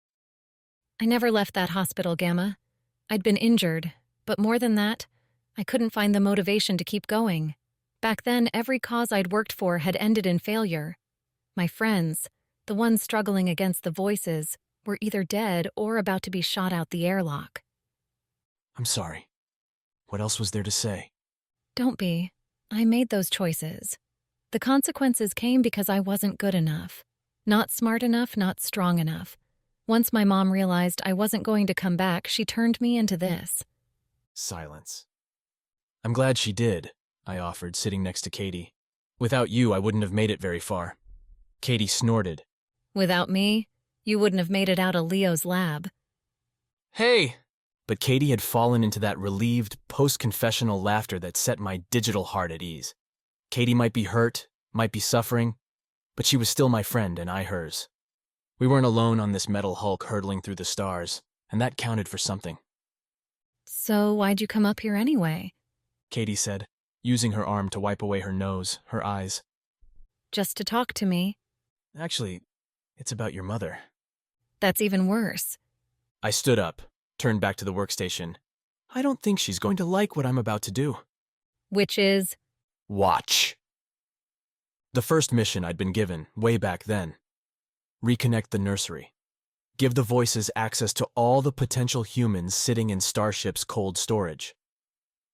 I never left that hospital, Gamma. I'd been injured, but more than that, I couldn't find the motivation to keep going. Back then, every cause I'd worked for had ended in failure. My friends, the ones struggling against the voices, were either dead or about to be shot out the airlock. I'm sorry. What else was there to say? Don't be. I made those choices. The consequences came because I wasn't good enough. Not smart enough, not strong enough. Once my mom realized I wasn't going to come back, she turned me into this. Silence. I'm glad she did, I offered, sitting next to Kaydee. Without you, I wouldn't have made it very far. Kaydee snorted. Without me, you wouldn't have made it out of Leo's lab. Hey! But Kaydee had fallen into that relieved, post-confessional laughter that set my digital heart at ease. Kaydee might be hurt, might be suffering, but she was still my friend and I hers. We weren't alone on this metal hulk hurtling through the stars, and that counted for something. So why'd you come up here anyway? Kaydee said, using her arm to wipe away her nose, her eyes. Just to talk to me. Actually, it's about your mother. That's even worse. I stood up, turned back to the workstation. I don't think she's going to like what I'm about to do. Which is? Watch. The first mission I'd been given, way back then. Reconnect the nursery. Give the voices access to all the potential humans sitting in Starship's cold storage.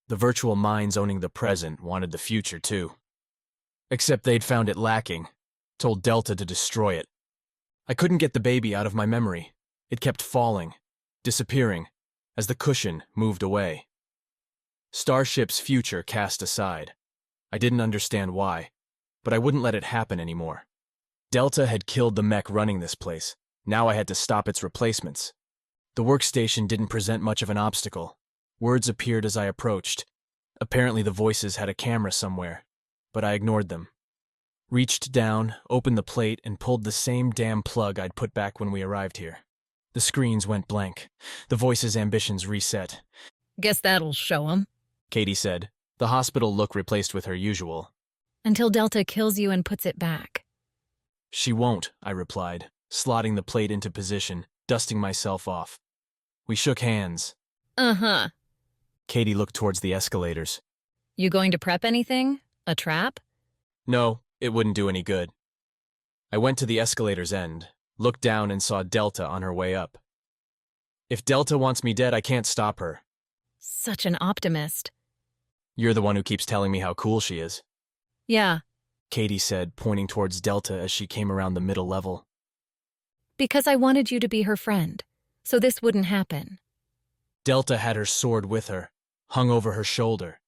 The virtual minds owning the present wanted the future too. Except they'd found it lacking, told Delta to destroy it. I couldn't get the baby out of my memory. It kept falling, disappearing, as the cushion moved away. Starship's future cast aside. I didn't understand why, but I wouldn't let it happen anymore. Delta had killed the mech running this place. Now I had to stop its replacements. The workstation didn't present much of an obstacle. Words appeared as I approached. Apparently the voices had a camera somewhere, but I ignored them. Reached down, opened the plate, and pulled the same damn plug I'd put back when we arrived here. The screens went blank. The voices' ambitions reset. Guess that'll show 'em, Kaydee said, the hospital look replaced with her usual. until Delta kills you and puts it back. She won't, I replied, slotting the plate into position, dusting myself off. We shook hands. Uh-huh. Kaydee looked towards the escalators. You going to prep anything? A trap? No, it wouldn't do any good. I went to the escalator's end, looked down and saw Delta on her way up. If Delta wants me dead, I can't stop her. Such an optimist. You're the one who keeps telling me how cool she is. Yeah, Kaydee said, pointing towards Delta as she came around the middle level. because I wanted you to be her friend, so this wouldn't happen. Delta had her sword with her, hung over her shoulder.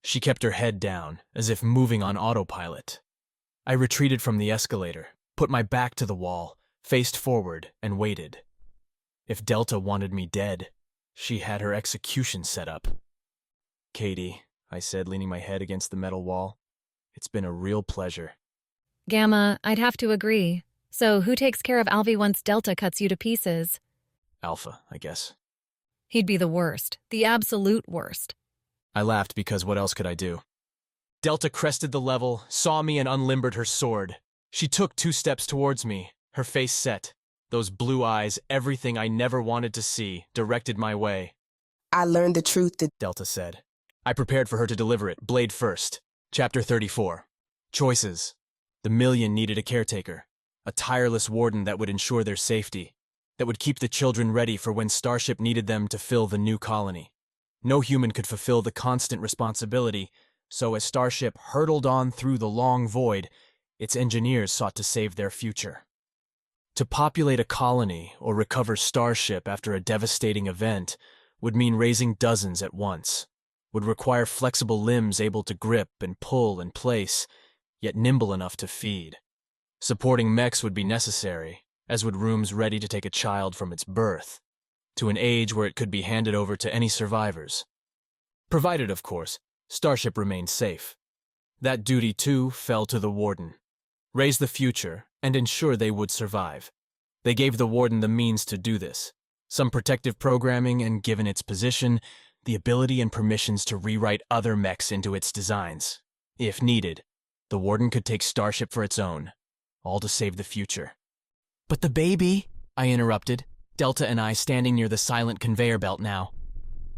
She kept her head down, as if moving on autopilot. I retreated from the escalator, put my back to the wall, faced forward, and waited. If Delta wanted me dead, she had her execution set up. Kaydee, I said, leaning my head against the metal wall, it's been a real pleasure. Gamma, I'd have to agree. So who takes care of Alvy once Delta cuts you to pieces? Alpha, I guess. He'd be the worst, the absolute worst. I laughed because what else could I do? Delta crested the level, saw me and unlimbered her sword. She took 2 steps towards me, her face set. Those blue eyes, everything I never wanted to see, directed my way. I learned the truth that Delta said. I prepared for her to deliver it, blade first. Chapter 34. Choices. The million needed a caretaker, a tireless warden that would ensure their safety, that would keep the children ready for when Starship needed them to fill the new colony. No human could fulfill the constant responsibility, so as Starship hurtled on through the long void, its engineers sought to save their future. To populate a colony or recover Starship after a devastating event would mean raising dozens at once, would require flexible limbs able to grip and pull and place, yet nimble enough to feed. Supporting mechs would be necessary, as would rooms ready to take a child from its birth, to an age where it could be handed over to any survivors. Provided, of course, Starship remained safe. That duty, too, fell to the warden. Raise the future and ensure they would survive. They gave the warden the means to do this, some protective programming and, given its position, the ability and permissions to rewrite other mechs into its designs. If needed, the warden could take Starship for its own, all to save the future. But the baby, I interrupted, Delta and I standing near the silent conveyor belt now.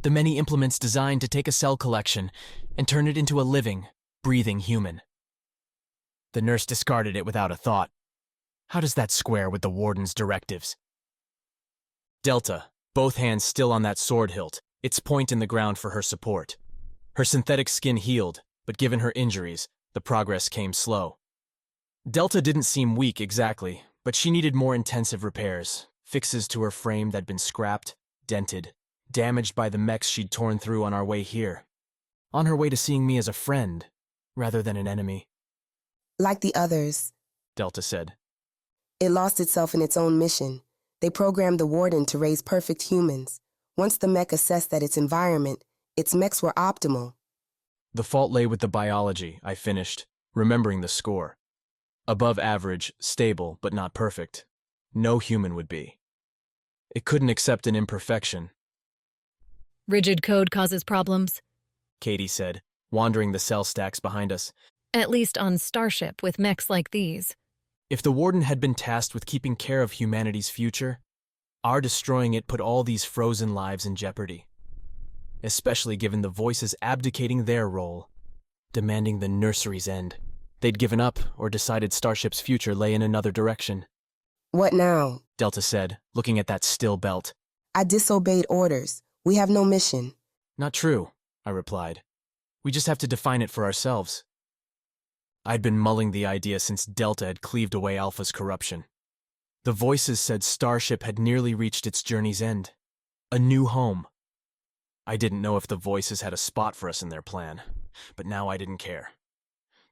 The many implements designed to take a cell collection and turn it into a living, breathing human. The nurse discarded it without a thought. How does that square with the warden's directives? Delta, both hands still on that sword hilt, its point in the ground for her support. Her synthetic skin healed, but given her injuries, the progress came slow. Delta didn't seem weak exactly, but she needed more intensive repairs, fixes to her frame that'd been scrapped, dented, damaged by the mechs she'd torn through on our way here. On her way to seeing me as a friend, rather than an enemy. like the others, Delta said. it lost itself in its own mission. They programmed the warden to raise perfect humans. Once the mech assessed that its environment, its mechs were optimal. The fault lay with the biology, I finished, remembering the score. Above average, stable, but not perfect. No human would be. It couldn't accept an imperfection, Rigid code causes problems, Kaydee said, wandering the cell stacks behind us. at least on Starship with mechs like these. If the warden had been tasked with keeping care of humanity's future, our destroying it put all these frozen lives in jeopardy. Especially given the voices abdicating their role, demanding the nursery's end. They'd given up or decided Starship's future lay in another direction. What now? Delta said, looking at that still belt. I disobeyed orders. We have no mission. Not true, I replied. We just have to define it for ourselves. I'd been mulling the idea since Delta had cleaved away Alpha's corruption. The voices said Starship had nearly reached its journey's end. A new home. I didn't know if the voices had a spot for us in their plan, but now I didn't care.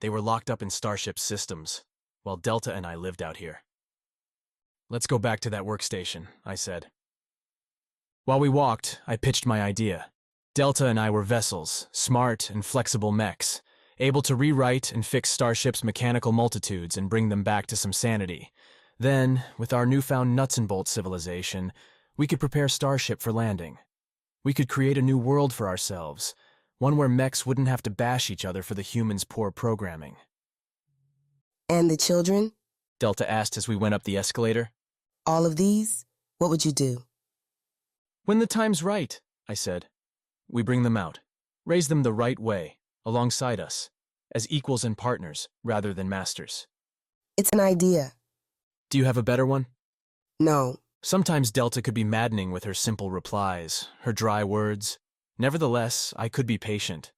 They were locked up in Starship's systems, while Delta and I lived out here. Let's go back to that workstation, I said. While we walked, I pitched my idea. Delta and I were vessels, smart and flexible mechs, able to rewrite and fix Starship's mechanical multitudes and bring them back to some sanity. Then, with our newfound nuts and bolts civilization, we could prepare Starship for landing. We could create a new world for ourselves, one where mechs wouldn't have to bash each other for the humans' poor programming. And the children? Delta asked as we went up the escalator. All of these? What would you do? When the time's right, I said. We bring them out, raise them the right way, alongside us, as equals and partners, rather than masters. It's an idea. Do you have a better one? No. Sometimes Delta could be maddening with her simple replies, her dry words. Nevertheless, I could be patient.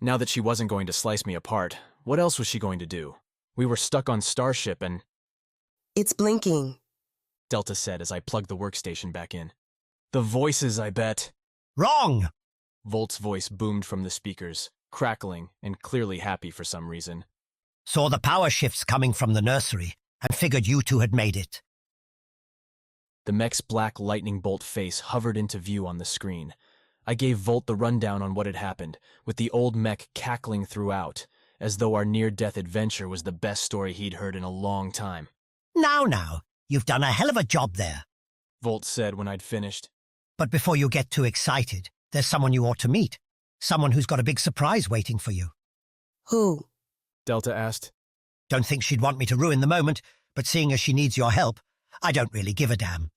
Now that she wasn't going to slice me apart, what else was she going to do? We were stuck on Starship and... It's blinking, Delta said as I plugged the workstation back in. The voices, I bet. Wrong! Volt's voice boomed from the speakers, crackling and clearly happy for some reason. Saw the power shifts coming from the nursery and figured you two had made it. The mech's black lightning bolt face hovered into view on the screen. I gave Volt the rundown on what had happened, with the old mech cackling throughout, as though our near-death adventure was the best story he'd heard in a long time. Now, you've done a hell of a job there, Volt said when I'd finished. But before you get too excited, there's someone you ought to meet. Someone who's got a big surprise waiting for you. Who? Delta asked. Don't think she'd want me to ruin the moment, but seeing as she needs your help, I don't really give a damn.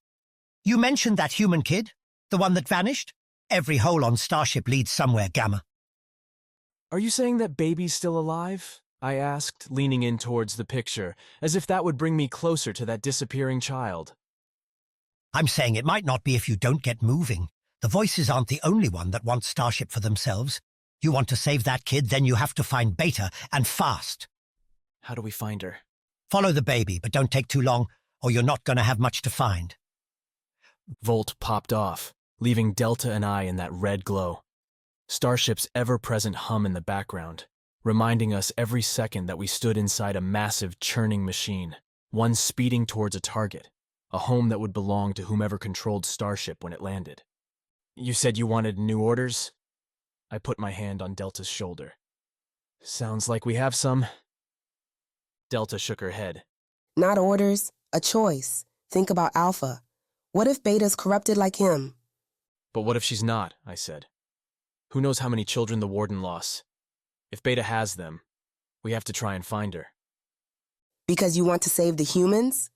You mentioned that human kid? The one that vanished? Every hole on Starship leads somewhere, Gamma. Are you saying that baby's still alive? I asked, leaning in towards the picture, as if that would bring me closer to that disappearing child. I'm saying it might not be if you don't get moving. The voices aren't the only one that want Starship for themselves. You want to save that kid, then you have to find Beta, and fast. How do we find her? Follow the baby, but don't take too long, or you're not going to have much to find. Volt popped off, leaving Delta and I in that red glow. Starship's ever-present hum in the background, reminding us every second that we stood inside a massive churning machine, one speeding towards a target, a home that would belong to whomever controlled Starship when it landed. You said you wanted new orders? I put my hand on Delta's shoulder. Sounds like we have some. Delta shook her head. Not orders, a choice. Think about Alpha. What if Beta's corrupted like him? But what if she's not, I said. Who knows how many children the Warden lost? If Beta has them, we have to try and find her. Because you want to save the humans?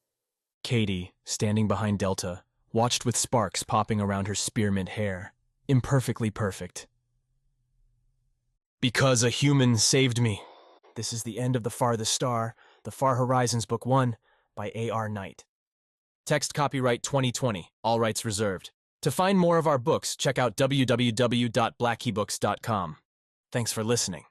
Kaydee, standing behind Delta, watched with sparks popping around her spearmint hair, imperfectly perfect. Because a human saved me. This is the end of The Farthest Star, The Far Horizons Book 1, by A.R. Knight. Text copyright 2020, all rights reserved. To find more of our books, check out www.blackeybooks.com. Thanks for listening.